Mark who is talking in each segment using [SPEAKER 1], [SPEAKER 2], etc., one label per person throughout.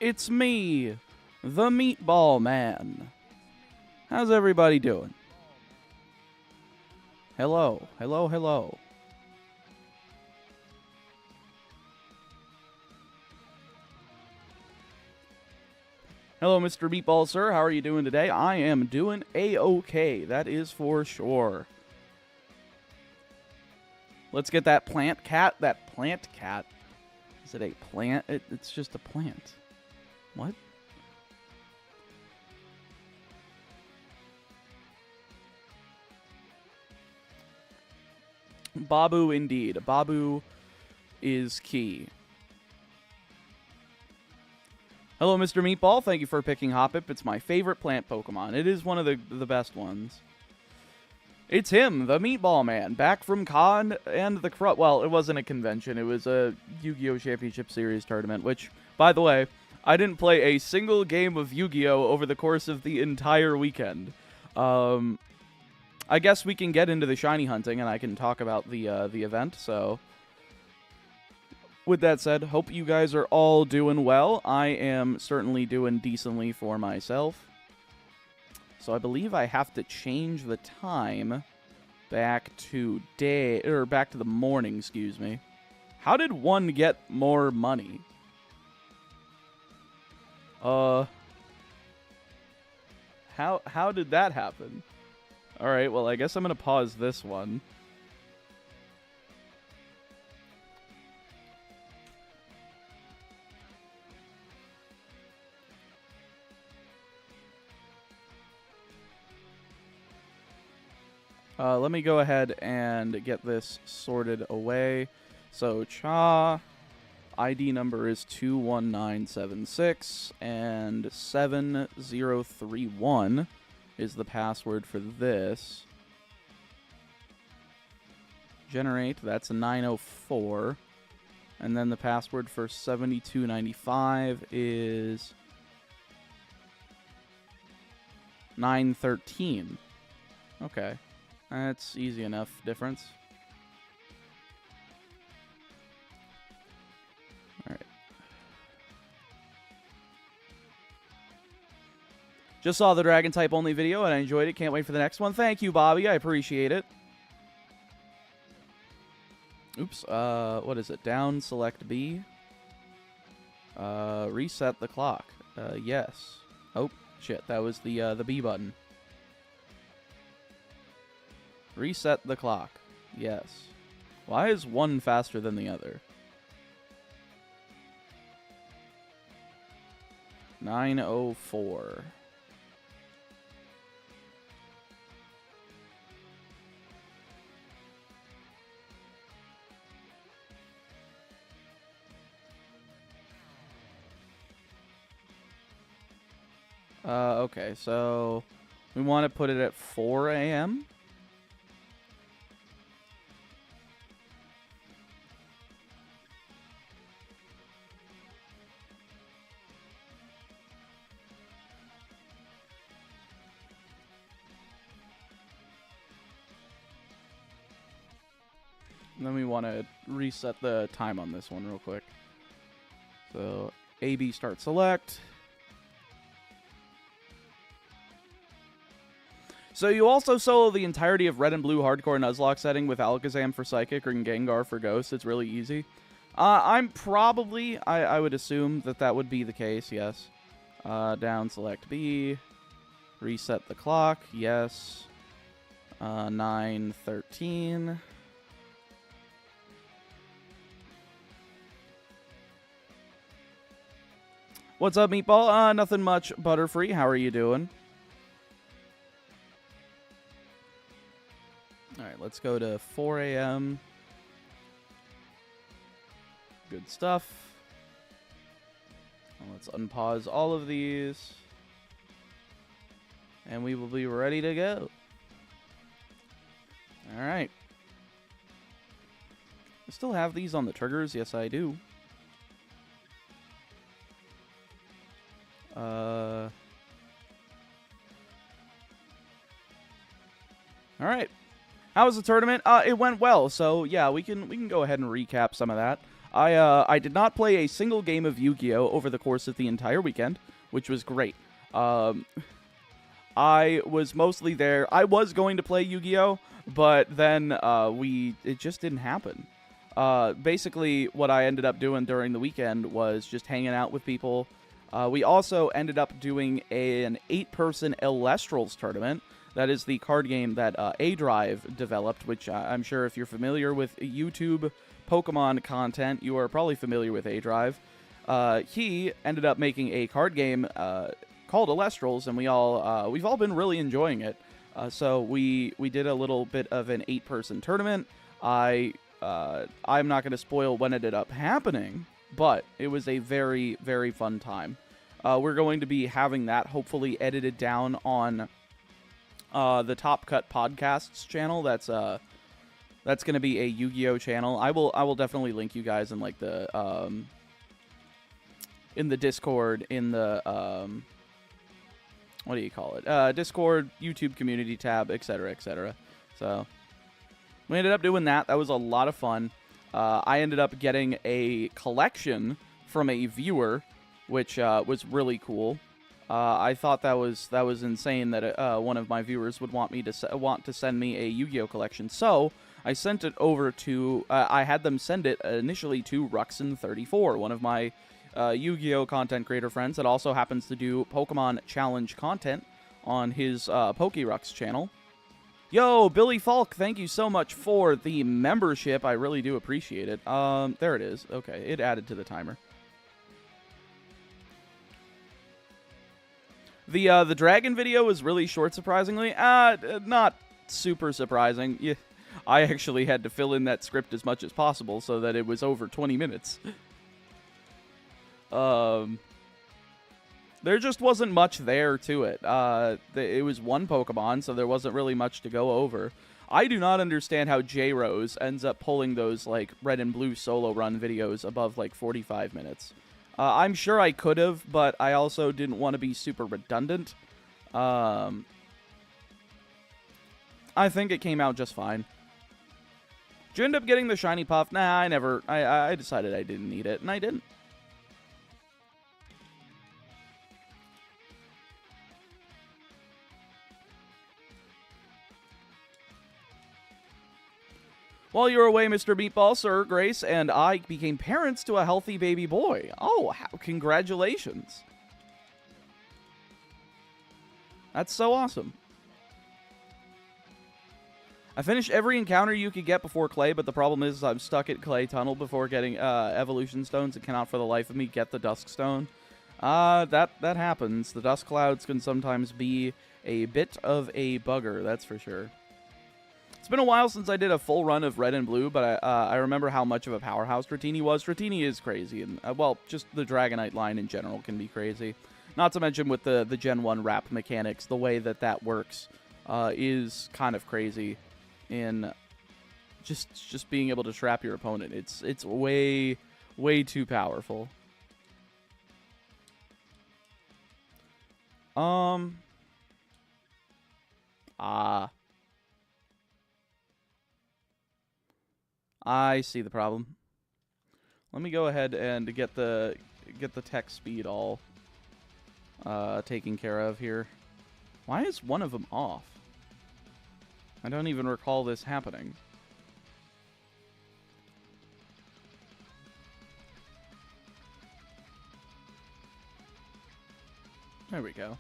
[SPEAKER 1] It's me, the Meatball Man. How's everybody doing? Hello, hello, hello. Hello, Mr. Meatball, sir. How are you doing today? I am doing A-OK. That is for sure. Let's get that plant cat. That plant cat. Is it a plant? It's just a plant. What? Babu, indeed. Babu is key. Hello, Mr. Meatball. Thank you for picking Hoppip. It's my favorite plant Pokemon. It is one of the best ones. It's him, the Meatball Man, back from Con and the well, it wasn't a convention. It was a Yu-Gi-Oh! Championship Series tournament, which, by the way, I didn't play a single game of Yu-Gi-Oh! Over the course of the entire weekend. I guess we can get into the shiny hunting, and I can talk about the event, so... With that said, hope you guys are all doing well. I am certainly doing decently for myself. So I believe I have to change the time back to back to the morning, excuse me. How did one get more money? How did that happen? Alright, well, I guess I'm gonna pause this one. Let me go ahead and get this sorted away. So, Cha, ID number is 21976, and 7031 is the password for this. Generate, that's a 904. And then the password for 7295 is 913. Okay. That's easy enough difference. Alright. Just saw the Dragon type only video and I enjoyed it. Can't wait for the next one. Thank you, Bobby. I appreciate it. Oops. What is it? Down, select B. Reset the clock. Yes. Oh, shit. That was the B button. Reset the clock. Yes. Why is one faster than the other? 904. Okay, so we want to put it at 4 a.m. And then we want to reset the time on this one real quick. So, AB start select. So you also solo the entirety of Red and Blue Hardcore Nuzlocke setting with Alakazam for Psychic or Gengar for Ghost. It's really easy. I would assume that would be the case, yes. Down, select B. Reset the clock, yes. 9:13. What's up, Meatball? Nothing much, Butterfree. How are you doing? Alright, let's go to 4 a.m. Good stuff. Let's unpause all of these. And we will be ready to go. Alright. I still have these on the triggers. Yes, I do. Alright. How was the tournament? It went well, so yeah, we can go ahead and recap some of that. I did not play a single game of Yu-Gi-Oh! Over the course of the entire weekend, which was great. I was mostly there. I was going to play Yu-Gi-Oh! But then it just didn't happen. Basically, what I ended up doing during the weekend was just hanging out with people. We also ended up doing an 8-person Elestrals tournament. That is the card game that A-Drive developed, which I'm sure if you're familiar with YouTube Pokemon content, you are probably familiar with A-Drive. He ended up making a card game called Elestrals, and we've all been really enjoying it. So we did a little bit of an 8-person tournament. I'm not going to spoil when it ended up happening, but it was a very, very fun time. We're going to be having that hopefully edited down on the Top Cut Podcasts channel. That's going to be a Yu-Gi-Oh channel. I will definitely link you guys in like the in the Discord, in the what do you call it? Discord, YouTube community tab, etc., etc. So we ended up doing that. That was a lot of fun. I ended up getting a collection from a viewer, which was really cool. I thought that was insane that one of my viewers would want to send me a Yu-Gi-Oh collection. So I sent it over to. I had them send it initially to Ruxin34, one of my Yu-Gi-Oh content creator friends that also happens to do Pokemon Challenge content on his Pokerux channel. Yo, Billy Falk, thank you so much for the membership. I really do appreciate it. There it is. Okay, it added to the timer. The dragon video was really short, surprisingly. Not super surprising. Yeah, I actually had to fill in that script as much as possible so that it was over 20 minutes. There just wasn't much there to it. It was one Pokemon, so there wasn't really much to go over. I do not understand how J-Rose ends up pulling those, like, red and blue solo run videos above, like, 45 minutes. I'm sure I could have, but I also didn't want to be super redundant. I think it came out just fine. Did you end up getting the shiny puff? Nah, I decided I didn't need it, and I didn't. While you were away, Mr. Meatball, Sir, Grace, and I became parents to a healthy baby boy. Oh, congratulations. That's so awesome. I finished every encounter you could get before Clay, but the problem is I'm stuck at Clay Tunnel before getting Evolution Stones and cannot for the life of me get the Dusk Stone. That happens. The Dusk Clouds can sometimes be a bit of a bugger, that's for sure. It's been a while since I did a full run of Red and Blue, but I remember how much of a powerhouse Dratini was. Dratini is crazy, and well, just the Dragonite line in general can be crazy. Not to mention with the Gen 1 wrap mechanics, the way that works is kind of crazy in just being able to trap your opponent. It's way too powerful. I see the problem. Let me go ahead and get the tech speed all taken care of here. Why is one of them off? I don't even recall this happening. There we go.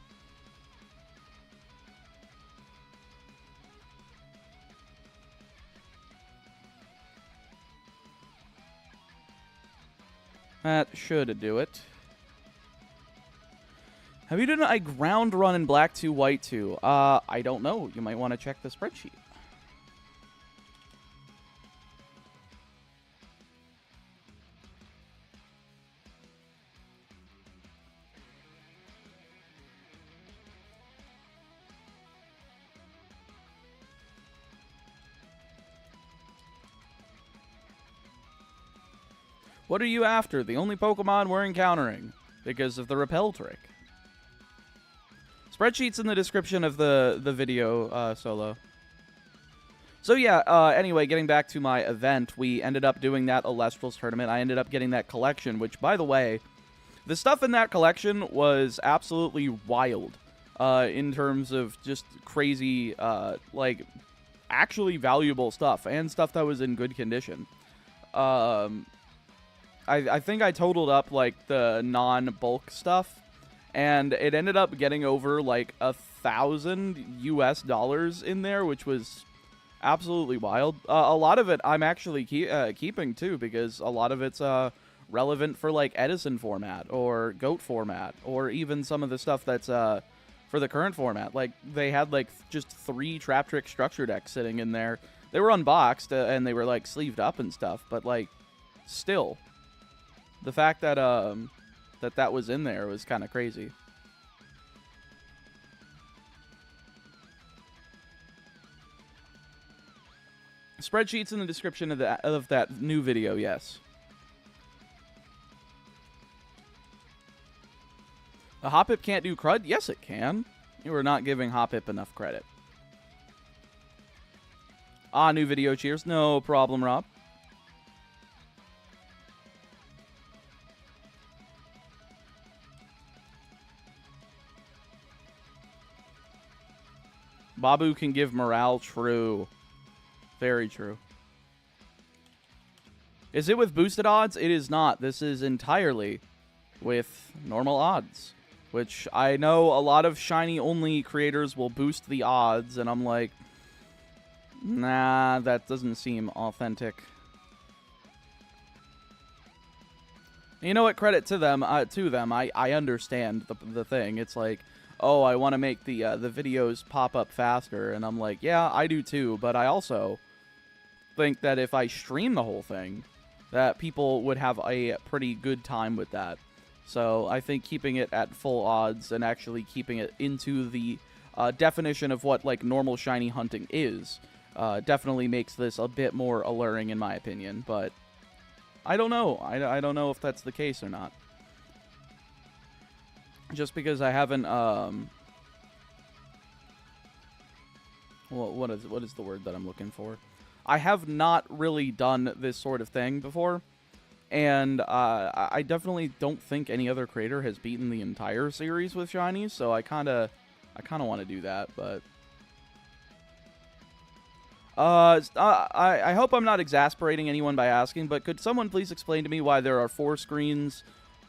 [SPEAKER 1] That should do it. Have you done a ground run in Black 2, White 2? I don't know. You might want to check the spreadsheet. What are you after? The only Pokemon we're encountering because of the Repel trick. Spreadsheet's in the description of the video, Solo. So yeah, anyway, getting back to my event, we ended up doing that Alestrals tournament. I ended up getting that collection, which, by the way, the stuff in that collection was absolutely wild in terms of just crazy, like, actually valuable stuff and stuff that was in good condition. I think I totaled up, like, the non-bulk stuff, and it ended up getting over, like, $1,000 US in there, which was absolutely wild. A lot of it I'm actually keeping, too, because a lot of it's relevant for, like, Edison format or GOAT format, or even some of the stuff that's for the current format. Like, they had, like, just 3 Trap Trick structure decks sitting in there. They were unboxed, and they were, like, sleeved up and stuff, but, like, still, the fact that that was in there was kind of crazy. Spreadsheets in the description of that new video, yes. The Hoppip can't do crud? Yes, it can. You are not giving Hoppip enough credit. Ah, new video, cheers. No problem, Rob. Babu can give morale, true. Very true. Is it with boosted odds? It is not. This is entirely with normal odds, which I know a lot of shiny-only creators will boost the odds, and I'm like, nah, that doesn't seem authentic. You know what? Credit to them. I understand the thing. It's like, oh, I want to make the videos pop up faster, and I'm like, yeah, I do too, but I also think that if I stream the whole thing, that people would have a pretty good time with that. So I think keeping it at full odds and actually keeping it into the definition of what, like, normal shiny hunting is definitely makes this a bit more alluring, in my opinion. But I don't know. I don't know if that's the case or not. Just because I haven't what is the word that I'm looking for? I have not really done this sort of thing before, and I definitely don't think any other creator has beaten the entire series with shinies, so I kind of want to do that, but I hope I'm not exasperating anyone by asking, but could someone please explain to me why there are 4 screens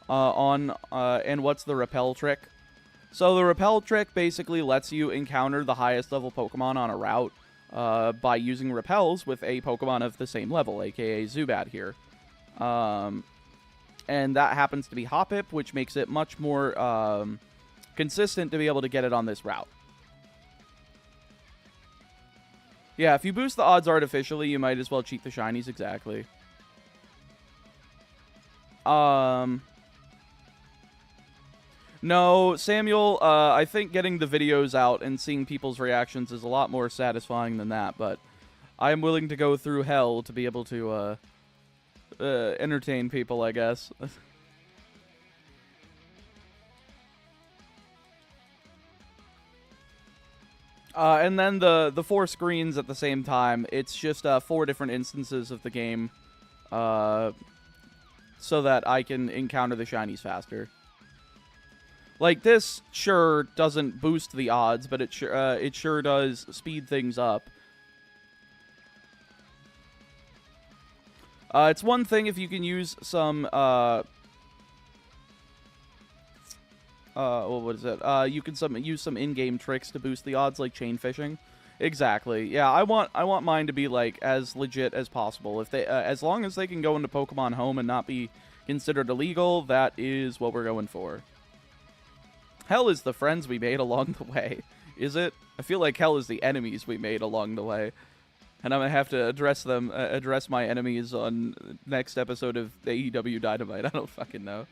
[SPEAKER 1] and what's the Repel trick? So the Repel trick basically lets you encounter the highest level Pokemon on a route by using repels with a Pokemon of the same level, aka Zubat here. And that happens to be Hoppip, which makes it much more consistent to be able to get it on this route. Yeah, if you boost the odds artificially, you might as well cheat the shinies, exactly. No, Samuel, I think getting the videos out and seeing people's reactions is a lot more satisfying than that, but I am willing to go through hell to be able to entertain people, I guess. And then the 4 screens at the same time, it's just 4 different instances of the game so that I can encounter the shinies faster. Like, this sure doesn't boost the odds, but it sure does speed things up. It's one thing if you can use some, what is it? You can use some in-game tricks to boost the odds, like chain fishing. Exactly. Yeah, I want mine to be, like, as legit as possible. If they, as long as they can go into Pokemon Home and not be considered illegal, that is what we're going for. Hell is the friends we made along the way. Is it? I feel like hell is the enemies we made along the way. And I'm going to have to address my enemies on next episode of AEW Dynamite. I don't fucking know.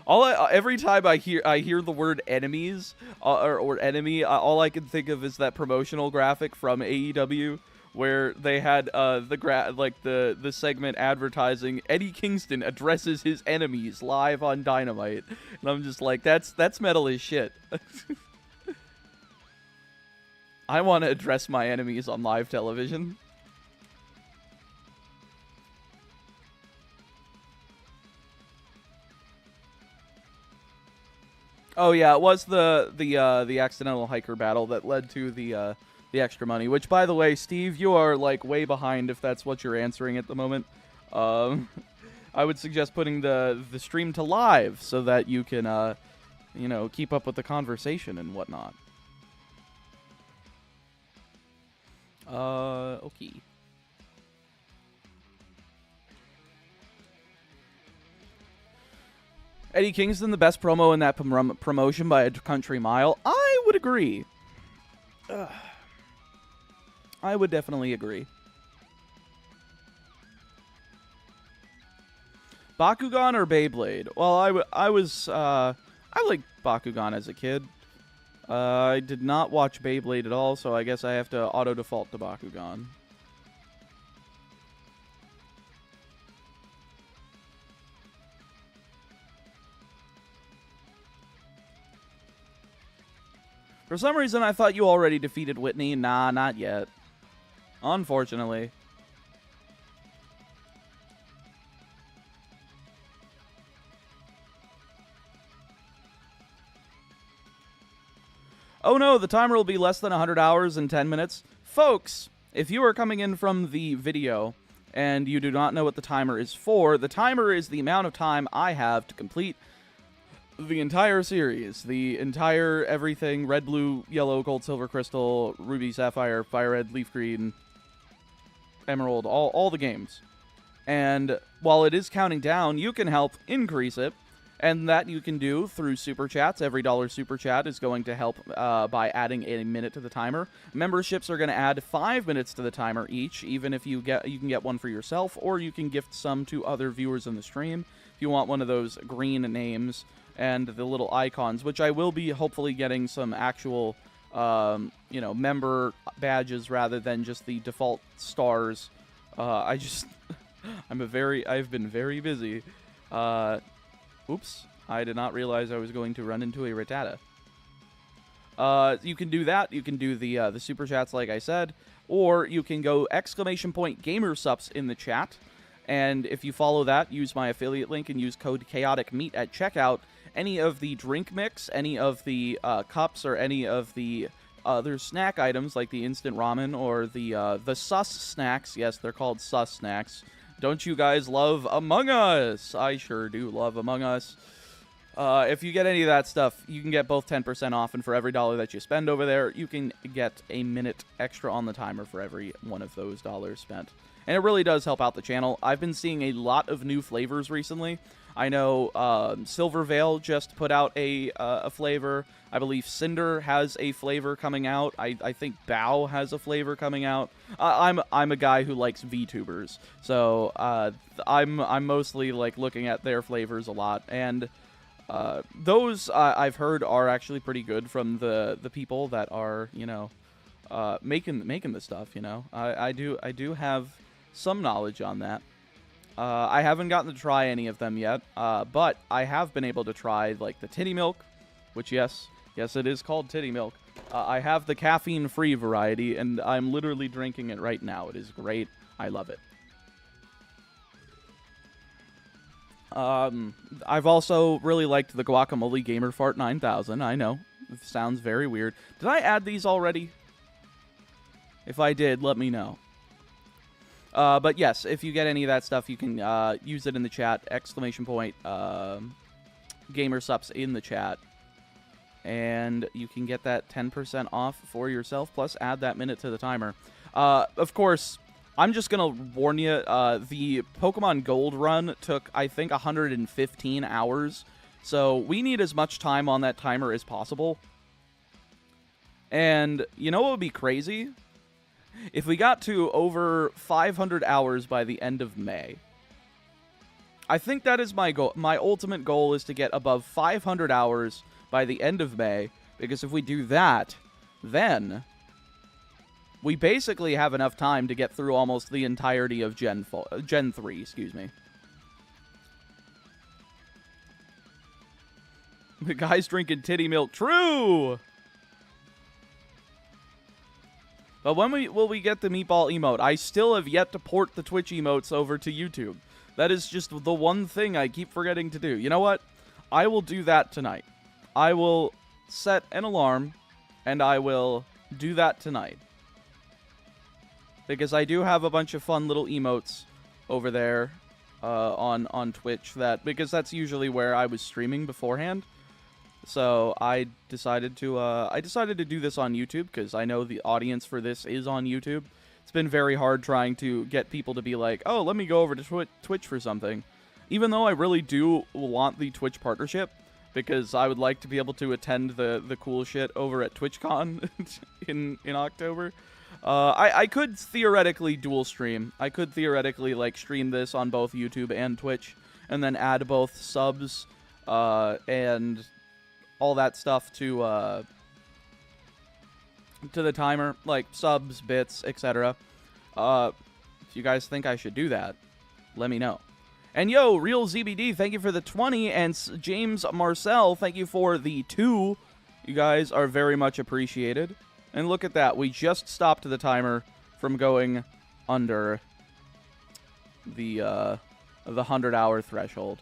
[SPEAKER 1] Every time I hear the word enemies or enemy, all I can think of is that promotional graphic from AEW where they had the segment advertising Eddie Kingston addresses his enemies live on Dynamite, and I'm just like, that's metal as shit. I want to address my enemies on live television. Oh yeah, it was the accidental hiker battle that led to the extra money. Which, by the way, Steve, you are like way behind if that's what you're answering at the moment. I would suggest putting the stream to live so that you can you know, keep up with the conversation and whatnot. Okay. Eddie Kingston, the best promo in that promotion by a country mile. I would agree. I would definitely agree. Bakugan or Beyblade? Well, I liked Bakugan as a kid. I did not watch Beyblade at all, so I guess I have to auto-default to Bakugan. For some reason, I thought you already defeated Whitney. Nah, not yet. Unfortunately. Oh no, the timer will be less than 100 hours and 10 minutes. Folks, if you are coming in from the video and you do not know what the timer is for, the timer is the amount of time I have to complete the entire series. The entire everything, red, blue, yellow, gold, silver, crystal, ruby, sapphire, fire red, leaf green, emerald, all the games. And while it is counting down, you can help increase it. And that you can do through super chats. Every dollar super chat is going to help by adding a minute to the timer. Memberships are going to add 5 minutes to the timer each, even if you can get one for yourself, or you can gift some to other viewers in the stream. If you want one of those green names and the little icons, which I will be hopefully getting some actual, you know, member badges rather than just the default stars. I've been very busy. Oops, I did not realize I was going to run into a Rattata. You can do that. You can do the super chats, like I said, or you can go !gamersups in the chat, and if you follow that, use my affiliate link and use code chaoticmeat at checkout. Any of the drink mix, any of the cups, or any of the other snack items like the instant ramen or the sus snacks. Yes, they're called sus snacks. Don't you guys love Among Us? I sure do love Among Us. If you get any of that stuff, you can get both 10% off, and for every dollar that you spend over there, you can get a minute extra on the timer for every one of those dollars spent. And it really does help out the channel. I've been seeing a lot of new flavors recently. I know Silver Veil just put out a flavor. I believe Cinder has a flavor coming out. I think Bao has a flavor coming out. I'm a guy who likes VTubers, so I'm mostly like looking at their flavors a lot, and those I've heard are actually pretty good from the people that are, you know, making the stuff. You know, I do have some knowledge on that. I haven't gotten to try any of them yet, but I have been able to try like the titty milk, which yes, it is called titty milk. I have the caffeine-free variety, and I'm literally drinking it right now. It is great. I love it. I've also really liked the Guacamole Gamer Fart 9000. I know, it sounds very weird. Did I add these already? If I did, let me know. But yes, if you get any of that stuff, you can use it in the chat. ! Gamersups in the chat. And you can get that 10% off for yourself, plus add that minute to the timer. Of course, I'm just going to warn you, the Pokemon Gold run took, I think, 115 hours. So we need as much time on that timer as possible. And you know what would be crazy? If we got to over 500 hours by the end of May. I think that is my goal. My ultimate goal is to get above 500 hours by the end of May, because if we do that, then we basically have enough time to get through almost the entirety of Gen 3, excuse me. The guy's drinking titty milk. True! But when will we get the meatball emote? I still have yet to port the Twitch emotes over to YouTube. That is just the one thing I keep forgetting to do. You know what? I will do that tonight. I will set an alarm, and I will do that tonight. Because I do have a bunch of fun little emotes over there on Twitch, because that's usually where I was streaming beforehand. So I decided to do this on YouTube because I know the audience for this is on YouTube. It's been very hard trying to get people to be like, oh, let me go over to Twitch for something. Even though I really do want the Twitch partnership, because I would like to be able to attend the cool shit over at TwitchCon in October. I could theoretically dual stream. I could theoretically like stream this on both YouTube and Twitch, and then add both subs and all that stuff to the timer, like subs, bits, etc. If you guys think I should do that, let me know. And yo, Real ZBD, thank you for the 20, and James Marcel, thank you for the 2. You guys are very much appreciated. And look at that, we just stopped the timer from going under the 100-hour threshold.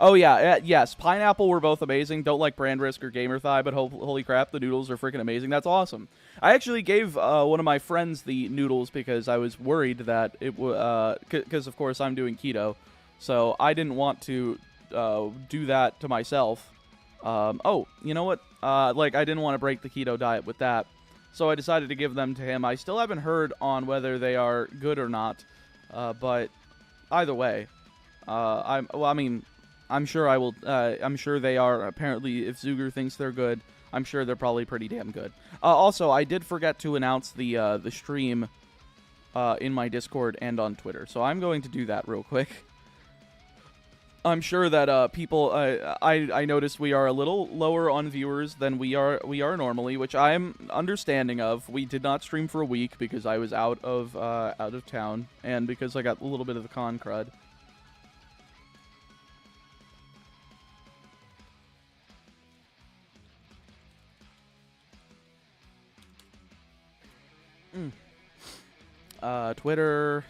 [SPEAKER 1] Oh yeah, yes, Pineapple were both amazing. Don't like Brand Risk or Gamer Thigh, but holy crap, the noodles are freaking amazing. That's awesome. I actually gave one of my friends the noodles because I was worried that it would, because of course I'm doing keto, so I didn't want to do that to myself. Oh, you know what? Like, I didn't want to break the keto diet with that, so I decided to give them to him. I still haven't heard on whether they are good or not, but either way, I'm sure I will. I'm sure they are. Apparently, if Zuger thinks they're good, I'm sure they're probably pretty damn good. Also, I did forget to announce the stream in my Discord and on Twitter, so I'm going to do that real quick. I'm sure that people. I noticed we are a little lower on viewers than we are normally, which I'm understanding of. We did not stream for a week because I was out of town, and because I got a little bit of the con crud. Twitter.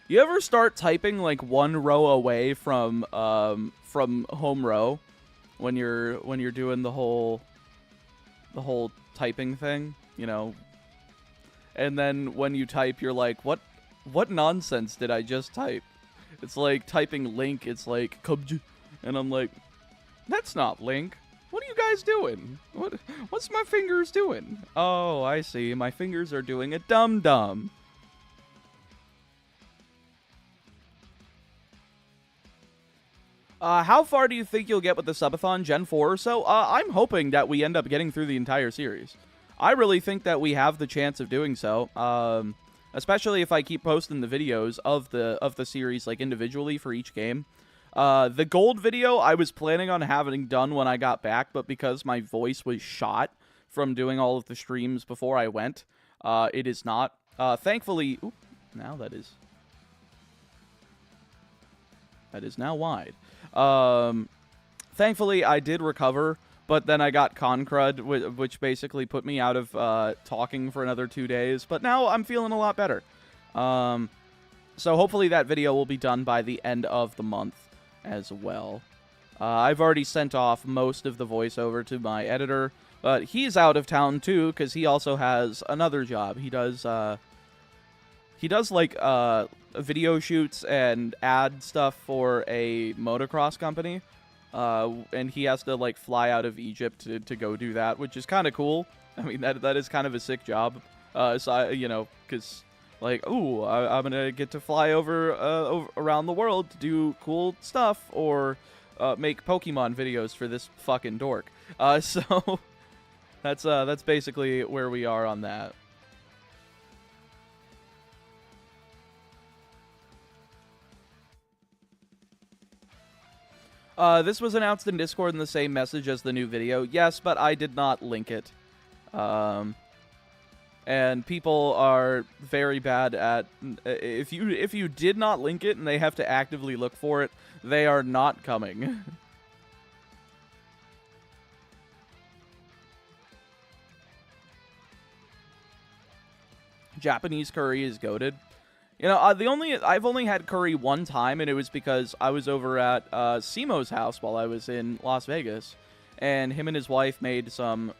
[SPEAKER 1] You ever start typing like one row away from home row when you're doing the whole typing thing, you know? And then when you type, you're like, what nonsense did I just type? It's like typing link, it's like kubj, and I'm like, that's not link. What are you guys doing? What's my fingers doing? Oh, I see. My fingers are doing a dum-dum. How far do you think you'll get with the Subathon, Gen 4 or so? I'm hoping that we end up getting through the entire series. I really think that we have the chance of doing so, especially if I keep posting the videos of the series like individually for each game. The gold video I was planning on having done when I got back, but because my voice was shot from doing all of the streams before I went, it is not. Thankfully, ooh, now that is now wide. Thankfully, I did recover, but then I got con crud, which basically put me out of talking for another 2 days. But now I'm feeling a lot better. So hopefully that video will be done by the end of the month as well. I've already sent off most of the voiceover to my editor, but he's out of town too because he also has another job. He does like video shoots and ad stuff for a motocross company, and he has to like fly out of Egypt to go do that, which is kind of cool. I mean, that is kind of a sick job. So you know, because like, ooh, I'm gonna get to fly over around the world to do cool stuff or make Pokemon videos for this fucking dork. So that's basically where we are on that. This was announced in Discord in the same message as the new video. Yes, but I did not link it. And people are very bad at if you did not link it and they have to actively look for it, they are not coming. Japanese curry is goated. You know, I've only had curry one time, and it was because I was over at Simo's house while I was in Las Vegas, and him and his wife made some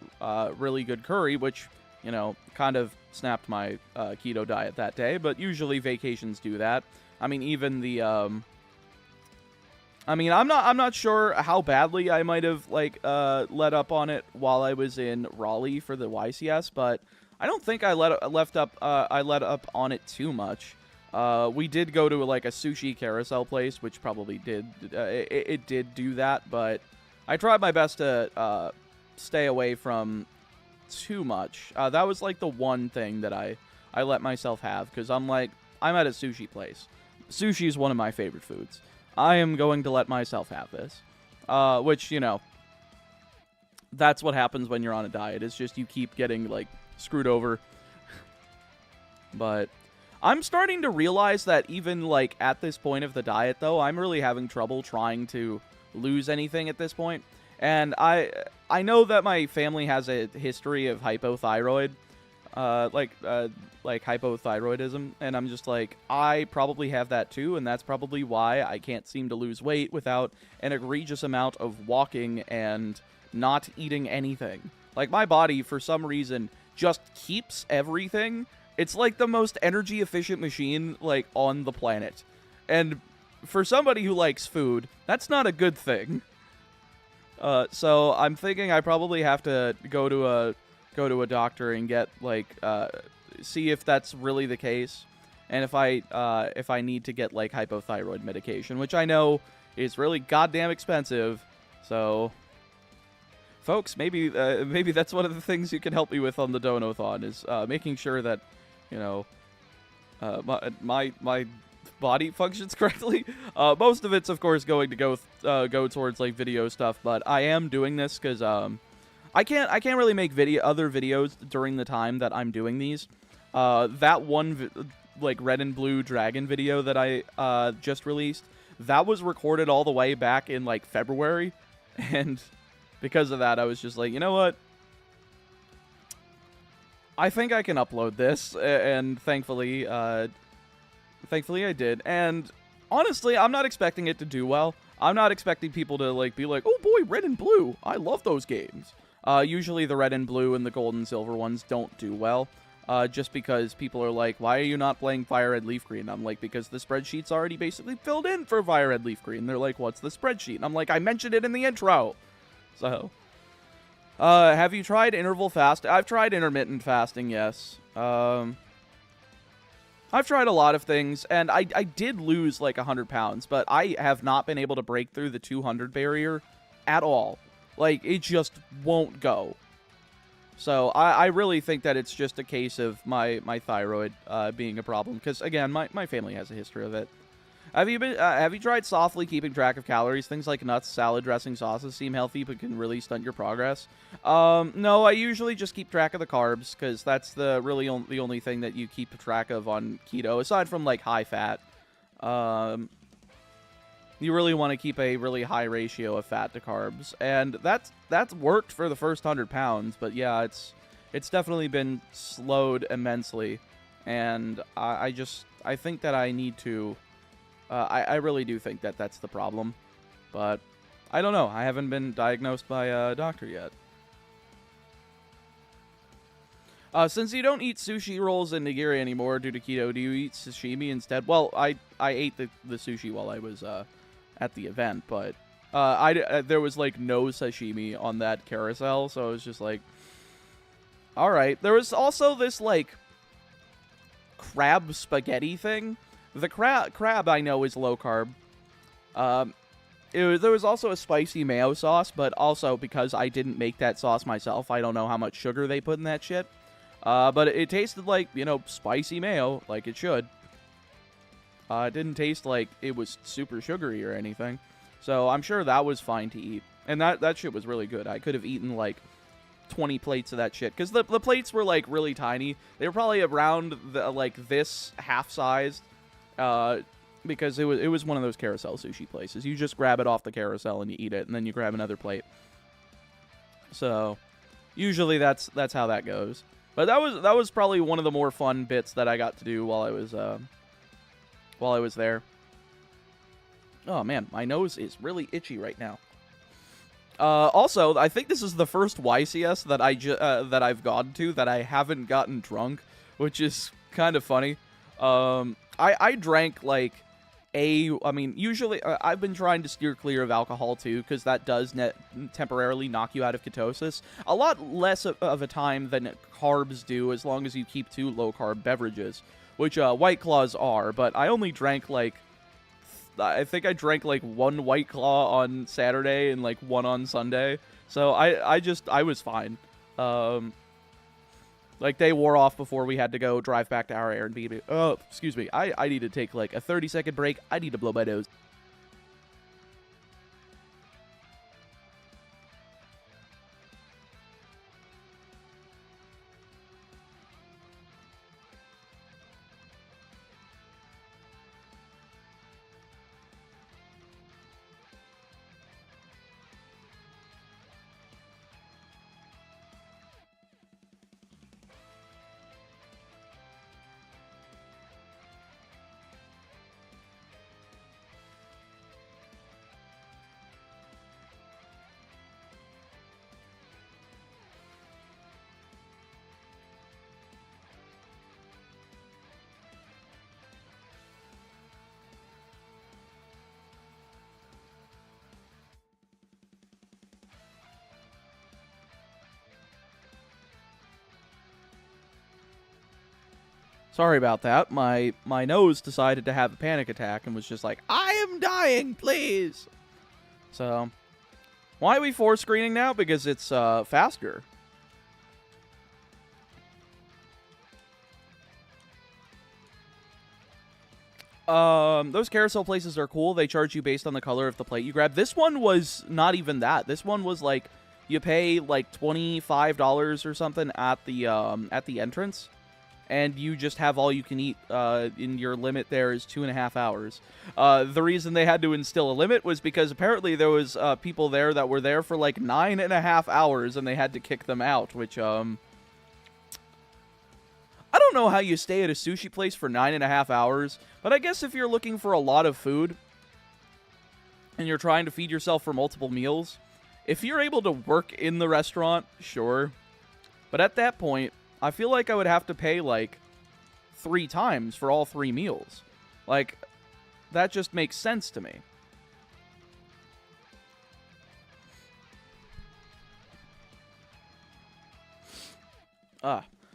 [SPEAKER 1] really good curry, which, you know, kind of snapped my keto diet that day. But usually vacations do that. I mean, even the I mean, I'm not sure how badly I might have like let up on it while I was in Raleigh for the YCS, but I don't think I let up on it too much. We did go to like a sushi carousel place, which probably did it did do that, but I tried my best to stay away from too much. That was like the one thing that I let myself have, because I'm at a sushi place. Sushi is one of my favorite foods. I am going to let myself have this, which, you know, that's what happens when you're on a diet. It's just you keep getting like screwed over. But I'm starting to realize that even like at this point of the diet, though, I'm really having trouble trying to lose anything at this point. And I know that my family has a history of hypothyroid, like hypothyroidism, and I'm just like, I probably have that too, and that's probably why I can't seem to lose weight without an egregious amount of walking and not eating anything. Like, my body, for some reason, just keeps everything. It's like the most energy efficient machine, like, on the planet. And for somebody who likes food, that's not a good thing. So I'm thinking I probably have to go to a doctor and get like see if that's really the case, and if I need to get like hypothyroid medication, which I know is really goddamn expensive. So, folks, maybe that's one of the things you can help me with on the donothon is making sure that, you know, my body functions correctly. Most of it's, of course, going to go towards like video stuff, but I am doing this because I can't really make other videos during the time that I'm doing these. That one like red and blue dragon video that I just released, that was recorded all the way back in like February, and because of that, I was just like, you know what? I think I can upload this, and thankfully I did. And honestly, I'm not expecting it to do well. I'm not expecting people to like be like, oh boy, red and blue, I love those games. Usually the red and blue and the gold and silver ones don't do well, just because people are like, why are you not playing Fire Red Leaf Green? I'm like, because the spreadsheet's already basically filled in for Fire Red Leaf Green. They're like, what's the spreadsheet? And I'm like, I mentioned it in the intro. So, have you tried interval fast? I've tried intermittent fasting, yes. I've tried a lot of things, and I did lose like 100 pounds, but I have not been able to break through the 200 barrier at all. Like, it just won't go. So, I really think that it's just a case of my thyroid being a problem, because, again, my family has a history of it. Have you tried softly keeping track of calories? Things like nuts, salad dressing, sauces seem healthy, but can really stunt your progress. No, I usually just keep track of the carbs, because that's the only thing that you keep track of on keto, aside from, like, high fat. You really want to keep a really high ratio of fat to carbs, and that's worked for the first 100 pounds, but yeah, it's definitely been slowed immensely, and I think that I need to, I really do think that that's the problem, but I don't know, I haven't been diagnosed by a doctor yet. Since you don't eat sushi rolls and nigiri anymore due to keto, do you eat sashimi instead? Well, I ate the sushi while I was at the event, but there was like no sashimi on that carousel, so I was just like, all right. There was also this like crab spaghetti thing. The crab I know is low carb. There was also a spicy mayo sauce, but also because I didn't make that sauce myself, I don't know how much sugar they put in that shit. But it tasted like, you know, spicy mayo, like it should. It didn't taste like it was super sugary or anything. So I'm sure that was fine to eat. And that shit was really good. I could have eaten, like, 20 plates of that shit. Because the plates were, like, really tiny. They were probably around, like, this half-sized. Because it was one of those carousel sushi places. You just grab it off the carousel and you eat it. And then you grab another plate. So, usually that's how that goes. But that was probably one of the more fun bits that I got to do while I was there. Oh man, my nose is really itchy right now. Also, I think this is the first YCS that I've gone to that I haven't gotten drunk, which is kind of funny. I drank like usually I've been trying to steer clear of alcohol too, because that does temporarily knock you out of ketosis. A lot less of a time than carbs do, as long as you keep 2 low-carb beverages, which White Claws are, but I only drank like, I think I drank like 1 White Claw on Saturday and like 1 on Sunday, so I was fine. Like, they wore off before we had to go drive back to our Airbnb. Oh, excuse me. I need to take, like, a 30-second break. I need to blow my nose. Sorry about that. My nose decided to have a panic attack and was just like, I am dying, please. So, why are we 4 screening now? Because it's faster. Those carousel places are cool. They charge you based on the color of the plate you grab. This one was not even that. This one was like, you pay like $25 or something at the entrance, and you just have all you can eat. In your limit there is 2.5 hours. The reason they had to instill a limit was because apparently there was people there that were there for like 9.5 hours, and they had to kick them out, which I don't know how you stay at a sushi place for 9.5 hours, but I guess if you're looking for a lot of food and you're trying to feed yourself for multiple meals, if you're able to work in the restaurant, sure. But at that point, I feel like I would have to pay like 3 times for all 3 meals. Like, that just makes sense to me.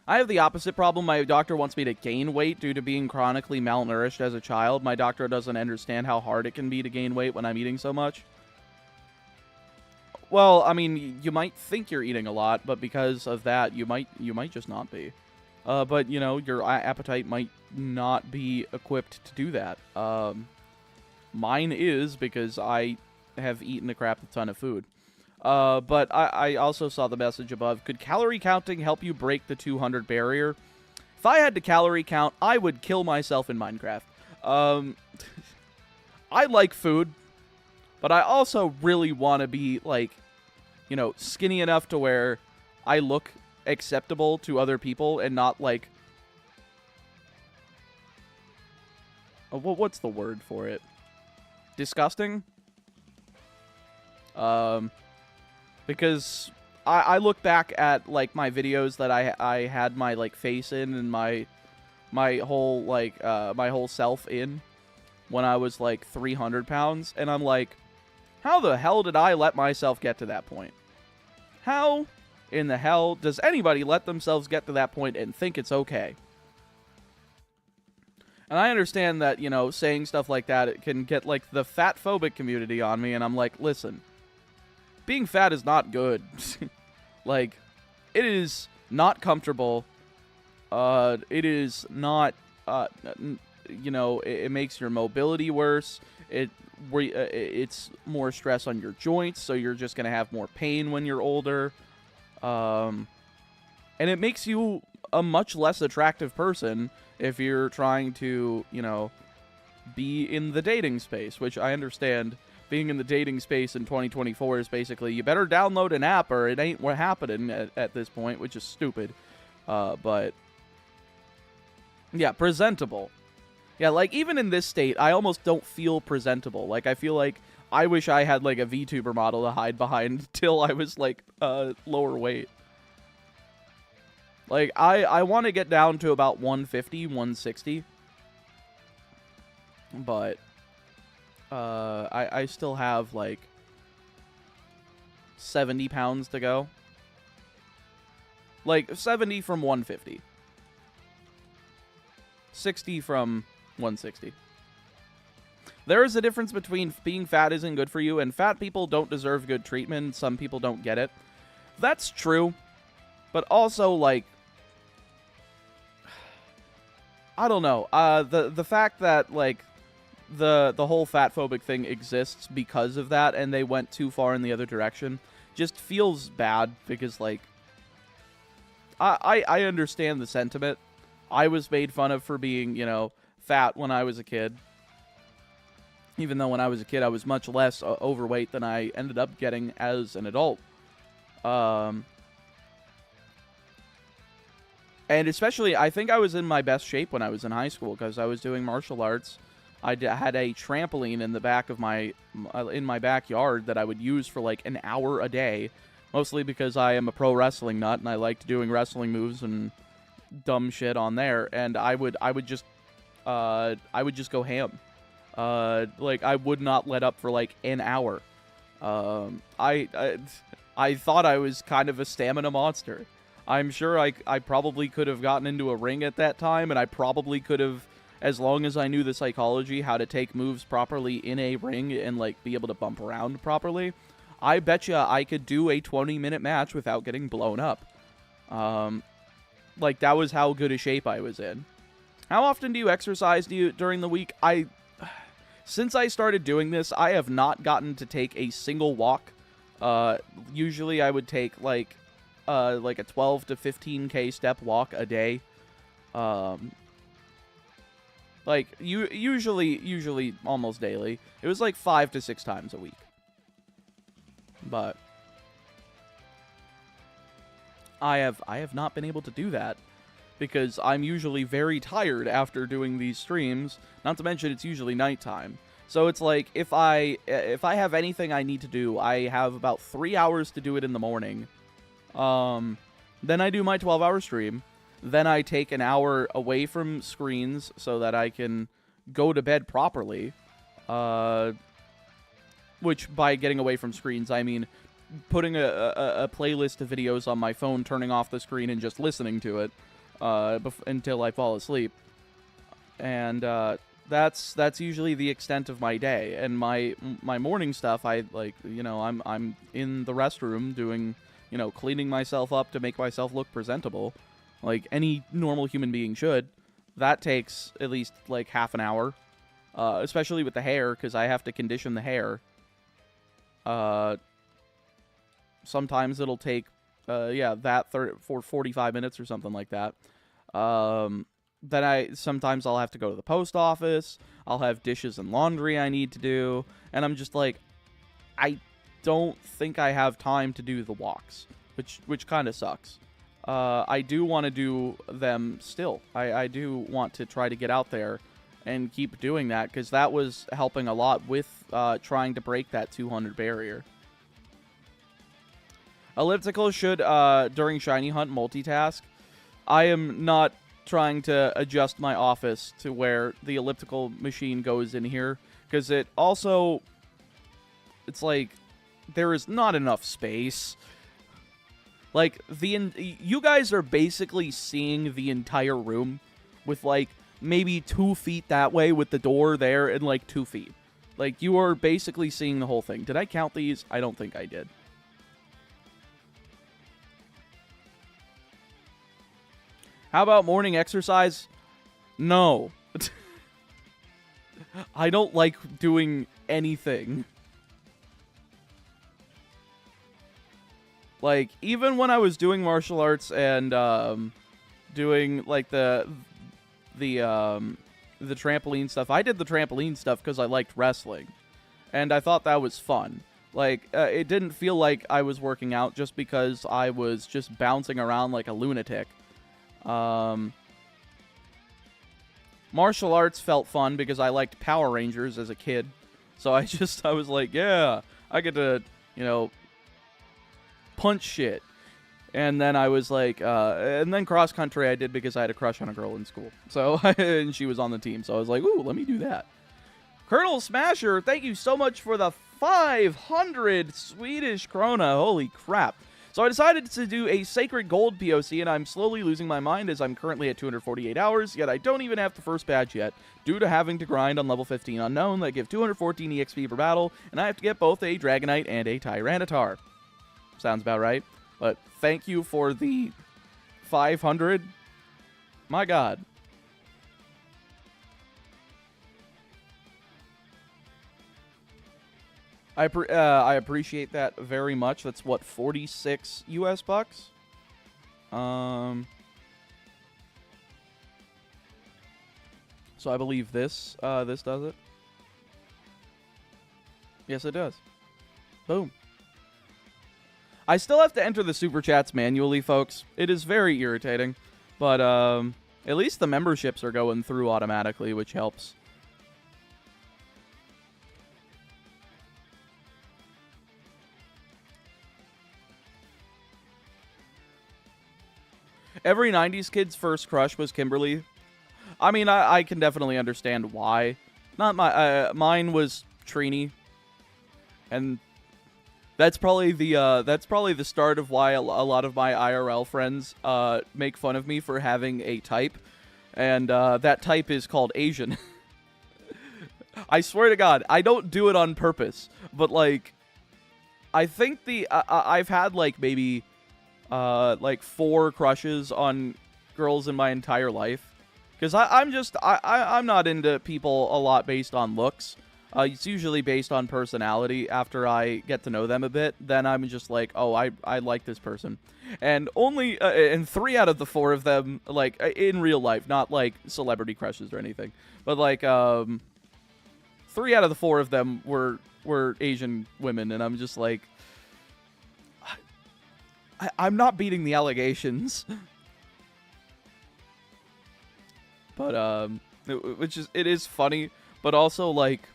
[SPEAKER 1] I have the opposite problem. My doctor wants me to gain weight due to being chronically malnourished as a child. My doctor doesn't understand how hard it can be to gain weight when I'm eating so much. Well, I mean, you might think you're eating a lot, but because of that, you might just not be. But, you know, your appetite might not be equipped to do that. Mine is, because I have eaten a crap ton of food. But I also saw the message above. Could calorie counting help you break the 200 barrier? If I had to calorie count, I would kill myself in Minecraft. I like food, but I also really want to be, like, you know, skinny enough to where I look acceptable to other people and not, like... what's the word for it? Disgusting? Because I look back at, like, my videos that I had my, like, face in and my whole, like, my whole self in when I was, like, 300 pounds, and I'm like, how the hell did I let myself get to that point? How in the hell does anybody let themselves get to that point and think it's okay? And I understand that, you know, saying stuff like that, it can get, like, the fat-phobic community on me, and I'm like, listen, being fat is not good. Like, it is not comfortable. It is not, you know, it makes your mobility worse. It's more stress on your joints, so you're just going to have more pain when you're older. And it makes you a much less attractive person if you're trying to, you know, be in the dating space, which I understand being in the dating space in 2024 is basically you better download an app or it ain't what happening at this point, which is stupid. But yeah, presentable. Yeah, like even in this state, I almost don't feel presentable. Like I feel like I wish I had like a VTuber model to hide behind till I was like lower weight. Like I want to get down to about 150, 160. But I still have like 70 pounds to go. Like 70 from 150. 60 from 160. There is a difference between being fat isn't good for you and fat people don't deserve good treatment. Some people don't get it. That's true. But also, like, I don't know. The fact that, like, the whole fatphobic thing exists because of that and they went too far in the other direction just feels bad because, like, I understand the sentiment. I was made fun of for being, you know, fat when I was a kid. Even though when I was a kid, I was much less overweight than I ended up getting as an adult. And especially, I think I was in my best shape when I was in high school because I was doing martial arts. I had a trampoline in the back of in my backyard that I would use for like an hour a day. Mostly because I am a pro wrestling nut and I liked doing wrestling moves and dumb shit on there. And I would just go ham. Like I would not let up for like an hour. I thought I was kind of a stamina monster. I'm sure I probably could have gotten into a ring at that time, and I probably could have, as long as I knew the psychology, how to take moves properly in a ring and like be able to bump around properly. I betcha I could do a 20-minute match without getting blown up. Like that was how good a shape I was in. How often do you exercise during the week? Since I started doing this, I have not gotten to take a single walk. Usually I would take like a 12 to 15k step walk a day. Like usually almost daily. It was like 5 to 6 times a week. But I have not been able to do that because I'm usually very tired after doing these streams. Not to mention it's usually nighttime. So it's like if I have anything I need to do, I have about 3 hours to do it in the morning. Then I do my 12-hour stream. Then I take an hour away from screens so that I can go to bed properly. Which, by getting away from screens, I mean putting a playlist of videos on my phone, turning off the screen, and just listening to it until I fall asleep. And that's usually the extent of my day. And my morning stuff, I like, you know, I'm in the restroom doing, you know, cleaning myself up to make myself look presentable, like any normal human being should. That takes at least like half an hour, especially with the hair, because I have to condition the hair. Sometimes it'll take, for 45 minutes or something like that. Then sometimes I'll have to go to the post office. I'll have dishes and laundry I need to do. And I'm just like, I don't think I have time to do the walks, which kind of sucks. I do want to do them still. I do want to try to get out there and keep doing that, because that was helping a lot with trying to break that 200 barrier. Elliptical should, during shiny hunt, multitask. I am not trying to adjust my office to where the elliptical machine goes in here, because it also, it's like, there is not enough space. Like, you guys are basically seeing the entire room with, like, maybe 2 feet that way with the door there and, like, 2 feet. Like, you are basically seeing the whole thing. Did I count these? I don't think I did. How about morning exercise? No. I don't like doing anything. Like, even when I was doing martial arts and doing like the trampoline stuff, I did the trampoline stuff because I liked wrestling, and I thought that was fun. Like, it didn't feel like I was working out just because I was just bouncing around like a lunatic. Martial arts felt fun because I liked Power Rangers as a kid. So I was like, yeah, I get to, punch shit. And then I was like, and then cross country I did because I had a crush on a girl in school. So, and she was on the team. So I was like, ooh, let me do that. Colonel Smasher, thank you so much for the 500 Swedish krona. Holy crap. So I decided to do a Sacred Gold POC, and I'm slowly losing my mind as I'm currently at 248 hours, yet I don't even have the first badge yet, due to having to grind on level 15 Unknown that give 214 EXP per battle, and I have to get both a Dragonite and a Tyranitar. Sounds about right. But thank you for the 500. My god. I appreciate that very much. That's what, 46 US bucks? So I believe this does it. Yes, it does. Boom. I still have to enter the super chats manually, folks. It is very irritating, but at least the memberships are going through automatically, which helps. Every 90s kid's first crush was Kimberly. I mean, I can definitely understand why. Not mine was Trini, and that's probably the start of why a lot of my IRL friends make fun of me for having a type, and that type is called Asian. I swear to God, I don't do it on purpose, but like, I think I've had like maybe like 4 crushes on girls in my entire life. Because I'm not into people a lot based on looks. It's usually based on personality. After I get to know them a bit, then I'm just like, oh, I like this person. And only, and 3 out of the 4 of them, like, in real life, not like celebrity crushes or anything. But like, 3 out of the 4 of them were Asian women, and I'm just like, I'm not beating the allegations. But, it is funny, but also, like,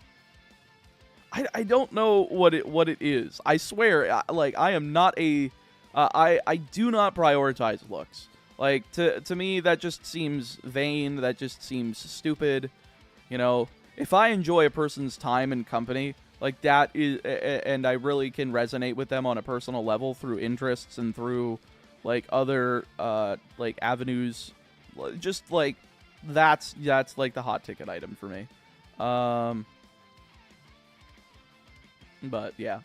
[SPEAKER 1] I don't know what it is. I swear, like, I am not I do not prioritize looks. Like, to me, that just seems vain, that just seems stupid, If I enjoy a person's time and company, like, that is, and I really can resonate with them on a personal level through interests and through, like, other, like, avenues, just, like, that's like the hot ticket item for me. But yeah.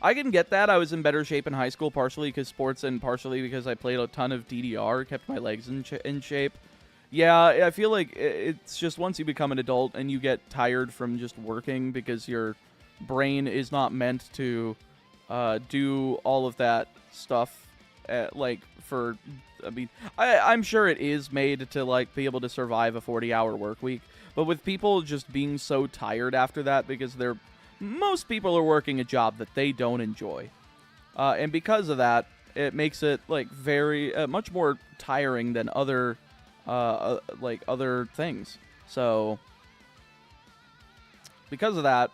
[SPEAKER 1] I can get that. I was in better shape in high school, partially because sports and partially because I played a ton of DDR, kept my legs in shape. Yeah, I feel like it's just once you become an adult and you get tired from just working because your brain is not meant to do all of that stuff, like, for, I mean, I'm sure it is made to, like, be able to survive a 40-hour work week, but with people just being so tired after that because most people are working a job that they don't enjoy, and because of that, it makes it, like, very, much more tiring than other, like, other things. So, because of that,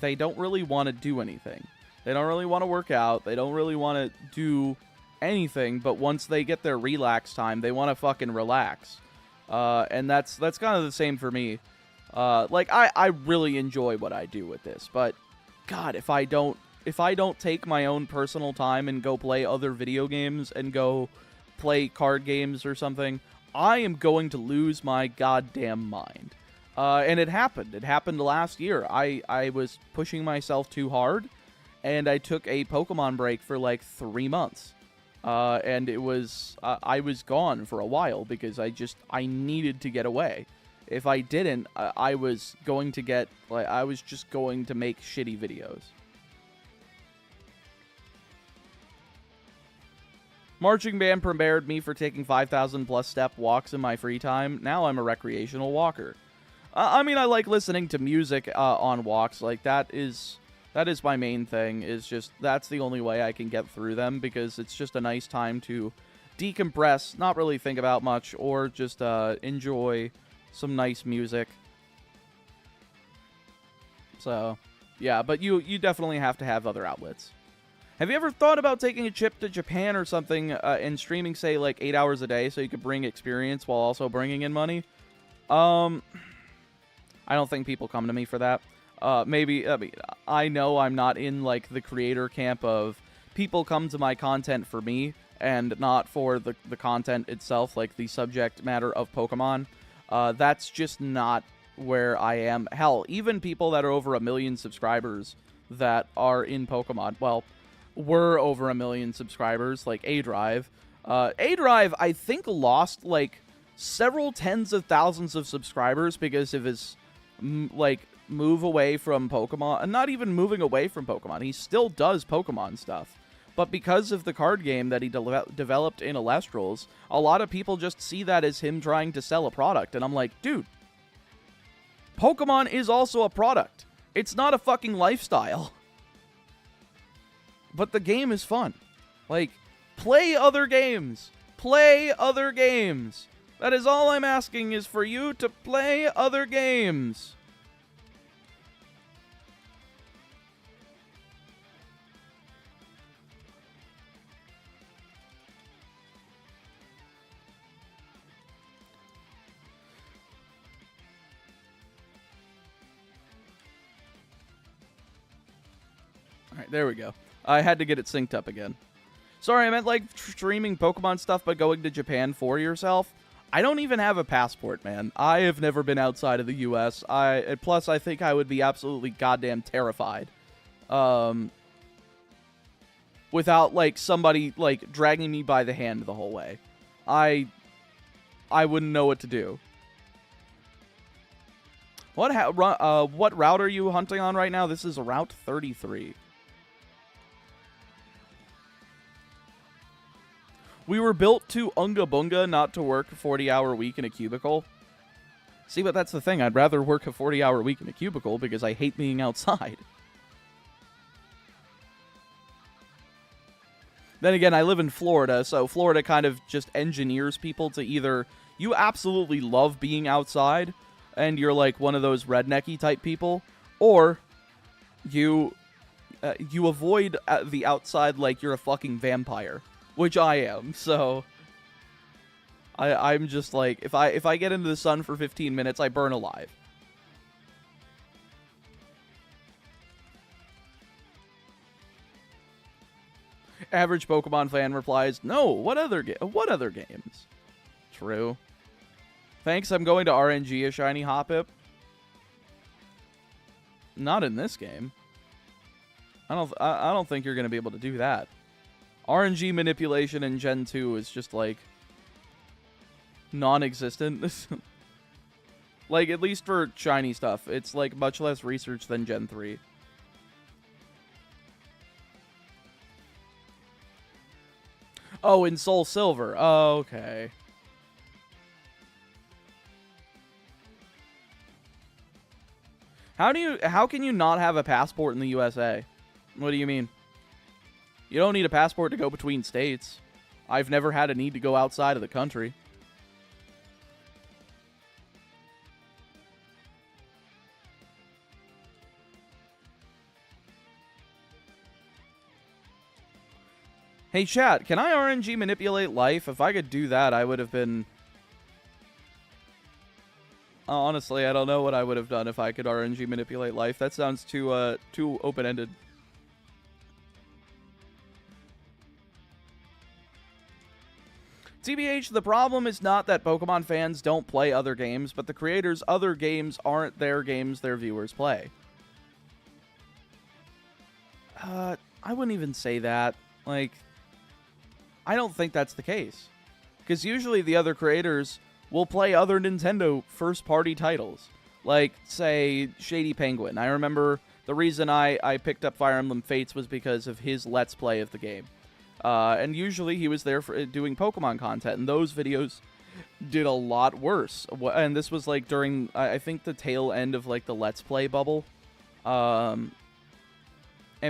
[SPEAKER 1] they don't really want to do anything. They don't really want to work out. They don't really want to do anything, but once they get their relax time, they want to fucking relax. And that's kind of the same for me. Like, I really enjoy what I do with this, but God, if I don't take my own personal time and go play other video games and go play card games or something, I am going to lose my goddamn mind. And it happened. It happened last year. I was pushing myself too hard, and I took a Pokemon break for like 3 months. And it was I was gone for a while because I needed to get away. If I didn't, I was going to get I was just going to make shitty videos. Marching band prepared me for taking 5,000 plus step walks in my free time. Now I'm a recreational walker. I mean, I like listening to music on walks. Like that is my main thing. Is just that's the only way I can get through them because it's just a nice time to decompress, not really think about much, or just enjoy some nice music. So, yeah, but you definitely have to have other outlets. Have you ever thought about taking a trip to Japan or something and streaming, say, like 8 hours a day so you could bring experience while also bringing in money? I don't think people come to me for that. Maybe, I mean, I know I'm not in, like, the creator camp of people come to my content for me and not for the content itself, like the subject matter of Pokemon. That's just not where I am. Hell, even people that are over 1 million subscribers that are in Pokemon, well, were over 1 million subscribers, like A-Drive. A-Drive, I think, lost, like, several tens of thousands of subscribers because of his, like, move away from Pokemon. And not even moving away from Pokemon. He still does Pokemon stuff. But because of the card game that he developed in Elestrals, a lot of people just see that as him trying to sell a product. And I'm like, dude, Pokemon is also a product. It's not a fucking lifestyle. But the game is fun. Like, play other games. Play other games. That is all I'm asking, is for you to play other games. Alright, there we go. I had to get it synced up again. Sorry, I meant like streaming Pokemon stuff but going to Japan for yourself. I don't even have a passport, man. I have never been outside of the U.S. Plus, I think I would be absolutely goddamn terrified. Without, like, somebody, like, dragging me by the hand the whole way. I wouldn't know what to do. What route are you hunting on right now? This is Route 33. We were built to Unga Bunga, not to work a 40-hour week in a cubicle. See, but that's the thing. I'd rather work a 40-hour week in a cubicle because I hate being outside. Then again, I live in Florida, so Florida kind of just engineers people to either you absolutely love being outside, and you're like one of those rednecky type people, or you avoid the outside like you're a fucking vampire. Which I am, so I'm just like, if I get into the sun for 15 minutes, I burn alive. Average Pokemon fan replies, "No, what other games?" True. Thanks, I'm going to RNG a shiny Hoppip. Not in this game. I don't think you're going to be able to do that. RNG manipulation in Gen 2 is just, like, non-existent. Like, at least for shiny stuff, it's, like, much less research than Gen 3. Oh, in Soul Silver. Oh, okay. How can you not have a passport in the USA? What do you mean? You don't need a passport to go between states. I've never had a need to go outside of the country. Hey, chat, can I RNG manipulate life? If I could do that, I would have been... Honestly, I don't know what I would have done if I could RNG manipulate life. That sounds too open-ended. TBH, the problem is not that Pokemon fans don't play other games, but the creators' other games aren't their games their viewers play. I wouldn't even say that. Like, I don't think that's the case. Because usually the other creators will play other Nintendo first-party titles. Like, say, Shady Penguin. I remember the reason I picked up Fire Emblem Fates was because of his Let's Play of the game. And usually he was there for doing Pokemon content, and those videos did a lot worse. And this was, like, during, I think, the tail end of, like, the Let's Play bubble. And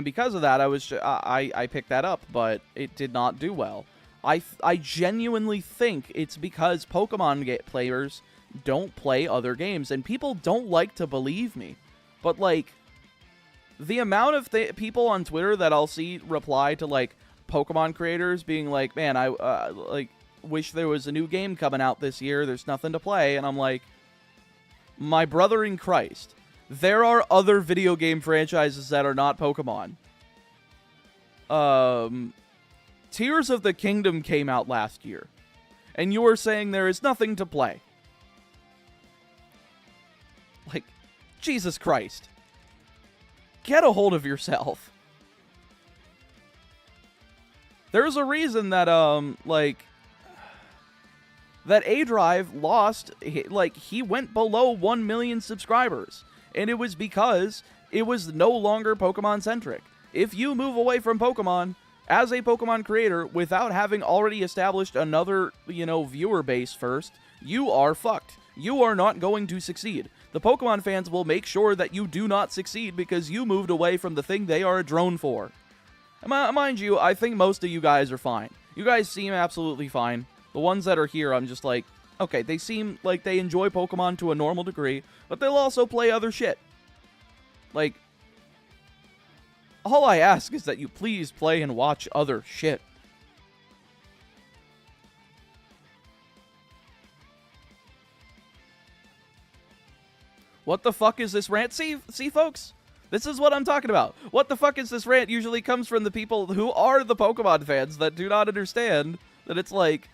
[SPEAKER 1] because of that, I picked that up, but it did not do well. I genuinely think it's because Pokemon players don't play other games, and people don't like to believe me. But, like, the amount of people on Twitter that I'll see reply to, like, Pokemon creators being like, man, I, like, wish there was a new game coming out this year, there's nothing to play, and I'm like, my brother in Christ, there are other video game franchises that are not Pokemon. Tears of the Kingdom came out last year, and you are saying there is nothing to play. Like, Jesus Christ. Get a hold of yourself. There's a reason that, like, that A-Drive lost, like, he went below 1 million subscribers. And it was because it was no longer Pokemon-centric. If you move away from Pokemon as a Pokemon creator without having already established another, viewer base first, you are fucked. You are not going to succeed. The Pokemon fans will make sure that you do not succeed because you moved away from the thing they are a drone for. Mind you, I think most of you guys are fine. You guys seem absolutely fine. The ones that are here, I'm just like, okay, they seem like they enjoy Pokemon to a normal degree, but they'll also play other shit. Like, all I ask is that you please play and watch other shit. What the fuck is this rant? See, folks? This is what I'm talking about. What the fuck is this rant usually comes from the people who are the Pokemon fans that do not understand that it's like,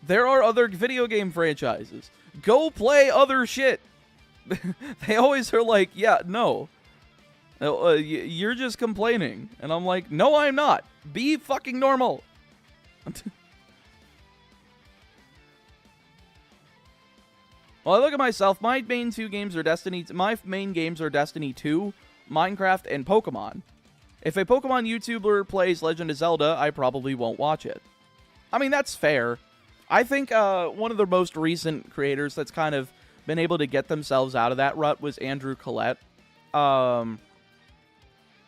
[SPEAKER 1] there are other video game franchises. Go play other shit. They always are like, yeah, no. You're just complaining. And I'm like, no, I'm not. Be fucking normal. Well, I look at myself. My main games are Destiny 2, Minecraft, and Pokemon. If a Pokemon YouTuber plays Legend of Zelda, I probably won't watch it. I mean, that's fair. I think one of the most recent creators that's kind of been able to get themselves out of that rut was Andrew Collette.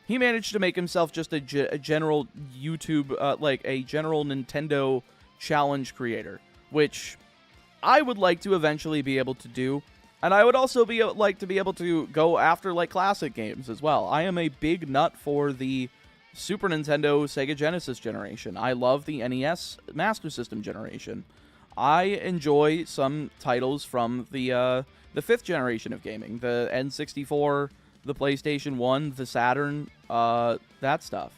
[SPEAKER 1] He managed to make himself just a general YouTube, like a general Nintendo challenge creator, which I would like to eventually be able to do. And I would also like to be able to go after, like, classic games as well. I am a big nut for the Super Nintendo, Sega Genesis generation. I love the NES Master System generation. I enjoy some titles from the 5th generation of gaming. The N64, the PlayStation 1, the Saturn, that stuff.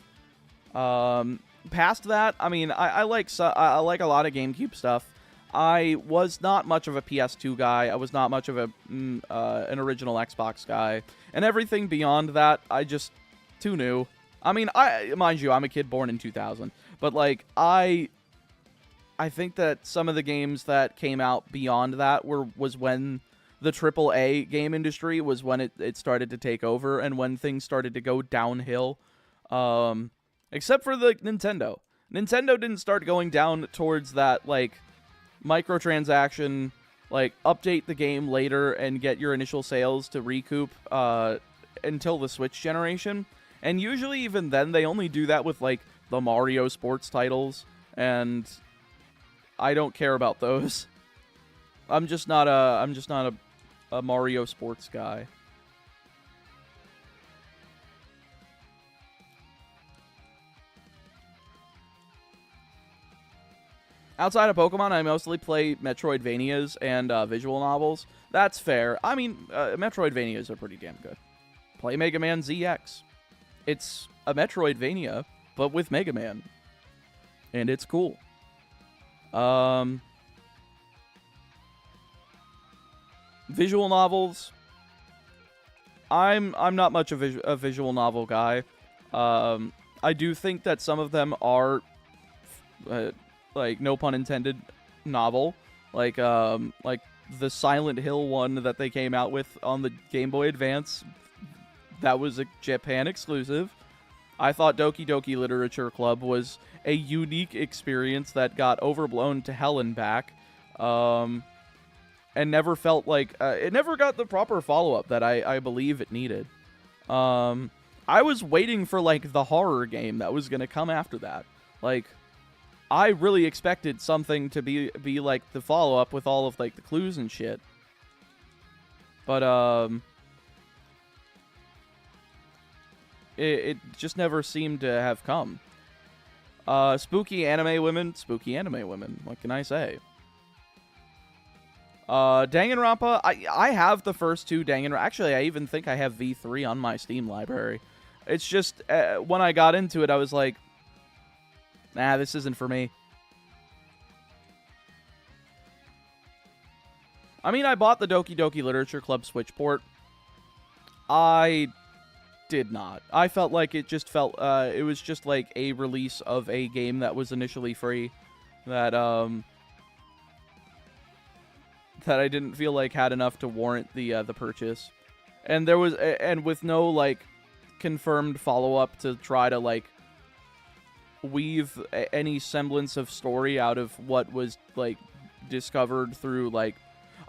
[SPEAKER 1] Past that, I mean, I like a lot of GameCube stuff. I was not much of a PS2 guy. I was not much of an original Xbox guy. And everything beyond that, I just, too new. I mean, mind you, I'm a kid born in 2000. But, like, I think that some of the games that came out beyond that was when the AAA game industry was when it started to take over and when things started to go downhill. Except for the Nintendo. Nintendo didn't start going down towards that, like, microtransaction, like, update the game later and get your initial sales to recoup until the Switch generation. And usually even then they only do that with, like, the Mario sports titles, and I don't care about those. I'm just not a Mario sports guy. Outside of Pokemon, I mostly play Metroidvanias and visual novels. That's fair. I mean, Metroidvanias are pretty damn good. Play Mega Man ZX. It's a Metroidvania, but with Mega Man. And it's cool. Visual novels. I'm not much of a visual novel guy. I do think that some of them are like no pun intended, novel, like the Silent Hill one that they came out with on the Game Boy Advance. That was a Japan exclusive. I thought Doki Doki Literature Club was a unique experience that got overblown to hell and back, and never felt like it never got the proper follow-up that I believe it needed. I was waiting for like the horror game that was gonna come after that. Like, I really expected something to be like the follow-up with all of like the clues and shit. But it just never seemed to have come. Spooky anime women. What can I say? Danganronpa. I have the first two Danganronpa. Actually, I even think I have V3 on my Steam library. It's just when I got into it, I was like, nah, this isn't for me. I mean, I bought the Doki Doki Literature Club Switch port. I did not. I felt like it just felt, it was just like a release of a game that was initially free that I didn't feel like had enough to warrant the purchase. And there was, and with no, like, confirmed follow-up to try to, like, weave any semblance of story out of what was, like, discovered through, like,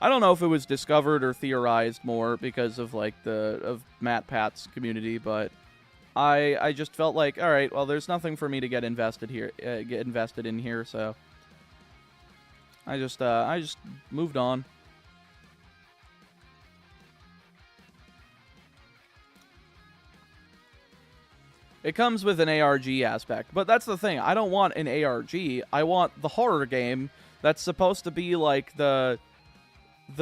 [SPEAKER 1] I don't know if it was discovered or theorized more because of, like, of Matt Pat's community, but I just felt like, all right, well, there's nothing for me to get invested in here, so I just moved on. It comes with an ARG aspect, but that's the thing. I don't want an ARG. I want the horror game that's supposed to be like the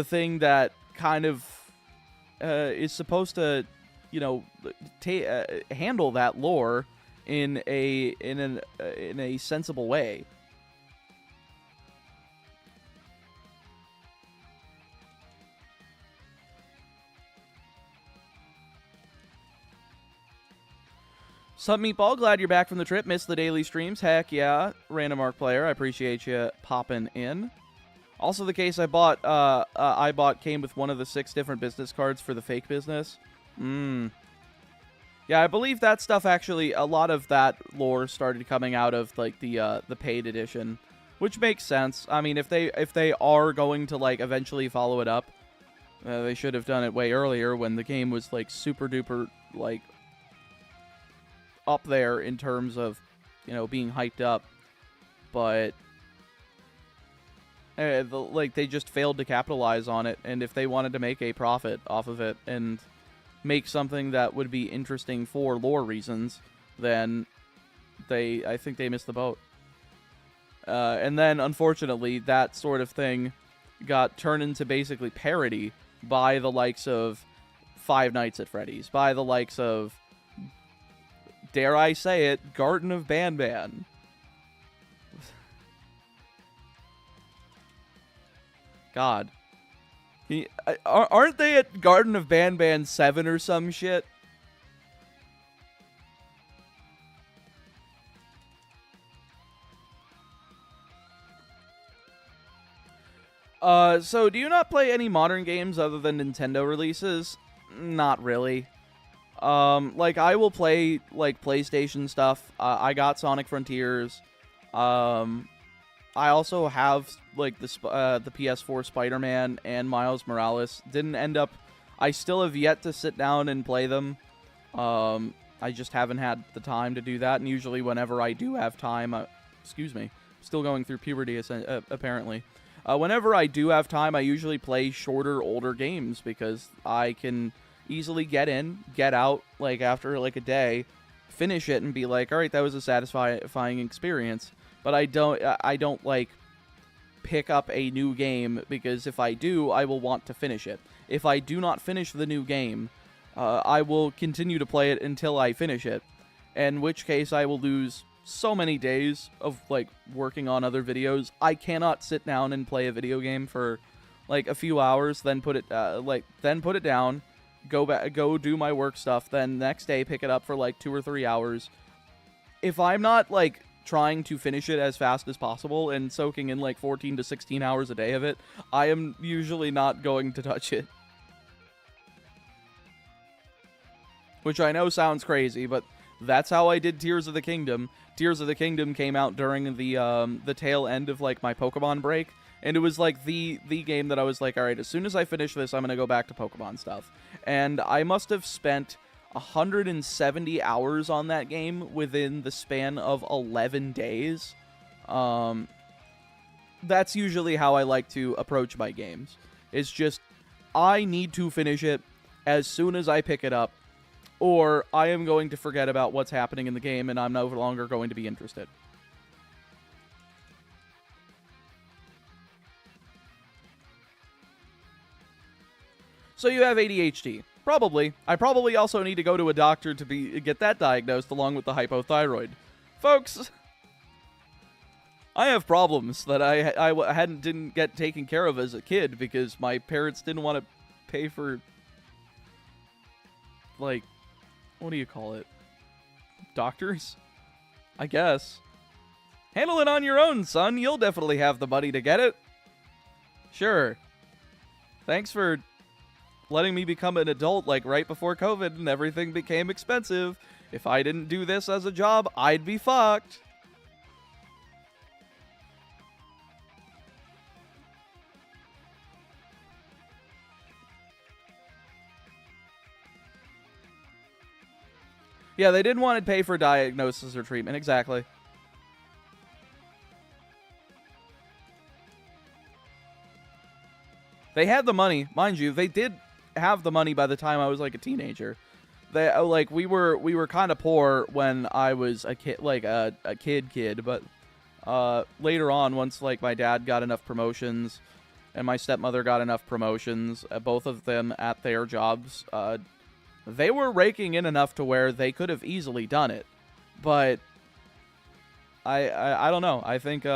[SPEAKER 1] thing that kind of is supposed to, you know, handle that lore in a sensible way. Sup, Meatball? Glad you're back from the trip. Missed the daily streams. Heck yeah. Random Arc Player, I appreciate you popping in. Also, the case I bought came with one of the 6 different business cards for the fake business. Yeah, I believe that stuff actually, a lot of that lore started coming out of, like, the paid edition, which makes sense. I mean, if they are going to, like, eventually follow it up, they should have done it way earlier when the game was, like, super duper, like, up there in terms of, you know, being hyped up, but like, they just failed to capitalize on it. And if they wanted to make a profit off of it and make something that would be interesting for lore reasons, then I think they missed the boat. And then, unfortunately, that sort of thing got turned into basically parody by the likes of Five Nights at Freddy's, by the likes of, dare I say it, Garden of Banban. God. Aren't they at Garden of Banban 7 or some shit? So do you not play any modern games other than Nintendo releases? Not really. Like, I will play, like, PlayStation stuff. I got Sonic Frontiers. I also have, like, the PS4 Spider-Man and Miles Morales. Didn't end up... I still have yet to sit down and play them. I just haven't had the time to do that, and usually whenever I do have time... excuse me. Still going through puberty, apparently. Whenever I do have time, I usually play shorter, older games, because I can easily get in, get out, like, after, like, a day, finish it, and be like, alright, that was a satisfying experience. But I don't, like, pick up a new game, because if I do, I will want to finish it. If I do not finish the new game, I will continue to play it until I finish it, in which case I will lose so many days of, like, working on other videos. I cannot sit down and play a video game for, like, a few hours, then put it down, go do my work stuff, then next day pick it up for, like, 2 or 3 hours. If I'm not, like, trying to finish it as fast as possible and soaking in like 14 to 16 hours a day of it, I am usually not going to touch it. Which I know sounds crazy, but that's how I did Tears of the Kingdom. Tears of the Kingdom came out during the tail end of like my Pokemon break, and it was like the game that I was like, all right, as soon as I finish this, I'm gonna go back to Pokemon stuff. And I must have spent 170 hours on that game within the span of 11 days. That's usually how I like to approach my games. It's just, I need to finish it as soon as I pick it up, or I am going to forget about what's happening in the game and I'm no longer going to be interested. So you have ADHD. Probably. I probably also need to go to a doctor to get that diagnosed along with the hypothyroid. Folks, I have problems that I didn't get taken care of as a kid because my parents didn't want to pay for, like, what do you call it? Doctors? I guess. Handle it on your own, son. You'll definitely have the money to get it. Sure. Thanks for letting me become an adult, like, right before COVID and everything became expensive. If I didn't do this as a job, I'd be fucked. Yeah, they didn't want to pay for diagnosis or treatment, exactly. They had the money, mind you, they did have the money by the time I was like a teenager. They like we were kind of poor when I was a kid, like a kid, but later on, once like my dad got enough promotions and my stepmother got enough promotions, both of them at their jobs, they were raking in enough to where they could have easily done it. But I don't know. I think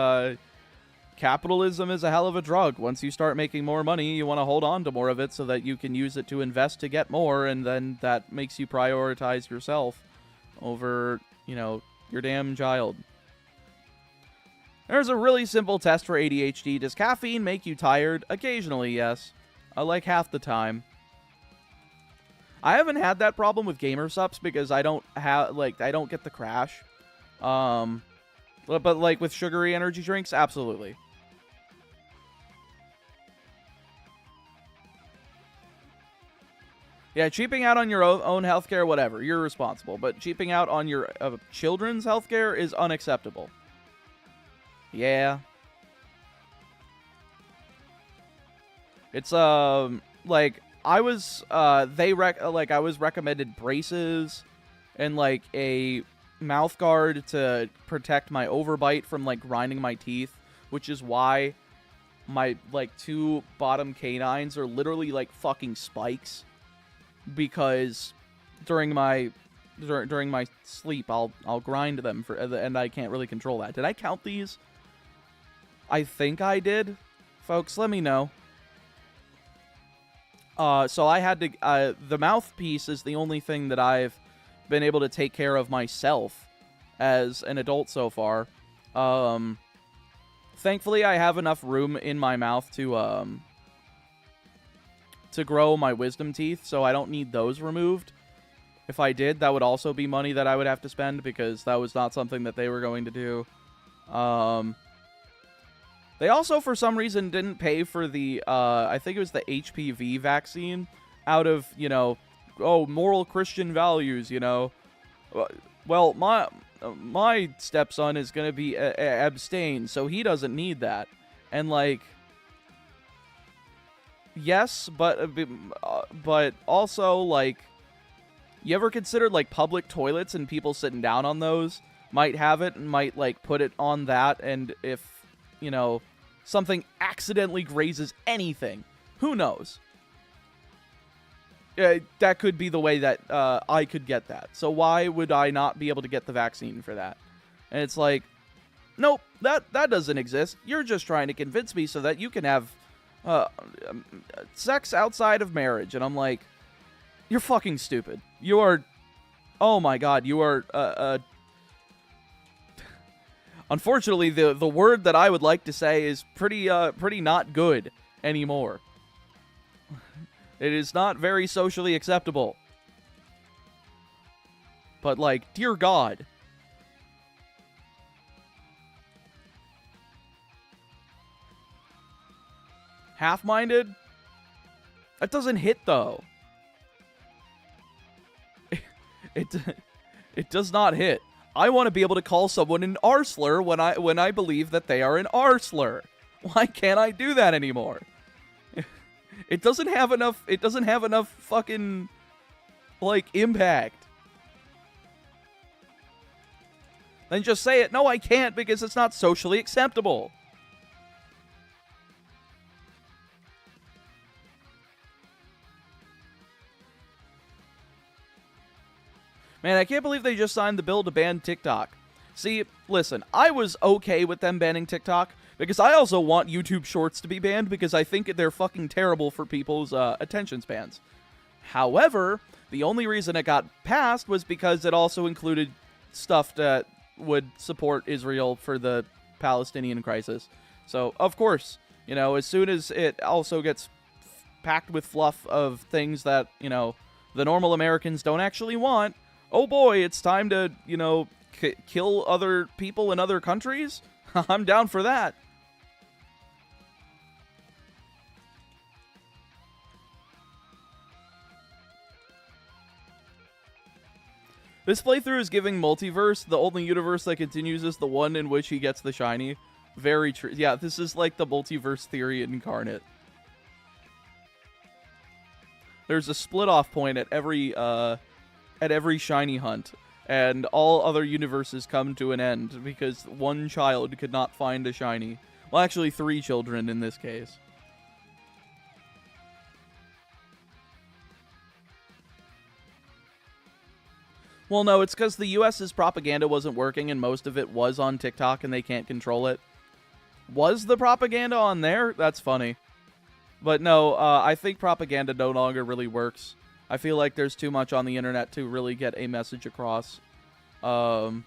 [SPEAKER 1] capitalism is a hell of a drug. Once you start making more money, you want to hold on to more of it so that you can use it to invest to get more, and then that makes you prioritize yourself over, you know, your damn child. There's a really simple test for ADHD. Does caffeine make you tired? Occasionally, yes. Like half the time. I haven't had that problem with gamer subs because I don't have, like, I don't get the crash. But like with sugary energy drinks, absolutely. Yeah, cheaping out on your own healthcare, whatever, you're responsible. But cheaping out on your children's healthcare is unacceptable. Yeah. It's like I was I was recommended braces and like a mouth guard to protect my overbite from like grinding my teeth, which is why my like two bottom canines are literally like fucking spikes, because during my sleep I'll grind them and I can't really control that. Did I count these? I think I did. Folks, let me know. So I had to the mouthpiece is the only thing that I've been able to take care of myself as an adult so far. Thankfully, I have enough room in my mouth to grow my wisdom teeth, so I don't need those removed. If I did, that would also be money that I would have to spend, because that was not something that they were going to do. They also, for some reason, didn't pay for the, I think it was the HPV vaccine, out of, you know, oh, moral Christian values, you know. Well, my stepson is going to be abstain, so he doesn't need that. And, like, yes, but also, like, you ever considered, like, public toilets and people sitting down on those might have it and might, like, put it on that, and if, you know, something accidentally grazes anything, who knows? That could be the way that I could get that. So why would I not be able to get the vaccine for that? And it's like, nope, that doesn't exist. You're just trying to convince me so that you can have sex outside of marriage. And I'm like, you're fucking stupid. You are, oh my god, you are, Unfortunately, the word that I would like to say is pretty not good anymore. It is not very socially acceptable. But, like, dear God. Half-minded? That doesn't hit, though. It does not hit. I want to be able to call someone an R slur when I believe that they are an R slur. Why can't I do that anymore? It doesn't have enough fucking, like, impact. Then just say it. No, I can't, because it's not socially acceptable. Man, I can't believe they just signed the bill to ban TikTok. See, listen, I was okay with them banning TikTok, because I also want YouTube Shorts to be banned, because I think they're fucking terrible for people's attention spans. However, the only reason it got passed was because it also included stuff that would support Israel for the Palestinian crisis. So, of course, you know, as soon as it also gets packed with fluff of things that, you know, the normal Americans don't actually want, oh boy, it's time to, you know, kill other people in other countries? I'm down for that. This playthrough is giving Multiverse. The only universe that continues is the one in which he gets the shiny. Very true. Yeah, this is like the multiverse theory incarnate. There's a split-off point at every shiny hunt, and all other universes come to an end because one child could not find a shiny. Well, actually, 3 children in this case. Well, no, it's because the US's propaganda wasn't working and most of it was on TikTok and they can't control it. Was the propaganda on there? That's funny. But no, I think propaganda no longer really works. I feel like there's too much on the internet to really get a message across. Like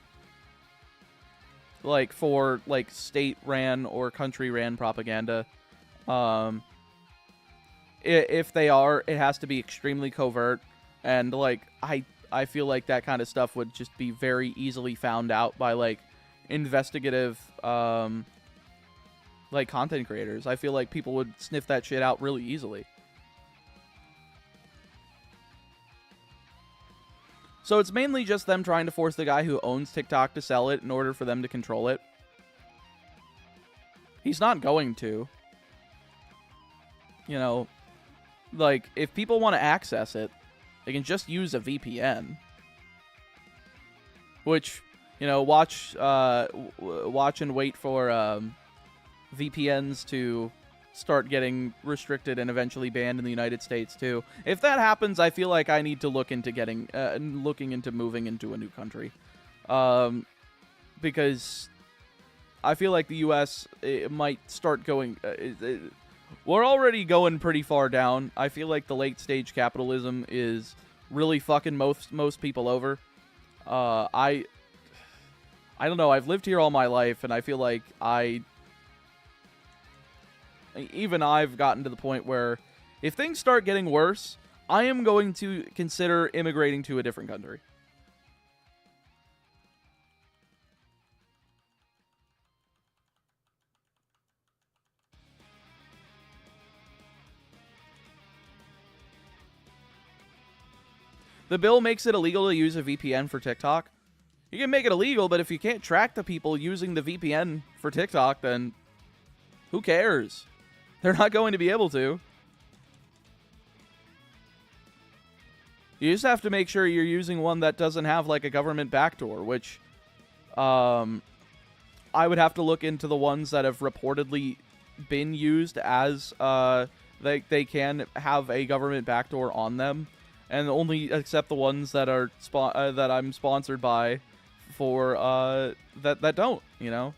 [SPEAKER 1] for like state-ran or country-ran propaganda. If they are, it has to be extremely covert. And like, I feel like that kind of stuff would just be very easily found out by, like, investigative, like, content creators. I feel like people would sniff that shit out really easily. So it's mainly just them trying to force the guy who owns TikTok to sell it in order for them to control it. He's not going to. You know, like, if people want to access it, they can just use a VPN. Which, you know, watch and wait for VPNs to start getting restricted and eventually banned in the United States too. If that happens, I feel like I need to look into looking into moving into a new country. Because I feel like the US, it might start going... we're already going pretty far down. I feel like the late stage capitalism is really fucking most people over. I don't know. I've lived here all my life, and I feel like even I've gotten to the point where if things start getting worse, I am going to consider immigrating to a different country. The bill makes it illegal to use a VPN for TikTok. You can make it illegal, but if you can't track the people using the VPN for TikTok, then who cares? They're not going to be able to. You just have to make sure you're using one that doesn't have, like, a government backdoor, which I would have to look into the ones that have reportedly been used as they can have a government backdoor on them. And only accept the ones that are that I'm sponsored by for that don't, you know,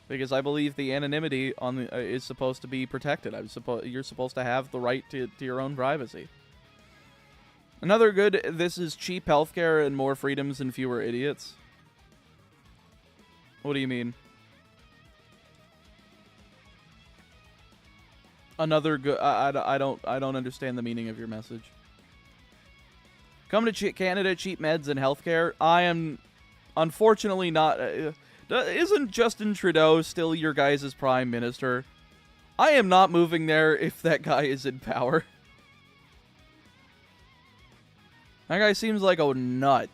[SPEAKER 1] because I believe the anonymity on the is supposed to be protected. You're supposed to have the right to your own privacy. Another good. This is cheap healthcare and more freedoms and fewer idiots. What do you mean? Another good... I don't understand the meaning of your message. Come to Canada, cheap meds and healthcare. I am unfortunately not... isn't Justin Trudeau still your guys' prime minister? I am not moving there if that guy is in power. That guy seems like a nut.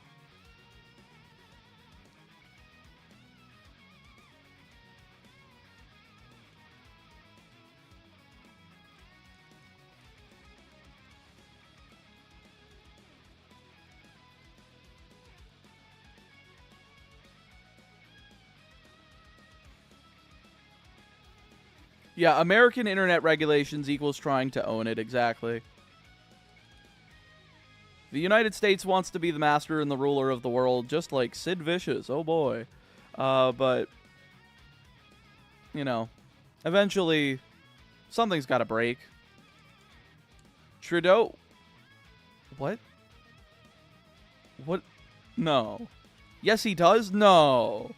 [SPEAKER 1] Yeah, American internet regulations equals trying to own it, exactly. The United States wants to be the master and the ruler of the world, just like Sid Vicious, oh boy. But, you know, eventually, something's gotta break. Trudeau? What? What? No. Yes, he does? No.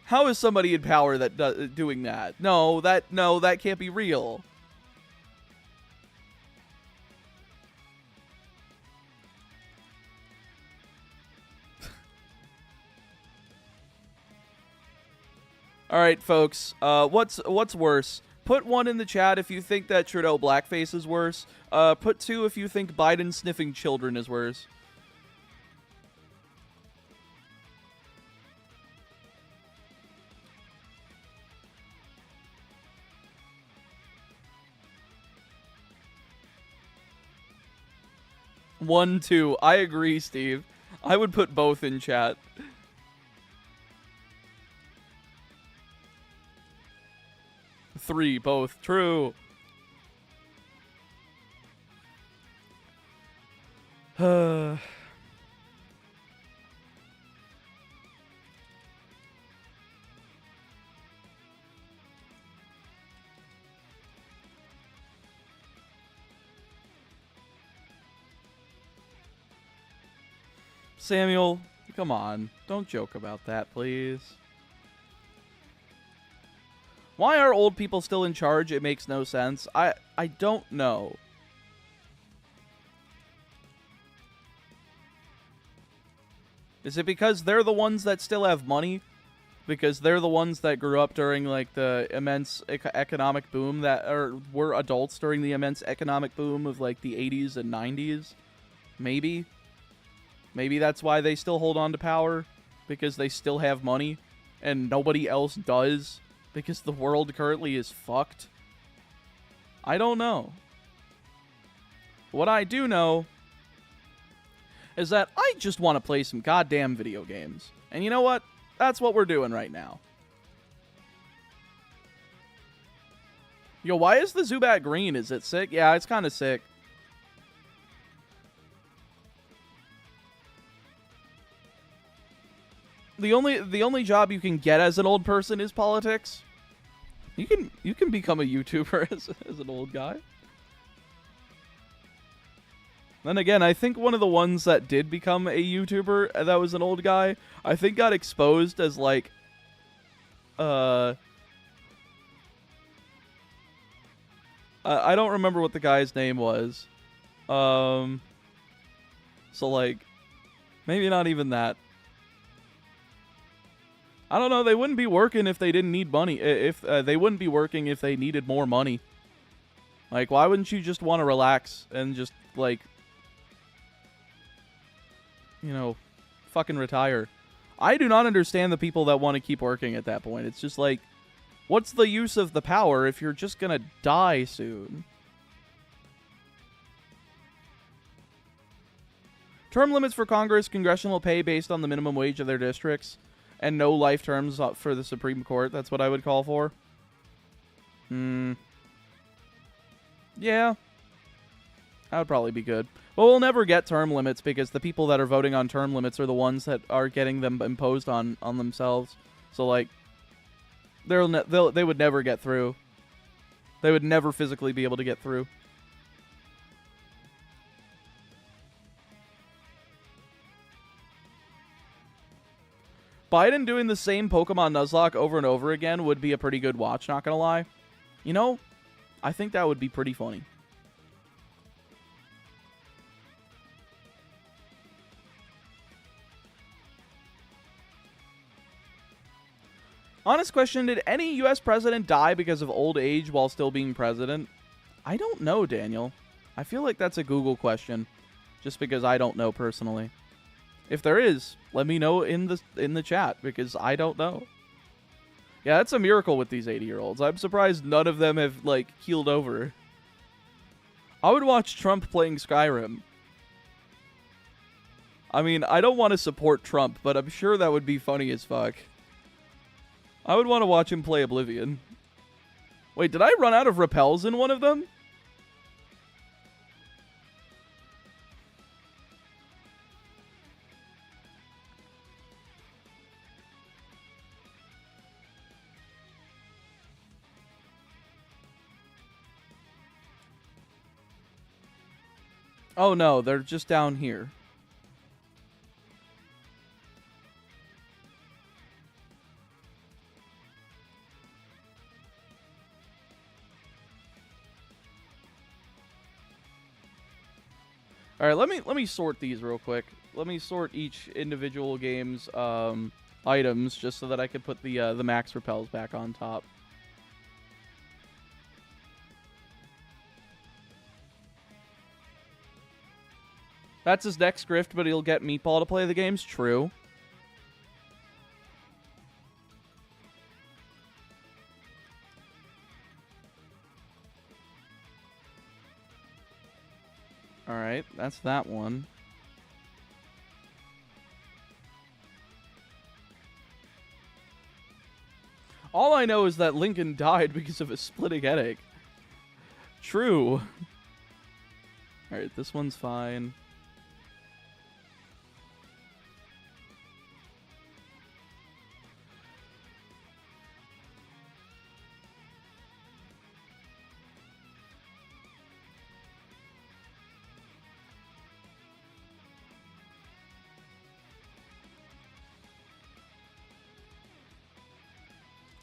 [SPEAKER 1] How is somebody in power that doing that? No, that can't be real. All right, folks. What's worse? Put 1 in the chat if you think that Trudeau blackface is worse. Put 2 if you think Biden sniffing children is worse. One, 2. I agree, Steve. I would put both in chat. Three, both. True. Samuel, come on. Don't joke about that, please. Why are old people still in charge? It makes no sense. I don't know. Is it because they're the ones that still have money? Because they're the ones that grew up during, like, the immense economic boom or were adults during the immense economic boom of, like, the 80s and 90s? Maybe. Maybe that's why they still hold on to power, because they still have money, and nobody else does, because the world currently is fucked. I don't know. What I do know is that I just want to play some goddamn video games. And you know what? That's what we're doing right now. Yo, why is the Zubat green? Is it sick? Yeah, it's kind of sick. The only job you can get as an old person is politics. You can become a YouTuber as an old guy. Then again, I think one of the ones that did become a YouTuber that was an old guy, I think got exposed as like I don't remember what the guy's name was. So like maybe not even that. I don't know, they wouldn't be working if they didn't need money. If they wouldn't be working if they needed more money. Like, why wouldn't you just want to relax and just, like, you know, fucking retire? I do not understand the people that want to keep working at that point. It's just like, what's the use of the power if you're just gonna die soon? Term limits for Congress, congressional pay based on the minimum wage of their districts. And no life terms for the Supreme Court. That's what I would call for. Yeah. That would probably be good. But we'll never get term limits because the people that are voting on term limits are the ones that are getting them imposed on themselves. So, like, they would never get through. They would never physically be able to get through. Biden doing the same Pokemon Nuzlocke over and over again would be a pretty good watch, not gonna lie. You know, I think that would be pretty funny. Honest question, did any U.S. president die because of old age while still being president? I don't know, Daniel. I feel like that's a Google question, just because I don't know personally. If there is, let me know in the chat, because I don't know. Yeah, that's a miracle with these 80-year-olds. I'm surprised none of them have, like, keeled over. I would watch Trump playing Skyrim. I mean, I don't want to support Trump, but I'm sure that would be funny as fuck. I would want to watch him play Oblivion. Wait, did I run out of repels in one of them? Oh no, they're just down here. All right, let me sort these real quick. Let me sort each individual game's items just so that I could put the max repels back on top. That's his next grift, but he'll get Meatball to play the games. True. Alright, that's that one. All I know is that Lincoln died because of a splitting headache. True. Alright, this one's fine.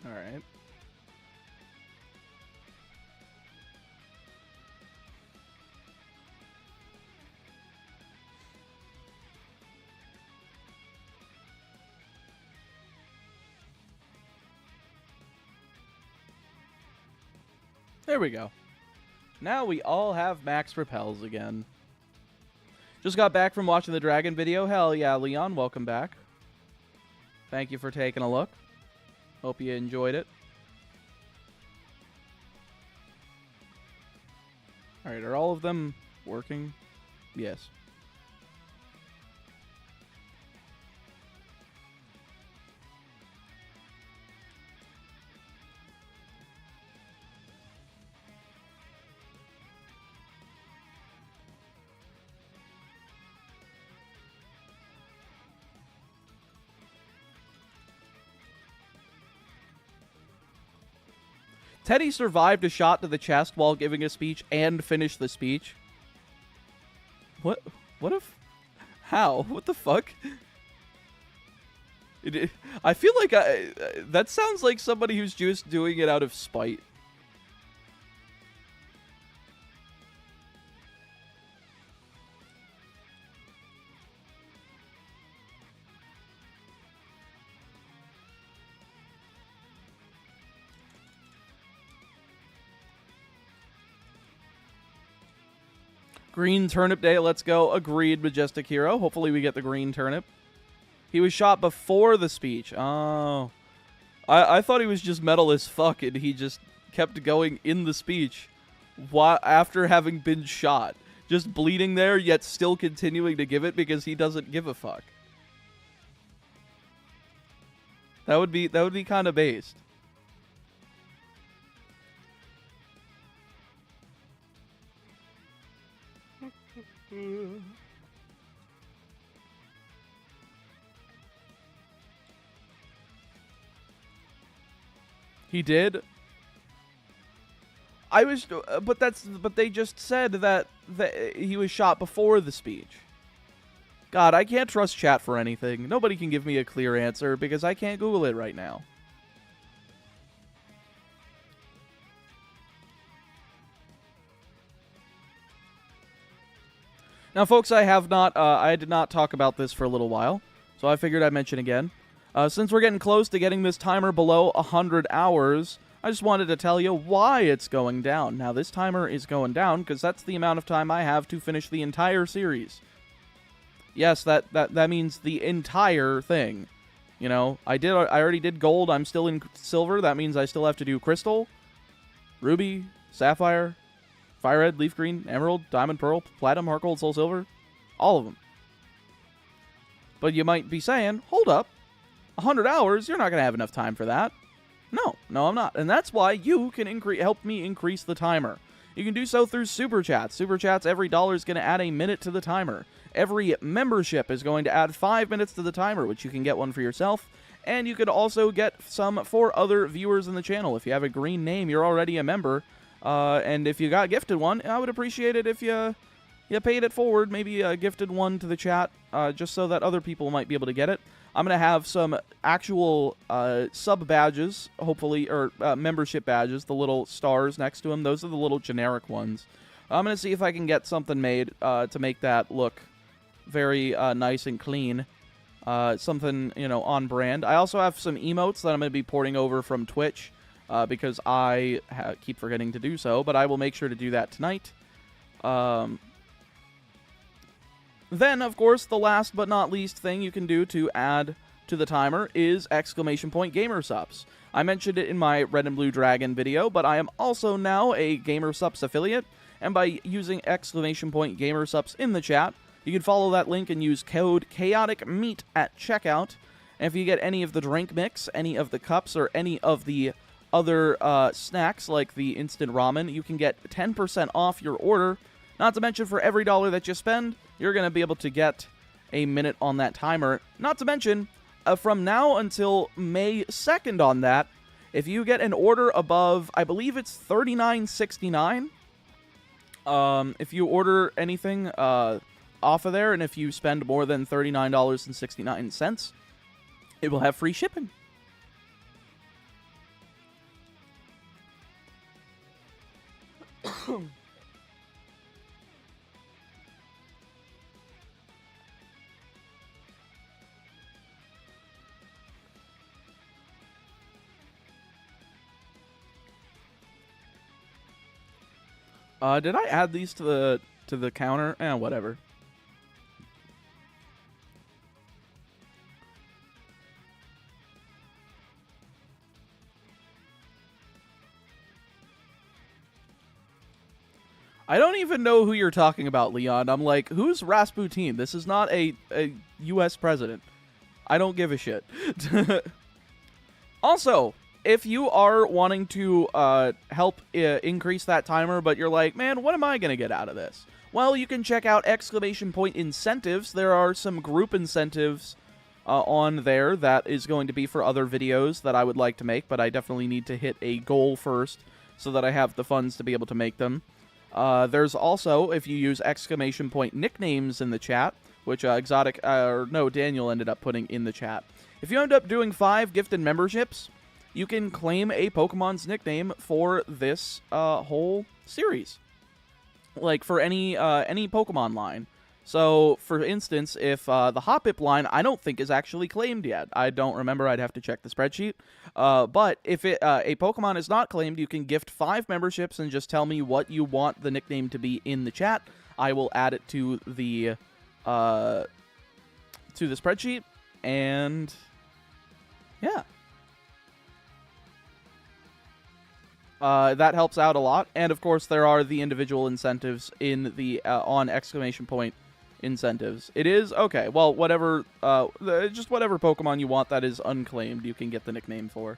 [SPEAKER 1] Alright. There we go. Now we all have max repels again. Just got back from watching the dragon video. Hell yeah, Leon, welcome back. Thank you for taking a look. Hope you enjoyed it. Alright, are all of them working? Yes. Teddy survived a shot to the chest while giving a speech and finished the speech. What? What if? How? What the fuck? I feel like that sounds like somebody who's just doing it out of spite. Green turnip day, let's go. Agreed, Majestic Hero. Hopefully we get the green turnip. He was shot before the speech. Oh. I thought he was just metal as fuck and he just kept going in the speech after having been shot. Just bleeding there, yet still continuing to give it because he doesn't give a fuck. That would be kind of based. He did. But they just said that he was shot before the speech. God, I can't trust chat for anything. Nobody can give me a clear answer because I can't Google it right now. Now, folks, I did not talk about this for a little while, so I figured I'd mention again. Since we're getting close to getting this timer below 100 hours, I just wanted to tell you why it's going down. Now, this timer is going down because that's the amount of time I have to finish the entire series. Yes, that means the entire thing. You know, I already did gold. I'm still in silver. That means I still have to do crystal, ruby, sapphire, fire red, leaf green, emerald, diamond, pearl, platinum, heart gold, soul silver. All of them. But you might be saying, hold up, 100 hours? You're not going to have enough time for that. No, I'm not. And that's why you can help me increase the timer. You can do so through Super Chats. Super Chats, every dollar is going to add a minute to the timer. Every membership is going to add 5 minutes to the timer, which you can get one for yourself. And you could also get some for other viewers in the channel. If you have a green name, you're already a member. And if you got gifted one, I would appreciate it if you paid it forward. Maybe gifted one to the chat, just so that other people might be able to get it. I'm going to have some actual sub-badges, hopefully, or membership badges, the little stars next to them. Those are the little generic ones. I'm going to see if I can get something made to make that look very nice and clean. Something, on brand. I also have some emotes that I'm going to be porting over from Twitch, because I keep forgetting to do so, but I will make sure to do that tonight. Then, of course, the last but not least thing you can do to add to the timer is ! Gamer Supps. I mentioned it in my Red and Blue Dragon video, but I am also now a Gamer Supps affiliate, and by using ! Gamer Supps in the chat, you can follow that link and use code ChaoticMeat at checkout. And if you get any of the drink mix, any of the cups, or any of the other snacks like the instant ramen, you can get 10% off your order. Not to mention, for every dollar that you spend, you're going to be able to get a minute on that timer. Not to mention, from now until May 2nd on that, if you get an order above, I believe it's $39.69, if you order anything off of there, and if you spend more than $39.69, it will have free shipping. Did I add these to the counter? Whatever. I don't even know who you're talking about, Leon. I'm like, who's Rasputin? This is not a U.S. president. I don't give a shit. Also, if you are wanting to help increase that timer, but you're like, man, what am I going to get out of this? Well, you can check out ! Incentives. There are some group incentives on there that is going to be for other videos that I would like to make, but I definitely need to hit a goal first so that I have the funds to be able to make them. There's also, if you use ! Nicknames in the chat, which Daniel ended up putting in the chat. If you end up doing 5 gifted memberships, you can claim a Pokemon's nickname for this whole series. Like, for any Pokemon line. So, for instance, if the Hoppip line, I don't think is actually claimed yet. I don't remember. I'd have to check the spreadsheet. But if a Pokemon is not claimed, you can gift 5 memberships and just tell me what you want the nickname to be in the chat. I will add it to the spreadsheet, and yeah. That helps out a lot, and of course there are the individual incentives in the on ! Incentives. It is okay. Well, whatever, just whatever Pokemon you want that is unclaimed, you can get the nickname for.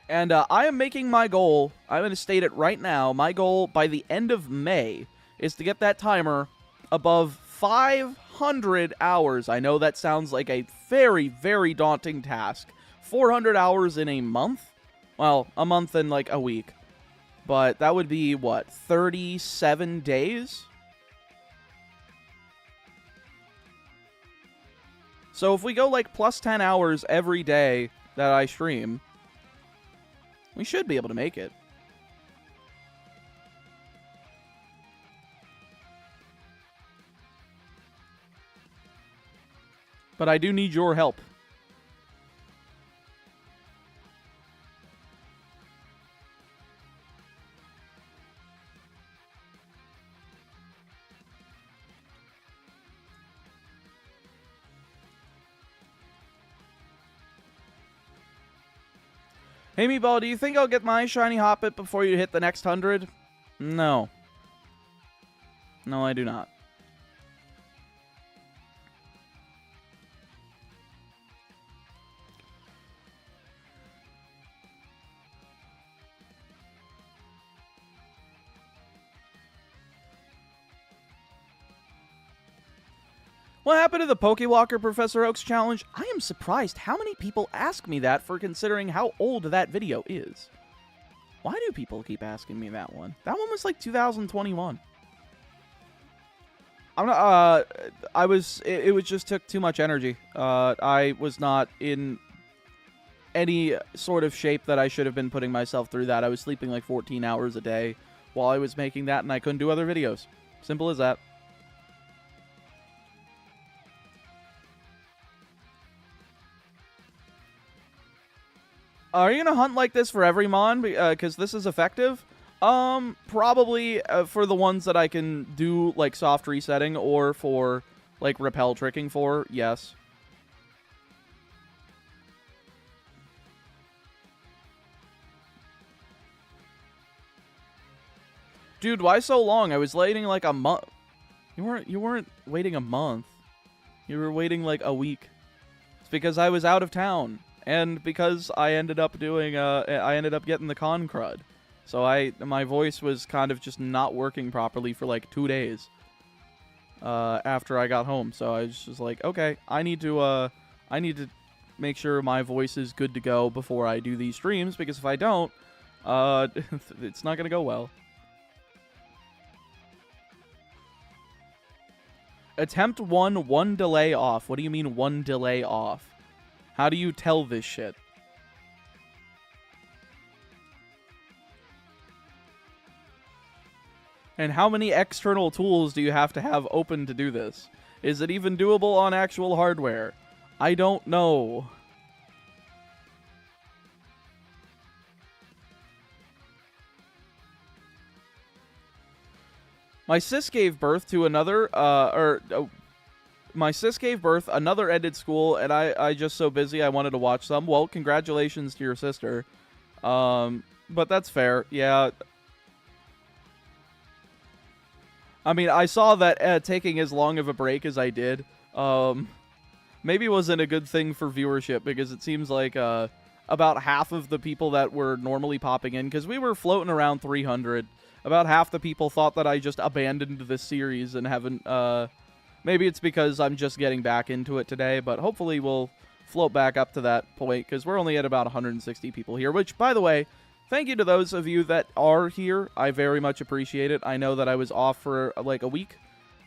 [SPEAKER 1] And I am making my goal, I'm going to state it right now, my goal by the end of May is to get that timer above 500 hours. I know that sounds like a very, very daunting task. 400 hours in a month? Well, a month and like a week. But that would be, what, 37 days? So if we go like plus 10 hours every day that I stream, we should be able to make it. But I do need your help. Hey, Meatball, do you think I'll get my shiny Hoppip before you hit the next 100? No. No, I do not. What happened to the Pokewalker Professor Oak's challenge? I am surprised how many people ask me that for considering how old that video is. Why do people keep asking me that one? That one was like 2021. I'm not, it was just took too much energy. I was not in any sort of shape that I should have been putting myself through that. I was sleeping like 14 hours a day while I was making that, and I couldn't do other videos. Simple as that. Are you gonna hunt like this for every mon? Because this is effective? Probably for the ones that I can do, like, soft resetting, or for, like, repel tricking for, yes. Dude, why so long? I was waiting, like, a month. You weren't waiting a month. You were waiting, like, a week. It's because I was out of town. And because I ended up doing, I ended up getting the con crud. So my voice was kind of just not working properly for like 2 days. After I got home. So I was just like, okay, I need to make sure my voice is good to go before I do these streams. Because if I don't, it's not going to go well. Attempt 1 delay off. What do you mean 1 delay off? How do you tell this shit? And how many external tools do you have to have open to do this? Is it even doable on actual hardware? I don't know. My sis gave birth to another, my sis gave birth, another ended school, and I just so busy I wanted to watch some. Well, congratulations to your sister. But that's fair. Yeah. I mean, I saw that taking as long of a break as I did, maybe wasn't a good thing for viewership, because it seems like about half of the people that were normally popping in, because we were floating around 300, about half the people thought that I just abandoned this series and haven't, maybe it's because I'm just getting back into it today, but hopefully we'll float back up to that point, because we're only at about 160 people here, which, by the way, thank you to those of you that are here. I very much appreciate it. I know that I was off for, like, a week,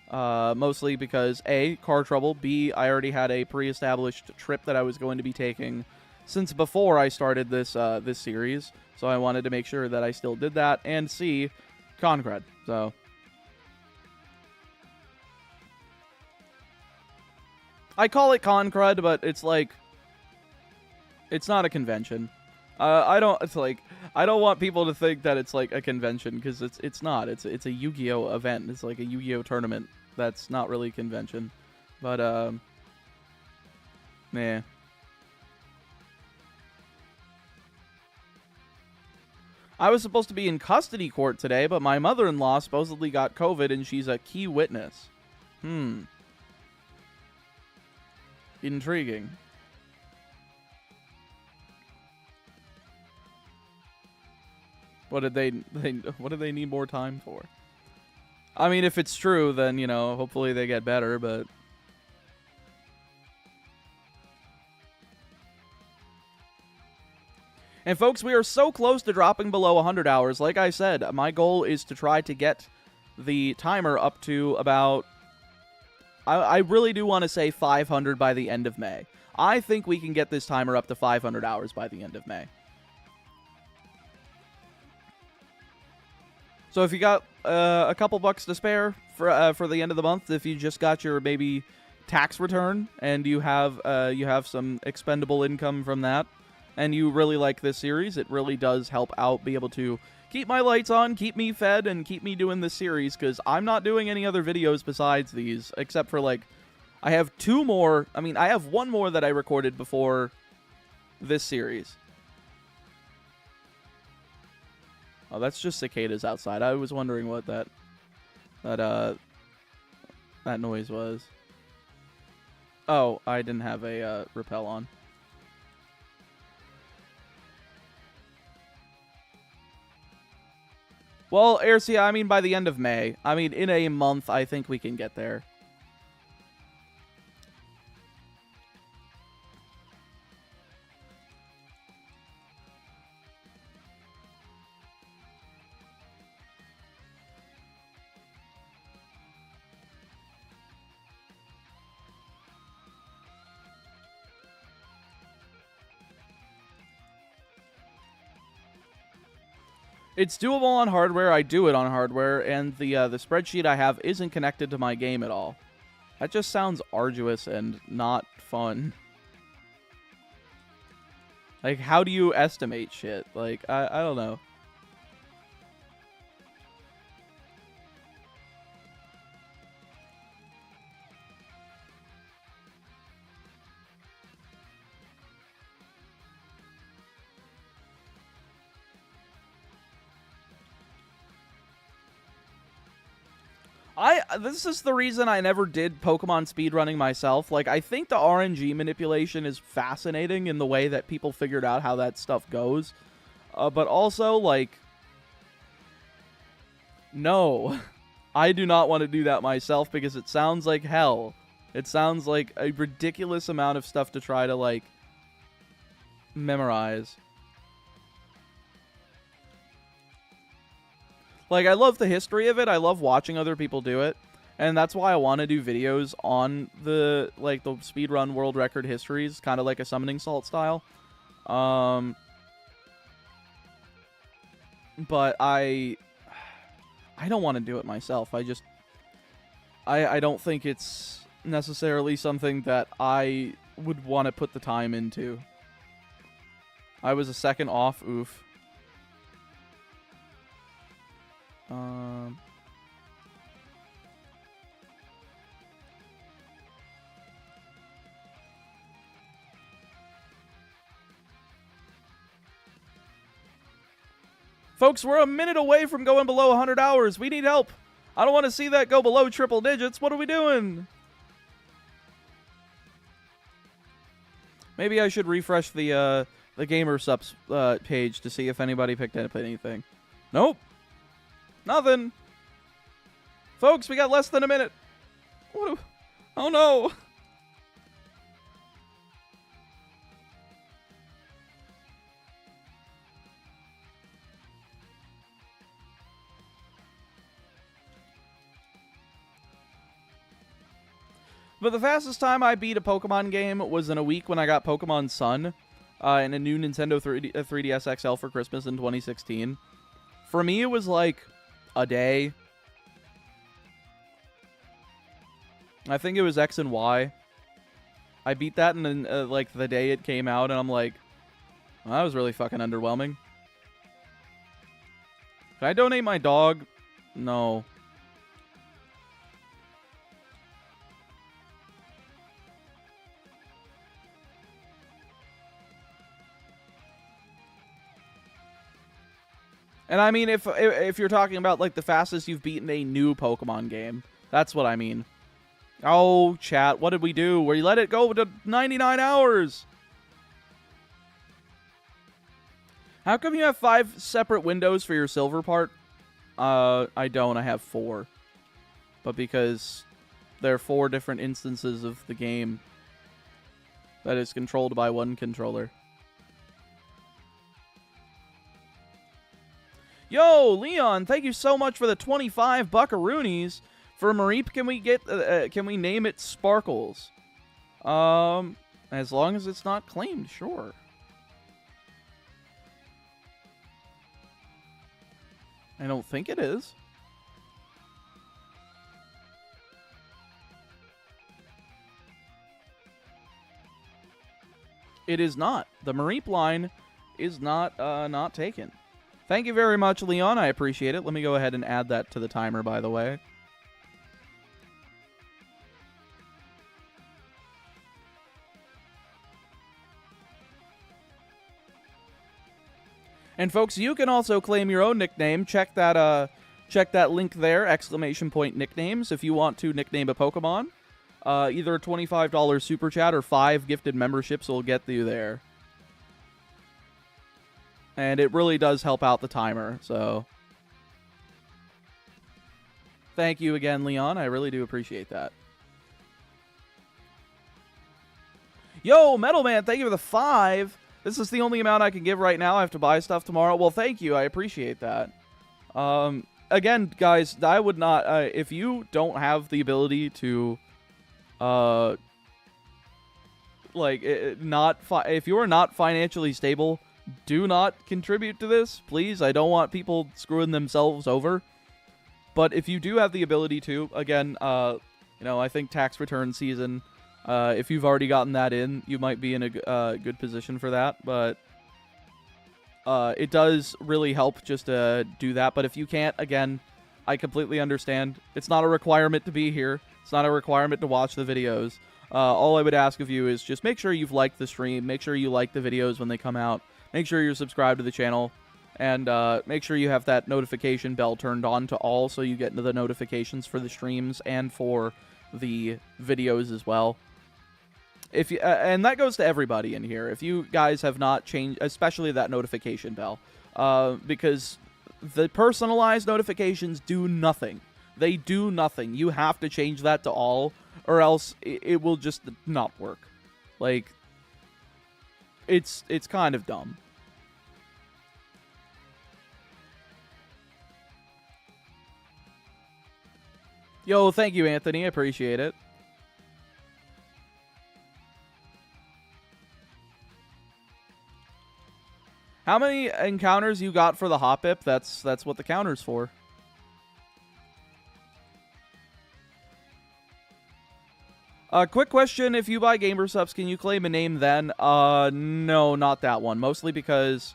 [SPEAKER 1] mostly because, A, car trouble, B, I already had a pre-established trip that I was going to be taking since before I started this, this series, so I wanted to make sure that I still did that, and C, Concred, so... I call it con crud, but it's like, it's not a convention. I don't want people to think that it's like a convention, because it's not. It's a Yu-Gi-Oh event. It's like a Yu-Gi-Oh tournament. That's not really a convention. But nah. I was supposed to be in custody court today, but my mother-in-law supposedly got COVID and she's a key witness. Intriguing. What did they need more time for? I mean, if it's true, then, you know, hopefully they get better, but... And folks, we are so close to dropping below 100 hours. Like I said, my goal is to try to get the timer up to about... I really do want to say 500 by the end of May. I think we can get this timer up to 500 hours by the end of May. So if you got a couple bucks to spare for the end of the month, if you just got your maybe tax return and you have some expendable income from that, and you really like this series, it really does help out, be able to keep my lights on, keep me fed, and keep me doing this series, because I'm not doing any other videos besides these, except for, like, I have two more, I mean, I have one more that I recorded before this series. Oh, that's just cicadas outside. I was wondering what that noise was. Oh, I didn't have a Repel on. Well, Aircia, I mean by the end of May. I mean, in a month, I think we can get there. It's doable on hardware. I do it on hardware, and the spreadsheet I have isn't connected to my game at all. That just sounds arduous and not fun. Like, how do you estimate shit? Like, I don't know. This is the reason I never did Pokemon speedrunning myself. Like, I think the RNG manipulation is fascinating in the way that people figured out how that stuff goes. But also, like, no. I do not want to do that myself because it sounds like hell. It sounds like a ridiculous amount of stuff to try to, like, memorize. Like, I love the history of it. I love watching other people do it. And that's why I want to do videos on the, like, the speedrun world record histories, kind of like a Summoning Salt style. But I don't want to do it myself. I don't think it's necessarily something that I would want to put the time into. I was a second off, oof. Folks, we're a minute away from going below 100 hours. We need help. I don't want to see that go below triple digits. What are we doing? Maybe I should refresh the gamer subs page to see if anybody picked up anything. Nope. Nothing. Folks, we got less than a minute. Oh no. But the fastest time I beat a Pokemon game was in a week when I got Pokemon Sun in a new Nintendo 3DS XL for Christmas in 2016. For me, it was like a day. I think it was X and Y. I beat that in like the day it came out, and I'm like, well, that was really fucking underwhelming. Can I donate my dog? No. And I mean, if you're talking about, like, the fastest you've beaten a new Pokemon game, that's what I mean. Oh, chat, what did we do? We let it go to 99 hours! How come you have 5 separate windows for your silver part? I don't. I have 4. but because there are 4 different instances of the game that is controlled by one controller. Yo, Leon, thank you so much for the 25 buckaroonies. For Mareep, can we name it Sparkles? As long as it's not claimed, sure. I don't think it is. It is not. The Mareep line is not taken. Thank you very much, Leon. I appreciate it. Let me go ahead and add that to the timer, by the way. And folks, you can also claim your own nickname. Check that link there, ! nicknames, if you want to nickname a Pokemon. Either a $25 super chat or 5 gifted memberships will get you there. And it really does help out the timer, so thank you again, Leon. I really do appreciate that. Yo, Metal Man, thank you for the 5. This is the only amount I can give right now. I have to buy stuff tomorrow. Well, thank you. I appreciate that. Again, guys, I would not... if you don't have the ability to... if you are not financially stable, do not contribute to this, please. I don't want people screwing themselves over. But if you do have the ability to, again, I think tax return season... if you've already gotten that in, you might be in a good position for that, but it does really help just to do that. But if you can't, again, I completely understand. It's not a requirement to be here. It's not a requirement to watch the videos. All I would ask of you is just make sure you've liked the stream, make sure you like the videos when they come out, make sure you're subscribed to the channel, and make sure you have that notification bell turned on to all so you get into the notifications for the streams and for the videos as well. If you, and that goes to everybody in here. If you guys have not changed, especially that notification bell, because the personalized notifications do nothing. They do nothing. You have to change that to all, or else it will just not work. Like, it's kind of dumb. Yo, thank you, Anthony. I appreciate it. How many encounters you got for the Hoppip? That's what the counter's for. Quick question, if you buy Gamer Subs, can you claim a name then? No, not that one. Mostly because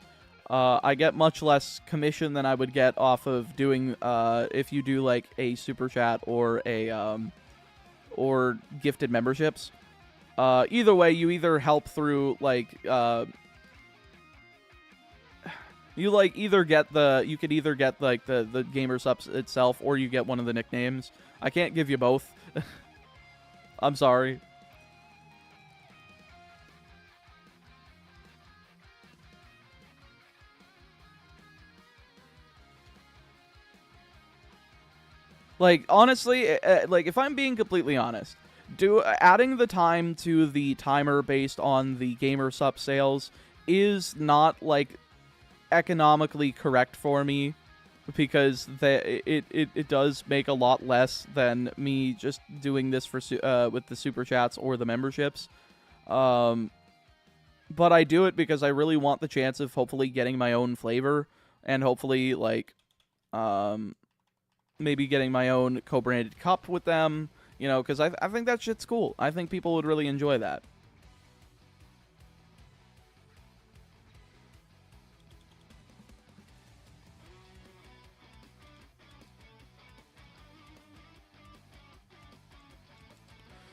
[SPEAKER 1] I get much less commission than I would get off of doing, if you do like a Super Chat or a, or gifted memberships. Either way, you either help through, like, you like either get the you could either get like the Gamer Subs itself, or you get one of the nicknames. I can't give you both. I'm sorry. Like, honestly, like, if I'm being completely honest, adding the time to the timer based on the Gamer Sub sales is not, like, economically correct for me, because it does make a lot less than me just doing this for with the super chats or the memberships. But I do it because I really want the chance of hopefully getting my own flavor, and hopefully, like, maybe getting my own co-branded cup with them, you know, because I think that shit's cool. I think people would really enjoy that.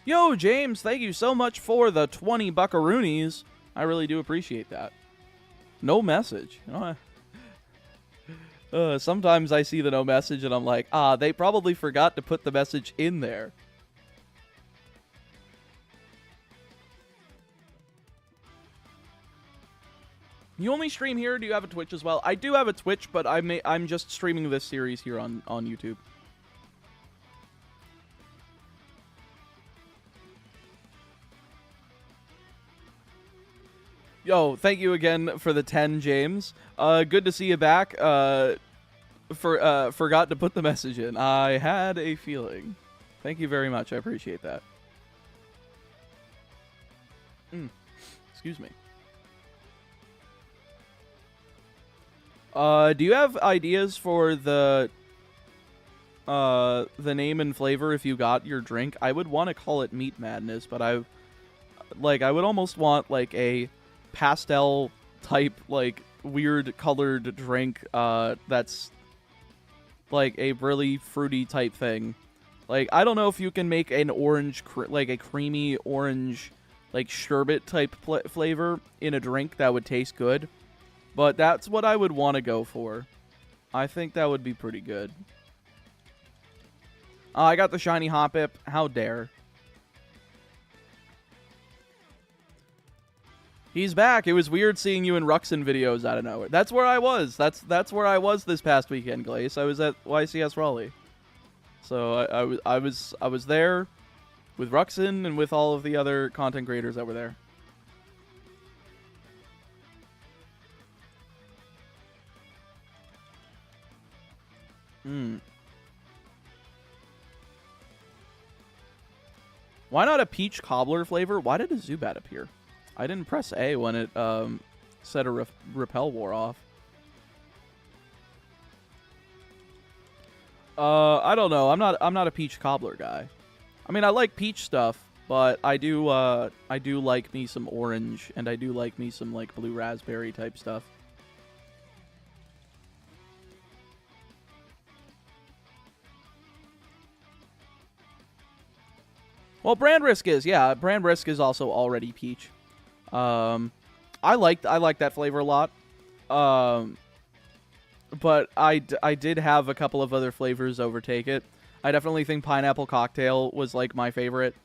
[SPEAKER 1] Yo, James, thank you so much for the 20 buckaroonies. I really do appreciate that. No message. You know, sometimes I see the no message and I'm like, they probably forgot to put the message in there. You only stream here, or do you have a Twitch as well? I do have a Twitch, but I'm just streaming this series here on YouTube. Yo, thank you again for the 10, James. Good to see you back. Forgot to put the message in. I had a feeling. Thank you very much. I appreciate that. Excuse me. Do you have ideas for the name and flavor if you got your drink? I would want to call it Meat Madness, but I would almost want like a pastel type, like weird colored drink that's like a really fruity type thing. Like, I don't know if you can make an orange, like a creamy orange, like sherbet type flavor in a drink that would taste good, but that's what I would want to go for. I think that would be pretty good. I got the shiny Hoppip. How dare. He's back. It was weird seeing you in Ruxin videos out of nowhere. That's where I was. That's where I was this past weekend, Glace. I was at YCS Raleigh. So I was there with Ruxin and with all of the other content creators that were there. Why not a peach cobbler flavor? Why did a Zubat appear? I didn't press A when it said a repel wore off. I don't know. I'm not a peach cobbler guy. I mean, I like peach stuff, but I do like me some orange, and I do like me some like blue raspberry type stuff. Well, brand risk is, yeah, brand risk is also already peach. I like that flavor a lot. But I did have a couple of other flavors overtake it. I definitely think pineapple cocktail was like my favorite.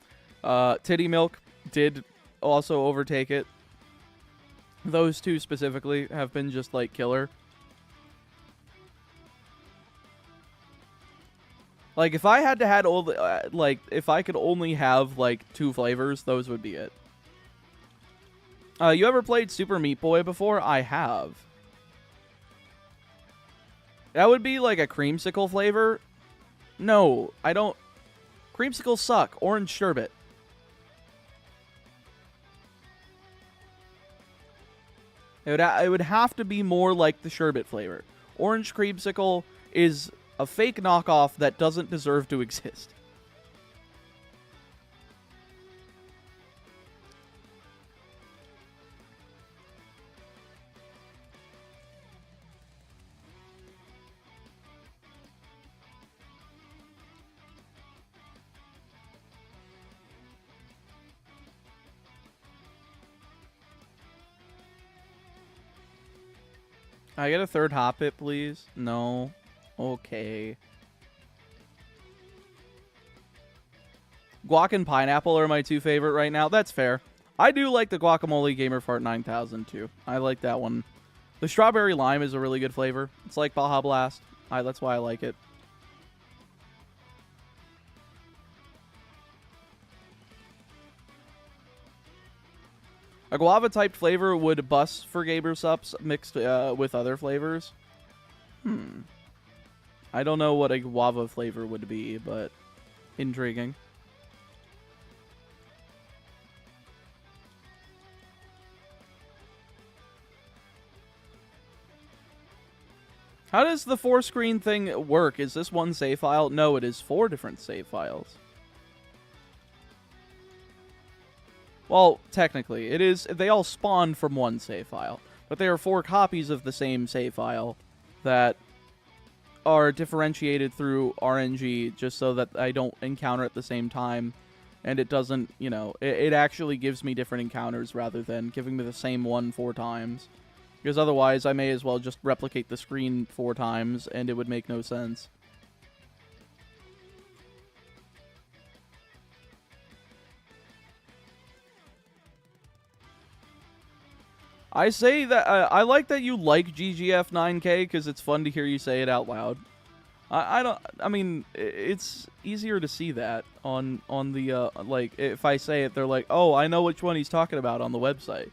[SPEAKER 1] Titty milk did also overtake it. Those two specifically have been just like killer. Like if I had to had all the, like if I could only have like 2 flavors, those would be it. You ever played Super Meat Boy before? I have. That would be like a creamsicle flavor. No, I don't. Creamsicles suck. Orange sherbet. It would have to be more like the sherbet flavor. Orange creamsicle is a fake knockoff that doesn't deserve to exist. I get a third Hoppip, please? No. Okay. Guac and pineapple are my 2 favorite right now. That's fair. I do like the guacamole Gamerfart 9000 too. I like that one. The strawberry lime is a really good flavor. It's like Baja Blast. That's why I like it. A guava-type flavor would bust for Gamersups mixed with other flavors. I don't know what a guava flavor would be, but intriguing. How does the 4-screen thing work? Is this one save file? No, it is 4 different save files. Well, technically, it is. They all spawn from one save file, but they are 4 copies of the same save file that are differentiated through RNG just so that I don't encounter at the same time, and it doesn't, you know, it actually gives me different encounters rather than giving me the same one 4 times. Because otherwise, I may as well just replicate the screen 4 times, and it would make no sense. I say that I like that you like GGF 9K because it's fun to hear you say it out loud. I mean, it's easier to see that on the like if I say it, they're like, oh, I know which one he's talking about on the website.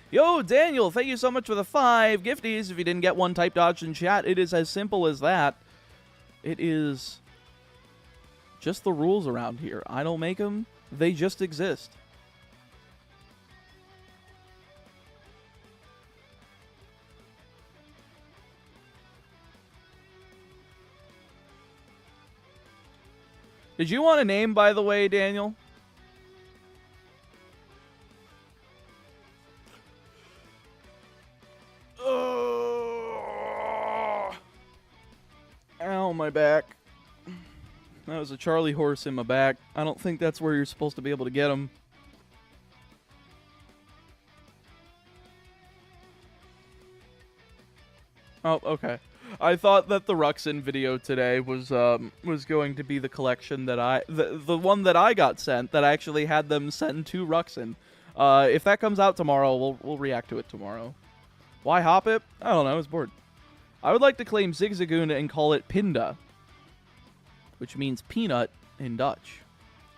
[SPEAKER 1] Yo, Daniel, thank you so much for the 5 gifties. If you didn't get one, type dodge in chat. It is as simple as that. It is just the rules around here. I don't make them. They just exist. Did you want a name, by the way, Daniel? Ow, my back. That was a Charlie horse in my back. I don't think that's where you're supposed to be able to get them. Oh, okay. I thought that the Ruxin video today was going to be the collection that the one that I got sent, that I actually had them send to Ruxin. If that comes out tomorrow, we'll react to it tomorrow. Why hop it? I don't know, I was bored. I would like to claim Zigzagoon and call it Pinda, which means peanut in Dutch.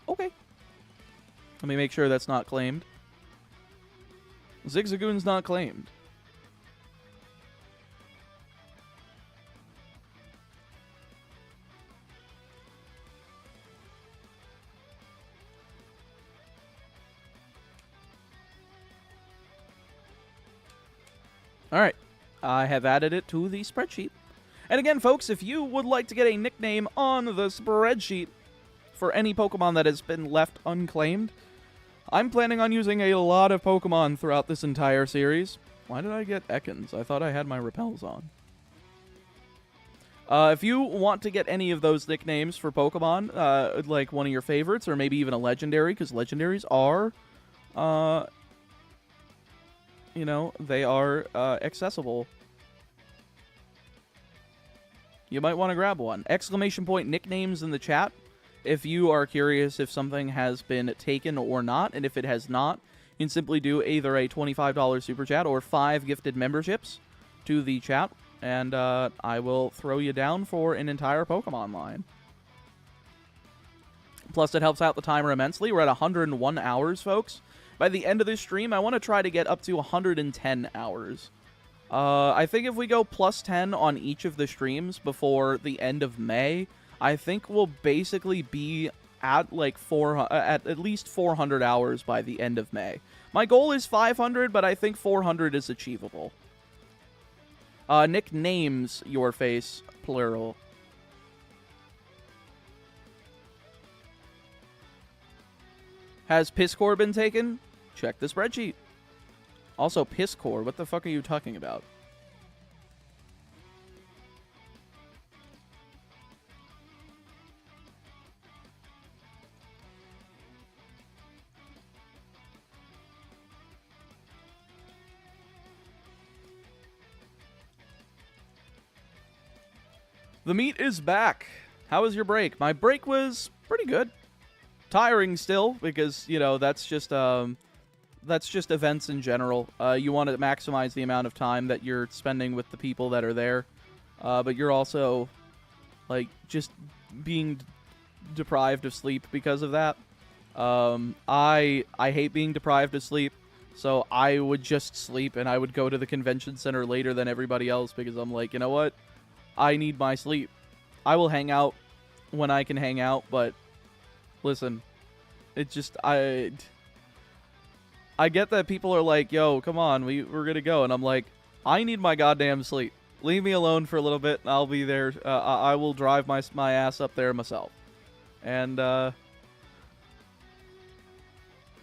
[SPEAKER 1] Okay. Let me make sure that's not claimed. Zigzagoon's not claimed. Alright, I have added it to the spreadsheet. And again, folks, if you would like to get a nickname on the spreadsheet for any Pokemon that has been left unclaimed, I'm planning on using a lot of Pokemon throughout this entire series. Why did I get Ekans? I thought I had my Repels on. If you want to get any of those nicknames for Pokemon, like one of your favorites, or maybe even a legendary, because legendaries are... you know, they are accessible. You might want to grab one. Exclamation point nicknames in the chat if you are curious if something has been taken or not. And if it has not, you can simply do either a $25 super chat or 5 gifted memberships to the chat. And I will throw you down for an entire Pokemon line. Plus, it helps out the timer immensely. We're at 101 hours, folks. By the end of this stream, I want to try to get up to 110 hours. I think if we go plus 10 on each of the streams before the end of May, I think we'll basically be at like at least 400 hours by the end of May. My goal is 500, but I think 400 is achievable. Nicknames, your face, plural. Has Pisscore been taken? Check the spreadsheet. Also, Pisscore, what the fuck are you talking about? The meat is back. How was your break? My break was pretty good. Tiring still, because, you know, that's just events in general. You want to maximize the amount of time that you're spending with the people that are there. But you're also, like, just being deprived of sleep because of that. I hate being deprived of sleep, so I would just sleep, and I would go to the convention center later than everybody else, because I'm like, you know what? I need my sleep. I will hang out when I can hang out, but listen, it just, I get that people are like, yo, come on, we're gonna go, and I'm like, I need my goddamn sleep. Leave me alone for a little bit, and I'll be there. I will drive my ass up there myself. And, it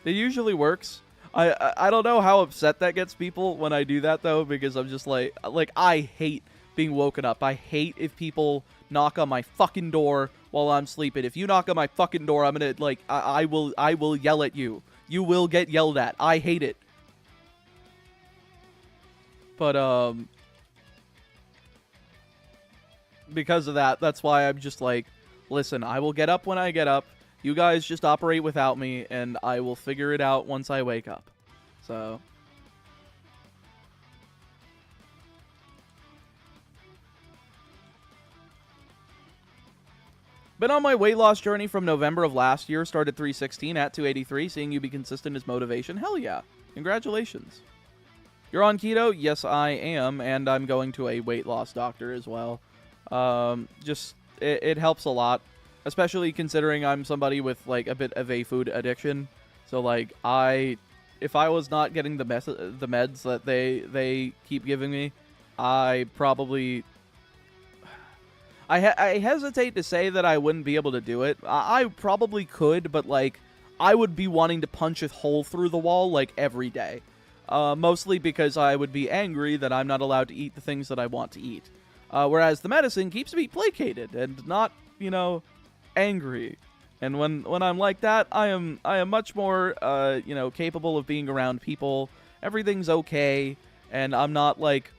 [SPEAKER 1] usually works. I don't know how upset that gets people when I do that, though, because I'm just like, I hate being woken up. I hate if people knock on my fucking door while I'm sleeping. If you knock on my fucking door, I'm gonna, like, I will yell at you. You will get yelled at. I hate it. But, because of that, that's why I'm just like, listen, I will get up when I get up. You guys just operate without me, and I will figure it out once I wake up. So... Been on my weight loss journey from November of last year, started 316 at 283, seeing you be consistent is motivation. Hell yeah. Congratulations. You're on keto? Yes, I am, and I'm going to a weight loss doctor as well. It helps a lot, especially considering I'm somebody with like a bit of a food addiction. So like if I was not getting the meds that they keep giving me, I probably I hesitate to say that I wouldn't be able to do it. I probably could, but like I would be wanting to punch a hole through the wall like every day. Mostly because I would be angry that I'm not allowed to eat the things that I want to eat. Whereas the medicine keeps me placated and not, angry. And when I'm like that, I am much more, capable of being around people. Everything's okay, and I'm not, like,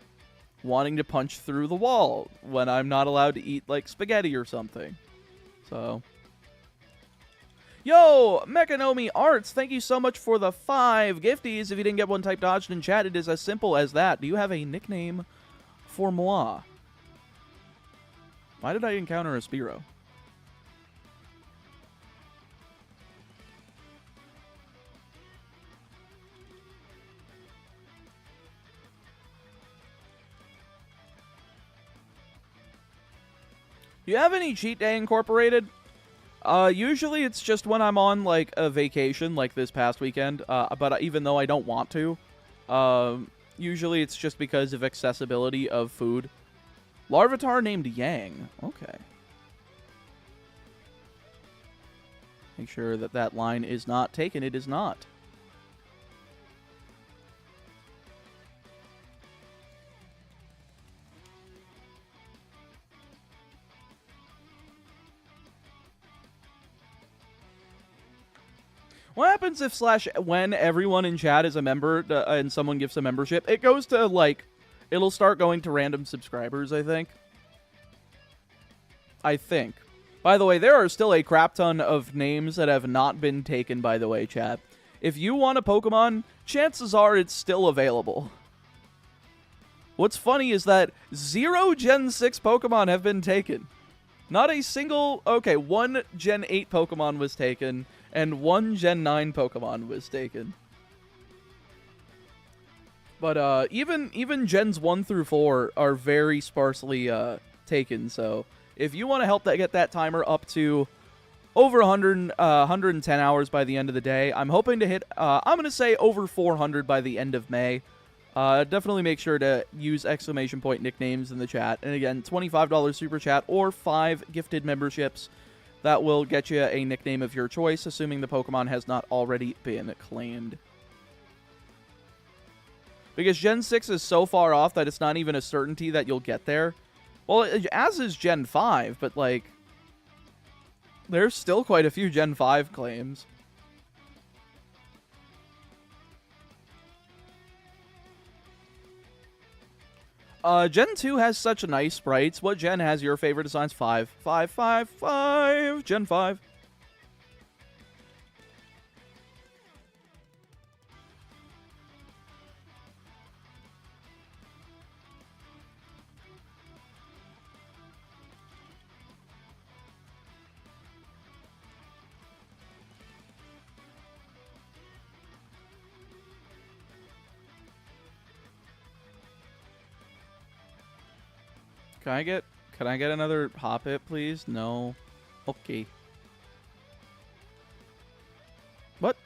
[SPEAKER 1] wanting to punch through the wall when I'm not allowed to eat, like, spaghetti or something. So... Yo, Mechanomi Arts, thank you so much for the 5 gifties. If you didn't get one type dodged in chat, it is as simple as that. Do you have a nickname for moi? Why did I encounter a Spearow? Do you have any cheat day incorporated? Usually it's just when I'm on, like, a vacation, like this past weekend, but even though I don't want to, usually it's just because of accessibility of food. Larvitar named Yang. Okay. Make sure that that line is not taken. It is not. What happens if when everyone in chat is a member and someone gives a membership? It goes to, like, it'll start going to random subscribers, I think. By the way, there are still a crap ton of names that have not been taken, by the way, chat. If you want a Pokemon, chances are it's still available. What's funny is that 0 Gen 6 Pokemon have been taken. Not a single... Okay, 1 Gen 8 Pokemon was taken... and 1 Gen 9 Pokemon was taken. But even Gens 1 through 4 are very sparsely taken, so if you want to help get that timer up to over 110 hours by the end of the day, I'm hoping to hit, I'm going to say over 400 by the end of May. Definitely make sure to use exclamation point nicknames in the chat. And again, $25 super chat or 5 gifted memberships. That will get you a nickname of your choice, assuming the Pokemon has not already been claimed. Because Gen 6 is so far off that it's not even a certainty that you'll get there. Well, as is Gen 5, but, like, there's still quite a few Gen 5 claims. Gen 2 has such nice sprites. What gen has your favorite designs? 5. 5, 5, 5. Gen 5. Can I get another Hoppip, please? No. Okay. What?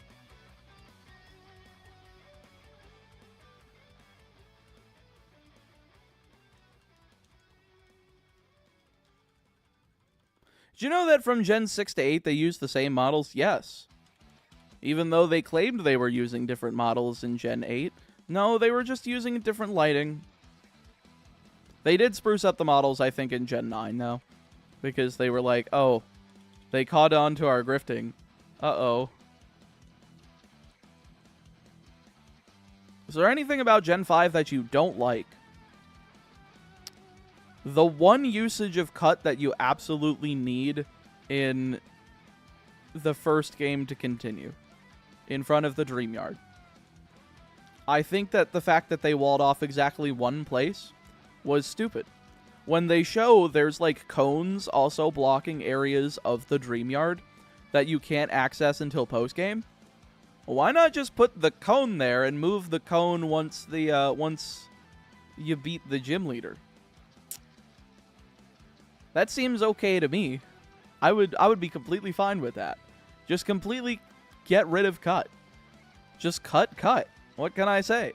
[SPEAKER 1] Did you know that from Gen 6 to 8 they use the same models? Yes. Even though they claimed they were using different models in Gen 8. No, they were just using different lighting. They did spruce up the models, I think, in Gen 9, though. Because they were like, oh, they caught on to our grifting. Uh-oh. Is there anything about Gen 5 that you don't like? The one usage of cut that you absolutely need in the first game to continue. In front of the Dream Yard. I think that the fact that they walled off exactly one place was stupid. When they show there's like cones also blocking areas of the Dream Yard that you can't access until post-game, Why not just put the cone there and move the cone once once you beat the gym leader? That seems okay to me. I would be completely fine with that. Just completely get rid of cut. Just cut. What can I say?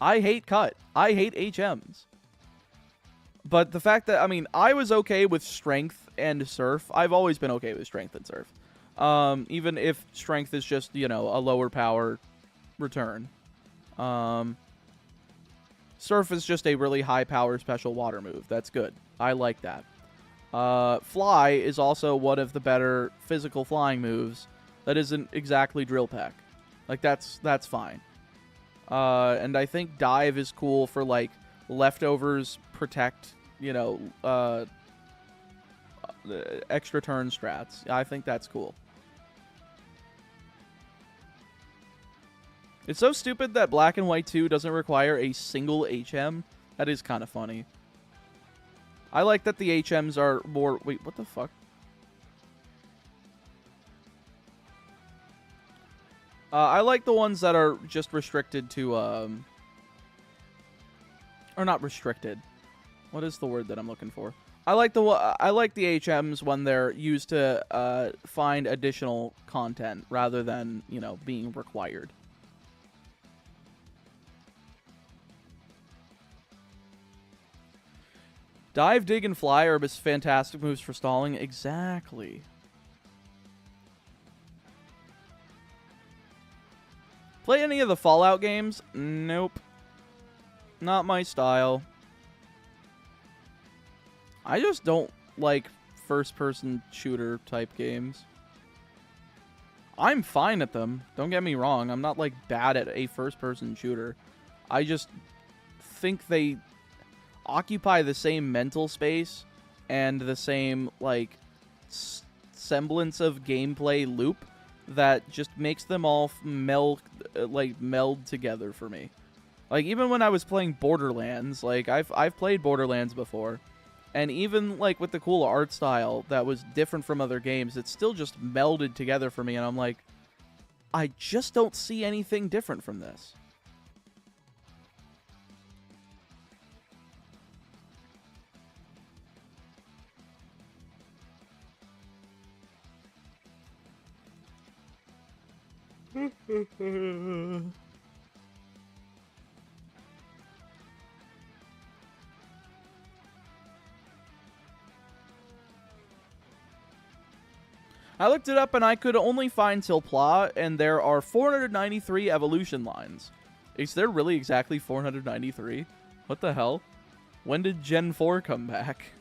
[SPEAKER 1] I hate cut. I hate HMs. But the fact that, I mean, I was okay with strength and surf. I've always been okay with strength and surf. Even if strength is just, you know, a lower power return. Surf is just a really high power special water move. That's good. I like that. Fly is also one of the better physical flying moves that isn't exactly drill peck. Like, that's fine. And I think dive is cool for, like, leftovers protect, you know, extra turn strats. I think that's cool. It's so stupid that Black and White 2 doesn't require a single HM. That is kind of funny. I like that the HMs are more... Wait, what the fuck? I like the ones that are just restricted to... Or not restricted. What is the word that I'm looking for? I like the HMs when they're used to find additional content rather than, you know, being required. Dive, dig, and fly are just fantastic moves for stalling. Exactly. Play any of the Fallout games? Nope. Not my style. I just don't like first-person shooter type games. I'm fine at them. Don't get me wrong. I'm not, like, bad at a first-person shooter. I just think they occupy the same mental space and the same, like, semblance of gameplay loop that just makes them all meld together for me. Like, even when I was playing Borderlands, like, I've played Borderlands before, and even, like, with the cool art style that was different from other games, it still just melded together for me, and I'm like, I just don't see anything different from this. I looked it up and I could only find Tilpla, and there are 493 evolution lines. Is there really exactly 493? What the hell? When did Gen 4 come back?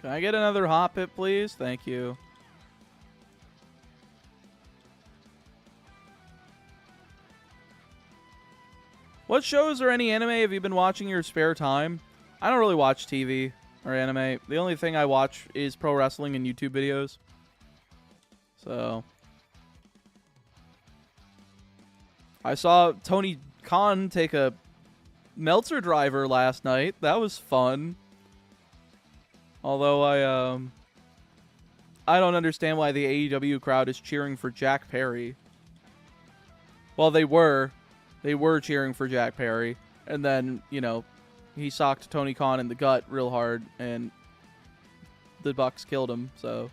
[SPEAKER 1] Can I get another hot pit, please? Thank you. What shows or any anime have you been watching in your spare time? I don't really watch TV or anime. The only thing I watch is pro wrestling and YouTube videos. So I saw Tony Khan take a Meltzer driver last night. That was fun. Although I don't understand why the AEW crowd is cheering for Jack Perry. Well, they were cheering for Jack Perry, and then, you know, he socked Tony Khan in the gut real hard, and the Bucks killed him, so.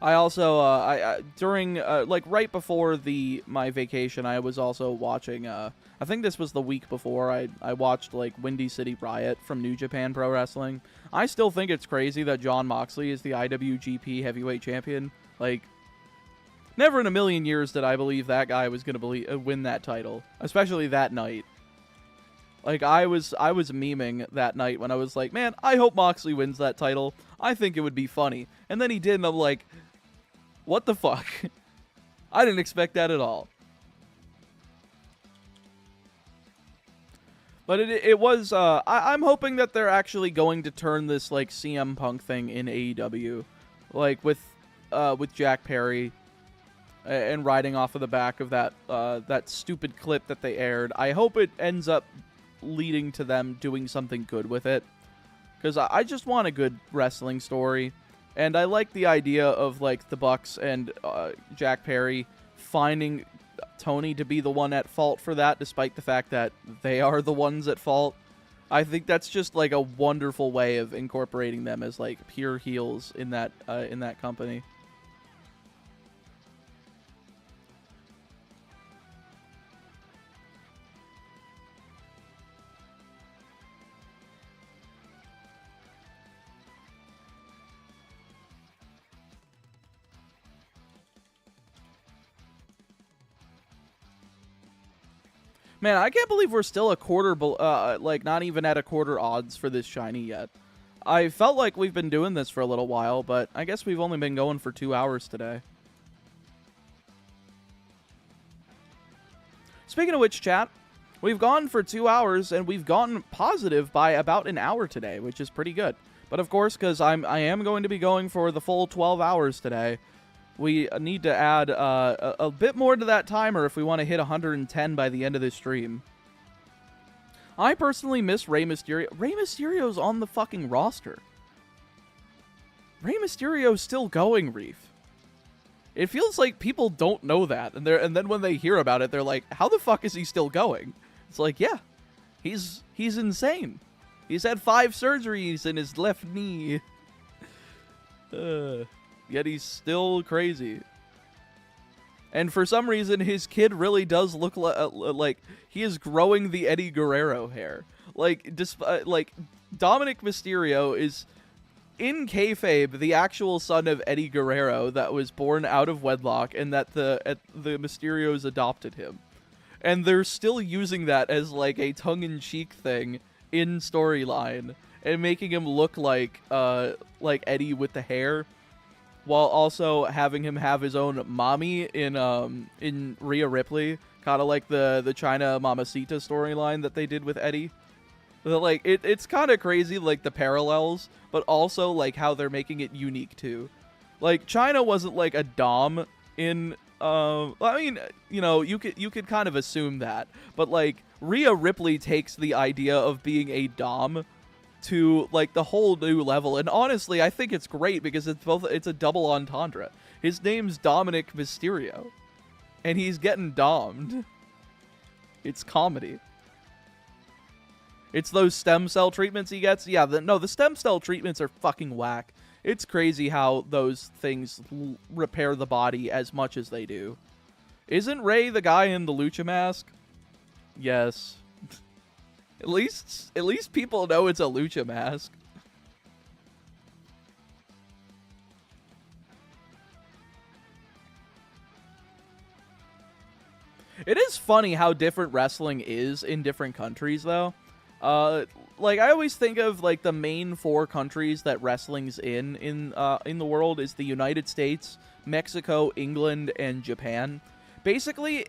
[SPEAKER 1] I also, during, like, right before my vacation, I was also watching, I think this was the week before, I watched, like, Windy City Riot from New Japan Pro Wrestling. I still think it's crazy that Jon Moxley is the IWGP Heavyweight Champion. Like, never in a million years did I believe that guy was going to win that title, especially that night. Like, I was memeing that night when I was like, man, I hope Moxley wins that title. I think it would be funny. And then he did, and I'm like, what the fuck? I didn't expect that at all. But it was, I'm hoping that they're actually going to turn this, like, CM Punk thing in AEW. Like, with Jack Perry and riding off of the back of that, that stupid clip that they aired. I hope it ends up leading to them doing something good with it. Because I just want a good wrestling story. And I like the idea of, like, the Bucks and Jack Perry finding Tony to be the one at fault for that, despite the fact that they are the ones at fault. I think that's just, like, a wonderful way of incorporating them as, like, pure heels in that company. Man, I can't believe we're still a quarter, like, not even at a quarter odds for this shiny yet. I felt like we've been doing this for a little while, but I guess we've only been going for 2 hours today. Speaking of which, chat, we've gone for 2 hours, and we've gotten positive by about an hour today, which is pretty good. But of course, because I am going to be going for the full 12 hours today, we need to add a bit more to that timer if we want to hit 110 by the end of this stream. I personally miss Rey Mysterio. Rey Mysterio's on the fucking roster. Rey Mysterio's still going, Reef. It feels like people don't know that, and then when they hear about it, they're like, "How the fuck is he still going?" It's like, yeah, he's insane. He's had 5 surgeries in his left knee. Yet he's still crazy. And for some reason, his kid really does look like he is growing the Eddie Guerrero hair. Like, like Dominic Mysterio is, in kayfabe, the actual son of Eddie Guerrero that was born out of wedlock, and that the Mysterios adopted him. And they're still using that as, like, a tongue-in-cheek thing in storyline, and making him look like Eddie with the hair, while also having him have his own mommy in Rhea Ripley, kind of like the China Mamacita storyline that they did with Eddie. Like, it's kind of crazy, like, the parallels, but also, like, how they're making it unique, too. Like, China wasn't, like, a dom in, I mean, you know, you could kind of assume that, but, like, Rhea Ripley takes the idea of being a dom to, like, the whole new level, and honestly, I think it's great, because it's a double entendre. His name's Dominic Mysterio, and he's getting dommed. It's comedy. It's those stem cell treatments he gets. Yeah, the stem cell treatments are fucking whack. It's crazy how those things repair the body as much as they do. Isn't Ray the guy in the lucha mask? Yes. At least people know it's a lucha mask. It is funny how different wrestling is in different countries, though. Like, I always think of, like, the main 4 countries that wrestling's in the world is the United States, Mexico, England, and Japan. Basically,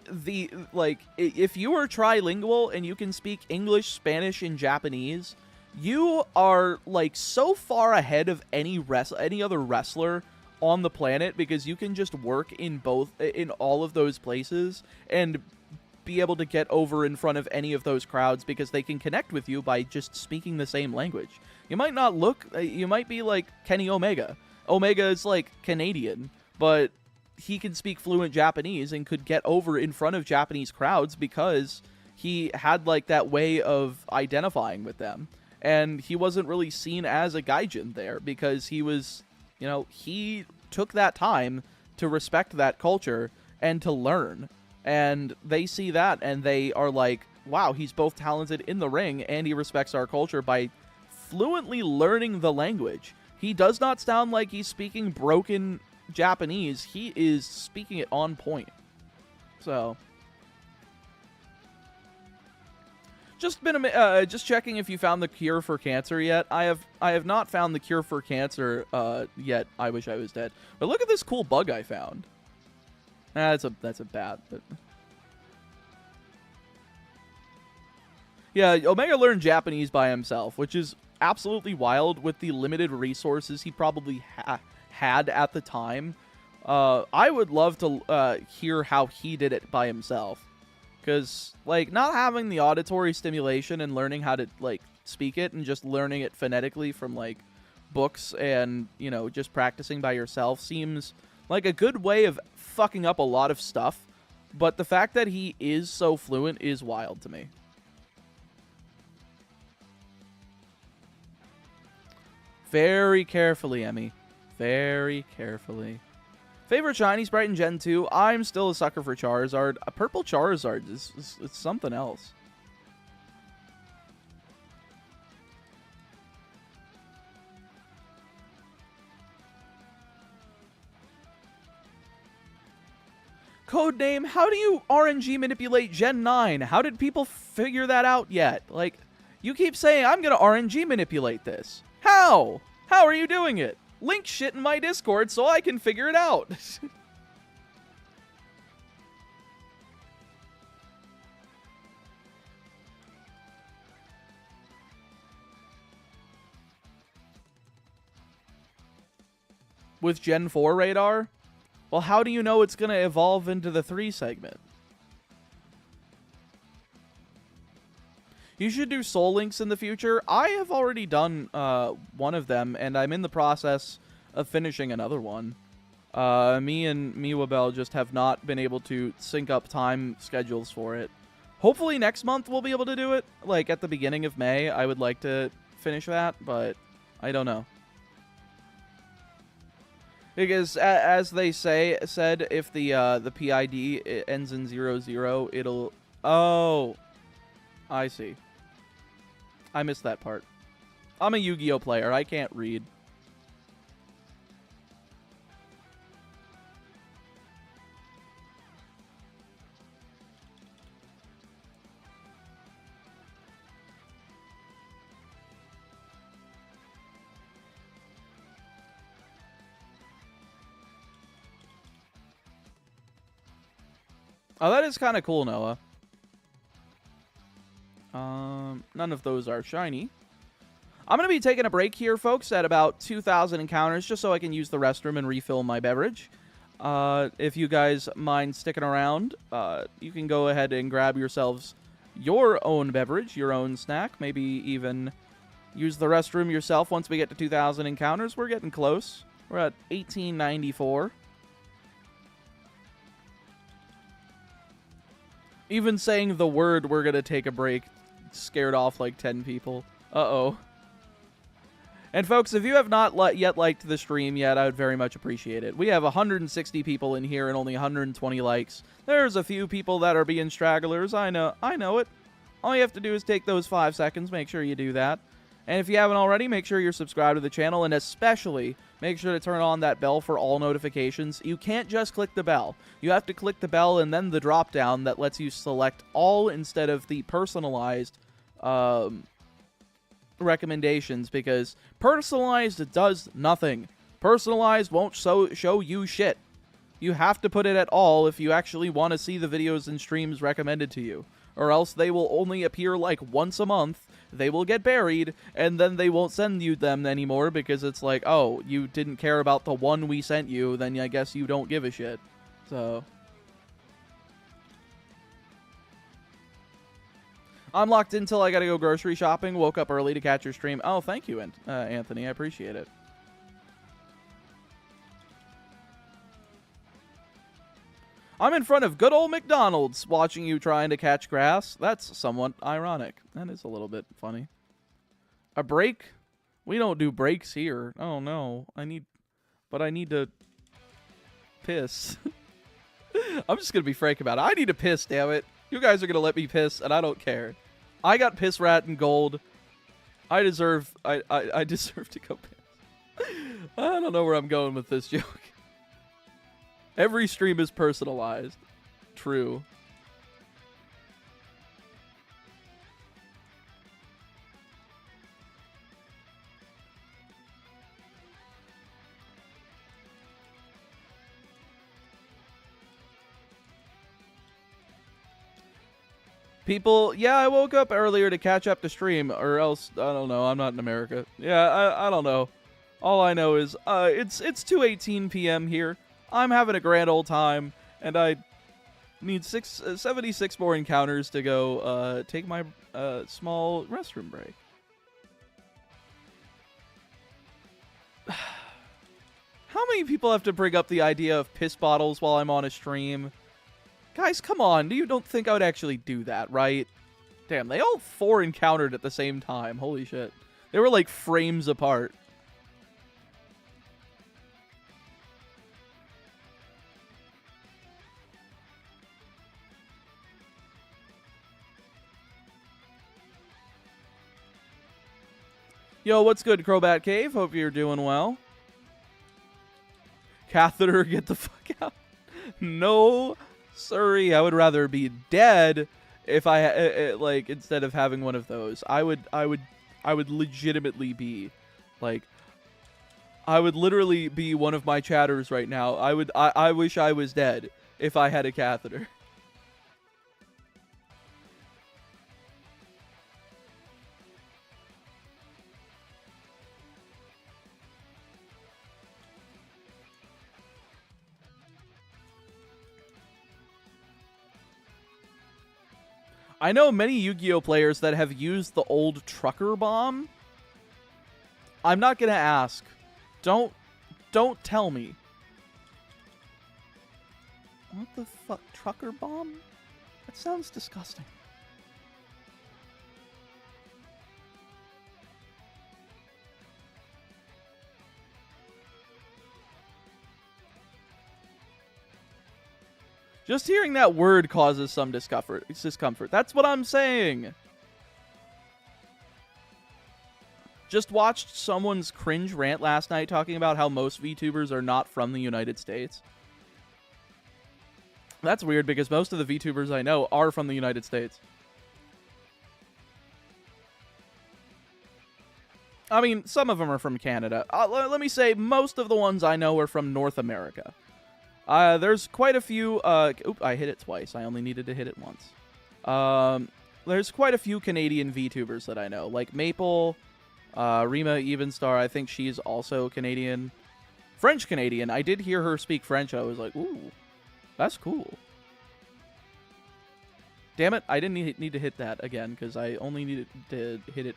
[SPEAKER 1] if you are trilingual and you can speak English, Spanish, and Japanese, you are, like, so far ahead of any other wrestler on the planet, because you can just work in all of those places and be able to get over in front of any of those crowds, because they can connect with you by just speaking the same language. You might not you might be like Kenny Omega. Omega is, like, Canadian, but he can speak fluent Japanese and could get over in front of Japanese crowds because he had, like, that way of identifying with them. And he wasn't really seen as a gaijin there, because he was, you know, he took that time to respect that culture and to learn. And they see that, and they are like, wow, he's both talented in the ring, and he respects our culture by fluently learning the language. He does not sound like he's speaking broken Japanese. He is speaking it on point. So, just checking if you found the cure for cancer yet. I have not found the cure for cancer yet. I wish I was dead. But look at this cool bug I found. That's a bat, but Yeah, Omega learned Japanese by himself, which is absolutely wild with the limited resources he probably had at the time. I would love to hear how he did it by himself. Because, like, not having the auditory stimulation and learning how to, like, speak it and just learning it phonetically from, like, books and, you know, just practicing by yourself seems like a good way of fucking up a lot of stuff. But the fact that he is so fluent is wild to me. Very carefully, Emmy. Very carefully. Favorite shiny sprite in Gen 2? I'm still a sucker for Charizard. A purple Charizard is it's something else. Codename, how do you RNG manipulate Gen 9? How did people figure that out yet? Like, you keep saying, I'm going to RNG manipulate this. How? How are you doing it? Link shit in my Discord so I can figure it out. With Gen 4 radar? Well, how do you know it's going to evolve into the 3 segment? You should do Soul Links in the future. I have already done one of them, and I'm in the process of finishing another one. Me and Miwabel just have not been able to sync up time schedules for it. Hopefully next month we'll be able to do it. Like, at the beginning of May, I would like to finish that, but I don't know. Because, as they said, if the PID ends in 00, it'll... Oh, I see. I missed that part. I'm a Yu-Gi-Oh player. I can't read. Oh, that is kind of cool, Noah. None of those are shiny. I'm going to be taking a break here, folks, at about 2,000 encounters, just so I can use the restroom and refill my beverage. If you guys mind sticking around, you can go ahead and grab yourselves your own beverage, your own snack, maybe even use the restroom yourself once we get to 2,000 encounters. We're getting close. We're at 1894. Even saying the word "we're going to take a break" scared off like 10 people. Uh-oh. And folks, if you have not yet liked the stream yet, I would very much appreciate it. We have 160 people in here and only 120 likes. There's a few people that are being stragglers. I know it. All you have to do is take those 5 seconds. Make sure you do that. And if you haven't already, make sure you're subscribed to the channel, and especially make sure to turn on that bell for all notifications. You can't just click the bell. You have to click the bell and then the drop-down that lets you select all instead of the personalized recommendations, because personalized does nothing. Personalized won't show you shit. You have to put it at all if you actually want to see the videos and streams recommended to you, or else they will only appear like once a month. They will get buried, and then they won't send you them anymore because it's like, oh, you didn't care about the one we sent you, then I guess you don't give a shit. So I'm locked in till I gotta go grocery shopping. Woke up early to catch your stream. Oh, thank you, Anthony. I appreciate it. I'm in front of good old McDonald's watching you trying to catch grass. That's somewhat ironic. That is a little bit funny. A break? We don't do breaks here. Oh, no. I need to piss. I'm just going to be frank about it. I need to piss, damn it. You guys are going to let me piss, and I don't care. I got piss rat and gold. I deserve to go piss. I don't know where I'm going with this joke. Every stream is personalized. True. People, yeah, I woke up earlier to catch up to stream, or else, I don't know, I'm not in America. Yeah, I don't know. All I know is, it's 2:18 p.m. here. I'm having a grand old time, and I need 76 more encounters to go, take my, small restroom break. How many people have to bring up the idea of piss bottles while I'm on a stream? Guys, come on. You don't think I would actually do that, right? Damn, they all 4 encountered at the same time. Holy shit. They were like frames apart. Yo, what's good, Crobat Cave? Hope you're doing well. Catheter, get the fuck out. No, sorry. I would rather be dead if I like instead of having one of those. I would legitimately be like, I would literally be one of my chatters right now. I wish I was dead if I had a catheter. I know many Yu-Gi-Oh players that have used the old trucker bomb. I'm not gonna ask. Don't tell me. What the fuck? Trucker bomb? That sounds disgusting. Just hearing that word causes some discomfort. That's what I'm saying. Just watched someone's cringe rant last night talking about how most VTubers are not from the United States. That's weird because most of the VTubers I know are from the United States. I mean, some of them are from Canada. Let me say most of the ones I know are from North America. There's quite a few, oop, I hit it twice. I only needed to hit it once. There's quite a few Canadian VTubers that I know, like Maple, Rima Evenstar, I think she's also Canadian. French-Canadian, I did hear her speak French, I was like, ooh, that's cool. Damn it, I didn't need to hit that again, because I only needed to hit it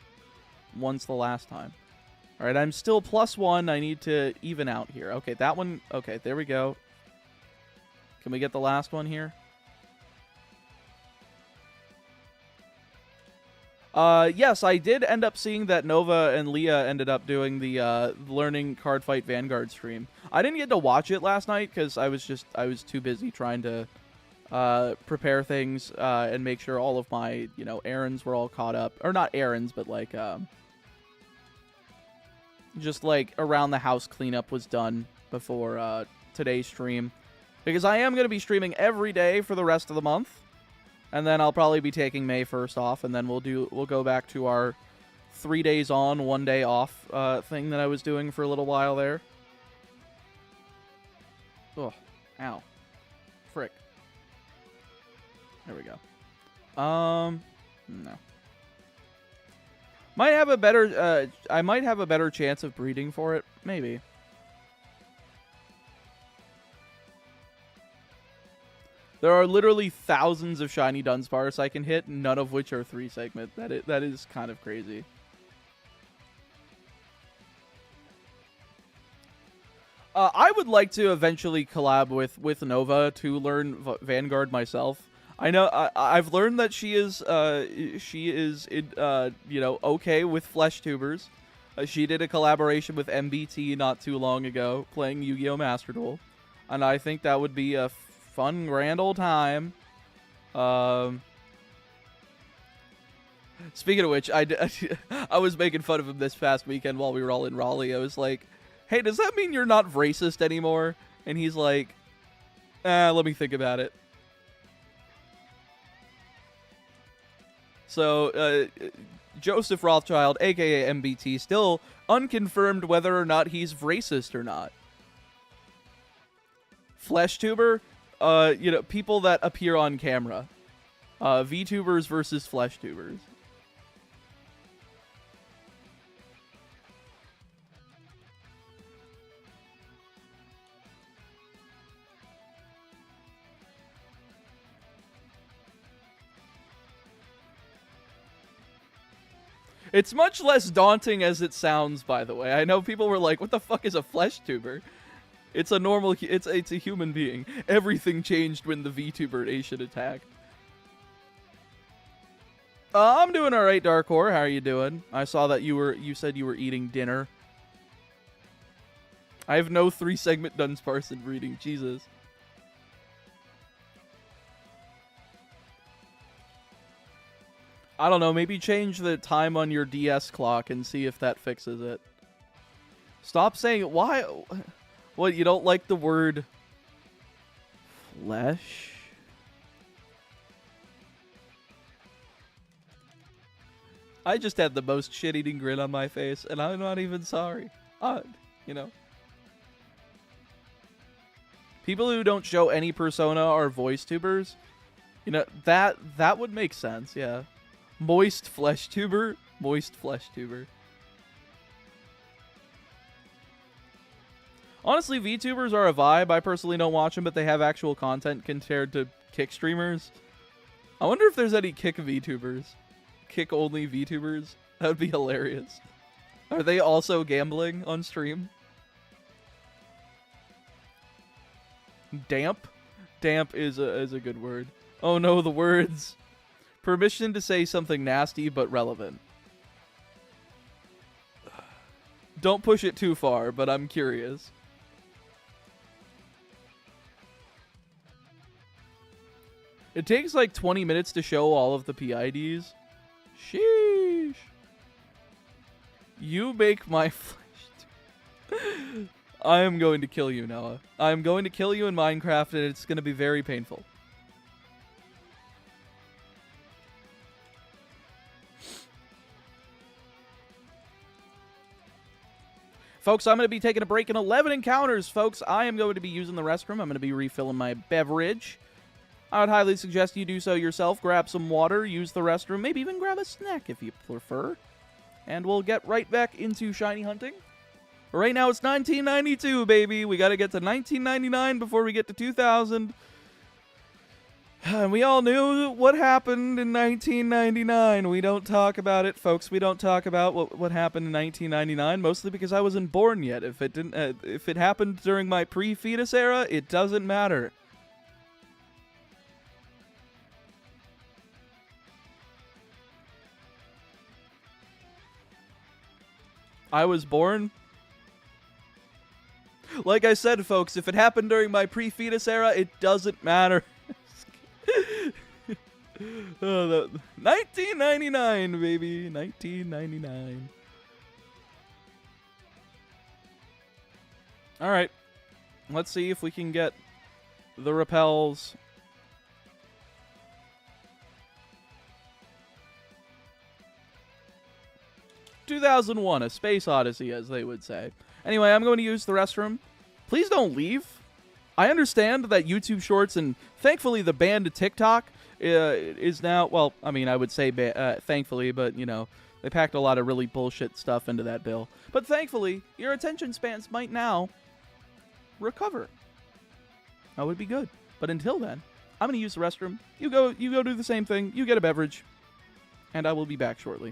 [SPEAKER 1] once the last time. Alright, I'm still +1, I need to even out here. Okay, that one, okay, there we go. Can we get the last one here? Yes, I did end up seeing that Nova and Leah ended up doing the Learning Card Fight Vanguard stream. I didn't get to watch it last night because I was too busy trying to prepare things and make sure all of my, errands were all caught up. Or not errands, but like just like around the house cleanup was done before today's stream. Because I am going to be streaming every day for the rest of the month. And then I'll probably be taking May 1st off. And then we'll go back to our 3 days on, 1 day off thing that I was doing for a little while there. Oh, ow. Frick. There we go. No. Might have a better, I might have a better chance of breeding for it. Maybe. There are literally thousands of shiny Dunsparce I can hit, none of which are 3-segment. That is kind of crazy. I would like to eventually collab with Nova to learn Vanguard myself. I know I've learned that she is okay with flesh tubers. She did a collaboration with MBT not too long ago, playing Yu-Gi-Oh! Master Duel, and I think that would be a fun, grand old time. Speaking of which, I was making fun of him this past weekend while we were all in Raleigh. I was like, hey, does that mean you're not racist anymore? And he's like, let me think about it. So, Joseph Rothschild, a.k.a. MBT, still unconfirmed whether or not he's racist or not. Flesh tuber? People that appear on camera. VTubers versus flesh tubers. It's much less daunting as it sounds, by the way. I know people were like, what the fuck is a flesh tuber? It's a normal, it's a human being. Everything changed when the VTuber Nation attacked. I'm doing all right, Darkor. How are you doing? I saw that you said you were eating dinner. I have no 3-segment Dunsparson reading. Jesus. I don't know, maybe change the time on your DS clock and see if that fixes it. Stop saying, why? What, you don't like the word flesh? I just had the most shit-eating grin on my face, and I'm not even sorry. You know. People who don't show any persona are voice tubers. You know, that would make sense, yeah. Moist flesh tuber. Moist flesh tuber. Honestly, VTubers are a vibe. I personally don't watch them, but they have actual content compared to Kick streamers. I wonder if there's any Kick VTubers. Kick-only VTubers. That would be hilarious. Are they also gambling on stream? Damp? Damp is a good word. Oh no, the words. Permission to say something nasty but relevant. Don't push it too far, but I'm curious. It takes like 20 minutes to show all of the PIDs. Sheesh. You make my flesh. I am going to kill you, Noah. I am going to kill you in Minecraft, and it's going to be very painful. Folks, I'm going to be taking a break in 11 encounters, folks. I am going to be using the restroom. I'm going to be refilling my beverage. I would highly suggest you do so yourself. Grab some water, use the restroom, maybe even grab a snack if you prefer. And we'll get right back into shiny hunting. Right now it's 1992, baby. We got to get to 1999 before we get to 2000. And we all knew what happened in 1999. We don't talk about it, folks. We don't talk about what happened in 1999, mostly because I wasn't born yet. If it didn't, if it happened during my pre-fetus era, it doesn't matter. I was born. Like I said, folks, if it happened during my pre-fetus era, it doesn't matter. 1999, baby. 1999. Alright. Let's see if we can get the repels. "2001, A Space Odyssey," as they would say. Anyway, I'm going to use the restroom. Please don't leave. I understand that YouTube Shorts and thankfully the ban to TikTok is now, well, I mean, I would say thankfully, but, you know, they packed a lot of really bullshit stuff into that bill. But thankfully, your attention spans might now recover. That would be good. But until then, I'm going to use the restroom. You go do the same thing. You get a beverage. And I will be back shortly.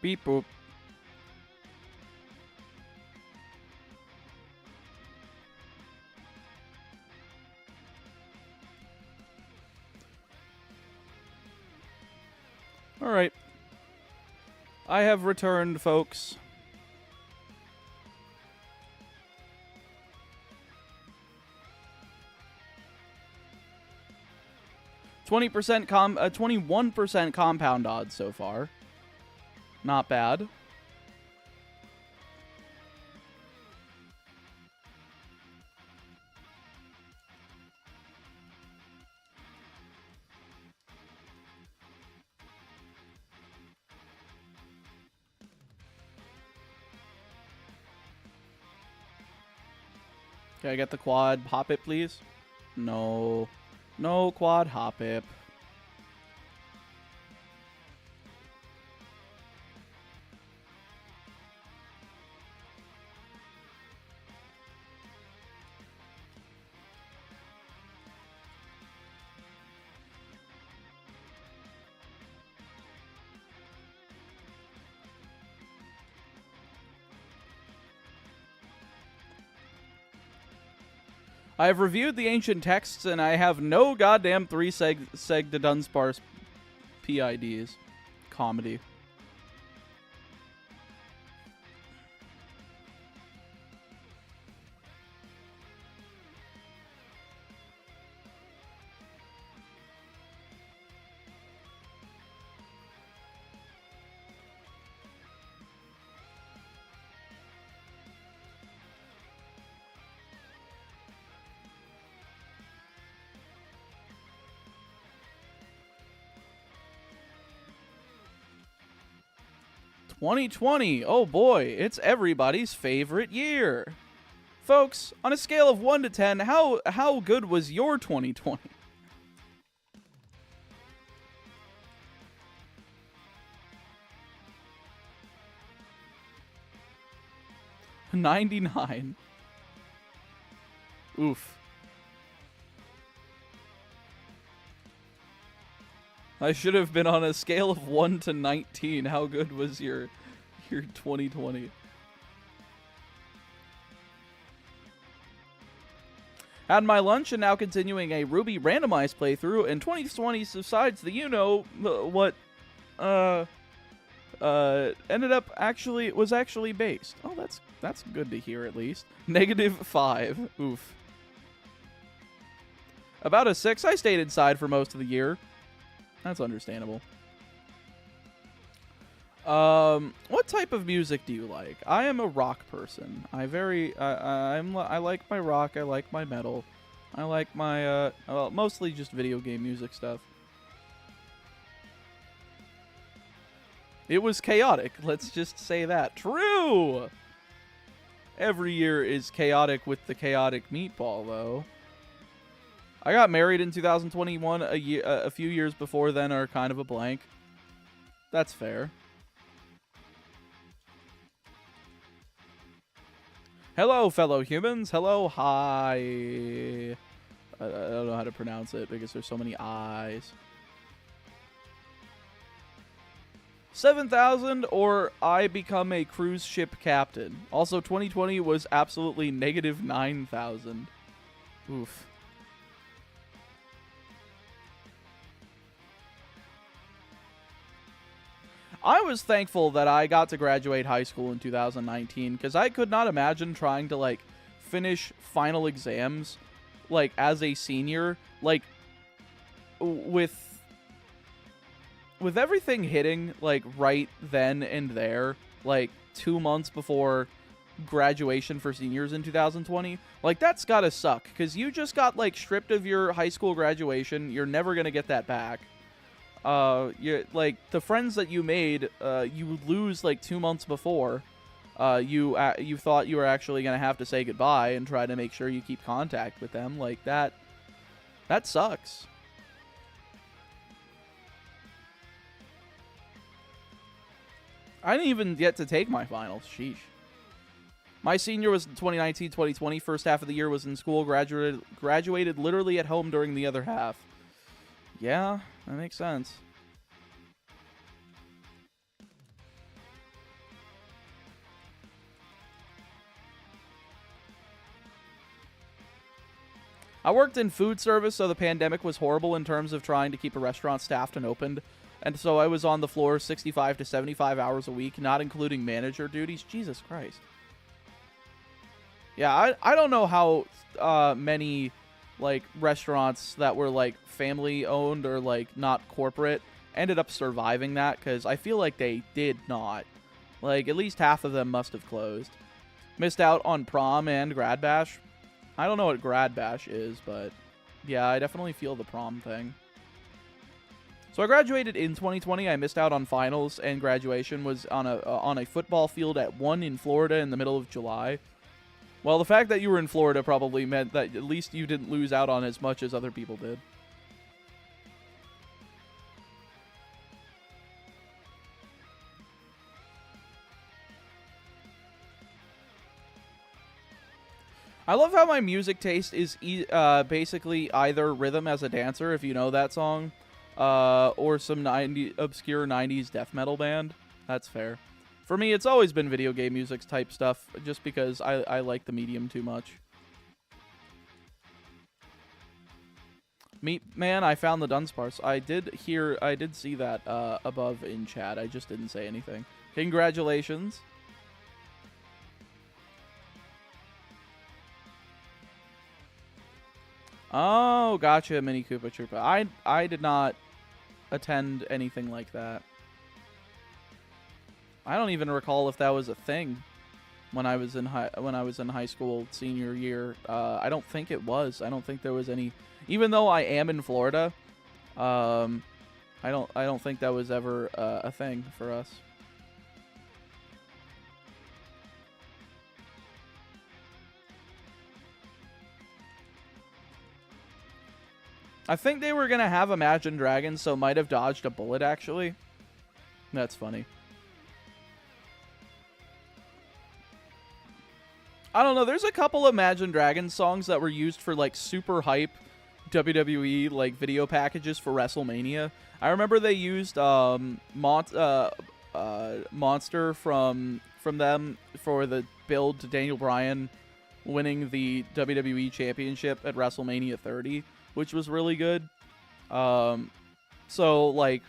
[SPEAKER 1] Beep boop. Alright. I have returned, folks. 21% compound odds so far. Not bad. Can I get the quad hop it, please? No. No quad hop it. I have reviewed the ancient texts, and I have no goddamn 3 seg to Dunsparce PIDs. Comedy. "2020, oh boy, it's everybody's favorite year." Folks, on a scale of 1 to 10, how good was your 2020? $99. Oof. I should have been on a scale of 1 to 19. How good was your 2020? Had my lunch and now continuing a Ruby randomized playthrough, and 2020 subsides the what ended up was actually based. Oh, that's good to hear at least. -5. Oof. About a 6. I stayed inside for most of the year. That's understandable. What type of music do you like? I am a rock person. I like my rock. I like my metal. I like my well, mostly just video game music stuff. It was chaotic. Let's just say that. True. Every year is chaotic with the chaotic meatball, though. I got married in 2021. A few years before then are kind of a blank. That's fair. Hello, fellow humans. Hello, hi. I don't know how to pronounce it because there's so many I's. 7,000 or I become a cruise ship captain. Also, 2020 was absolutely -9,000. Oof. I was thankful that I got to graduate high school in 2019 because I could not imagine trying to, like, finish final exams, like, as a senior, like, with everything hitting, like, right then and there, like, 2 months before graduation for seniors in 2020, like, that's gotta suck because you just got, like, stripped of your high school graduation. You're never gonna get that back. You like the friends that you made, you lose like 2 months before. You thought you were actually gonna have to say goodbye and try to make sure you keep contact with them. Like that sucks. I didn't even get to take my finals. Sheesh. My senior was 2019, 2020. First half of the year was in school. Graduated literally at home during the other half. Yeah, that makes sense. I worked in food service, so the pandemic was horrible in terms of trying to keep a restaurant staffed and opened. And so I was on the floor 65 to 75 hours a week, not including manager duties. Jesus Christ. Yeah, I don't know how many, like, restaurants that were, like, family-owned or, like, not corporate ended up surviving that, because I feel like they did not. Like, at least half of them must have closed. Missed out on prom and grad bash. I don't know what grad bash is, but yeah, I definitely feel the prom thing. So I graduated in 2020. I missed out on finals, and graduation was on a football field at 1 in Florida in the middle of July. Well, the fact that you were in Florida probably meant that at least you didn't lose out on as much as other people did. I love how my music taste is basically either Rhythm as a Dancer, if you know that song, or some obscure 90s death metal band. That's fair. For me, it's always been video game music type stuff, just because I like the medium too much. Man, I found the Dunsparce. I did see that above in chat. I just didn't say anything. Congratulations. Oh, gotcha, Mini Koopa Troopa. I did not attend anything like that. I don't even recall if that was a thing when I was in high school senior year. I don't think it was. I don't think there was any. Even though I am in Florida, I don't think that was ever a thing for us. I think they were going to have Imagine Dragons, so might have dodged a bullet, actually. That's funny. I don't know. There's a couple Imagine Dragons songs that were used for, like, super hype WWE, like, video packages for WrestleMania. I remember they used Monster from them for the build to Daniel Bryan winning the WWE Championship at WrestleMania 30. Which was really good. So, like,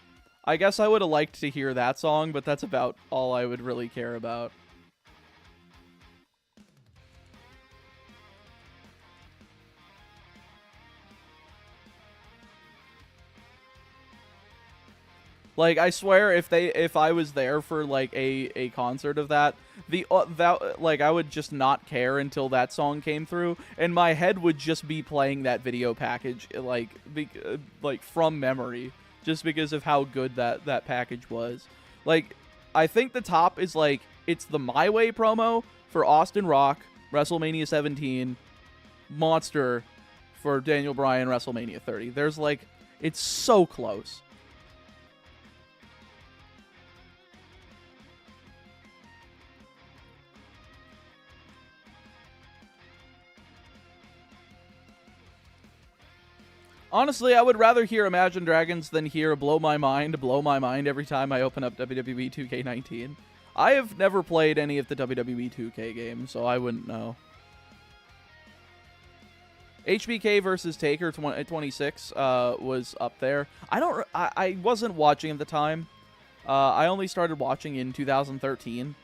[SPEAKER 1] I guess I would have liked to hear that song, but that's about all I would really care about. Like, I swear, if I was there for, like, a concert of that, I would just not care until that song came through, and my head would just be playing that video package, like from memory, just because of how good that package was. Like, I think the top is, like, it's the My Way promo for Austin Rock, WrestleMania 17, Monster for Daniel Bryan, WrestleMania 30. There's, like, it's so close. Honestly, I would rather hear Imagine Dragons than hear Blow My Mind every time I open up WWE 2K19. I have never played any of the WWE 2K games, so I wouldn't know. HBK versus Taker 26 was up there. I wasn't watching at the time. I only started watching in 2013.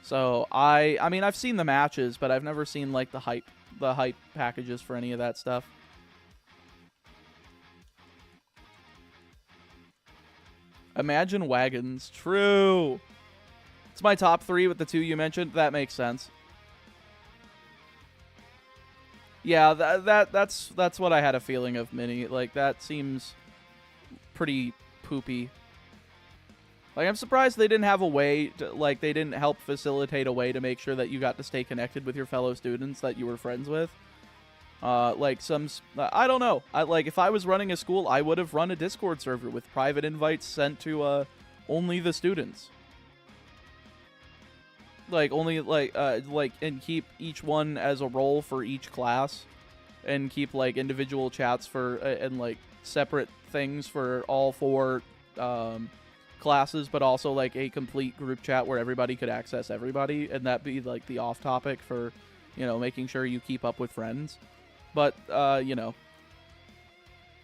[SPEAKER 1] So I mean, I've seen the matches, but I've never seen, like, the hype packages for any of that stuff. Imagine Wagons. True. It's my top 3 with the 2 you mentioned. That makes sense. Yeah, that's what I had a feeling of, Mini. Like, that seems pretty poopy. Like, I'm surprised they didn't have a way to, like, they didn't help facilitate a way to make sure that you got to stay connected with your fellow students that you were friends with. Like, I don't know. Like, if I was running a school, I would have run a Discord server with private invites sent to, only the students. Like, only, and keep each one as a role for each class. And keep, like, individual chats for, and, like, separate things for all 4, classes, but also, like, a complete group chat where everybody could access everybody. And that be, like, the off topic for, you know, making sure you keep up with friends. But, you know,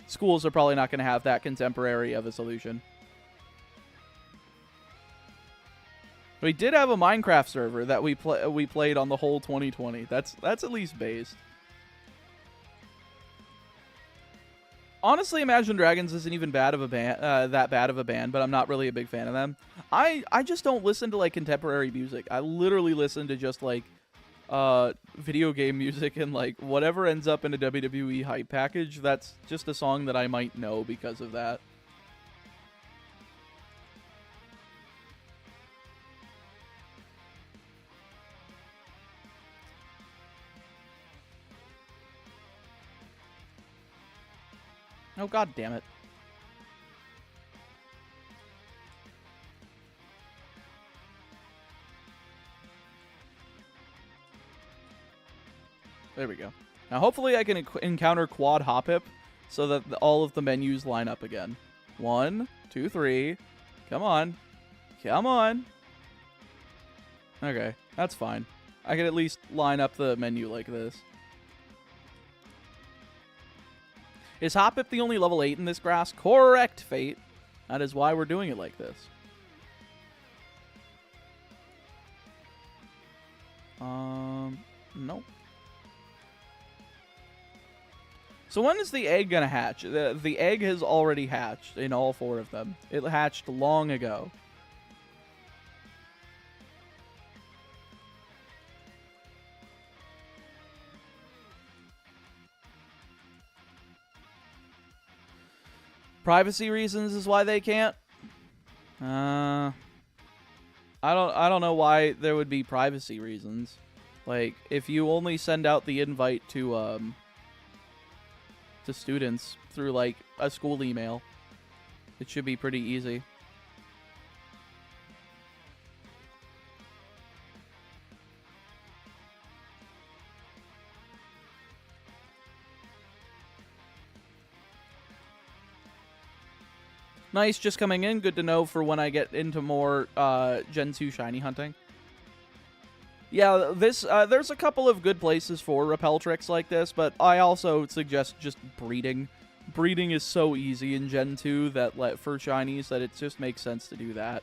[SPEAKER 1] schools are probably not going to have that contemporary of a solution. We did have a Minecraft server that we played on the whole 2020. That's at least based. Honestly, Imagine Dragons isn't even bad of a band, that bad of a band, but I'm not really a big fan of them. I just don't listen to like contemporary music. I literally listen to just like video game music and like whatever ends up in a WWE hype package. That's just a song that I might know because of that. Oh, god damn it. There we go. Now, hopefully I can encounter Quad Hoppip so that all of the menus line up again. 1, 2, 3. Come on. Come on. Okay, that's fine. I can at least line up the menu like this. Is Hoppip the only level 8 in this grass? Correct, Fate. That is why we're doing it like this. Nope. So when is the egg gonna hatch? The egg has already hatched in all 4 of them. It hatched long ago. Privacy reasons is why they can't. I don't know why there would be privacy reasons. Like, if you only send out the invite to students through like a school email, it should be pretty easy. Nice, just coming in. Good to know for when I get into more Gen 2 shiny hunting. Yeah, this there's a couple of good places for repel tricks like this, but I also suggest just breeding. Breeding is so easy in Gen 2 that for shinies that it just makes sense to do that.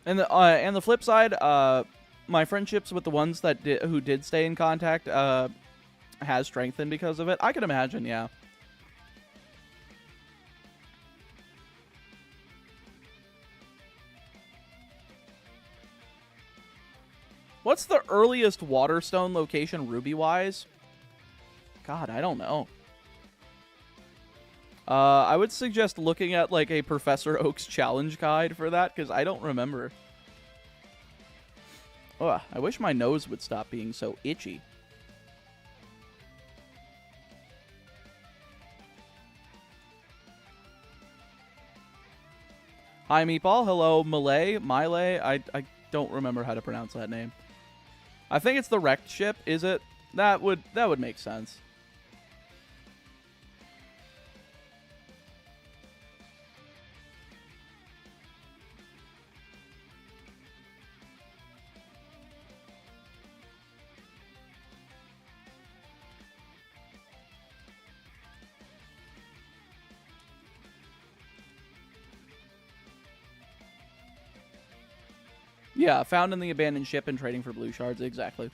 [SPEAKER 1] And the flip side, my friendships with the ones that who did stay in contact has strengthened because of it. I can imagine, yeah. What's the earliest Waterstone location ruby-wise? God, I don't know. I would suggest looking at, like, a Professor Oak's challenge guide for that, because I don't remember. Ugh, I wish my nose would stop being so itchy. Hi, Meatball. Hello, Miley. I don't remember how to pronounce that name. I think it's the wrecked ship, is it? That would make sense. Yeah, found in the abandoned ship and trading for blue shards, exactly.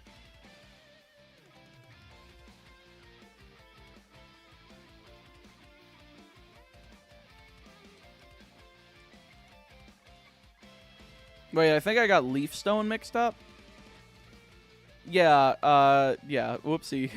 [SPEAKER 1] Wait, I think I got leaf stone mixed up. Yeah, yeah, whoopsie.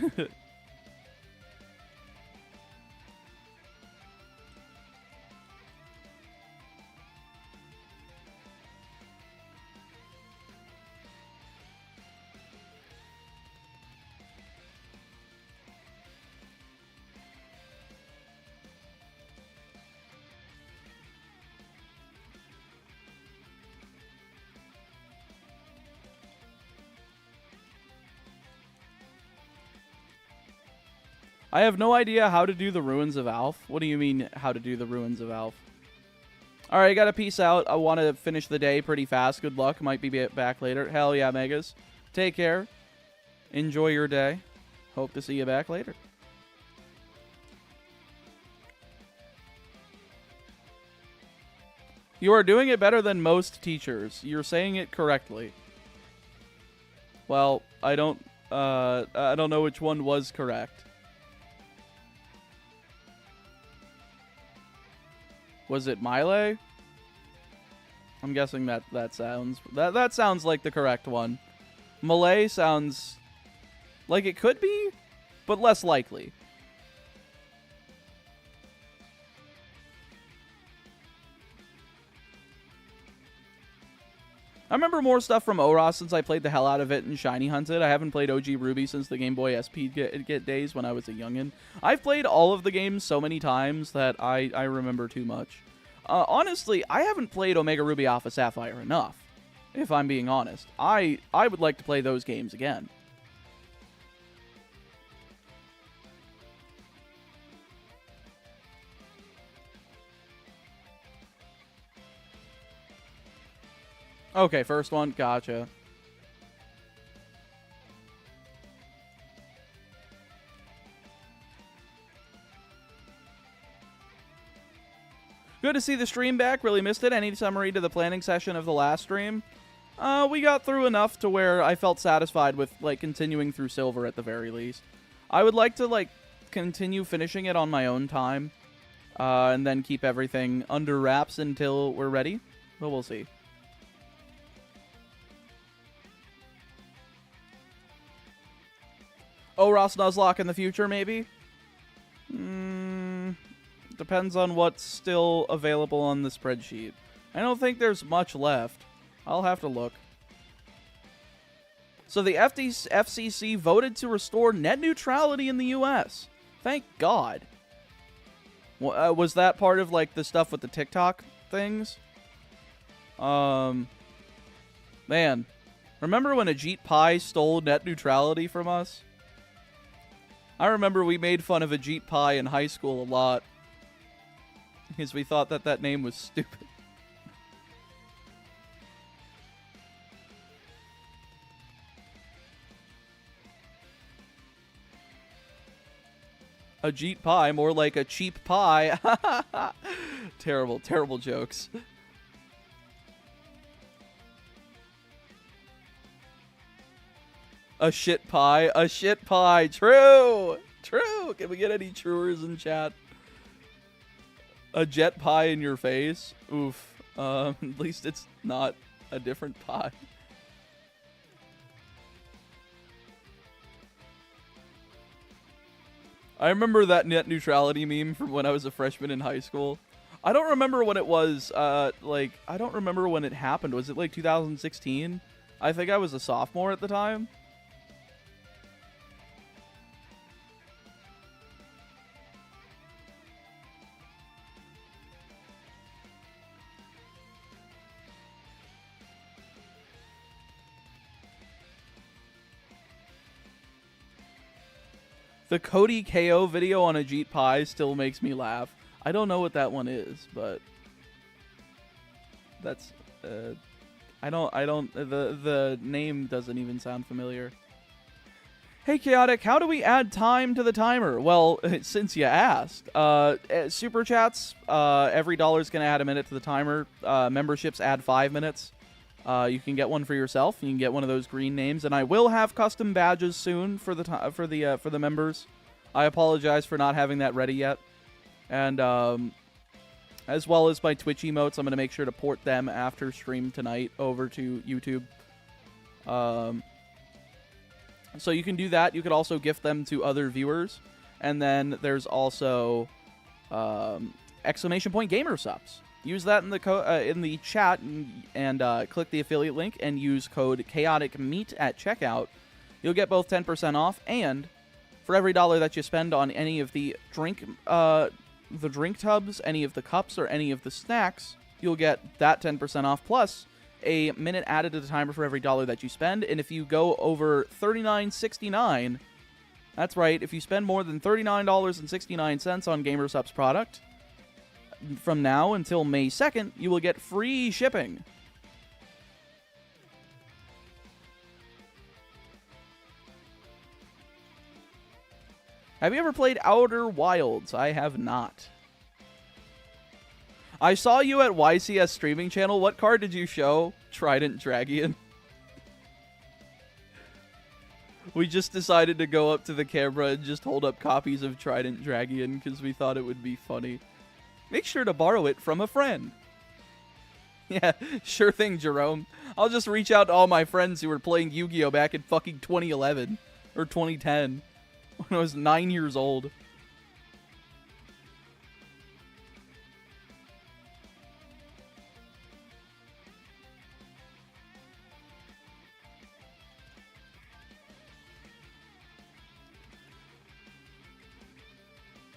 [SPEAKER 1] I have no idea how to do the Ruins of Alph. What do you mean, how to do the Ruins of Alph? Alright, I gotta peace out. I want to finish the day pretty fast. Good luck. Might be back later. Hell yeah, Megas. Take care. Enjoy your day. Hope to see you back later. You are doing it better than most teachers. You're saying it correctly. Well, I don't know which one was correct. Was it Miley? I'm guessing that sounds like the correct one. Malay sounds like it could be, but less likely. I remember more stuff from Oros since I played the hell out of it and Shiny Hunted. I haven't played OG Ruby since the Game Boy SP get days when I was a youngin'. I've played all of the games so many times that I remember too much. Honestly, I haven't played Omega Ruby Alpha Sapphire enough, if I'm being honest. I would like to play those games again. Okay, first one. Gotcha. Good to see the stream back. Really missed it. Any summary to the planning session of the last stream? We got through enough to where I felt satisfied with, like, continuing through Silver at the very least. I would like to, like, continue finishing it on my own time. And then keep everything under wraps until we're ready. But we'll see. Oros Nuzlocke in the future, maybe? Depends on what's still available on the spreadsheet. I don't think there's much left. I'll have to look. So the FCC voted to restore net neutrality in the U.S. Thank God. Was that part of, like, the stuff with the TikTok things? Man. Remember when Ajit Pai stole net neutrality from us? I remember we made fun of Ajit Pai in high school a lot. Because we thought that that name was stupid. Ajit Pai, more like a cheap pie. Terrible, terrible jokes. A shit pie. A shit pie. True. True. Can we get any truers in chat? A jet pie in your face. Oof. At least it's not a different pie. I remember that net neutrality meme from when I was a freshman in high school. I don't remember when it was, I don't remember when it happened. Was it like 2016? I think I was a sophomore at the time. The Cody KO video on Ajit Pai still makes me laugh. I don't know what that one is, but that's the name doesn't even sound familiar. Hey Chaotic, how do we add time to the timer? Well, since you asked, super chats, every $1 is going to add a minute to the timer. Memberships add 5 minutes. You can get one for yourself. You can get one of those green names, and I will have custom badges soon for the members. I apologize for not having that ready yet, and as well as my Twitch emotes, I'm going to make sure to port them after stream tonight over to YouTube. So you can do that. You could also gift them to other viewers, and then there's also exclamation point gamer subs. Use that in the chat and click the affiliate link and use code ChaoticMeat at checkout. You'll get both 10% off, and for every $1 that you spend on any of the drink tubs, any of the cups, or any of the snacks, you'll get that 10% off plus a minute added to the timer for every $1 that you spend. And if you go over $39.69, That's right, if you spend more than $39.69 on GamerSupps product, from now until May 2nd, you will get free shipping. Have you ever played Outer Wilds? I have not. I saw you at YCS streaming channel. What card did you show? Trident Dragion. We just decided to go up to the camera and just hold up copies of Trident Dragion because we thought it would be funny. Make sure to borrow it from a friend. Yeah, sure thing, Jerome. I'll just reach out to all my friends who were playing Yu-Gi-Oh! Back in fucking 2011 or 2010 when I was 9 years old.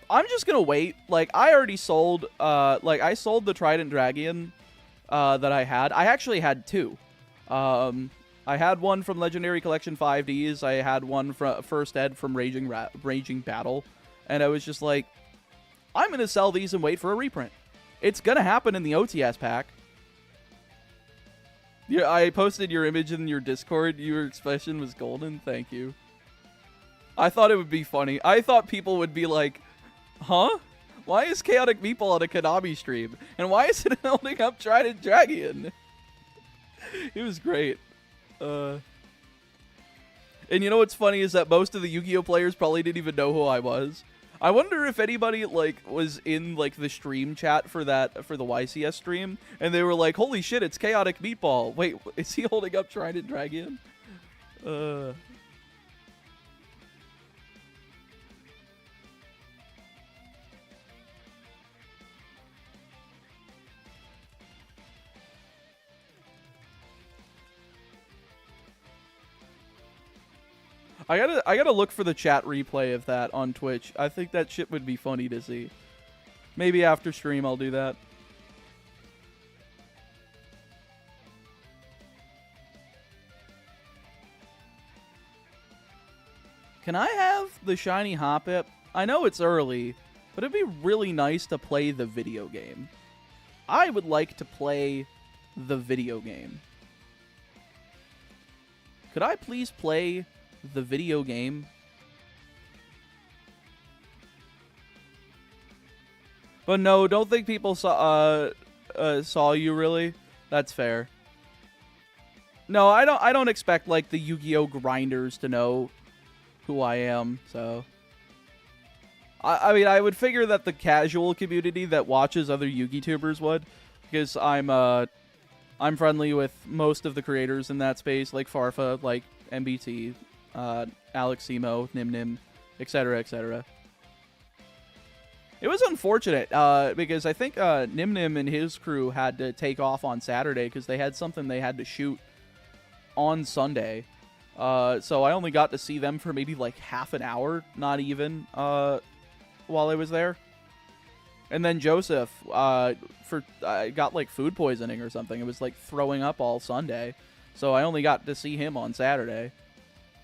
[SPEAKER 1] I'm just gonna wait. Like, I already sold, I sold the Trident Dragion that I had. I actually had two. I had one from Legendary Collection 5Ds. I had one from First Ed from Raging Battle. And I was just like, I'm gonna sell these and wait for a reprint. It's gonna happen in the OTS pack. Yeah, I posted your image in your Discord. Your expression was golden. Thank you. I thought it would be funny. I thought people would be like, huh? Why is Chaotic Meatball on a Konami stream? And why is it holding up Trident Dragion? It was great. And you know what's funny is that most of the Yu-Gi-Oh players probably didn't even know who I was. I wonder if anybody, like, was in, like, the stream chat for the YCS stream, and they were like, holy shit, it's Chaotic Meatball. Wait, is he holding up Trident Dragion? I gotta look for the chat replay of that on Twitch. I think that shit would be funny to see. Maybe after stream I'll do that. Can I have the shiny Hoppip? I know it's early, but it'd be really nice to play the video game. I would like to play the video game. Could I please play the video game? But no, don't think people saw you really. That's fair. No, I don't expect like the Yu-Gi-Oh grinders to know who I am, so I mean, I would figure that the casual community that watches other Yu-Gi tubers would, because I'm friendly with most of the creators in that space, like Farfa, like MBT, Alex Simo, Nim, etc., etc. It was unfortunate because I think Nim and his crew had to take off on Saturday because they had something they had to shoot on Sunday. So I only got to see them for maybe like half an hour, not even, while I was there. And then Joseph got like food poisoning or something. It was like throwing up all Sunday. So I only got to see him on Saturday.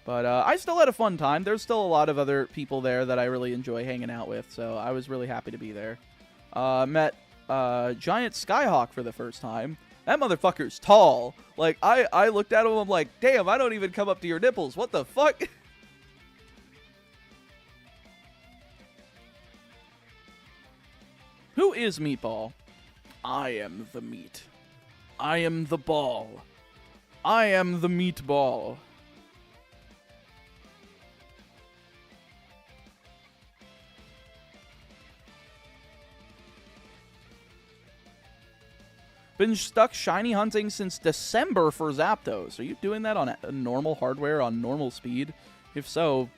[SPEAKER 1] But I still had a fun time. There's still a lot of other people there that I really enjoy hanging out with, so I was really happy to be there. Met Giant Skyhawk for the first time. That motherfucker's tall. Like, I looked at him, I'm like, damn, I don't even come up to your nipples. What the fuck? Who is Meatball? I am the meat. I am the ball. I am the meatball. Been stuck shiny hunting since December for Zapdos. Are you doing that on a normal hardware, on normal speed? If so,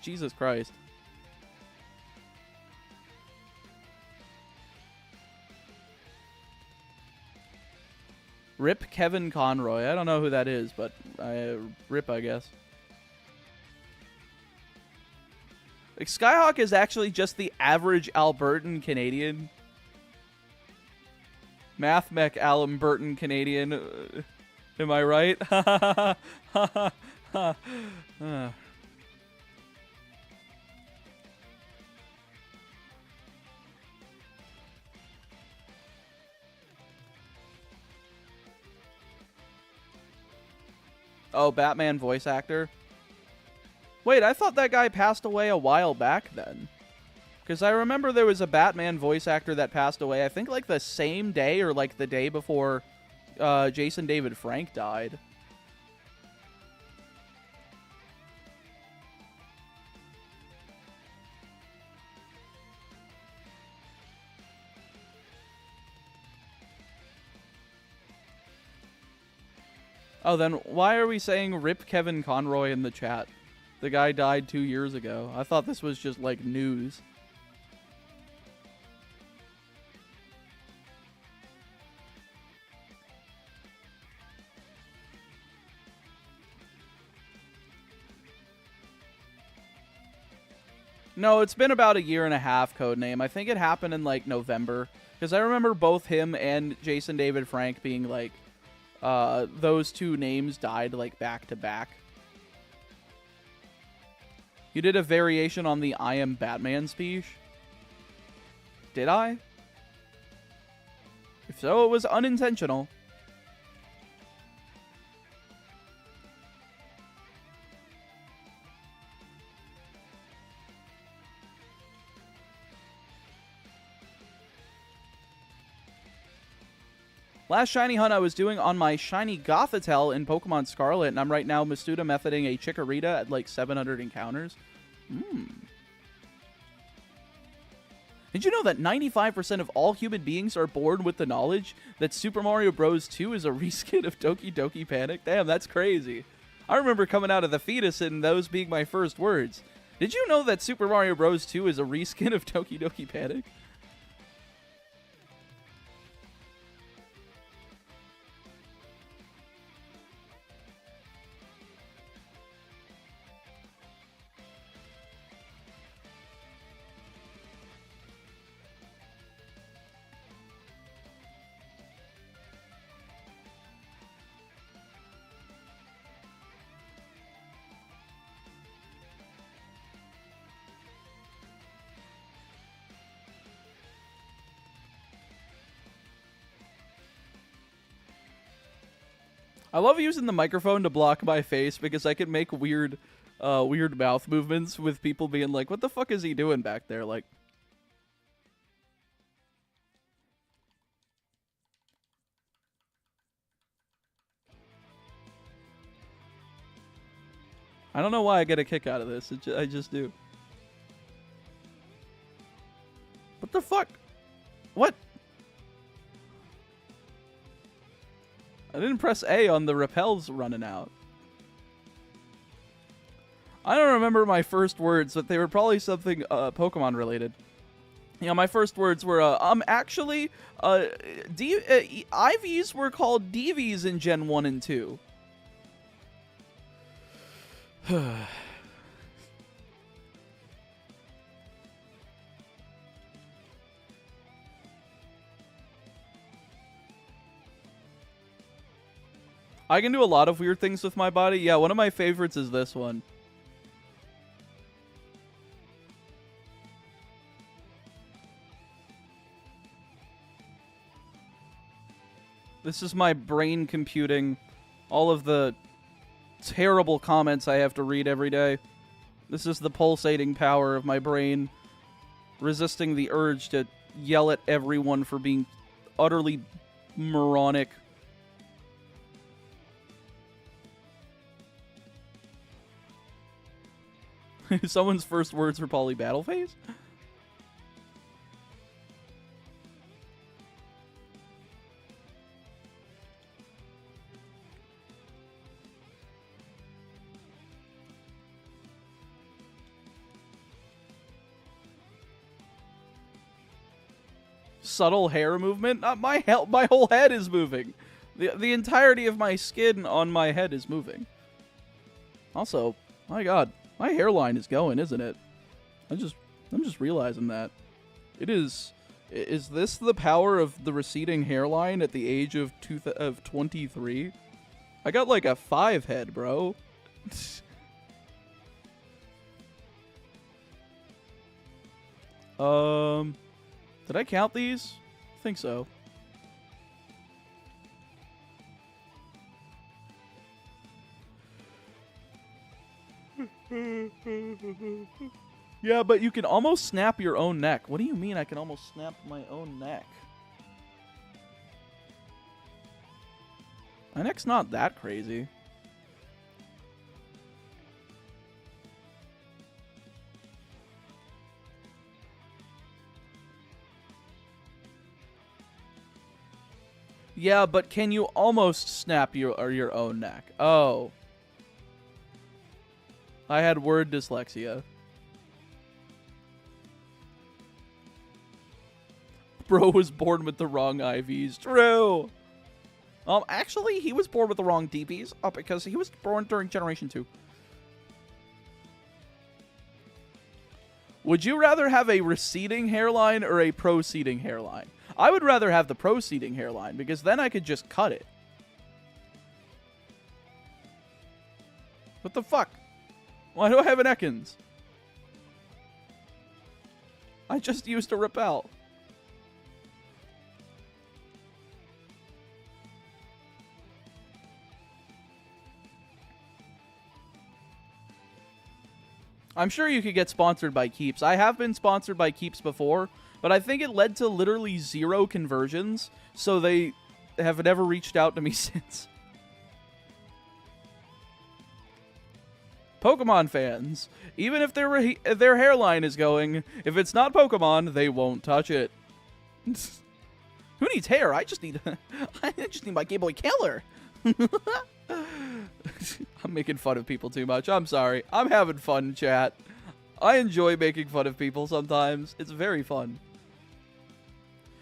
[SPEAKER 1] Jesus Christ. Rip Kevin Conroy. I don't know who that is, but Rip, I guess. Like, Skyhawk is actually just the average Albertan Canadian. Math Mech Albertan Canadian. Am I right? Oh, Batman voice actor. Wait, I thought that guy passed away a while back then. Because I remember there was a Batman voice actor that passed away, I think like the same day or like the day before Jason David Frank died. Oh, then why are we saying rip Kevin Conroy in the chat? The guy died 2 years ago. I thought this was just like news. No, it's been about a year and a half, Codename. I think it happened in like November. Because I remember both him and Jason David Frank being like, those two names died like back to back. You did a variation on the I am Batman speech? Did I? If so, it was unintentional. Last shiny hunt I was doing on my shiny Gothitelle in Pokemon Scarlet, and I'm right now Mastuda methoding a Chikorita at like 700 encounters. Did you know that 95% of all human beings are born with the knowledge that Super Mario Bros. 2 is a reskin of Doki Doki Panic? Damn, that's crazy. I remember coming out of the fetus and those being my first words. Did you know that Super Mario Bros. 2 is a reskin of Doki Doki Panic? I love using the microphone to block my face because I can make weird mouth movements with people being like, what the fuck is he doing back there? Like, I don't know why I get a kick out of this. I just do. What the fuck? What? I didn't press A on the repels running out. I don't remember my first words, but they were probably something Pokemon related. You know, my first words were, actually, IVs were called DVs in Gen 1 and 2. I can do a lot of weird things with my body. Yeah, one of my favorites is this one. This is my brain computing all of the terrible comments I have to read every day. This is the pulsating power of my brain resisting the urge to yell at everyone for being utterly moronic. Someone's first words were probably battle phase? Subtle hair movement? My whole head is moving. The entirety of my skin on my head is moving. Also, my god, my hairline is going, isn't it? I'm just realizing that. It is. Is this the power of the receding hairline at the age of 23? I got like a 5 head, bro. Did I count these? I think so. Yeah, but you can almost snap your own neck. What do you mean I can almost snap my own neck? My neck's not that crazy. Yeah, but can you almost snap your own neck? Oh. I had word dyslexia. Bro was born with the wrong IVs. True. Actually, he was born with the wrong DPs. Oh, because he was born during Generation 2. Would you rather have a receding hairline or a proceeding hairline? I would rather have the proceeding hairline, because then I could just cut it. What the fuck? Why do I have an Ekans? I just used a Repel. I'm sure you could get sponsored by Keeps. I have been sponsored by Keeps before, but I think it led to literally 0 conversions, so they have never reached out to me since. Pokemon fans, even if their hairline is going, if it's not Pokemon, they won't touch it. Who needs hair? I just need my Game Boy Killer. I'm making fun of people too much. I'm sorry. I'm having fun, chat. I enjoy making fun of people sometimes. It's very fun.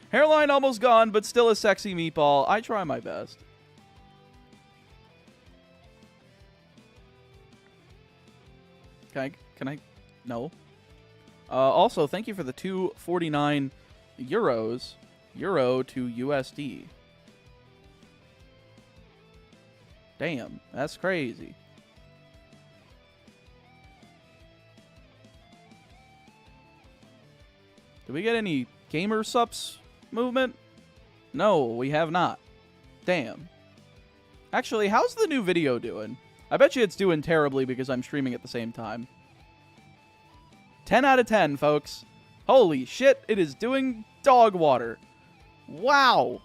[SPEAKER 1] Hairline almost gone, but still a sexy meatball. I try my best. Can I? No. Also, thank you for the 249 euros. Euro to USD. Damn, that's crazy. Did we get any gamer subs movement? No, we have not. Damn. Actually, how's the new video doing? I bet you it's doing terribly because I'm streaming at the same time. 10 out of 10, folks. Holy shit, it is doing dog water. Wow.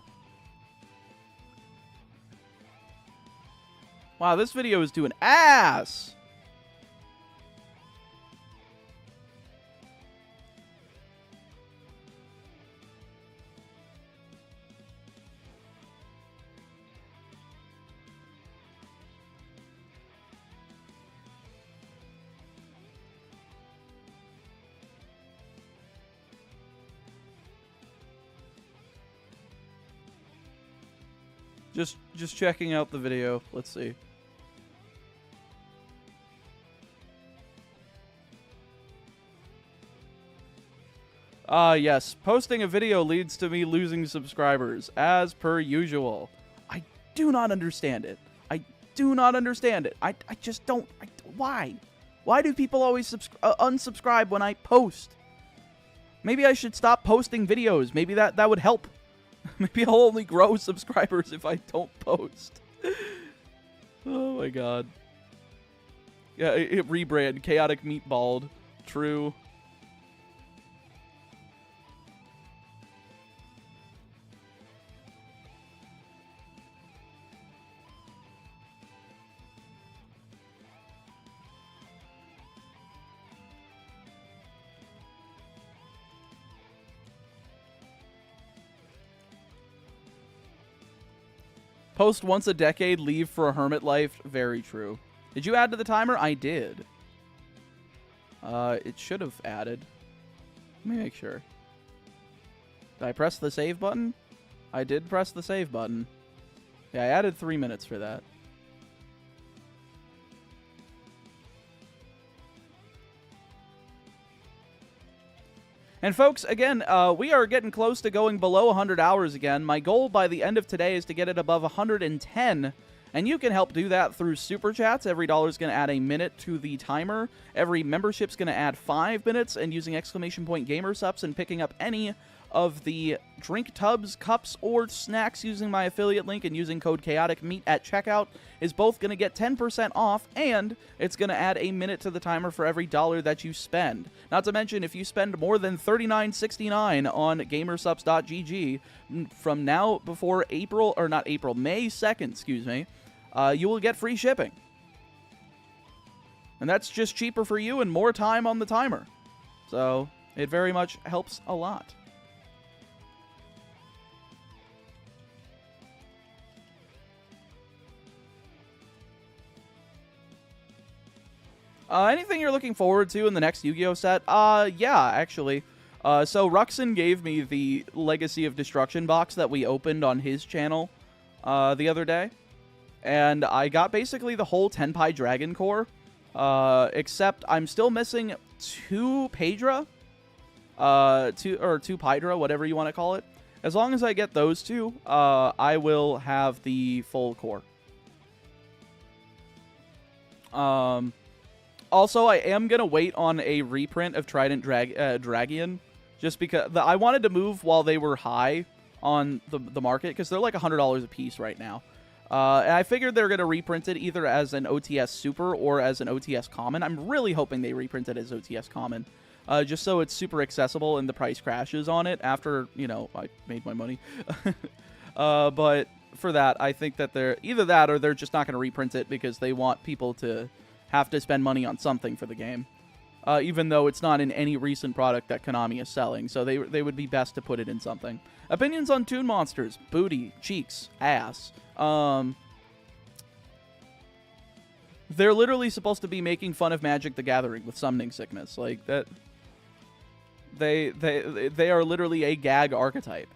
[SPEAKER 1] Wow, this video is doing ass. Just checking out the video. Let's see. Yes. Posting a video leads to me losing subscribers, as per usual. I do not understand it. I do not understand it. I just don't. Why? Why do people always unsubscribe when I post? Maybe I should stop posting videos. Maybe that would help. Maybe I'll only grow subscribers if I don't post. Oh my god. Yeah, it rebrand. Chaotic Meatballed. True. Post once a decade, leave for a hermit life. Very true. Did you add to the timer? I did. It should have added. Let me make sure. Did I press the save button? I did press the save button. Yeah, I added 3 minutes for that. And folks, again, we are getting close to going below 100 hours again. My goal by the end of today is to get it above 110, and you can help do that through Super Chats. Every dollar is going to add a minute to the timer. Every membership's going to add 5 minutes, and using exclamation point gamer subs and picking up any of the drink tubs, cups, or snacks using my affiliate link and using code ChaoticMeat at checkout is both going to get 10% off, and it's going to add a minute to the timer for every $1 that you spend. Not to mention, if you spend more than $39.69 on gamersupps.gg from now before May 2nd, excuse me, you will get free shipping. And that's just cheaper for you and more time on the timer. So it very much helps a lot. Anything you're looking forward to in the next Yu-Gi-Oh set? Yeah, actually. So Ruxin gave me the Legacy of Destruction box that we opened on his channel the other day. And I got basically the whole Tenpai Dragon Core. Except I'm still missing 2 Paedra. 2 Pydra, whatever you want to call it. As long as I get those 2, I will have the full core. Also, I am going to wait on a reprint of Trident Dragion, just because I wanted to move while they were high on the market, because they're like $100 a piece right now. And I figured they're going to reprint it either as an OTS Super or as an OTS Common. I'm really hoping they reprint it as OTS Common, just so it's super accessible and the price crashes on it after, you know, I made my money. But for that, I think that they're either that or they're just not going to reprint it because they want people to have to spend money on something for the game, even though it's not in any recent product that Konami is selling, so they would be best to put it in something. Opinions on Toon Monsters: booty, cheeks, ass. They're literally supposed to be making fun of Magic the Gathering with summoning sickness, like that. They are literally a gag archetype.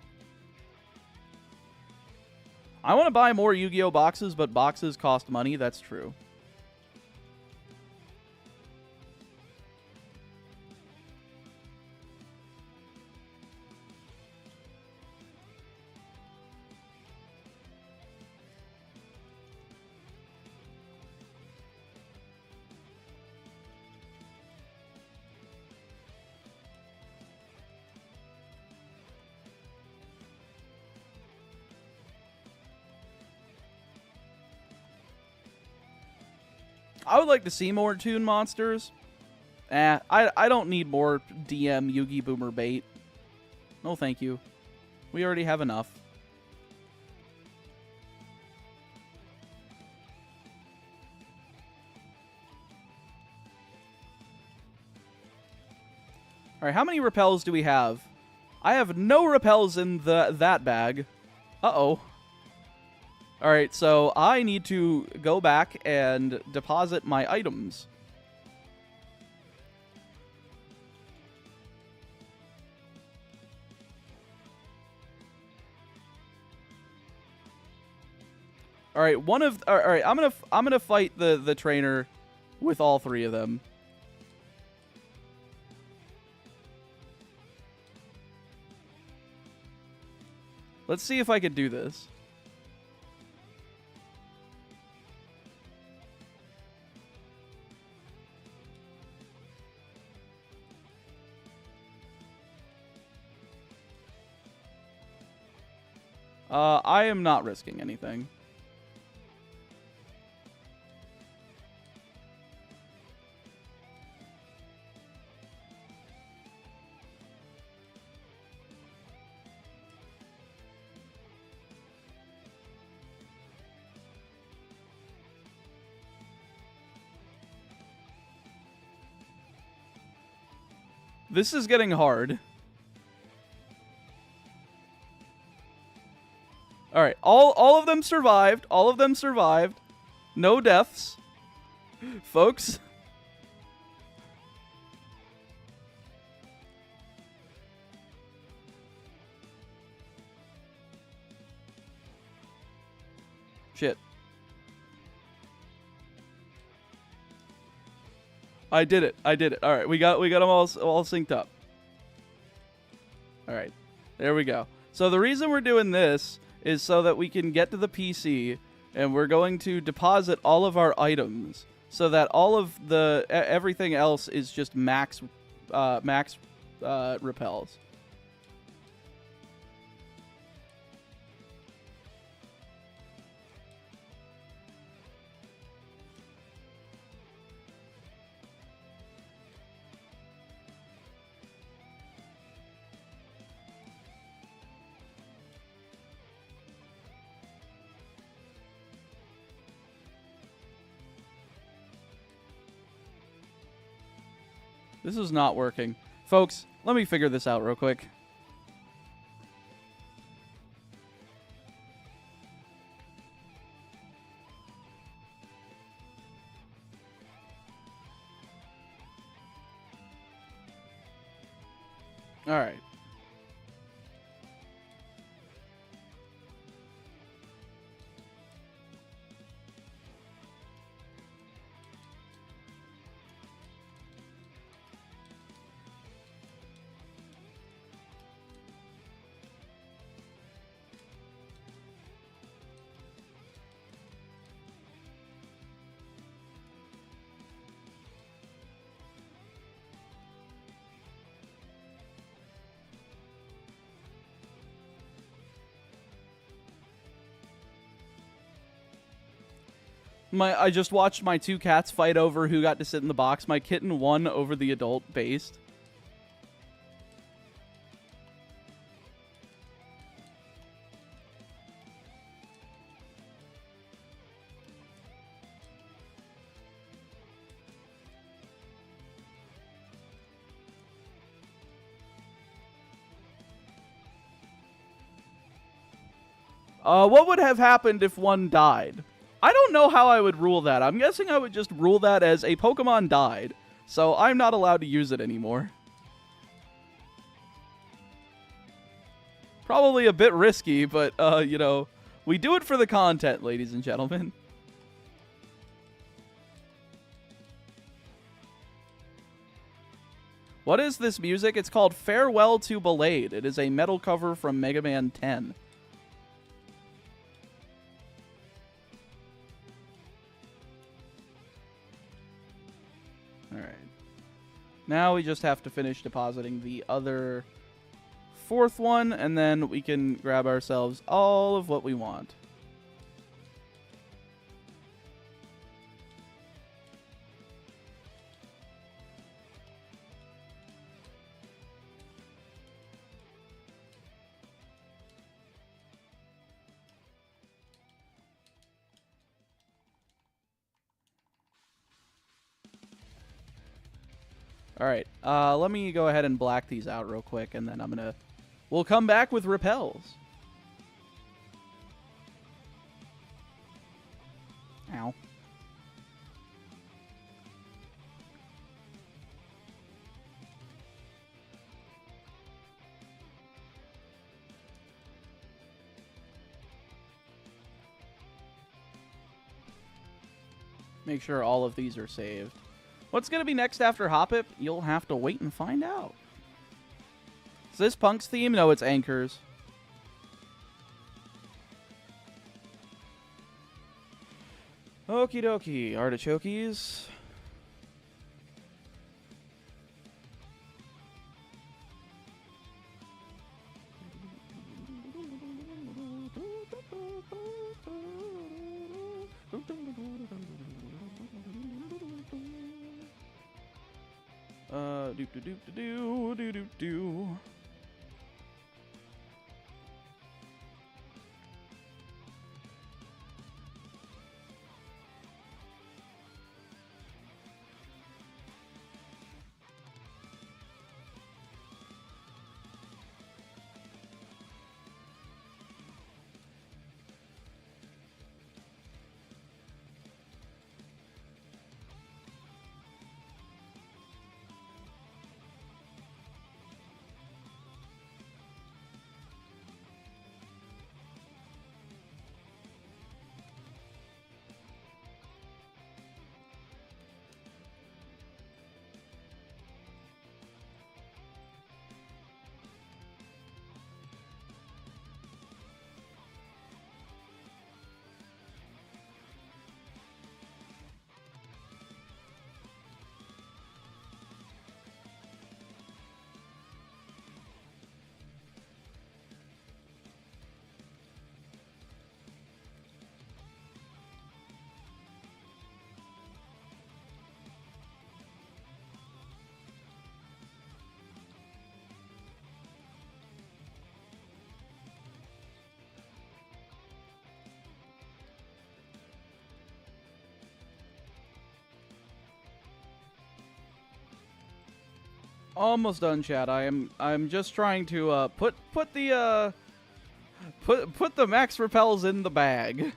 [SPEAKER 1] I want to buy more Yu-Gi-Oh boxes, but boxes cost money. That's true. I would like to see more Toon Monsters. I don't need more DM Yugi Boomer bait. No, thank you. We already have enough. Alright, how many repels do we have? I have no repels in that bag. Uh-oh. Alright, so I need to go back and deposit my items. Alright, alright, I'm gonna fight the trainer with all 3 of them. Let's see if I can do this. I am not risking anything. This is getting hard. Alright, all of them survived. All of them survived. No deaths. Folks. Shit. I did it. I did it. Alright, we got them all synced up. Alright. There we go. So the reason we're doing this is so that we can get to the PC, and we're going to deposit all of our items so that all of the everything else is just max repels. This is not working. Folks, let me figure this out real quick. All right. I just watched my two cats fight over who got to sit in the box. My kitten won over the adult based. What would have happened if one died? I don't know how I would rule that. I'm guessing I would just rule that as a Pokemon died, so I'm not allowed to use it anymore. Probably a bit risky, but, you know, we do it for the content, ladies and gentlemen. What is this music? It's called Farewell to Belade. It is a metal cover from Mega Man 10. Alright. Now we just have to finish depositing the other fourth one, and then we can grab ourselves all of what we want. Alright, let me go ahead and black these out real quick, and then we'll come back with repels. Ow. Make sure all of these are saved. What's going to be next after Hoppip? You'll have to wait and find out. Is this Punk's theme? No, it's Anchor's. Okie dokie, artichokes. Do. Almost done, chat. I'm just trying to put the max repels in the bag.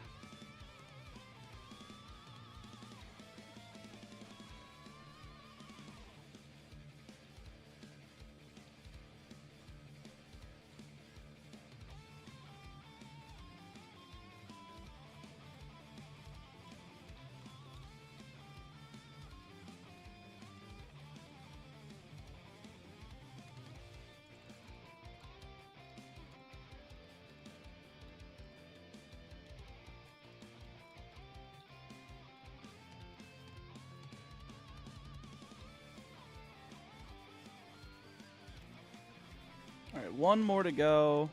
[SPEAKER 1] All right, one more to go.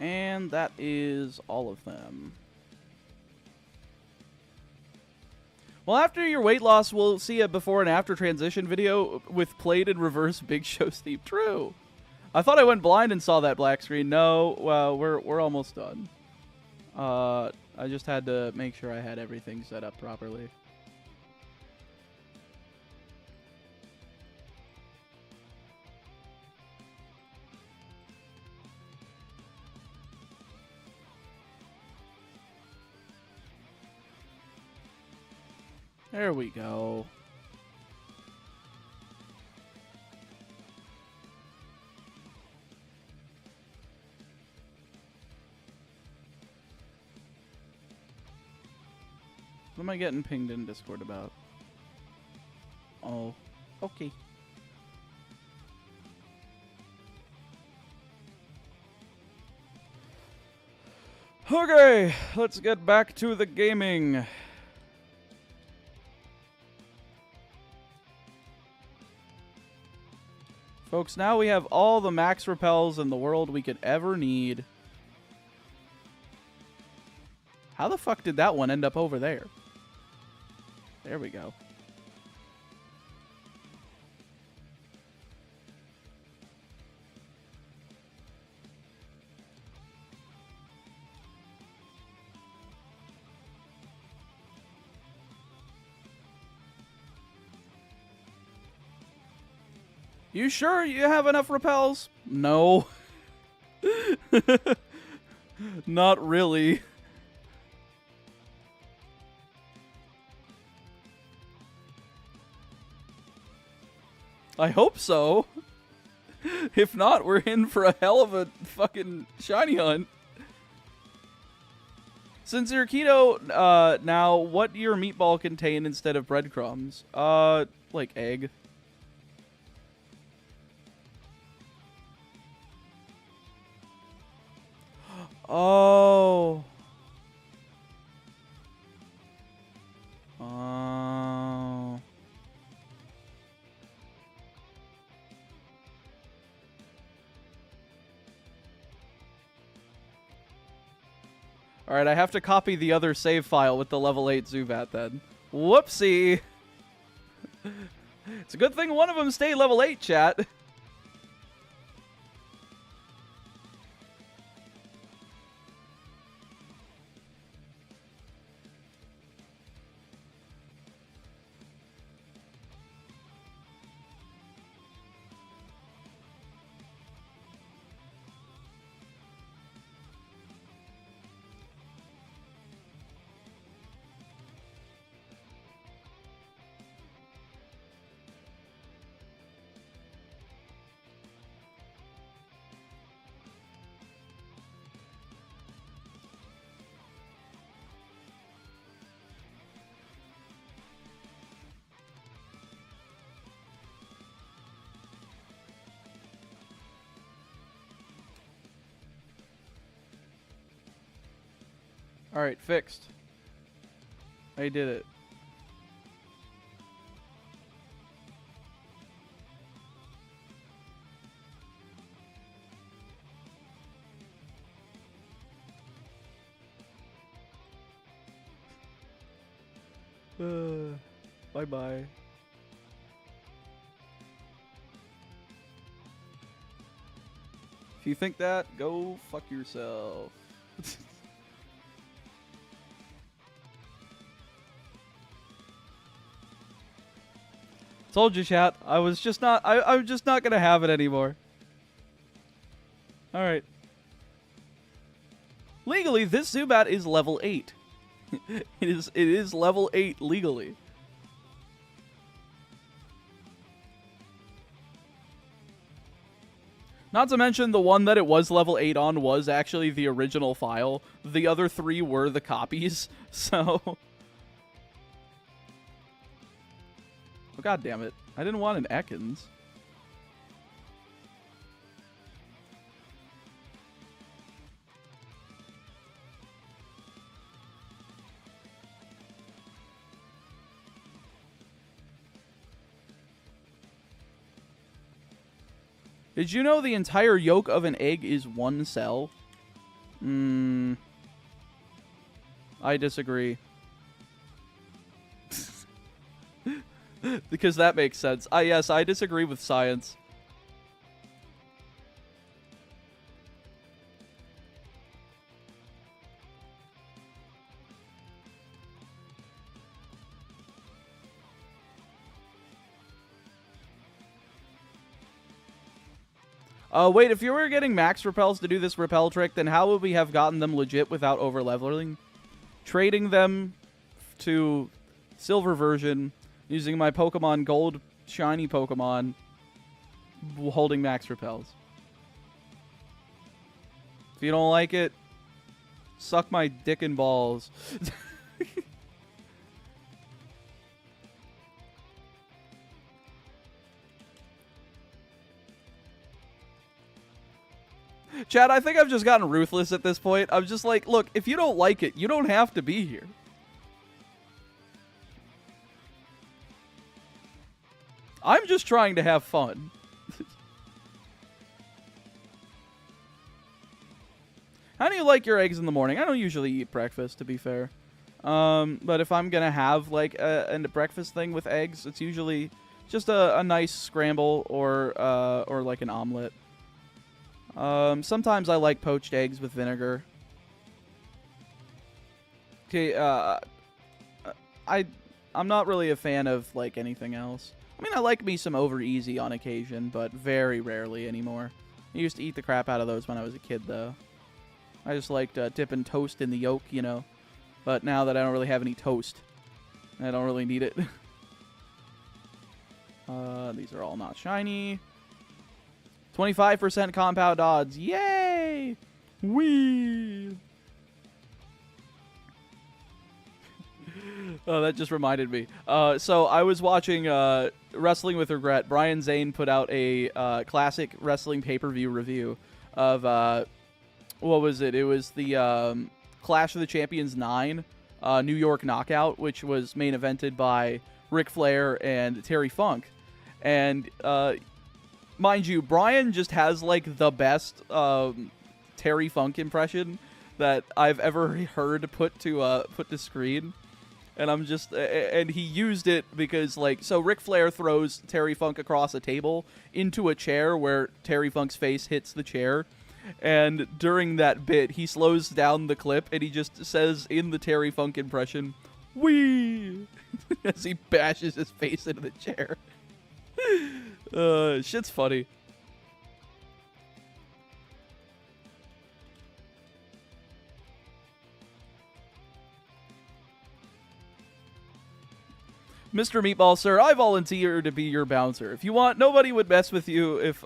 [SPEAKER 1] And that is all of them. Well, after your weight loss, we'll see a before and after transition video with played in reverse Big Show Steve. True. I thought I went blind and saw that black screen. No, well, we're almost done. I just had to make sure I had everything set up properly. There we go. What am I getting pinged in Discord about? Oh, okay. Okay, let's get back to the gaming. Folks, now we have all the max repels in the world we could ever need. How the fuck did that one end up over there? There we go. You sure you have enough repels? No. Not really. I hope so. If not, we're in for a hell of a fucking shiny hunt. Since you're keto, now, what do your meatball contain instead of breadcrumbs? Like egg. Oh. Oh. Alright, I have to copy the other save file with the level 8 Zubat then. Whoopsie! It's a good thing one of them stayed level 8, chat. Alright, fixed. I did it. Bye-bye. If you think that, go fuck yourself. Told you, chat. I'm just not gonna have it anymore. Alright. Legally, this Zubat is level 8. It is level 8 legally. Not to mention the one that it was level 8 on was actually the original file. The other 3 were the copies, so... Oh, God damn it. I didn't want an Ekans. Did you know the entire yolk of an egg is 1 cell? I disagree. Because that makes sense. Yes, I disagree with science. Wait, if you were getting max repels to do this repel trick, then how would we have gotten them legit without over-leveling? Trading them to silver version, using my Pokemon Gold shiny Pokemon, holding max repels. If you don't like it, suck my dick and balls. Chad, I think I've just gotten ruthless at this point. I'm just like, look, if you don't like it, you don't have to be here. I'm just trying to have fun. How do you like your eggs in the morning? I don't usually eat breakfast, to be fair. But if I'm going to have like a breakfast thing with eggs, it's usually just a nice scramble or like an omelet. Sometimes I like poached eggs with vinegar. Okay, I'm not really a fan of, like, anything else. I mean, I like me some over easy on occasion, but very rarely anymore. I used to eat the crap out of those when I was a kid, though. I just liked dipping toast in the yolk, you know. But now that I don't really have any toast, I don't really need it. These are all not shiny. 25% compound odds. Yay! Whee! Oh, that just reminded me. So I was watching Wrestling with Regret. Brian Zane put out a classic wrestling pay-per-view review of, what was it? It was the Clash of the Champions 9 New York Knockout, which was main evented by Ric Flair and Terry Funk. And, mind you, Brian just has, like, the best Terry Funk impression that I've ever heard put to screen. And I'm just, and he used it because, like, so Ric Flair throws Terry Funk across a table into a chair where Terry Funk's face hits the chair. And during that bit, he slows down the clip and he just says in the Terry Funk impression, "Wee!" as he bashes his face into the chair. Shit's funny. Mr. Meatball, sir, I volunteer to be your bouncer. If you want, nobody would mess with you if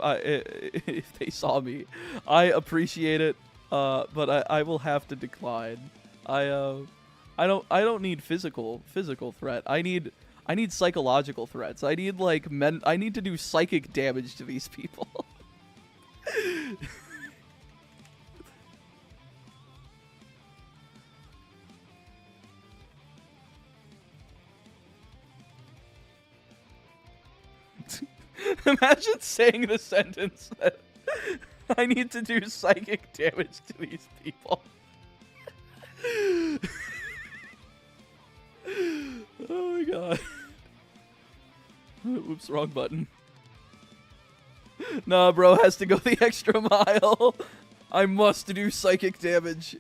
[SPEAKER 1] they saw me. I appreciate it, but I will have to decline. I don't need physical threat. I need psychological threats. I need like I need to do psychic damage to these people. Imagine saying the sentence that I need to do psychic damage to these people. Oh my god. Oops, wrong button. Nah, bro, has to go the extra mile. I must do psychic damage.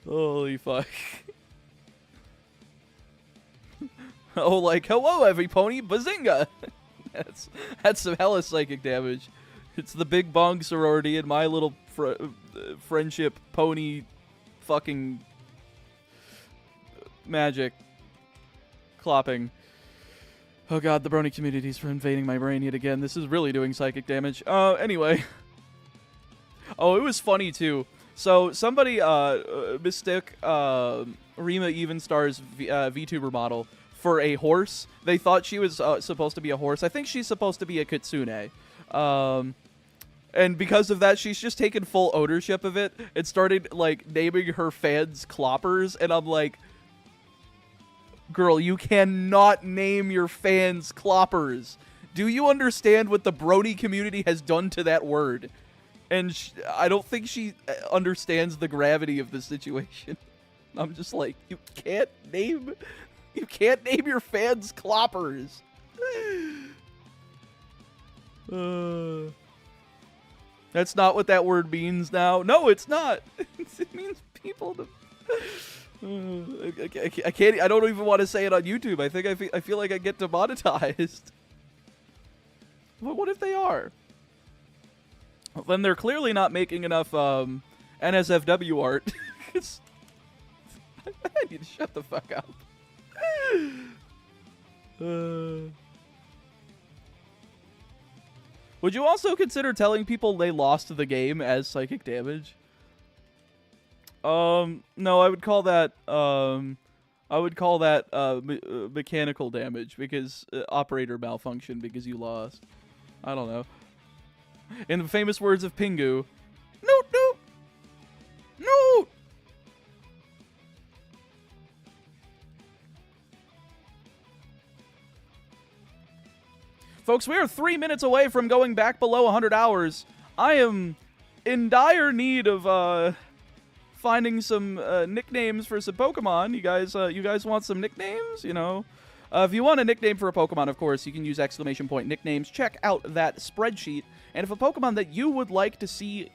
[SPEAKER 1] Holy fuck. Oh, like, hello, every pony, bazinga! That's some hella psychic damage. It's the Big Bong sorority and my little friendship pony fucking magic clopping. Oh god, the brony communities for invading my brain yet again. This is really doing psychic damage. Anyway. Oh, it was funny too. So somebody mistook Rima Evenstar's VTuber model for a horse. They thought she was supposed to be a horse. I think she's supposed to be a kitsune. And because of that, she's just taken full ownership of it and started, like, naming her fans cloppers. And I'm like, girl, you cannot name your fans cloppers. Do you understand what the brony community has done to that word? And I don't think she understands the gravity of the situation. I'm just like, you can't name your fans cloppers. That's not what that word means now. No, it's not. It means people to... I can't. I don't even want to say it on YouTube. I feel like I get demonetized. But what if they are? Well, then they're clearly not making enough NSFW art. I need to shut the fuck up. Would you also consider telling people they lost the game as psychic damage? No, I would call that mechanical damage because operator malfunction because you lost. I don't know. In the famous words of Pingu, no, no, no. Folks, we are 3 minutes away from going back below 100 hours. I am in dire need of finding some nicknames for some Pokemon. You guys want some nicknames? You know, if you want a nickname for a Pokemon, of course, you can use !nicknames. Check out that spreadsheet. And if a Pokemon that you would like to see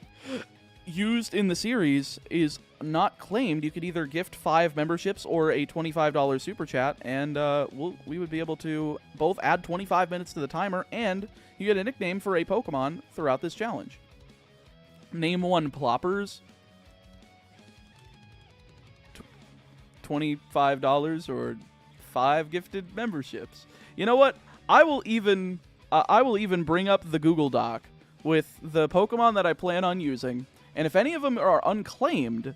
[SPEAKER 1] used in the series is not claimed, you could either gift 5 memberships or a $25 super chat, and we would be able to both add 25 minutes to the timer, and you get a nickname for a Pokemon throughout this challenge. Name one ploppers. $25 or 5 gifted memberships. You know what? I will even bring up the Google Doc with the Pokemon that I plan on using, and if any of them are unclaimed,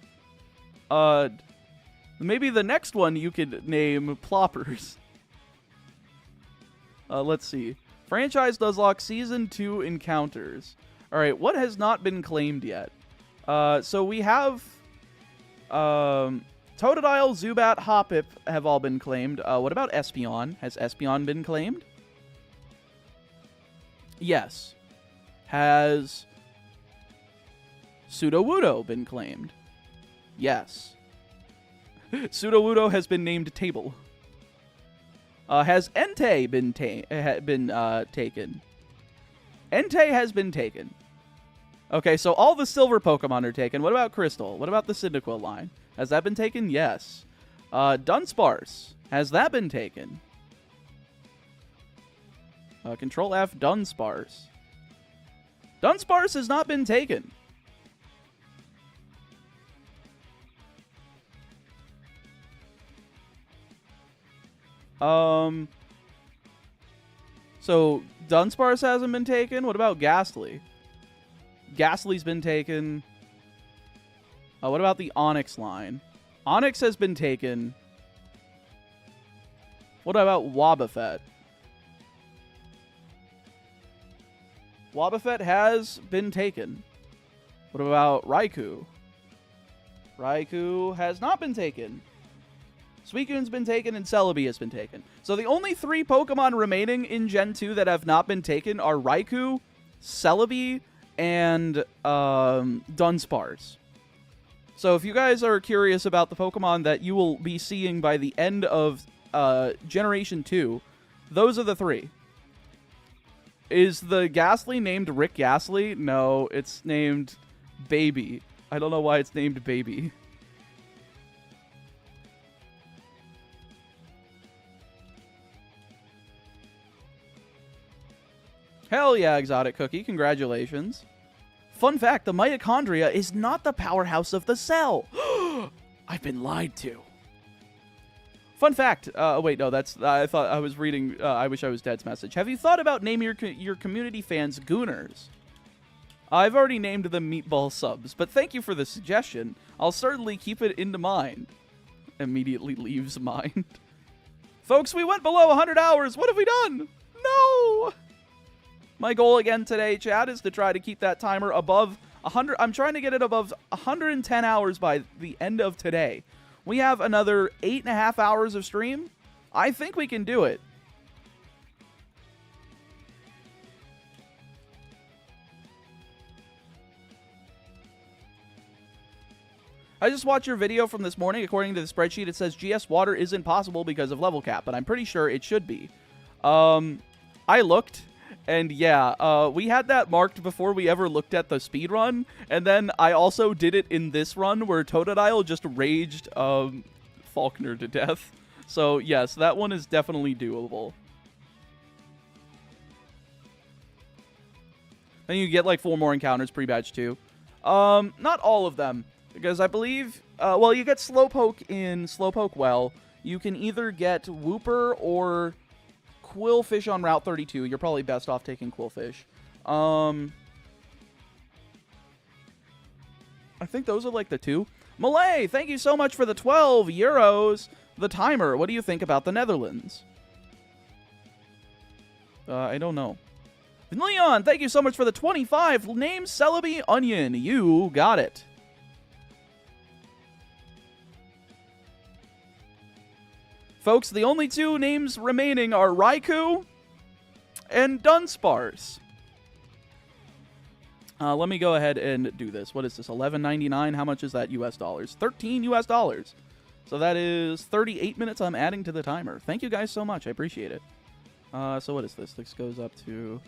[SPEAKER 1] maybe the next one you could name ploppers. Let's see. Franchise Nuzlocke Season 2 Encounters. Alright, what has not been claimed yet? So we have Totodile, Zubat, Hoppip have all been claimed. What about Espeon? Has Espeon been claimed? Yes. Has Sudowoodo been claimed? Yes. Sudowoodo has been named Table. Has Entei been taken? Entei has been taken. Okay, so all the silver Pokemon are taken. What about Crystal? What about the Cyndaquil line? Has that been taken? Yes. Dunsparce. Has that been taken? Control F, Dunsparce. Dunsparce has not been taken. So Dunsparce hasn't been taken. What about Ghastly? Ghastly's been taken. What about the Onix line? Onix has been taken. What about Wobbuffet? Wobbuffet has been taken. What about Raikou? Raikou has not been taken. Suicune's been taken, and Celebi has been taken. So the only 3 Pokemon remaining in Gen 2 that have not been taken are Raikou, Celebi, and Dunsparce. So if you guys are curious about the Pokemon that you will be seeing by the end of Generation 2, those are the 3. Is the Ghastly named Rick Ghastly? No, it's named Baby. I don't know why it's named Baby. Hell yeah, Exotic Cookie. Congratulations. Fun fact, the mitochondria is not the powerhouse of the cell. I've been lied to. Fun fact. Wait, no, that's... I thought I was reading I Wish I Was Dead's message. Have you thought about naming your community fans Gooners? I've already named them Meatball Subs, but thank you for the suggestion. I'll certainly keep it into mind. Immediately leaves mind. Folks, we went below 100 hours. What have we done? No! My goal again today, chat, is to try to keep that timer above 100. I'm trying to get it above 110 hours by the end of today. We have another 8.5 hours of stream. I think we can do it. I just watched your video from this morning. According to the spreadsheet, it says GS Water isn't possible because of level cap, but I'm pretty sure it should be. I looked, and yeah, we had that marked before we ever looked at the speed run, and then I also did it in this run where Totodile just raged Faulkner to death. So yes, that one is definitely doable. And you get like 4 more encounters pre-batch too. Not all of them. Because I believe, well, you get Slowpoke in Slowpoke Well. You can either get Wooper or Quillfish on Route 32. You're probably best off taking Quillfish. I think those are like the 2. Malay, thank you so much for the 12 euros. The timer, what do you think about the Netherlands? I don't know. Leon, thank you so much for the 25. Name Celebi Onion. You got it. Folks, the only 2 names remaining are Raikou and Dunsparce. Let me go ahead and do this. What is this? $11.99? How much is that US dollars? 13 US dollars. So that is 38 minutes I'm adding to the timer. Thank you guys so much. I appreciate it. So what is this? This goes up to...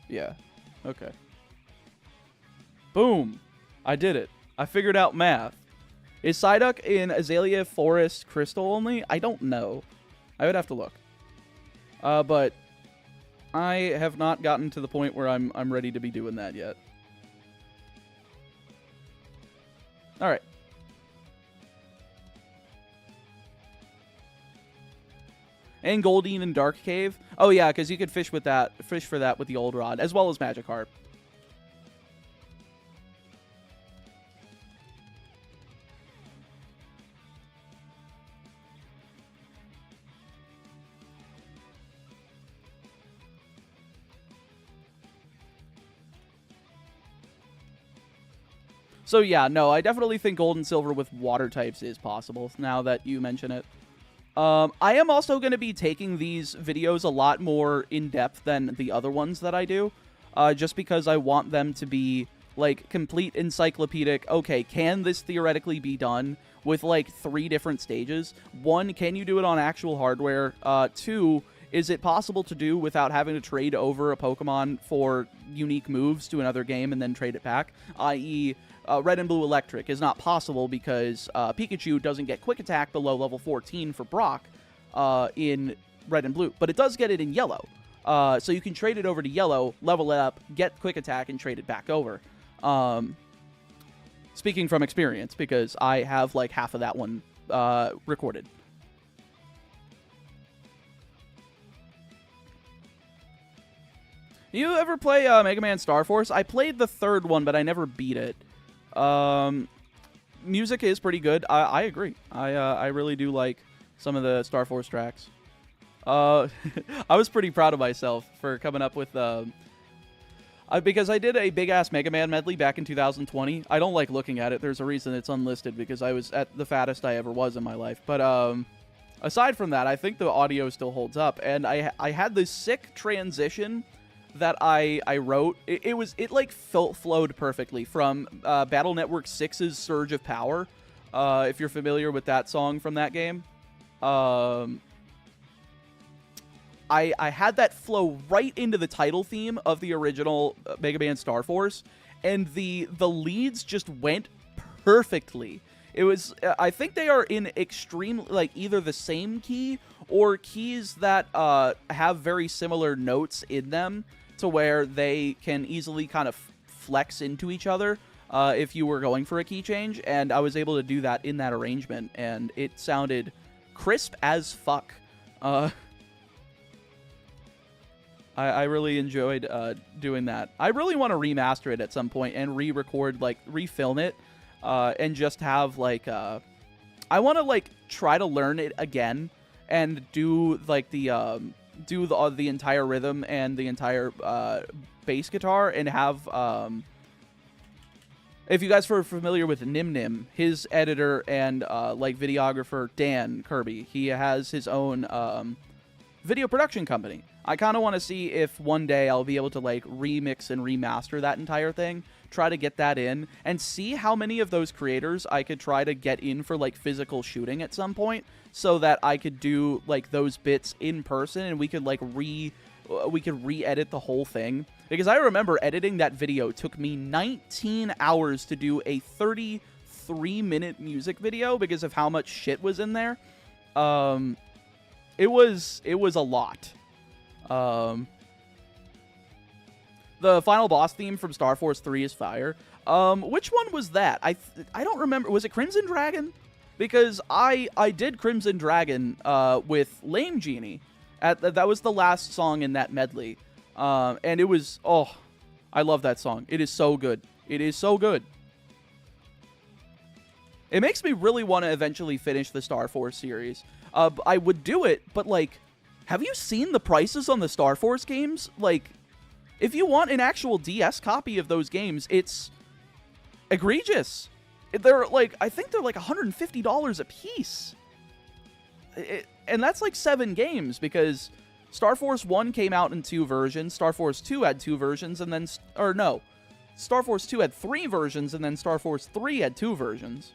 [SPEAKER 1] Yeah. Okay. Boom. I did it. I figured out math. Is Psyduck in Azalea Forest Crystal only? I don't know. I would have to look. But I have not gotten to the point where I'm ready to be doing that yet. All right. And Goldeen and Dark Cave. Oh yeah, because you could fish for that with the old rod, as well as Magikarp. So yeah, no, I definitely think Gold and Silver with water types is possible, now that you mention it. I am also going to be taking these videos a lot more in-depth than the other ones that I do, just because I want them to be, like, complete encyclopedic, okay, can this theoretically be done with, like, 3 different stages? 1, can you do it on actual hardware? 2, is it possible to do without having to trade over a Pokemon for unique moves to another game and then trade it back? I.e., Red and Blue Electric is not possible because Pikachu doesn't get Quick Attack below level 14 for Brock in Red and Blue, but it does get it in Yellow. So you can trade it over to Yellow, level it up, get Quick Attack, and trade it back over. Speaking from experience, because I have like half of that one recorded. You ever play Mega Man Star Force? I played the 3rd one, but I never beat it. Music is pretty good. I agree. I really do like some of the Star Force tracks. I was pretty proud of myself for coming up with, Because I did a big-ass Mega Man medley back in 2020. I don't like looking at it. There's a reason it's unlisted, because I was at the fattest I ever was in my life. But, aside from that, I think the audio still holds up. And I had this sick transition that I wrote. It like flowed perfectly from Battle Network 6's Surge of Power, if you're familiar with that song from that game. I had that flow right into the title theme of the original Mega Man Star Force, and the leads just went perfectly. It was, I think they are in extreme, like, either the same key or keys that have very similar notes in them to where they can easily kind of flex into each other if you were going for a key change, and I was able to do that in that arrangement, and it sounded crisp as fuck. I really enjoyed doing that. I really want to remaster it at some point and re-record, like, refilm it, and just have, like, I want to, like, try to learn it again and do, like, the entire rhythm and the entire bass guitar, and have, if you guys are familiar with Nim Nim, his editor and, like, videographer, Dan Kirby, he has his own, video production company. I kind of want to see if one day I'll be able to, like, remix and remaster that entire thing, try to get that in, and see how many of those creators I could try to get in for, like, physical shooting at some point, so that I could do, like, those bits in person, and we could, like, re-edit the whole thing. Because I remember editing that video took me 19 hours to do a 33-minute music video because of how much shit was in there. It was a lot. The final boss theme from Star Force 3 is fire. Which one was that? I don't remember. Was it Crimson Dragon? Because I did Crimson Dragon with Lame Genie. That was the last song in that medley. And it was, oh, I love that song. It is so good. It is so good. It makes me really want to eventually finish the Star Force series. I would do it, but, like, have you seen the prices on the Star Force games? Like, if you want an actual DS copy of those games, it's egregious. They're, like, I think they're, like, $150 a piece. And that's, like, 7 games, because Star Force 1 came out in 2 versions, Star Force 2 had 2 versions, and then, or no, Star Force 2 had 3 versions, and then Star Force 3 had 2 versions.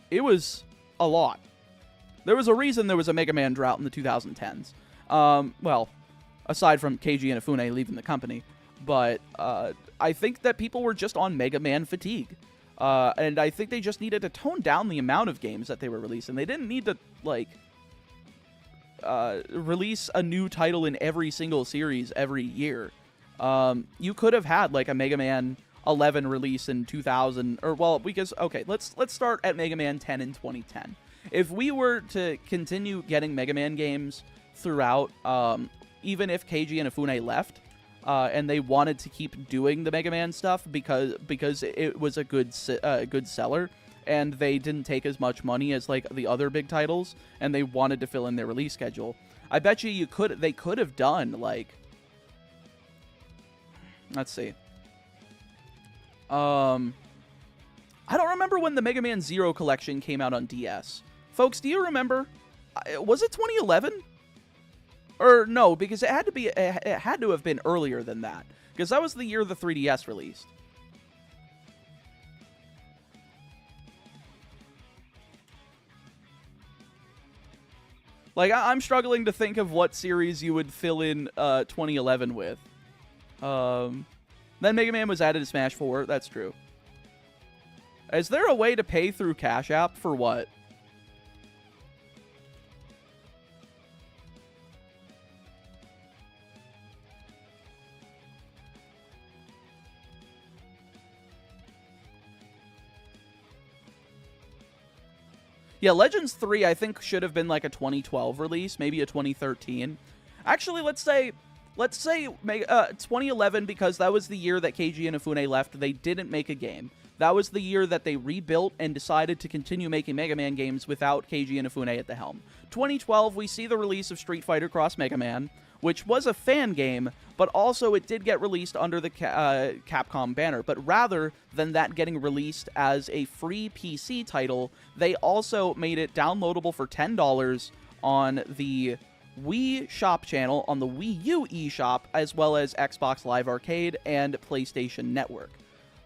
[SPEAKER 1] It was a lot. There was a reason there was a Mega Man drought in the 2010s. Well, aside from Keiji Inafune leaving the company. But I think that people were just on Mega Man fatigue. And I think they just needed to tone down the amount of games that they were releasing. They didn't need to, like, release a new title in every single series every year. You could have had, like, a Mega Man 11 release in 2000, or, well, because, okay, let's start at Mega Man 10 in 2010. If we were to continue getting Mega Man games throughout, even if Keiji Inafune left, and they wanted to keep doing the Mega Man stuff because it was a good seller, and they didn't take as much money as, like, the other big titles, and they wanted to fill in their release schedule, I bet they could have done, like, let's see. I don't remember when the Mega Man Zero collection came out on DS. Folks, do you remember? Was it 2011? Or no, because it had to have been earlier than that, because that was the year the 3DS released. Like, I'm struggling to think of what series you would fill in 2011 with. Then Mega Man was added to Smash 4. That's true. Is there a way to pay through Cash App for what? Yeah, Legends 3, I think, should have been like a 2012 release, maybe a 2013. Actually, let's say 2011, because that was the year that Keiji Inafune left. They didn't make a game. that was the year that they rebuilt and decided to continue making Mega Man games without Keiji Inafune at the helm. 2012, we see the release of Street Fighter Cross Mega Man, which was a fan game, but also it did get released under the Capcom banner. But rather than that getting released as a free PC title, they also made it downloadable for $10 on the Wii Shop channel, on the Wii U eShop, as well as Xbox Live Arcade and PlayStation Network,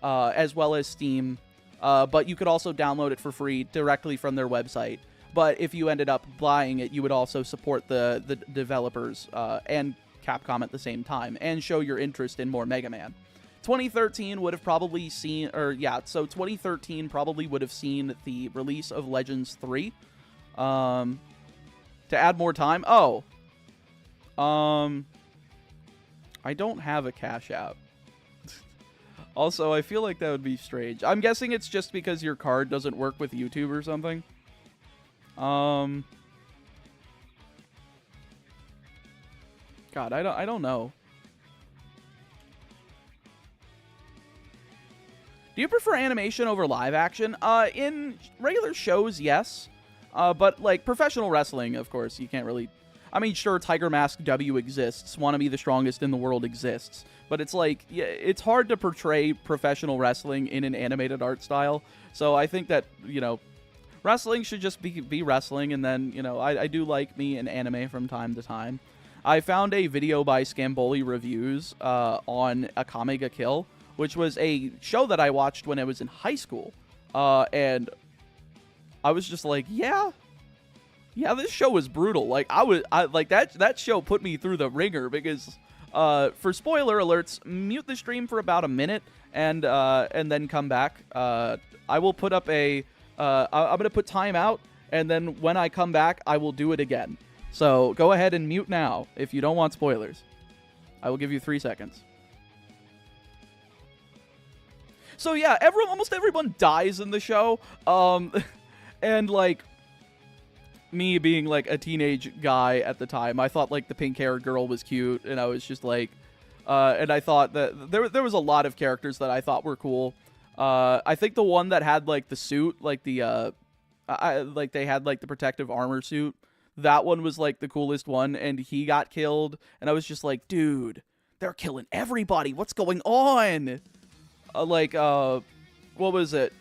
[SPEAKER 1] as well as Steam. But you could also download it for free directly from their website. But if you ended up buying it, you would also support the developers and Capcom at the same time, and show your interest in more Mega Man. 2013 would have probably seen, so 2013 probably would have seen the release of Legends 3. To add more time, I don't have a Cash App. Also, I feel like that would be strange. I'm guessing it's just because your card doesn't work with YouTube or something. God, I don't know. Do you prefer animation over live action? In regular shows, yes. But, like, professional wrestling, of course, you can't really... I mean, sure, Tiger Mask W exists. Wanna Be the Strongest in the World exists. But it's like, yeah, it's hard to portray professional wrestling in an animated art style. So I think that, you know, wrestling should just be wrestling. And then, you know, I do like me an anime from time to time. I found a video by Scamboli Reviews on Akame ga Kill, which was a show that I watched when I was in high school. And I was just like, yeah, this show was brutal. Like, that show put me through the ringer because, for spoiler alerts, mute the stream for about a minute and then come back. I will put up I'm going to put timeout, and then when I come back, I will do it again. So go ahead and mute now if you don't want spoilers. I will give you 3 seconds. So yeah, almost everyone dies in the show. And like, me being like a teenage guy at the time, I thought like the pink-haired girl was cute, and I was just like, and I thought that there was a lot of characters that I thought were cool. I think the one that had like the suit, like the like they had like the protective armor suit, that one was like the coolest one, and he got killed, and I was just like, dude, they're killing everybody. What's going on? What was it?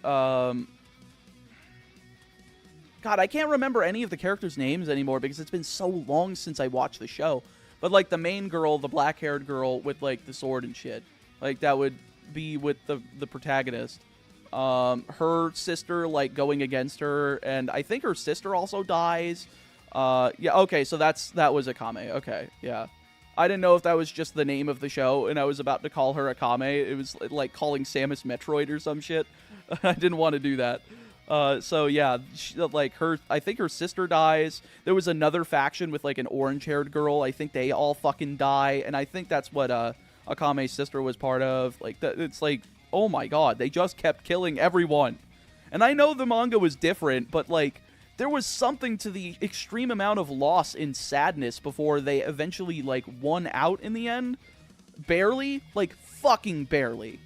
[SPEAKER 1] God, I can't remember any of the characters' names anymore because it's been so long since I watched the show. But, like, the main girl, the black-haired girl with, like, the sword and shit. Like, that would be with the protagonist. Her sister, like, going against her, and I think her sister also dies. Yeah, okay, so that was Akame. Okay, yeah. I didn't know if that was just the name of the show, and I was about to call her Akame. It was, like, calling Samus Metroid or some shit. I didn't want to do that. So yeah, I think her sister dies. There was another faction with like an orange-haired girl. I think they all fucking die, and I think that's what Akame's sister was part of. Like, it's like, oh my god, they just kept killing everyone. And I know the manga was different, but like, there was something to the extreme amount of loss and sadness before they eventually like won out in the end. Barely, like fucking barely,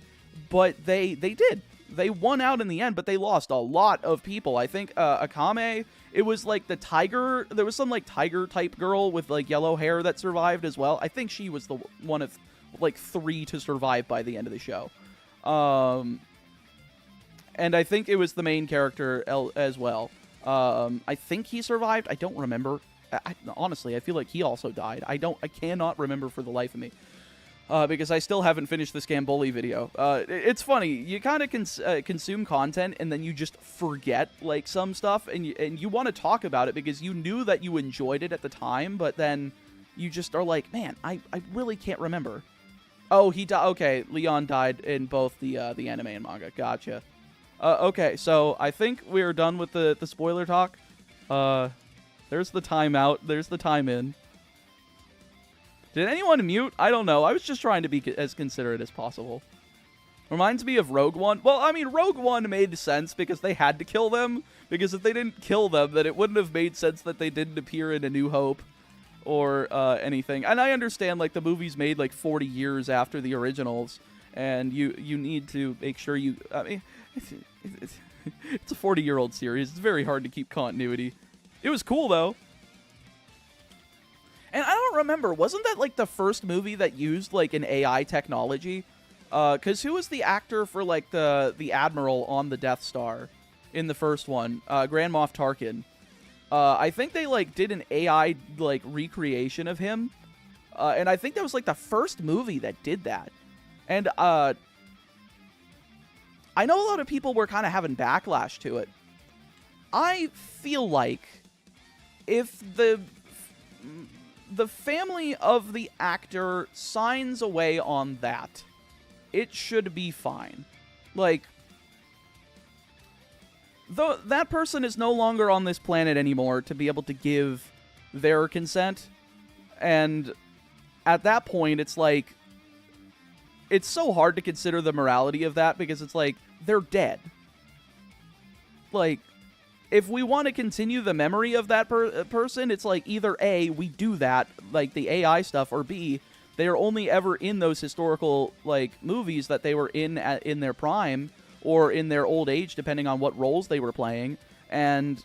[SPEAKER 1] but they did. They won out in the end, but they lost a lot of people. I think Akame, it was like the tiger. There was some like tiger type girl with like yellow hair that survived as well. I think she was the one of like 3 to survive by the end of the show. And I think it was the main character as well. I think he survived. I don't remember. Honestly, I feel like he also died. I cannot remember for the life of me. Because I still haven't finished the Scamboli video. It's funny, you kind of consume content and then you just forget like some stuff, and you want to talk about it because you knew that you enjoyed it at the time, but then you just are like, man, I really can't remember. Oh, he died. Okay, Leon died in both the anime and manga. Gotcha. Okay, so I think we're done with the spoiler talk. There's the timeout. There's the time in. Did anyone mute? I don't know. I was just trying to be as considerate as possible. Reminds me of Rogue One. Well, I mean, Rogue One made sense because they had to kill them. Because if they didn't kill them, then it wouldn't have made sense that they didn't appear in A New Hope or anything. And I understand, like, the movie's made, like, 40 years after the originals. And you need to make sure you... I mean, It's a 40-year-old series. It's very hard to keep continuity. It was cool, though. And I don't remember, wasn't that, like, the first movie that used, like, an AI technology? Because who was the actor for, like, the Admiral on the Death Star in the first one? Grand Moff Tarkin. I think they, like, did an AI, like, recreation of him. And I think that was, like, the first movie that did that. And, I know a lot of people were kind of having backlash to it. I feel like if the family of the actor signs away on that, it should be fine. Like, though that person is no longer on this planet anymore to be able to give their consent, and at that point, it's like, it's so hard to consider the morality of that because it's like, they're dead. Like, if we want to continue the memory of that person, it's like either A, we do that, like the AI stuff, or B, they are only ever in those historical, like, movies that they were in their prime or in their old age, depending on what roles they were playing. And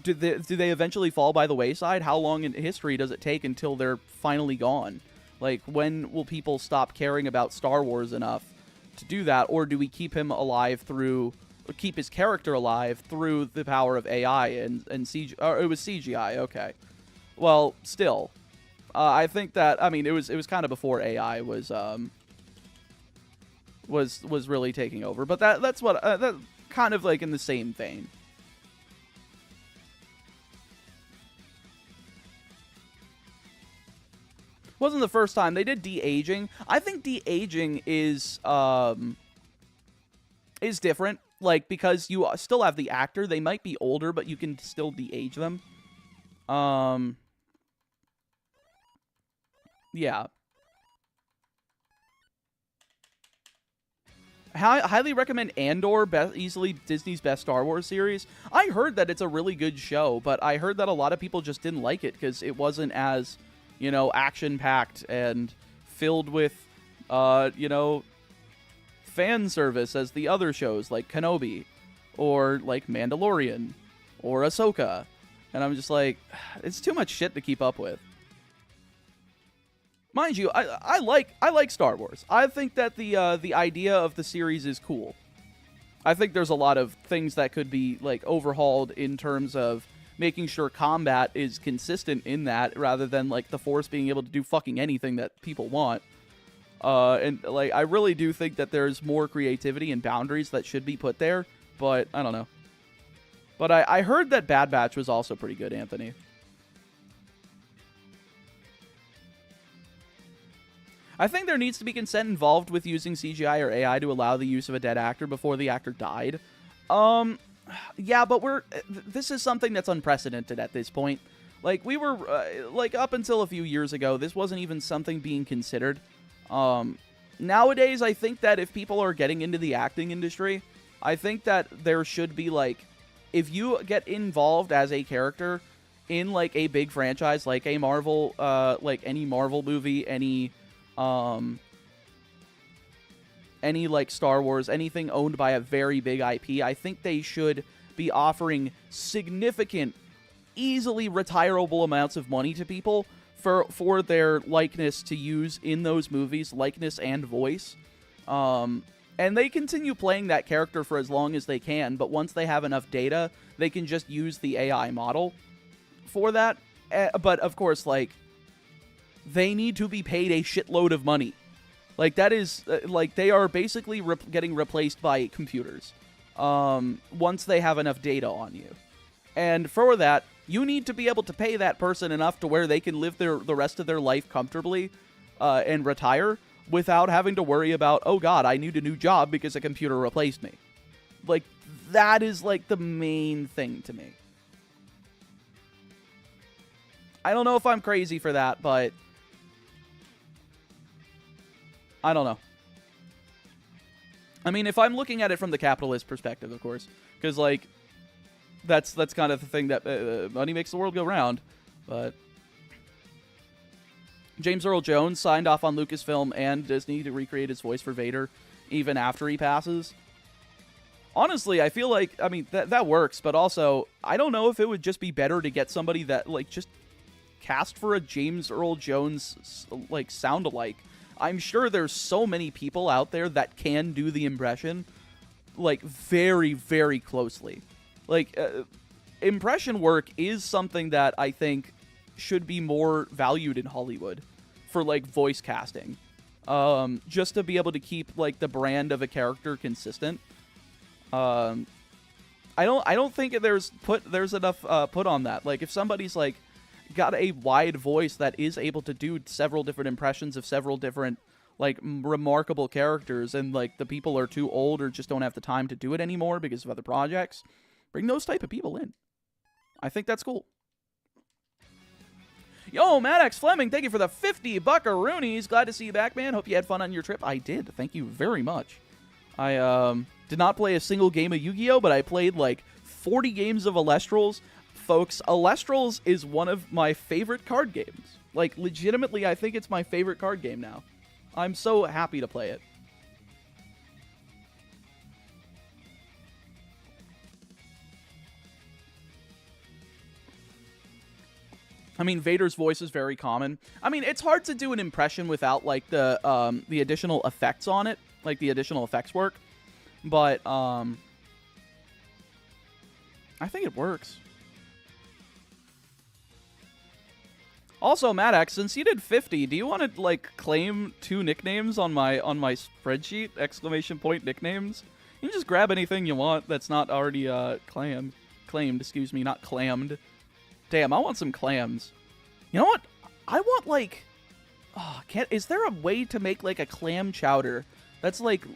[SPEAKER 1] do they eventually fall by the wayside? How long in history does it take until they're finally gone? Like, when will people stop caring about Star Wars enough to do that? Or do we keep him alive through... keep his character alive through the power of AI and CGI. Or it was CGI, okay. Well, still, I think that, I mean, it was kind of before AI was really taking over, but that's what that kind of like in the same vein. Wasn't the first time they did de-aging. I think de-aging is different. Like, because you still have the actor. They might be older, but you can still de-age them. Yeah. Highly recommend Andor, easily Disney's best Star Wars series. I heard that it's a really good show, but I heard that a lot of people just didn't like it because it wasn't as, you know, action-packed and filled with, you know, fan service as the other shows like Kenobi or like Mandalorian or Ahsoka. And I'm just like, it's too much shit to keep up with. Mind you, I like Star Wars. I think that the idea of the series is cool. I think there's a lot of things that could be like overhauled in terms of making sure combat is consistent in that, rather than like the Force being able to do fucking anything that people want. And like, I really do think that there's more creativity and boundaries that should be put there, but I don't know. But I heard that Bad Batch was also pretty good, Anthony. I think there needs to be consent involved with using CGI or AI to allow the use of a dead actor before the actor died. Yeah, but this is something that's unprecedented at this point. Like, we were, like, up until a few years ago, this wasn't even something being considered. Nowadays, I think that if people are getting into the acting industry, I think that there should be, like, if you get involved as a character in, like, a big franchise, like a Marvel, like, any Marvel movie, any, like, Star Wars, anything owned by a very big IP, I think they should be offering significant, easily retirable amounts of money to people for their likeness to use in those movies, likeness and voice. And they continue playing that character for as long as they can, but once they have enough data, they can just use the AI model for that. But, of course, like, they need to be paid a shitload of money. Like, that is, like, they are basically getting replaced by computers once they have enough data on you. And for that, you need to be able to pay that person enough to where they can live the rest of their life comfortably and retire without having to worry about, oh god, I need a new job because a computer replaced me. Like, that is, like, the main thing to me. I don't know if I'm crazy for that, but I don't know. I mean, if I'm looking at it from the capitalist perspective, of course, because, like, that's kind of the thing that money makes the world go round. But James Earl Jones signed off on Lucasfilm and Disney to recreate his voice for Vader even after he passes. Honestly, I feel like, I mean, that works, but also, I don't know if it would just be better to get somebody that, like, just cast for a James Earl Jones, like, sound-alike. I'm sure there's so many people out there that can do the impression, like, very, very closely. Like, impression work is something that I think should be more valued in Hollywood for, like, voice casting. Just to be able to keep, like, the brand of a character consistent. I don't think there's enough put on that. Like, if somebody's, like, got a wide voice that is able to do several different impressions of several different, like, remarkable characters, and, like, the people are too old or just don't have the time to do it anymore because of other projects, bring those type of people in. I think that's cool. Yo, Maddox Fleming, thank you for the 50 buckaroonies. Glad to see you back, man. Hope you had fun on your trip. I did. Thank you very much. I did not play a single game of Yu-Gi-Oh, but I played like 40 games of Alestrals. Folks, Alestrals is one of my favorite card games. Like, legitimately, I think it's my favorite card game now. I'm so happy to play it. I mean, Vader's voice is very common. I mean, it's hard to do an impression without, like, the additional effects on it, like the additional effects work. But I think it works. Also, Maddox, since you did 50, do you want to, like, claim 2 nicknames on my spreadsheet? Exclamation point nicknames. You can just grab anything you want that's not already claimed. Excuse me, not clammed. Damn, I want some clams. You know what? I want, like... Oh, is there a way to make, like, a clam chowder that's, like,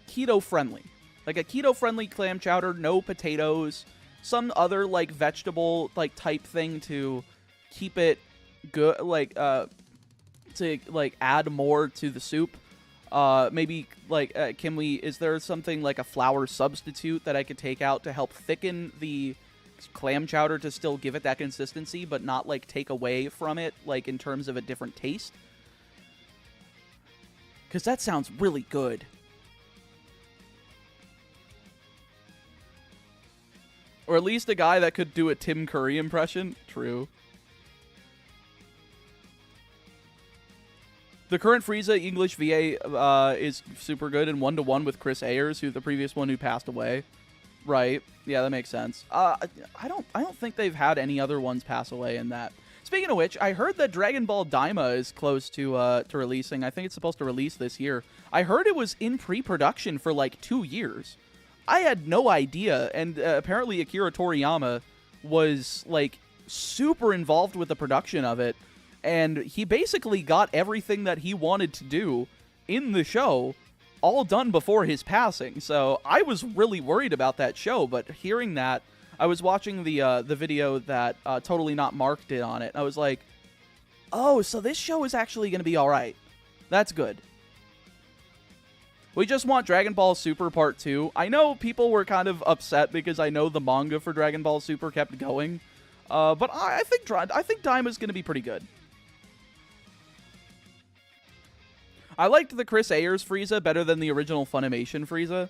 [SPEAKER 1] keto-friendly? Like, a keto-friendly clam chowder, no potatoes, some other, like, vegetable, like, type thing to keep it good, like, to, like, add more to the soup. Maybe, like, is there something, like, a flour substitute that I could take out to help thicken the clam chowder to still give it that consistency, but not, like, take away from it, like, in terms of a different taste? Because that sounds really good. Or at least a guy that could do a Tim Curry impression. True. The current Frieza English VA is super good and 1-to-1 with Chris Ayers, who the previous one who passed away. Right. Yeah, that makes sense. I don't think they've had any other ones pass away in that. Speaking of which, I heard that Dragon Ball Daima is close to releasing. I think it's supposed to release this year. I heard it was in pre-production for like 2 years. I had no idea, and apparently Akira Toriyama was like super involved with the production of it, and he basically got everything that he wanted to do in the show all done before his passing. So I was really worried about that show, but hearing that, I was watching the video that Totally Not Mark did on it. I was like, oh, so this show is actually going to be all right. That's good. We just want Dragon Ball Super Part 2. I know people were kind of upset because I know the manga for Dragon Ball Super kept going. But I think Daima's going to be pretty good. I liked the Chris Ayers Frieza better than the original Funimation Frieza.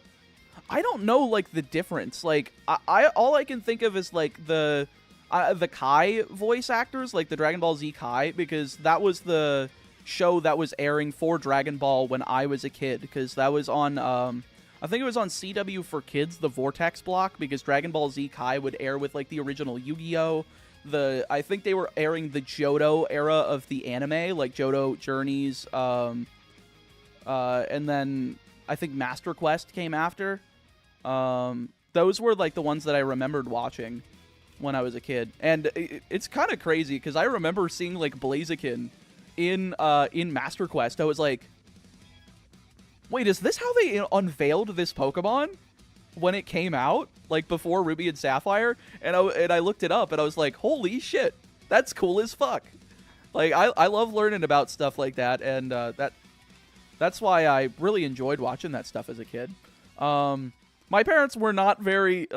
[SPEAKER 1] I don't know, like, the difference. Like, all I can think of is, like, the Kai voice actors, like the Dragon Ball Z Kai, because that was the show that was airing for Dragon Ball when I was a kid, because that was on, I think it was on CW for Kids, the Vortex block, because Dragon Ball Z Kai would air with, like, the original Yu-Gi-Oh! I think they were airing the Johto era of the anime, like Johto Journeys, and then I think Master Quest came after. Those were, like, the ones that I remembered watching when I was a kid. And it's kind of crazy, because I remember seeing, like, Blaziken in Master Quest. I was like, wait, is this how they unveiled this Pokemon when it came out? Like, before Ruby and Sapphire? And I looked it up, and I was like, holy shit, that's cool as fuck. Like, I love learning about stuff like that, and that's why I really enjoyed watching that stuff as a kid. My parents were not very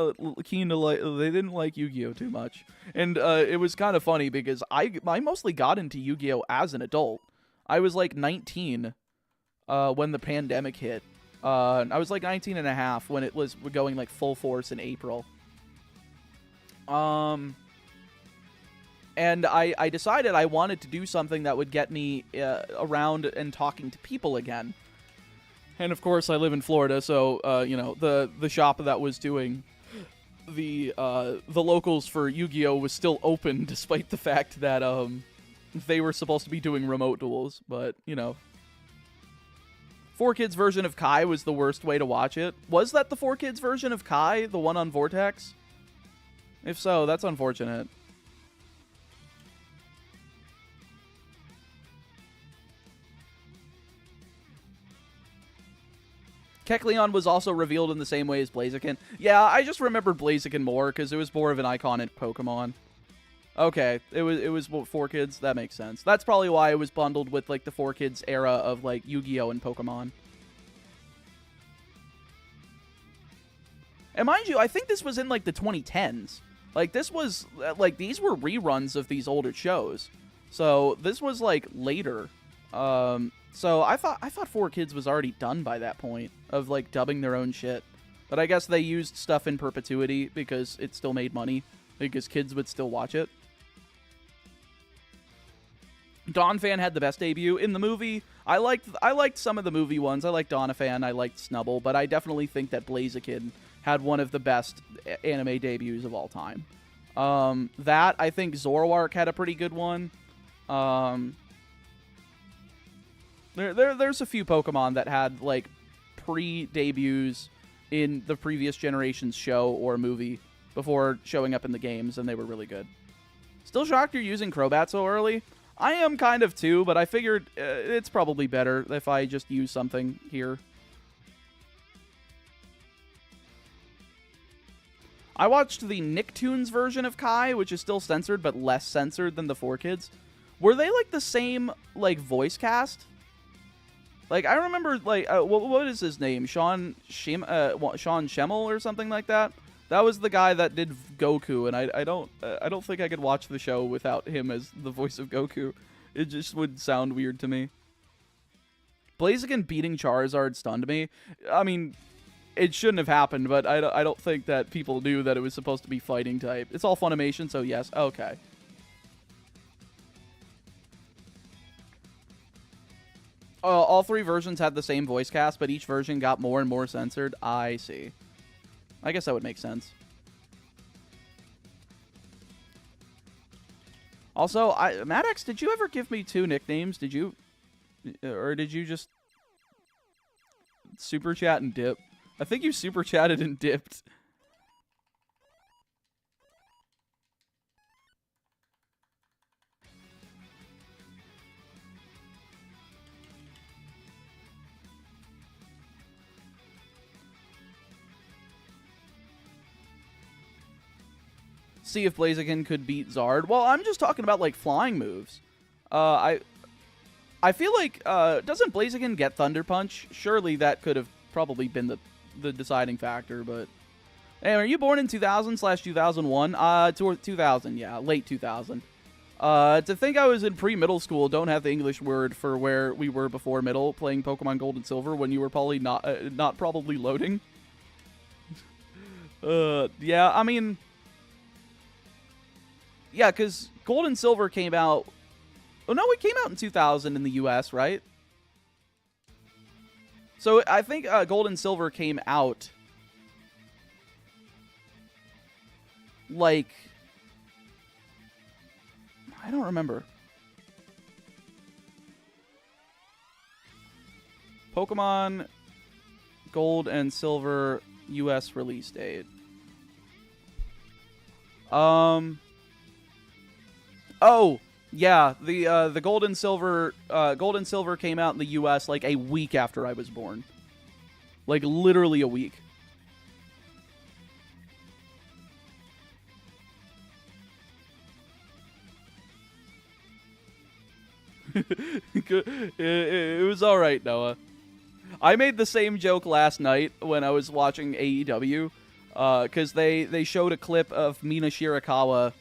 [SPEAKER 1] keen to, like, they didn't like Yu-Gi-Oh! Too much. And it was kind of funny because I mostly got into Yu-Gi-Oh! As an adult. I was like 19 when the pandemic hit. I was like 19 and a half when it was going like full force in April. And I decided I wanted to do something that would get me around and talking to people again. And of course, I live in Florida, so you know, the shop that was doing the locals for Yu-Gi-Oh was still open, despite the fact that they were supposed to be doing remote duels. But you know, 4Kids version of Kai was the worst way to watch it. Was that the 4Kids version of Kai, the one on Vortex? If so, that's unfortunate. Kecleon was also revealed in the same way as Blaziken. Yeah, I just remembered Blaziken more because it was more of an iconic Pokemon. Okay, it was 4Kids. That makes sense. That's probably why it was bundled with like the 4Kids era of like Yu-Gi-Oh and Pokemon. And mind you, I think this was in like the 2010s. Like this was like these were reruns of these older shows. So this was like later. So I thought 4Kids was already done by that point of like dubbing their own shit. But I guess they used stuff in perpetuity because it still made money because kids would still watch it. Donphan had the best debut in the movie. I liked some of the movie ones. I liked Donphan, I liked Snubbull, but I definitely think that Blaziken had one of the best anime debuts of all time. That I think Zoroark had a pretty good one. There's a few Pokemon that had like pre-debuts in the previous generation's show or movie before showing up in the games, and they were really good. Still shocked you're using Crobat so early. I am kind of too, but I figured it's probably better if I just use something here. I watched the Nicktoons version of Kai, which is still censored, but less censored than the 4Kids. Were they like the same like voice cast? Like I remember, like what is his name? Sean Schemmel or something like that. That was the guy that did Goku, and I don't think I could watch the show without him as the voice of Goku. It just would sound weird to me. Blaziken beating Charizard stunned me. I mean, it shouldn't have happened, but I don't think that people knew that it was supposed to be fighting type. It's all Funimation, so yes. Okay. All three versions had the same voice cast, but each version got more and more censored. I see. I guess that would make sense. Also, Maddox, did you ever give me 2 nicknames? Did you? Or did you just super chat and dip? I think you super chatted and dipped. See if Blaziken could beat Zard. Well, I'm just talking about like flying moves. I feel like doesn't Blaziken get Thunder Punch? Surely that could have probably been the deciding factor. But hey, are you born in 2000/2001? 2000, yeah, late 2000. To think I was in pre-middle school, don't have the English word for where we were before middle, playing Pokemon Gold and Silver when you were probably not probably loading. Yeah, I mean. Yeah, because Gold and Silver came out... Oh, no, it came out in 2000 in the US, right? So I think Gold and Silver came out... like... I don't remember. Pokemon Gold and Silver US release date. Oh, yeah, the Gold and Silver came out in the US like a week after I was born. Like literally a week. It was all right, Noah. I made the same joke last night when I was watching AEW, because they showed a clip of Mina Shirakawa,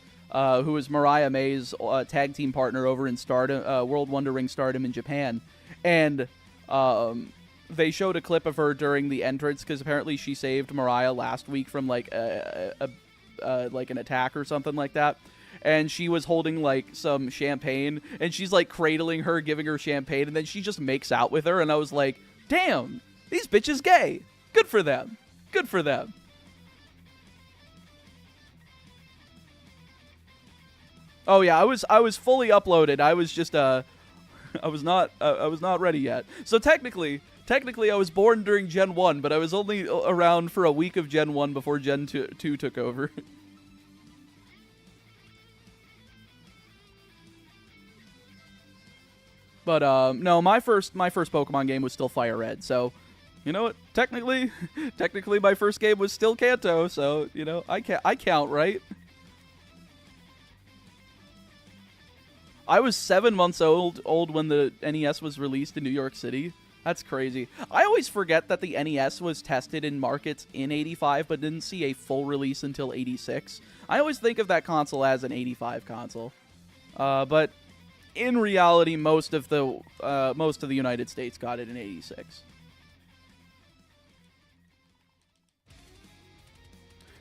[SPEAKER 1] who is Mariah May's tag team partner over in Stardom, World Wonder Ring Stardom in Japan. And they showed a clip of her during the entrance because apparently she saved Mariah last week from like like an attack or something like that. And she was holding like some champagne, and she's like cradling her, giving her champagne, and then she just makes out with her. And I was like, damn, these bitches gay. Good for them. Good for them. Oh yeah, I was fully uploaded. I was just I was not ready yet. So technically I was born during Gen 1, but I was only around for a week of Gen 1 before Gen 2 took over. But no, my first Pokemon game was still Fire Red. So, you know what? Technically my first game was still Kanto. So, you know, I count, right? I was 7 months old when the NES was released in New York City. That's crazy. I always forget that the NES was tested in markets in 85, but didn't see a full release until 86. I always think of that console as an 85 console. But in reality, most of the United States got it in 86.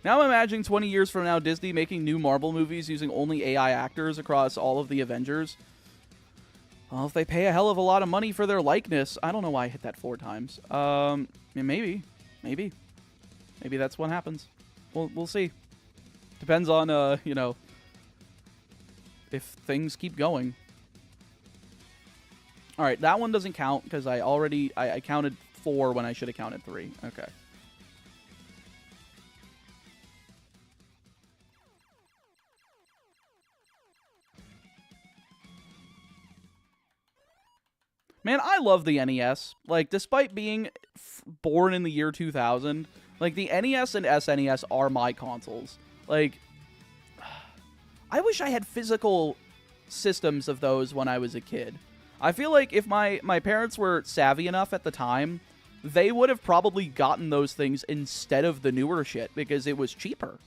[SPEAKER 1] Now I'm imagining 20 years from now, Disney making new Marvel movies using only AI actors across all of the Avengers. Well, if they pay a hell of a lot of money for their likeness, I don't know why I hit that 4 times. Maybe that's what happens. We'll see. Depends on you know, if things keep going. All right, that one doesn't count because I counted 4 when I should have counted 3. Okay. Man, I love the NES. Like, despite being born in the year 2000, like, the NES and SNES are my consoles. Like, I wish I had physical systems of those when I was a kid. I feel like if my parents were savvy enough at the time, they would have probably gotten those things instead of the newer shit because it was cheaper.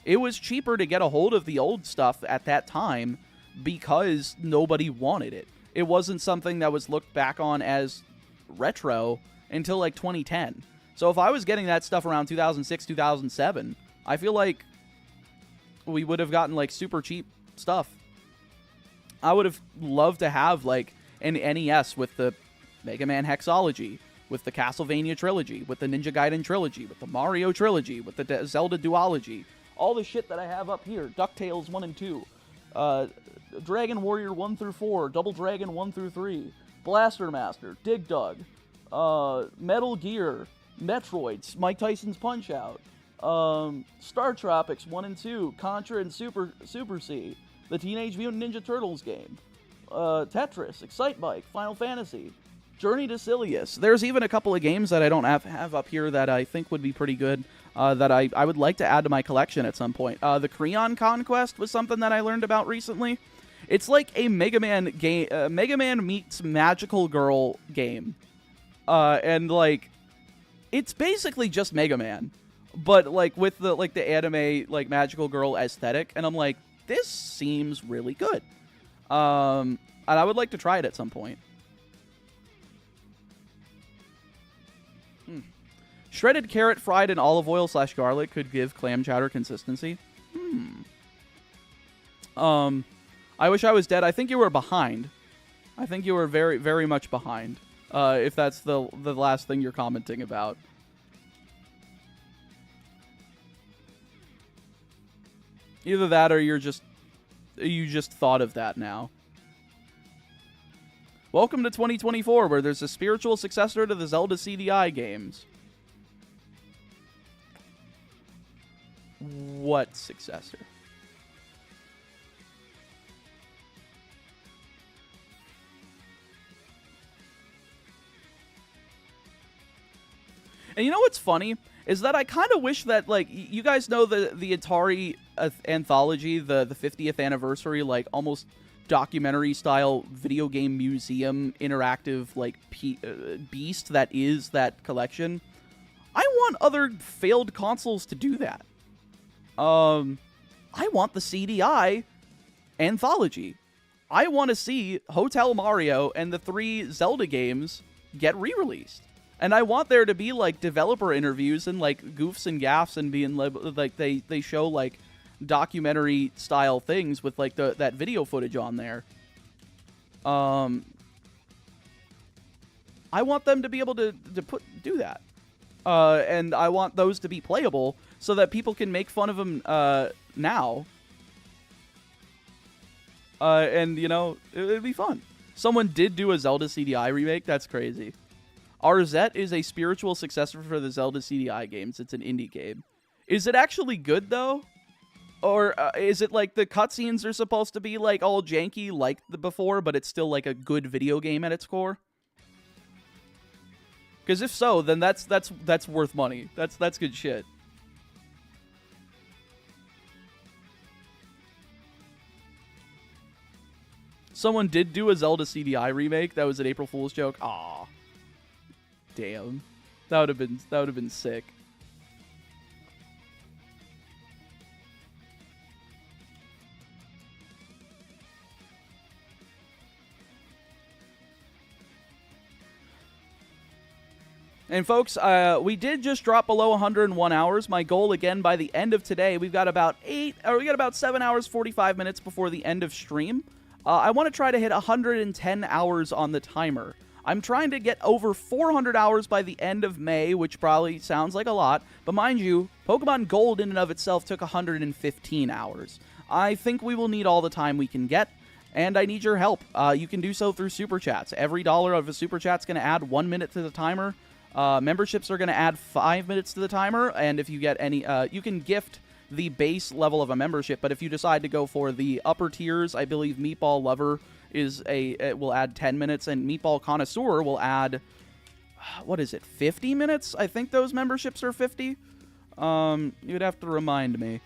[SPEAKER 1] It was cheaper to get a hold of the old stuff at that time because nobody wanted it. It wasn't something that was looked back on as retro until like 2010. So if I was getting that stuff around 2006, 2007, I feel like we would have gotten like super cheap stuff. I would have loved to have like an NES with the Mega Man Hexology, with the Castlevania trilogy, with the Ninja Gaiden trilogy, with the Mario trilogy, with the Zelda duology. All the shit that I have up here. DuckTales 1 and 2. Dragon Warrior 1 through 4, Double Dragon 1 through 3, Blaster Master, Dig Dug, Metal Gear, Metroids, Mike Tyson's Punch-Out, Star Tropics 1 and 2, Contra and Super C, the Teenage Mutant Ninja Turtles game, Tetris, Excitebike, Final Fantasy, Journey to Silius. There's even a couple of games that I don't have up here that I think would be pretty good. That I would like to add to my collection at some point. The Creon Conquest was something that I learned about recently. It's like a Mega Man game, Mega Man meets Magical Girl game, and like, it's basically just Mega Man, but like with the anime like Magical Girl aesthetic. And I'm like, this seems really good, and I would like to try it at some point. Shredded carrot fried in olive oil / garlic could give clam chowder consistency. I wish I was dead. I think you were behind. I think you were very, very much behind. If that's the last thing you're commenting about. Either that or you just thought of that now. Welcome to 2024, where there's a spiritual successor to the Zelda CDI games. What successor? And you know what's funny? Is that I kind of wish that, like, you guys know the Atari anthology, the 50th anniversary, like, almost documentary-style video game museum interactive, like, beast that is that collection? I want other failed consoles to do that. I want the CDI anthology. I want to see Hotel Mario and the 3 Zelda games get re-released. And I want there to be, like, developer interviews and, like, goofs and gaffs and being, like, they show, like, documentary-style things with, like, that video footage on there. I want them to be able to do that. And I want those to be playable so that people can make fun of them now. And, you know, it'd be fun. Someone did do a Zelda CDI remake. That's crazy. RZ is a spiritual successor for the Zelda CDI games. It's an indie game. Is it actually good, though? Or is it like the cutscenes are supposed to be like all janky like the before, but it's still like a good video game at its core? Because if so, then that's worth money. That's good shit. Someone did do a Zelda CDI remake. That was an April Fool's joke. Aw. Damn. That would have been sick. And folks, we did just drop below 101 hours. My goal again by the end of today, we got about 7 hours 45 minutes before the end of stream. I want to try to hit 110 hours on the timer. I'm trying to get over 400 hours by the end of May, which probably sounds like a lot. But mind you, Pokemon Gold in and of itself took 115 hours. I think we will need all the time we can get, and I need your help. You can do so through Super Chats. Every dollar of a Super Chat's going to add 1 minute to the timer. Memberships are going to add 5 minutes to the timer, and if you get any, you can gift the base level of a membership, but if you decide to go for the upper tiers, I believe Meatball Lover will add 10 minutes, and Meatball Connoisseur will add, what is it, 50 minutes? I think those memberships are 50. You'd have to remind me.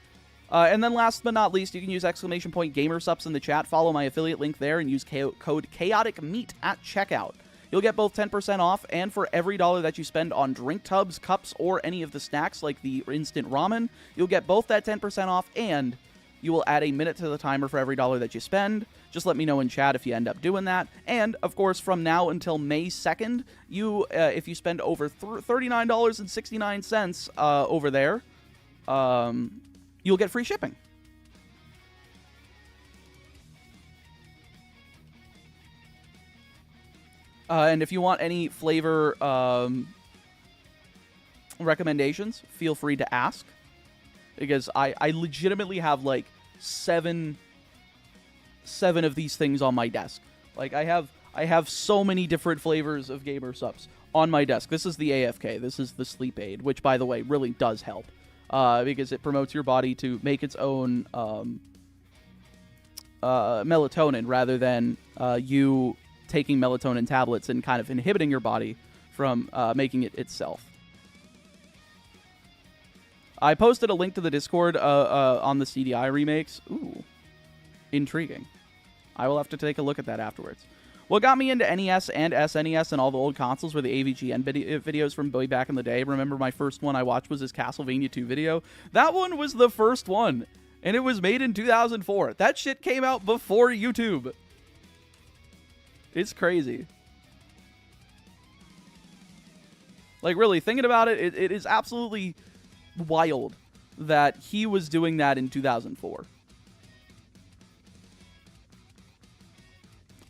[SPEAKER 1] And then last but not least, you can use !GamerSups in the chat, follow my affiliate link there, and use code ChaoticMeat at checkout. You'll get both 10% off, and for every dollar that you spend on drink tubs, cups, or any of the snacks like the instant ramen, you'll get both that 10% off, and you will add a minute to the timer for every dollar that you spend. Just let me know in chat if you end up doing that. And, of course, from now until May 2nd, if you spend over $39.69 over there, you'll get free shipping. And if you want any flavor recommendations, feel free to ask. Because I legitimately have, like, seven of these things on my desk. Like, I have so many different flavors of GamerSups on my desk. This is the AFK. This is the sleep aid, which, by the way, really does help. Because it promotes your body to make its own melatonin rather than you taking melatonin tablets and kind of inhibiting your body from making it itself. I posted a link to the Discord on the CDI remakes. Ooh, intriguing. I will have to take a look at that afterwards. What got me into NES and SNES and all the old consoles were the AVGN videos from way back in the day. Remember my first one I watched was this Castlevania 2 video? That one was the first one, and it was made in 2004. That shit came out before YouTube. It's crazy. Like, really, thinking about it, it is absolutely wild that he was doing that in 2004.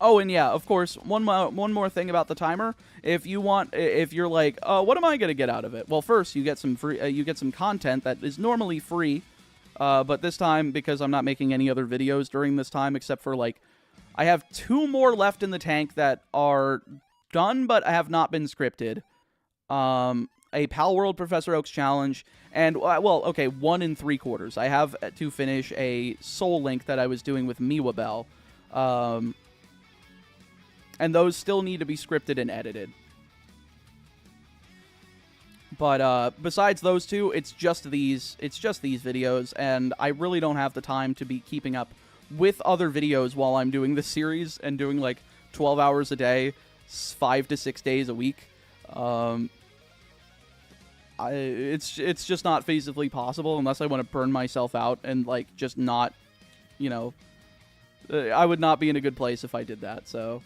[SPEAKER 1] Oh, and yeah, of course, one more thing about the timer. If you're like, oh, what am I going to get out of it? Well, first, you get some content that is normally free, but this time, because I'm not making any other videos during this time, except for, like, I have 2 more left in the tank that are done, but have not been scripted. A Pal World Professor Oak's challenge, and, well, okay, 1 3/4. I have to finish a Soul Link that I was doing with Miwabell. And those still need to be scripted and edited. But besides those 2, it's just these videos, and I really don't have the time to be keeping up with other videos while I'm doing this series and doing like 12 hours a day, 5 to 6 days a week. It's just not feasibly possible unless I want to burn myself out and like just not, you know, I would not be in a good place if I did that. So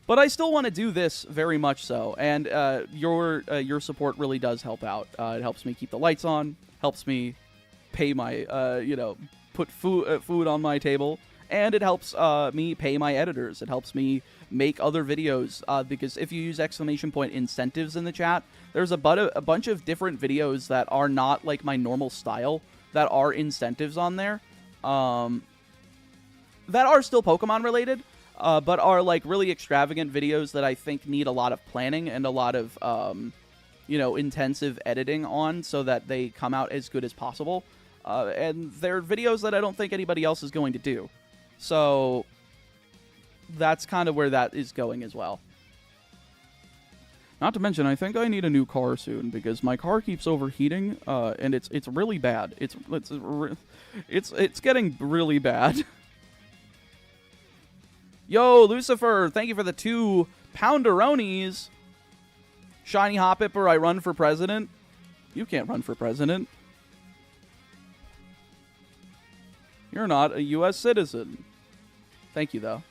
[SPEAKER 1] But I still want to do this very much so, and your support really does help out. It helps me keep the lights on, helps me pay my, put food on my table, and it helps me pay my editors. It helps me make other videos, because if you use ! Incentives in the chat, there's a bunch of different videos that are not like my normal style that are incentives on there, that are still Pokemon related, but are like really extravagant videos that I think need a lot of planning and a lot of, intensive editing on so that they come out as good as possible. And they're videos that I don't think anybody else is going to do. So that's kind of where that is going as well. Not to mention, I think I need a new car soon because my car keeps overheating, and it's really bad. It's getting really bad. Yo, Lucifer, thank you for the 2 pounderonis. Shiny Hoppipper, I run for president. You can't run for president. You're not a U.S. citizen. Thank you, though.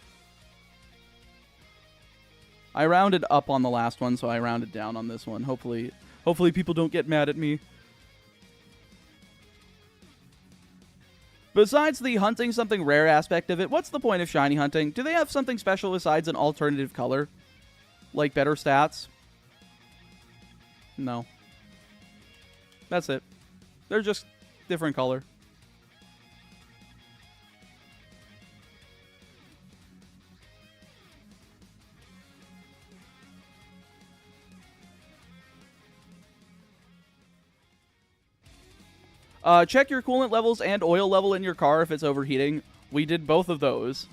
[SPEAKER 1] I rounded up on the last one, so I rounded down on this one. Hopefully people don't get mad at me. Besides the hunting something rare aspect of it, what's the point of shiny hunting? Do they have something special besides an alternative color? Like better stats? No. That's it. They're just different color. Check your coolant levels and oil level in your car if it's overheating. We did both of those.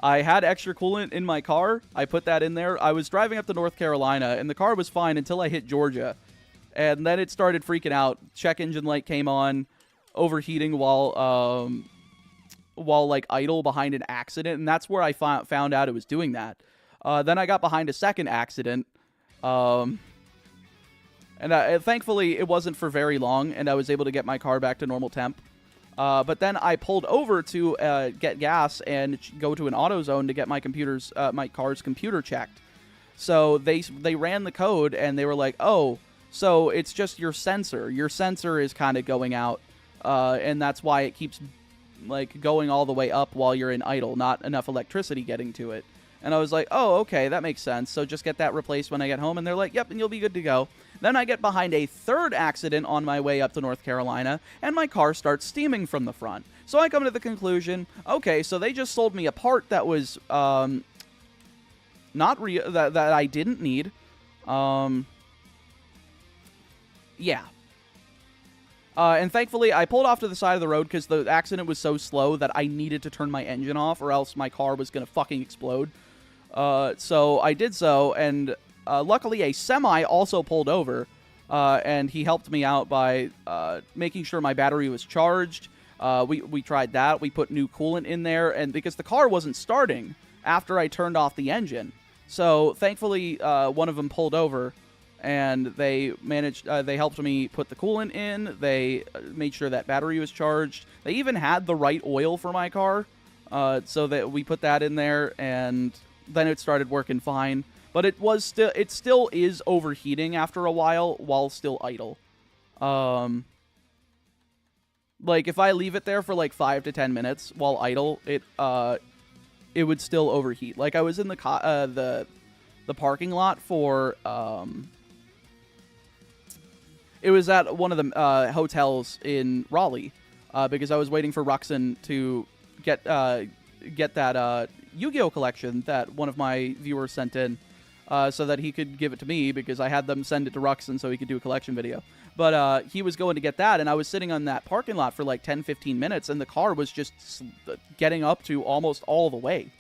[SPEAKER 1] I had extra coolant in my car. I put that in there. I was driving up to North Carolina, and the car was fine until I hit Georgia. And then it started freaking out. Check engine light came on, overheating while like idle behind an accident, and that's where I found out it was doing that. Then I got behind a second accident. And thankfully, it wasn't for very long, and I was able to get my car back to normal temp. But then I pulled over to get gas and go to an AutoZone to get my car's computer checked. So they ran the code, and they were like, oh, so it's just your sensor. Your sensor is kind of going out, and that's why it keeps like going all the way up while you're in idle, not enough electricity getting to it. And I was like, oh, okay, that makes sense. So just get that replaced when I get home. And they're like, yep, and you'll be good to go. Then I get behind a third accident on my way up to North Carolina, and my car starts steaming from the front. So I come to the conclusion, okay, so they just sold me a part that was not real, that I didn't need. Yeah. And thankfully, I pulled off to the side of the road because the accident was so slow that I needed to turn my engine off, or else my car was going to fucking explode. So I did so, and luckily a semi also pulled over, and he helped me out by making sure my battery was charged. We tried that. We put new coolant in there, and because the car wasn't starting after I turned off the engine. So thankfully, one of them pulled over, and they helped me put the coolant in. They made sure that battery was charged. They even had the right oil for my car, so that we put that in there, and then it started working fine. But it still is overheating after a while still idle. Like if I leave it there for like 5 to 10 minutes while idle, it would still overheat. Like I was in the parking lot for it was at one of the hotels in Raleigh, because I was waiting for Ruxin to get that Yu-Gi-Oh collection that one of my viewers sent in, so that he could give it to me, because I had them send it to Ruxin so he could do a collection video. But he was going to get that, and I was sitting on that parking lot for like 10-15 minutes, and the car was just getting up to almost all the way.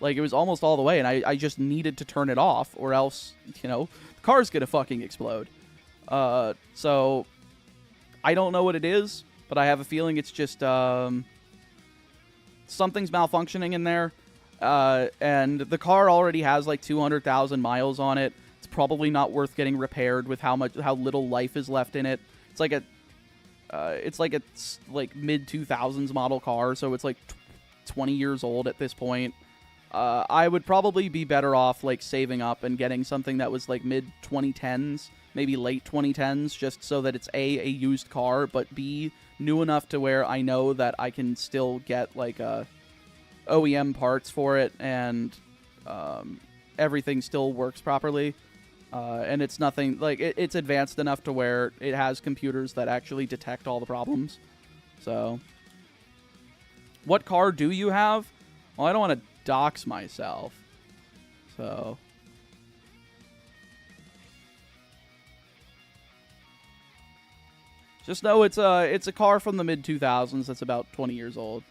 [SPEAKER 1] Like, it was almost all the way, and I just needed to turn it off, or else, the car's gonna fucking explode. So, I don't know what it is, but I have a feeling it's just, something's malfunctioning in there. And the car already has like 200,000 miles on it. It's probably not worth getting repaired with how little life is left in it. It's like a mid 2000s model car, so it's like 20 years old at this point. I would probably be better off like saving up and getting something that was like mid 2010s, maybe late 2010s, just so that it's a used car, but B, new enough to where I know that I can still get like OEM parts for it, and everything still works properly. And it's nothing like it's advanced enough to where it has computers that actually detect all the problems. So, what car do you have? Well, I don't want to dox myself. So, just know it's a car from the mid 2000s that's about 20 years old.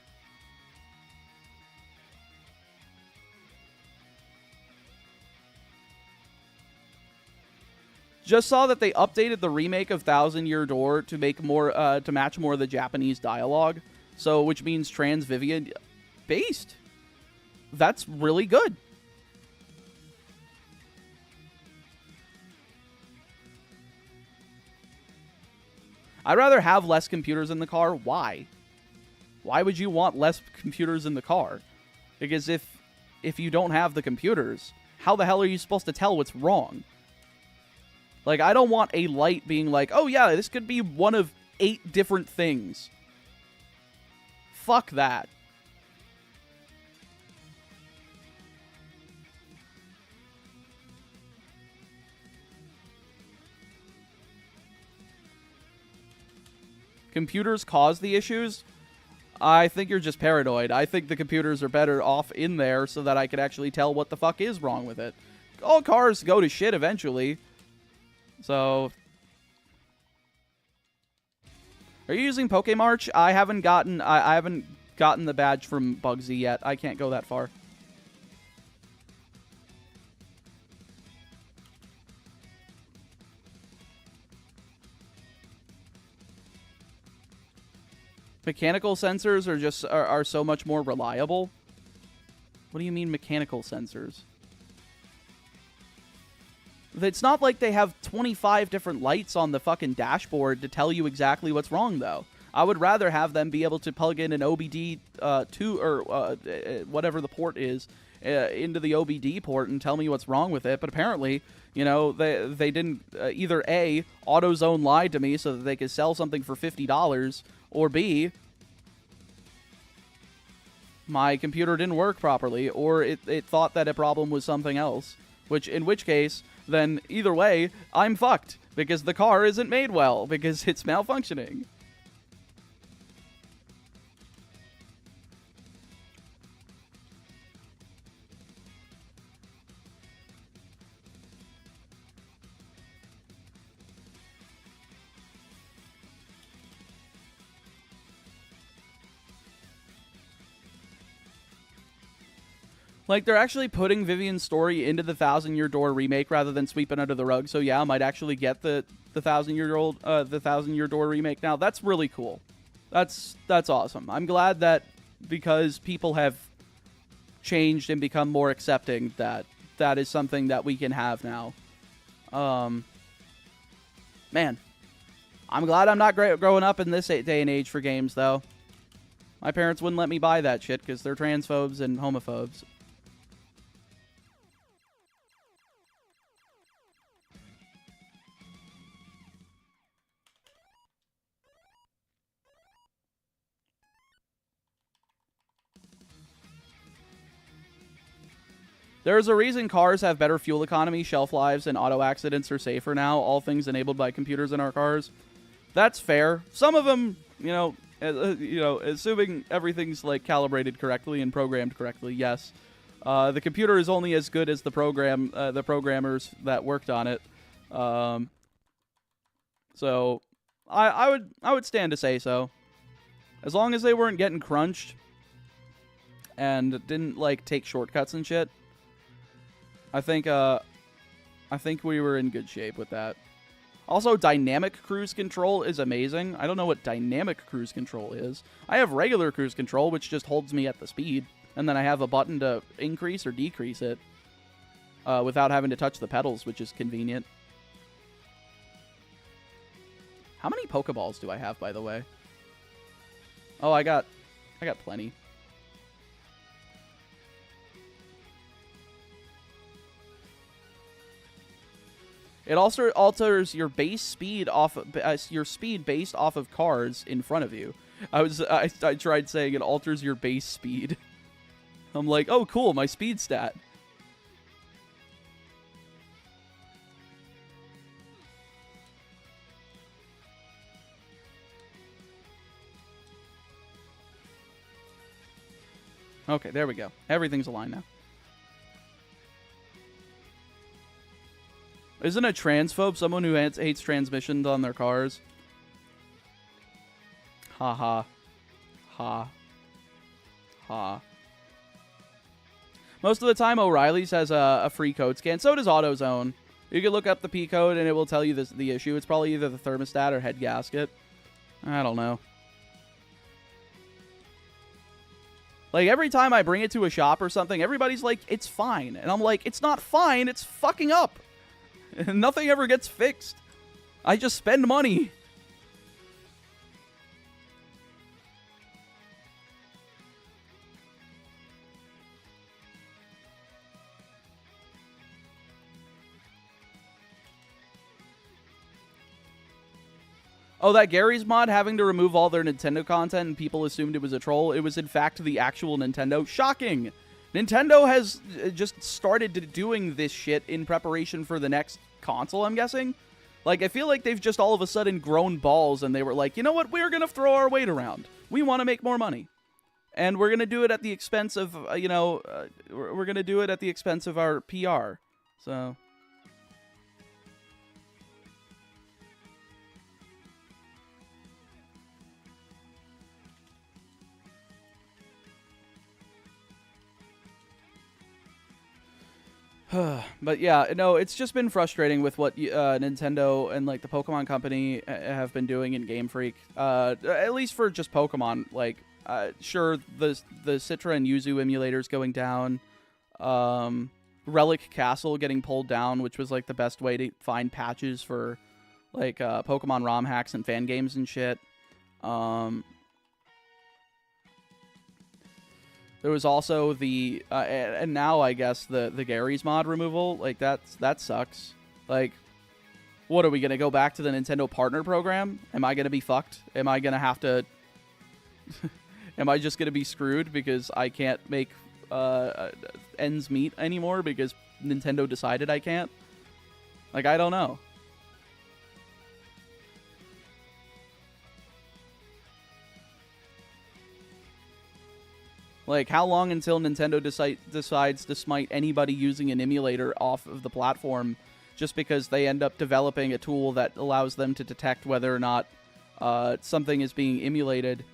[SPEAKER 1] Just saw that they updated the remake of Thousand Year Door to make more to match more of the Japanese dialogue. So, which means Transvivian based. That's really good. I'd rather have less computers in the car. Why? Why would you want less computers in the car? Because if you don't have the computers, how the hell are you supposed to tell what's wrong? Like, I don't want a light being like, oh yeah, this could be one of 8 different things. Fuck that. Computers cause the issues? I think you're just paranoid. I think the computers are better off in there so that I could actually tell what the fuck is wrong with it. All cars go to shit eventually. So, are you using Pokemarch? I haven't gotten the badge from Bugsy yet. I can't go that far. Mechanical sensors are so much more reliable. What do you mean mechanical sensors? It's not like they have 25 different lights on the fucking dashboard to tell you exactly what's wrong, though. I would rather have them be able to plug in an OBD2 or whatever the port is into the OBD port and tell me what's wrong with it. But apparently, you know, they didn't either A, AutoZone lied to me so that they could sell something for $50, or B, my computer didn't work properly, or it thought that a problem was something else. In which case, then either way, I'm fucked, because the car isn't made well, because it's malfunctioning. Like, they're actually putting Vivian's story into the Thousand Year Door remake rather than sweeping under the rug. So yeah, I might actually get the Thousand Year Door remake now. That's really cool. That's awesome. I'm glad that because people have changed and become more accepting, that is something that we can have now. Man, I'm glad I'm not growing up in this day and age for games, though. My parents wouldn't let me buy that shit because they're transphobes and homophobes. There's a reason cars have better fuel economy, shelf lives, and auto accidents are safer now. All things enabled by computers in our cars. That's fair. Some of them, assuming everything's like calibrated correctly and programmed correctly, yes. The computer is only as good as the programmers that worked on it. So, I would stand to say so. As long as they weren't getting crunched and didn't like take shortcuts and shit. I think we were in good shape with that. Also, dynamic cruise control is amazing. I don't know what dynamic cruise control is. I have regular cruise control, which just holds me at the speed, and then I have a button to increase or decrease it without having to touch the pedals, which is convenient. How many Pokeballs do I have, by the way? Oh, I got plenty. It also alters your base speed off your speed based off of cars in front of you. I tried saying it alters your base speed. I'm like, oh cool, my speed stat. Okay, there we go. Everything's aligned now. Isn't a transphobe someone who hates transmissions on their cars? Ha ha. Ha. Ha. Most of the time, O'Reilly's has a free code scan. So does AutoZone. You can look up the P code and it will tell you the issue. It's probably either the thermostat or head gasket. I don't know. Like, every time I bring it to a shop or something, everybody's like, it's fine. And I'm like, it's not fine, it's fucking up. And nothing ever gets fixed. I just spend money. Oh, that Gary's mod having to remove all their Nintendo content and people assumed it was a troll. It was, in fact, the actual Nintendo. Shocking! Nintendo has just started doing this shit in preparation for the next console, I'm guessing. Like, I feel like they've just all of a sudden grown balls and they were like, you know what? We're going to throw our weight around. We want to make more money. And we're going to do it at the expense of, we're going to do it at the expense of our PR. So... But yeah, no, it's just been frustrating with what Nintendo and like the Pokemon Company have been doing in Game Freak. At least for just Pokemon. Like, sure, the Citra and Yuzu emulators going down. Relic Castle getting pulled down, which was like the best way to find patches for like Pokemon ROM hacks and fan games and shit. There was also the, and now I guess the Gary's mod removal. Like, that sucks. Like, what, are we going to go back to the Nintendo Partner Program? Am I going to be fucked? Am I going to have to, am I just going to be screwed because I can't make ends meet anymore because Nintendo decided I can't? Like, I don't know. Like, how long until Nintendo decides to smite anybody using an emulator off of the platform just because they end up developing a tool that allows them to detect whether or not something is being emulated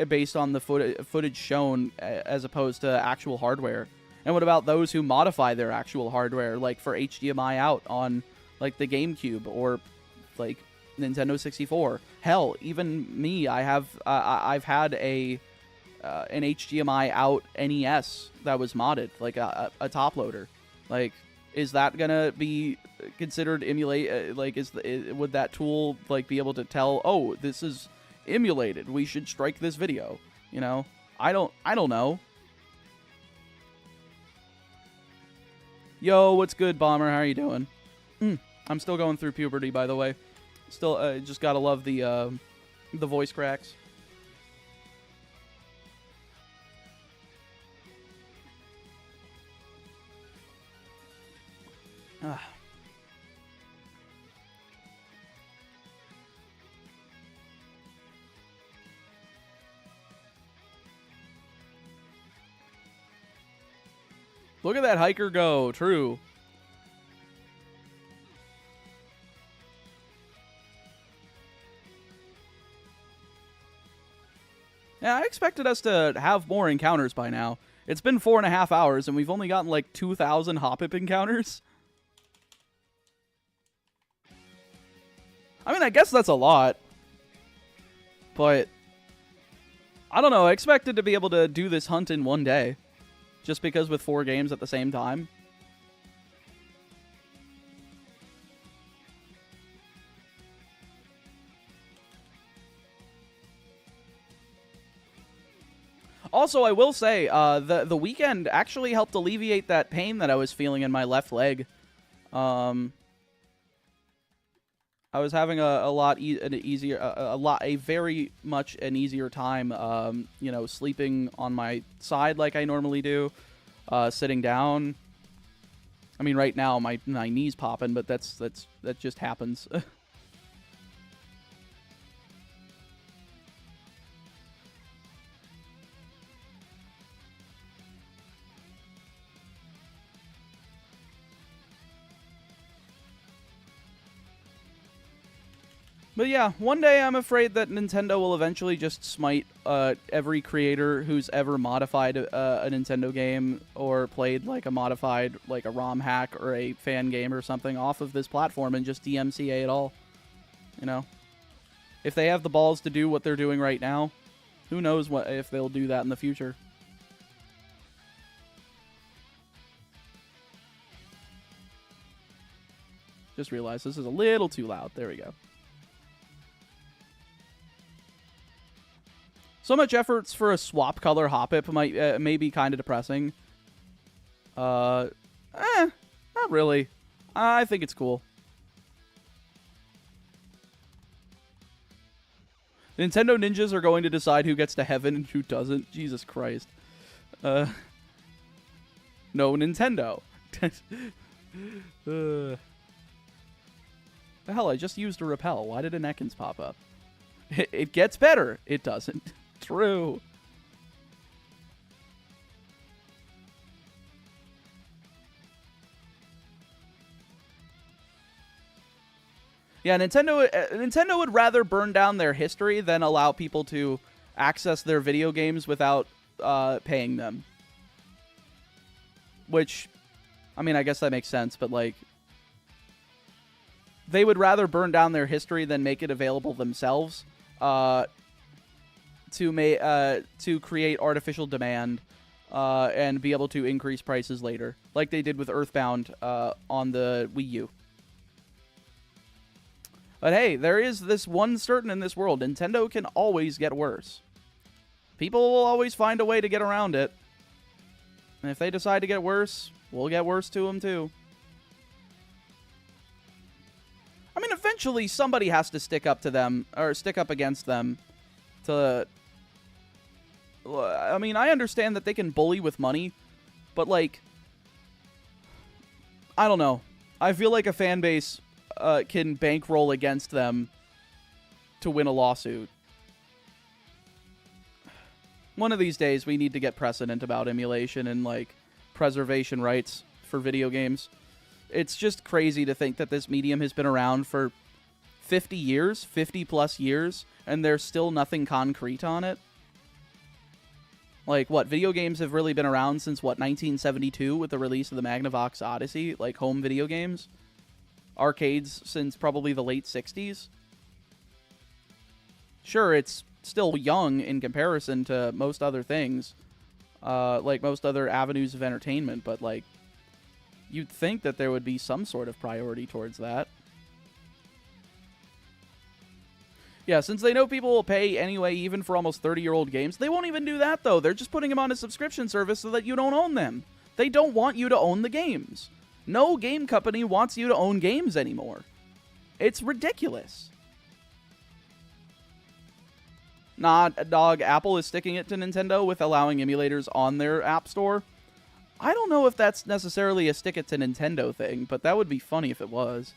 [SPEAKER 1] based on the footage shown as opposed to actual hardware? And what about those who modify their actual hardware, like for HDMI out on, like, the GameCube or, like, Nintendo 64? Hell, even me, I've had an HDMI out NES that was modded, like a top loader. Like, is that gonna be considered emulate? Like, would that tool like be able to tell, oh, this is emulated, we should strike this video? You know, I don't know. Yo, what's good, Bomber? How are you doing? I'm still going through puberty, by the way. Still, just gotta love the voice cracks. Look at that hiker go. True. Yeah, I expected us to have more encounters by now. It's been 4.5 hours, and we've only gotten like 2,000 Hoppip encounters. I mean, I guess that's a lot. But I don't know. I expected to be able to do this hunt in one day. Just because with 4 games at the same time. Also, I will say, the weekend actually helped alleviate that pain that I was feeling in my left leg. I was having a very much an easier time, you know, sleeping on my side like I normally do, sitting down. I mean, right now my knee's popping, but that just happens. But yeah, one day I'm afraid that Nintendo will eventually just smite every creator who's ever modified a Nintendo game or played like a modified, like a ROM hack or a fan game or something off of this platform and just DMCA it all. You know? If they have the balls to do what they're doing right now, who knows what if they'll do that in the future. Just realized this is a little too loud. There we go. So much efforts for a swap color Hoppip might may be kind of depressing. Not really. I think it's cool. Nintendo ninjas are going to decide who gets to heaven and who doesn't. Jesus Christ. No, Nintendo. The hell, I just used a Repel. Why did an Ekans pop up? It gets better. It doesn't. True. Yeah, Nintendo would rather burn down their history than allow people to access their video games without paying them. Which, I mean, I guess that makes sense, but like, they would rather burn down their history than make it available themselves. To create artificial demand and be able to increase prices later, like they did with Earthbound on the Wii U. But hey, there is this one certain in this world: Nintendo can always get worse. People will always find a way to get around it. And if they decide to get worse, we'll get worse to them too. I mean, eventually somebody has to stick up to them, or stick up against them to... I mean, I understand that they can bully with money, but, like, I don't know. I feel like a fan base can bankroll against them to win a lawsuit. One of these days, we need to get precedent about emulation and, like, preservation rights for video games. It's just crazy to think that this medium has been around for 50 years, 50-plus years, and there's still nothing concrete on it. Like, what, video games have really been around since, what, 1972 with the release of the Magnavox Odyssey? Like, home video games? Arcades since probably the late 60s? Sure, it's still young in comparison to most other things. Like, most other avenues of entertainment, but, like, you'd think that there would be some sort of priority towards that. Yeah, since they know people will pay anyway, even for almost 30-year-old games, they won't even do that, though. They're just putting them on a subscription service so that you don't own them. They don't want you to own the games. No game company wants you to own games anymore. It's ridiculous. Nah, dog, Apple is sticking it to Nintendo with allowing emulators on their App Store. I don't know if that's necessarily a stick it to Nintendo thing, but that would be funny if it was.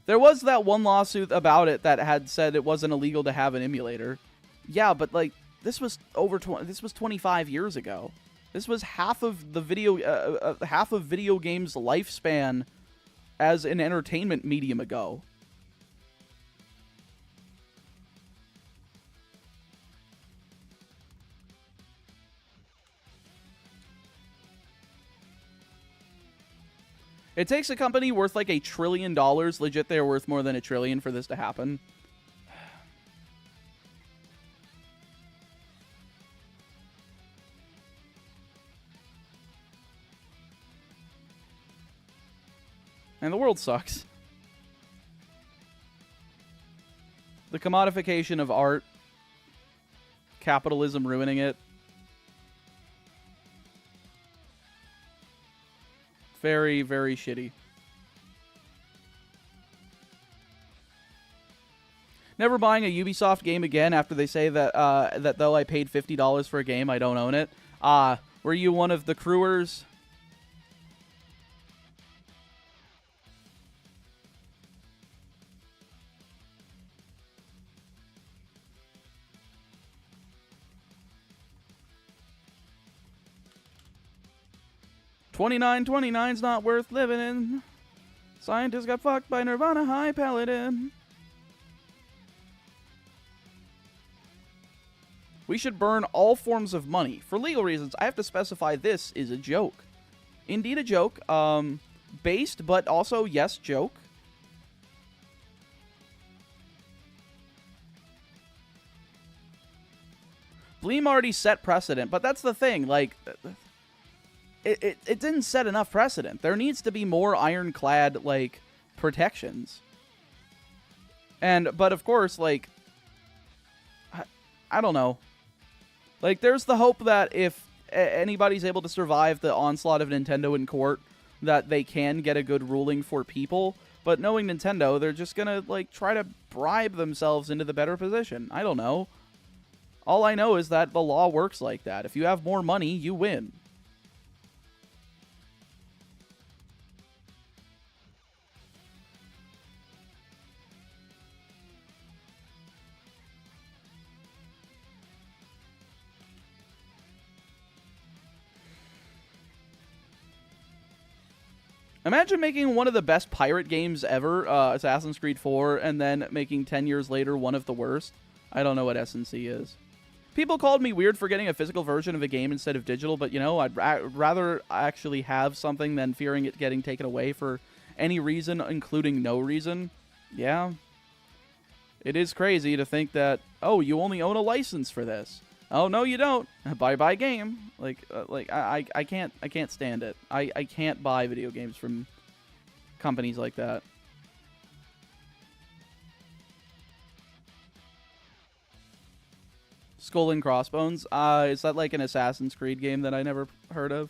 [SPEAKER 1] There was that one lawsuit about it that had said it wasn't illegal to have an emulator. Yeah, but like this was 25 years ago. This was half of the video games lifespan as an entertainment medium ago. It takes a company worth like $1 trillion, legit they're worth more than $1 trillion for this to happen. And the world sucks. The commodification of art. Capitalism ruining it. Very, very shitty. Never buying a Ubisoft game again after they say that that though I paid $50 for a game, I don't own it. Were you one of the crewers? $29.29's not worth living in. Scientists got fucked by Nirvana High Paladin. We should burn all forms of money. For legal reasons, I have to specify this is a joke. Indeed a joke. Based, but also, yes, joke. Bleem already set precedent, but that's the thing. Like, it didn't set enough precedent. There needs to be more ironclad, like, protections. But of course, like, I don't know. Like, there's the hope that if anybody's able to survive the onslaught of Nintendo in court, that they can get a good ruling for people. But knowing Nintendo, they're just gonna, like, try to bribe themselves into the better position. I don't know. All I know is that the law works like that. If you have more money, you win. Imagine making one of the best pirate games ever, Assassin's Creed 4, and then making 10 years later one of the worst. I don't know what S&C is. People called me weird for getting a physical version of a game instead of digital, but, you know, I'd rather actually have something than fearing it getting taken away for any reason, including no reason. Yeah. It is crazy to think that, oh, you only own a license for this. Oh, no, you don't. Bye-bye game. I can't stand it. I can't buy video games from companies like that. Skull and Crossbones. Is that like an Assassin's Creed game that I never heard of?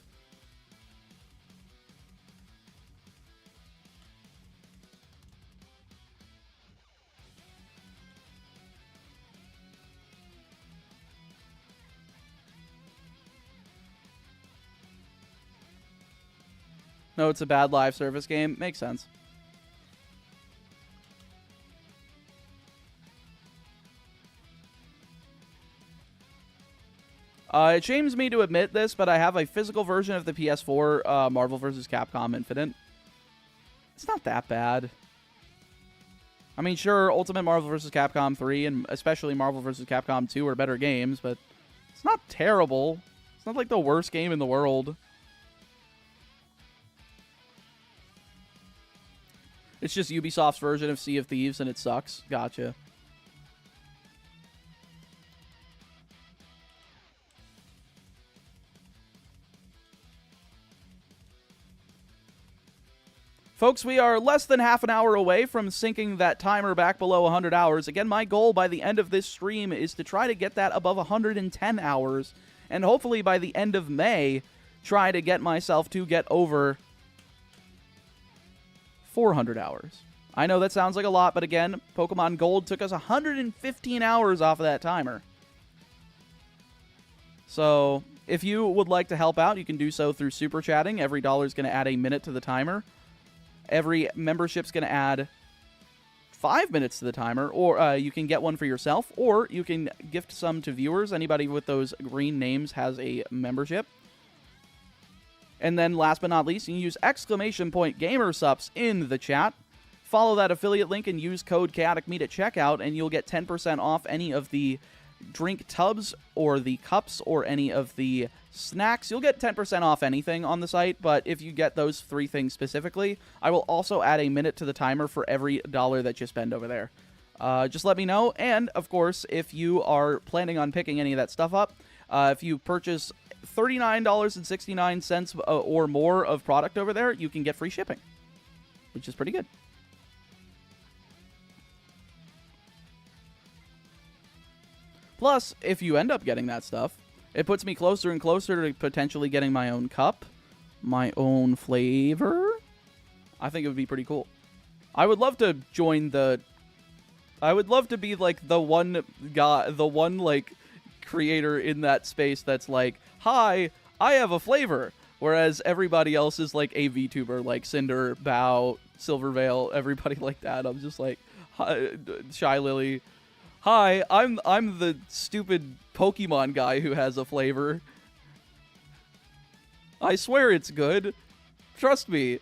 [SPEAKER 1] No, it's a bad live service game. Makes sense. It shames me to admit this, but I have a physical version of the PS4 Marvel vs. Capcom Infinite. It's not that bad. I mean, sure, Ultimate Marvel vs. Capcom 3 and especially Marvel vs. Capcom 2 are better games, but it's not terrible. It's not like the worst game in the world. It's just Ubisoft's version of Sea of Thieves, and it sucks. Gotcha. Folks, we are less than half an hour away from sinking that timer back below 100 hours. Again, my goal by the end of this stream is to try to get that above 110 hours, and hopefully by the end of May, try to get myself to get over 400 hours. I know that sounds like a lot, but again, Pokemon Gold took us 115 hours off of that timer. So, if you would like to help out, you can do so through Super Chatting. Every dollar is going to add a minute to the timer. Every membership's going to add 5 minutes to the timer, or you can get one for yourself, or you can gift some to viewers. Anybody with those green names has a membership. And then, last but not least, you can use !gamersups in the chat. Follow that affiliate link and use code ChaoticMeat at checkout, and you'll get 10% off any of the drink tubs or the cups or any of the snacks. You'll get 10% off anything on the site, but if you get those 3 things specifically, I will also add a minute to the timer for every dollar that you spend over there. Just let me know, and, of course, if you are planning on picking any of that stuff up, if you purchase $39.69 or more of product over there, you can get free shipping, which is pretty good. Plus, if you end up getting that stuff, it puts me closer and closer to potentially getting my own cup, my own flavor, I think it would be pretty cool. I would love to join the... I would love to be, like, the one guy, the one, like, creator in that space that's like, hi, I have a flavor. Whereas everybody else is, like, a VTuber, like Cinder, Bao, Silverveil, everybody like that. I'm just like, hi, Shy Lily. Hi, I'm the stupid Pokemon guy who has a flavor. I swear it's good. Trust me.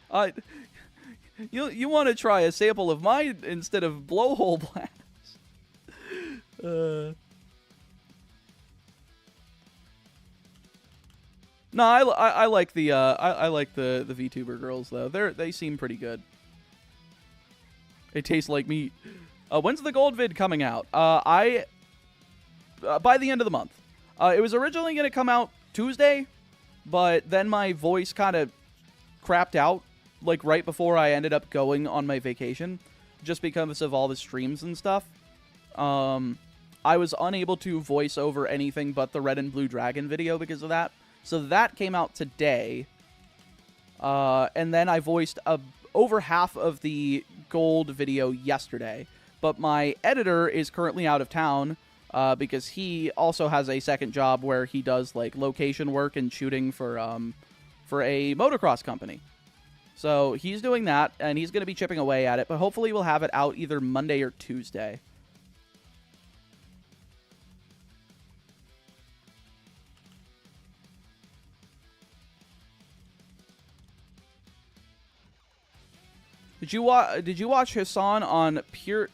[SPEAKER 1] You want to try a sample of mine instead of blowhole blast? No, I like the I like the VTuber girls though. They seem pretty good. They taste like meat. When's the gold vid coming out? By the end of the month. It was originally going to come out Tuesday, but then my voice kind of crapped out, like, right before I ended up going on my vacation, just because of all the streams and stuff. I was unable to voice over anything but the Red and Blue Dragon video because of that. So that came out today. And then I voiced over half of the gold video yesterday. But my editor is currently out of town because he also has a second job where he does, like, location work and shooting for a motocross company. So he's doing that, and he's going to be chipping away at it, but hopefully we'll have it out either Monday or Tuesday. Did you watch Hassan on Pure...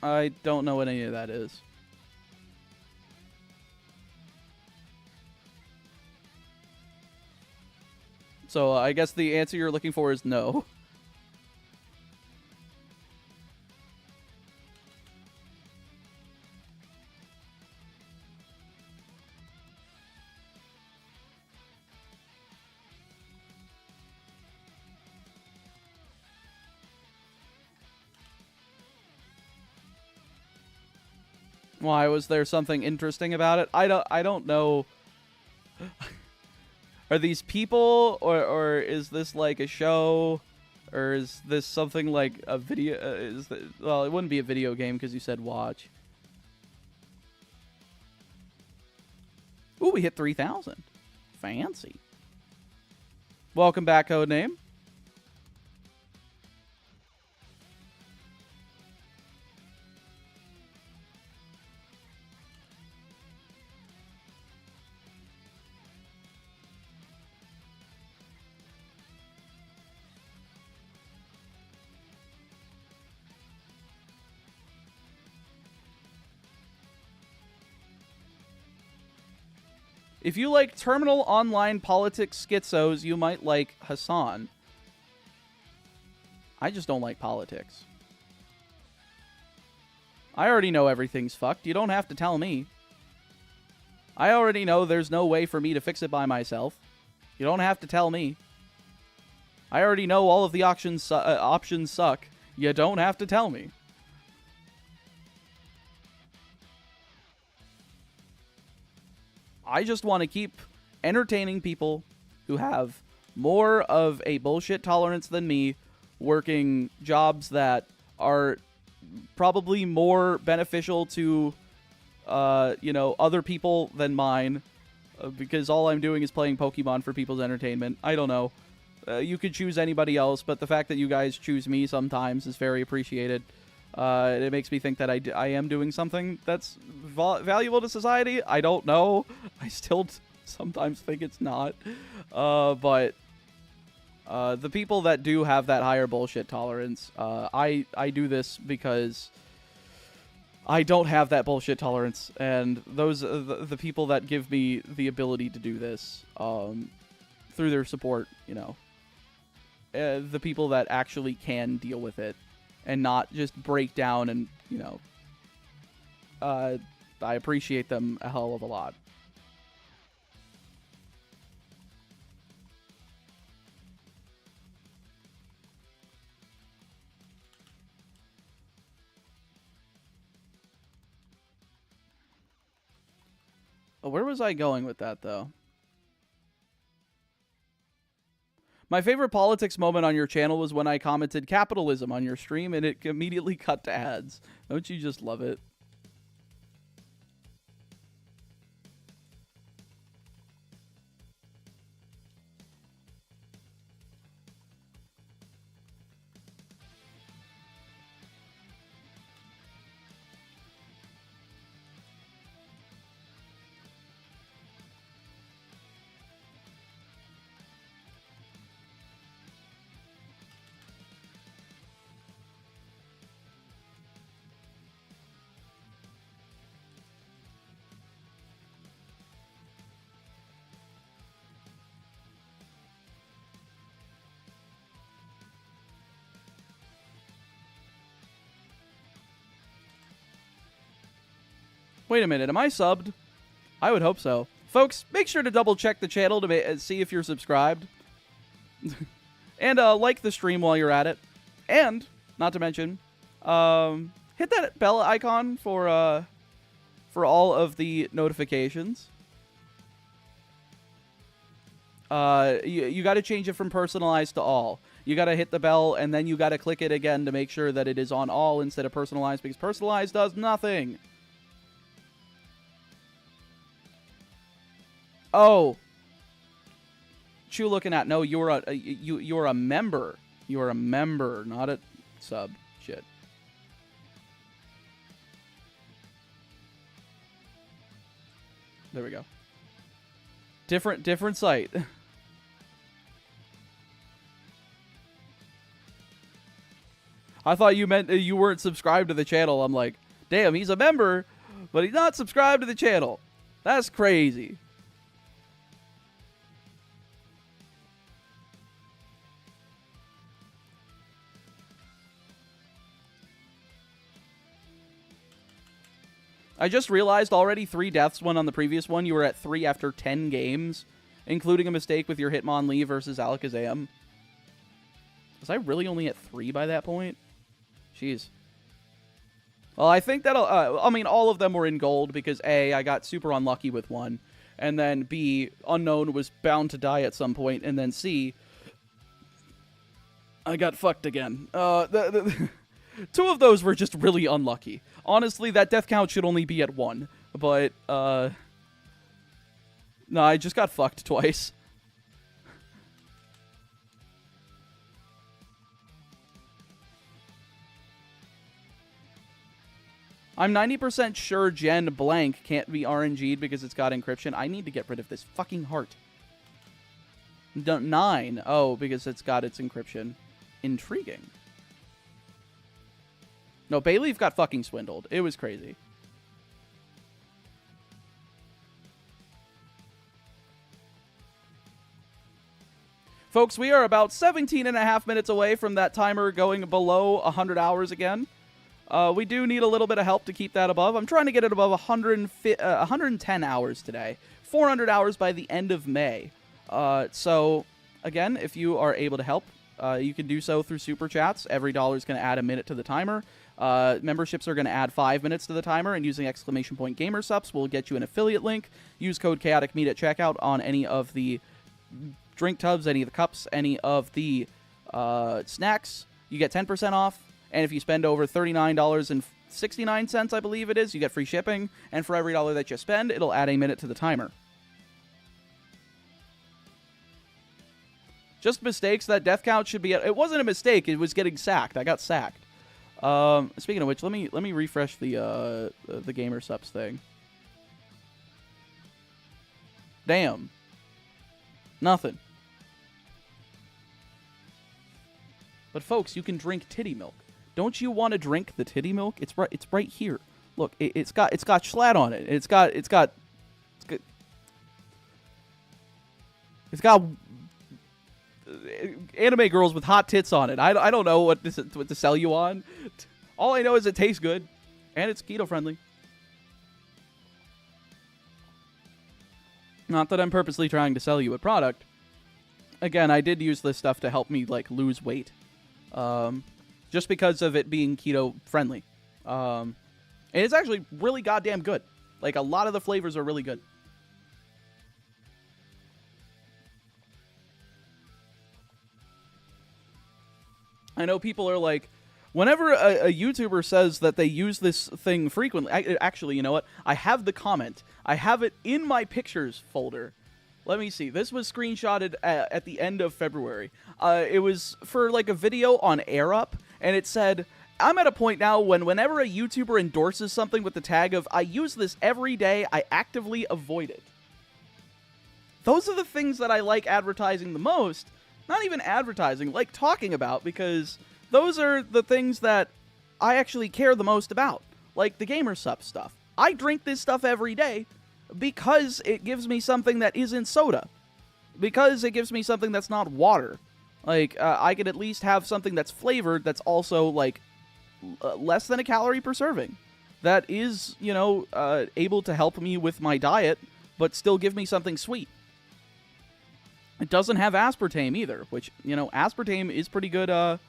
[SPEAKER 1] I don't know what any of that is. So I guess the answer you're looking for is no. Why was there something interesting about it? I don't know. Are these people, or is this like a show, or is this something like a video? Well, it wouldn't be a video game because you said watch. Ooh, we hit 3,000. Fancy. Welcome back, Codename. If you like terminal online politics schizos, you might like Hassan. I just don't like politics. I already know everything's fucked. You don't have to tell me. I already know there's no way for me to fix it by myself. You don't have to tell me. I already know all of the options suck. You don't have to tell me. I just want to keep entertaining people who have more of a bullshit tolerance than me, working jobs that are probably more beneficial to, other people than mine, because all I'm doing is playing Pokemon for people's entertainment. I don't know. You could choose anybody else, but the fact that you guys choose me sometimes is very appreciated. It makes me think that I am doing something that's valuable to society. I don't know. I still sometimes think it's not. But the people that do have that higher bullshit tolerance, I do this because I don't have that bullshit tolerance. And those the people that give me the ability to do this through their support, the people that actually can deal with it and not just break down and, I appreciate them a hell of a lot. Oh, where was I going with that, though? My favorite politics moment on your channel was when I commented capitalism on your stream and it immediately cut to ads. Don't you just love it? Wait a minute, am I subbed? I would hope so. Folks, make sure to double check the channel to see if you're subscribed. And like the stream while you're at it. And, not to mention, hit that bell icon for all of the notifications. You got to change it from personalized to all. You got to hit the bell, and then you got to click it again to make sure that it is on all instead of personalized, because personalized does nothing. Oh, what you looking at? No, you're a member. You're a member, not a sub. Shit. There we go. Different site. I thought you meant you weren't subscribed to the channel. I'm like, damn, he's a member, but he's not subscribed to the channel. That's crazy. I just realized already 3 deaths went on the previous one. You were at 3 after 10 games, including a mistake with your Hitmonlee versus Alakazam. Was I really only at 3 by that point? Jeez. Well, I think that'll... I mean, all of them were in gold because A, I got super unlucky with one, and then B, Unknown was bound to die at some point, and then C, I got fucked again. 2 of those were just really unlucky. Honestly, that death count should only be at 1. But, no, I just got fucked twice. I'm 90% sure Gen blank can't be RNG'd because it's got encryption. I need to get rid of this fucking heart. 9. Oh, because it's got its encryption. Intriguing. No, Bayleaf got fucking swindled. It was crazy. Folks, we are about 17.5 minutes away from that timer going below 100 hours again. We do need a little bit of help to keep that above. I'm trying to get it above 110 hours today. 400 hours by the end of May. So, again, if you are able to help, you can do so through Super Chats. Every dollar is going to add a minute to the timer. Memberships are going to add 5 minutes to the timer, and using !GamerSups will get you an affiliate link. Use code ChaoticMeat at checkout on any of the drink tubs, any of the cups, any of the snacks. You get 10% off, and if you spend over $39.69, I believe it is, you get free shipping, and for every dollar that you spend, it'll add a minute to the timer. Just mistakes. That death count should be... It wasn't a mistake. It was getting sacked. I got sacked. Speaking of which, let me refresh the GamerSups thing. Damn. Nothing. But folks, you can drink titty milk. Don't you want to drink the titty milk? It's right here. Look, it's got Schlatt on it. It's got anime girls with hot tits on it. I don't know what to sell you on. All I know is it tastes good, and it's keto friendly. Not that I'm purposely trying to sell you a product. Again, I did use this stuff to help me like lose weight, just because of it being keto friendly. And it's actually really goddamn good. Like a lot of the flavors are really good. I know people are like, whenever a YouTuber says that they use this thing frequently, actually, you know what? I have the comment. I have it in my pictures folder. Let me see. This was screenshotted at the end of February. It was for like a video on Air Up, and it said, I'm at a point now whenever a YouTuber endorses something with the tag of, I use this every day, I actively avoid it. Those are the things that I like advertising the most. Not even advertising, like talking about, because those are the things that I actually care the most about. Like the Gamer Sup stuff. I drink this stuff every day because it gives me something that isn't soda. Because it gives me something that's not water. Like, I could at least have something that's flavored that's also, like, less than a calorie per serving. That is, you know, able to help me with my diet, but still give me something sweet. It doesn't have aspartame either, which, you know, aspartame is pretty good, I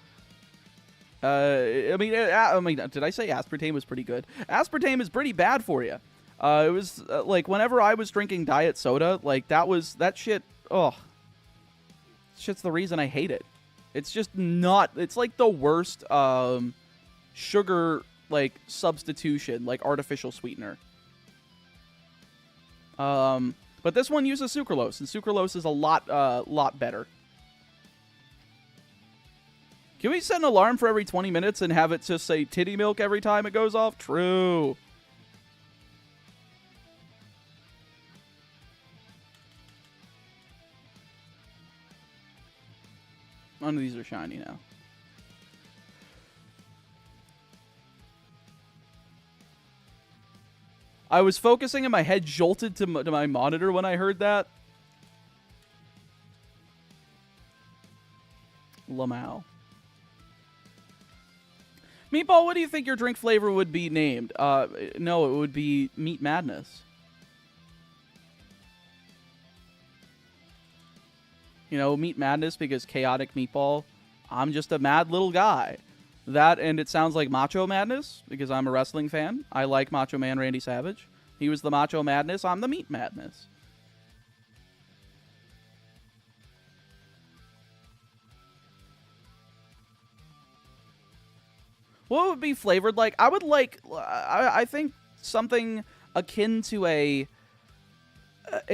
[SPEAKER 1] mean, did I say aspartame was pretty good? Aspartame is pretty bad for you. It was, like, whenever I was drinking diet soda, like, that shit, shit's the reason I hate it. It's just not, it's like the worst, sugar, like, substitution, like, artificial sweetener. But this one uses sucralose, and sucralose is a lot better. Can we set an alarm for every 20 minutes and have it just say titty milk every time it goes off? True. None of these are shiny now. I was focusing and my head jolted to my monitor when I heard that. Lamau. Meatball, what do you think your drink flavor would be named? No, it would be Meat Madness. You know, Meat Madness because chaotic meatball. I'm just a mad little guy. That, and it sounds like Macho Madness because I'm a wrestling fan. I like Macho Man Randy Savage. He was the Macho Madness. I'm the Meat Madness. What would be flavored like? I would like, I think something akin to an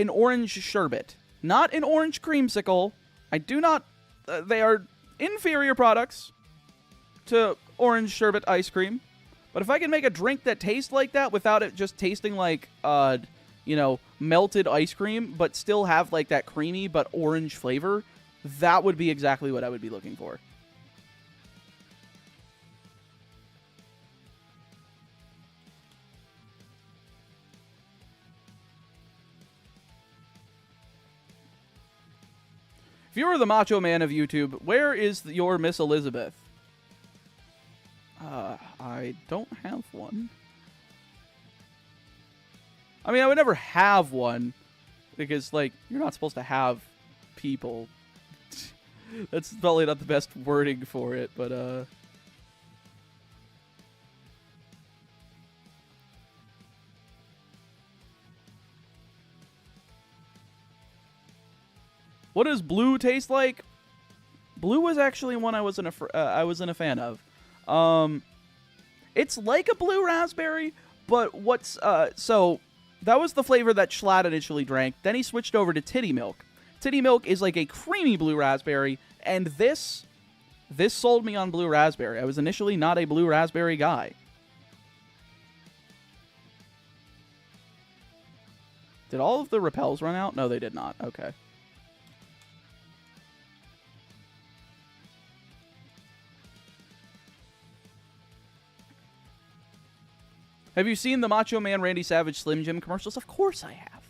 [SPEAKER 1] orange sherbet. Not an orange creamsicle. I do not, they are inferior products to orange sherbet ice cream. But if I can make a drink that tastes like that without it just tasting like, you know, melted ice cream, but still have like that creamy but orange flavor, that would be exactly what I would be looking for. If you were the Macho Man of YouTube, where is your Miss Elizabeth? I don't have one. I mean, I would never have one because, like, you're not supposed to have people. That's probably not the best wording for it, but, what does blue taste like? Blue was actually one I wasn't a fan of. It's like a blue raspberry, but so that was the flavor that Schlatt initially drank. Then he switched over to Titty Milk. Titty Milk is like a creamy blue raspberry, and this sold me on blue raspberry. I was initially not a blue raspberry guy. Did all of the Repels run out? No, they did not. Okay. Have you seen the Macho Man Randy Savage Slim Jim commercials? Of course I have.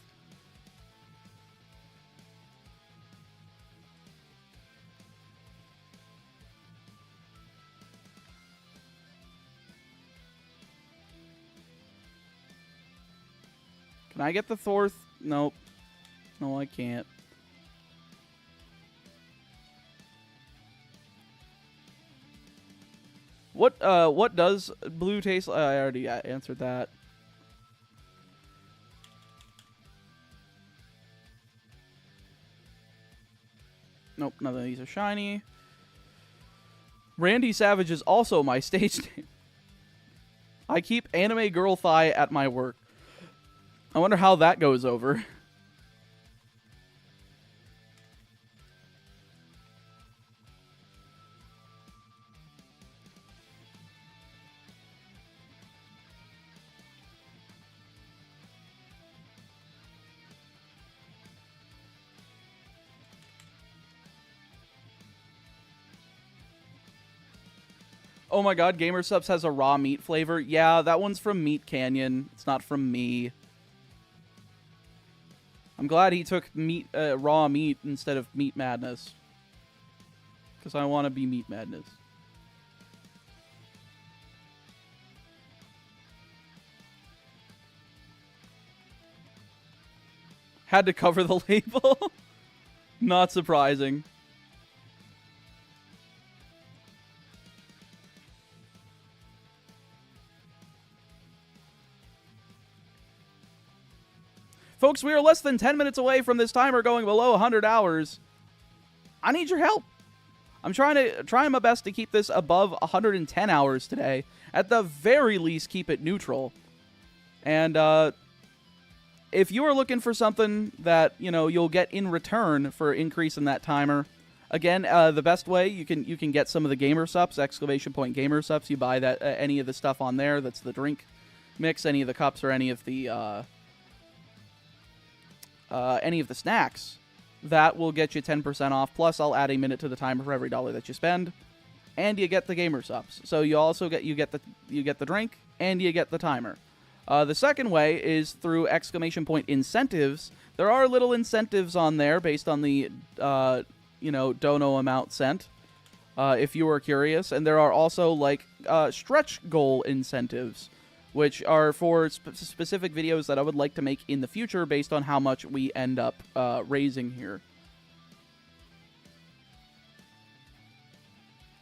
[SPEAKER 1] Can I get the Thorth? Nope. No, I can't. What does blue taste like? I already answered that. Nope, none of these are shiny. Randy Savage is also my stage name. I keep anime girl thigh at my work. I wonder how that goes over. Oh my god, Gamer Subs has a raw meat flavor. Yeah, that one's from Meat Canyon. It's not from me. I'm glad he took raw meat instead of Meat Madness. Because I want to be Meat Madness. Had to cover the label. Not surprising. Folks, we are less than 10 minutes away from this timer going below 100 hours. I need your help. I'm trying my best to keep this above 110 hours today. At the very least, keep it neutral. And if you are looking for something that, you know, you'll get in return for increasing that timer, again, the best way you can get some of the Gamer Sups, !Gamer Sups. You buy that any of the stuff on there. That's the drink mix, any of the cups, or any of the snacks. That will get you 10% off. Plus, I'll add a minute to the timer for every $1 that you spend, and you get the Gamer Subs. So you also get the drink and you get the timer. The second way is through ! Incentives. There are little incentives on there based on the dono amount sent. If you are curious, and there are also like stretch goal incentives, which are for specific videos that I would like to make in the future based on how much we end up raising here.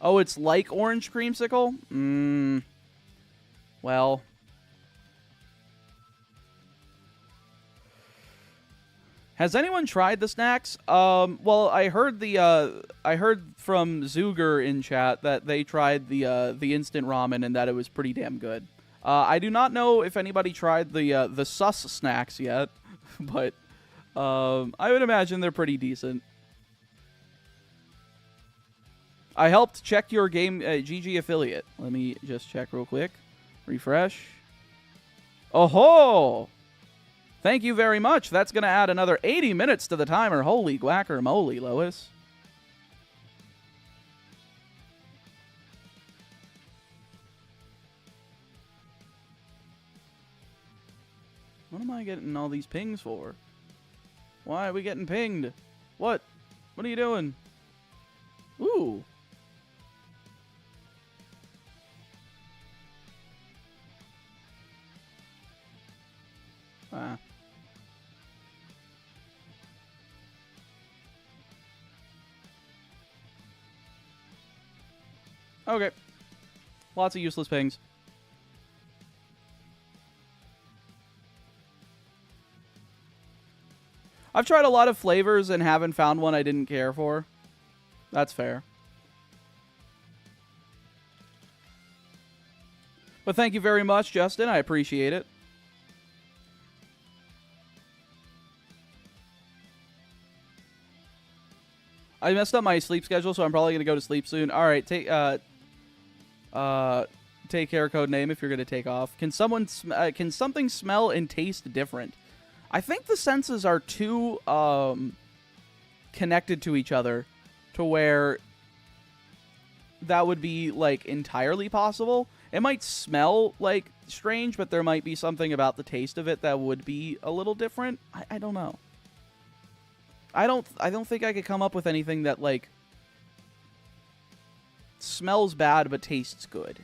[SPEAKER 1] Oh, it's like orange creamsicle? Well. Has anyone tried the snacks? Well, I heard from Zuger in chat that they tried the instant ramen and that it was pretty damn good. I do not know if anybody tried the sus snacks yet, but I would imagine they're pretty decent. I helped check your game GG affiliate. Let me just check real quick. Refresh. Oh-ho! Thank you very much. That's going to add another 80 minutes to the timer. Holy guacamole, Lois. What am I getting all these pings for? Why are we getting pinged? What? What are you doing? Ooh. Ah. Okay. Lots of useless pings. I've tried a lot of flavors and haven't found one I didn't care for. That's fair. But thank you very much, Justin. I appreciate it. I messed up my sleep schedule, so I'm probably going to go to sleep soon. All right, take care, Codename, if you're going to take off. Can something smell and taste different? I think the senses are too connected to each other to where that would be like entirely possible. It might smell like strange, but there might be something about the taste of it that would be a little different. I don't know. I don't think I could come up with anything that like smells bad but tastes good.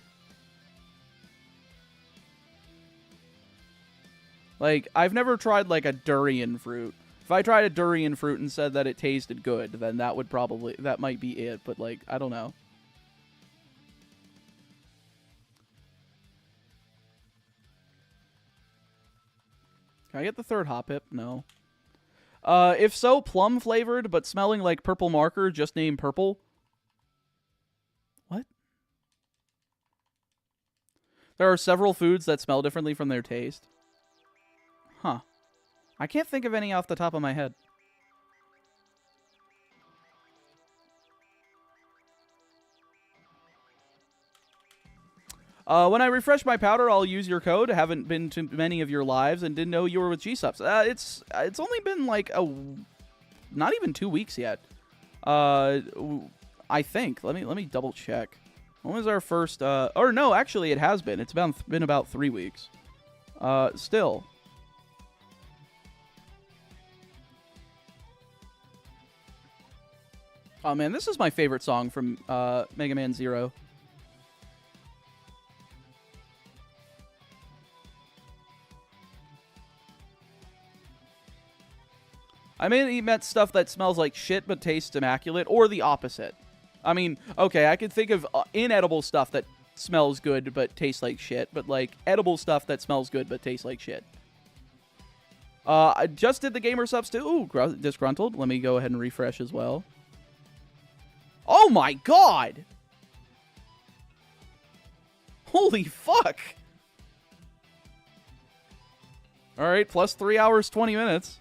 [SPEAKER 1] Like, I've never tried like a durian fruit. If I tried a durian fruit and said that it tasted good, then that might be it, but like, I don't know. Can I get the third hop hip? No. If so, plum flavored, but smelling like purple marker, just named purple. What? There are several foods that smell differently from their taste. Huh. I can't think of any off the top of my head. When I refresh my powder, I'll use your code. Haven't been to many of your lives and didn't know you were with G-Subs. It's only been like not even 2 weeks yet. I think. Let me double check. When was our first? Or no, actually, it has been. It's been about 3 weeks. Still. Oh man, this is my favorite song from Mega Man Zero. I mainly meant stuff that smells like shit but tastes immaculate, or the opposite. I mean, okay, I could think of inedible stuff that smells good but tastes like shit, but like edible stuff that smells good but tastes like shit. I just did the gamer subs too. Ooh, disgruntled. Let me go ahead and refresh as well. Oh my god! Holy fuck! Alright, plus 3 hours, 20 minutes.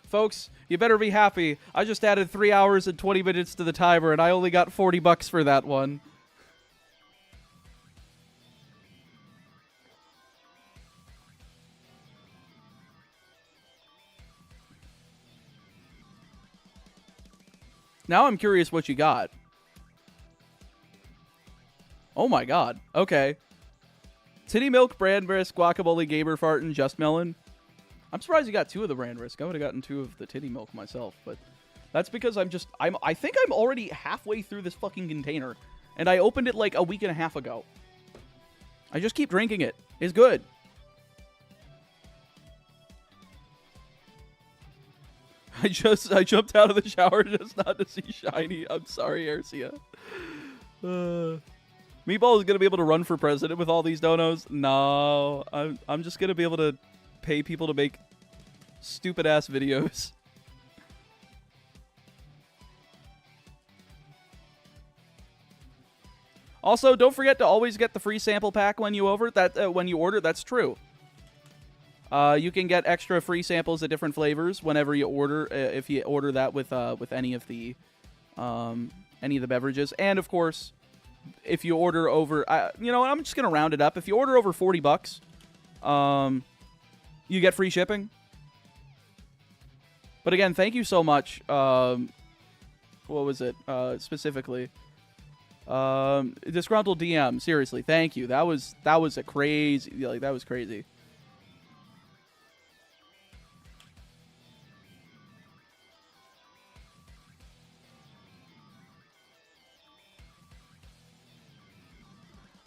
[SPEAKER 1] Folks, you better be happy. I just added 3 hours and 20 minutes to the timer, and I only got $40 for that one. Now I'm curious what you got. Oh my god. Okay. Titty Milk, Brand Risk, Guacamole, Gamer Fart, and Just Melon. I'm surprised you got 2 of the Brand Risk. I would have gotten 2 of the Titty Milk myself, but that's because I think I'm already halfway through this fucking container, and I opened it like a week and a half ago. I just keep drinking it. It's good. I jumped out of the shower just not to see Shiny. I'm sorry, Arcia. Meatball is gonna be able to run for president with all these donos. No, I'm just gonna be able to pay people to make stupid ass videos. Also, don't forget to always get the free sample pack when you order. That's true. You can get extra free samples of different flavors whenever you order, if you order that with any of the beverages. And of course, if you order over, you know what, I'm just gonna round it up. If you order over $40, you get free shipping. But again, thank you so much. What was it specifically? Disgruntled DM. Seriously, thank you. That was a crazy, like, that was crazy.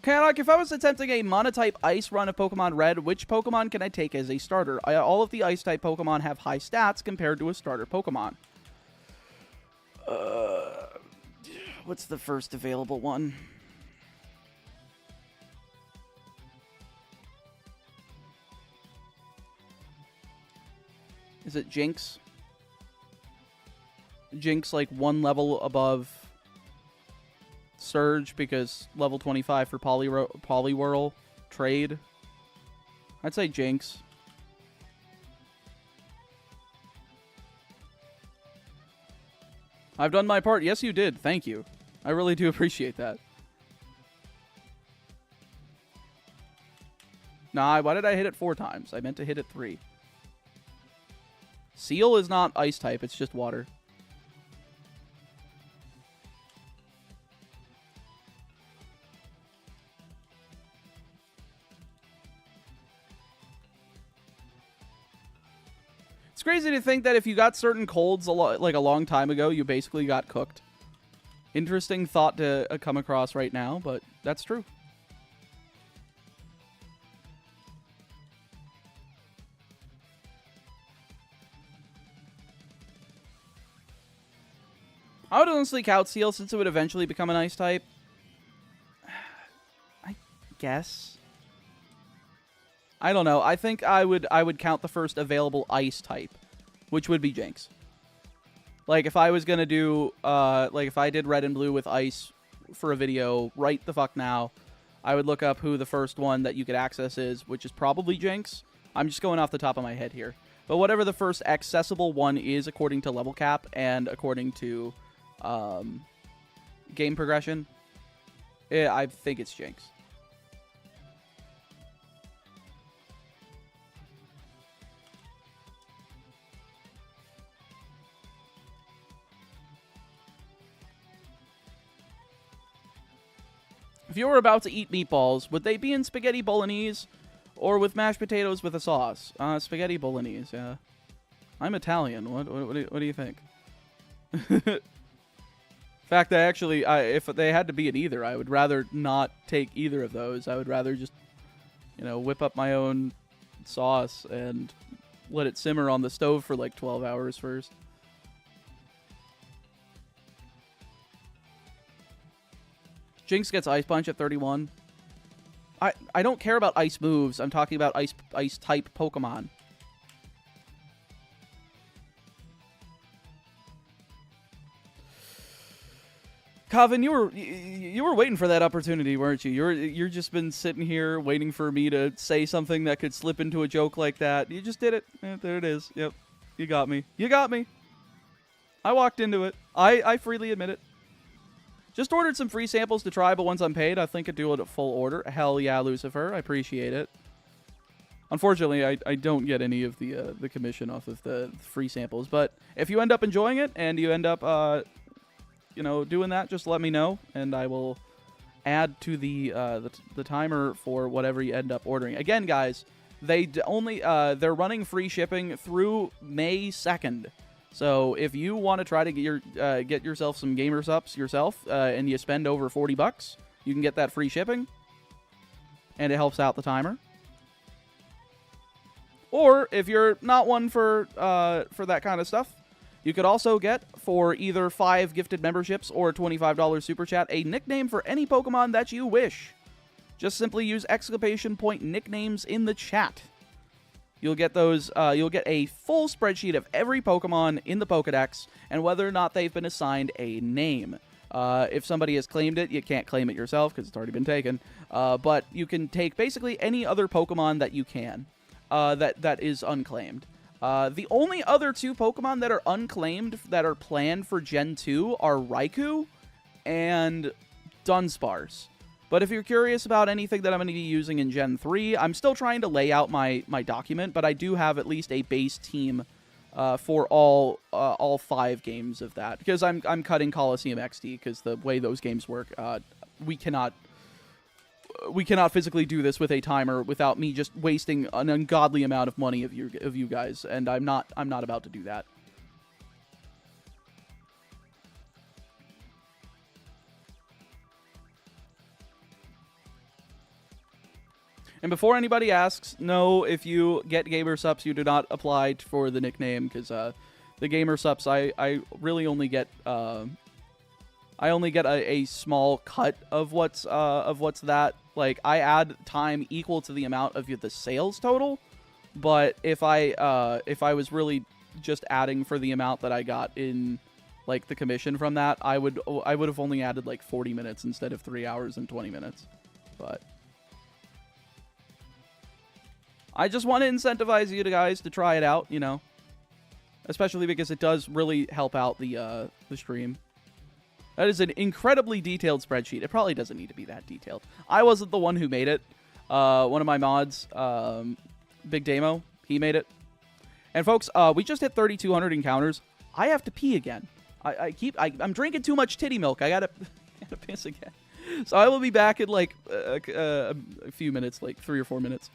[SPEAKER 1] Kanak, if I was attempting a monotype ice run of Pokemon Red, which Pokemon can I take as a starter? All of the ice-type Pokemon have high stats compared to a starter Pokemon. What's the first available one? Is it Jinx? Jinx, like, 1 level above Surge, because level 25 for Poliwhirl trade. I'd say Jinx. I've done my part. Yes, you did. Thank you. I really do appreciate that. Nah, why did I hit it 4 times? I meant to hit it 3. Seal is not ice type. It's just water. It's crazy to think that if you got certain colds like a long time ago, you basically got cooked. Interesting thought to come across right now, but that's true. I would honestly count Seal since it would eventually become an ice type. I guess. I don't know. I think I would count the first available ice type, which would be Jinx. Like, if I was gonna do, like, if I did red and blue with ice for a video right the fuck now, I would look up who the first one that you could access is, which is probably Jinx. I'm just going off the top of my head here. But whatever the first accessible one is according to level cap and according to game progression, I think it's Jinx. If you were about to eat meatballs, would they be in spaghetti bolognese or with mashed potatoes with a sauce? Spaghetti bolognese, yeah. I'm Italian. What do you think? In fact, if they had to be in either, I would rather not take either of those. I would rather just, whip up my own sauce and let it simmer on the stove for like 12 hours first. Jinx gets Ice Punch at 31. I don't care about ice moves. I'm talking about ice type Pokemon. Kavin, you were waiting for that opportunity, weren't you? You're just been sitting here waiting for me to say something that could slip into a joke like that. You just did it. There it is. Yep. You got me. You got me. I walked into it. I freely admit it. Just ordered some free samples to try, but once I'm paid, I think I'd do it at full order. Hell yeah, Lucifer. I appreciate it. Unfortunately, I don't get any of the commission off of the free samples. But if you end up enjoying it and you end up, doing that, just let me know, and I will add to the timer for whatever you end up ordering. Again, guys, they're running free shipping through May 2nd. So if you want to try to get yourself some gamer subs yourself, and you spend over $40, you can get that free shipping, and it helps out the timer. Or if you're not one for that kind of stuff, you could also get, for either 5 gifted memberships or a $25 super chat, a nickname for any Pokemon that you wish. Just simply use ! nicknames in the chat. You'll get those. You'll get a full spreadsheet of every Pokemon in the Pokedex and whether or not they've been assigned a name. If somebody has claimed it, you can't claim it yourself because it's already been taken. But you can take basically any other Pokemon that you can that is unclaimed. The only other 2 Pokemon that are unclaimed that are planned for Gen 2 are Raikou and Dunsparce. But if you're curious about anything that I'm going to be using in Gen 3, I'm still trying to lay out my document, but I do have at least a base team for all 5 games of that. Because I'm cutting Coliseum XD, because the way those games work, we cannot physically do this with a timer without me just wasting an ungodly amount of money of you guys, and I'm not about to do that. And before anybody asks, no, if you get gamer subs, you do not apply for the nickname, because the gamer subs, I really only get a small cut of what's that. Like, I add time equal to the amount of the sales total, but if I was really just adding for the amount that I got in like the commission from that, I would have only added like 40 minutes instead of 3 hours and 20 minutes. But I just want to incentivize you guys to try it out, especially because it does really help out the stream. That is an incredibly detailed spreadsheet. It probably doesn't need to be that detailed. I wasn't the one who made it. One of my mods, Big Damo, he made it. And folks, we just hit 3,200 encounters. I have to pee again. I'm drinking too much titty milk. I gotta piss again. So I will be back in like a few minutes, like 3 or 4 minutes.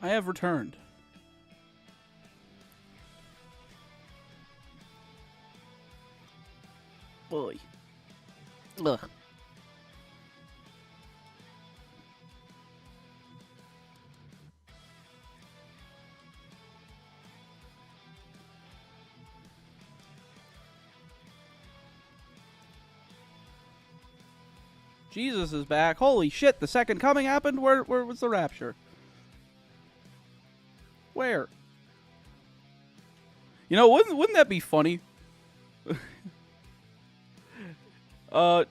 [SPEAKER 1] I have returned. Boy. Ugh. Jesus is back. Holy shit, the second coming happened? Where was the rapture? Where? You know, wouldn't that be funny? You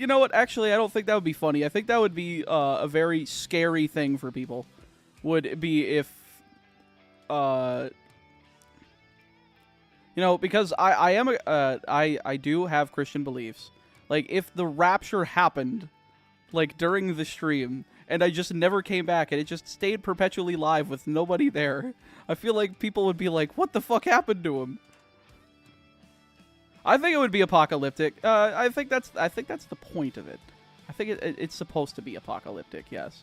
[SPEAKER 1] know what? Actually, I don't think that would be funny. I think that would be a very scary thing for people. Would be if, you know, because I do have Christian beliefs. Like, if the rapture happened, like, during the stream, and I just never came back, and it just stayed perpetually live with nobody there, I feel like people would be like, what the fuck happened to him? I think it would be apocalyptic. I think that's the point of it. I think it's supposed to be apocalyptic, yes.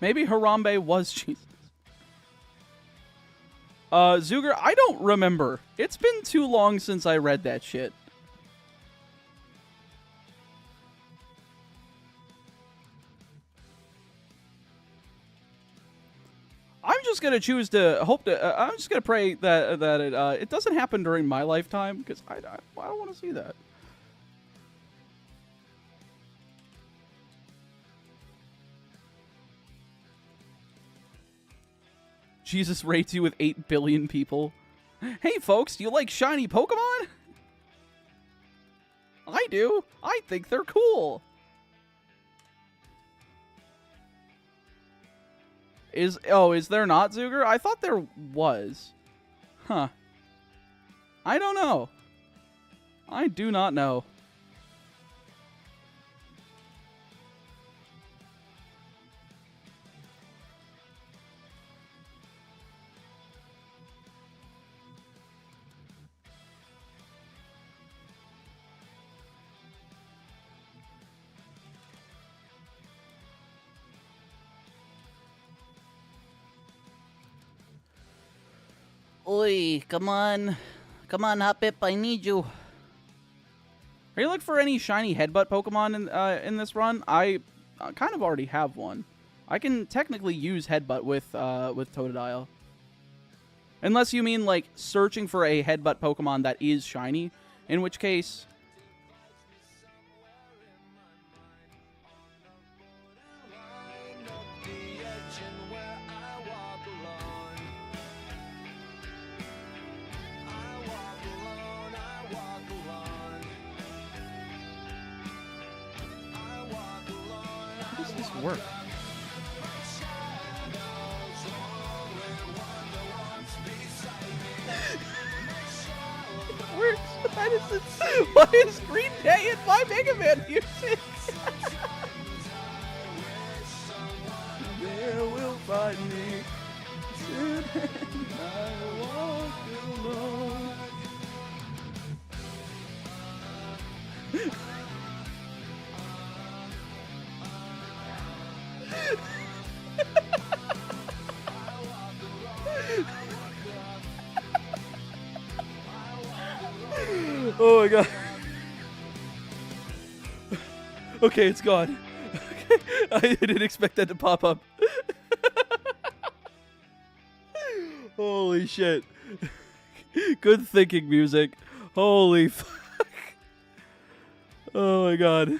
[SPEAKER 1] Maybe Harambe was Jesus. Zuger, I don't remember. It's been too long since I read that shit. I'm just gonna choose to hope to. I'm just gonna pray that it doesn't happen during my lifetime, because I don't want to see that. Jesus rates you with 8 billion people. Hey folks, do you like shiny Pokemon? I do. I think they're cool. Is there not, Zuger? I thought there was. Huh. I don't know. I do not know. Oi, come on. Come on, Hoppip, I need you. Are you looking for any shiny headbutt Pokemon in this run? I kind of already have one. I can technically use headbutt with Totodile. Unless you mean, like, searching for a headbutt Pokemon that is shiny, in which case... How does this work? Works. Why is Green Day in my Mega Man music? There will find me. I walk alone. Oh my god. Okay, it's gone. Okay. I didn't expect that to pop up. Holy shit. Good thinking, music. Holy fuck. Oh my god.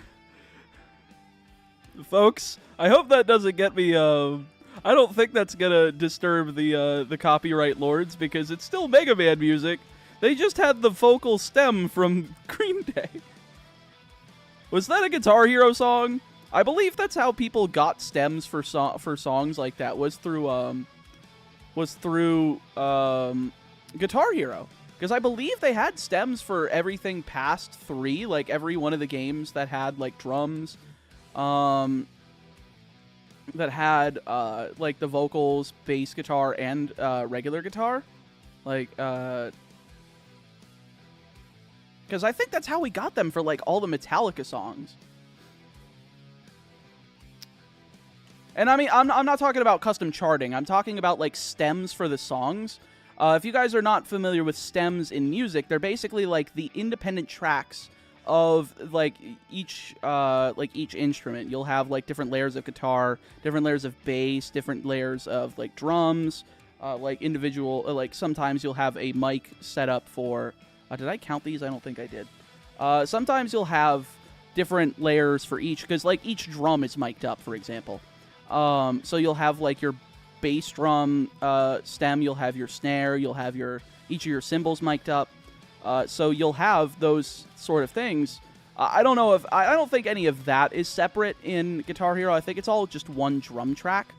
[SPEAKER 1] Folks, I hope that doesn't get me, I don't think that's gonna disturb the copyright lords, because it's still Mega Man music. They just had the vocal stem from Green Day. Was that a Guitar Hero song? I believe that's how people got stems for songs like that, was through Guitar Hero. Because I believe they had stems for everything past 3, like every one of the games that had like drums, that had like the vocals, bass guitar, and regular guitar. Like, because I think that's how we got them for, like, all the Metallica songs. And I mean, I'm not talking about custom charting. I'm talking about, like, stems for the songs. If you guys are not familiar with stems in music, they're basically, like, the independent tracks of, like, each instrument. You'll have, like, different layers of guitar, different layers of bass, different layers of, like, drums, like, individual, like, sometimes you'll have a mic set up for, did I count these? I don't think I did. Sometimes you'll have different layers for each, because, like, each drum is mic'd up, for example. So you'll have, like, your bass drum stem, you'll have your snare, you'll have each of your cymbals mic'd up. So you'll have those sort of things. I don't think any of that is separate in Guitar Hero. I think it's all just one drum track.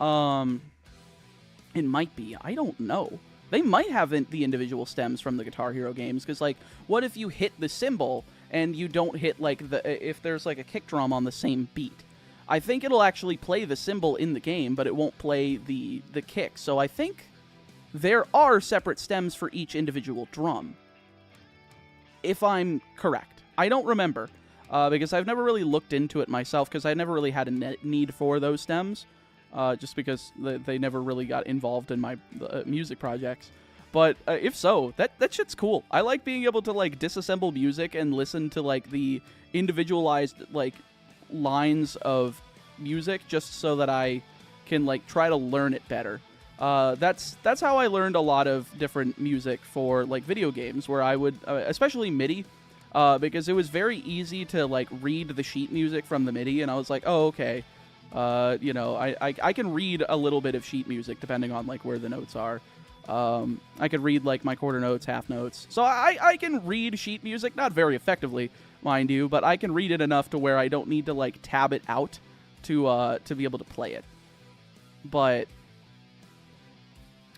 [SPEAKER 1] It might be. I don't know. They might have the individual stems from the Guitar Hero games, because, like, what if you hit the cymbal and you don't hit, like, if there's, like, a kick drum on the same beat? I think it'll actually play the cymbal in the game, but it won't play the kick. So I think there are separate stems for each individual drum, if I'm correct. I don't remember, because I've never really looked into it myself, because I never really had a need for those stems. Just because they never really got involved in my music projects. But if so, that shit's cool. I like being able to, like, disassemble music and listen to, like, the individualized, like, lines of music, just so that I can, like, try to learn it better. That's how I learned a lot of different music for, like, video games, where I would, especially MIDI, because it was very easy to, like, read the sheet music from the MIDI, and I was like, oh, okay. You know, I can read a little bit of sheet music depending on, like, where the notes are. I could read, like, my quarter notes, half notes. So I can read sheet music, not very effectively, mind you, but I can read it enough to where I don't need to, like, tab it out to be able to play it. But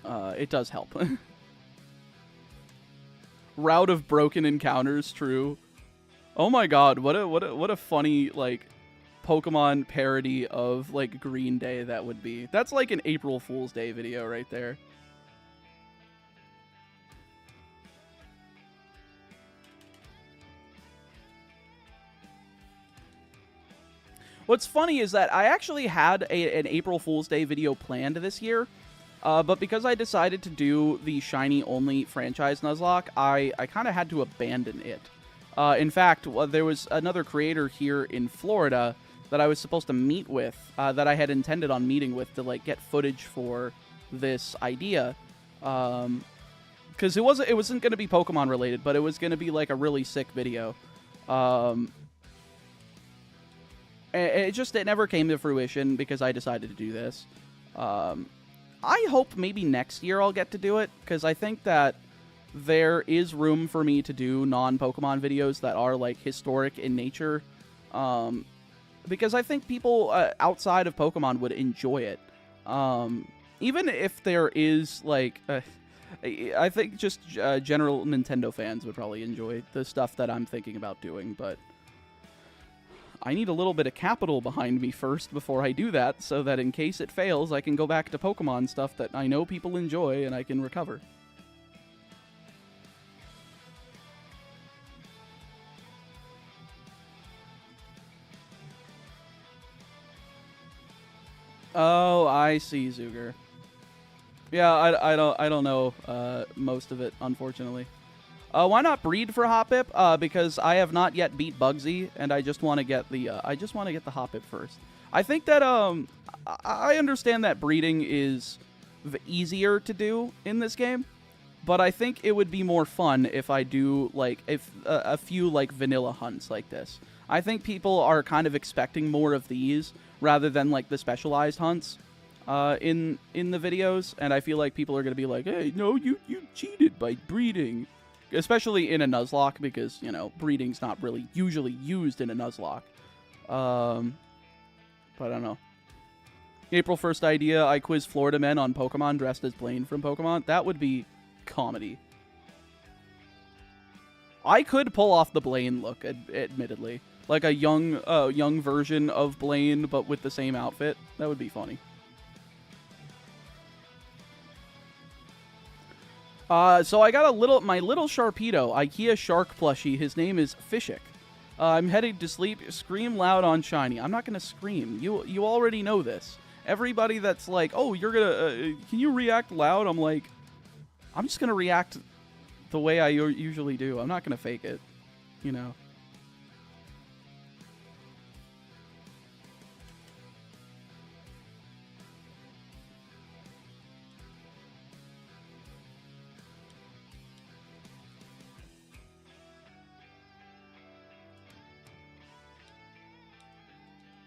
[SPEAKER 1] it does help. Route of broken encounters, true. Oh my god, what a funny, like, Pokemon parody of, like, Green Day that would be. That's like an April Fool's Day video right there. What's funny is that I actually had an April Fool's Day video planned this year, but because I decided to do the shiny-only franchise Nuzlocke, I kind of had to abandon it. In fact, there was another creator here in Florida that I was supposed to meet with, that I had intended on meeting with to, like, get footage for this idea. Because it wasn't going to be Pokemon related, but it was going to be, like, a really sick video. It never came to fruition because I decided to do this. I hope maybe next year I'll get to do it, because I think that there is room for me to do non-Pokemon videos that are, like, historic in nature. Because I think people outside of Pokemon would enjoy it. Even if there is, like, I think just general Nintendo fans would probably enjoy the stuff that I'm thinking about doing, but I need a little bit of capital behind me first before I do that, so that in case it fails, I can go back to Pokemon stuff that I know people enjoy and I can recover. Oh, I see, Zuger. Yeah, I don't know most of it, unfortunately. Why not breed for Hoppip? Because I have not yet beat Bugsy, and I just want to get the Hoppip first. I think that I understand that breeding is easier to do in this game, but I think it would be more fun if I do, like, a few, like, vanilla hunts like this. I think people are kind of expecting more of these rather than, like, the specialized hunts in the videos, and I feel like people are going to be like, hey, no, you cheated by breeding. Especially in a Nuzlocke, because, you know, breeding's not really usually used in a Nuzlocke. But I don't know. April 1st idea, I quiz Florida men on Pokemon dressed as Blaine from Pokemon. That would be comedy. I could pull off the Blaine look, admittedly. Like a young version of Blaine, but with the same outfit. That would be funny. So I got my little Sharpedo, IKEA shark plushie. His name is Fishik. I'm heading to sleep. Scream loud on shiny. I'm not going to scream. You already know this. Everybody that's like, oh, you're gonna, can you react loud? I'm like, I'm just gonna react the way I usually do. I'm not gonna fake it, you know.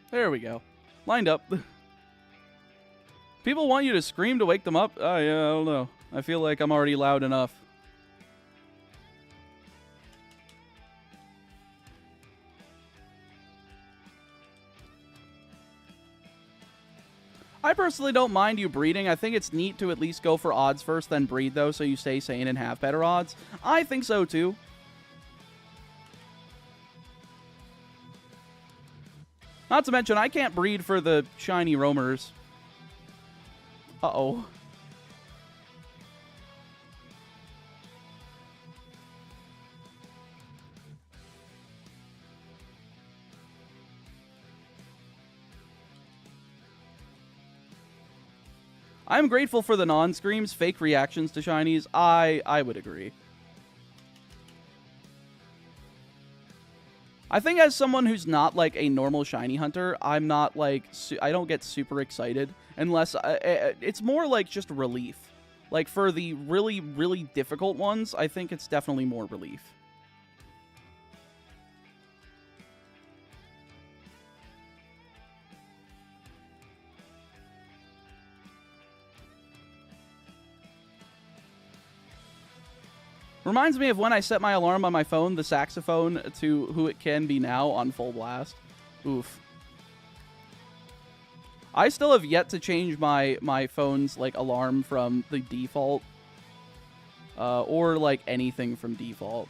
[SPEAKER 1] There we go. Lined up. People want you to scream to wake them up? Oh, yeah, I don't know. I feel like I'm already loud enough. I personally don't mind you breeding. I think it's neat to at least go for odds first, then breed, though, so you stay sane and have better odds. I think so, too. Not to mention, I can't breed for the shiny roamers. Uh-oh. I'm grateful for the non-screams, fake reactions to shinies. I would agree. I think as someone who's not, like, a normal shiny hunter, I'm not, like, I don't get super excited unless, it's more like just relief. Like, for the really, really difficult ones, I think it's definitely more relief. Reminds me of when I set my alarm on my phone, the saxophone, to who it can be now on full blast. Oof. I still have yet to change my phone's, like, alarm from the default. Or, like, anything from default.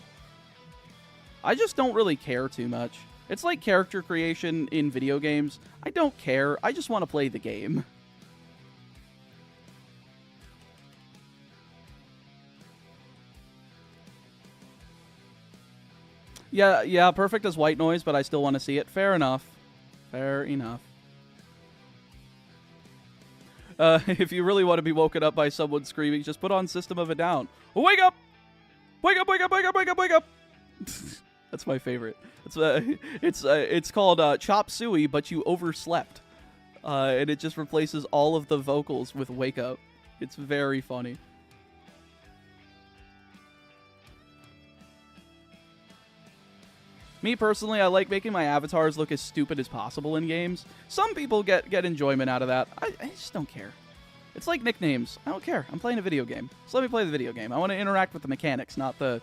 [SPEAKER 1] I just don't really care too much. It's like character creation in video games. I don't care. I just want to play the game. Yeah, perfect as white noise, but I still want to see it. Fair enough. Fair enough. If you really want to be woken up by someone screaming, just put on System of a Down. Wake up! Wake up, wake up, wake up, wake up, wake up! That's my favorite. It's called Chop Suey, but you overslept. And it just replaces all of the vocals with Wake Up. It's very funny. Me, personally, I like making my avatars look as stupid as possible in games. Some people get enjoyment out of that. I just don't care. It's like nicknames. I don't care. I'm playing a video game. So let me play the video game. I want to interact with the mechanics, not the...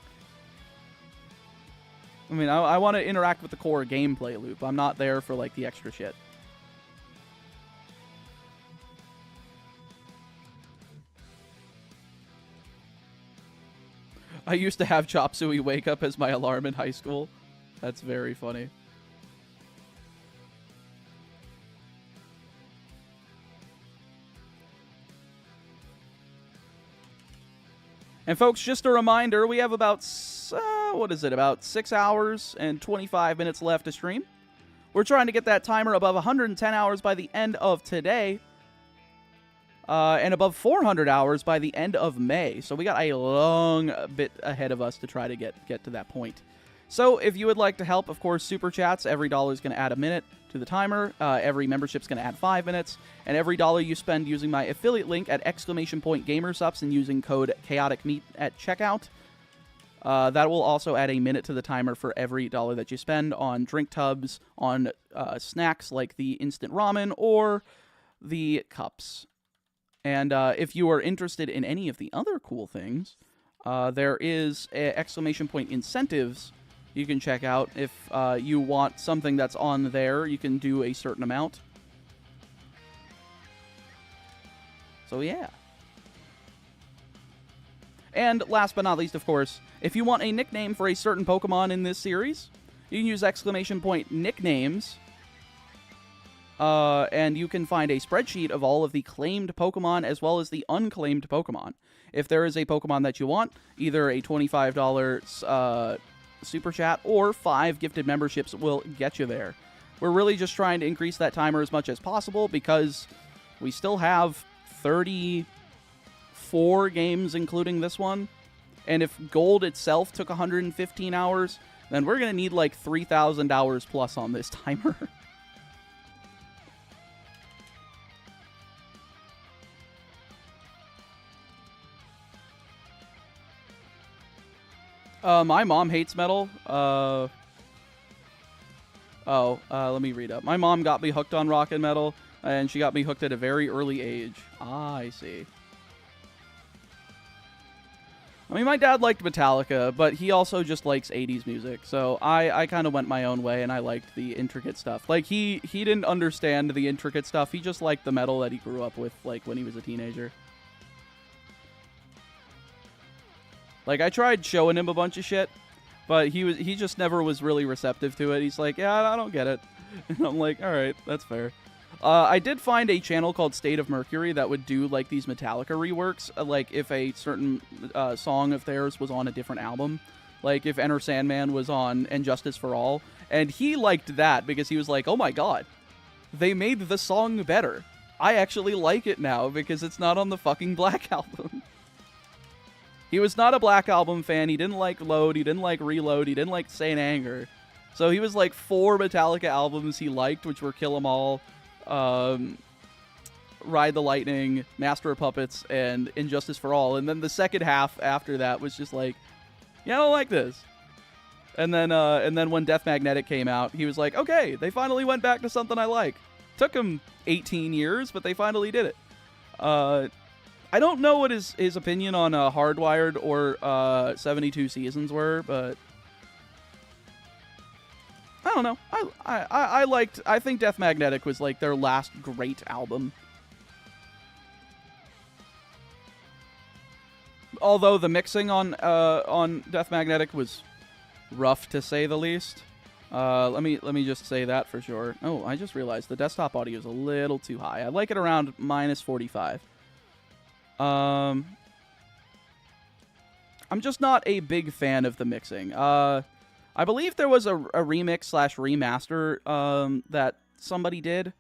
[SPEAKER 1] I mean, I want to interact with the core gameplay loop. I'm not there for, like, the extra shit. I used to have Chop Suey wake up as my alarm in high school. That's very funny. And folks, just a reminder, we have about, about 6 hours and 25 minutes left to stream. We're trying to get that timer above 110 hours by the end of today. And above 400 hours by the end of May. So we got a long bit ahead of us to try to get to that point. So if you would like to help, of course, Super Chats, every dollar is going to add a minute to the timer. Every membership is going to add 5 minutes. And every dollar you spend using my affiliate link at !GamerSups and using code ChaoticMeat at checkout, that will also add a minute to the timer for every dollar that you spend on drink tubs, on snacks like the instant ramen or the cups. And if you are interested in any of the other cool things, there is !incentives you can check out. If you want something that's on there, you can do a certain amount. So yeah. And last but not least, of course, if you want a nickname for a certain Pokemon in this series, you can use !nicknames. And you can find a spreadsheet of all of the claimed Pokemon as well as the unclaimed Pokemon. If there is a Pokemon that you want, either a $25 Super Chat or 5 gifted memberships will get you there. We're really just trying to increase that timer as much as possible because We still have 34 games, including this one. And if Gold itself took 115 hours, then we're going to need like 3,000 hours plus on this timer. My mom hates metal. Let me read up. My mom got me hooked on rock and metal, and she got me hooked at a very early age. Ah, I see. I mean, my dad liked Metallica, but he also just likes 80s music, so I kind of went my own way, and I liked the intricate stuff. Like, he didn't understand the intricate stuff. He just liked the metal that he grew up with, like, when he was a teenager. Like, I tried showing him a bunch of shit, but he just never was really receptive to it. He's like, yeah, I don't get it. And I'm like, all right, that's fair. I did find a channel called State of Mercury that would do, like, these Metallica reworks, like, if a certain song of theirs was on a different album. Like, if Enter Sandman was on And Justice for All. And he liked that because he was like, oh my god, they made the song better. I actually like it now because it's not on the fucking Black Album. He was not a Black Album fan. He didn't like Load. He didn't like Reload. He didn't like Saint Anger. So he was like 4 Metallica albums he liked, which were Kill 'Em All, Ride the Lightning, Master of Puppets, and Injustice for All. And then the second half after that was just like, yeah, I don't like this. And then when Death Magnetic came out, he was like, okay, they finally went back to something I like. Took him 18 years, but they finally did it. I don't know what his opinion on Hardwired or 72 Seasons were, but I don't know. I think Death Magnetic was like their last great album. Although the mixing on Death Magnetic was rough to say the least. Let me just say that for sure. Oh, I just realized the desktop audio is a little too high. I like it around -45. I'm just not a big fan of the mixing. I believe there was a remix/remaster that somebody did.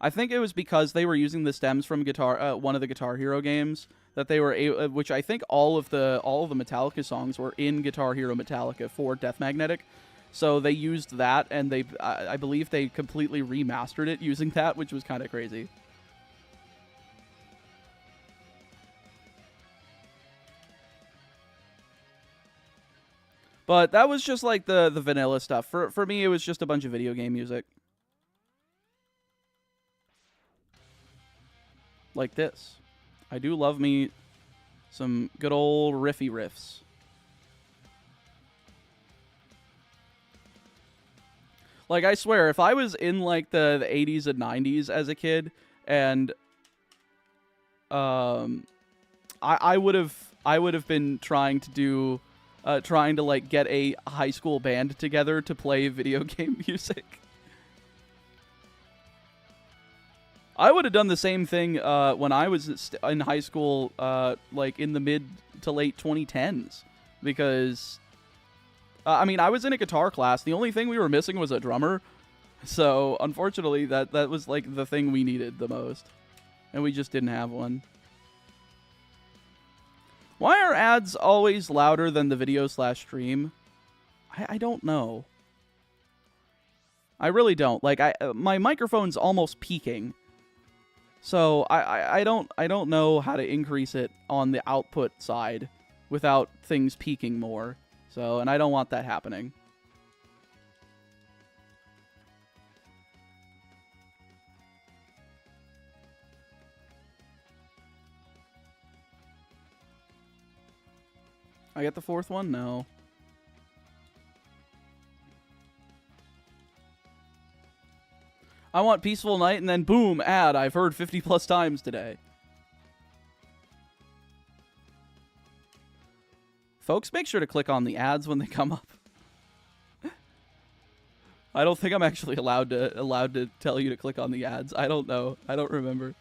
[SPEAKER 1] I think it was because they were using the stems from one of the Guitar Hero games that they were which I think all of the Metallica songs were in Guitar Hero Metallica for Death Magnetic. So they used that, and I believe they completely remastered it using that, which was kind of crazy. But that was just like the vanilla stuff. For me, it was just a bunch of video game music. Like this. I do love me some good old riffs. Like, I swear, if I was in, like, the 80s and 90s as a kid, and I would have been trying to like get a high school band together to play video game music. I would have done the same thing when I was in high school, like in the mid to late 2010s, because I mean, I was in a guitar class. The only thing we were missing was a drummer, so unfortunately that was like the thing we needed the most, and we just didn't have one. Why are ads always louder than the video/stream? I don't know. I really don't. Like, my microphone's almost peaking, so I don't know how to increase it on the output side without things peaking more. So, and I don't want that happening. I get the 4th one? No. I want Peaceful Night, and then boom, ad I've heard 50 plus times today. Folks, make sure to click on the ads when they come up. I don't think I'm actually allowed to tell you to click on the ads. I don't know. I don't remember.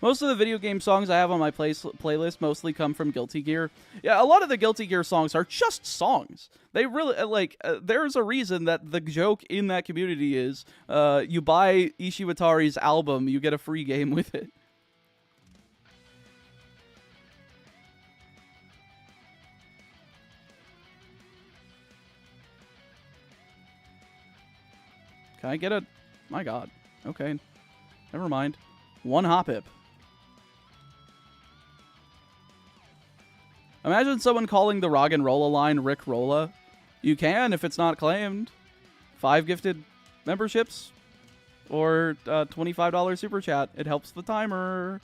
[SPEAKER 1] Most of the video game songs I have on my playlist mostly come from Guilty Gear. Yeah, a lot of the Guilty Gear songs are just songs. They really, like, there's a reason that the joke in that community is, you buy Ishiwatari's album, you get a free game with it. Can I get a... My god. Okay. Never mind. One Hoppip. Imagine someone calling the Rock and Rolla line Rick Rolla. You can if it's not claimed. 5 gifted memberships. Or $25 super chat. It helps the timer.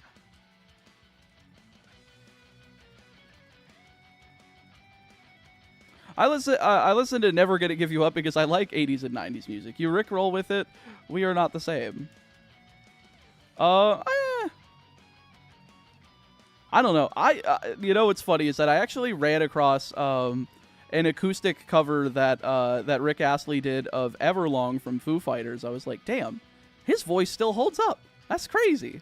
[SPEAKER 1] I listen to Never Gonna Give You Up because I like 80s and 90s music. You rickroll with it, we are not the same. I don't know. You know what's funny is that I actually ran across an acoustic cover that Rick Astley did of Everlong from Foo Fighters. I was like, damn, his voice still holds up. That's crazy.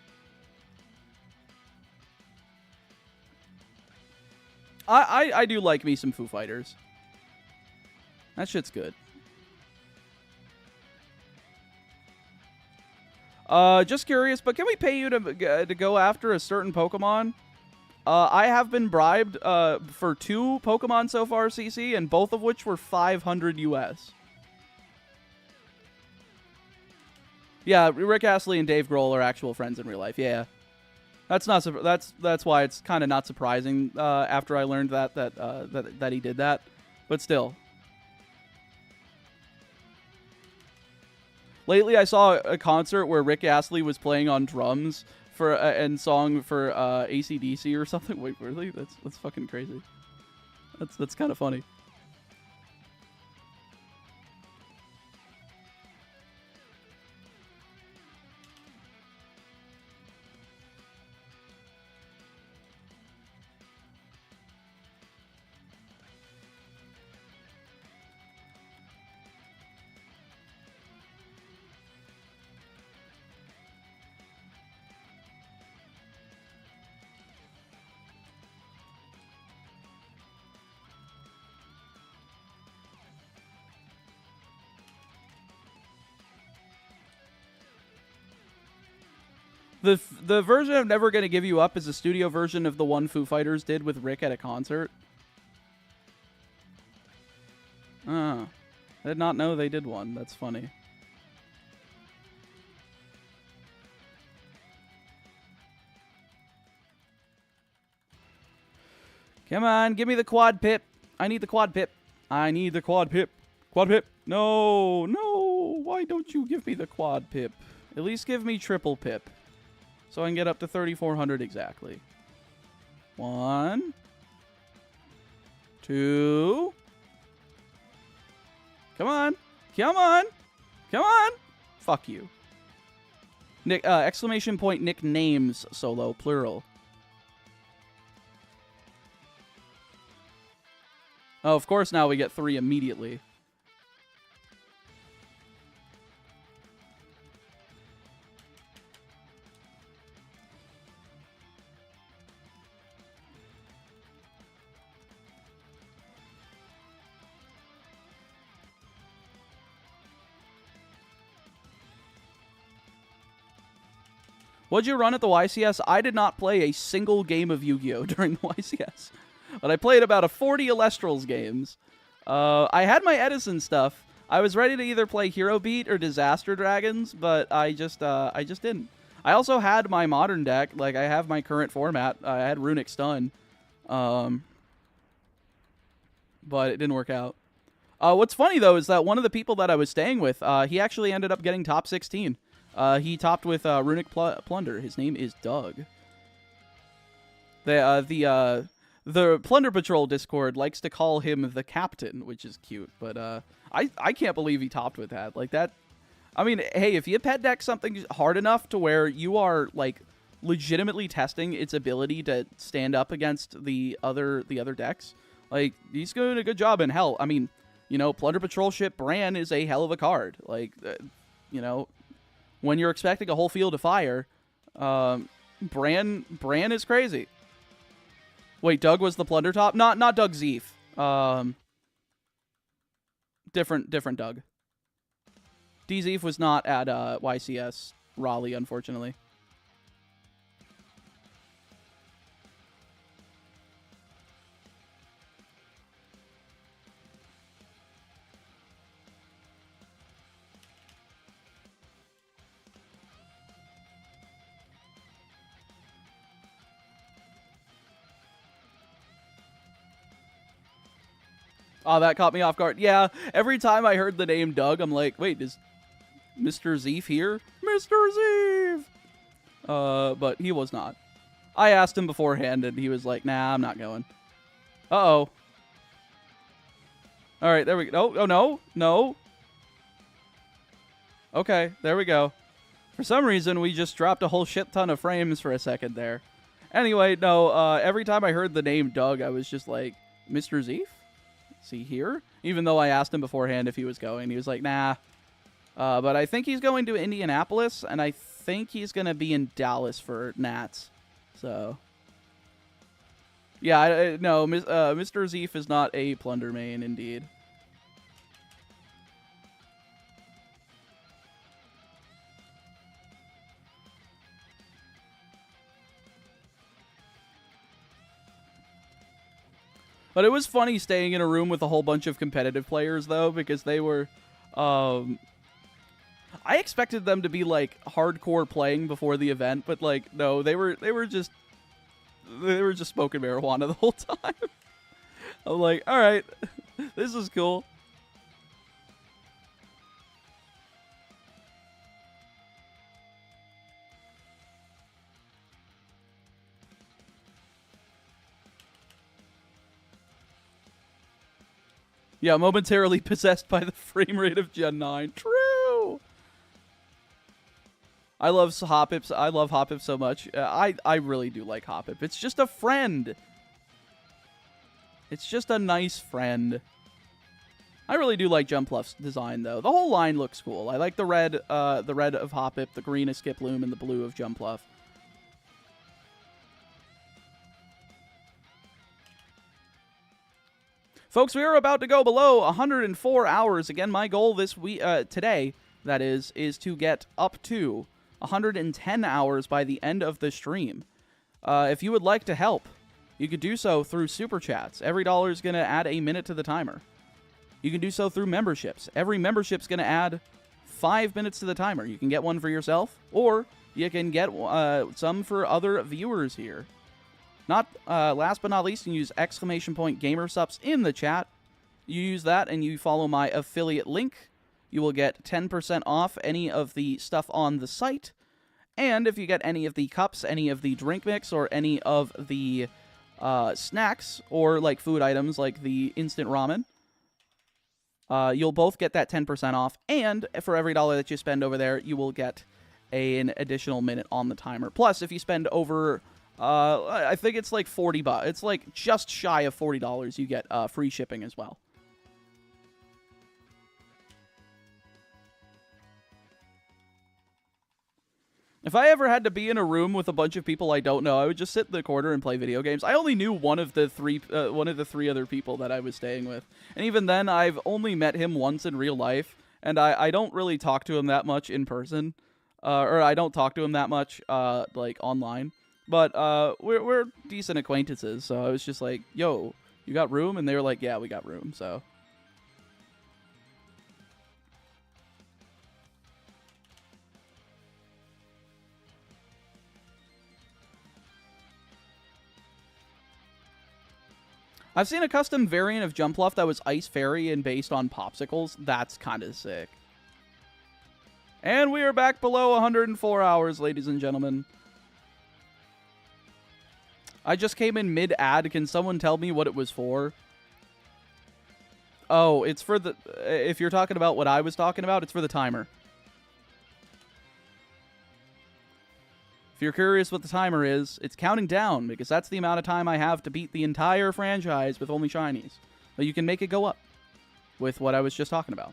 [SPEAKER 1] I do like me some Foo Fighters. That shit's good. Just curious, but can we pay you to go after a certain Pokemon? I have been bribed for 2 Pokemon so far, CC, and both of which were 500 US. Yeah, Rick Astley and Dave Grohl are actual friends in real life. Yeah, that's why it's kind of not surprising after I learned that he did that, but still. Lately, I saw a concert where Rick Astley was playing on drums for and song for AC/DC or something. Wait, really? That's fucking crazy. That's kind of funny. The version of Never Gonna Give You Up is a studio version of the one Foo Fighters did with Rick at a concert. I did not know they did one. That's funny. Come on, give me the quad pip. I need the quad pip. I need the quad pip. Quad pip. No, no. Why don't you give me the quad pip? At least give me triple pip. So I can get up to 3,400 exactly. 1, 2. Come on. Come on. Come on. Fuck you. Nick, exclamation point nicknames solo, plural. Oh, of course now we get 3 immediately. What'd you run at the YCS? I did not play a single game of Yu-Gi-Oh! During the YCS. But I played about a 40 Elestrals games. I had my Edison stuff. I was ready to either play Hero Beat or Disaster Dragons, but I just didn't. I also had my modern deck. Like, I have my current format. I had Runic Stun. But it didn't work out. What's funny, though, is that one of the people that I was staying with, he actually ended up getting top 16. He topped with Runic Plunder. His name is Doug. The Plunder Patrol Discord likes to call him the Captain, which is cute. But I can't believe he topped with that. Like that. I mean, hey, if you pet deck something hard enough to where you are like legitimately testing its ability to stand up against the other decks, like he's doing a good job. And hell, I mean, you know, Plunder Patrol ship Bran is a hell of a card. Like, you know. When you're expecting a whole field of fire, Bran is crazy. Wait, Doug was the plunder top? Not Doug Zeef. Different Doug. D Zeef was not at YCS Raleigh, unfortunately. Oh, that caught me off guard. Yeah, every time I heard the name Doug, I'm like, wait, is Mr. Zeef here? Mr. Zeef! But he was not. I asked him beforehand, and he was like, nah, I'm not going. Uh-oh. All right, there we go. Oh, no. No. Okay, there we go. For some reason, we just dropped a whole shit ton of frames for a second there. Anyway, no, every time I heard the name Doug, I was just like, Mr. Zeef? Is he here? Even though I asked him beforehand if he was going. He was like, nah. But I think he's going to Indianapolis, and I think he's going to be in Dallas for Nats. So, yeah, no, Mr. Zeef is not a plunder main, indeed. But it was funny staying in a room with a whole bunch of competitive players, though, because they were... I expected them to be, like, hardcore playing before the event, but, like, no, they were just smoking marijuana the whole time. I'm like, all right, this is cool. Yeah, momentarily possessed by the frame rate of Gen 9. True! I love Hoppip. I love Hoppip so much. I really do like Hoppip. It's just a friend. It's just a nice friend. I really do like Jumpluff's design, though. The whole line looks cool. I like the red of Hoppip, the green of Skiploom, and the blue of Jumpluff. Folks, we are about to go below 104 hours. Again, my goal this week, today, that is to get up to 110 hours by the end of the stream. If you would like to help, you could do so through Super Chats. Every dollar is going to add a minute to the timer. You can do so through memberships. Every membership's going to add 5 minutes to the timer. You can get one for yourself, or you can get some for other viewers here. Last but not least, you can use !GamerSups in the chat. You use that and you follow my affiliate link. You will get 10% off any of the stuff on the site. And if you get any of the cups, any of the drink mix, or any of the snacks, or like food items like the instant ramen, you'll both get that 10% off. And for every dollar that you spend over there, you will get an additional minute on the timer. Plus, if you spend over... I think it's like $40. It's like just shy of $40. You get free shipping as well. If I ever had to be in a room with a bunch of people I don't know, I would just sit in the corner and play video games. I only knew one of the three other people that I was staying with, and even then, I've only met him once in real life, and I don't really talk to him that much in person, or I don't talk to him that much like online. But we're decent acquaintances, so I was just like, yo, you got room? And they were like, yeah, we got room, so. I've seen a custom variant of Jumpluff that was Ice Fairy and based on popsicles. That's kind of sick. And we are back below 104 hours, ladies and gentlemen. I just came in mid-ad. Can someone tell me what it was for? Oh, it's for the... If you're talking about what I was talking about, it's for the timer. If you're curious what the timer is, it's counting down, because that's the amount of time I have to beat the entire franchise with only shinies. But you can make it go up with what I was just talking about.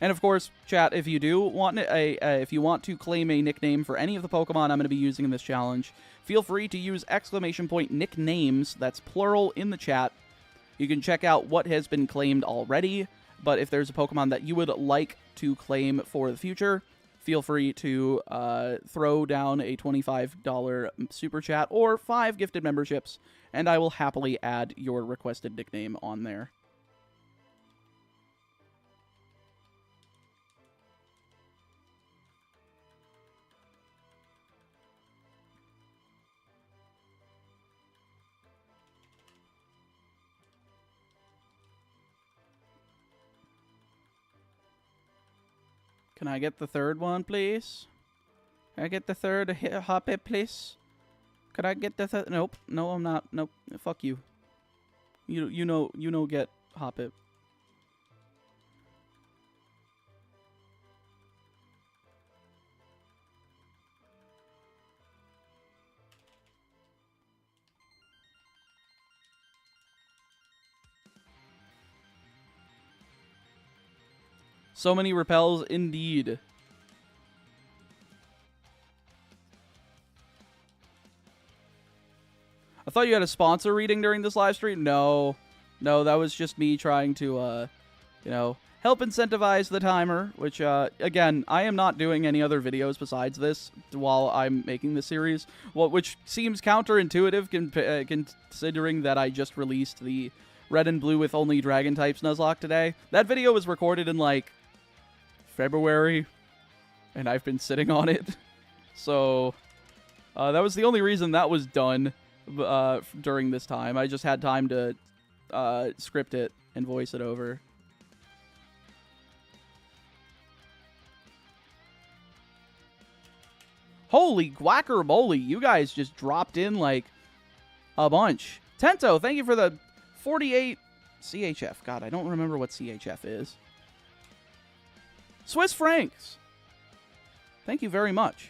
[SPEAKER 1] And of course, chat, if you do want if you want to claim a nickname for any of the Pokemon I'm going to be using in this challenge, feel free to use !nicknames, that's plural, in the chat. You can check out what has been claimed already, but if there's a Pokemon that you would like to claim for the future, feel free to throw down a $25 super chat or 5 gifted memberships, and I will happily add your requested nickname on there. Can I get the third one, please? Can I get the third Hoppip, please? Could I get the third? Nope. No, I'm not. Nope. Fuck you. You know get Hoppip. So many repels, indeed. I thought you had a sponsor reading during this live stream. No, that was just me trying to, you know, help incentivize the timer. Which, again, I am not doing any other videos besides this while I'm making this series. Which seems counterintuitive, considering that I just released the Red and Blue with only Dragon types Nuzlocke today. That video was recorded in like February, and I've been sitting on it. So that was the only reason that was done during this time. I just had time to script it and voice it over. Holy guacamole, you guys just dropped in like a bunch. Tento, thank you for the 48 CHF. God, I don't remember what CHF is. Swiss francs. Thank you very much.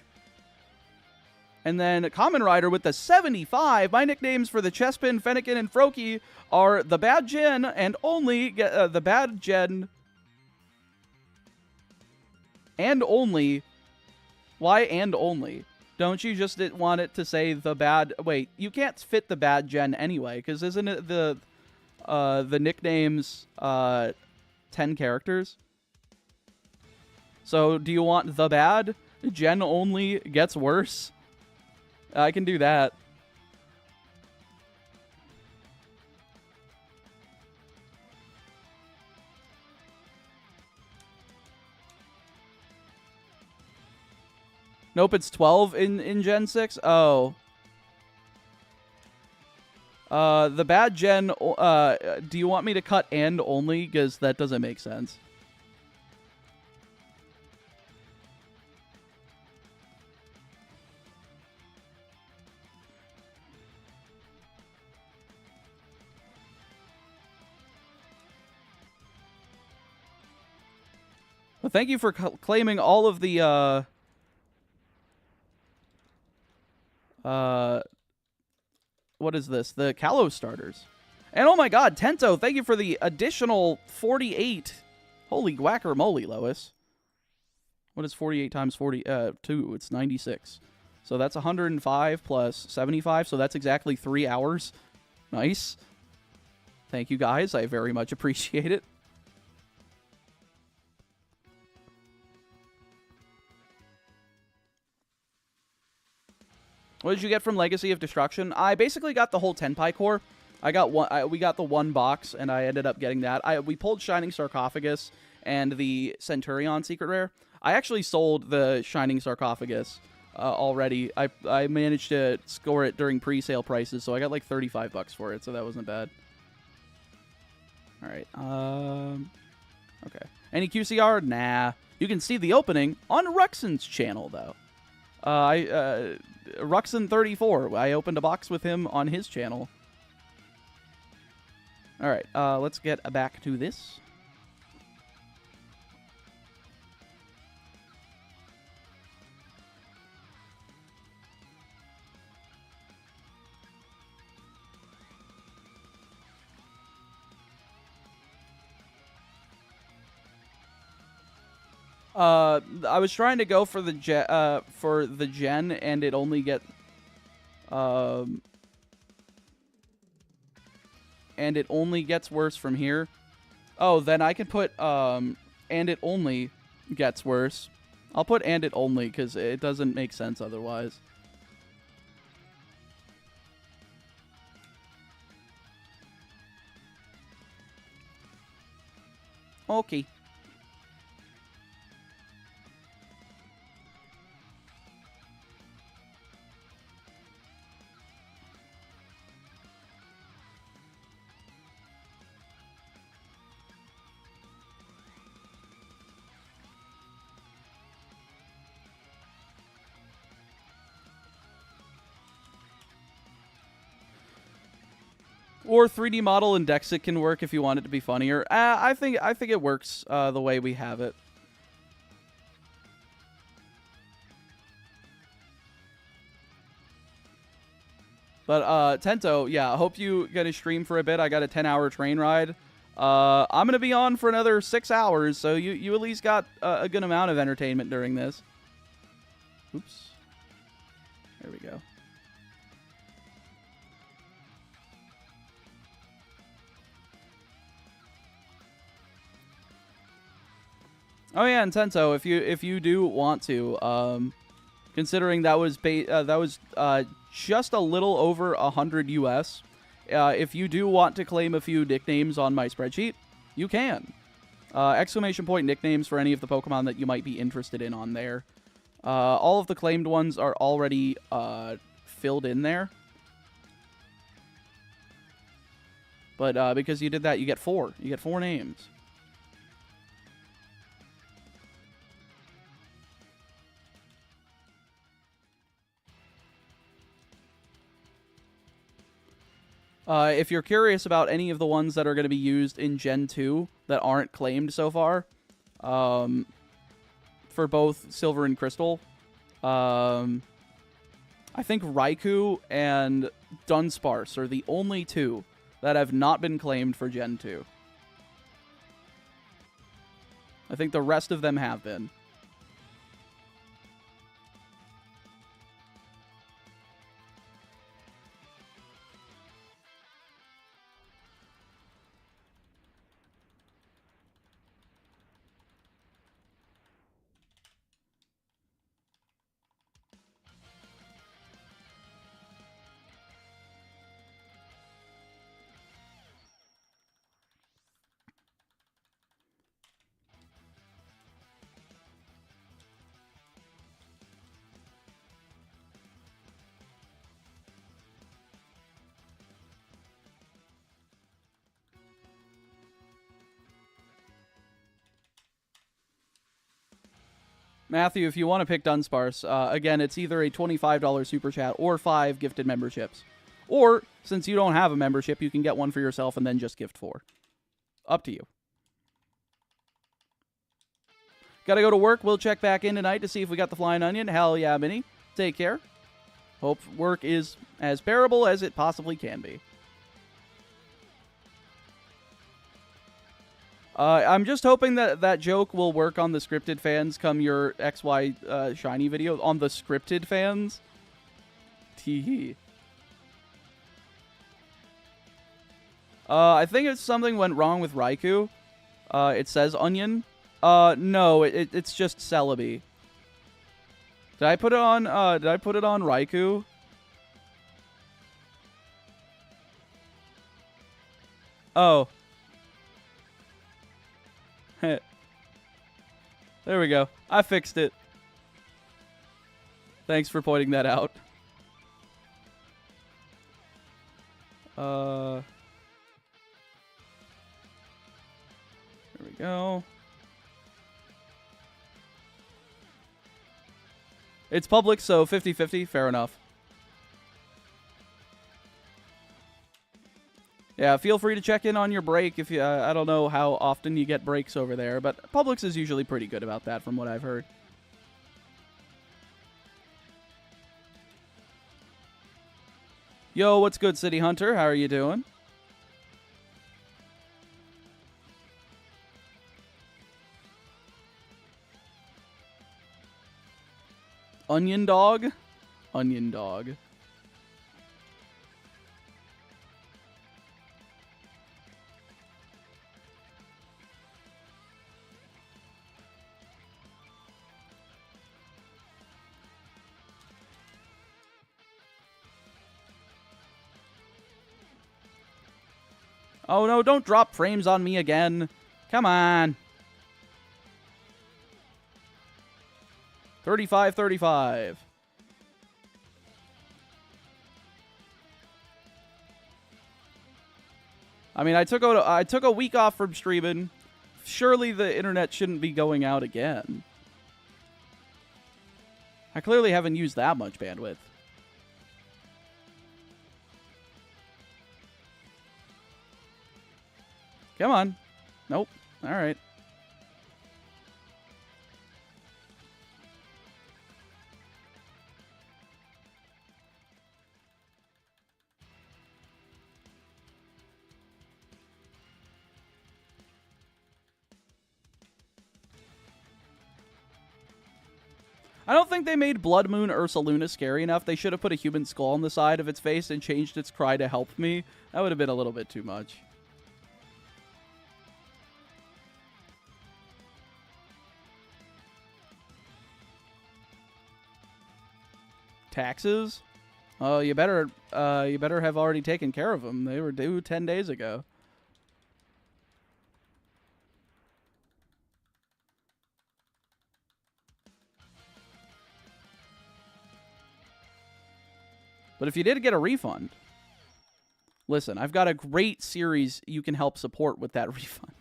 [SPEAKER 1] And then Common Rider with the 75. My nicknames for the Chespin, Fennekin, and Froakie are the Bad Gen and only the Bad Gen and only. Why and only? Don't you just want it to say the bad? Wait, you can't fit the Bad Gen anyway, because isn't it the nicknames 10 characters? So, do you want the bad? Gen only gets worse? I can do that. Nope, it's 12 in Gen 6? Oh. The bad Gen, do you want me to cut and only? Because that doesn't make sense. Well, thank you for claiming all of the, what is this? The Kalos starters. And oh my god, Tento, thank you for the additional 48. Holy guacamole, Lois. What is 48 times 42? It's 96. So that's 105 plus 75, so that's exactly 3 hours. Nice. Thank you, guys. I very much appreciate it. What did you get from Legacy of Destruction? I basically got the whole Tenpai core. I got one. We got the one box, and I ended up getting that. We pulled Shining Sarcophagus and the Centurion secret rare. I actually sold the Shining Sarcophagus already. I managed to score it during pre-sale prices, so I got like 35 bucks for it, so that wasn't bad. All right. Okay. Any QCR? Nah. You can see the opening on Ruxin's channel, though. Ruxin34. I opened a box with him on his channel. All right, let's get back to this. I was trying to go for the gen, and it only gets worse from here. Oh, then I can put and it only gets worse. I'll put and it only because it doesn't make sense otherwise. Okay. Or 3D model and Dexit can work if you want it to be funnier. I think it works the way we have it. But Tento, yeah, I hope you get a stream for a bit. I got a 10-hour train ride. I'm gonna be on for another 6 hours, so you at least got a good amount of entertainment during this. Oops. There we go. Oh yeah, and Tento, if you do want to, considering that was just a little over 100 US, if you do want to claim a few nicknames on my spreadsheet, you can. Exclamation point nicknames for any of the Pokemon that you might be interested in on there. All of the claimed ones are already filled in there. But because you did that, you get 4. You get 4 names. If you're curious about any of the ones that are going to be used in Gen 2 that aren't claimed so far, for both Silver and Crystal, I think Raikou and Dunsparce are the only 2 that have not been claimed for Gen 2. I think the rest of them have been. Matthew, if you want to pick Dunsparce, again, it's either a $25 super chat or 5 gifted memberships. Or, since you don't have a membership, you can get one for yourself and then just gift 4. Up to you. Gotta go to work. We'll check back in tonight to see if we got the flying onion. Hell yeah, Minnie. Take care. Hope work is as bearable as it possibly can be. I'm just hoping that that joke will work on the scripted fans come your XY shiny video. On the scripted fans? Teehee. I think something went wrong with Raikou. It says onion. No, it's just Celebi. Did I put it on Raikou? Oh. There we go. I fixed it. Thanks for pointing that out. There we go. It's public, so 50-50. Fair enough. Yeah, feel free to check in on your break if you... I don't know how often you get breaks over there, but Publix is usually pretty good about that from what I've heard. Yo, what's good, City Hunter? How are you doing? Onion dog? Onion dog. Oh no, don't drop frames on me again. Come on. 35-35. I mean, I took a week off from streaming. Surely the internet shouldn't be going out again. I clearly haven't used that much bandwidth. Come on. Nope. All right. I don't think they made Blood Moon Ursaluna scary enough. They should have put a human skull on the side of its face and changed its cry to help me. That would have been a little bit too much. Taxes? Oh, you better have already taken care of them. They were due 10 days ago. But if you did get a refund, listen, I've got a great series you can help support with that refund.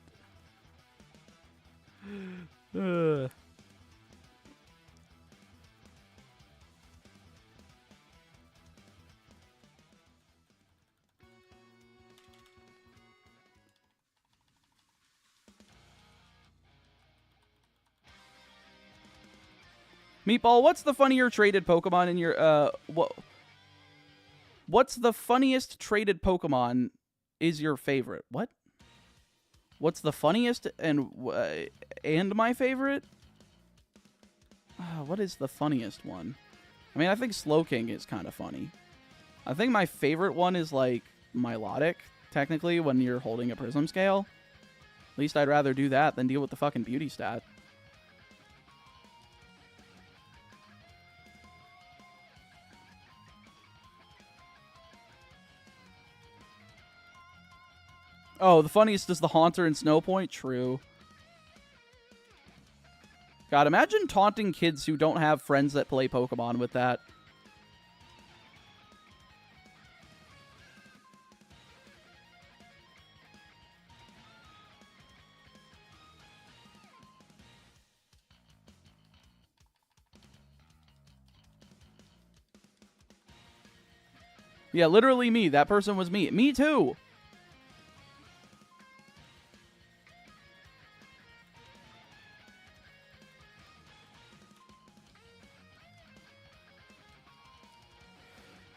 [SPEAKER 1] Meatball, what's the funnier traded Pokemon in your What's the funniest traded Pokemon is your favorite? What? What's the funniest and my favorite? What is the funniest one? I mean, I think Slowking is kind of funny. I think my favorite one is, like, Milotic, technically, when you're holding a Prism Scale. At least I'd rather do that than deal with the fucking beauty stat. Oh, the funniest is the Haunter and Snowpoint? True. God, imagine taunting kids who don't have friends that play Pokemon with that. Yeah, literally me. That person was me. Me too.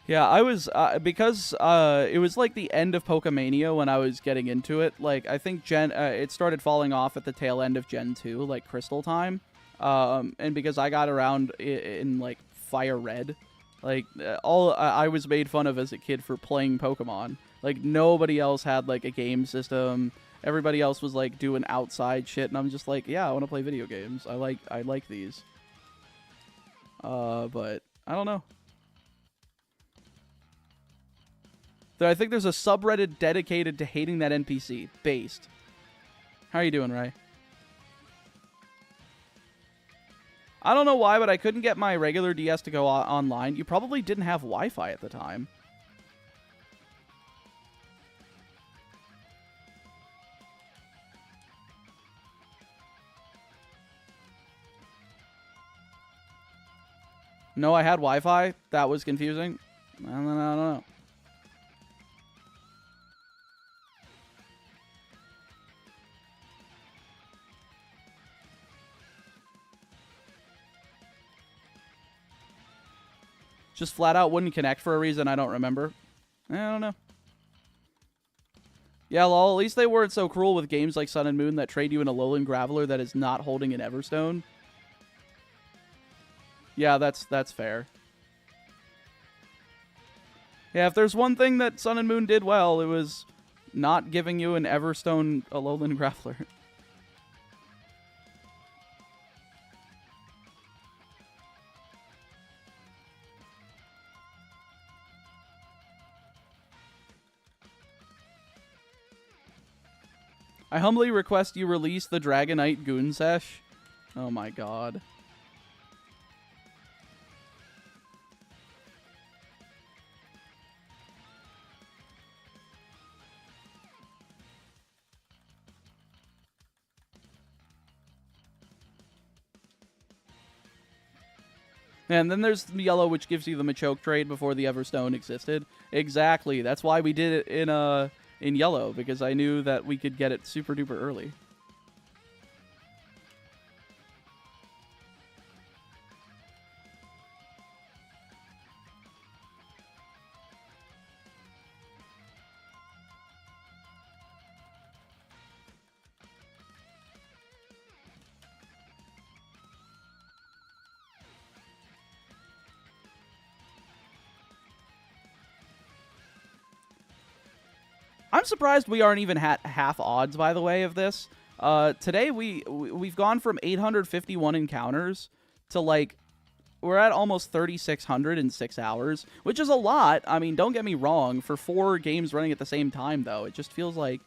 [SPEAKER 1] Yeah, I was, because it was like the end of Pokemania when I was getting into it. Like, I think it started falling off at the tail end of Gen 2, like Crystal time. And because I got around in like, Fire Red, like, I was made fun of as a kid for playing Pokemon. Like, nobody else had, like, a game system. Everybody else was, like, doing outside shit, and I'm just like, yeah, I want to play video games. I like these. But, I don't know. I think there's a subreddit dedicated to hating that NPC. Based. How are you doing, Ray? I don't know why, but I couldn't get my regular DS to go online. You probably didn't have Wi-Fi at the time. No, I had Wi-Fi. That was confusing. I don't know. Just flat out wouldn't connect for a reason I don't remember. I don't know. Yeah, lol, at least they weren't so cruel with games like Sun and Moon that trade you in a Alolan Graveler that is not holding an Everstone. Yeah, that's fair. Yeah, if there's one thing that Sun and Moon did well, it was not giving you an Everstone Alolan Grappler. I humbly request you release the Dragonite Goonsesh. Oh my god. And then there's Yellow, which gives you the Machoke trade before the Everstone existed. Exactly. That's why we did it in Yellow, because I knew that we could get it super duper early. I'm surprised we aren't even half odds, by the way, of this. Today we've gone from 851 encounters to, like, we're at almost 3,600 in 6 hours, which is a lot. I mean, don't get me wrong. For 4 games running at the same time, though, it just feels like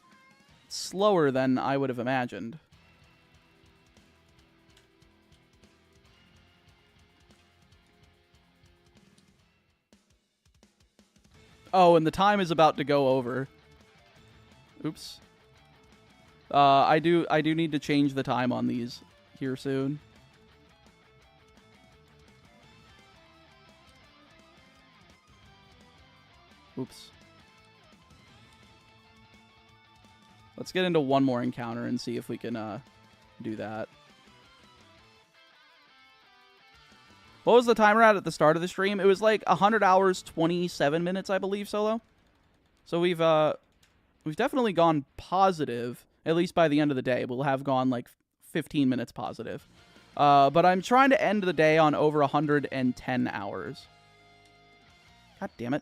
[SPEAKER 1] slower than I would have imagined. Oh, and the time is about to go over. Oops. I do need to change the time on these here soon. Oops. Let's get into one more encounter and see if we can do that. What was the timer at the start of the stream? It was like 100 hours, 27 minutes, I believe, Solo. So we've definitely gone positive, at least by the end of the day. We'll have gone like 15 minutes positive. But I'm trying to end the day on over 110 hours. God damn it.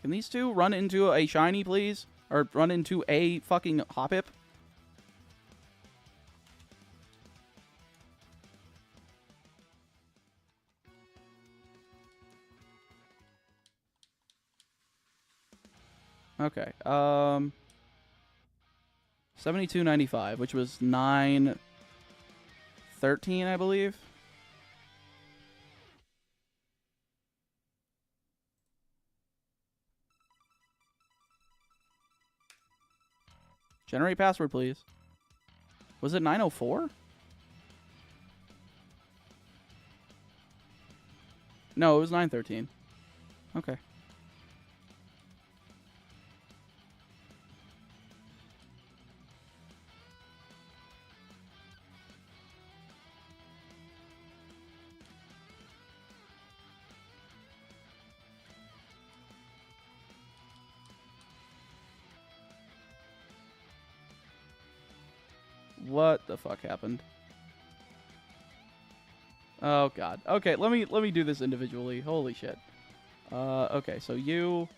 [SPEAKER 1] Can these two run into a shiny, please? Or run into a fucking Hoppip? Okay. 72.95, which was 9.13, I believe. Generate password, please. Was it 904? No, it was 913. Okay. What the fuck happened? Oh god. Okay, let me do this individually. Holy shit. Okay, so you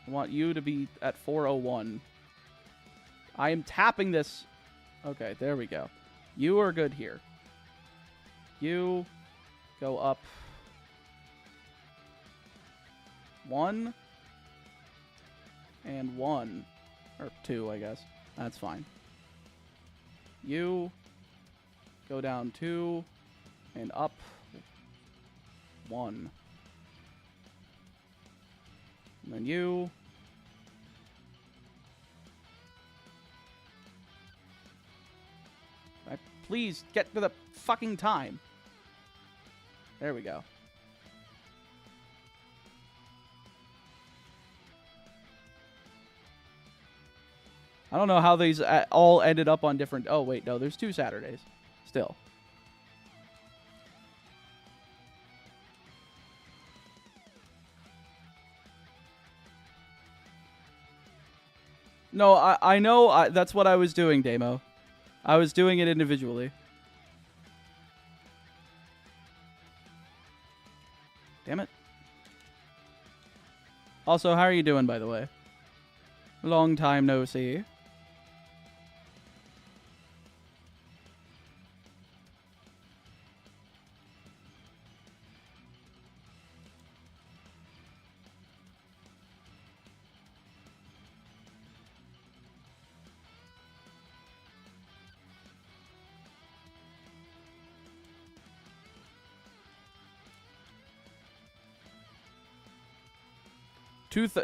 [SPEAKER 1] I want you to be at 401. I am tapping this. Okay, there we go. You are good here. You go up 1 and 1. Or 2, I guess. That's fine. You go down 2 and up 1. And then you please get to the fucking time. There we go. I don't know how these all ended up on different... Oh, wait, no, there's 2 Saturdays. Still. No, I know. That's what I was doing, Damo. I was doing it individually. Damn it. Also, how are you doing, by the way? Long time no see.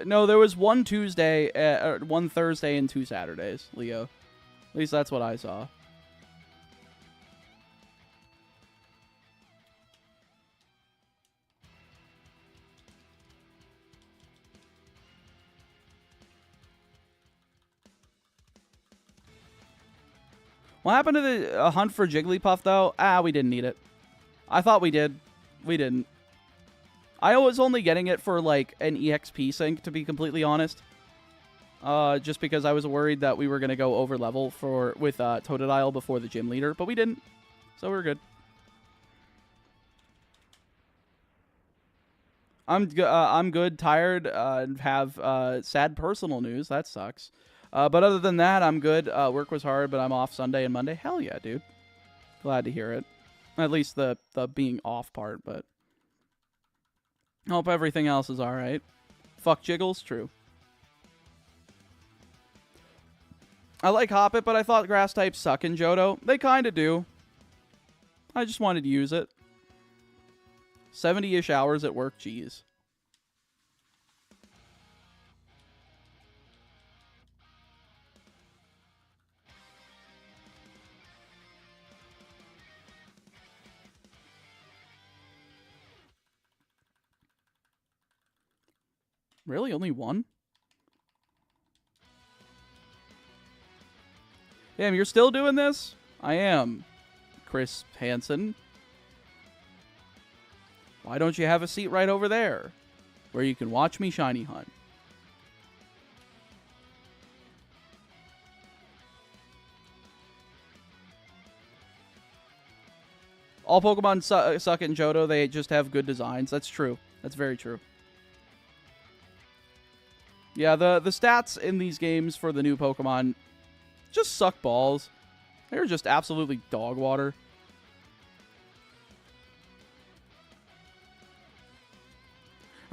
[SPEAKER 1] No, there was one Tuesday, one Thursday, and 2 Saturdays, Leo. At least that's what I saw. What happened to the hunt for Jigglypuff, though? We didn't need it. I thought we did. We didn't. I was only getting it for, like, an EXP sync, to be completely honest. Just because I was worried that we were going to go over level with Totodile before the gym leader, but we didn't. So we're good. I'm good, tired, and have sad personal news. That sucks. But other than that, I'm good. Work was hard, but I'm off Sunday and Monday. Hell yeah, dude. Glad to hear it. At least the being off part, but hope everything else is alright. Fuck Jiggles? True. I like Hoppip, but I thought grass types suck in Johto. They kinda do. I just wanted to use it. 70-ish hours at work, jeez. Really? Only one? Damn, you're still doing this? I am. Chris Hansen. Why don't you have a seat right over there where you can watch me shiny hunt? All Pokemon suck in Johto. They just have good designs. That's true. That's very true. Yeah, the stats in these games for the new Pokemon just suck balls. They're just absolutely dog water.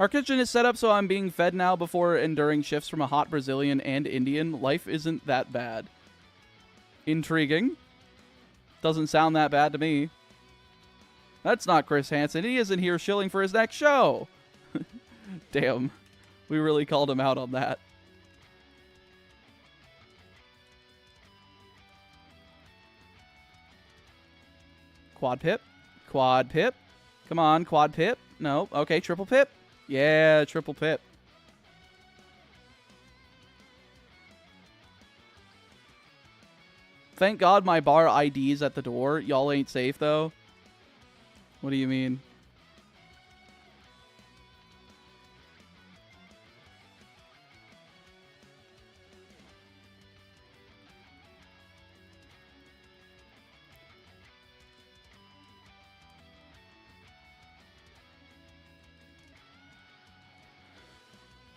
[SPEAKER 1] Our kitchen is set up so I'm being fed now before enduring shifts from a hot Brazilian and Indian. Life isn't that bad. Intriguing. Doesn't sound that bad to me. That's not Chris Hansen. He isn't here shilling for his next show. Damn. We really called him out on that. Quad Pip. Quad Pip. Come on, Quad Pip. No. Okay, Triple Pip. Yeah, Triple Pip. Thank God my bar ID's at the door. Y'all ain't safe, though. What do you mean?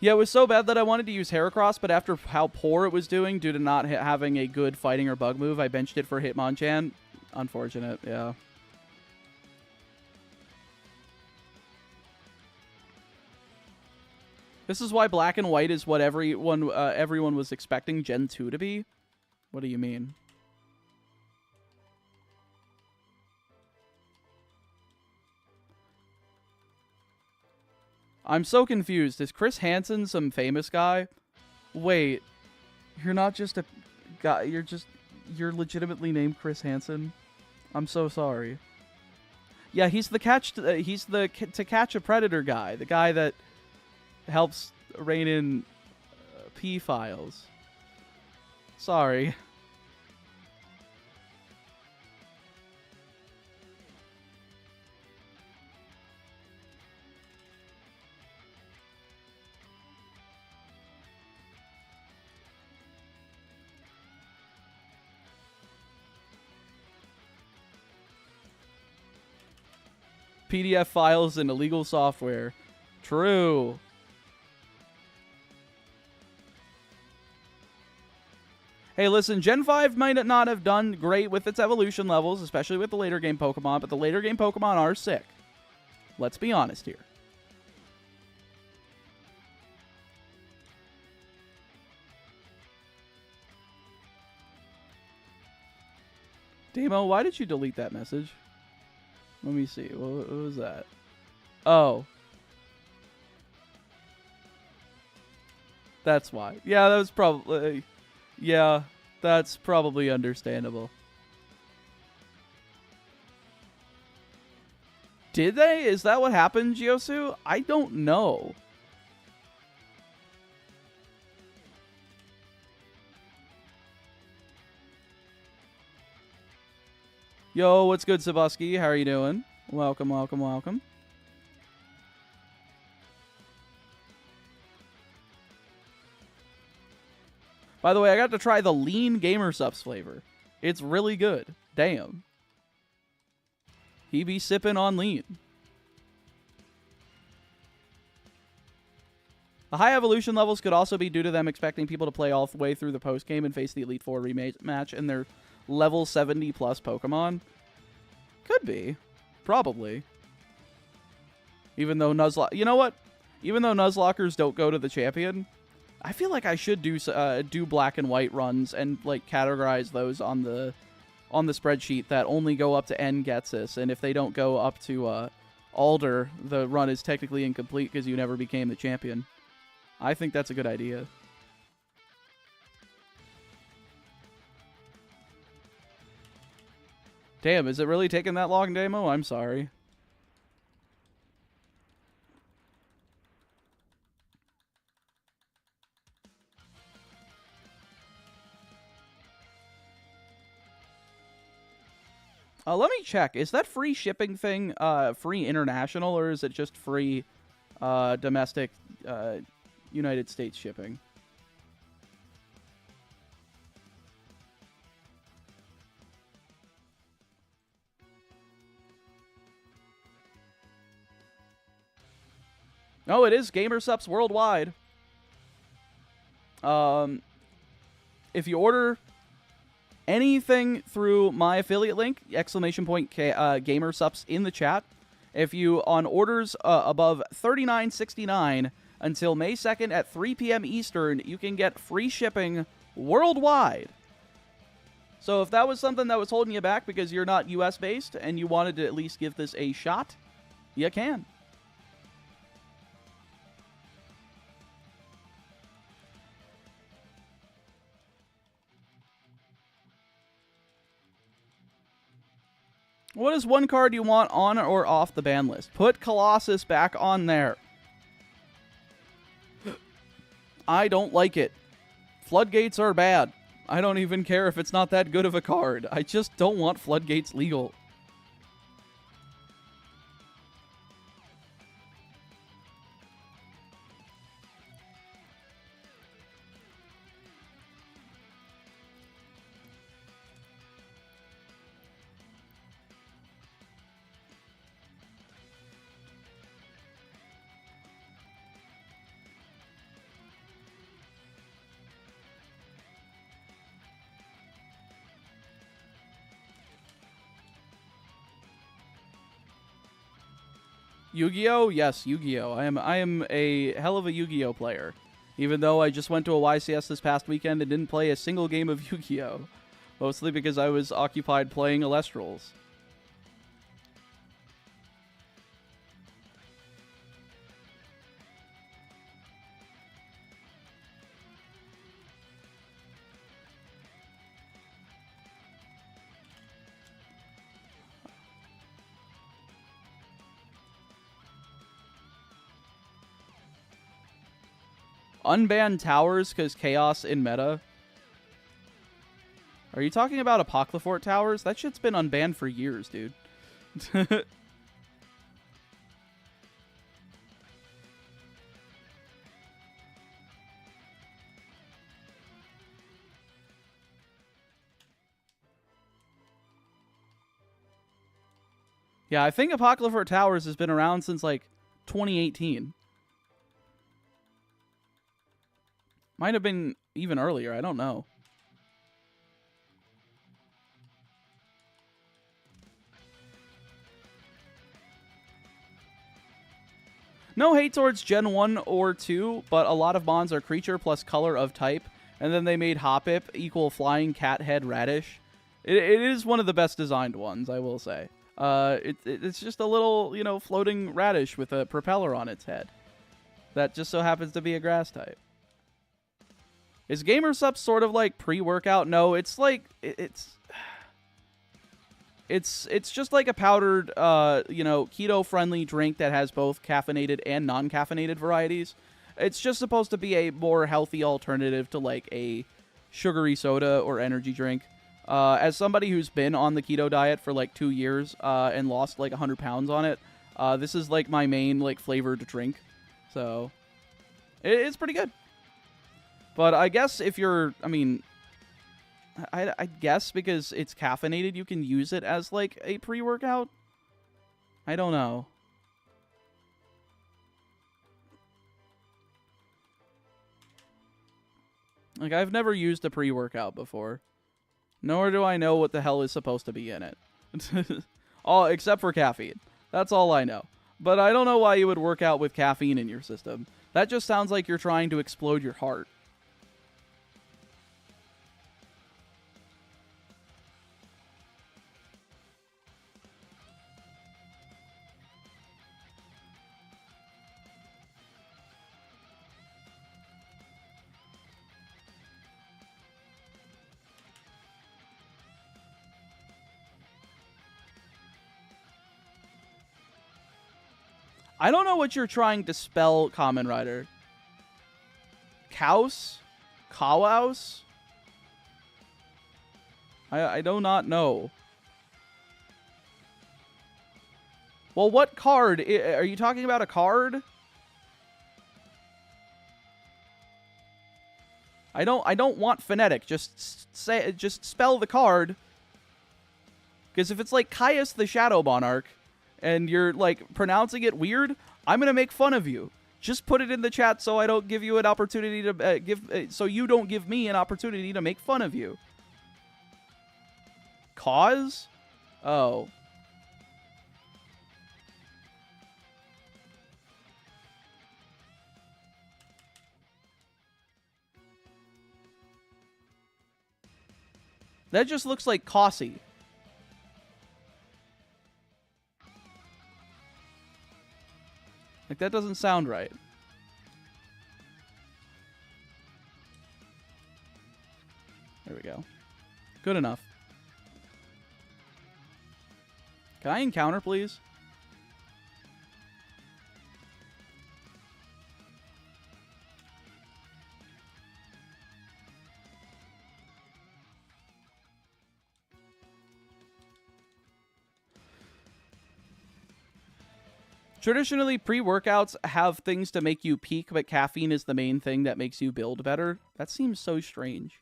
[SPEAKER 1] Yeah, it was so bad that I wanted to use Heracross, but after how poor it was doing due to not having a good fighting or bug move, I benched it for Hitmonchan. Unfortunate, yeah. This is why Black and White is what everyone was expecting Gen 2 to be? What do you mean? I'm so confused. Is Chris Hansen some famous guy? Wait, you're not just a guy. You're legitimately named Chris Hansen. I'm so sorry. Yeah, he's the to catch a predator guy. The guy that helps rein in P files. Sorry. PDF files and illegal software. True. Hey, listen, Gen 5 might not have done great with its evolution levels, especially with the later game Pokemon, but the later game Pokemon are sick. Let's be honest here. Damo, why did you delete that message? Let me see. What was that? Oh. That's why. Yeah, that was probably... Yeah, that's probably understandable. Did they? Is that what happened, Giosu? I don't know. Yo, what's good, Sabuski? How are you doing? Welcome, welcome, welcome. By the way, I got to try the lean Gamer Subs flavor. It's really good. Damn. He be sipping on lean. The high evolution levels could also be due to them expecting people to play all the way through the post-game and face the Elite Four rematch in their level 70 plus Pokemon. Could be. Probably. Even though Nuzlocke... You know what? Even though Nuzlockers don't go to the champion... I feel like I should do black and white runs and like categorize those on the spreadsheet that only go up to N gets this, and if they don't go up to Alder, the run is technically incomplete because you never became the champion. I think that's a good idea. Damn, is it really taking that long, Damo? I'm sorry. Let me check. Is that free shipping thing free international, or is it just free domestic United States shipping? Oh, it is GamerSups worldwide. If you order anything through my affiliate link, !GamerSups in the chat. If you on orders above $39.69 until May 2nd at 3 p.m. Eastern, you can get free shipping worldwide. So if that was something that was holding you back because you're not US based and you wanted to at least give this a shot, you can. What is one card you want on or off the ban list? Put Colossus back on there. I don't like it. Floodgates are bad. I don't even care if it's not that good of a card. I just don't want Floodgates legal. Yu-Gi-Oh? Yes, Yu-Gi-Oh. I am a hell of a Yu-Gi-Oh player. Even though I just went to a YCS this past weekend and didn't play a single game of Yu-Gi-Oh. Mostly because I was occupied playing Elestrals. Unban towers because chaos in meta. Are you talking about Apocryphort towers? That shit's been unbanned for years, dude. Yeah, I think Apocryphal Towers has been around since, like, 2018. Might have been even earlier. I don't know. No hate towards Gen 1 or 2, but a lot of mons are creature plus color of type, and then they made Hoppip equal flying cat head radish. It is one of the best designed ones, I will say. It's just a little, floating radish with a propeller on its head. That just so happens to be a grass type. Is GamerSup sort of like pre-workout? No, it's like, it's just like a powdered, keto-friendly drink that has both caffeinated and non-caffeinated varieties. It's just supposed to be a more healthy alternative to, like, a sugary soda or energy drink. As somebody who's been on the keto diet for, like, 2 years and lost, like, 100 pounds on it, this is, like, my main, like, flavored drink. So, it's pretty good. But I guess if you're, I guess because it's caffeinated, you can use it as, like, a pre-workout? I don't know. Like, I've never used a pre-workout before. Nor do I know what the hell is supposed to be in it. All except for caffeine. That's all I know. But I don't know why you would work out with caffeine in your system. That just sounds like you're trying to explode your heart. I don't know what you're trying to spell, Kamen Rider. Kaus? Kawaus? I do not know. Well, what card? Are you talking about a card? I don't want phonetic. Just spell the card. Because if it's like Caius the Shadow Monarch, and you're, like, pronouncing it weird, I'm going to make fun of you. Just put it in the chat so I don't give you an opportunity to so you don't give me an opportunity to make fun of you. Cause? Oh. That just looks like Cossie. Like, that doesn't sound right. There we go. Good enough. Can I encounter, please? Traditionally, pre-workouts have things to make you peak, but caffeine is the main thing that makes you build better. That seems so strange.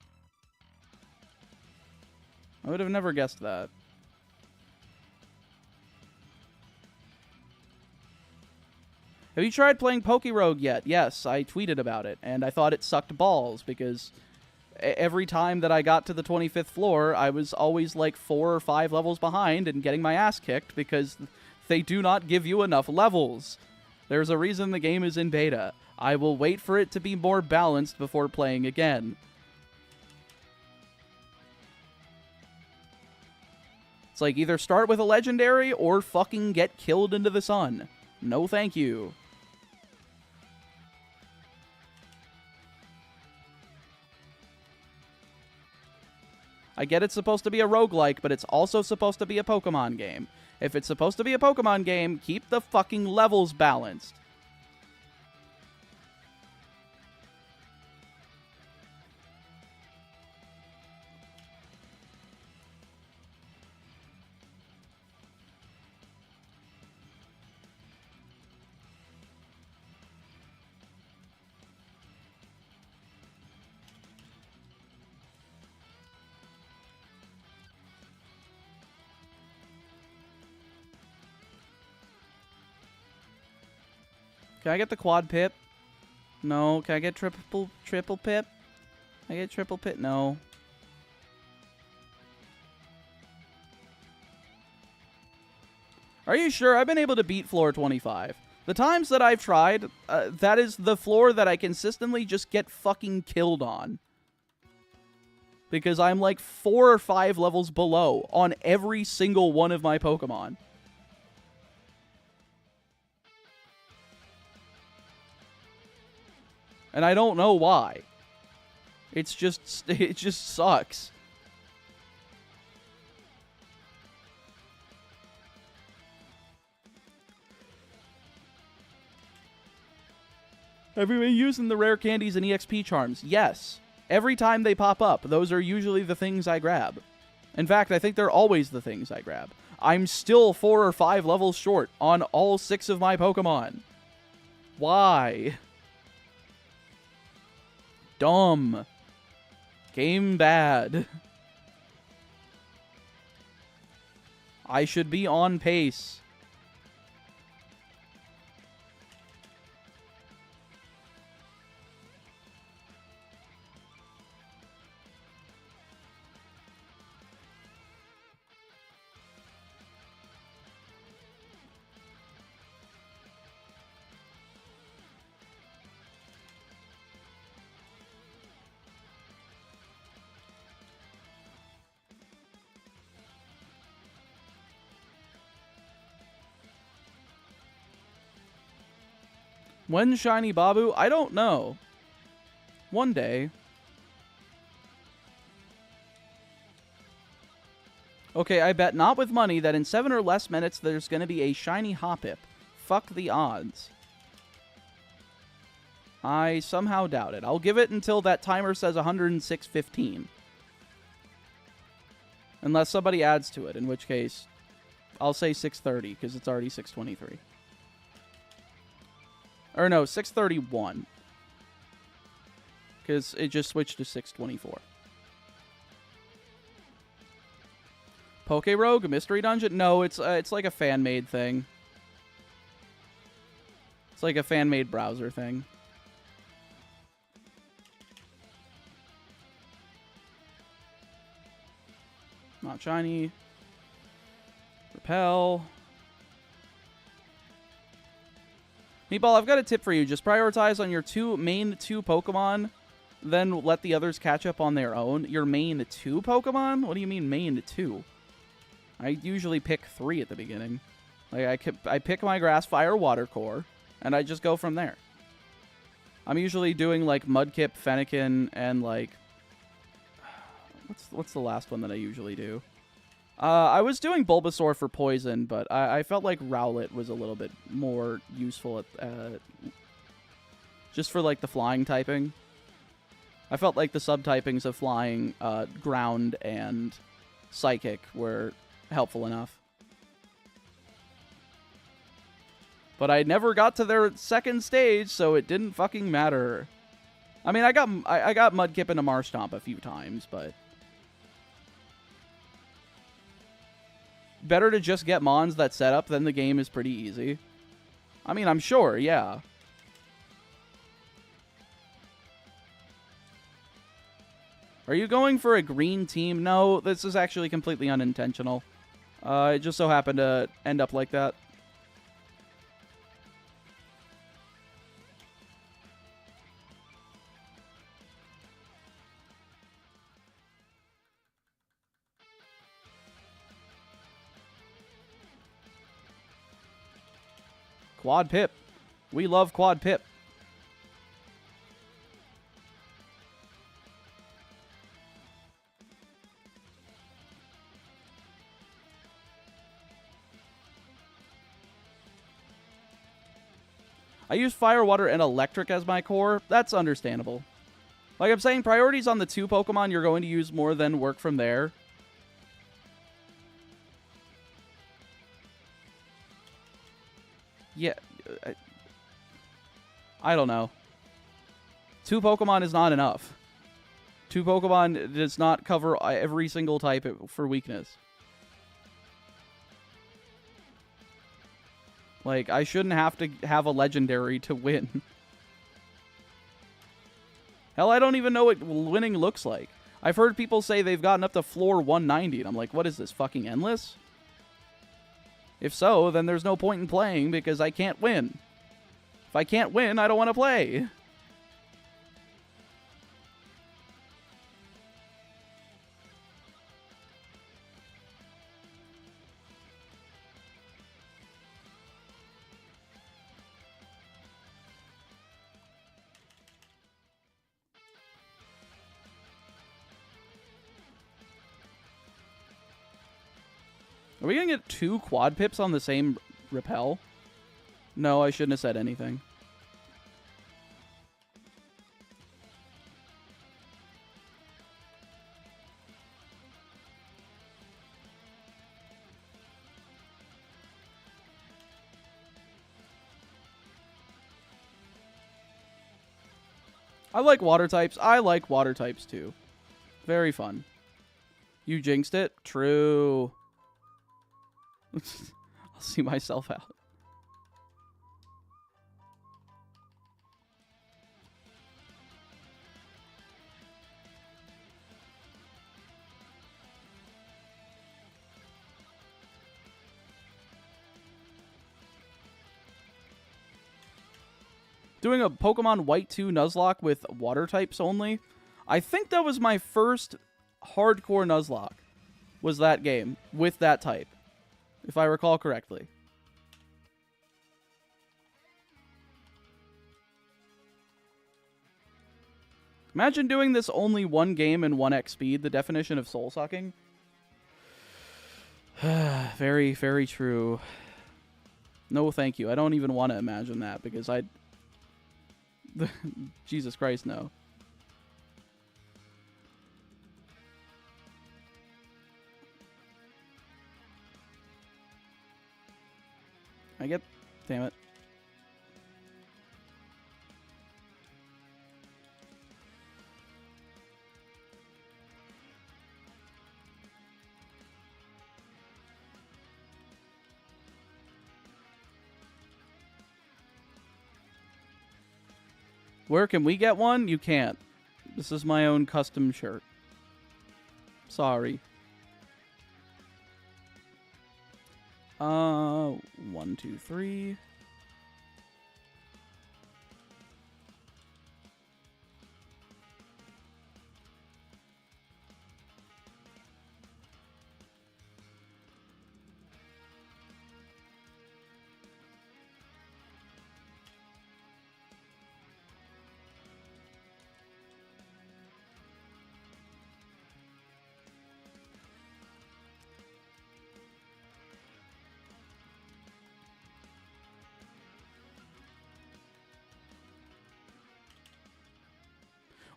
[SPEAKER 1] I would have never guessed that. Have you tried playing Pokerogue yet? Yes, I tweeted about it, and I thought it sucked balls, because every time that I got to the 25th floor, I was always like 4 or 5 levels behind and getting my ass kicked, because they do not give you enough levels. There's a reason the game is in beta. I will wait for it to be more balanced before playing again. It's like either start with a legendary or fucking get killed into the sun. No thank you. I get it's supposed to be a roguelike, but it's also supposed to be a Pokemon game. If it's supposed to be a Pokemon game, keep the fucking levels balanced. Can I get the quad pip? No. Can I get triple pip? I get triple pip? No. Are you sure? I've been able to beat floor 25. The times that I've tried, that is the floor that I consistently just get fucking killed on. Because I'm like 4 or 5 levels below on every single one of my Pokemon. And I don't know why. It just sucks. Have you been using the rare candies and EXP charms? Yes. Every time they pop up, those are usually the things I grab. In fact, I think they're always the things I grab. I'm still 4 or 5 levels short on all 6 of my Pokemon. Why? Dumb. Game bad. I should be on pace. When Shiny Babu? I don't know. One day. Okay, I bet not with money that in 7 or less minutes there's going to be a shiny Hoppip. Fuck the odds. I somehow doubt it. I'll give it until that timer says 106.15. Unless somebody adds to it, in which case I'll say 6:30 because it's already 6:23. Or no, 6:31. Because it just switched to 6:24. Poke Rogue Mystery Dungeon? No, it's like a fan-made thing. It's like a fan-made browser thing. Not shiny. Repel. Meatball, I've got a tip for you. Just prioritize on your main two Pokemon, then let the others catch up on their own. Your main 2 Pokemon? What do you mean main 2? I usually pick 3 at the beginning. Like I pick my Grass, Fire, Water core, and I just go from there. I'm usually doing like Mudkip, Fennekin, and like what's the last one that I usually do? I was doing Bulbasaur for poison, but I felt like Rowlet was a little bit more useful at just for like the flying typing. I felt like the subtypings of flying, ground, and psychic were helpful enough. But I never got to their second stage, so it didn't fucking matter. I mean, I got Mudkip into Marshtomp a few times, but better to just get Mons that setup, then the game is pretty easy. I mean, I'm sure, yeah. Are you going for a green team? No, this is actually completely unintentional. It just so happened to end up like that. Quad Pip. We love Quad Pip. I use Fire, Water, and Electric as my core. That's understandable. Like I'm saying, priorities on the 2 Pokemon you're going to use more, than work from there. Yeah, I don't know. 2 Pokemon is not enough. 2 Pokemon does not cover every single type for weakness. Like, I shouldn't have to have a legendary to win. Hell, I don't even know what winning looks like. I've heard people say they've gotten up to floor 190, and I'm like, what is this, fucking endless? If so, then there's no point in playing because I can't win. If I can't win, I don't want to play. Are we going to get 2 quad pips on the same Repel? No, I shouldn't have said anything. I like water types. I like water types too. Very fun. You jinxed it? True. I'll see myself out. Doing a Pokemon White 2 Nuzlocke with water types only. I think that was my first hardcore Nuzlocke. Was that game with that type, if I recall correctly. Imagine doing this only one game in 1x speed, the definition of soul sucking. Very, very true. No, thank you. I don't even want to imagine that because I'd... Jesus Christ, no. I get... Damn it. Where can we get one? You can't. This is my own custom shirt. Sorry. 1, 2, 3.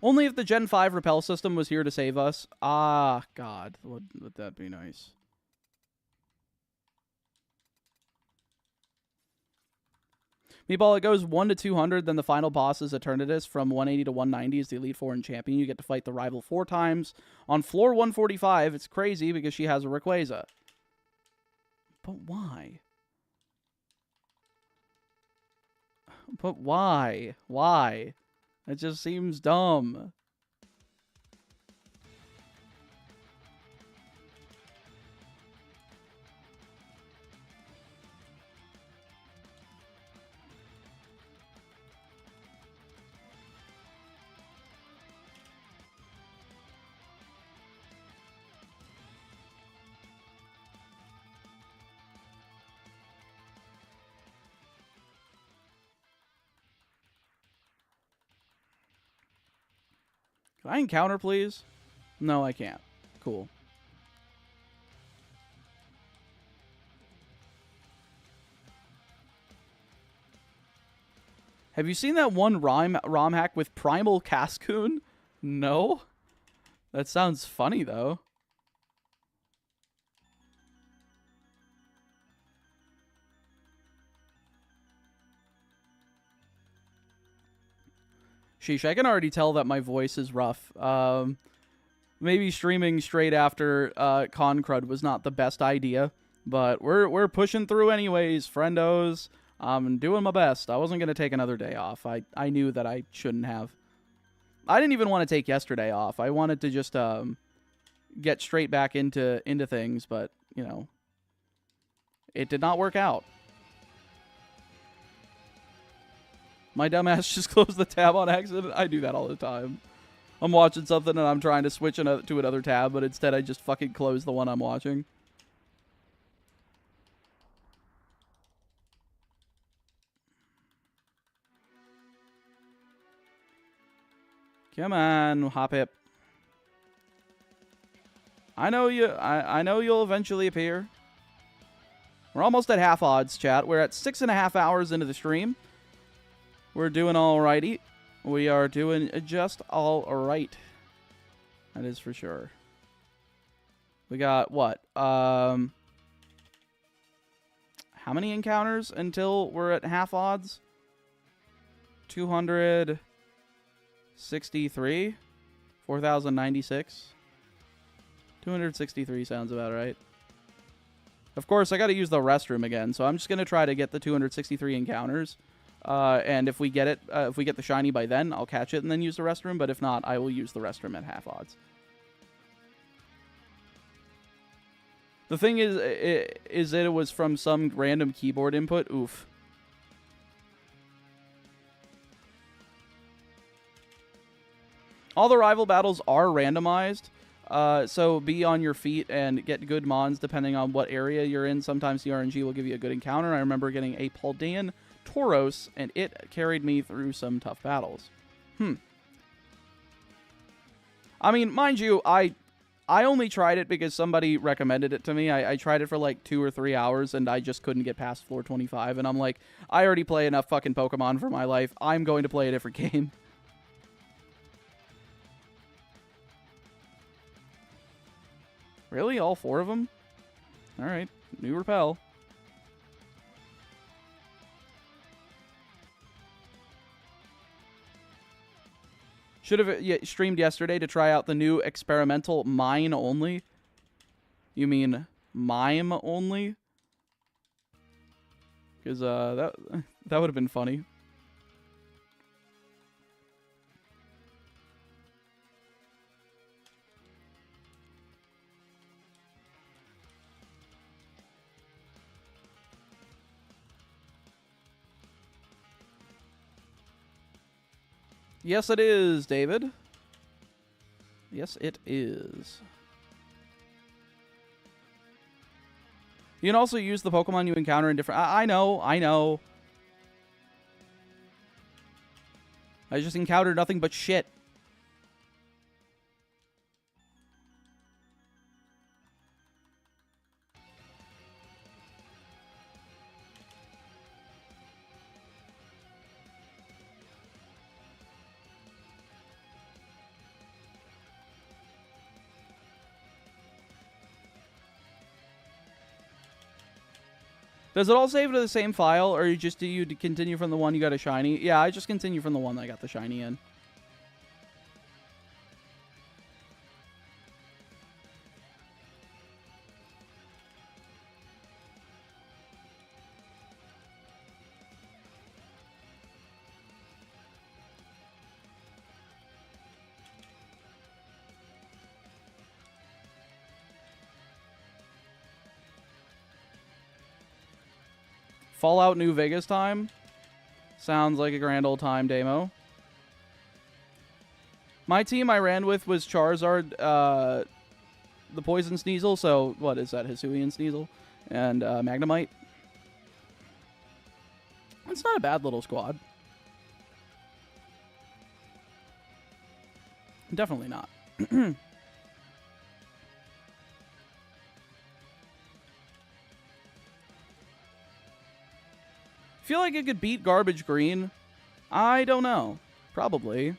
[SPEAKER 1] Only if the Gen 5 Repel system was here to save us. Ah, God. Would that be nice? Meatball, it goes 1 to 200, then the final boss is Eternatus. From 180 to 190 is the Elite Four and Champion. You get to fight the rival 4 times. On floor 145, it's crazy because she has a Rayquaza. But why? But why? Why? It just seems dumb. Can I encounter, please? No, I can't. Cool. Have you seen that one ROM hack with Primal Cascoon? No? That sounds funny, though. Sheesh, I can already tell that my voice is rough. Maybe streaming straight after Con Crud was not the best idea. But we're pushing through anyways, friendos. I'm doing my best. I wasn't going to take another day off. I knew that I shouldn't have. I didn't even want to take yesterday off. I wanted to just get straight back into things, but, you know, it did not work out. My dumbass just closed the tab on accident. I do that all the time. I'm watching something and I'm trying to switch to another tab, but instead I just fucking close the one I'm watching. Come on, Hoppip. I know you. I know you'll eventually appear. We're almost at half odds, chat. We're at 6.5 hours into the stream. We're doing alrighty. We are doing just all right. That is for sure. We got what? How many encounters until we're at half odds? 263? 4,096? 263 sounds about right. Of course, I got to use the restroom again, so I'm just going to try to get the 263 encounters. And if we get it, if we get the shiny by then, I'll catch it and then use the restroom. But if not, I will use the restroom at half odds. The thing is that it was from some random keyboard input. Oof. All the rival battles are randomized. So be on your feet and get good mons depending on what area you're in. Sometimes the RNG will give you a good encounter. I remember getting a Paldean Tauros, and it carried me through some tough battles. I mean, mind you, I only tried it because somebody recommended it to me. I tried it for like 2 or 3 hours, and I just couldn't get past floor 25. And I'm like, I already play enough fucking Pokemon for my life. I'm going to play a different game. Really? All 4 of them? Alright. New Repel. Should have streamed yesterday to try out the new experimental mine only. You mean mime only? Because that would have been funny. Yes, it is, David. Yes, it is. You can also use the Pokemon you encounter in different... I know. I just encountered nothing but shit. Does it all save to the same file, or do you continue from the one you got a shiny? Yeah, I just continue from the one that I got the shiny in. Fallout New Vegas time? Sounds like a grand old time, Damo. My team I ran with was Charizard, the Poison Sneasel, so what is that, Hisuian Sneasel, and Magnemite. It's not a bad little squad. Definitely not. Feel like it could beat Garbage Green? I don't know. Probably.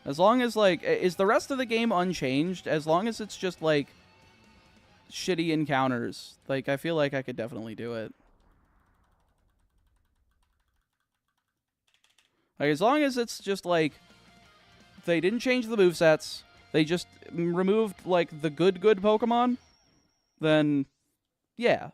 [SPEAKER 1] As long as, like, is the rest of the game unchanged? As long as it's just, like, shitty encounters. Like, I feel like I could definitely do it. Like, as long as it's just, like, they didn't change the movesets, they just removed, like, the good Pokemon, then, yeah.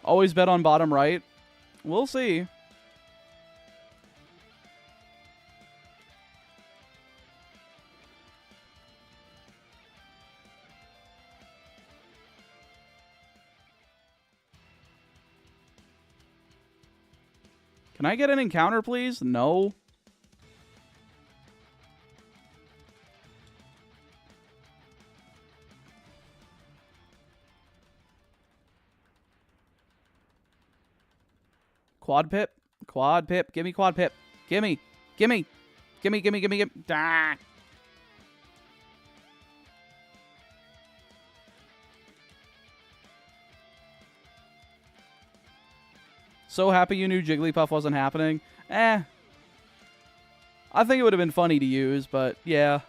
[SPEAKER 1] Always bet on bottom right. We'll see. Can I get an encounter, please? No. Quad Pip? Quad Pip. Give me Quad Pip. Gimme. Gimme. Gimme, gimme, gimme, gimme. Ah. So happy you knew Jigglypuff wasn't happening. I think it would have been funny to use, but yeah.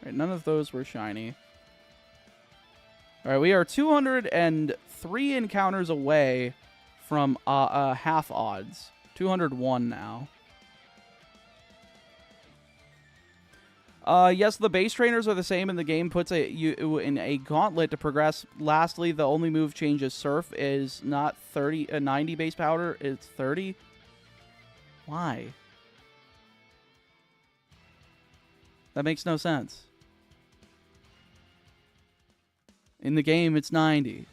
[SPEAKER 1] Alright, none of those were shiny. Alright, we are 203 encounters away from half odds. 201 now. Yes, the base trainers are the same, and the game puts you in a gauntlet to progress. Lastly, the only move changes Surf is not 90 base powder, it's 30. Why? That makes no sense. In the game, it's 90.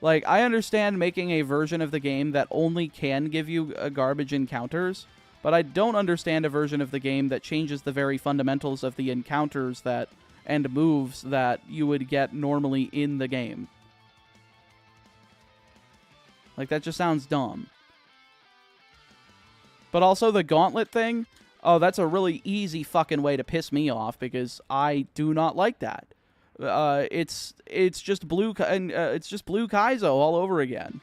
[SPEAKER 1] Like, I understand making a version of the game that only can give you garbage encounters, but I don't understand a version of the game that changes the very fundamentals of the encounters and moves that you would get normally in the game. Like, that just sounds dumb. But also the gauntlet thing, oh, that's a really easy fucking way to piss me off because I do not like that. It's just blue Kaizo all over again.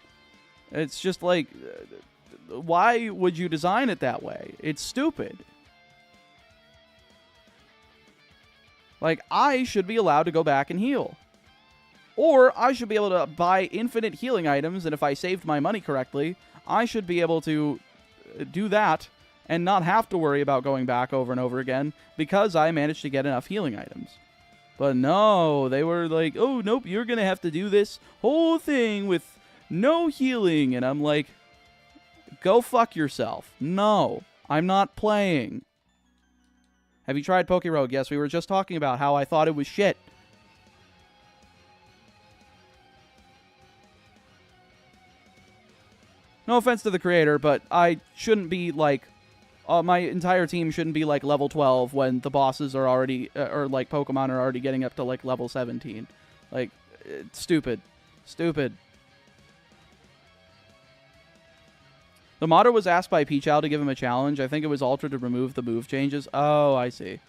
[SPEAKER 1] It's just like, why would you design it that way? It's stupid. Like, I should be allowed to go back and heal. Or I should be able to buy infinite healing items, and if I saved my money correctly, I should be able to do that and not have to worry about going back over and over again because I managed to get enough healing items. But no, they were like, oh, nope, you're going to have to do this whole thing with no healing. And I'm like, go fuck yourself. No, I'm not playing. Have you tried Pokerogue? Yes, we were just talking about how I thought it was shit. No offense to the creator, but I shouldn't be like... my entire team shouldn't be like level 12 when the bosses are already, or like Pokemon are already getting up to like level 17. Like, it's stupid. Stupid. The modder was asked by Peachow to give him a challenge. I think it was altered to remove the move changes. Oh, I see.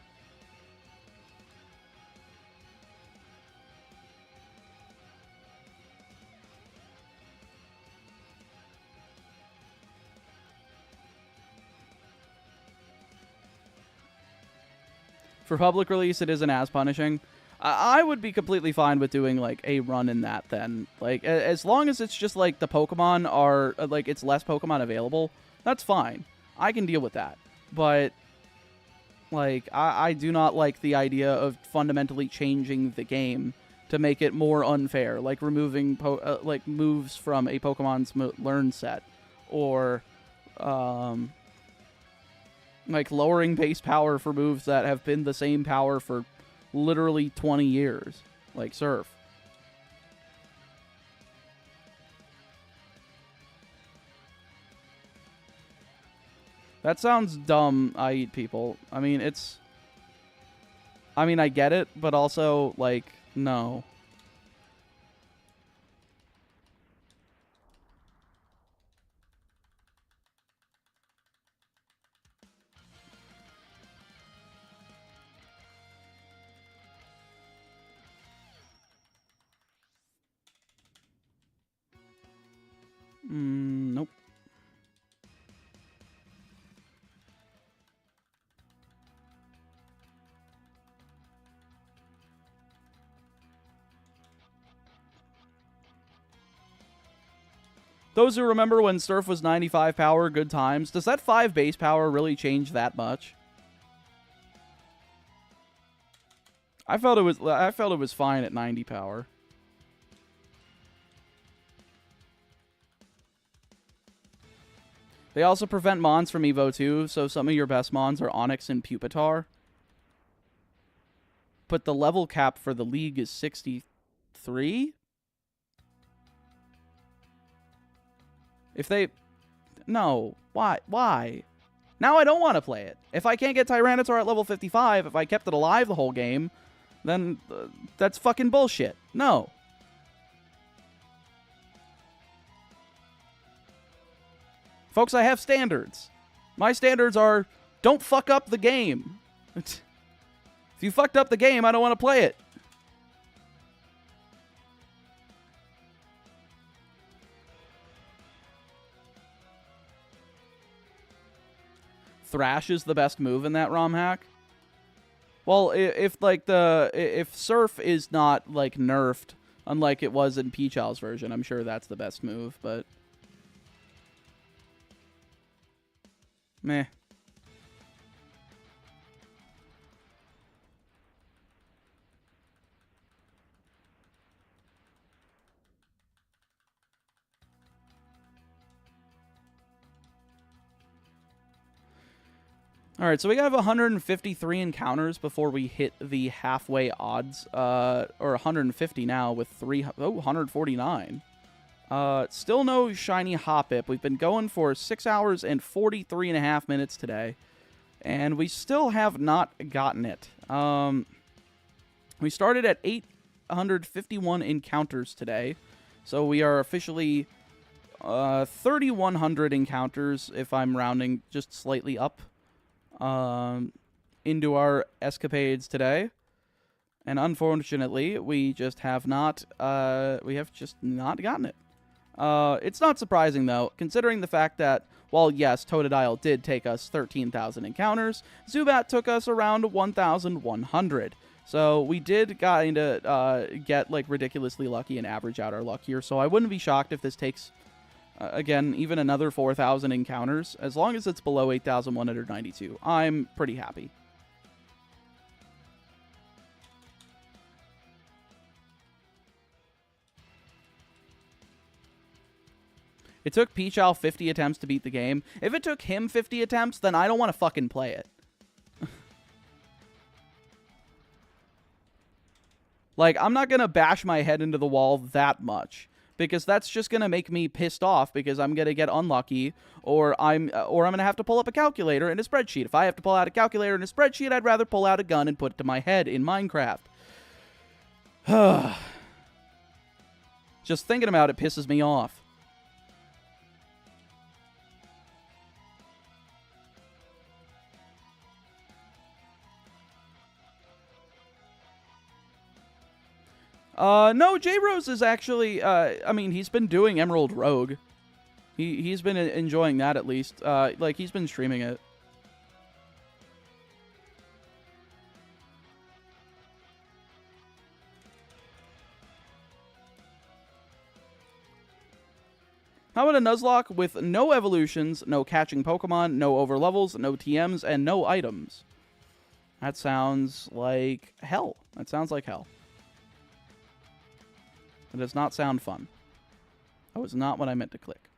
[SPEAKER 1] For public release, it isn't as punishing. I would be completely fine with doing, like, a run in that, then. Like, as long as it's just, like, the Pokemon are, like, it's less Pokemon available, that's fine. I can deal with that. But, like, I do not like the idea of fundamentally changing the game to make it more unfair. Like, removing, like, moves from a Pokemon's learn set. Or, like, lowering base power for moves that have been the same power for literally 20 years. Like Surf. That sounds dumb, I eat people. I mean, it's I mean, I get it, but also, like, no. Nope. Those who remember when Surf was 95 power, good times. Does that 5 base power really change that much? I felt it was fine at 90 power. They also prevent Mons from Evo too, so some of your best Mons are Onyx and Pupitar. But the level cap for the league is 63? If they... No. Why? Why? Now I don't want to play it. If I can't get Tyranitar at level 55, if I kept it alive the whole game, then that's fucking bullshit. No. Folks, I have standards. My standards are, don't fuck up the game. If you fucked up the game, I don't want to play it. Thrash is the best move in that ROM hack. Well, if Surf is not like nerfed, unlike it was in Peach Owl's version, I'm sure that's the best move, but meh. Alright, so we have 153 encounters before we hit the halfway odds, or 150 now with 149. Still no shiny Hoppip. We've been going for 6 hours and 43.5 minutes today, and we still have not gotten it. We started at 851 encounters today, so we are officially 3,100 encounters if I'm rounding just slightly up. Into our escapades today, and unfortunately, we just have not gotten it. It's not surprising though, considering the fact that while yes, Totodile did take us 13,000 encounters, Zubat took us around 1,100. So we did get like ridiculously lucky and average out our luck here. So I wouldn't be shocked if this takes. Again, even another 4,000 encounters. As long as it's below 8,192, I'm pretty happy. It took Peach Owl 50 attempts to beat the game. If it took him 50 attempts, then I don't want to fucking play it. Like, I'm not going to bash my head into the wall that much, because that's just going to make me pissed off because I'm going to get unlucky, or I'm going to have to pull up a calculator and a spreadsheet. If I have to pull out a calculator and a spreadsheet, I'd rather pull out a gun and put it to my head in Minecraft. Just thinking about it pisses me off. No, J-Rose is actually, I mean, he's been doing Emerald Rogue. He's been enjoying that at least. Like, he's been streaming it. How about a Nuzlocke with no evolutions, no catching Pokemon, no overlevels, no TMs, and no items? That sounds like hell. That sounds like hell. It does not sound fun. That was not what I meant to click.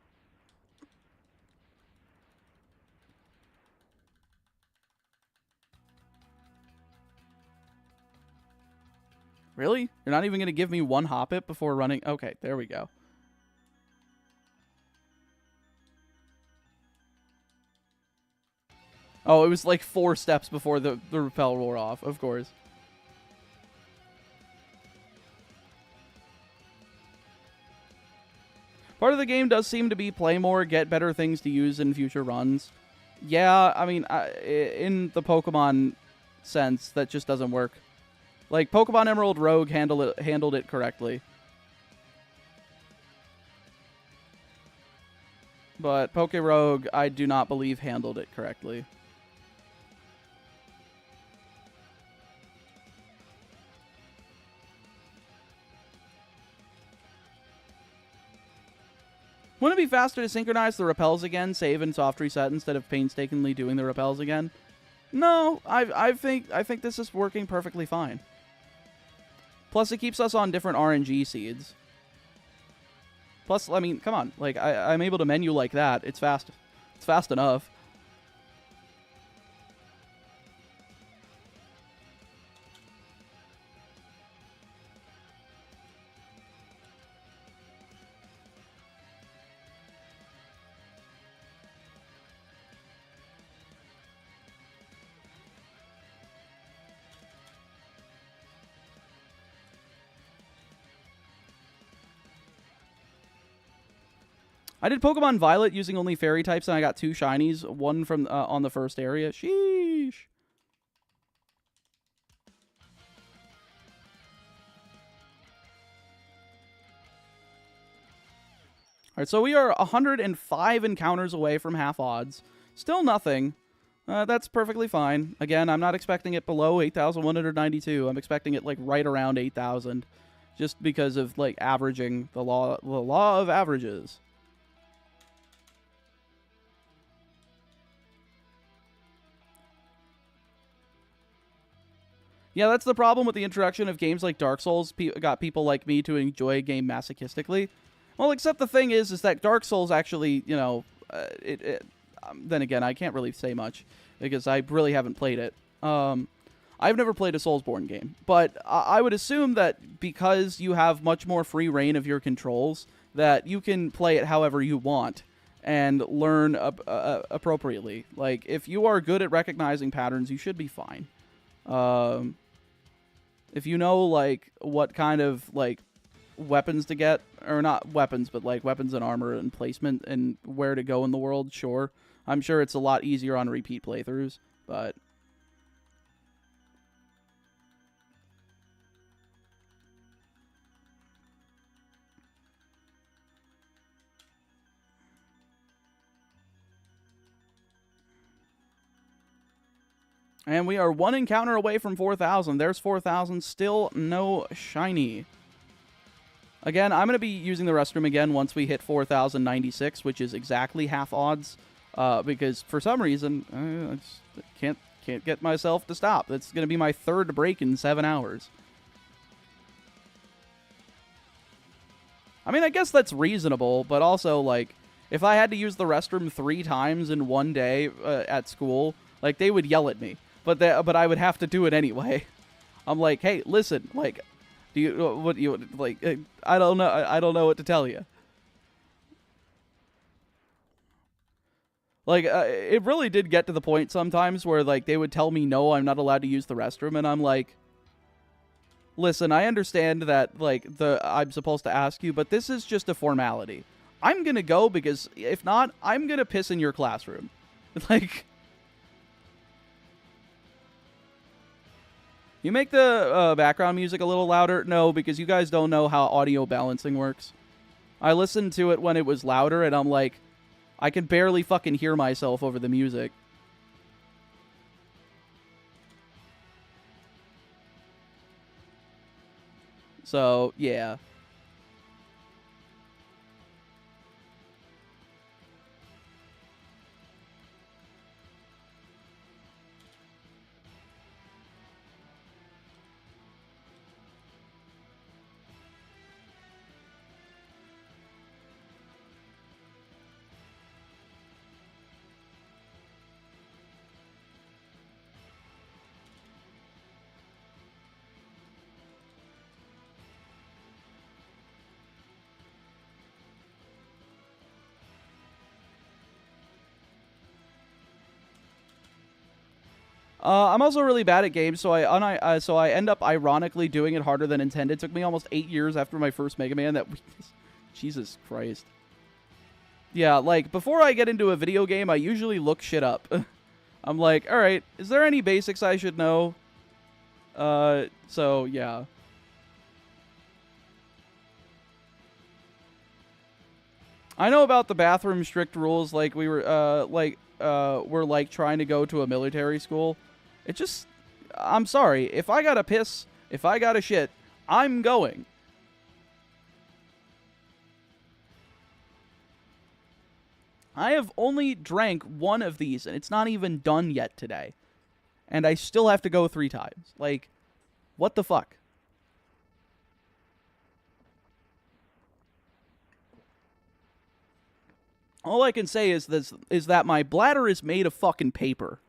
[SPEAKER 1] Really? You're not even going to give me one Hoppip before running? Okay, there we go. Oh, it was like 4 steps before the Repel wore off, of course. Part of the game does seem to be play more, get better things to use in future runs. Yeah, I mean, in the Pokemon sense, that just doesn't work. Like, Pokemon Emerald Rogue handled it correctly. But Poke Rogue, I do not believe handled it correctly. Wouldn't it be faster to synchronize the repels again, save and soft reset instead of painstakingly doing the repels again? No, I think this is working perfectly fine. Plus, it keeps us on different RNG seeds. Plus, I mean, come on, like I'm able to menu like that. It's fast. It's fast enough. I did Pokemon Violet using only fairy types, and I got 2 shinies. One from on the first area. Sheesh. Alright, so we are 105 encounters away from half odds. Still nothing. That's perfectly fine. Again, I'm not expecting it below 8,192. I'm expecting it, like, right around 8,000. Just because of, like, averaging. The law of averages. Yeah, that's the problem with the introduction of games like Dark Souls. Got people like me to enjoy a game masochistically. Well, except the thing is that Dark Souls actually, you know, then again, I can't really say much because I really haven't played it. I've never played a Soulsborne game, but I would assume that because you have much more free reign of your controls, that you can play it however you want and learn appropriately. Like, if you are good at recognizing patterns, you should be fine. If you know, like, what kind of, like, weapons to get, or not weapons, but, like, weapons and armor and placement and where to go in the world, sure. I'm sure it's a lot easier on repeat playthroughs, but... And we are 1 encounter away from 4,000. There's 4,000. Still no shiny. Again, I'm going to be using the restroom again once we hit 4,096, which is exactly half odds. Because for some reason, I just can't get myself to stop. That's going to be my 3rd break in 7 hours. I mean, I guess that's reasonable, but also, like, if I had to use the restroom 3 times in one day at school, like, they would yell at me. But I would have to do it anyway. I'm like, hey, listen, like, I don't know what to tell you. Like, it really did get to the point sometimes where, like, they would tell me, no, I'm not allowed to use the restroom, and I'm like, listen, I understand that, like, I'm supposed to ask you, but this is just a formality. I'm gonna go because, if not, I'm gonna piss in your classroom. Like... You make the background music a little louder? No, because you guys don't know how audio balancing works. I listened to it when it was louder, and I'm like, I can barely fucking hear myself over the music. So, yeah. I'm also really bad at games, so I end up ironically doing it harder than intended. It took me almost 8 years after my first Mega Man that... Jesus Christ. Yeah, like, before I get into a video game, I usually look shit up. I'm like, alright, is there any basics I should know? So, yeah. I know about the bathroom strict rules, like, we're, like, trying to go to a military school. It just, I'm sorry, if I gotta piss, if I gotta shit, I'm going. I have only drank one of these, and it's not even done yet today. And I still have to go 3 times. Like, what the fuck? All I can say is that my bladder is made of fucking paper.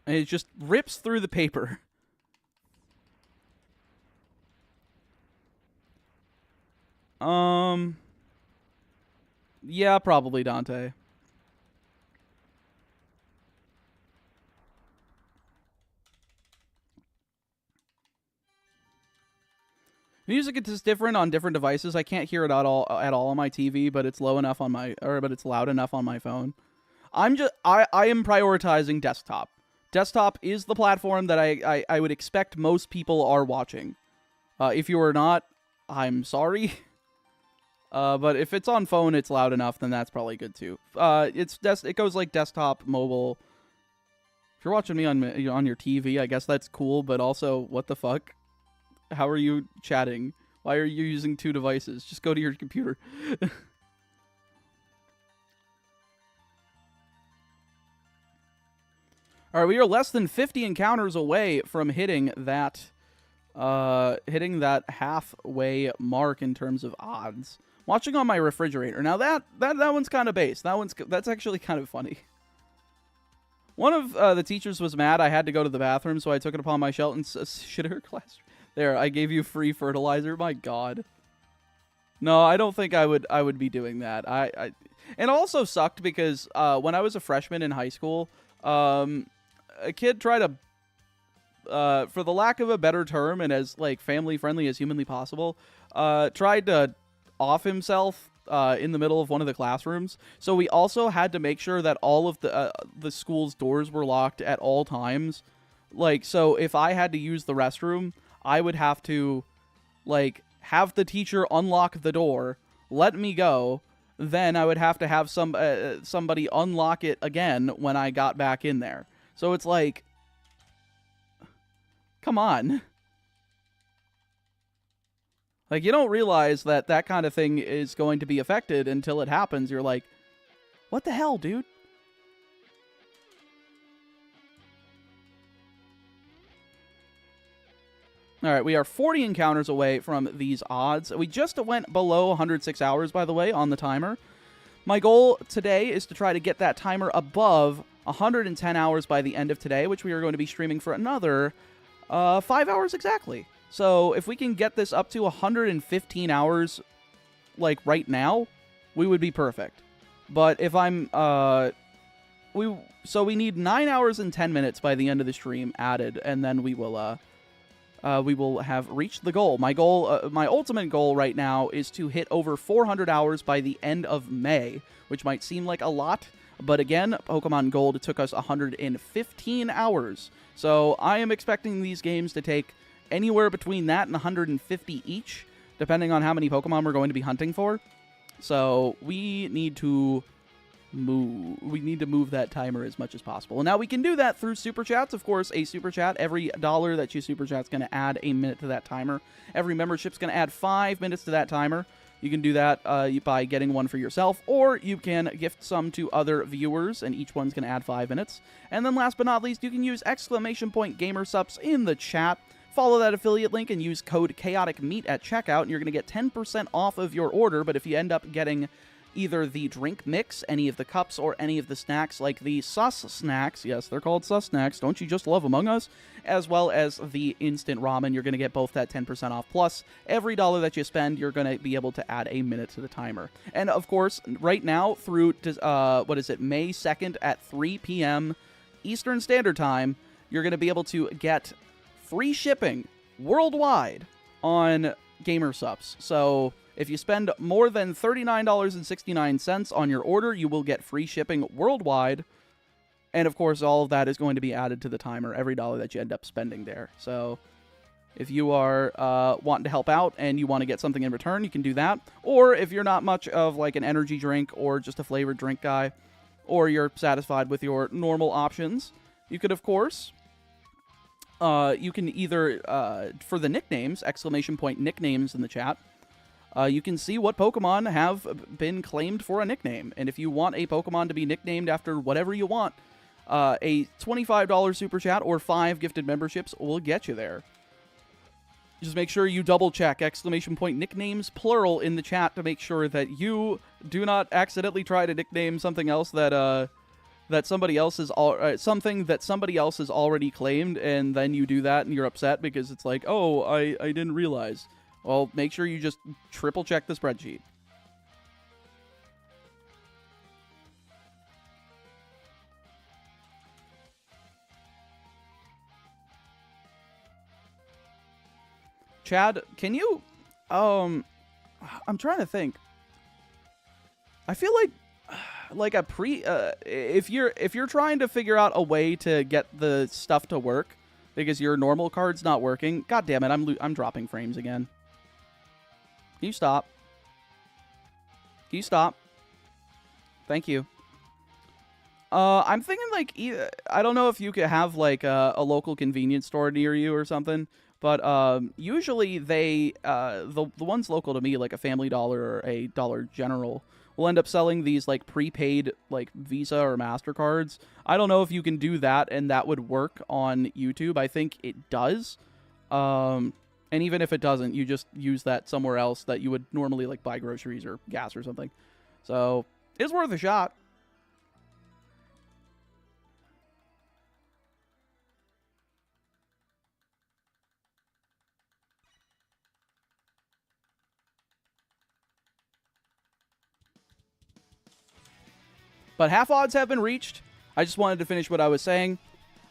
[SPEAKER 1] And it just rips through the paper. Yeah, probably Dante. Music is different on different devices. I can't hear it at all on my TV, but it's low enough on but it's loud enough on my phone. I am prioritizing desktop. Desktop is the platform that I would expect most people are watching. If you are not, I'm sorry. But if it's on phone, it's loud enough, then that's probably good too. It goes like desktop, mobile. If you're watching me on your TV, I guess that's cool, but also, what the fuck? How are you chatting? Why are you using 2 devices? Just go to your computer. Alright, we are less than 50 encounters away from hitting that halfway mark in terms of odds. Watching on my refrigerator. Now that one's kind of base. That's actually kind of funny. One of the teachers was mad I had to go to the bathroom, so I took it upon myself and shit her class. There, I gave you free fertilizer. My God. No, I don't think I would be doing that. And it also sucked because when I was a freshman in high school, a kid tried to, for the lack of a better term and as like family friendly as humanly possible, tried to off himself in the middle of one of the classrooms. So we also had to make sure that all of the school's doors were locked at all times. Like, so if I had to use the restroom, I would have to, like, have the teacher unlock the door, let me go, then I would have to have somebody unlock it again when I got back in there. So it's like, come on. Like, you don't realize that kind of thing is going to be affected until it happens. You're like, what the hell, dude? All right, we are 40 encounters away from these odds. We just went below 106 hours, by the way, on the timer. My goal today is to try to get that timer above 110 hours by the end of today, which we are going to be streaming for another 5 hours exactly. So if we can get this up to 115 hours, like, right now, we would be perfect. But if I'm... So we need 9 hours and 10 minutes by the end of the stream added, and then we will have reached the goal. My ultimate goal right now is to hit over 400 hours by the end of May, which might seem like a lot, but again, Pokemon Gold took us 115 hours. So I am expecting these games to take anywhere between that and 150 each, depending on how many Pokemon we're going to be hunting for. So we need to move that timer as much as possible. And now we can do that through Super Chats. Of course, a Super Chat, every $1 that you Super Chat's going to add a minute to that timer. Every membership's going to add 5 minutes to that timer. You can do that by getting one for yourself, or you can gift some to other viewers, and each one's going to add 5 minutes. And then last but not least, you can use !GamerSups in the chat. Follow that affiliate link and use code ChaoticMeat at checkout, and you're going to get 10% off of your order. But if you end up getting either the drink mix, any of the cups, or any of the snacks like the sus snacks, yes, they're called sus snacks, don't you just love Among Us, as well as the instant ramen, you're going to get both that 10% off. Plus, every $1 that you spend, you're going to be able to add a minute to the timer. And of course, right now through, May 2nd at 3 p.m. Eastern Standard Time, you're going to be able to get free shipping worldwide on GamerSups. So If you spend more than $39.69 on your order, you will get free shipping worldwide. And of course, all of that is going to be added to the timer, every dollar that you end up spending there. So if you are wanting to help out and you want to get something in return, you can do that. Or if you're not much of like an energy drink or just a flavored drink guy, or you're satisfied with your normal options, you could, of course, you can either, for the nicknames, ! Nicknames in the chat, you can see what Pokemon have been claimed for a nickname. And if you want a Pokemon to be nicknamed after whatever you want, a $25 super chat or 5 gifted memberships will get you there. Just make sure you double check ! Nicknames plural in the chat to make sure that you do not accidentally try to nickname something else that that somebody else has something that somebody else has already claimed, and then you do that and you're upset because it's like, oh, I didn't realize. Well, make sure you just triple check the spreadsheet. Chad, can you, I'm trying to think. I feel like a if you're trying to figure out a way to get the stuff to work because your normal card's not working. God damn it, I'm dropping frames again. Can you stop? Can you stop? Thank you. I'm thinking like I don't know if you could have like a local convenience store near you or something. But usually they, the ones local to me, like a Family Dollar or a Dollar General, will end up selling these like prepaid like Visa or MasterCards. I don't know if you can do that and that would work on YouTube. I think it does. And even if it doesn't, you just use that somewhere else that you would normally like buy groceries or gas or something. So it's worth a shot. But half odds have been reached. I just wanted to finish what I was saying.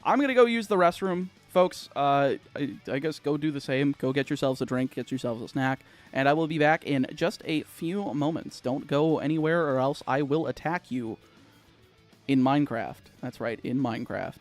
[SPEAKER 1] I'm going to go use the restroom. Folks, I guess go do the same. Go get yourselves a drink, get yourselves a snack, and I will be back in just a few moments. Don't go anywhere or else I will attack you in Minecraft. That's right, in Minecraft.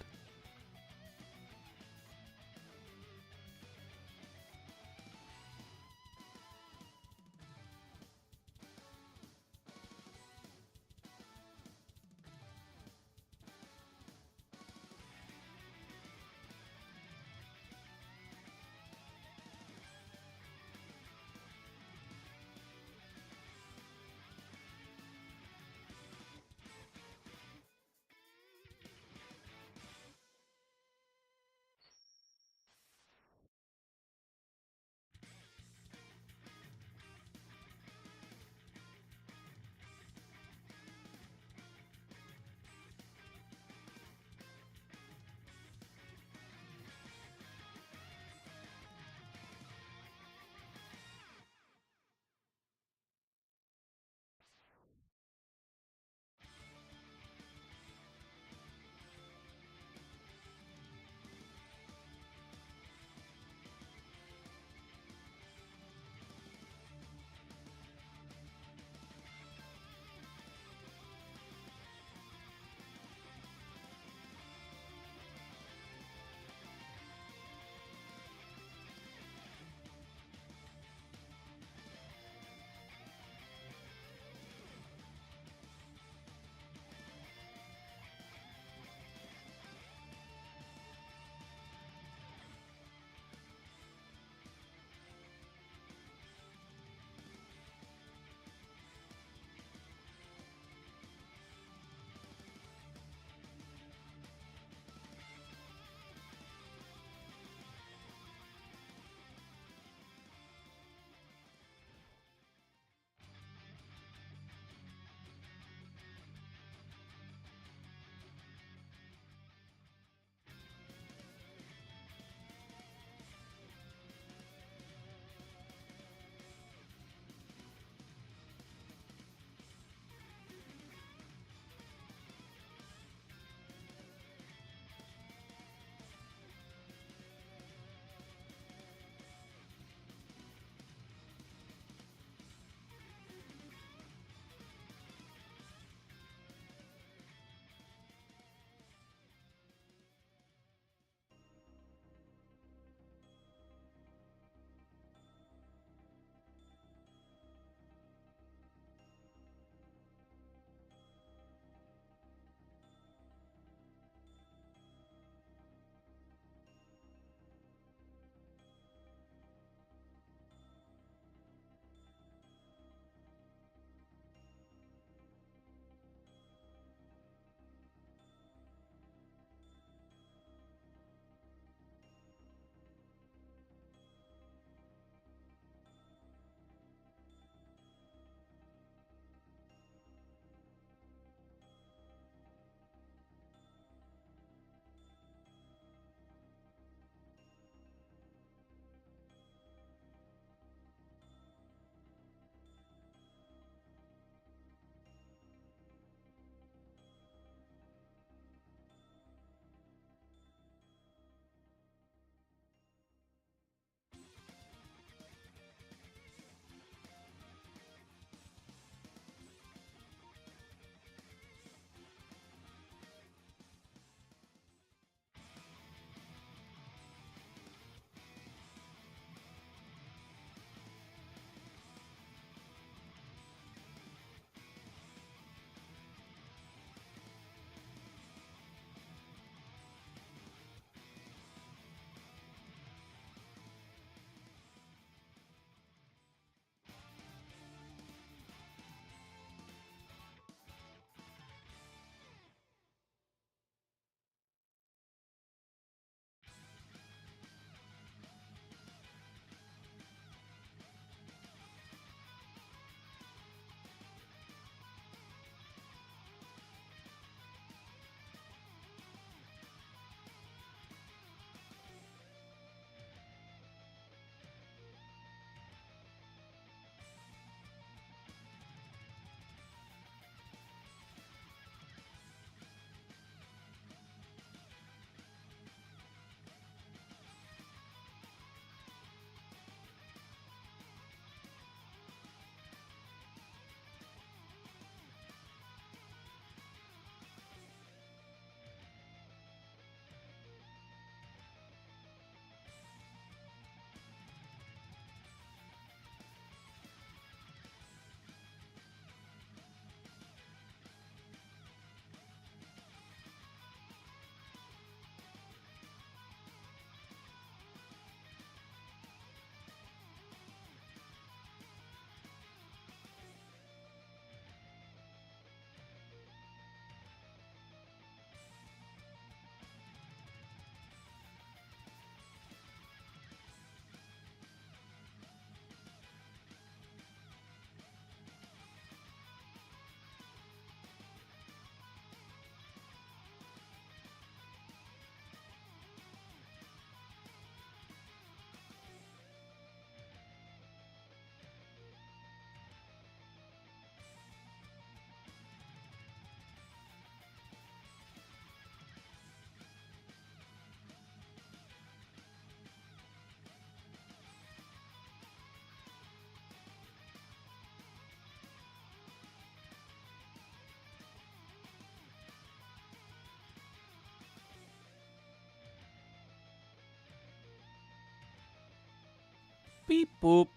[SPEAKER 1] Beep boop.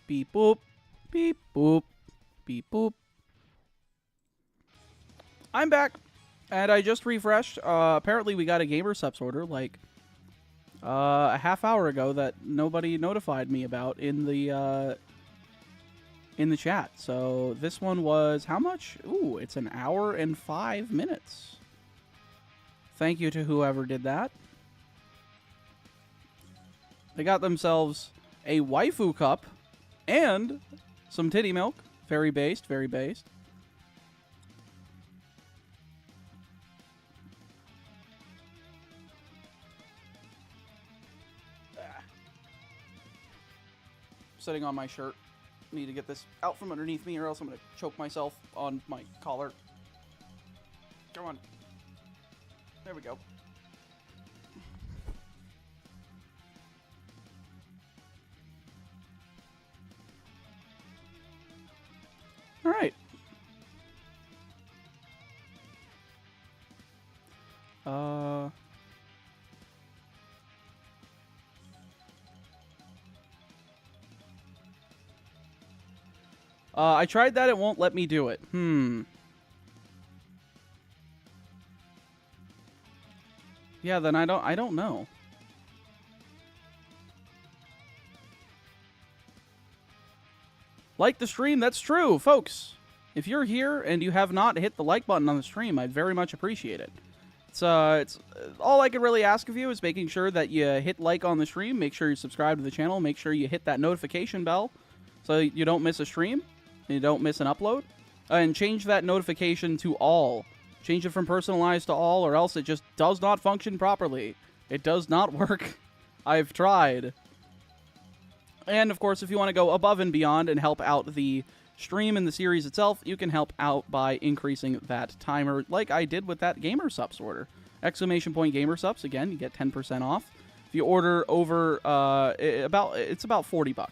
[SPEAKER 1] Beep boop. Beep boop. Beep boop. I'm back. And I just refreshed. Apparently we got a gamer subs order like a half hour ago that nobody notified me about in the chat. So this one was how much? Ooh, it's an hour and 5 minutes. Thank you to whoever did that. They got themselves a waifu cup and some titty milk. Very based, very based. Sitting on my shirt. Need to get this out from underneath me or else I'm going to choke myself on my collar. Come on. There we go. All right. I tried that. It won't let me do it. Yeah, then I don't know. Like the stream, that's true, folks. If you're here and you have not hit the like button on the stream, I'd very much appreciate it. It's all I can really ask of you is making sure that you hit like on the stream, make sure you subscribe to the channel, make sure you hit that notification bell so you don't miss a stream, and you don't miss an upload, and change that notification to all. Change it from personalized to all, or else it just does not function properly. It does not work. I've tried. And, of course, if you want to go above and beyond and help out the stream and the series itself, you can help out by increasing that timer, like I did with that Gamer Subs order. Exclamation point Gamer Subs, again, you get 10% off. If you order over, it's about $40.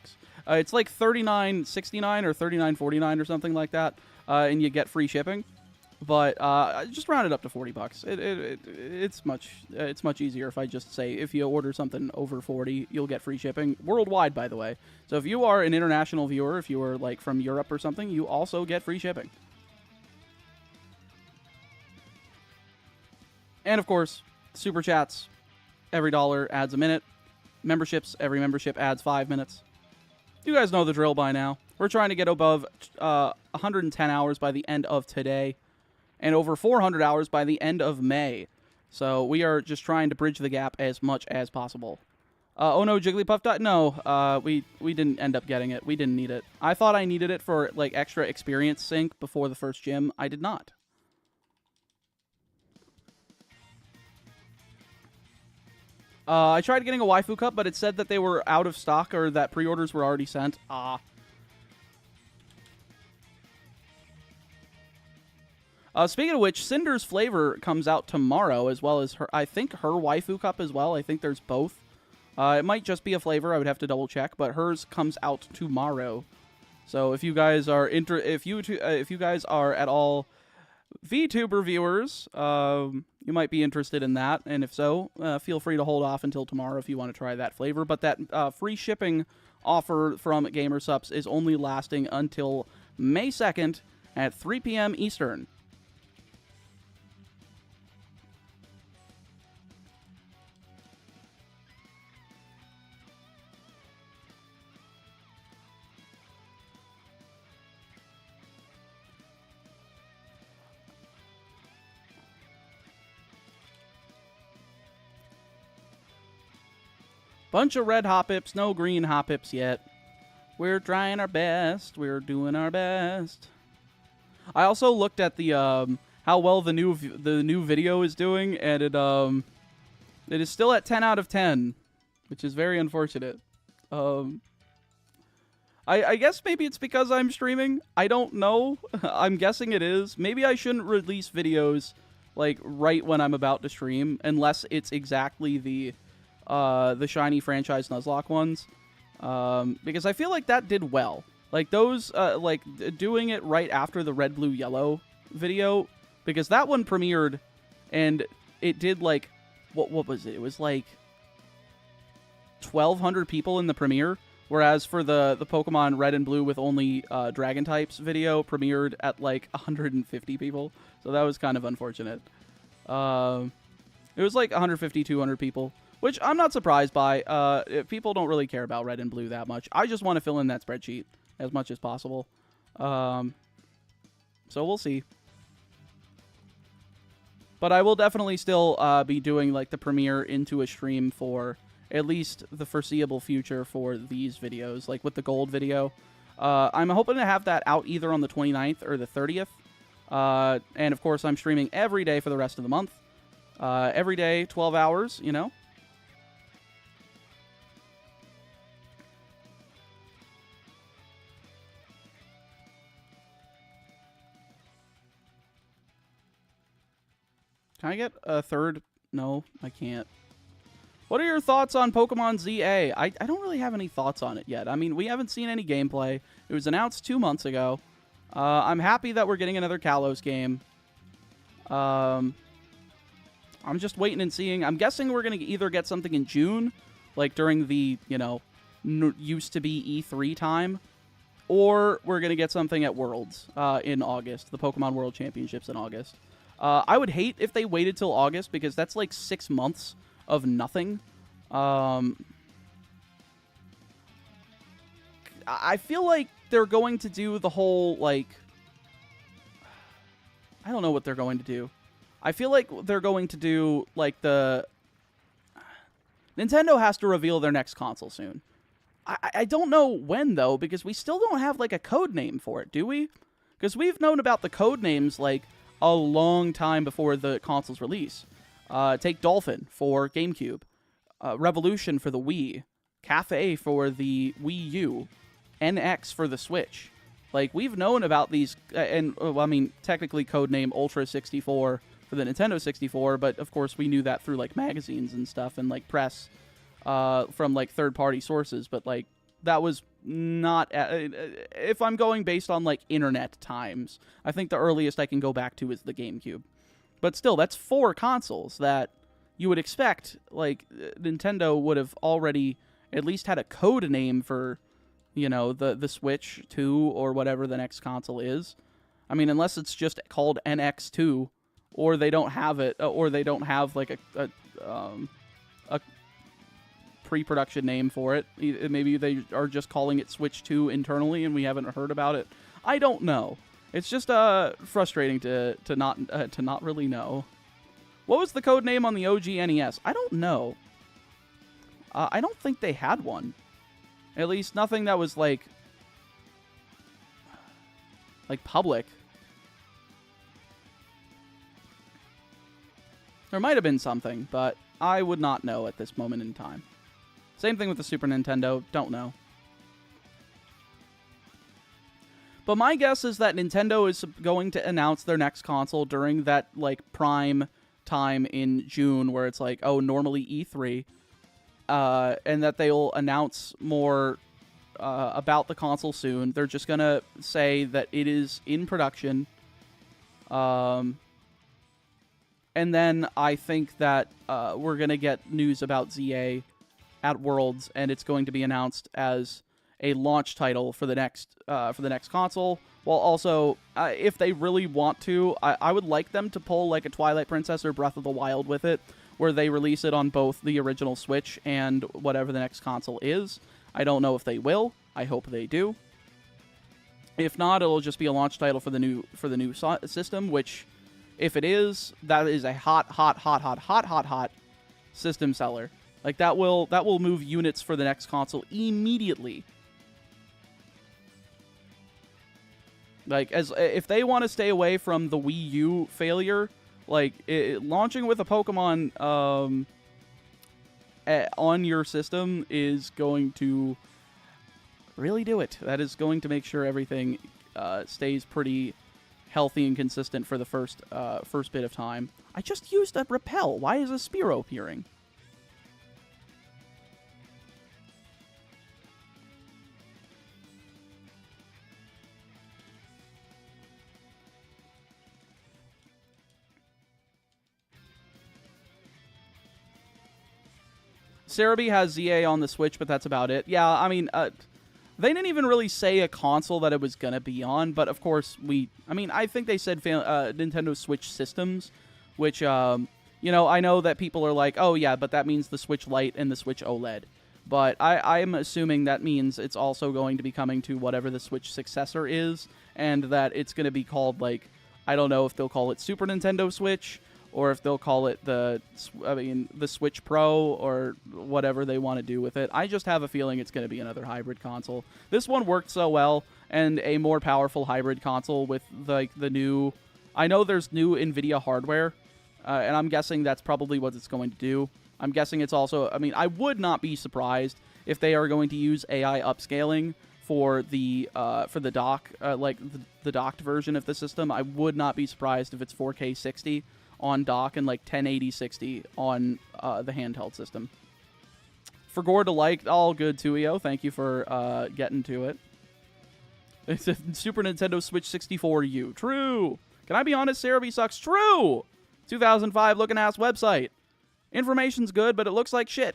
[SPEAKER 1] It's like $39.69 or $39.49 or something like that, and you get free shipping. But just round it up to $40. It's much easier if I just say if you order something over 40, you'll get free shipping worldwide. By the way, so if you are an international viewer, if you are like from Europe or something, you also get free shipping. And of course, super chats. Every dollar adds a minute. Memberships. Every membership adds 5 minutes. You guys know the drill by now. We're trying to get above 110 hours by the end of today. And over 400 hours by the end of May. So we are just trying to bridge the gap as much as possible. Oh no, Jigglypuff died? No, we didn't end up getting it. We didn't need it. I thought I needed it for like extra experience sync before the first gym. I did not. I tried getting a waifu cup, but it said that they were out of stock or that pre-orders were already sent. Speaking of which, Cinder's flavor comes out tomorrow, as well as her. I think her waifu cup as well. I think there's both. It might just be a flavor. I would have to double check, but hers comes out tomorrow. So if you guys are if you guys are at all VTuber viewers, you might be interested in that. And if so, feel free to hold off until tomorrow if you want to try that flavor. But that free shipping offer from Gamer Subs is only lasting until May 2nd at 3 p.m. Eastern. Bunch of red hop-pips, no green hop-pips yet. We're trying our best. We're doing our best. I also looked at the how well the new video is doing, and it is still at 10 out of 10, which is very unfortunate. I guess maybe it's because I'm streaming. I don't know. I'm guessing it is. Maybe I shouldn't release videos like right when I'm about to stream, unless it's exactly the shiny franchise Nuzlocke ones, because I feel like that did well. Like those, like doing it right after the red, blue, yellow video, because that one premiered, and it did like, what was it? It was like 1,200 people in the premiere, Whereas for the Pokemon Red and Blue with only Dragon types video premiered at like 150 people. So that was kind of unfortunate. It was like 150, 200 people, which I'm not surprised by. People don't really care about Red and Blue that much. I just want to fill in that spreadsheet as much as possible. So we'll see. But I will definitely still be doing like the premiere into a stream for at least the foreseeable future for these videos, like with the gold video. I'm hoping to have that out either on the 29th or the 30th. And of course, I'm streaming every day for the rest of the month. Every day, 12 hours, you know. Can I get a third? No, I can't. What are your thoughts on Pokemon ZA? I don't really have any thoughts on it yet. I mean, we haven't seen any gameplay. It was announced 2 months ago. I'm happy that we're getting another Kalos game. I'm just waiting and seeing. I'm guessing we're going to either get something in June, like during the, you know, used to be E3 time, or we're going to get something at Worlds in August, the Pokemon World Championships in August. I would hate if they waited till August, because that's like 6 months of nothing. I feel like they're going to do the whole, like... I don't know what they're going to do. I feel like they're going to do, like, the... Nintendo has to reveal their next console soon. I don't know when, though, because we still don't have, like, a code name for it, do we? Because we've known about the code names, like, a long time before the console's release. Take Dolphin for GameCube, Revolution for the Wii, Cafe for the Wii U, NX for the Switch. Like, we've known about these, and, well, I mean, technically codename Ultra 64 for the Nintendo 64, but, of course, we knew that through, like, magazines and stuff, and, like, press from, like, third-party sources, but, like, that was not... if I'm going based on, like, internet times, I think the earliest I can go back to is the GameCube. But still, that's 4 consoles that you would expect, like, Nintendo would have already at least had a code name for, you know, the Switch 2 or whatever the next console is. I mean, unless it's just called NX2, or they don't have it, or they don't have, like, a pre-production name for it. Maybe they are just calling it Switch 2 internally and we haven't heard about it. I don't know. It's just frustrating to not really know. What was the code name on the OG NES? I don't know. I don't think they had one. At least nothing that was like public. There might have been something, but I would not know at this moment in time. Same thing with the Super Nintendo. Don't know. But my guess is that Nintendo is going to announce their next console during that, like, prime time in June, where it's like, oh, normally E3, and that they'll announce more about the console soon. They're just gonna say that it is in production, and then I think that we're gonna get news about ZA at Worlds, and it's going to be announced as a launch title for the next console. While also, if they really want to, I would like them to pull like a Twilight Princess or Breath of the Wild with it, where they release it on both the original Switch and whatever the next console is. I don't know if they will. I hope they do. If not, it'll just be a launch title for the new system. Which, if it is, that is a hot system seller. Like that will move units for the next console immediately. Like, if they want to stay away from the Wii U failure, like, launching with a Pokemon on your system is going to really do it. That is going to make sure everything stays pretty healthy and consistent for the first bit of time. I just used a Repel. Why is a Spearow appearing? Cerebi has ZA on the Switch, but that's about it. Yeah, I mean, they didn't even really say a console that it was going to be on, but of course I think they said Nintendo Switch systems, which, I know that people are like, oh yeah, but that means the Switch Lite and the Switch OLED. But I'm assuming that means it's also going to be coming to whatever the Switch successor is, and that it's going to be called, like, I don't know if they'll call it Super Nintendo Switch, or if they'll call it the Switch Pro, or whatever they want to do with it. I just have a feeling it's going to be another hybrid console. This one worked so well, and a more powerful hybrid console with, like, the new... I know there's new NVIDIA hardware, and I'm guessing that's probably what it's going to do. I'm guessing it's also... I mean, I would not be surprised if they are going to use AI upscaling for the dock, the docked version of the system. I would not be surprised if it's 4K 60 on dock and, like, 1080 60 on the handheld system. For Gore to like, all good, Tuio. Thank you for getting to it. It's a Super Nintendo Switch 64U. True. Can I be honest? Cerebi sucks. True. 2005 looking ass website. Information's good, but it looks like shit.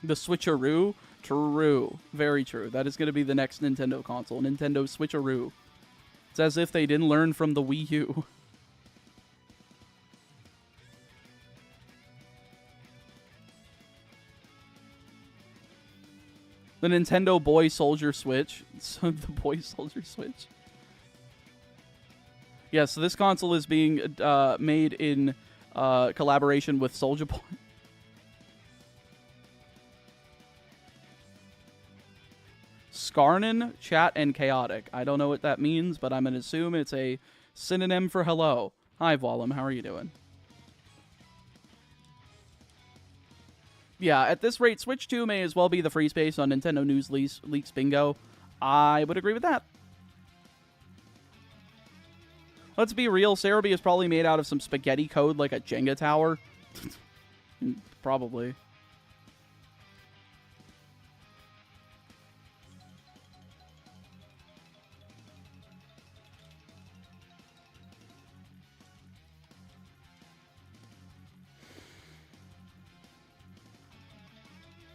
[SPEAKER 1] The Switcheroo? True. Very true. That is going to be the next Nintendo console. Nintendo Switcheroo. It's as if they didn't learn from the Wii U. The Nintendo Boy Soldier Switch. So the Boy Soldier Switch. Yeah, so this console is being made in collaboration with Soulja Boy. Skarnin, chat, and chaotic. I don't know what that means, but I'm going to assume it's a synonym for hello. Hi, Vollum. How are you doing? Yeah, at this rate, Switch 2 may as well be the free space on Nintendo News Leaks Bingo. I would agree with that. Let's be real, Cerebi is probably made out of some spaghetti code like a Jenga tower. Probably.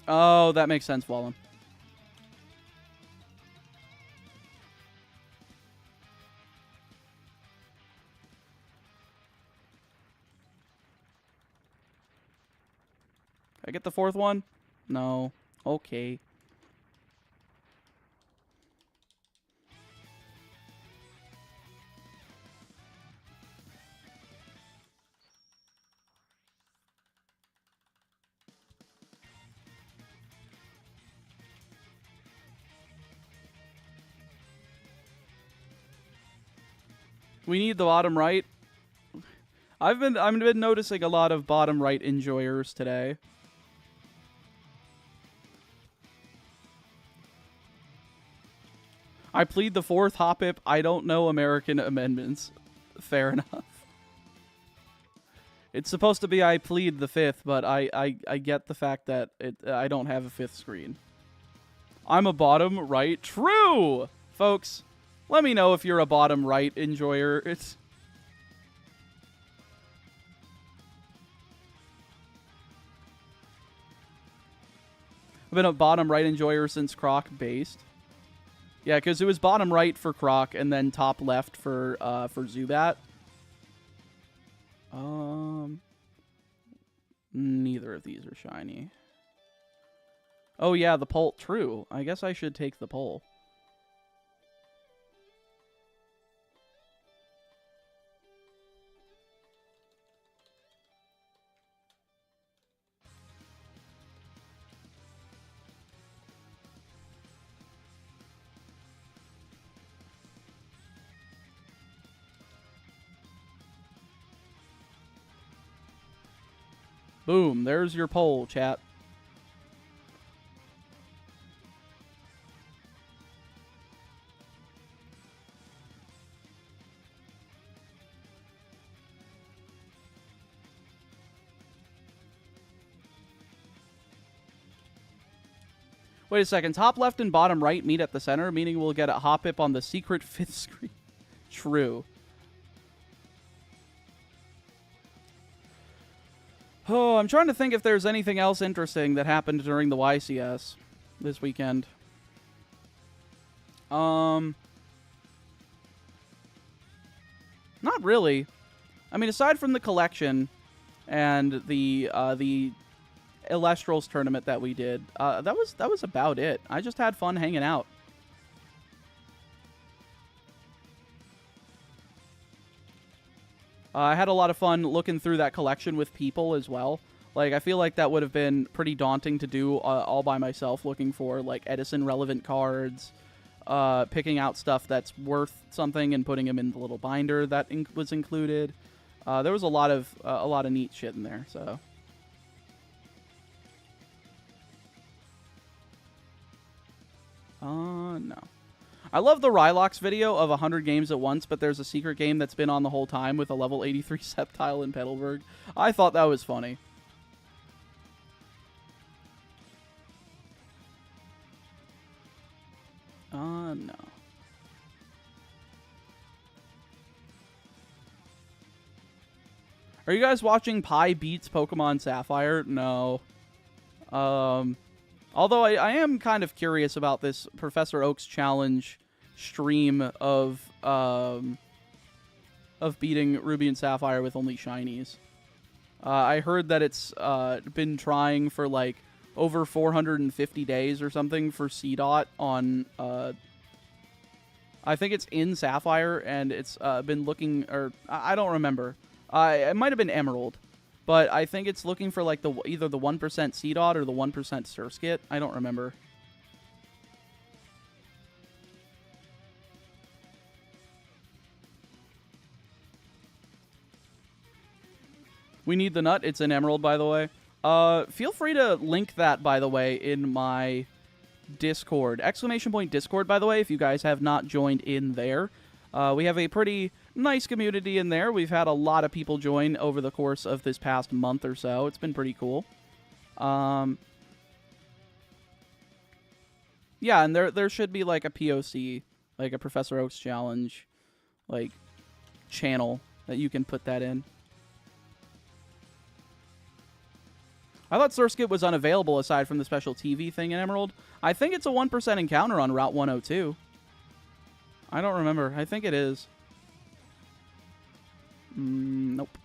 [SPEAKER 1] Oh, that makes sense, Wallem. I get the fourth one? No. Okay. We need the bottom right. I've been noticing a lot of bottom right enjoyers today. I plead the fourth, Hoppip. I don't know American amendments. Fair enough. It's supposed to be I plead the fifth, but I get the fact that I don't have a fifth screen. I'm a bottom right. True! Folks, let me know if you're a bottom right enjoyer. I've been a bottom right enjoyer since Croc based. Yeah, because it was bottom right for Croc and then top left for Zubat. Neither of these are shiny. Oh yeah, the poll. True. I guess I should take the poll. Boom, there's your poll, chat. Wait a second. Top left and bottom right meet at the center, meaning we'll get a Hoppip on the secret fifth screen. True. Oh, I'm trying to think if there's anything else interesting that happened during the YCS this weekend. Not really. I mean, aside from the collection and the Illustrals tournament that we did, that was about it. I just had fun hanging out. I had a lot of fun looking through that collection with people as well. Like, I feel like that would have been pretty daunting to do all by myself, looking for, like, Edison-relevant cards, picking out stuff that's worth something and putting them in the little binder that was included. There was a lot of neat shit in there, so... no. I love the Rylox video of 100 games at once, but there's a secret game that's been on the whole time with a level 83 Sceptile in Petalburg. I thought that was funny. No. Are you guys watching Pi Beats Pokemon Sapphire? No. Although I am kind of curious about this Professor Oak's challenge stream of beating Ruby and Sapphire with only shinies. I heard that it's been trying for like over 450 days or something for C-Dot on I think it's in Sapphire, and it's been looking, or I don't remember. It might have been Emerald. But I think it's looking for like either the 1% C-Dot or the 1% Surskit. I don't remember. We need the nut. It's in Emerald, by the way. Feel free to link that, by the way, in my Discord. !Discord, by the way, if you guys have not joined in there. We have a pretty nice community in there. We've had a lot of people join over the course of this past month or so. It's been pretty cool. Yeah, and there should be like a POC, like a Professor Oak's challenge, like channel that you can put that in. I thought Surskit was unavailable aside from the special TV thing in Emerald. I think it's a 1% encounter on Route 102. I don't remember. I think it is. Nope.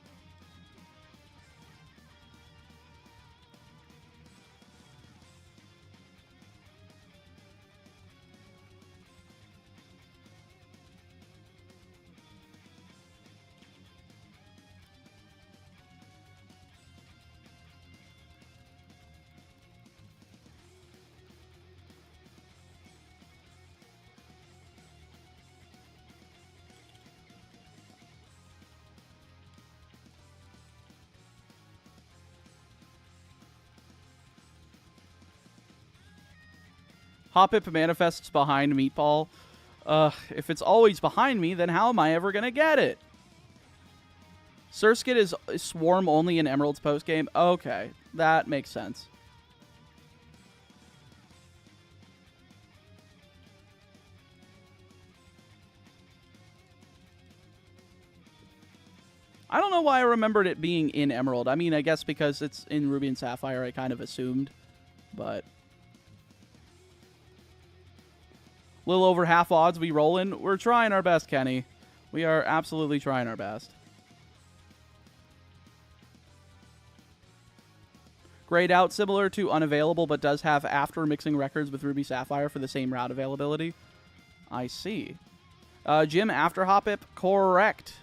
[SPEAKER 1] Hoppip manifests behind Meatball. If it's always behind me, then how am I ever going to get it? Surskit is Swarm only in Emerald's postgame? Okay, that makes sense. I don't know why I remembered it being in Emerald. I mean, I guess because it's in Ruby and Sapphire, I kind of assumed. But... little over half odds we rolling. We're trying our best, Kenny. We are absolutely trying our best. Grayed out, similar to unavailable, but does have after mixing records with Ruby Sapphire for the same route availability. I see. Jim, after Hoppip, correct.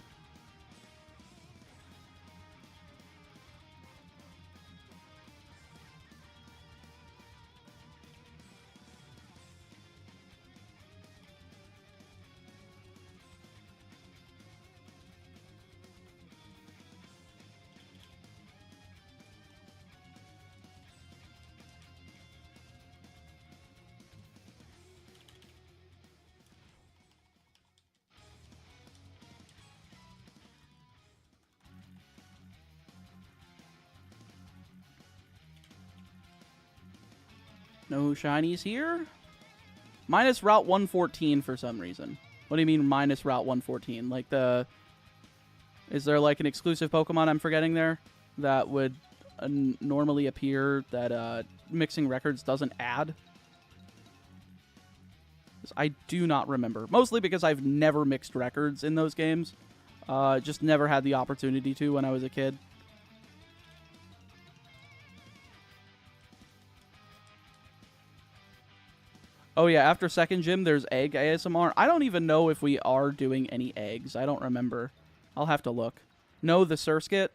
[SPEAKER 1] No shinies here. Minus Route 114 for some reason. What do you mean minus Route 114? Like the... is there like an exclusive Pokemon I'm forgetting there that would normally appear that mixing records doesn't add? I do not remember. Mostly because I've never mixed records in those games. Just never had the opportunity to when I was a kid. Oh yeah, after second gym, there's egg ASMR. I don't even know if we are doing any eggs. I don't remember. I'll have to look. No, the Surskit.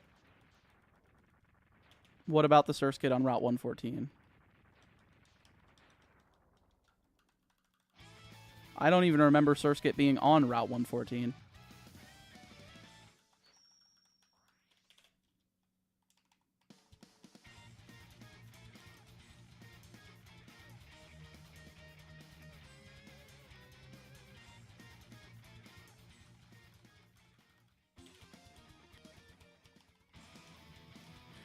[SPEAKER 1] What about the Surskit on Route 114? I don't even remember Surskit being on Route 114.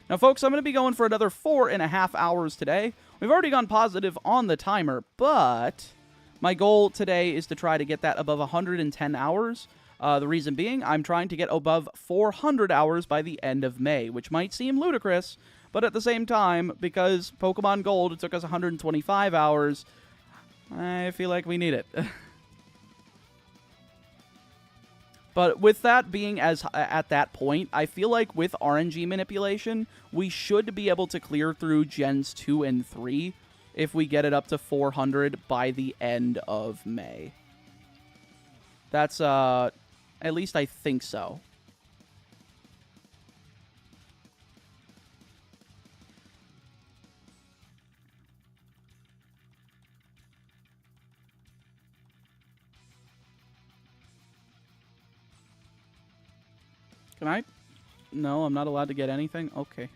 [SPEAKER 1] Now, folks, I'm going to be going for another 4.5 hours today. We've already gone positive on the timer, but my goal today is to try to get that above 110 hours. The reason being, I'm trying to get above 400 hours by the end of May, which might seem ludicrous, but at the same time, because Pokemon Gold took us 125 hours, I feel like we need it. But with that being at that point, I feel like with RNG manipulation, we should be able to clear through Gens 2 and 3 if we get it up to 400 by the end of May. That's, at least I think so. Can I? No, I'm not allowed to get anything? Okay.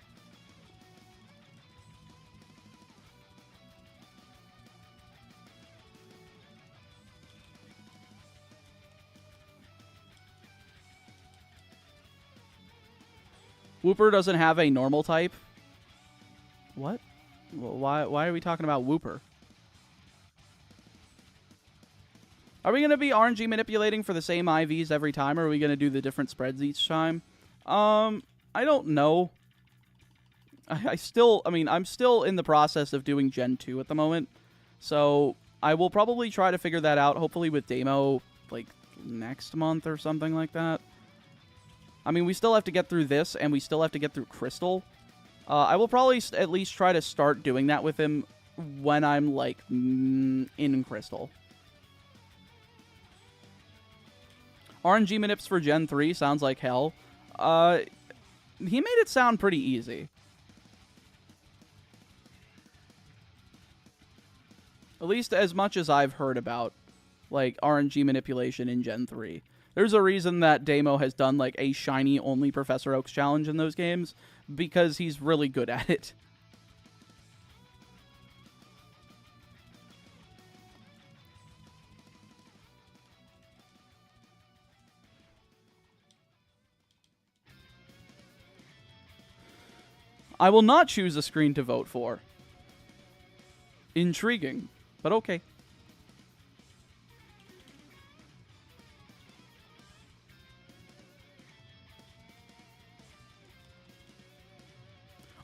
[SPEAKER 1] Wooper doesn't have a normal type? What? Why are we talking about Wooper? Are we going to be RNG manipulating for the same IVs every time, or are we going to do the different spreads each time? I don't know. I'm still in the process of doing Gen 2 at the moment, so I will probably try to figure that out, hopefully with Demo, like, next month or something like that. I mean, we still have to get through this, and we still have to get through Crystal. I will probably at least try to start doing that with him when I'm, like, in Crystal. RNG manips for Gen 3 sounds like hell. He made it sound pretty easy. At least as much as I've heard about, like, RNG manipulation in Gen 3. There's a reason that Damo has done, like, a shiny-only Professor Oak's challenge in those games, because he's really good at it. I will not choose a screen to vote for. Intriguing, but okay.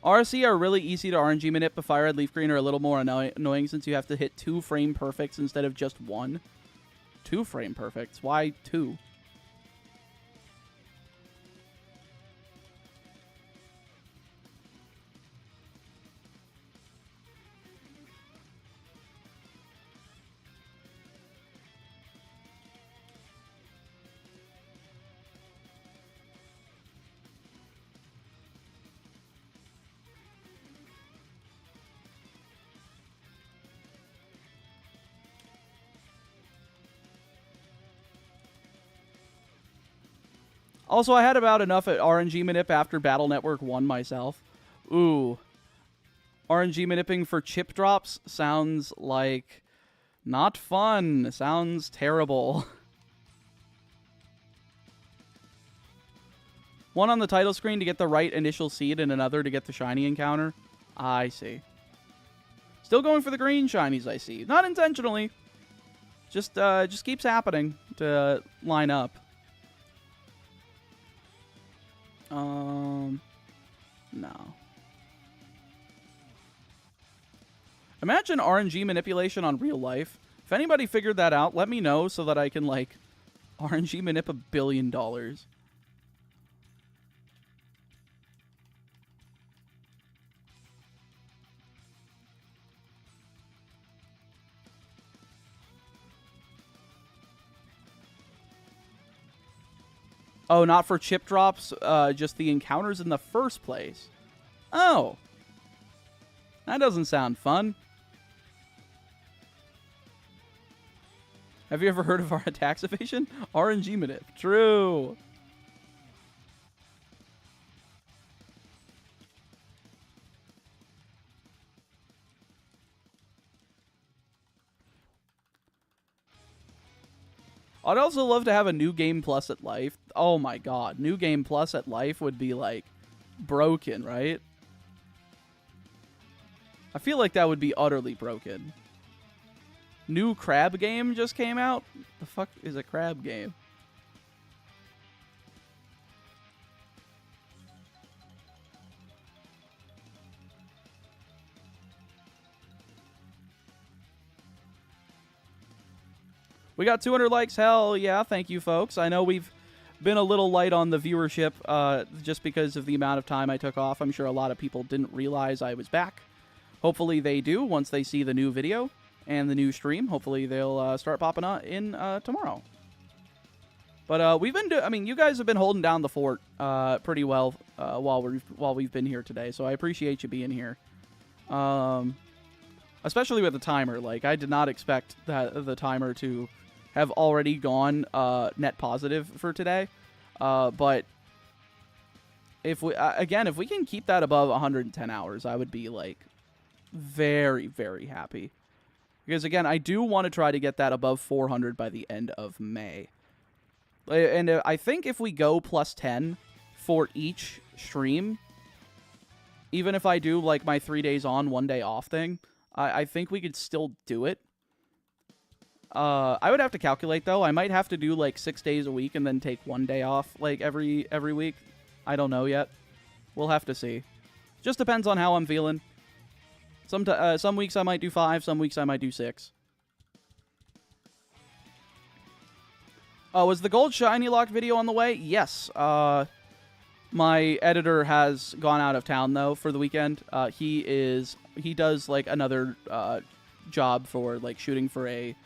[SPEAKER 1] RC are really easy to RNG manip, but Fire Red, Leaf Green are a little more annoying since you have to hit 2 frame perfects instead of just 1. 2 frame perfects? Why 2? Also, I had about enough at RNG manip after Battle Network 1 myself. Ooh. RNG manipping for chip drops sounds like not fun. Sounds terrible. One on the title screen to get the right initial seed and another to get the shiny encounter. I see. Still going for the green shinies, I see. Not intentionally. Just keeps happening to line up. No. Imagine RNG manipulation on real life. If anybody figured that out, let me know so that I can, like, RNG manip $1 billion. Oh, not for chip drops, just the encounters in the first place. Oh. That doesn't sound fun. Have you ever heard of our tax evasion? RNG manip. True. I'd also love to have a new game plus at life. Oh my god. New game plus at life would be, like, broken, right? I feel like that would be utterly broken. New crab game just came out? The fuck is a crab game? We got 200 likes. Hell yeah. Thank you, folks. I know we've been a little light on the viewership just because of the amount of time I took off. I'm sure a lot of people didn't realize I was back. Hopefully they do once they see the new video and the new stream. Hopefully they'll start popping in tomorrow. But we've been I mean, you guys have been holding down the fort pretty well while we've been here today. So I appreciate you being here. Especially with the timer. Like, I did not expect the timer to have already gone net positive for today. But if we if we can keep that above 110 hours, I would be, like, very, very happy. Because, again, I do want to try to get that above 400 by the end of May. And I think if we go plus 10 for each stream, even if I do, like, my 3 days on, 1 day off thing, I think we could still do it. I would have to calculate, though. I might have to do, like, 6 days a week and then take 1 day off, like, every week. I don't know yet. We'll have to see. Just depends on how I'm feeling. Some weeks I might do 5, some weeks I might do 6. Oh, was the gold shiny lock video on the way? Yes. My editor has gone out of town, though, for the weekend. He does, like, another job for, like, shooting for a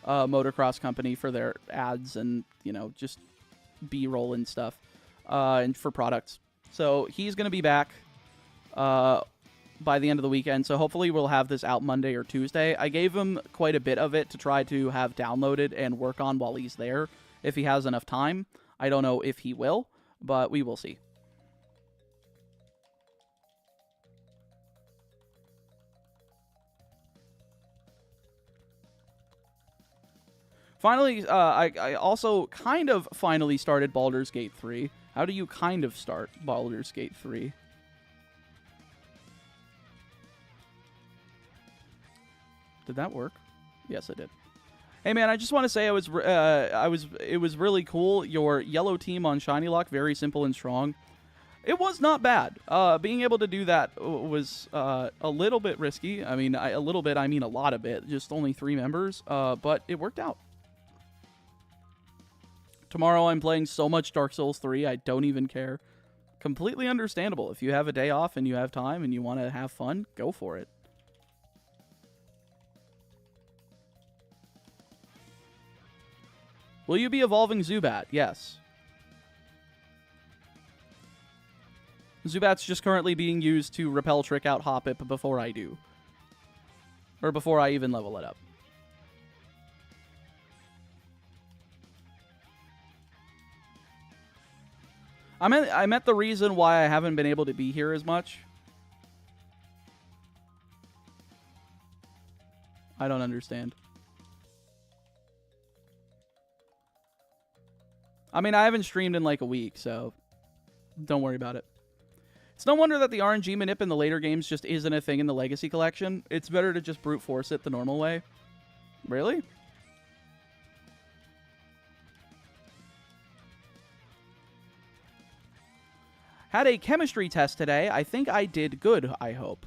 [SPEAKER 1] motocross company for their ads and, you know, just B-roll and stuff, and for products. So he's going to be back by the end of the weekend, so hopefully we'll have this out Monday or Tuesday. I gave him quite a bit of it to try to have downloaded and work on while he's there, if he has enough time. I don't know if he will, but we will see. Finally, I also kind of finally started Baldur's Gate 3. How do you kind of start Baldur's Gate 3? Did that work? Yes, it did. Hey man, I just want to say it was really cool. Your yellow team on Shiny Lock, very simple and strong. It was not bad. Being able to do that was a little bit risky. I mean, a little bit, I mean a lot of it. Just only 3 members, but it worked out. Tomorrow I'm playing so much Dark Souls 3, I don't even care. Completely understandable. If you have a day off and you have time and you want to have fun, go for it. Will you be evolving Zubat? Yes. Zubat's just currently being used to repel trick out Hoppip before I do. Or before I even level it up. I meant the reason why I haven't been able to be here as much. I don't understand. I mean, I haven't streamed in like a week, so don't worry about it. It's no wonder that the RNG manip in the later games just isn't a thing in the Legacy Collection. It's better to just brute force it the normal way. Really? Had a chemistry test today. I think I did good, I hope.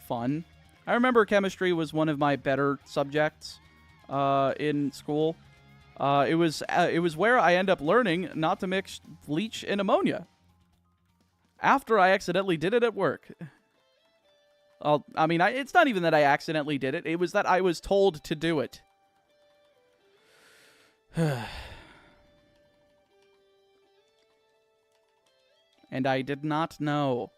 [SPEAKER 1] Fun. I remember chemistry was one of my better subjects in school. It was where I end up learning not to mix bleach and ammonia. After I accidentally did it at work. I mean, it's not even that I accidentally did it. It was that I was told to do it. And I did not know.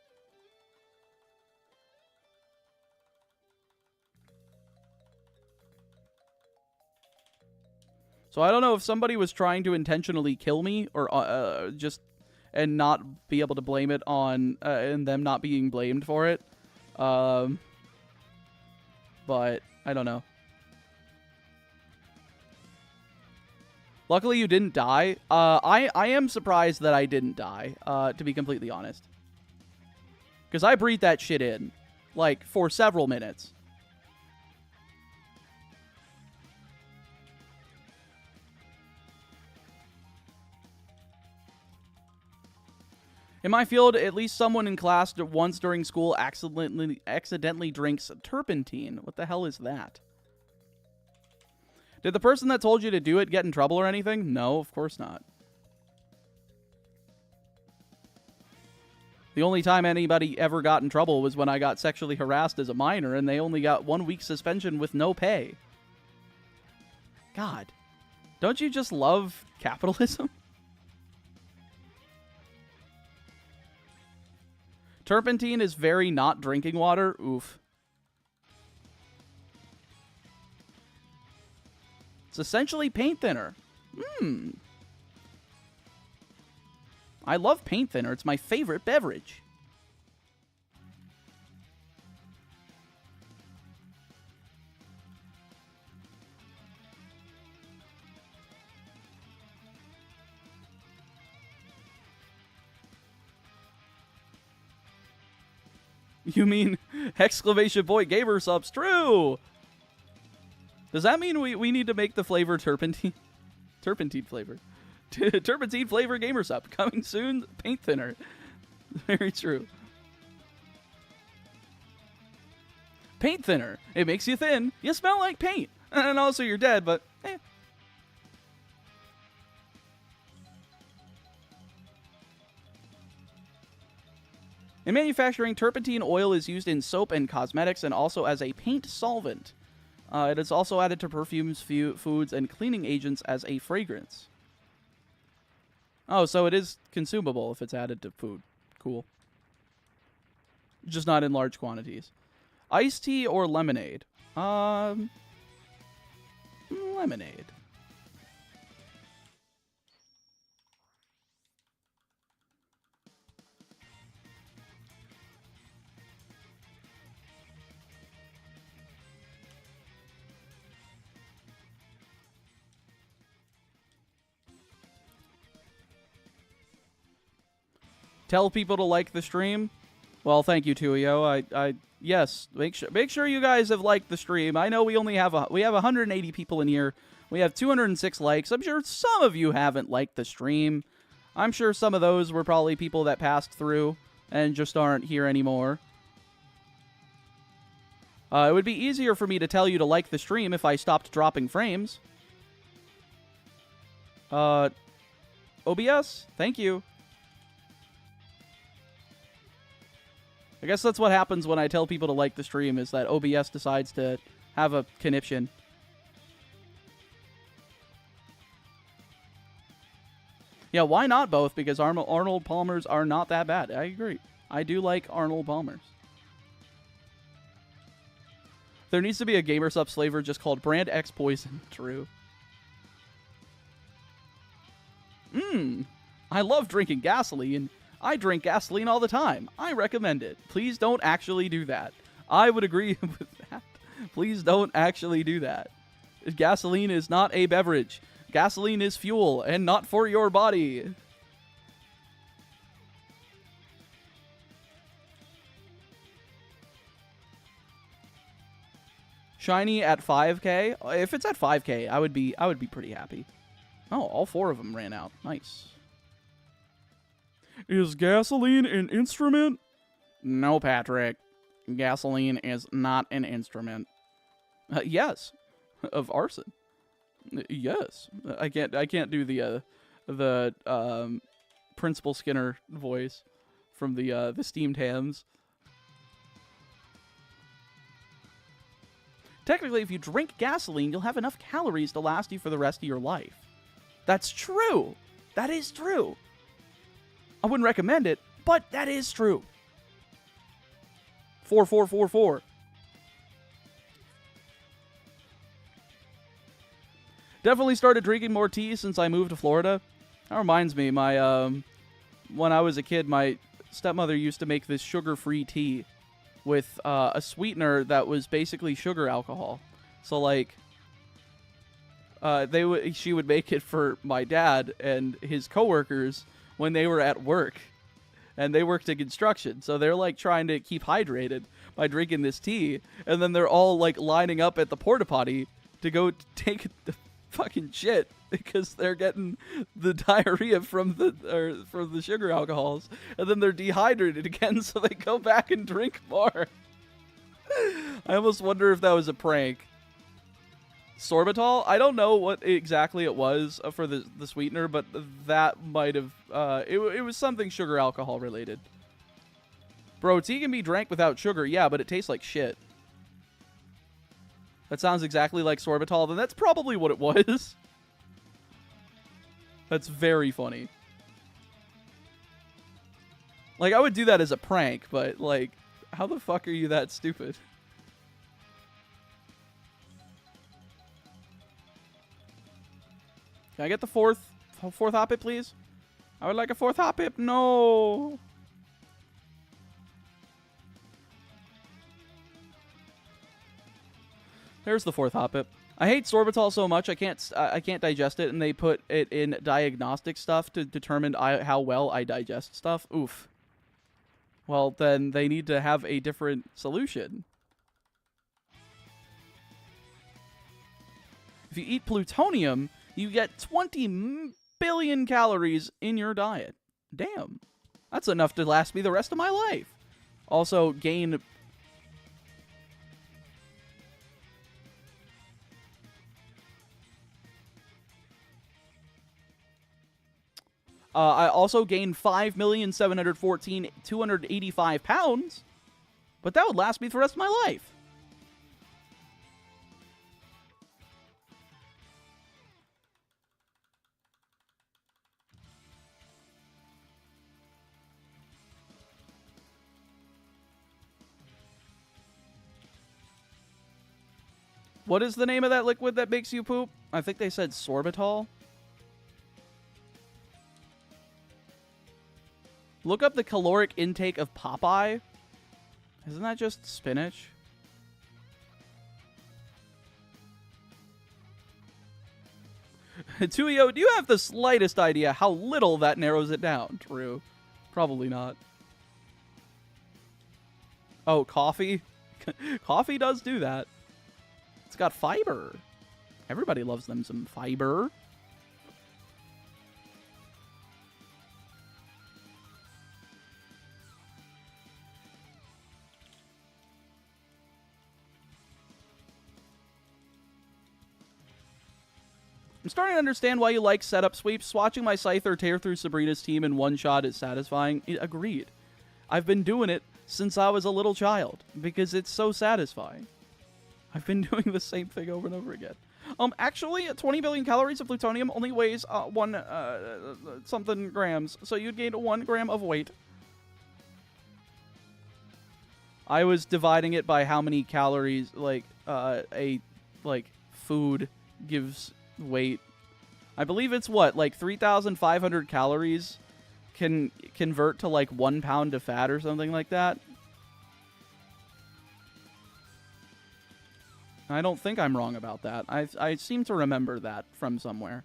[SPEAKER 1] So I don't know if somebody was trying to intentionally kill me or just and not be able to blame it on and them not being blamed for it. But I don't know. Luckily, you didn't die. I am surprised that I didn't die, to be completely honest. Because I breathed that shit in, like, for several minutes. In my field, at least someone in class once during school accidentally drinks turpentine. What the hell is that? Did the person that told you to do it get in trouble or anything? No, of course not. The only time anybody ever got in trouble was when I got sexually harassed as a minor, and they only got 1 week suspension with no pay. God, don't you just love capitalism? Turpentine is very not drinking water. Oof. It's essentially paint thinner. I love paint thinner. It's my favorite beverage. You mean exclamation point gamer subs? True! Does that mean we need to make the flavor turpentine? Turpentine flavor. Turpentine flavor gamer sub. Coming soon, paint thinner. Very true. Paint thinner. It makes you thin. You smell like paint. And also you're dead, but eh. In manufacturing, turpentine oil is used in soap and cosmetics and also as a paint solvent. It is also added to perfumes, foods, and cleaning agents as a fragrance. Oh, so it is consumable if it's added to food. Cool. Just not in large quantities. Iced tea or lemonade? Lemonade. Tell people to like the stream. Well, thank you, Tuyo. Yes, make sure you guys have liked the stream. I know we only have 180 people in here. We have 206 likes. I'm sure some of you haven't liked the stream. I'm sure some of those were probably people that passed through and just aren't here anymore. It would be easier for me to tell you to like the stream if I stopped dropping frames. OBS, thank you. I guess that's what happens when I tell people to like the stream, is that OBS decides to have a conniption. Yeah, why not both? Because Arnold Palmers are not that bad. I agree. I do like Arnold Palmers. There needs to be a Gamer Subs flavor just called Brand X Poison. True. I love drinking gasoline. I drink gasoline all the time. I recommend it. Please don't actually do that. I would agree with that. Please don't actually do that. Gasoline is not a beverage. Gasoline is fuel and not for your body. Shiny at 5K? If it's at 5K, I would be pretty happy. Oh, all 4 of them ran out. Nice. Is gasoline an instrument? No, Patrick. Gasoline is not an instrument. Yes, of arson. Yes, I can't do the Principal Skinner voice from the steamed hams. Technically, if you drink gasoline, you'll have enough calories to last you for the rest of your life. That's true. That is true. I wouldn't recommend it, but that is true. 4444. Definitely started drinking more tea since I moved to Florida. That reminds me, my when I was a kid, my stepmother used to make this sugar-free tea with a sweetener that was basically sugar alcohol. So like, she would make it for my dad and his coworkers when they were at work, and they worked in construction. So they're like trying to keep hydrated by drinking this tea, and then they're all like lining up at the porta potty to go take the fucking shit because they're getting the diarrhea from the sugar alcohols, and then they're dehydrated again, so they go back and drink more. I almost wonder if that was a prank. Sorbitol? I don't know what exactly it was for the sweetener, but that might have it was something sugar alcohol related. Bro, tea can be drank without sugar, yeah, but it tastes like shit. That sounds exactly like sorbitol, then that's probably what it was. That's very funny. Like, I would do that as a prank, but, like, how the fuck are you that stupid? Can I get the fourth hop it, please? I would like a fourth hop it. No. There's the fourth hop it. I hate sorbitol so much I can't digest it, and they put it in diagnostic stuff to determine how well I digest stuff. Oof. Well, then they need to have a different solution. If you eat plutonium, you get 20 billion calories in your diet. Damn. That's enough to last me the rest of my life. Also, gain... I also gained 5,714,285 pounds, but that would last me for the rest of my life. What is the name of that liquid that makes you poop? I think they said sorbitol. Look up the caloric intake of Popeye. Isn't that just spinach? Tuyo, do you have the slightest idea how little that narrows it down? True. Probably not. Oh, coffee? Coffee does do that. It's got fiber. Everybody loves them some fiber. I'm starting to understand why you like setup sweeps. Watching my Scyther tear through Sabrina's team in one shot is satisfying. Agreed. I've been doing it since I was a little child because it's so satisfying. I've been doing the same thing over and over again. Actually, 20 billion calories of plutonium only weighs something grams, so you'd gain 1 gram of weight. I was dividing it by how many calories, food gives weight. I believe it's what, like 3,500 calories can convert to like 1 pound of fat or something like that. I don't think I'm wrong about that. I seem to remember that from somewhere.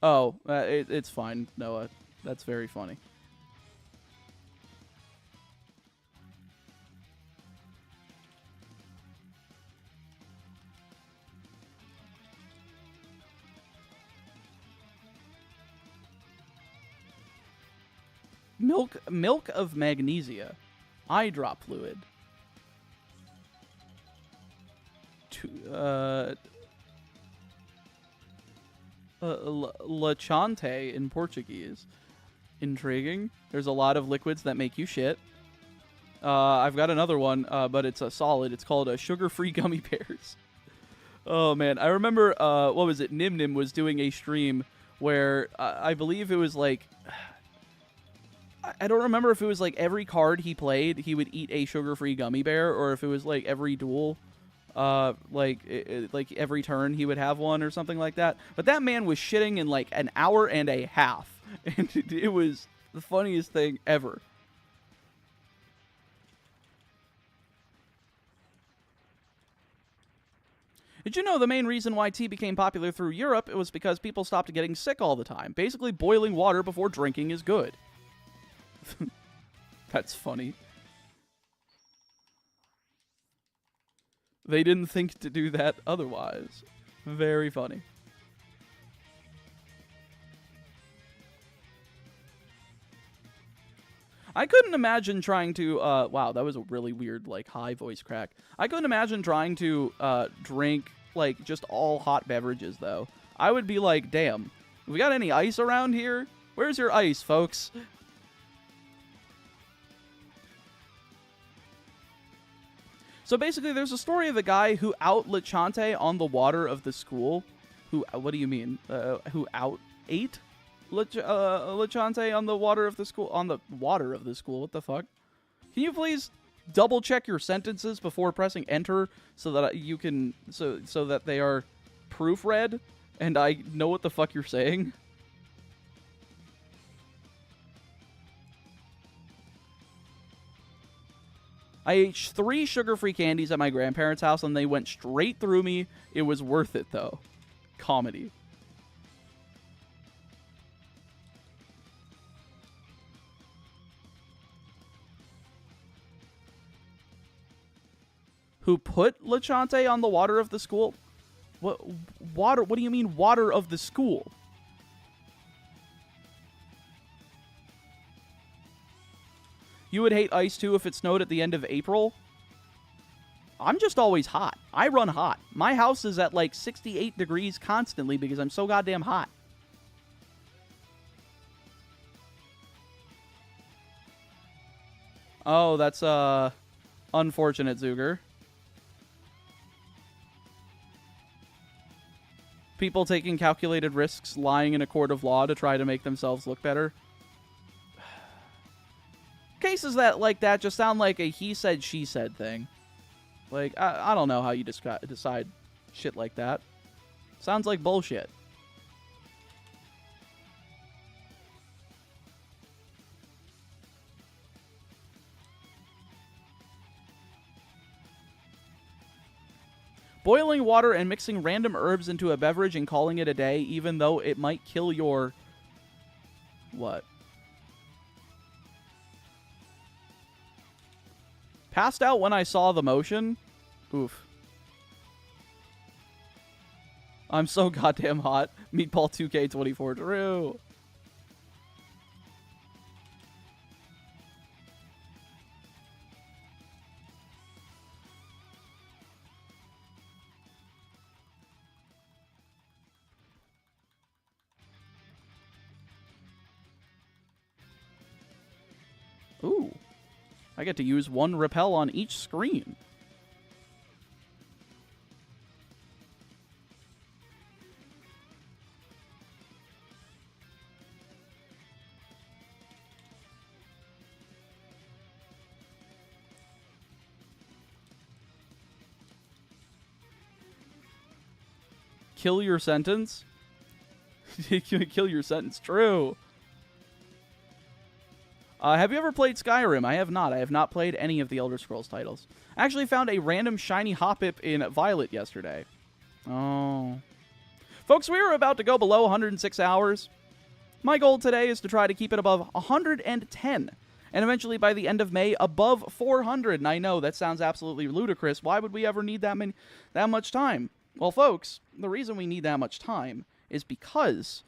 [SPEAKER 1] Oh, it's fine, Noah. That's very funny. Milk of magnesia. Eye drop fluid. Lachante in Portuguese. Intriguing. There's a lot of liquids that make you shit. I've got another one, but it's a solid. It's called sugar-free gummy bears. Oh, man. I remember, what was it? Nim Nim was doing a stream where I believe it was like... I don't remember if it was like every card he played, he would eat a sugar-free gummy bear, or if it was like every duel, like every turn he would have one or something like that. But that man was shitting in like an hour and a half, and it was the funniest thing ever. Did you know the main reason why tea became popular through Europe was because people stopped getting sick all the time? Basically, boiling water before drinking is good. That's funny. They didn't think to do that otherwise. Very funny. I couldn't imagine trying to, wow, that was a really weird, like, high voice crack. I couldn't imagine trying to, drink, like, just all hot beverages, though. I would be like, damn, we got any ice around here? Where's your ice, folks? So basically, there's a story of a guy who out-Lachante on the water of the school. What do you mean? Who out-ate Lachante on the water of the school? On the water of the school? What the fuck? Can you please double-check your sentences before pressing enter so that you can... so that they are proofread and I know what the fuck you're saying? I ate 3 sugar-free candies at my grandparents' house, and they went straight through me. It was worth it, though. Comedy. Who put Lachante on the water of the school? What water? What do you mean, water of the school? You would hate ice, too, if it snowed at the end of April? I'm just always hot. I run hot. My house is at, like, 68 degrees constantly because I'm so goddamn hot. Oh, that's, unfortunate, Zuger. People taking calculated risks, lying in a court of law to try to make themselves look better. Cases that like that just sound like a he said, she said thing. Like, I don't know how you decide shit like that. Sounds like bullshit. Boiling water and mixing random herbs into a beverage and calling it a day, even though it might kill your... What? Passed out when I saw the motion? Oof. I'm so goddamn hot. Meatball 2K24 Drew. Ooh. I get to use 1 Repel on each screen. Kill your sentence? Kill your sentence. True. Have you ever played Skyrim? I have not. I have not played any of the Elder Scrolls titles. I actually found a random shiny Hoppip in Violet yesterday. Oh. Folks, we are about to go below 106 hours. My goal today is to try to keep it above 110. And eventually, by the end of May, above 400. And I know, that sounds absolutely ludicrous. Why would we ever need that much time? Well, folks, the reason we need that much time is because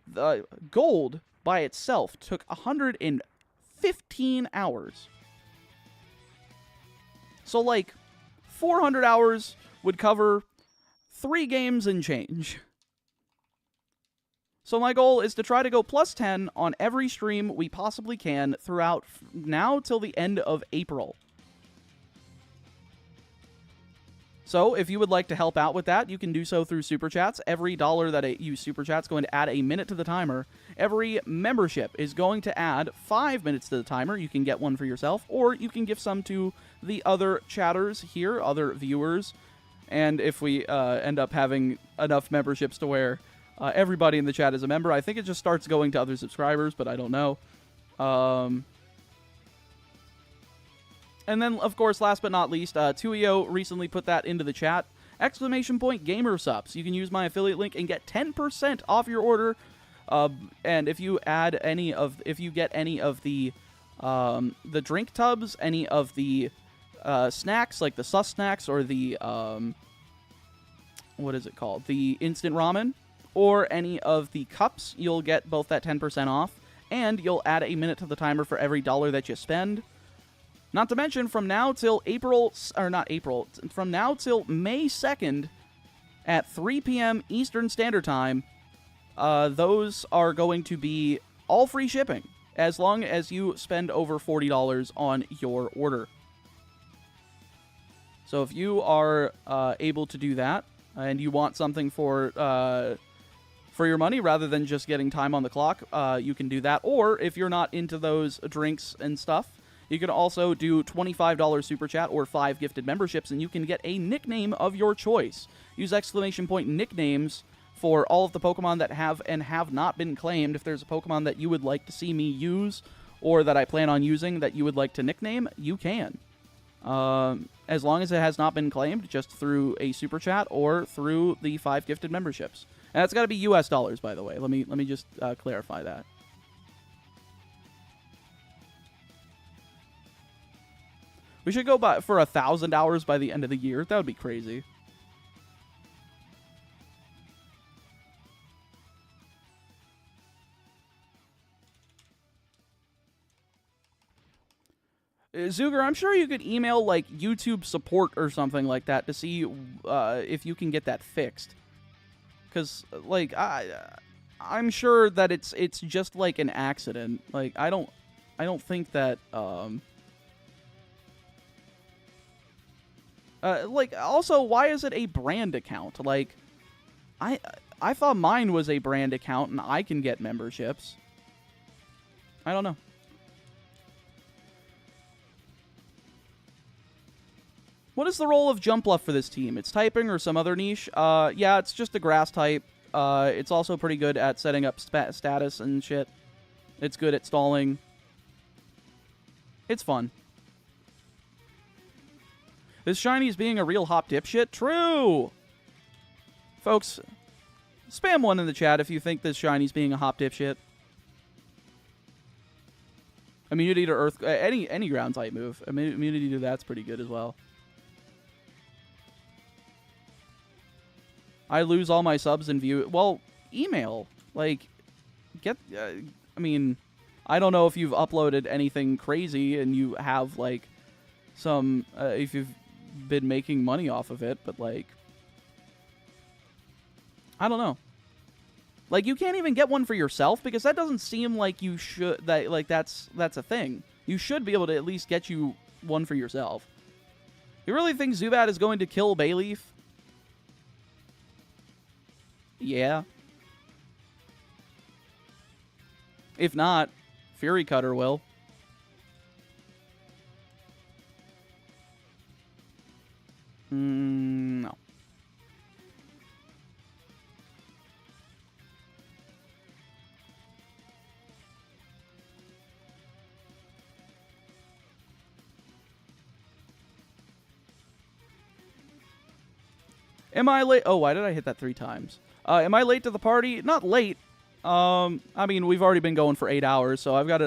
[SPEAKER 1] the gold by itself took 150 15 hours. So, like, 400 hours would cover 3 games and change. So my goal is to try to go plus 10 on every stream we possibly can throughout now till the end of April. So if you would like to help out with that, you can do so through Super Chats. Every dollar that you Super Chat's going to add a minute to the timer. Every membership is going to add 5 minutes to the timer. You can get one for yourself, or you can give some to the other chatters here, other viewers. And if we end up having enough memberships to where everybody in the chat is a member, I think it just starts going to other subscribers, but I don't know. And then, of course, last but not least, Tuio recently put that into the chat. ! Gamer Subs. You can use my affiliate link and get 10% off your order. And if you get any of the drink tubs, any of the snacks, like the sus snacks or the what is it called? The instant ramen, or any of the cups, you'll get both that 10% off, and you'll add a minute to the timer for every dollar that you spend. Not to mention, from now till from now till May 2nd at 3 p.m. Eastern Standard Time, those are going to be all free shipping, as long as you spend over $40 on your order. So if you are able to do that, and you want something for your money rather than just getting time on the clock, you can do that. Or if you're not into those drinks and stuff, you can also do $25 Super Chat or 5 gifted memberships, and you can get a nickname of your choice. Use ! Nicknames for all of the Pokemon that have and have not been claimed. If there's a Pokemon that you would like to see me use, or that I plan on using that you would like to nickname, you can. As long as it has not been claimed, just through a Super Chat or through the 5 gifted memberships. And that's got to be US dollars, by the way. Let me just clarify that. We should go for 1,000 hours by the end of the year. That would be crazy. Zuger, I'm sure you could email, like, YouTube support or something like that to see if you can get that fixed. Because, like, I'm sure that it's just, like, an accident. Like, I don't think that, like, also, why is it a brand account? Like, I thought mine was a brand account and I can get memberships. I don't know. What is the role of Jumpluff for this team? It's typing or some other niche? Yeah, it's just a grass type. It's also pretty good at setting up status and shit. It's good at stalling. It's fun. This shinies being a real hop dipshit? True! Folks, spam 1 in the chat if you think this shinies being a hop dipshit. Immunity to earth... any ground type move. Immunity to that's pretty good as well. I lose all my subs and view... Well, email. Like, get... I mean, I don't know if you've uploaded anything crazy and you have, like, some... if you've been making money off of it, but, like... I don't know. Like, you can't even get one for yourself, because that doesn't seem like you should... that's a thing. You should be able to at least get you one for yourself. You really think Zubat is going to kill Bayleaf? Yeah. If not, Fury Cutter will. No. Am I late? Oh, why did I hit that 3 times? Am I late to the party? Not late. I mean, we've already been going for 8 hours, so I've got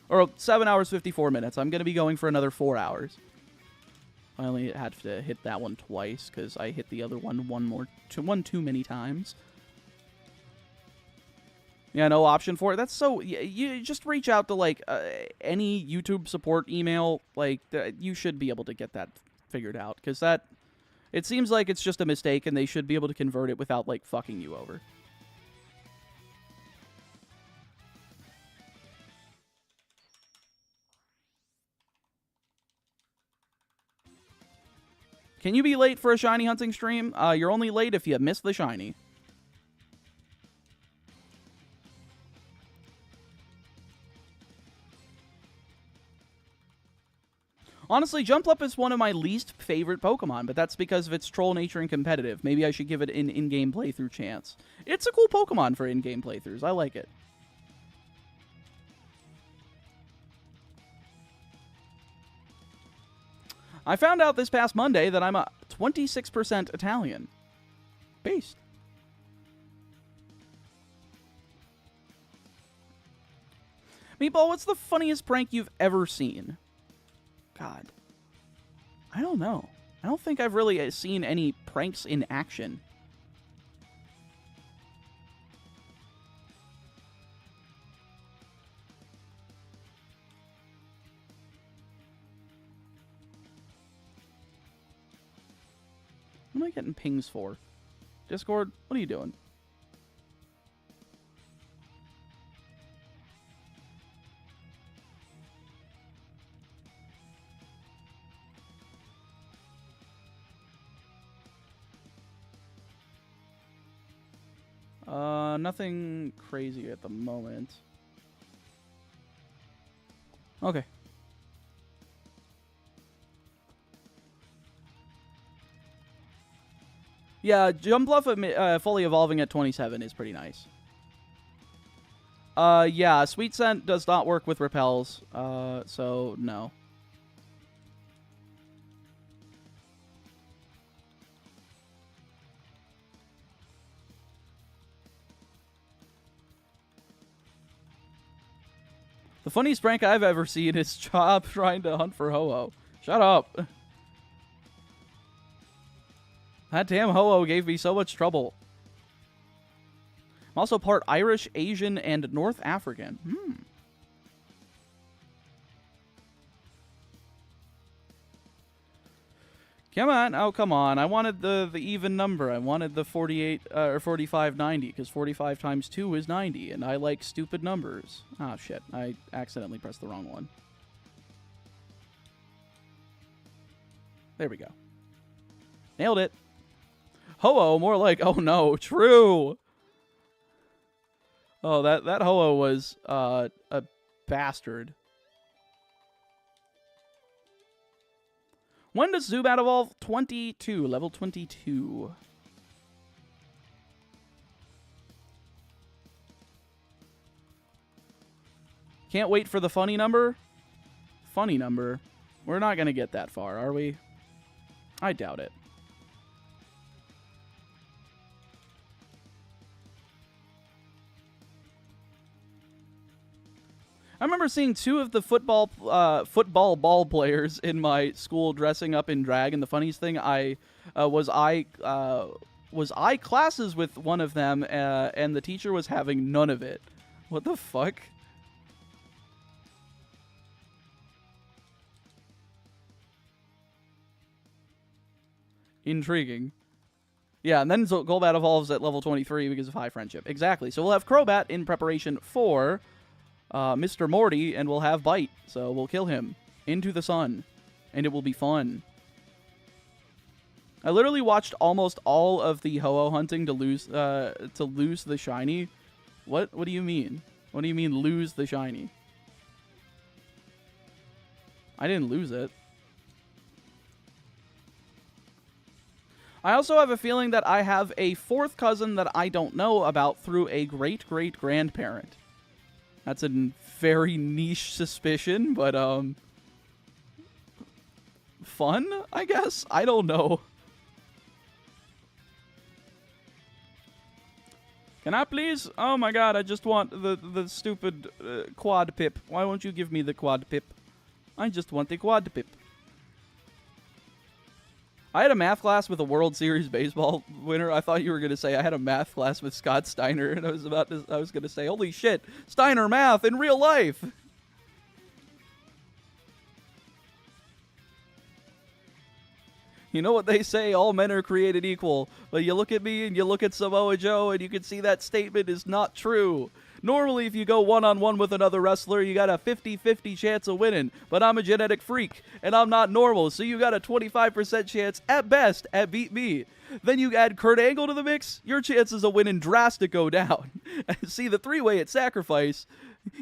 [SPEAKER 1] or 7 hours, 54 minutes. I'm going to be going for another 4 hours. I only had to hit that one twice, because I hit the other one one too many times. Yeah, no option for it. That's so... You just reach out to, like, any YouTube support email. Like, you should be able to get that figured out. Because that... It seems like it's just a mistake, and they should be able to convert it without, like, fucking you over. Can you be late for a shiny hunting stream? You're only late if you miss the shiny. Honestly, Jumpluff is one of my least favorite Pokemon, but that's because of its troll nature and competitive. Maybe I should give it an in-game playthrough chance. It's a cool Pokemon for in-game playthroughs. I like it. I found out this past Monday that I'm a 26% Italian. Based. Meatball, what's the funniest prank you've ever seen? God. I don't know. I don't think I've really seen any pranks in action. What am I getting pings for? Discord, what are you doing? Nothing crazy at the moment. Okay. Yeah, Jumpluff fully evolving at 27 is pretty nice. Yeah, Sweet Scent does not work with repels, so no. The funniest prank I've ever seen is Chop trying to hunt for Ho-Oh. Shut up. That damn Ho-Oh gave me so much trouble. I'm also part Irish, Asian, and North African. Come on. Oh, come on. I wanted the even number. I wanted the 48 or 4590 because 45 times 2 is 90, and I like stupid numbers. Ah, shit. I accidentally pressed the wrong one. There we go. Nailed it. Ho-Oh, more like, oh no, true. Oh, that Ho-Oh was a bastard. When does Zubat evolve? 22, level 22. Can't wait for the funny number? Funny number? We're not going to get that far, are we? I doubt it. I remember seeing two of the football ball players in my school dressing up in drag, and the funniest thing, was I classes with one of them, and the teacher was having none of it. What the fuck? Intriguing. Yeah, and then Golbat evolves at level 23 because of high friendship. Exactly. So we'll have Crobat in preparation for Mr. Morty, and we'll have Bite. So we'll kill him into the sun, and it will be fun. I literally watched almost all of the Ho-Oh hunting to lose the shiny. What do you mean? What do you mean lose the shiny? I didn't lose it. I also have a feeling that I have a fourth cousin that I don't know about through a great-great-grandparent. That's a very niche suspicion, but, fun, I guess? I don't know. Can I please? Oh my god, I just want the stupid quad pip. Why won't you give me the quad pip? I just want the quad pip. I had a math class with a World Series baseball winner. I thought you were going to say I had a math class with Scott Steiner, and I was going to say, holy shit, Steiner math in real life. You know what they say, all men are created equal. But you look at me and you look at Samoa Joe and you can see that statement is not true. Normally, if you go one-on-one with another wrestler, you got a 50-50 chance of winning. But I'm a genetic freak, and I'm not normal, so you got a 25% chance, at best, at beat me. Then you add Kurt Angle to the mix, your chances of winning drastic go down. See, the three-way at Sacrifice,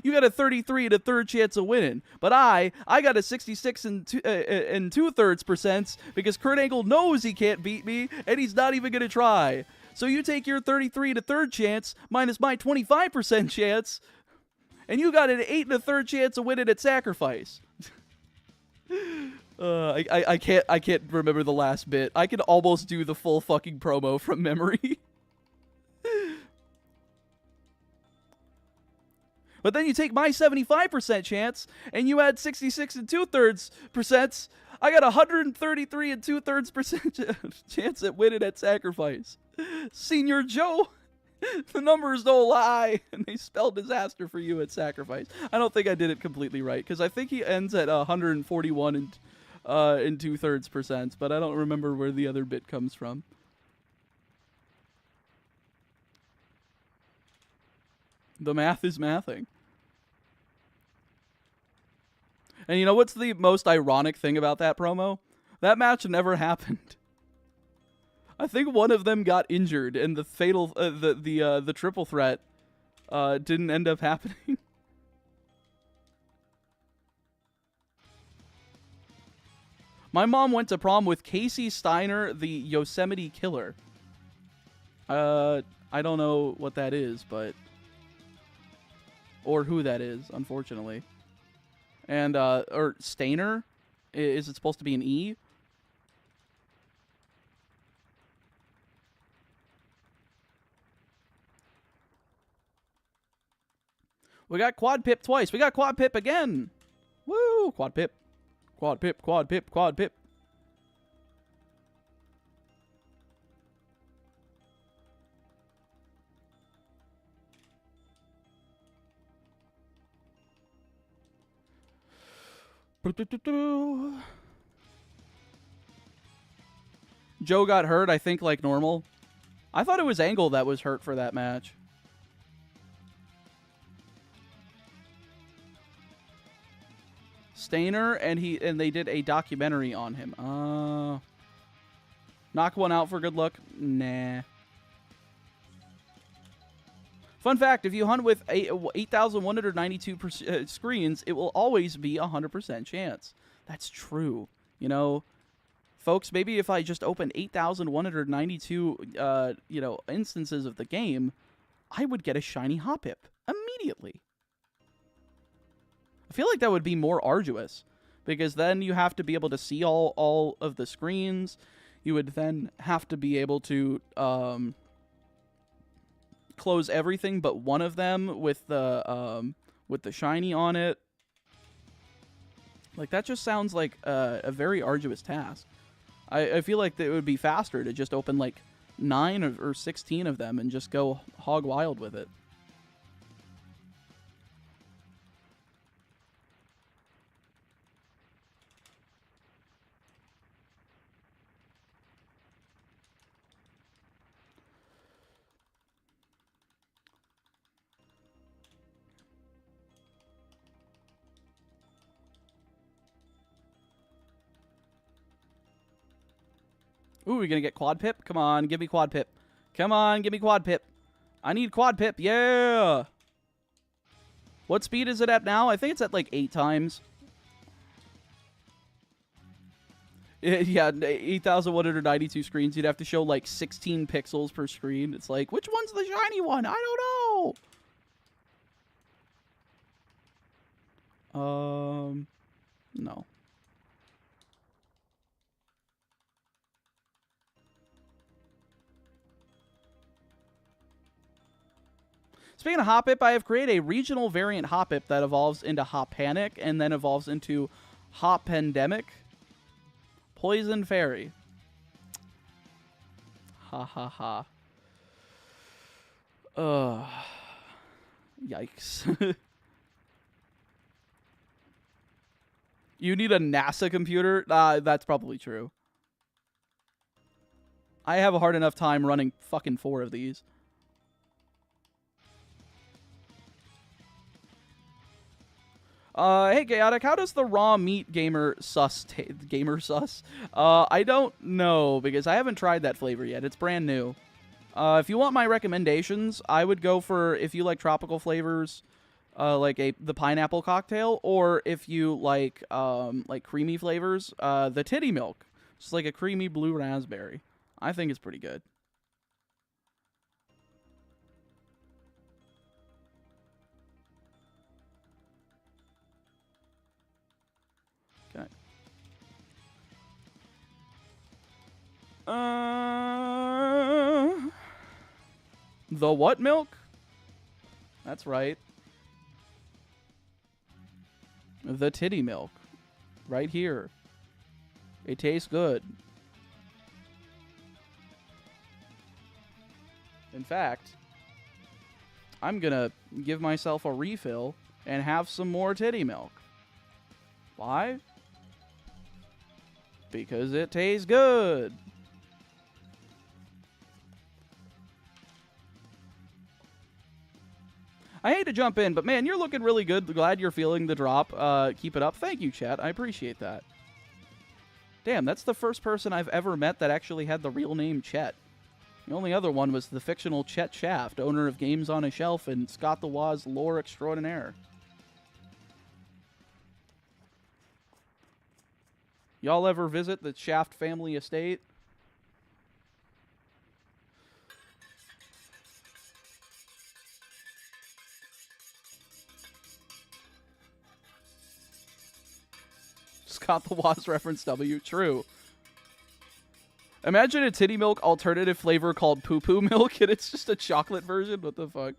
[SPEAKER 1] you got a 33 and a third chance of winning. But I got a 66 and 2/3% because Kurt Angle knows he can't beat me, and he's not even going to try. So you take your 33 and a third chance minus my 25% chance, and you got an 8 and a third chance of winning at Sacrifice. I can't remember the last bit. I can almost do the full fucking promo from memory. But then you take my 75% chance, and you add 66 and 2/3%. I got 133 and 2/3% chance at winning at Sacrifice. Senior Joe, the numbers don't lie, and they spell disaster for you at Sacrifice. I don't think I did it completely right, because I think he ends at 141 and 2/3%, but I don't remember where the other bit comes from. The math is mathing. And you know what's the most ironic thing about that promo? That match never happened. I think one of them got injured, and the fatal, the triple threat, didn't end up happening. My mom went to prom with Casey Steiner, the Yosemite Killer. I don't know what that is, but or who that is, unfortunately. And or Stainer, is it supposed to be an E? We got Quad Pip twice. We got Quad Pip again. Woo! Quad Pip. Quad Pip, Quad Pip, Quad Pip. Joe got hurt, I think, like normal. I thought it was Angle that was hurt for that match. Stainer, and they did a documentary on him. Knock one out for good luck? Nah. Fun fact, if you hunt with 8,192 screens, it will always be a 100% chance. That's true. You know, folks, maybe if I just opened 8,192, instances of the game, I would get a shiny Hoppip immediately. I feel like that would be more arduous, because then you have to be able to see all of the screens. You would then have to be able to close everything but one of them with the shiny on it. Like, that just sounds like a very arduous task. I feel like it would be faster to just open like 9 or 16 of them and just go hog wild with it. Ooh, we're gonna get Quad Pip? Come on, give me Quad Pip. Come on, give me Quad Pip. I need Quad Pip, yeah! What speed is it at now? I think it's at like 8 times. Yeah, 8,192 screens. You'd have to show like 16 pixels per screen. It's like, which one's the shiny one? I don't know! No. Speaking of Hoppip, I have created a regional variant Hoppip that evolves into Hoppanic and then evolves into Hoppendemic. Poison Fairy. Ha ha ha. Ugh. Yikes. You need a NASA computer? That's probably true. I have a hard enough time running fucking 4 of these. Hey, Chaotic, how does the raw meat gamer sus I don't know, because I haven't tried that flavor yet. It's brand new. If you want my recommendations, I would go for, if you like tropical flavors, like the pineapple cocktail, or if you like creamy flavors, the titty milk. It's like a creamy blue raspberry. I think it's pretty good. Okay. The what milk? That's right. The titty milk. Right here. It tastes good. In fact, I'm gonna give myself a refill and have some more titty milk. Why? Because it tastes good. I hate to jump in, but man, you're looking really good. Glad you're feeling the drop. Keep it up. Thank you, chat. I appreciate that. Damn, that's the first person I've ever met that actually had the real name Chet. The only other one was the fictional Chet Shaft, owner of Games on a Shelf and Scott the Woz lore extraordinaire. Y'all ever visit the Shaft family estate? Scott the Woz reference W. True. Imagine a titty milk alternative flavor called poo-poo milk, and it's just a chocolate version. What the fuck?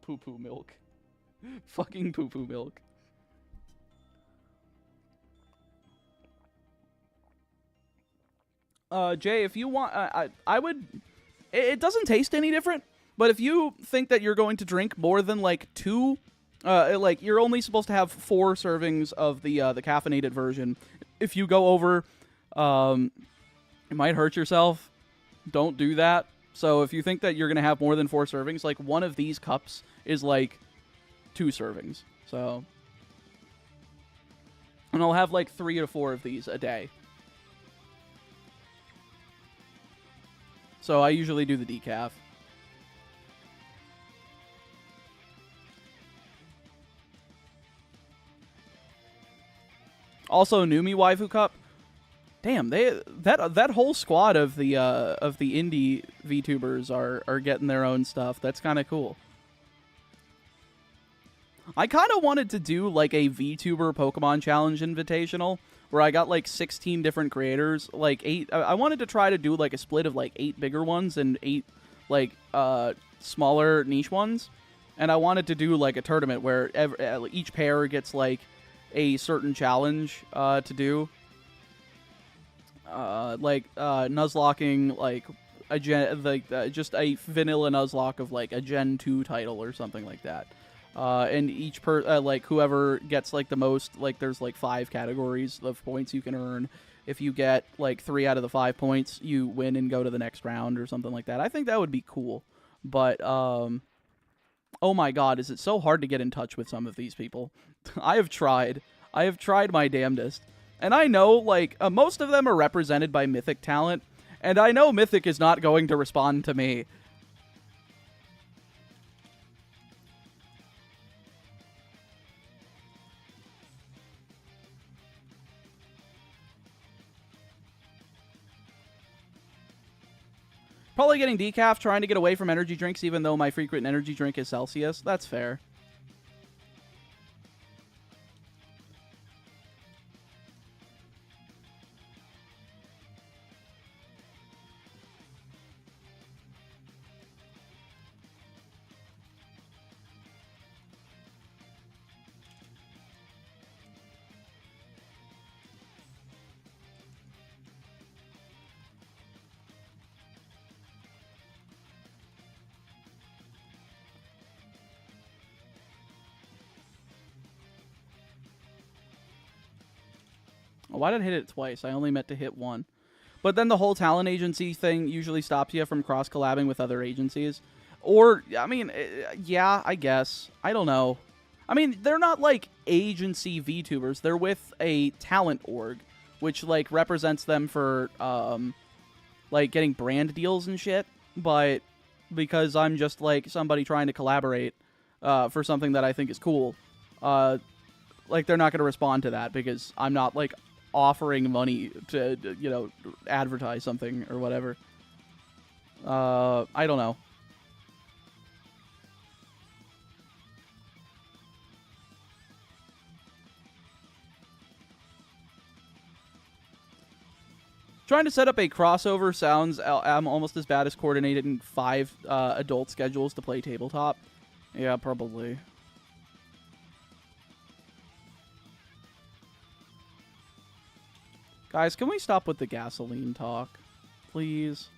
[SPEAKER 1] Poo-poo milk. Fucking poo-poo milk. Jay, if you want, I would... It doesn't taste any different, but if you think that you're going to drink more than, like, 2... like, you're only supposed to have 4 servings of the caffeinated version. If you go over... it might hurt yourself. Don't do that. So if you think that you're going to have more than 4 servings, like, one of these cups is, like, 2 servings. So... And I'll have, like, 3 to 4 of these a day. So I usually do the decaf. Also, Numi Waifu Cup. Damn, that whole squad of the indie VTubers are getting their own stuff. That's kind of cool. I kind of wanted to do like a VTuber Pokemon Challenge Invitational where I got like 16 different creators, like 8. I wanted to try to do like a split of like 8 bigger ones and 8 like smaller niche ones, and I wanted to do like a tournament where each pair gets like a certain challenge to do. Nuzlocking, like a just a vanilla Nuzlocke of like a Gen 2 title or something like that. And each like whoever gets like the most, like there's like 5 categories of points you can earn. If you get like 3 out of the 5 points, you win and go to the next round or something like that. I think that would be cool. But oh my god, is it so hard to get in touch with some of these people? I have tried my damnedest. And I know, like, most of them are represented by Mythic talent, and I know Mythic is not going to respond to me. Probably getting decaf, trying to get away from energy drinks, even though my frequent energy drink is Celsius. That's fair. Why did I hit it twice? I only meant to hit one. But then the whole talent agency thing usually stops you from cross-collabing with other agencies. Or, I mean, yeah, I guess. I don't know. I mean, they're not, like, agency VTubers. They're with a talent org, which, like, represents them for, like, getting brand deals and shit. But because I'm just, like, somebody trying to collaborate for something that I think is cool, like, they're not going to respond to that because I'm not, like, offering money to, you know, advertise something or whatever. I don't know. Trying to set up a crossover sounds almost as bad as coordinating 5 adult schedules to play tabletop. Yeah, probably. Guys, can we stop with the gasoline talk? Please.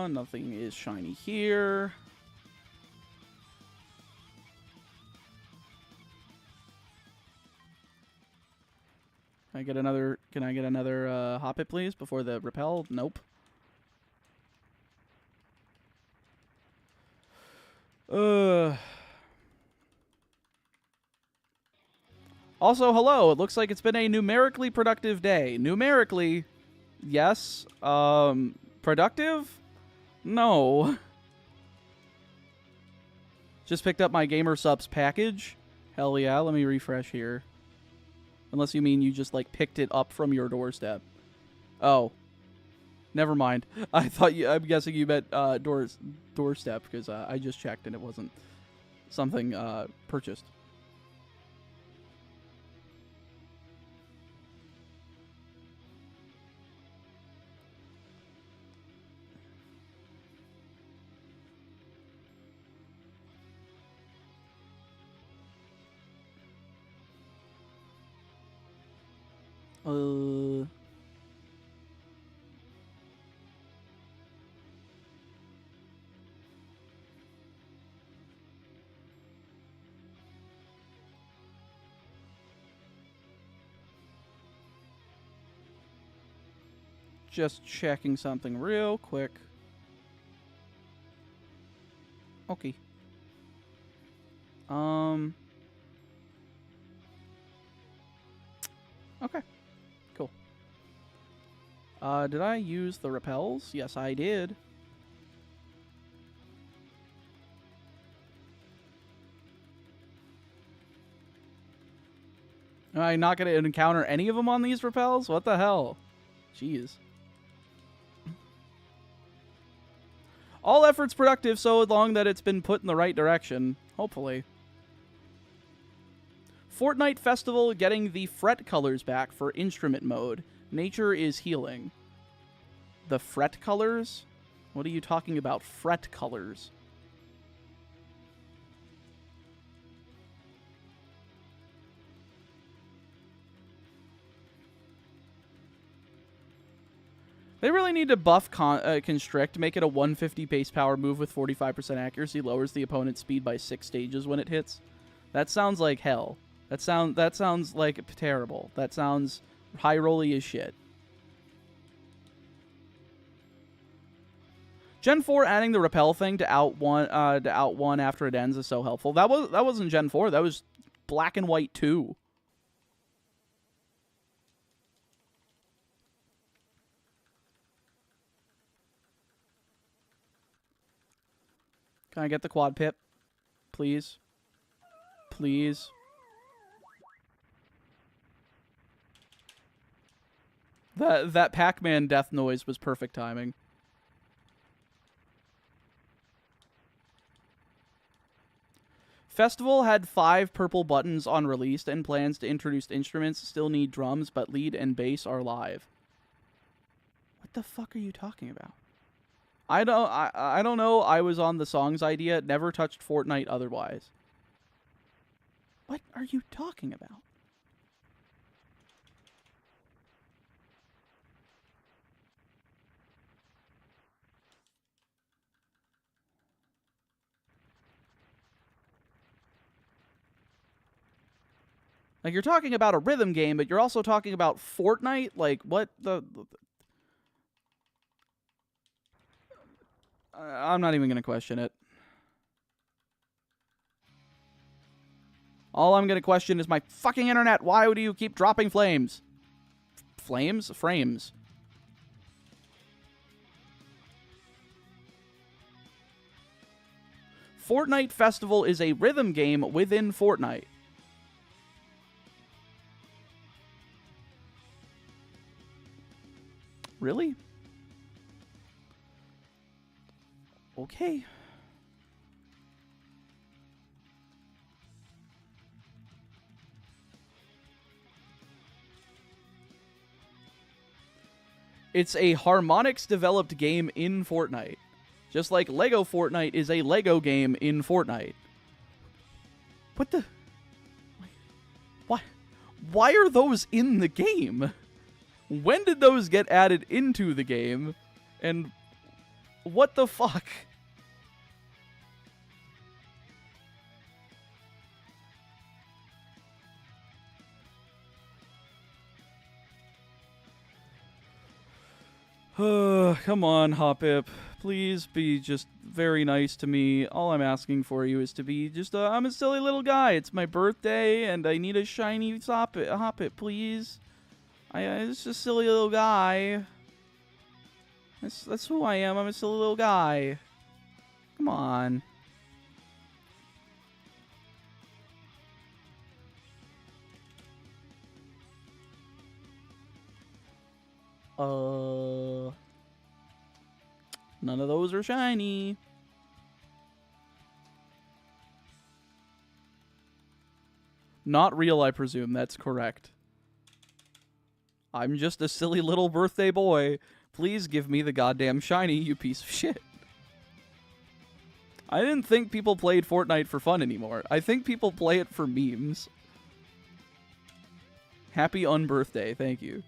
[SPEAKER 1] Nothing is shiny here. Can I get another hop it, please, before the repel? Nope. Also, hello. It looks like it's been a numerically productive day. Numerically, yes. Productive? No. Just picked up my Gamer Subs package. Hell yeah, let me refresh here. Unless you mean you just, like, picked it up from your doorstep. Oh. Never mind. I'm guessing you meant doorstep, because I just checked and it wasn't something purchased. Just checking something real quick. Okay. Okay. Cool. Did I use the repels? Yes, I did. Am I not going to encounter any of them on these repels? What the hell? Jeez. All efforts productive so long that it's been put in the right direction. Hopefully. Fortnite Festival getting the fret colors back for instrument mode. Nature is healing. The fret colors? What are you talking about? Fret colors. They really need to buff Constrict, make it a 150 pace power move with 45% accuracy, lowers the opponent's speed by 6 stages when it hits. That sounds like hell. That sounds like terrible. That sounds high rolly as shit. Gen 4 adding the repel thing to out one after it ends is so helpful. That wasn't Gen 4. That was Black and White 2. Can I get the quad pip? Please. Please. That Pac-Man death noise was perfect timing. Festival had 5 purple buttons on release and plans to introduce instruments. Still need drums, but lead and bass are live. What the fuck are you talking about? I don't know. I was on the songs idea. Never touched Fortnite otherwise. What are you talking about? Like, you're talking about a rhythm game, but you're also talking about Fortnite? Like, what the... I'm not even going to question it. All I'm going to question is my fucking internet. Why do you keep dropping flames? Flames? Frames. Fortnite Festival is a rhythm game within Fortnite. Really? Okay. It's a harmonics-developed game in Fortnite. Just like Lego Fortnite is a Lego game in Fortnite. What the... Why are those in the game? When did those get added into the game? And what the fuck? Come on, Hopip. Please be just very nice to me. All I'm asking for you is to be just I'm a silly little guy. It's my birthday, and I need a shiny Hopip, please. It's just a silly little guy. That's who I am. I'm a silly little guy. Come on. None of those are shiny. Not real, I presume. That's correct. I'm just a silly little birthday boy. Please give me the goddamn shiny, you piece of shit. I didn't think people played Fortnite for fun anymore. I think people play it for memes. Happy unbirthday, thank you.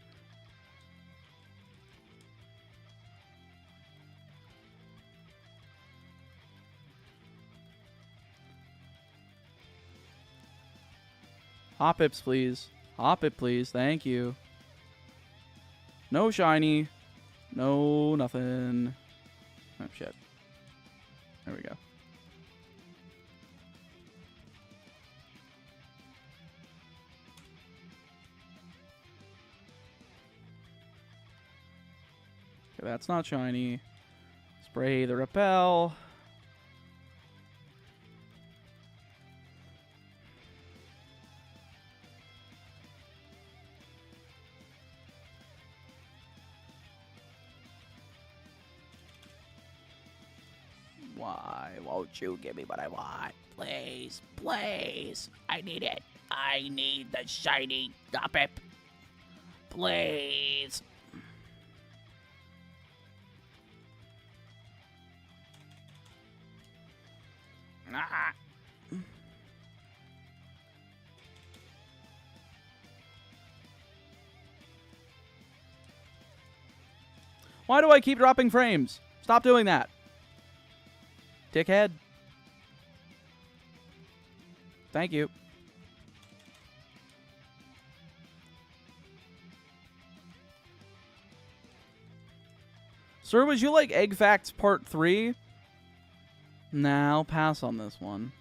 [SPEAKER 1] Hoppips, please. Hoppip, please. Thank you. No shiny. No nothing. Oh, shit. There we go. Okay, that's not shiny. Spray the Repel. Why won't you give me what I want? Please, please. I need it. I need the shiny Hoppip. Please. Ah. Why do I keep dropping frames? Stop doing that. Dickhead. Thank you. Sir, would you like Egg Facts Part 3? Nah, I'll pass on this one.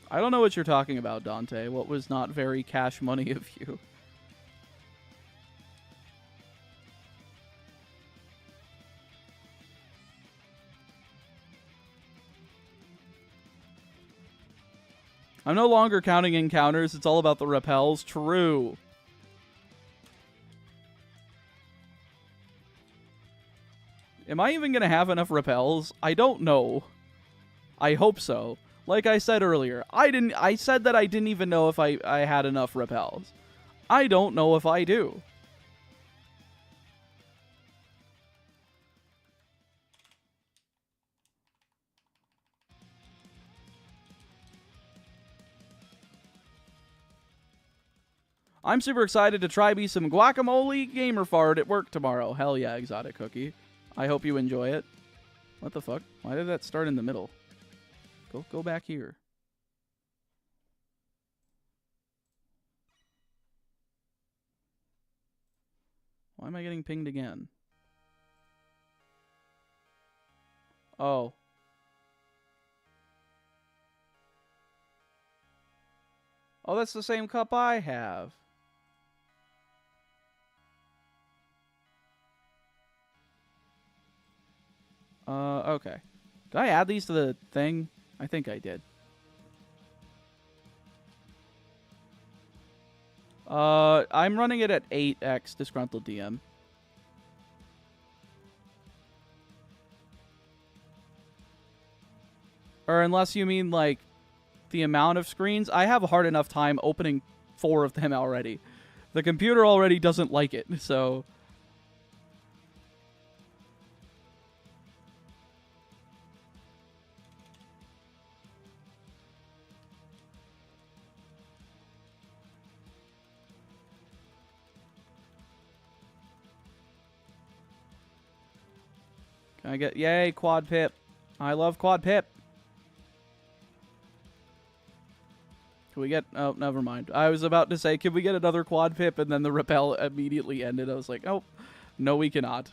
[SPEAKER 1] I don't know what you're talking about, Dante. What was not very cash money of you? I'm no longer counting encounters. It's all about the repels. True. Am I even going to have enough repels? I don't know. I hope so. Like I said earlier, I said that I didn't even know if I had enough repels. I don't know if I do. I'm super excited to try me some guacamole gamer fart at work tomorrow. Hell yeah, Exotic Cookie. I hope you enjoy it. What the fuck? Why did that start in the middle? Go back here. Why am I getting pinged again? Oh. Oh, that's the same cup I have. Okay. Did I add these to the thing? I think I did. I'm running it at 8x Disgruntled DM. Or unless you mean, like, the amount of screens. I have a hard enough time opening 4 of them already. The computer already doesn't like it, so... Can I get... Yay, Quad Pip. I love Quad Pip. Can we get... Oh, never mind. I was about to say, can we get another Quad Pip? And then the Repel immediately ended. I was like, oh, no, we cannot.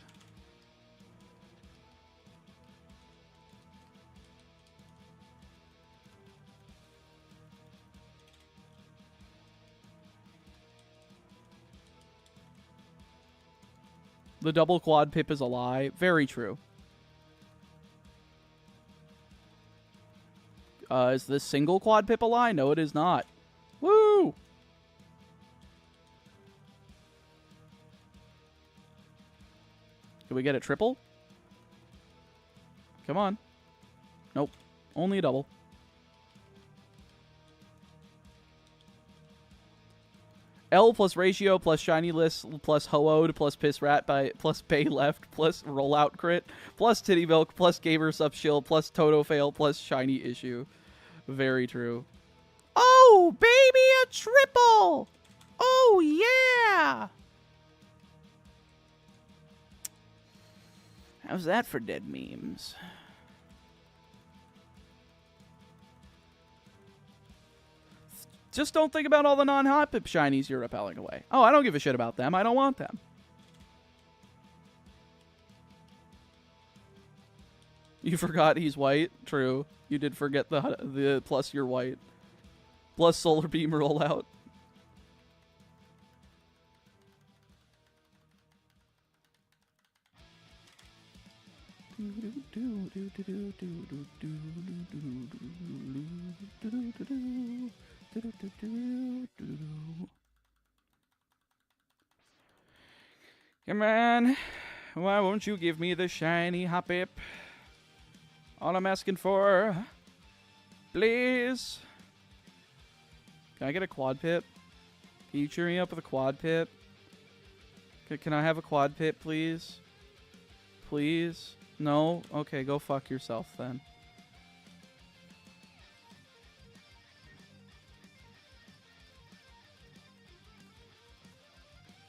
[SPEAKER 1] The double Quad Pip is a lie. Very true. Is this single Quad Pip a lie? No, it is not. Woo! Can we get a triple? Come on. Nope. Only a double. L plus ratio plus shiny list plus Ho-Ode plus piss rat by plus pay left plus rollout crit plus titty milk plus gamer sub shield plus Toto fail plus shiny issue. Very true. Oh, baby, a triple! Oh, yeah! How's that for dead memes? Just don't think about all the non-hot pip shinies you're repelling away. Oh, I don't give a shit about them. I don't want them. You forgot he's white. True. You did forget the plus you're white. Plus solar beam rollout. Come on. Why won't you give me the shiny Hoppip? All I'm asking for. Please. Can I get a Quad Pip? Can you cheer me up with a Quad Pip? Can I have a Quad Pip, please? Please? No? Okay, go fuck yourself then.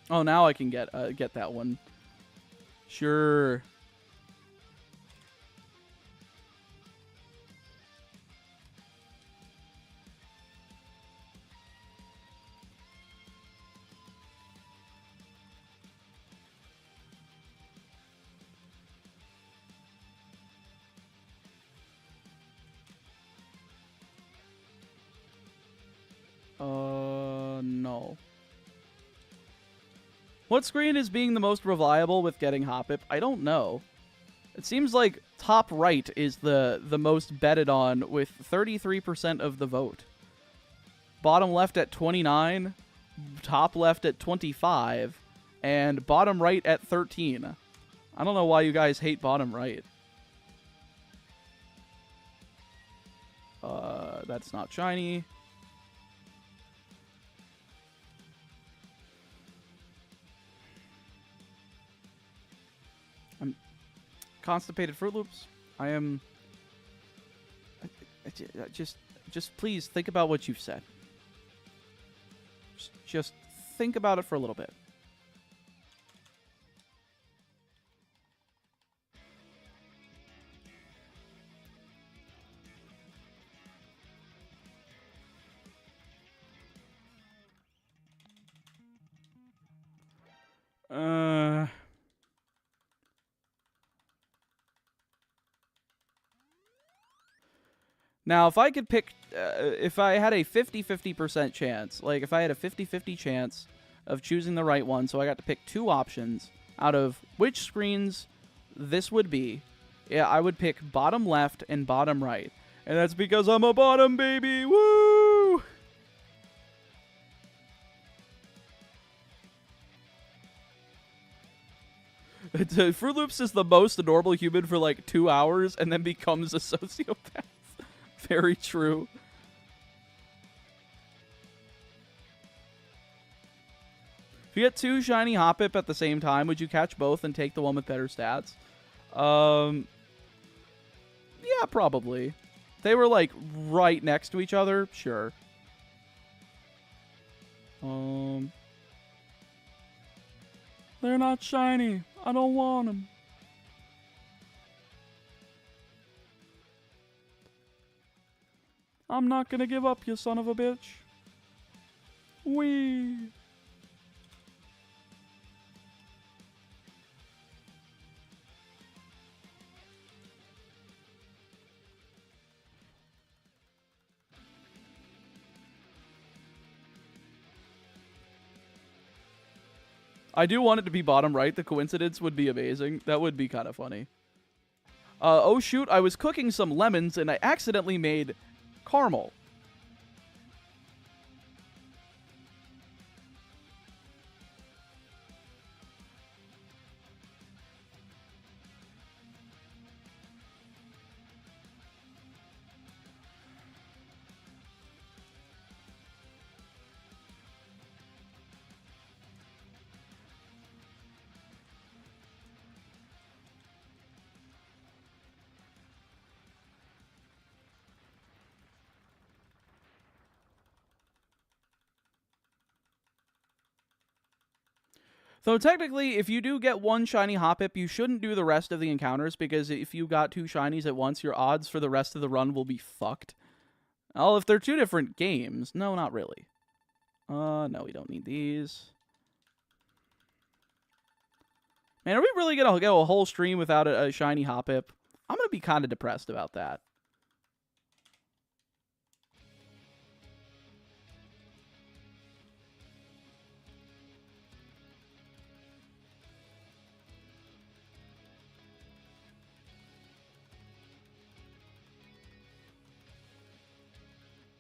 [SPEAKER 1] Oh, now I can get that one. Sure. No. What screen is being the most reliable with getting Hoppip? I don't know. It seems like top right is the most betted on with 33% of the vote. Bottom left at 29, top left at 25, and bottom right at 13. I don't know why you guys hate bottom right. That's not shiny. Constipated Fruit Loops. I am... Just please think about what you've said. Just think about it for a little bit. Now, if I could pick, if I had a 50-50% chance, like if I had a 50-50 chance of choosing the right one, so I got to pick 2 options out of which screens this would be, yeah, I would pick bottom left and bottom right. And that's because I'm a bottom baby. Woo! Fruit Loops is the most normal human for like 2 hours and then becomes a sociopath. Very true. If you get 2 shiny Hoppip at the same time, would you catch both and take the one with better stats? Yeah, probably. They were like right next to each other, sure. They're not shiny. I don't want them. I'm not gonna give up, you son of a bitch. Wee. I do want it to be bottom right. The coincidence would be amazing. That would be kind of funny. Oh shoot, I was cooking some lemons and I accidentally made caramel. So technically, if you do get 1 shiny Hoppip, you shouldn't do the rest of the encounters, because if you got 2 shinies at once, your odds for the rest of the run will be fucked. Well, if they're 2 different games. No, not really. No, we don't need these. Man, are we really going to go a whole stream without a shiny Hoppip? I'm going to be kind of depressed about that.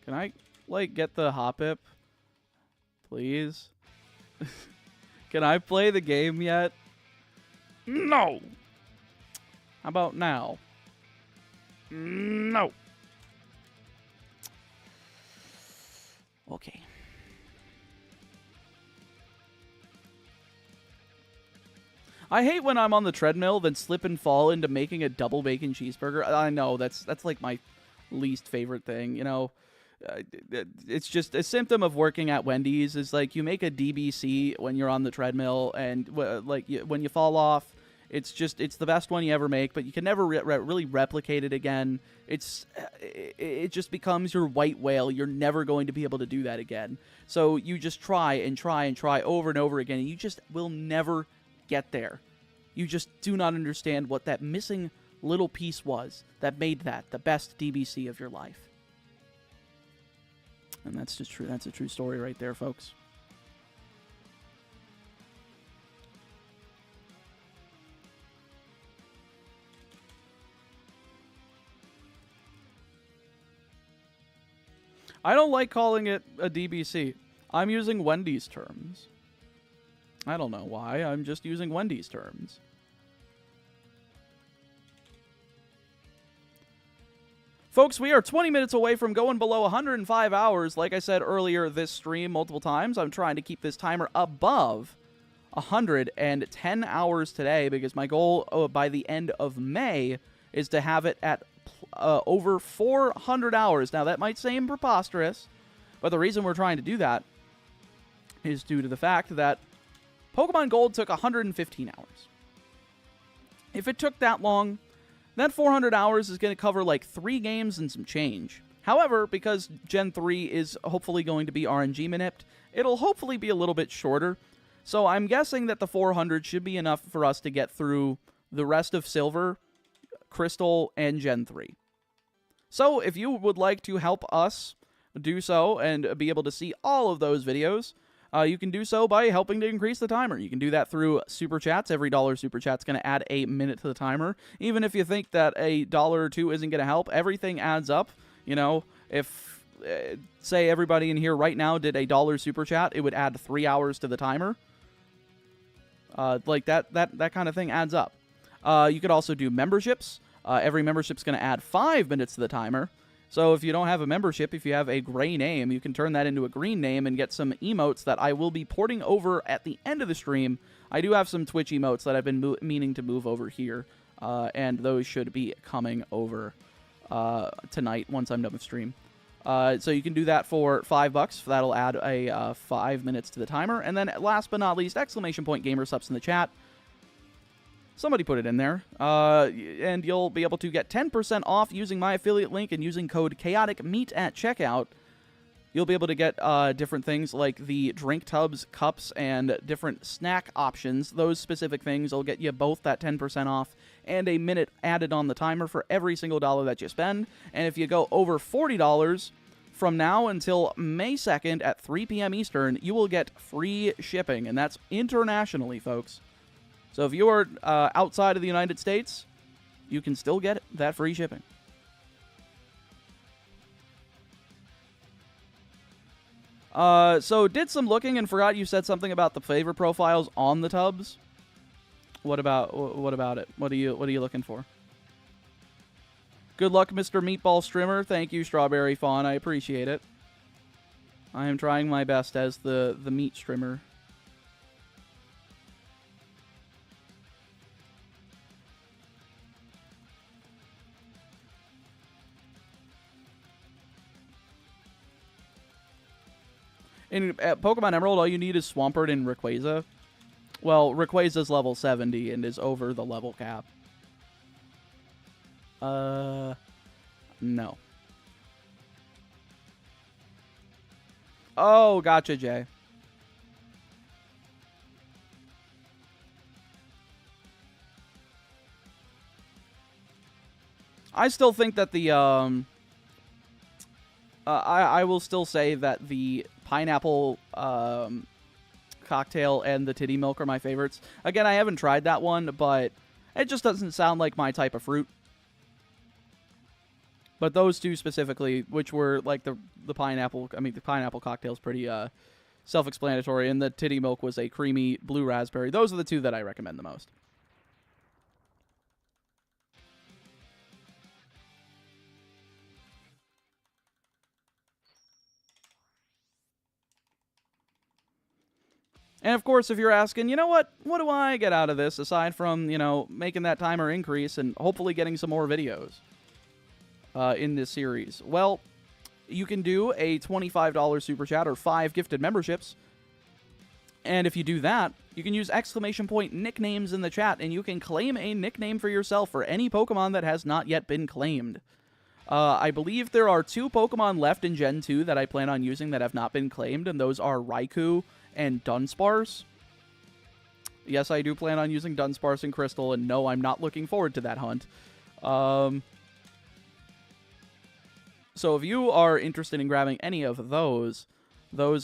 [SPEAKER 1] Can I, like, get the Hoppip? Please? Can I play the game yet? No! How about now? No! Okay. I hate when I'm on the treadmill, then slip and fall into making a double bacon cheeseburger. I know, that's like my least favorite thing, you know? It's just a symptom of working at Wendy's is like you make a DBC when you're on the treadmill and like when you fall off, it's the best one you ever make, but you can never really replicate it again. It just becomes your white whale. You're never going to be able to do that again. So you just try and try and try over and over again, and you just will never get there. You just do not understand what that missing little piece was that made that the best DBC of your life. And that's just true. That's a true story right there, folks. I don't like calling it a DBC. I'm using Wendy's terms. I don't know why. I'm just using Wendy's terms. Folks, we are 20 minutes away from going below 105 hours. Like I said earlier this stream multiple times, I'm trying to keep this timer above 110 hours today because my goal by the end of May is to have it at over 400 hours. Now, that might seem preposterous, but the reason we're trying to do that is due to the fact that Pokemon Gold took 115 hours. If it took that long, that 400 hours is going to cover like 3 games and some change. However, because Gen 3 is hopefully going to be RNG manipped, it'll hopefully be a little bit shorter. So I'm guessing that the 400 should be enough for us to get through the rest of Silver, Crystal, and Gen 3. So if you would like to help us do so and be able to see all of those videos, you can do so by helping to increase the timer. You can do that through Super Chats. Every $1 Super Chat's going to add a minute to the timer. Even if you think that a $1 or $2 isn't going to help, everything adds up. You know, if, say, everybody in here right now did a $1 Super Chat, it would add 3 hours to the timer. Like that kind of thing adds up. You could also do memberships. Every membership's going to add 5 minutes to the timer. So if you don't have a membership, if you have a gray name, you can turn that into a green name and get some emotes that I will be porting over at the end of the stream. I do have some Twitch emotes that I've been meaning to move over here, and those should be coming over tonight once I'm done with stream. So you can do that for $5. That'll add a 5 minutes to the timer. And then last but not least, !GamerSups in the chat. Somebody put it in there. And you'll be able to get 10% off using my affiliate link and using code ChaoticMeat at checkout. You'll be able to get different things like the drink tubs, cups, and different snack options. Those specific things will get you both that 10% off and a minute added on the timer for every single dollar that you spend. And if you go over $40 from now until May 2nd at 3 p.m. Eastern, you will get free shipping. And that's internationally, folks. So if you are outside of the United States, you can still get that free shipping. So did some looking and forgot you said something about the flavor profiles on the tubs. What about it? What are you looking for? Good luck, Mr. Meatball Strimmer. Thank you, Strawberry Fawn. I appreciate it. I am trying my best as the meat strimmer. In Pokemon Emerald, all you need is Swampert and Rayquaza. Well, Rayquaza's level 70 and is over the level cap. No. Oh, gotcha, Jay. I still think that the, I will still say that the pineapple cocktail and the titty milk are my favorites. Again, I haven't tried that one, but it just doesn't sound like my type of fruit. But those two specifically, which were like the pineapple, I mean, the pineapple cocktail is pretty self-explanatory, and the titty milk was a creamy blue raspberry. Those are the two that I recommend the most. And of course, if you're asking, you know what do I get out of this aside from, you know, making that timer increase and hopefully getting some more videos in this series? Well, you can do a $25 Super Chat or 5 gifted memberships. And if you do that, you can use ! Nicknames in the chat, and you can claim a nickname for yourself for any Pokemon that has not yet been claimed. I believe there are 2 Pokemon left in Gen 2 that I plan on using that have not been claimed, and those are Raikou and Dunsparce. Yes, I do plan on using Dunsparce and Crystal, and no, I'm not looking forward to that hunt. So if you are interested in grabbing any of those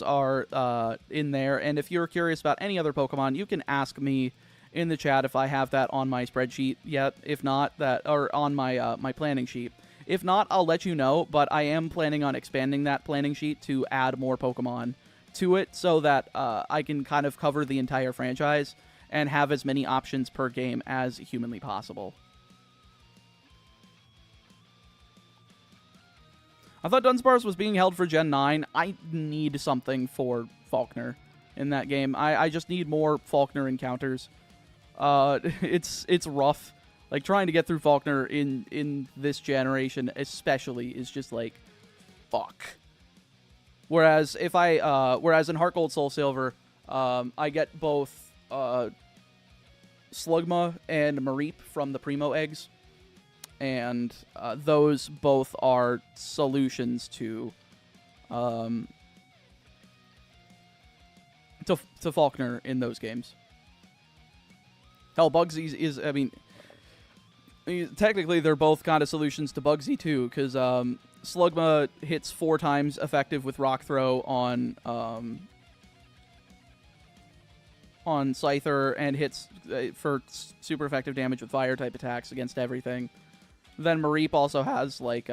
[SPEAKER 1] are in there. And if you're curious about any other Pokemon, you can ask me in the chat if I have that on my spreadsheet yet. If not, or on my my planning sheet. If not, I'll let you know, but I am planning on expanding that planning sheet to add more Pokemon to it so that I can kind of cover the entire franchise and have as many options per game as humanly possible. I thought Dunsparce was being held for Gen 9. I need something for Falkner in that game. I just need more Falkner encounters. It's rough. Like, trying to get through Falkner in this generation especially is just like, fuck. Whereas if whereas in Heart Gold Soul Silver, I get both Slugma and Mareep from the Primo eggs, and those both are solutions to Falkner in those games. Hell, Bugsy's is, I mean, Technically, they're both kind of solutions to Bugsy, too, because Slugma hits 4 times effective with Rock Throw on Scyther, and hits for super effective damage with Fire-type attacks against everything. Then Mareep also has, like,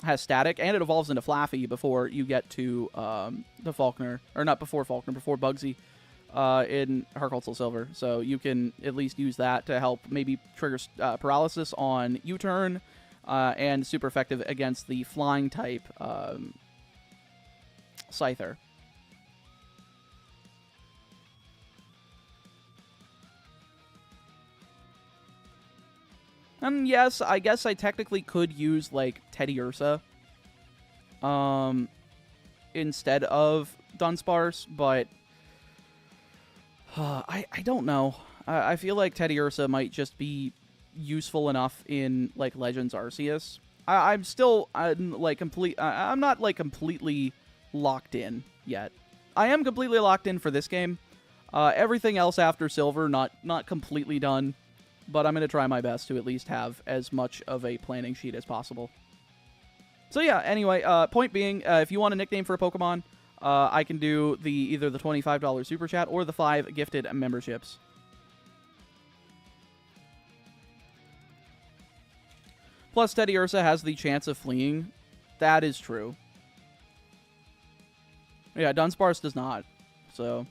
[SPEAKER 1] has Static, and it evolves into Flaffy before you get to the Falkner. Or not before Falkner, before Bugsy. In Heart Soul Silver, so you can at least use that to help maybe trigger paralysis on U-turn, and super effective against the flying type Scyther. And yes, I guess I technically could use like Teddiursa instead of Dunsparce, but I don't know. I feel like Teddiursa might just be useful enough in like Legends Arceus. I'm not like completely locked in yet. I am completely locked in for this game. Everything else after Silver, not completely done, but I'm gonna try my best to at least have as much of a planning sheet as possible. So yeah. Anyway, point being, if you want a nickname for a Pokemon, I can do either the $25 Super Chat or the 5 gifted memberships. Plus, Teddiursa has the chance of fleeing. That is true. Yeah, Dunsparce does not. So...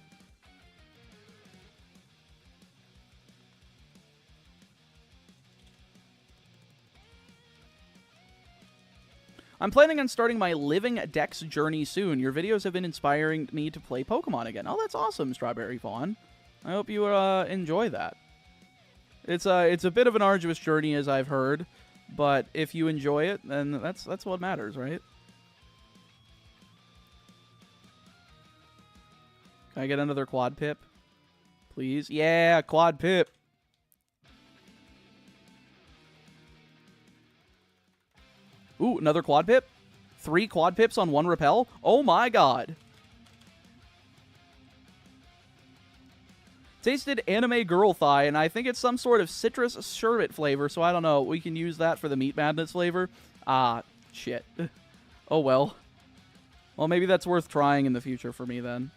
[SPEAKER 1] I'm planning on starting my Living Dex journey soon. Your videos have been inspiring me to play Pokemon again. Oh, that's awesome, Strawberry Fawn. I hope you enjoy that. It's a bit of an arduous journey, as I've heard, but if you enjoy it, then that's what matters, right? Can I get another Quad Pip? Please? Yeah, Quad Pip. Ooh, another Quad Pip? 3 Quad Pips on 1 Repel? Oh my god. Tasted anime girl thigh, and I think it's some sort of citrus sherbet flavor, so I don't know. We can use that for the Meat Madness flavor. Ah, shit. Oh well. Well, maybe that's worth trying in the future for me then.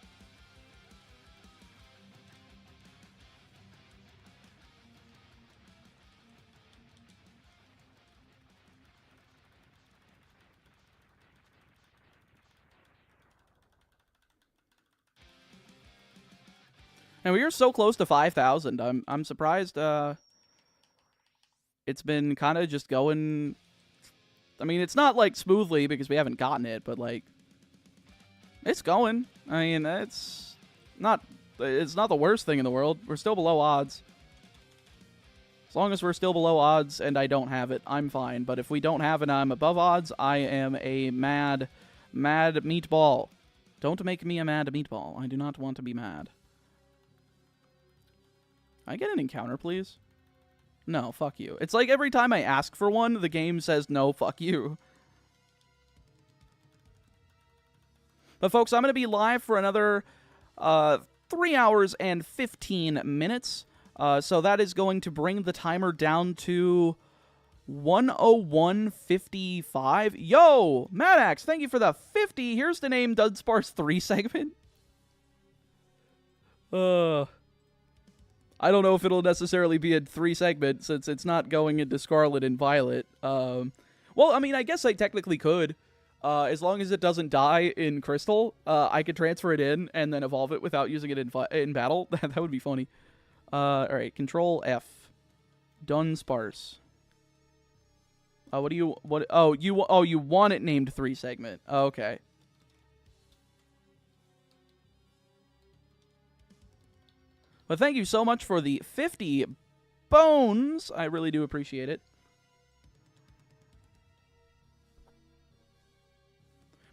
[SPEAKER 1] And we are so close to 5,000. I'm surprised. It's been kind of just going. I mean, it's not like smoothly because we haven't gotten it, but like, it's going. I mean, it's not the worst thing in the world. We're still below odds. As long as we're still below odds and I don't have it, I'm fine. But if we don't have it and I'm above odds, I am a mad meatball. Don't make me a mad meatball. I do not want to be mad. Can I get an encounter, please? No, fuck you. It's like every time I ask for one, the game says, no, fuck you. But folks, I'm going to be live for another 3 hours and 15 minutes. So that is going to bring the timer down to 101:55. Yo, Madax, thank you for the 50. Here's the name Dunsparce 3 segment. I don't know if it'll necessarily be a 3 segment since it's not going into Scarlet and Violet. Well, I mean, I guess I technically could. As long as it doesn't die in Crystal, I could transfer it in and then evolve it without using it in battle. That would be funny. Alright, Control F. Dunsparce. Oh, you want it named 3 segment. Okay. Well, thank you so much for the 50 bones. I really do appreciate it.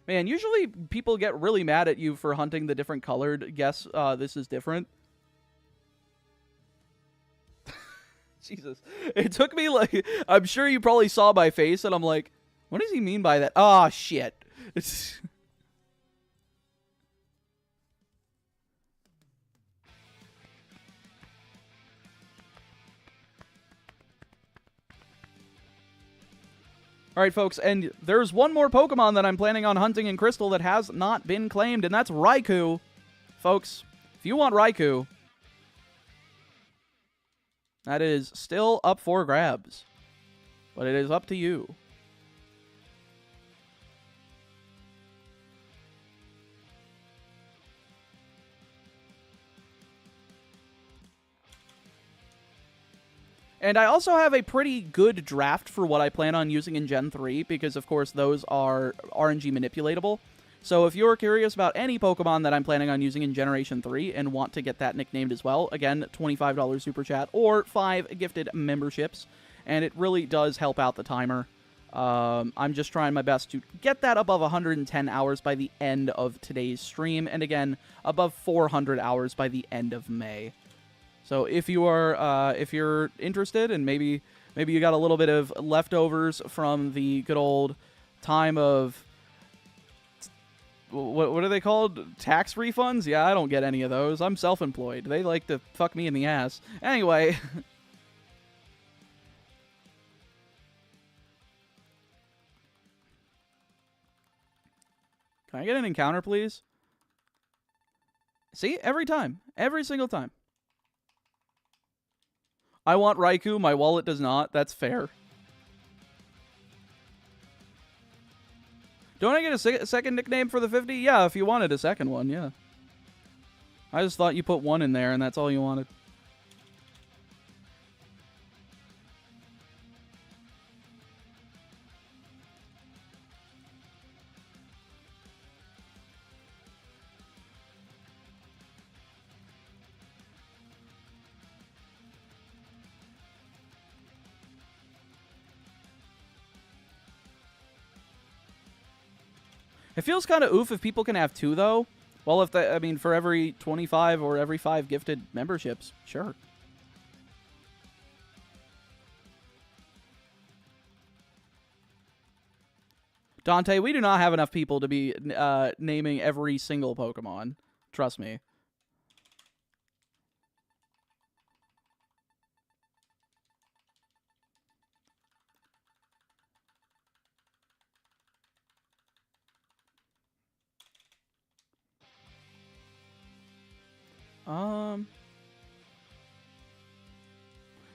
[SPEAKER 1] Man, usually people get really mad at you for hunting the different colored. Guess this is different. Jesus. It took me like... I'm sure you probably saw my face, and I'm like, what does he mean by that? Ah, shit. It's... All right, folks, and there's one more Pokemon that I'm planning on hunting in Crystal that has not been claimed, and that's Raikou. Folks, if you want Raikou, that is still up for grabs, but it is up to you. And I also have a pretty good draft for what I plan on using in Gen 3, because, of course, those are RNG manipulatable. So if you're curious about any Pokemon that I'm planning on using in Generation 3 and want to get that nicknamed as well, again, $25 Super Chat or 5 gifted memberships, and it really does help out the timer. I'm just trying my best to get that above 110 hours by the end of today's stream, and again, above 400 hours by the end of May. So if you are, if you're interested, and maybe you got a little bit of leftovers from the good old time of what are they called? Tax refunds? Yeah, I don't get any of those. I'm self-employed. They like to fuck me in the ass. Anyway. Can I get an encounter, please? See? Every time. Every single time. I want Raikou, my wallet does not. That's fair. Don't I get a second nickname for the 50? Yeah, if you wanted a second one, yeah. I just thought you put one in there and that's all you wanted. It feels kind of oof if people can have 2, though. Well, if I mean, for every 25 or every 5 gifted memberships, sure. Dante, we do not have enough people to be naming every single Pokemon. Trust me.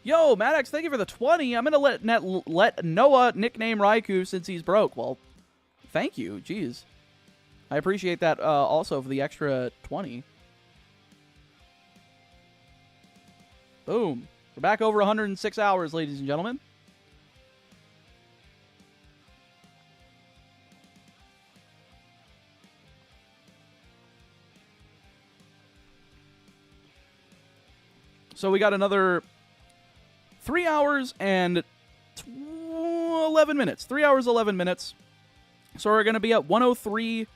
[SPEAKER 1] Yo, Maddox, thank you for the 20. I'm gonna let Noah nickname Raikou since he's broke. Well, thank you. Jeez. I appreciate that also for the extra 20. Boom. We're back over 106 hours, ladies and gentlemen. So we got another 3 hours and 11 minutes. 3 hours, 11 minutes. So we're going to be at 103,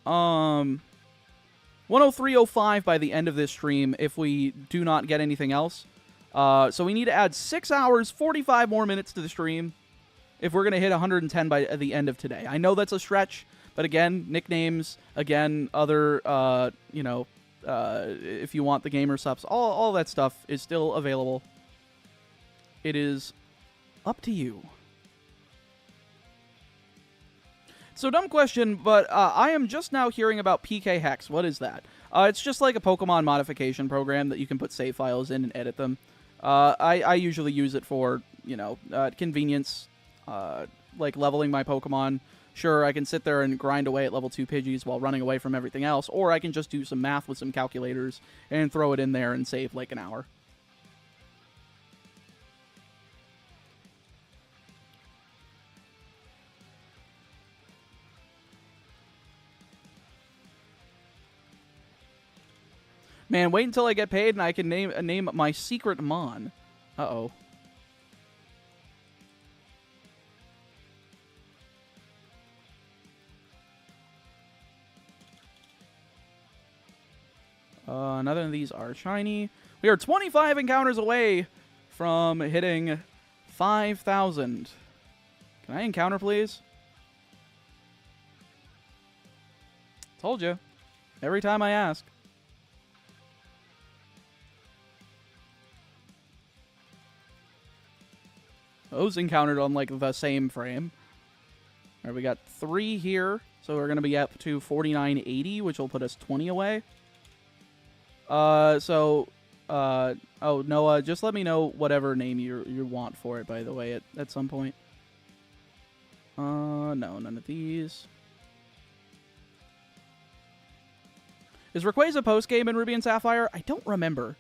[SPEAKER 1] 103.05 by the end of this stream if we do not get anything else. So we need to add 6 hours, 45 more minutes to the stream if we're going to hit 110 by the end of today. I know that's a stretch, but again, nicknames, again, other, you know, if you want the gamer subs, all that stuff is still available. It is up to you. So, dumb question, but I am just now hearing about PK Hex. What is that? It's just like a Pokemon modification program that you can put save files in and edit them. I usually use it for, you know, convenience, like leveling my Pokemon. Sure, I can sit there and grind away at level 2 Pidgeys while running away from everything else, or I can just do some math with some calculators and throw it in there and save like an hour. Man, wait until I get paid and I can name my secret Mon. Uh-oh. None of these are shiny. We are 25 encounters away from hitting 5,000. Can I encounter, please? Told you. Every time I ask. Those encountered on, like, the same frame. All right, we got 3 here, so we're going to be up to 4980, which will put us 20 away. Oh, Noah, just let me know whatever name you want for it, by the way, at some point. No, none of these. Is Rayquaza post-game in Ruby and Sapphire? I don't remember.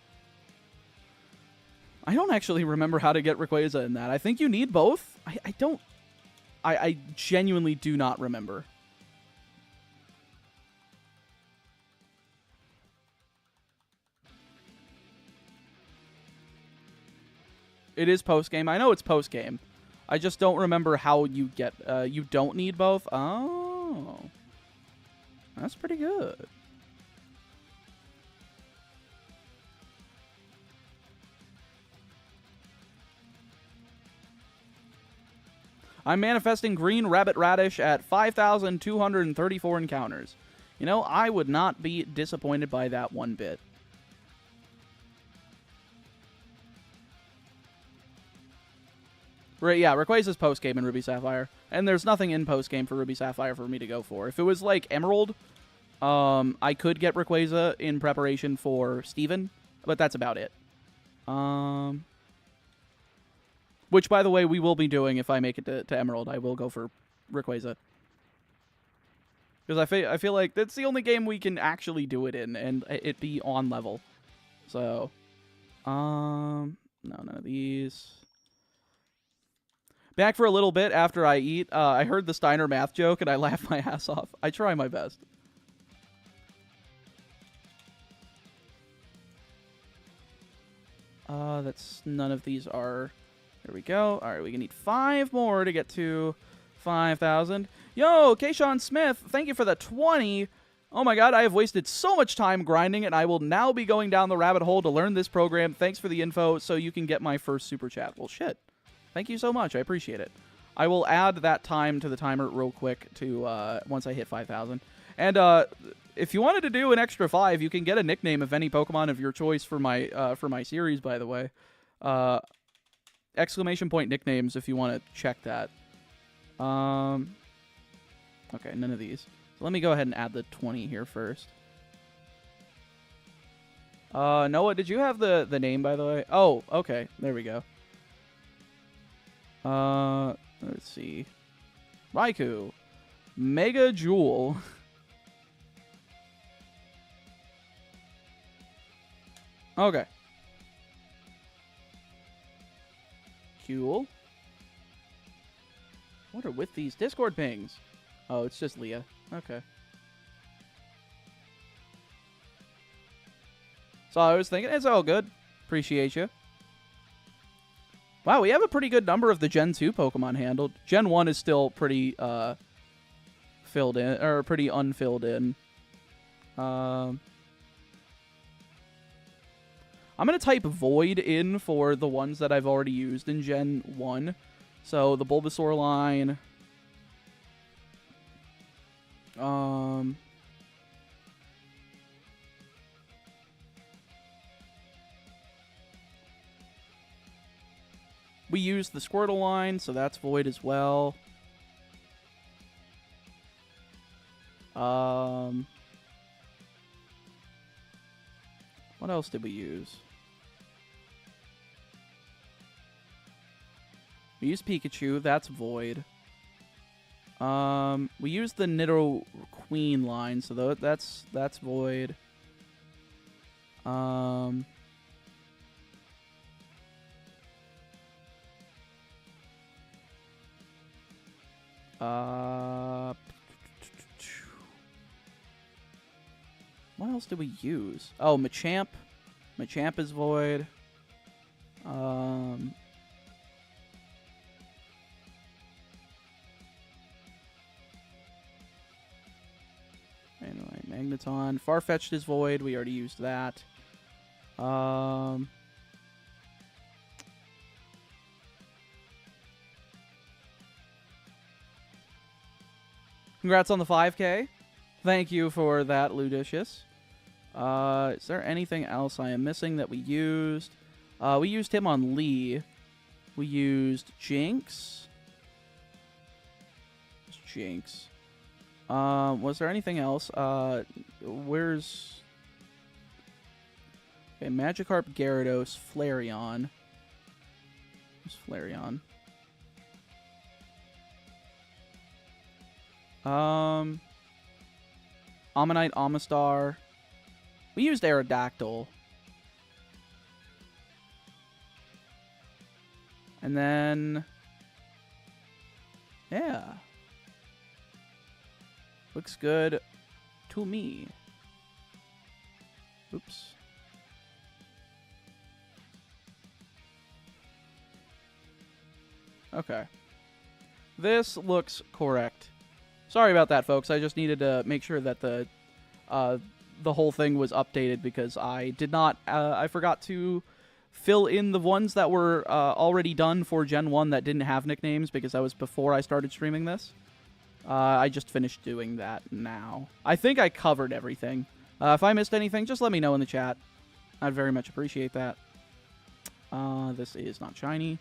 [SPEAKER 1] I don't actually remember how to get Rayquaza in that. I think you need both. I genuinely do not remember. It is post-game. I know it's post-game. I just don't remember how you get... you don't need both? Oh. That's pretty good. I'm manifesting green rabbit radish at 5,234 encounters. You know, I would not be disappointed by that one bit. Right, yeah, Rayquaza's post-game in Ruby Sapphire. And there's nothing in post-game for Ruby Sapphire for me to go for. If it was like Emerald, I could get Rayquaza in preparation for Steven, but that's about it. Which, by the way, we will be doing if I make it to Emerald. I will go for Rayquaza. Because I feel like that's the only game we can actually do it in, and it be on level. So, no, none of these. Back for a little bit after I eat. I heard the Steiner math joke, and I laughed my ass off. I try my best. That's none of these are... There we go. All right, we need 5 more to get to 5,000. Yo, Kayshawn Smith, thank you for the 20. Oh my god, I have wasted so much time grinding, and I will now be going down the rabbit hole to learn this program. Thanks for the info, so you can get my first super chat. Well, shit. Thank you so much. I appreciate it. I will add that time to the timer real quick to once I hit 5,000. And if you wanted to do an extra 5, you can get a nickname of any Pokemon of your choice for my series, by the way. Exclamation point nicknames if you want to check that. Okay, none of these. So let me go ahead and add the 20 here first. Noah, did you have the name, by the way? Oh, okay. There we go. Let's see. Raikou. Mega Jewel. Okay. Cool. What are with these Discord pings? Oh, it's just Leah. Okay. So I was thinking, it's all good. Appreciate you. Wow, we have a pretty good number of the Gen 2 Pokemon handled. Gen 1 is still pretty filled in, or pretty unfilled in. I'm going to type Void in for the ones that I've already used in Gen 1. So, the Bulbasaur line. We used the Squirtle line, so that's Void as well. What else did we use? We used Pikachu, that's Void. We used the Nido Queen line, so that's Void. What else did we use? Oh, Machamp. Machamp is Void. Anyway, Magneton. Farfetch'd is Void. We already used that. Congrats on the 5K. Thank you for that, Ludicious. Is there anything else I am missing that we used? We used him on Lee. We used Jinx. Jinx. Was there anything else? Where's... Okay, Magikarp, Gyarados, Flareon. Where's Flareon? Ammonite, Amistar. We used Aerodactyl. And then... yeah. Looks good to me. Oops. Okay. This looks correct. Sorry about that, folks. I just needed to make sure that the whole thing was updated because I did not... I forgot to fill in the ones that were already done for Gen 1 that didn't have nicknames because that was before I started streaming this. I just finished doing that now. I think I covered everything. If I missed anything, just let me know in the chat. I'd very much appreciate that. This is not shiny.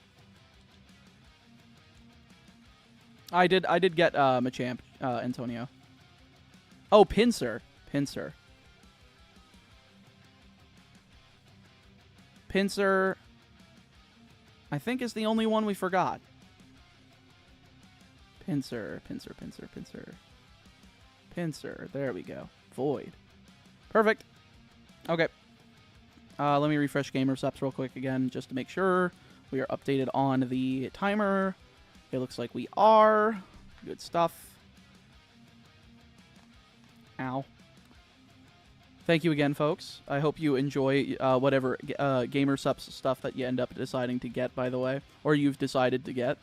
[SPEAKER 1] I did get Machamp, Antonio. Oh, Pinsir. Pinsir, I think, is the only one we forgot. Pinsir. There we go. Void. Perfect. Okay. Let me refresh gamer subs real quick again just to make sure we are updated on the timer. It looks like we are. Good stuff. Ow. Thank you again, folks. I hope you enjoy whatever gamer subs stuff that you end up deciding to get, by the way, or you've decided to get.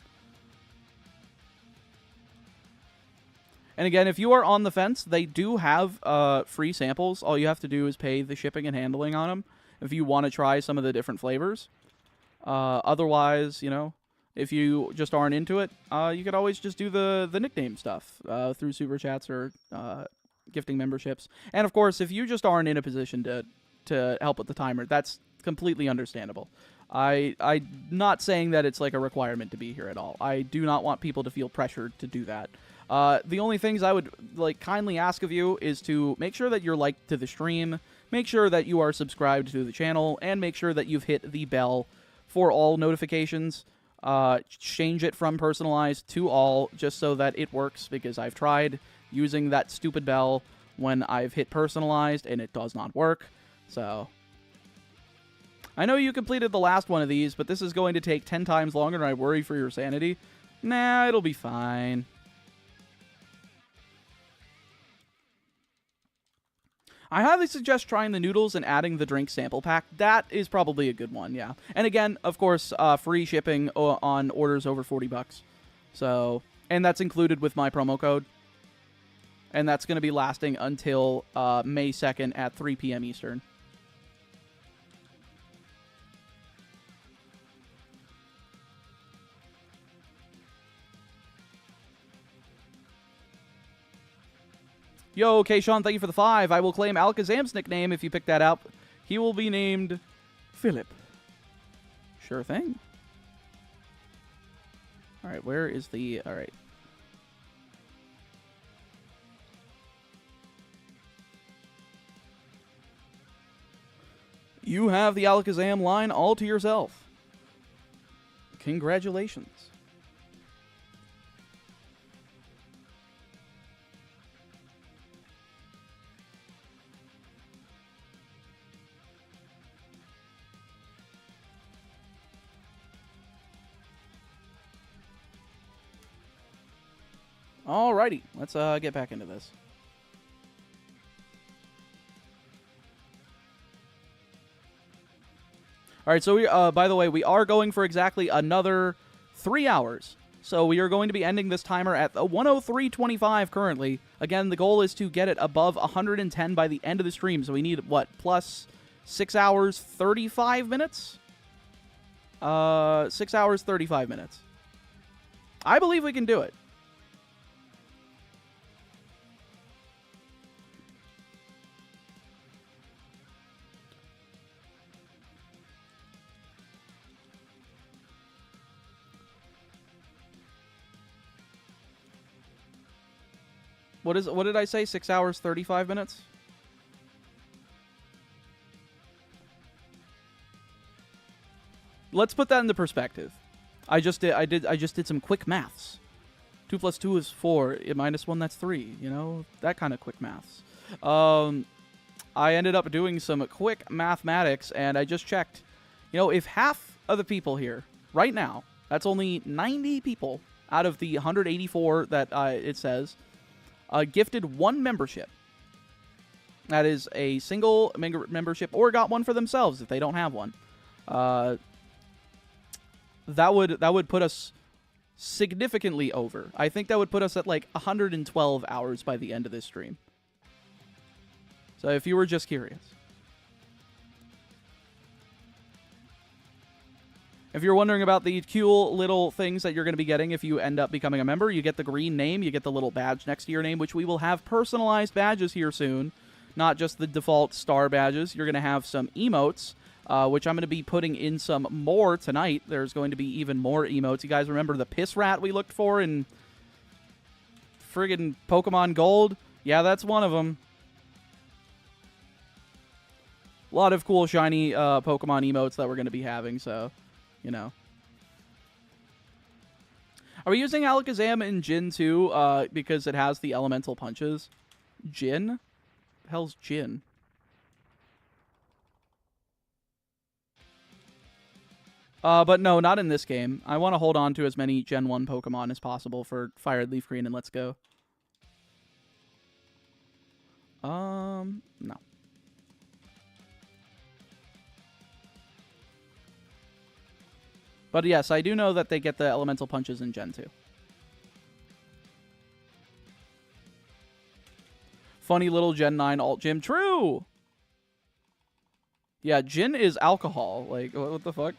[SPEAKER 1] And again, if you are on the fence, they do have free samples. All you have to do is pay the shipping and handling on them if you want to try some of the different flavors. Otherwise, you know, if you just aren't into it, you could always just do the nickname stuff through Super Chats or gifting memberships. And, of course, if you just aren't in a position to help with the timer, that's completely understandable. I'm not saying that it's like a requirement to be here at all. I do not want people to feel pressured to do that. The only things I would kindly ask of you is to make sure that you're liked to the stream, make sure that you are subscribed to the channel, and make sure that you've hit the bell for all notifications. Change it from personalized to all just so that it works, because I've tried using that stupid bell when I've hit personalized and it does not work. So I know you completed the last one of these, but this is going to take 10 times longer and I worry for your sanity. Nah, it'll be fine. I highly suggest trying the noodles and adding the drink sample pack. That is probably a good one, yeah. And again, of course, free shipping on orders over $40. So, and that's included with my promo code. And that's going to be lasting until May 2nd at 3 p.m. Eastern. Yo, K-Sean, thank you for the 5. I will claim Alakazam's nickname if you pick that up. He will be named Philip. Sure thing. Alright, where is the... Alright. You have the Alakazam line all to yourself. Congratulations. Alrighty, let's get back into this. Alright, so we, by the way, we are going for exactly another 3 hours. So we are going to be ending this timer at 103.25 currently. Again, the goal is to get it above 110 by the end of the stream. So we need, what, plus 6 hours, 35 minutes? 6 hours, 35 minutes. I believe we can do it. What did I say? 6 hours, 35 minutes? Let's put that into perspective. I just did some quick maths. 2 plus 2 is 4. Minus 1, that's 3. You know, that kind of quick maths. I ended up doing some quick mathematics, and I just checked. You know, if half of the people here, right now, that's only 90 people out of the 184 that it says, gifted one membership. That is a single membership, or got one for themselves if they don't have one. That would put us significantly over. I think that would put us at like 112 hours by the end of this stream. So if you were just curious. If you're wondering about the cool little things that you're going to be getting if you end up becoming a member, you get the green name, you get the little badge next to your name, which we will have personalized badges here soon. Not just the default star badges. You're going to have some emotes, which I'm going to be putting in some more tonight. There's going to be even more emotes. You guys remember the piss rat we looked for in friggin' Pokemon Gold? Yeah, that's one of them. A lot of cool shiny Pokemon emotes that we're going to be having, so, you know. Are we using Alakazam in Jin 2 because it has the elemental punches? Jin? The hell's Jin? But no, not in this game. I want to hold on to as many Gen 1 Pokemon as possible for Fire Leaf Green and Let's Go. No. But yes, I do know that they get the elemental punches in Gen 2. Funny little Gen 9 alt gym. True! Yeah, gin is alcohol. Like, what the fuck?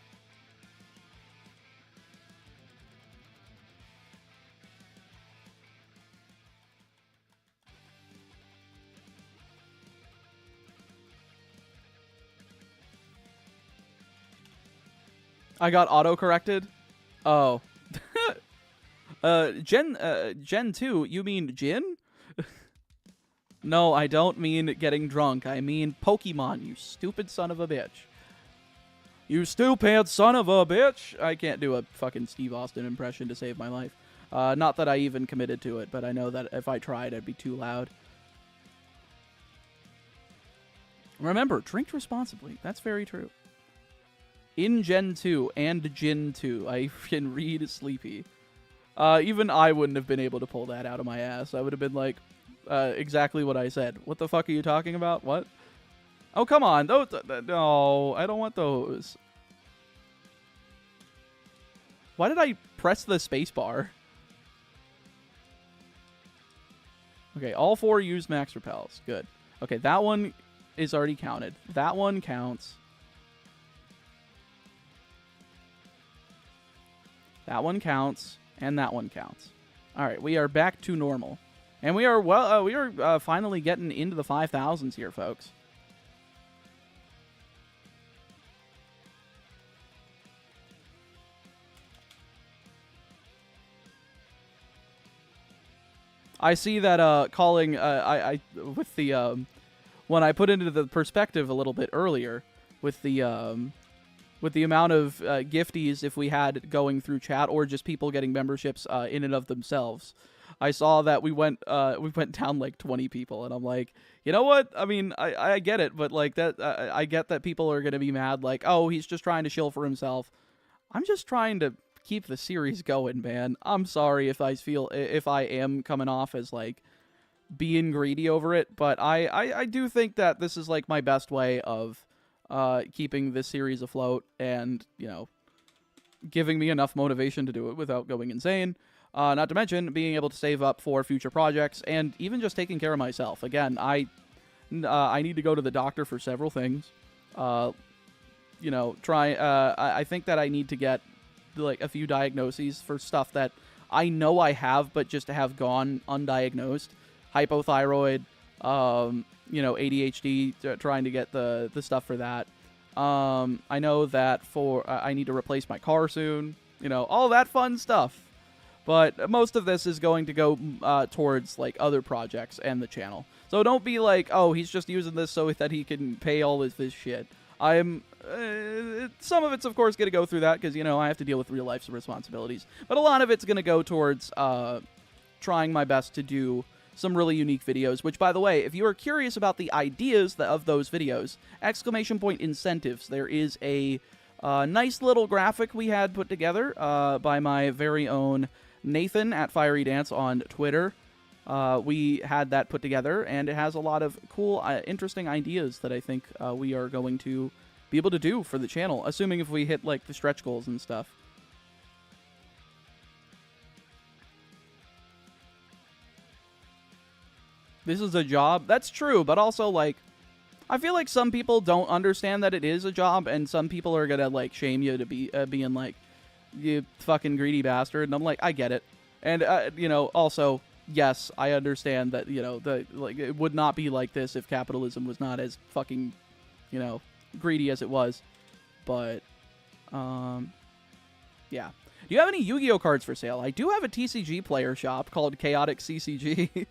[SPEAKER 1] I got auto-corrected? Oh. Gen 2, you mean gin? No, I don't mean getting drunk. I mean Pokemon, you stupid son of a bitch. You stupid son of a bitch! I can't do a fucking Steve Austin impression to save my life. Not that I even committed to it, but I know that if I tried, I'd be too loud. Remember, drink responsibly. That's very true. In Gen 2 and Gin 2, I can read Sleepy. Even I wouldn't have been able to pull that out of my ass. I would have been like, exactly what I said. What the fuck are you talking about? What? Oh, come on. Those, no, I don't want those. Why did I press the space bar? Okay, all 4 used max repels. Good. Okay, that one is already counted. That one counts. That one counts, and that one counts. All right, we are back to normal. And we are, well, we are finally getting into the 5,000s here, folks. I see that calling, with the, when I put into the perspective a little bit earlier, with the amount of gifties if we had going through chat or just people getting memberships in and of themselves, I saw that we went down like 20 people, and I'm like, you know what? I mean, I get it, but like that, I get that people are gonna be mad, like, oh, he's just trying to shill for himself. I'm just trying to keep the series going, man. I'm sorry if I am coming off as like being greedy over it, but I do think that this is like my best way of keeping this series afloat and, you know, giving me enough motivation to do it without going insane. Not to mention being able to save up for future projects and even just taking care of myself. Again, I need to go to the doctor for several things. You know, I think that I need to get like a few diagnoses for stuff that I know I have, but just have gone undiagnosed. Hypothyroid, you know, ADHD, trying to get the stuff for that. I know that I need to replace my car soon. You know, all that fun stuff. But most of this is going to go towards like other projects and the channel. So don't be like, oh, he's just using this so that he can pay all this shit. I'm some of it's of course going to go through that because, you know, I have to deal with real life responsibilities. But a lot of it's going to go towards trying my best to do some really unique videos, which, by the way, if you are curious about the ideas of those videos, exclamation point incentives, there is a nice little graphic we had put together by my very own Nathan at Fiery Dance on Twitter. We had that put together, and it has a lot of cool, interesting ideas that I think we are going to be able to do for the channel, assuming if we hit, like, the stretch goals and stuff. This is a job. That's true, but also, like, I feel like some people don't understand that it is a job, and some people are gonna, like, shame you to be being like, you fucking greedy bastard, and I'm like, I get it. And, you know, also, yes, I understand that, you know, like, it would not be like this if capitalism was not as fucking, you know, greedy as it was. But, yeah. Do you have any Yu-Gi-Oh cards for sale? I do have a TCG player shop called Chaotic CCG.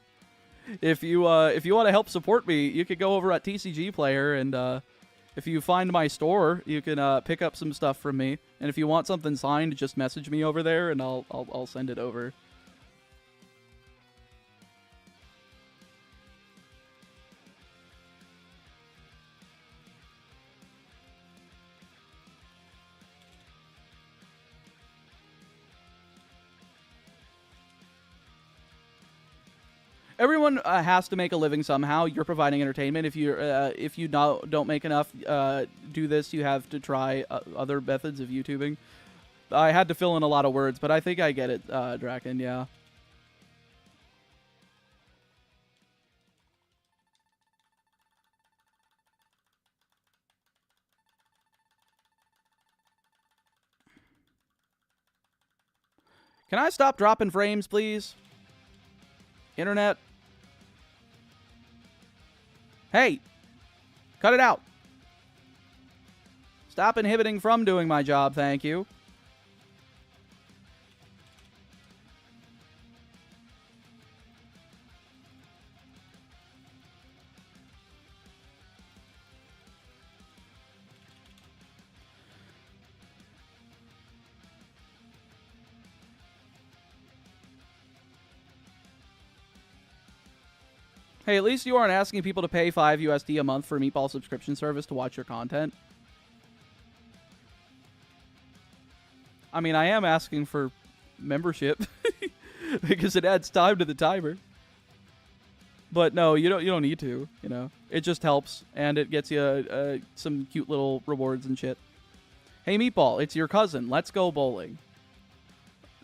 [SPEAKER 1] If you want to help support me, you could go over at TCG Player, and if you find my store, you can pick up some stuff from me. And if you want something signed, just message me over there, and I'll send it over. Everyone has to make a living somehow. You're providing entertainment. If you don't make enough, do this. You have to try other methods of YouTubing. I had to fill in a lot of words, but I think I get it, Draken. Yeah. Can I stop dropping frames, please? Internet. Hey, cut it out. Stop inhibiting from doing my job, thank you. Hey, at least you aren't asking people to pay $5 USD a month for a Meatball subscription service to watch your content. I mean, I am asking for membership because it adds time to the timer. But no, you don't need to, you know. It just helps, and it gets you some cute little rewards and shit. Hey, Meatball, it's your cousin. Let's go bowling.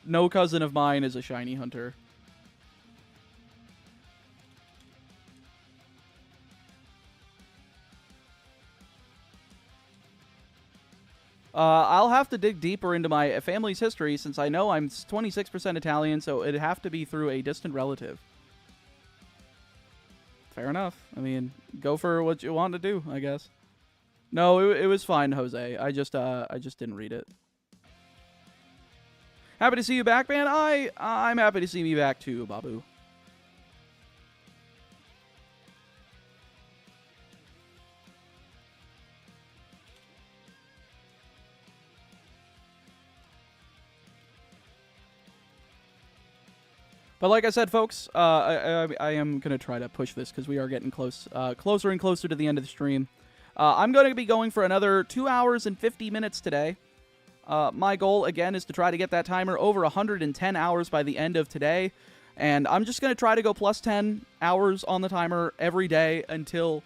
[SPEAKER 1] No cousin of mine is a shiny hunter. I'll have to dig deeper into my family's history since I know I'm 26% Italian, so it'd have to be through a distant relative. Fair enough. I mean, go for what you want to do, I guess. No, it was fine, Jose. I just didn't read it. Happy to see you back, man. I'm happy to see me back too, Babu. But like I said, folks, I am going to try to push this because we are getting closer and closer to the end of the stream. I'm going to be going for another 2 hours and 50 minutes today. My goal, again, is to try to get that timer over 110 hours by the end of today. And I'm just going to try to go plus 10 hours on the timer every day until...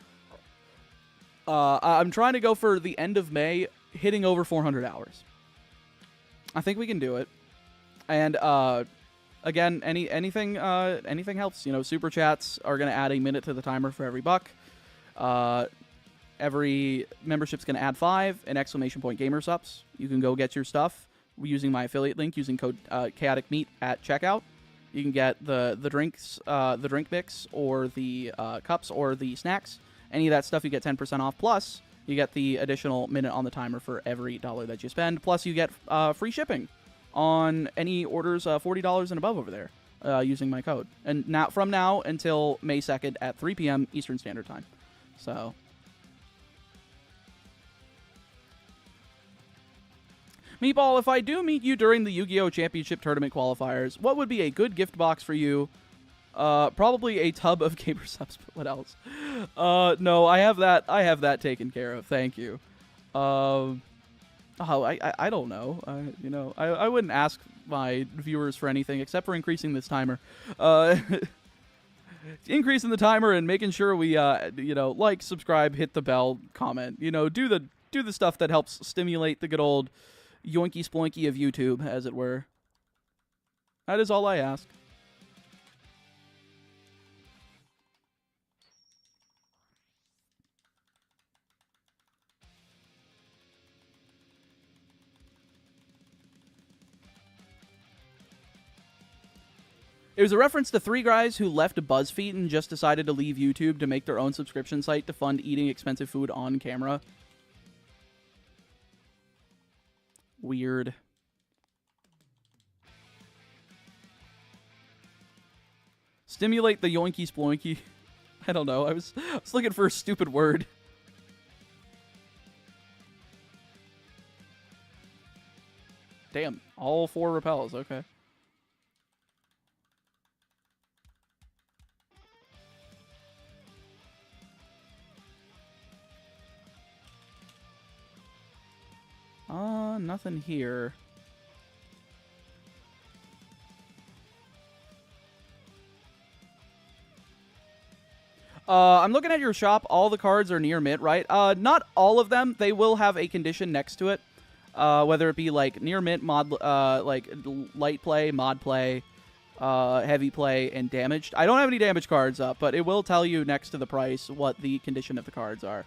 [SPEAKER 1] I'm trying to go for the end of May, hitting over 400 hours. I think we can do it. And... again, anything helps. You know, super chats are going to add a minute to the timer for every buck. Every membership's going to add 5, and exclamation point gamer subs. You can go get your stuff using my affiliate link, using code Chaotic Meat at checkout. You can get the drinks, the drink mix, or the cups, or the snacks. Any of that stuff you get 10% off. Plus, you get the additional minute on the timer for every $1 that you spend. Plus, you get free shipping on any orders $40 and above over there using my code. And now from now until May 2nd at 3 p.m. Eastern Standard Time. So Meatball, if I do meet you during the Yu-Gi-Oh! Championship Tournament qualifiers, what would be a good gift box for you? Probably a tub of Gamer Subs, but what else? No, I have that taken care of. Thank you. I don't know. You know, I wouldn't ask my viewers for anything except for increasing this timer. Increasing the timer and making sure we, you know, like, subscribe, hit the bell, comment. You know, do the stuff that helps stimulate the good old yoinky sploinky of YouTube, as it were. That is all I ask. It was a reference to 3 guys who left BuzzFeed and just decided to leave YouTube to make their own subscription site to fund eating expensive food on camera. Weird. Stimulate the yoinky sploinky. I don't know. I was looking for a stupid word. Damn. All 4 repels. Okay. Nothing here. I'm looking at your shop. All the cards are near mint, right? Not all of them. They will have a condition next to it. Whether it be like near mint, mod, like light play, mod play, heavy play, and damaged. I don't have any damage cards up, but it will tell you next to the price what the condition of the cards are.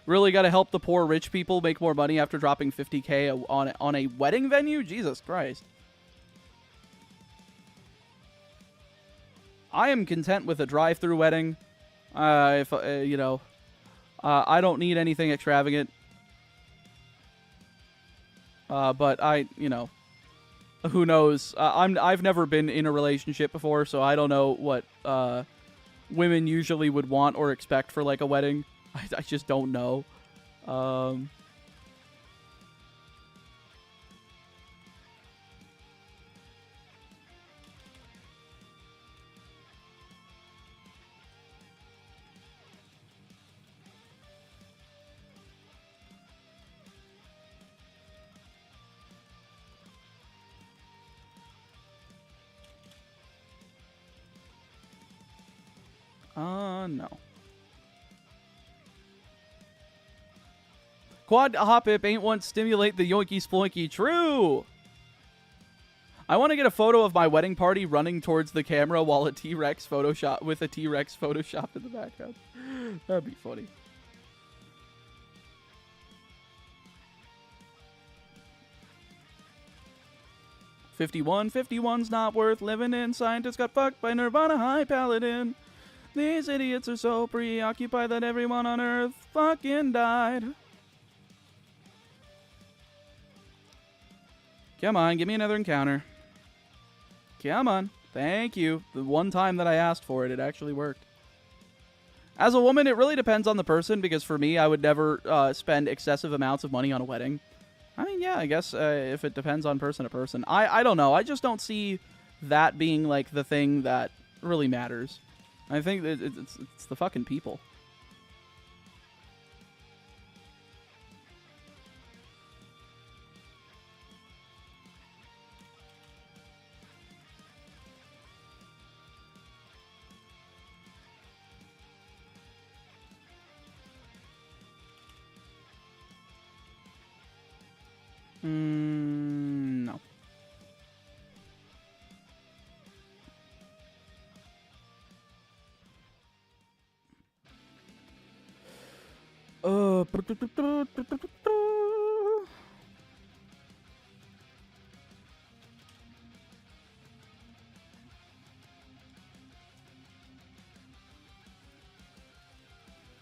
[SPEAKER 1] Really got to help the poor rich people make more money after dropping 50K on a wedding venue? Jesus Christ. I am content with a drive-through wedding. If you know, I don't need anything extravagant. But you know, who knows? I've never been in a relationship before, so I don't know what women usually would want or expect for like a wedding. I just don't know. No. Quad hop ip ain't one stimulate the yoinky sploinky. True. I want to get a photo of my wedding party running towards the camera while a T-Rex Photoshop with a T-Rex Photoshop in the background. That'd be funny. $51's not worth living in. Scientists got fucked by Nirvana High Paladin. These idiots are so preoccupied that everyone on Earth fucking died. Come on, give me another encounter. Come on. Thank you. The one time that I asked for it, it actually worked. As a woman, it really depends on the person, because for me, I would never spend excessive amounts of money on a wedding. I mean, yeah, I guess if it depends on person to person. I don't know. I just don't see that being, like, the thing that really matters. I think that it's the fucking people. No.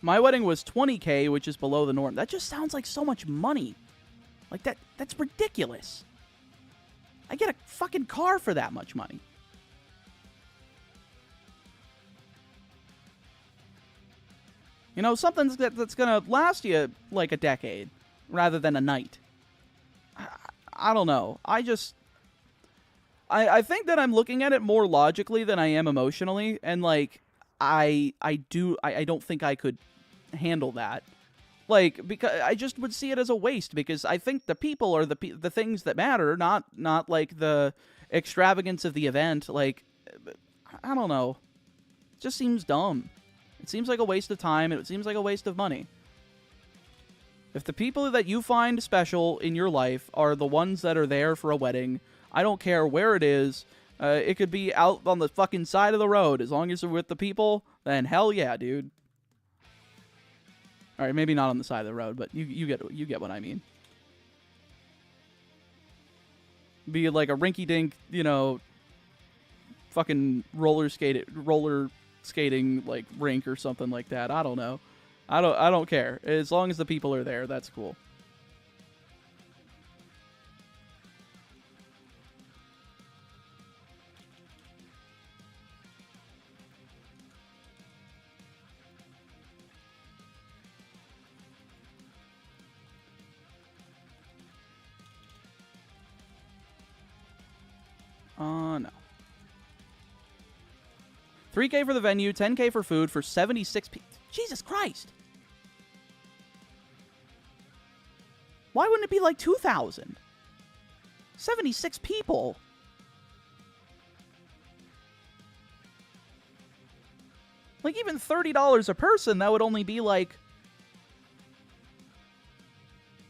[SPEAKER 1] My wedding was $20K, which is below the norm. That just sounds like so much money. Like, that's ridiculous. I get a fucking car for that much money. You know, something that's going to last you like a decade rather than a night. I don't know. I think that I'm looking at it more logically than I am emotionally. And, like, I don't think I could handle that. Like, because I just would see it as a waste, because I think the people are the things that matter, not like the extravagance of the event. Like, I don't know. It just seems dumb. It seems like a waste of time, and it seems like a waste of money. If the people that you find special in your life are the ones that are there for a wedding, I don't care where it is. It could be out on the fucking side of the road. As long as you're with the people, then hell yeah, dude. All right, maybe not on the side of the road, but you get what I mean. Be like a rinky-dink, you know, fucking roller skating like rink or something like that. I don't know. I don't care. As long as the people are there, that's cool. No. 3K for the venue, 10K for food for 76 people. Jesus Christ. Why wouldn't it be like 2,000? 76 people. Like, even $30 a person, that would only be like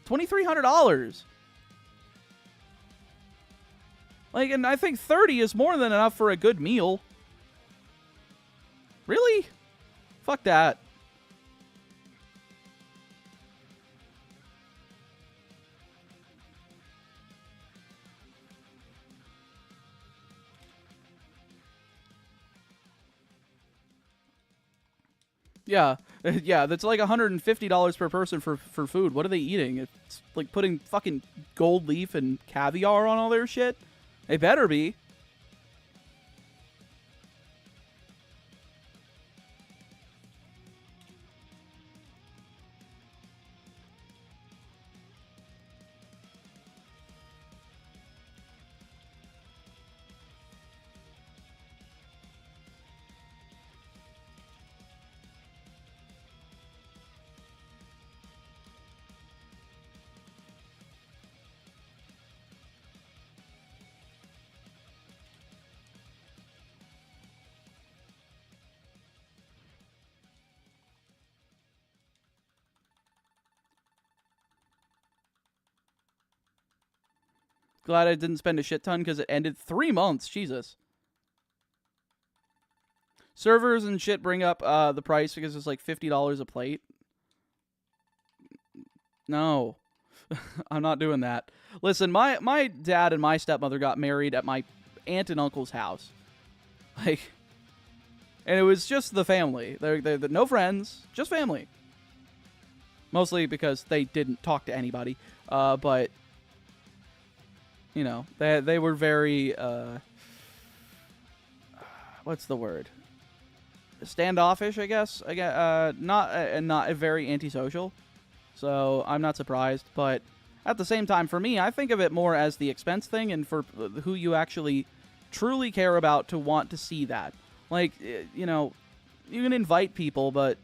[SPEAKER 1] $2,300. Like, and I think 30 is more than enough for a good meal. Really? Fuck that. Yeah. Yeah, that's like $150 per person for food. What are they eating? It's like putting fucking gold leaf and caviar on all their shit? They better be. Glad I didn't spend a shit ton because it ended 3 months. Jesus. Servers and shit bring up the price because it's like $50 a plate. No. I'm not doing that. Listen, my dad and my stepmother got married at my aunt and uncle's house. Like, and it was just the family. They're no friends, just family. Mostly because they didn't talk to anybody. But, you know, they were very, what's the word? Standoffish, I guess. Not very antisocial. So I'm not surprised. But at the same time, for me, I think of it more as the expense thing and for who you actually truly care about to want to see that. Like, you know, you can invite people, but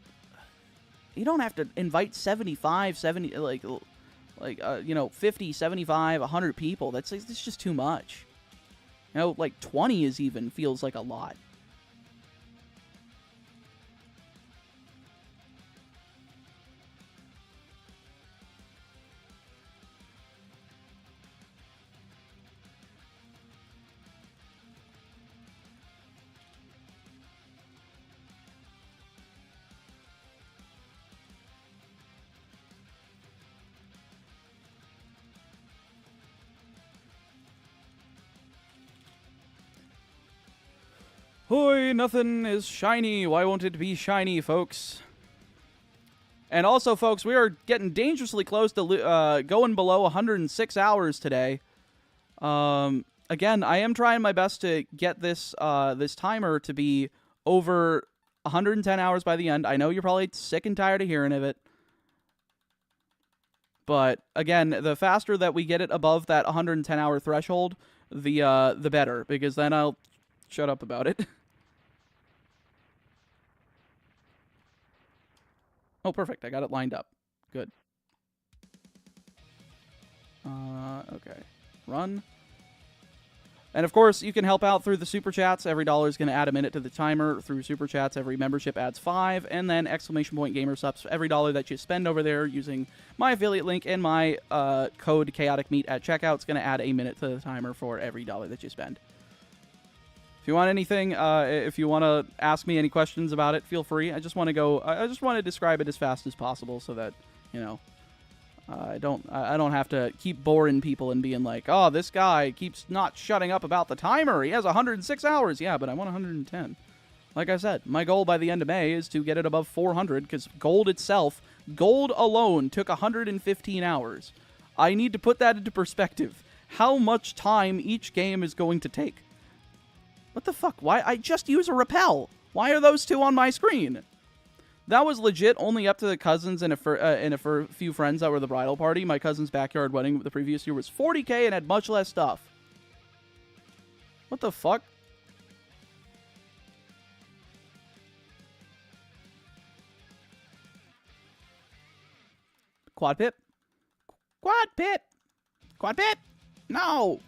[SPEAKER 1] you don't have to invite 75, 70, you know, 50, 75, 100 people. That's just too much. You know, like 20 is even feels like a lot. Hoi, nothing is shiny. Why won't it be shiny, folks? And also, folks, we are getting dangerously close to going below 106 hours today. Again, I am trying my best to get this this timer to be over 110 hours by the end. I know you're probably sick and tired of hearing of it. But again, the faster that we get it above that 110-hour threshold, the better, because then I'll shut up about it. Oh, perfect. I got it lined up. Good. Okay. Run. And of course, you can help out through the Super Chats. Every $1 is going to add a minute to the timer. Through Super Chats, every membership adds 5. And then exclamation point gamer subs. Every $1 that you spend over there using my affiliate link and my code Chaotic Meat at checkout is going to add a minute to the timer for every $1 that you spend. If you want anything, if you want to ask me any questions about it, feel free. I just want to describe it as fast as possible so that, you know, I don't have to keep boring people and being like, oh, this guy keeps not shutting up about the timer. He has 106 hours. Yeah, but I want 110. Like I said, my goal by the end of May is to get it above 400 because gold itself, gold alone took 115 hours. I need to put that into perspective. How much time each game is going to take. What the fuck? Why? I just use a Repel. Why are those two on my screen? That was legit only up to the cousins and a few friends that were the bridal party. My cousin's backyard wedding the previous year was 40K and had much less stuff. What the fuck? Quad pip? Quad pip! Quad pip! No!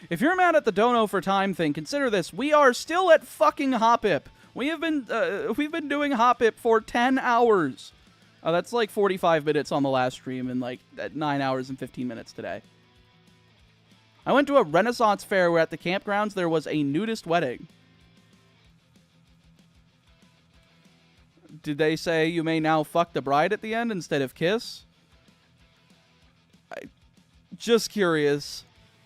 [SPEAKER 1] If you're mad at the dono for time thing, consider this. We are still at fucking Hoppip. We've been doing Hoppip for 10 hours. That's like 45 minutes on the last stream and like 9 hours and 15 minutes today. I went to a Renaissance fair where at the campgrounds there was a nudist wedding. Did they say you may now fuck the bride at the end instead of kiss? Just curious.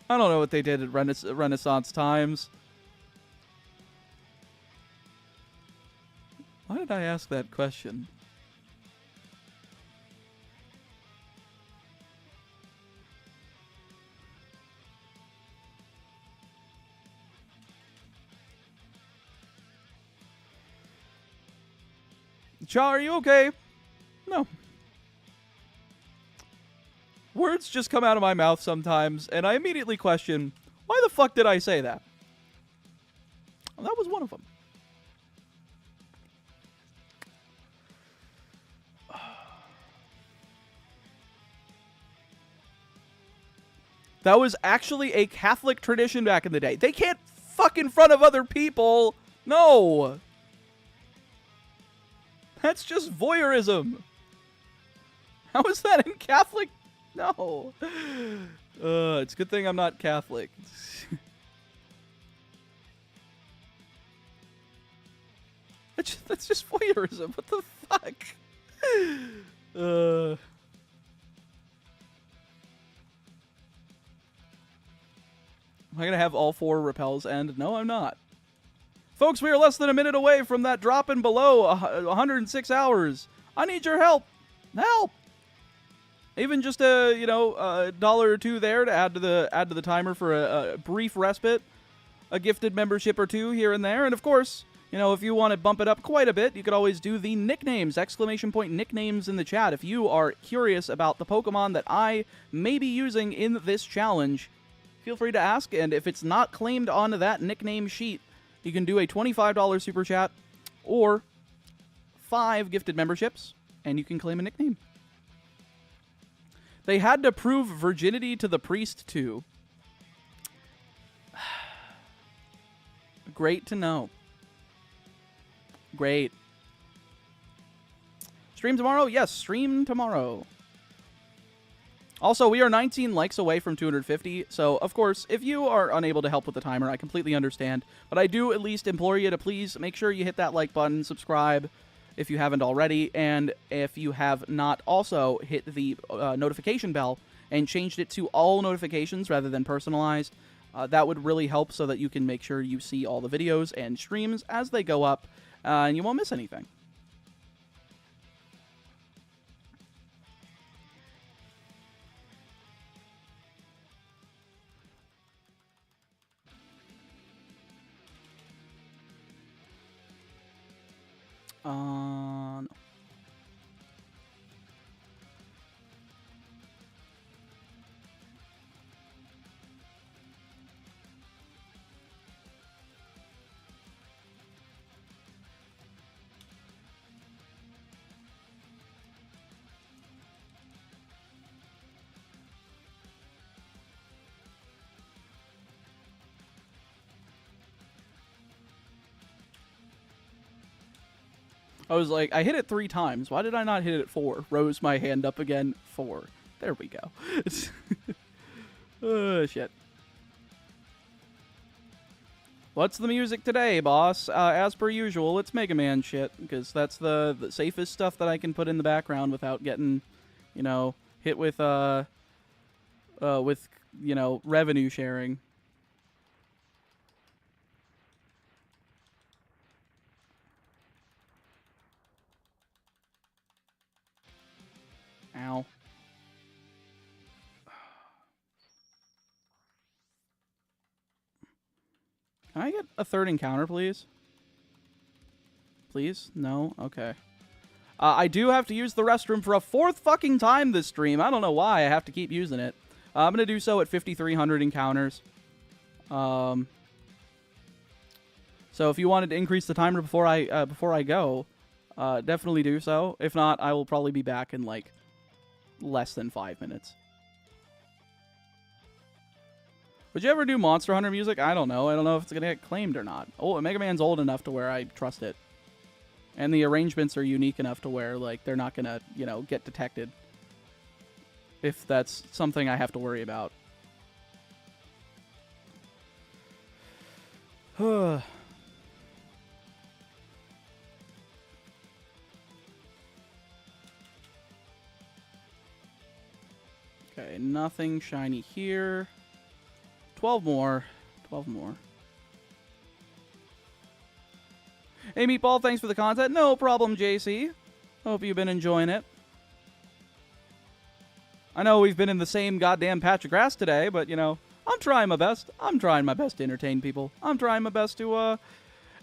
[SPEAKER 1] I don't know what they did at Renaissance times. Why did I ask that question? Cha, are you okay? No. Words just come out of my mouth sometimes, and I immediately question, why the fuck did I say that? Well, that was one of them. That was actually a Catholic tradition back in the day. They can't fuck in front of other people. No. That's just voyeurism. How is that in Catholic? No. It's a good thing I'm not Catholic. That's just voyeurism. What the fuck? Am I going to have all 4 repels end? No, I'm not. Folks, we are less than a minute away from that dropping below 106 hours. I need your help. Help! Even just a $1 or $2 there to add to the timer for a brief respite, a gifted membership or 2 here and there, and of course, if you want to bump it up quite a bit, you could always do the nicknames, exclamation point nicknames in the chat. If you are curious about the Pokemon that I may be using in this challenge, feel free to ask, and if it's not claimed on that nickname sheet, you can do a $25 super chat or 5 gifted memberships, and you can claim a nickname. They had to prove virginity to the priest, too. Great to know. Great. Stream tomorrow? Yes, stream tomorrow. Also, we are 19 likes away from 250, so of course, if you are unable to help with the timer, I completely understand, but I do at least implore you to please make sure you hit that like button, subscribe if you haven't already, and if you have not also hit the notification bell and changed it to all notifications rather than personalized, that would really help so that you can make sure you see all the videos and streams as they go up, and you won't miss anything. No. I was like, I hit it 3 times. Why did I not hit it 4? Rose my hand up again. 4. There we go. Oh, shit. What's the music today, boss? As per usual, it's Mega Man shit, because that's the safest stuff that I can put in the background without getting, you know, hit with, you know, revenue sharing. Ow. Can I get a 3rd encounter, please? Please? No? Okay. I do have to use the restroom for a 4th fucking time this stream. I don't know why I have to keep using it. I'm going to do so at 5,300 encounters. So if you wanted to increase the timer before I go, definitely do so. If not, I will probably be back in, like, less than 5 minutes. Would you ever do Monster Hunter music? I don't know. I don't know if it's going to get claimed or not. Oh, Mega Man's old enough to where I trust it. And the arrangements are unique enough to where, like, they're not going to, you know, get detected. If that's something I have to worry about. Okay, nothing shiny here. 12 more. 12 more. Hey, Meatball, thanks for the content. No problem, JC. Hope you've been enjoying it. I know we've been in the same goddamn patch of grass today, but, you know, I'm trying my best. I'm trying my best to entertain people. I'm trying my best to,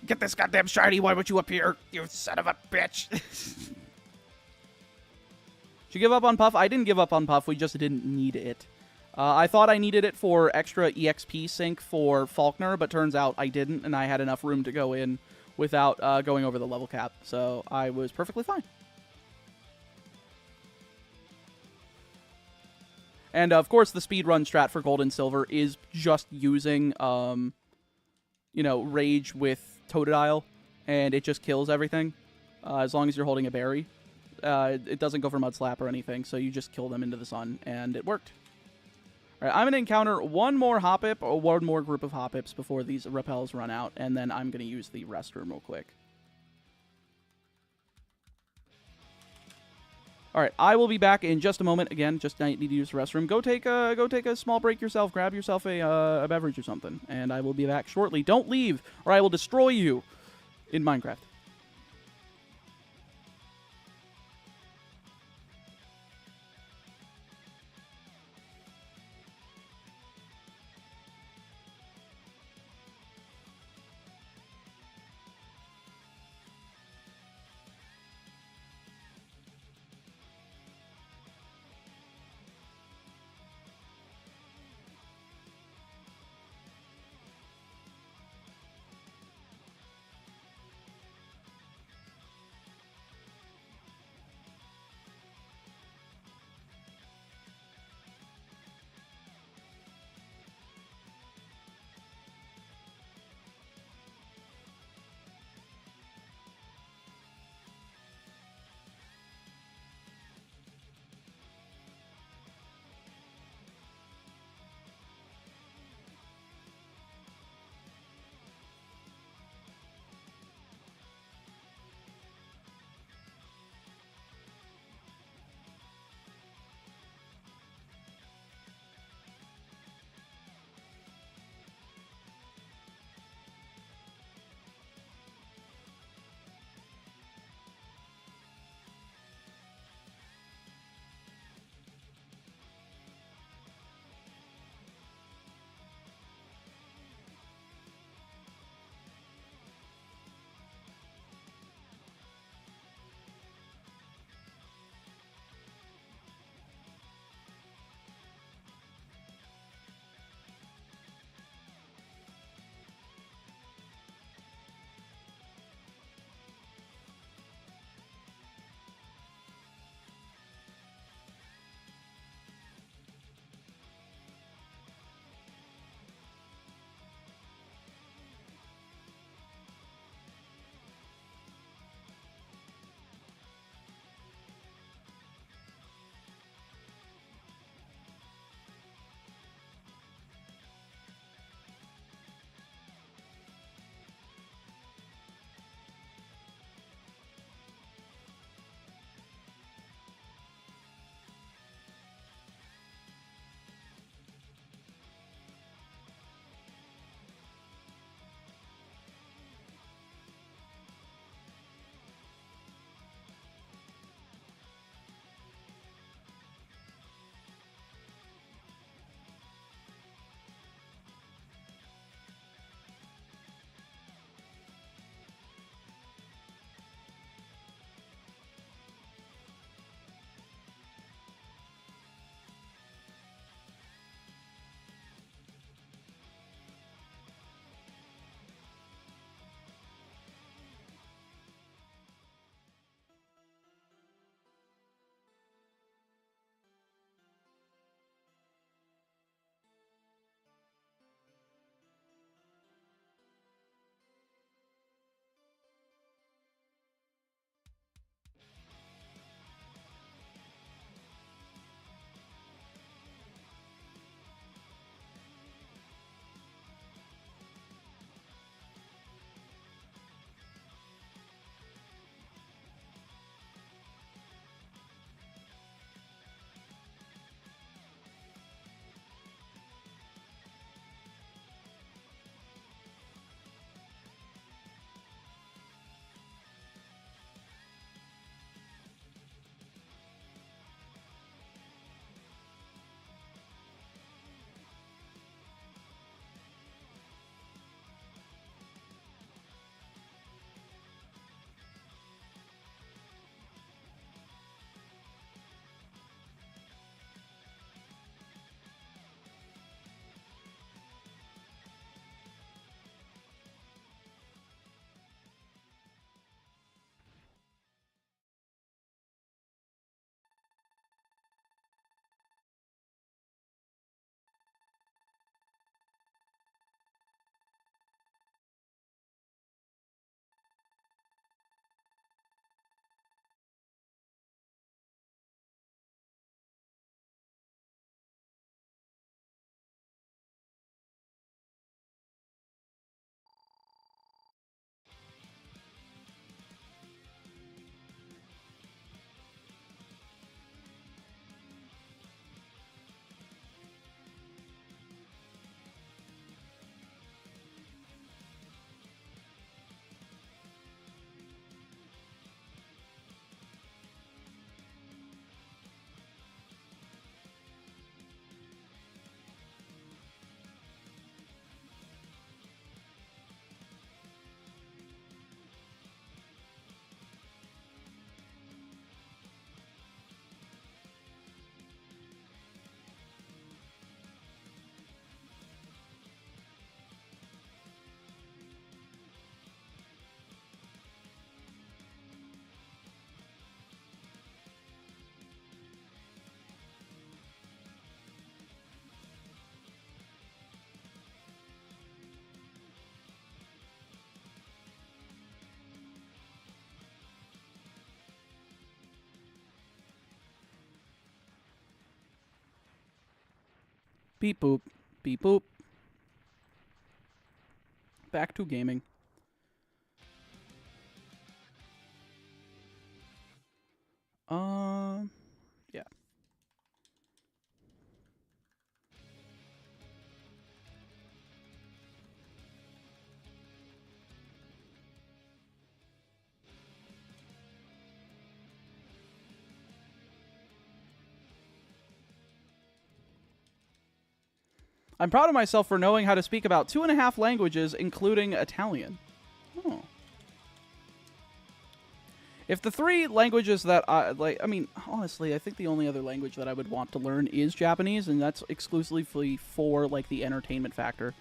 [SPEAKER 1] get this goddamn shiny. Why would you appear, you son of a bitch? Did you give up on Puff? I didn't give up on Puff. We just didn't need it. I thought I needed it for extra EXP sync for Faulkner, but turns out I didn't, and I had enough room to go in without going over the level cap, so I was perfectly fine. And, of course, the speedrun strat for Gold and Silver is just using, you know, Rage with Totodile, and it just kills everything, as long as you're holding a berry. It doesn't go for Mud Slap or anything, so you just kill them into the sun, and it worked. All right, I'm going to encounter one more Hoppip, or one more group of Hoppips before these Repels run out, and then I'm going to use the restroom real quick. All right, I will be back in just a moment. Again, just need to use the restroom. Go take a small break yourself. Grab yourself a beverage or something, and I will be back shortly. Don't leave, or I will destroy you in Minecraft. Beep boop. Beep boop. Back to gaming. Yeah. I'm proud of myself for knowing how to speak about 2.5 languages, including Italian. Oh. If the 3 languages that I like, I mean, honestly, I think the only other language that I would want to learn is Japanese, and that's exclusively for like the entertainment factor.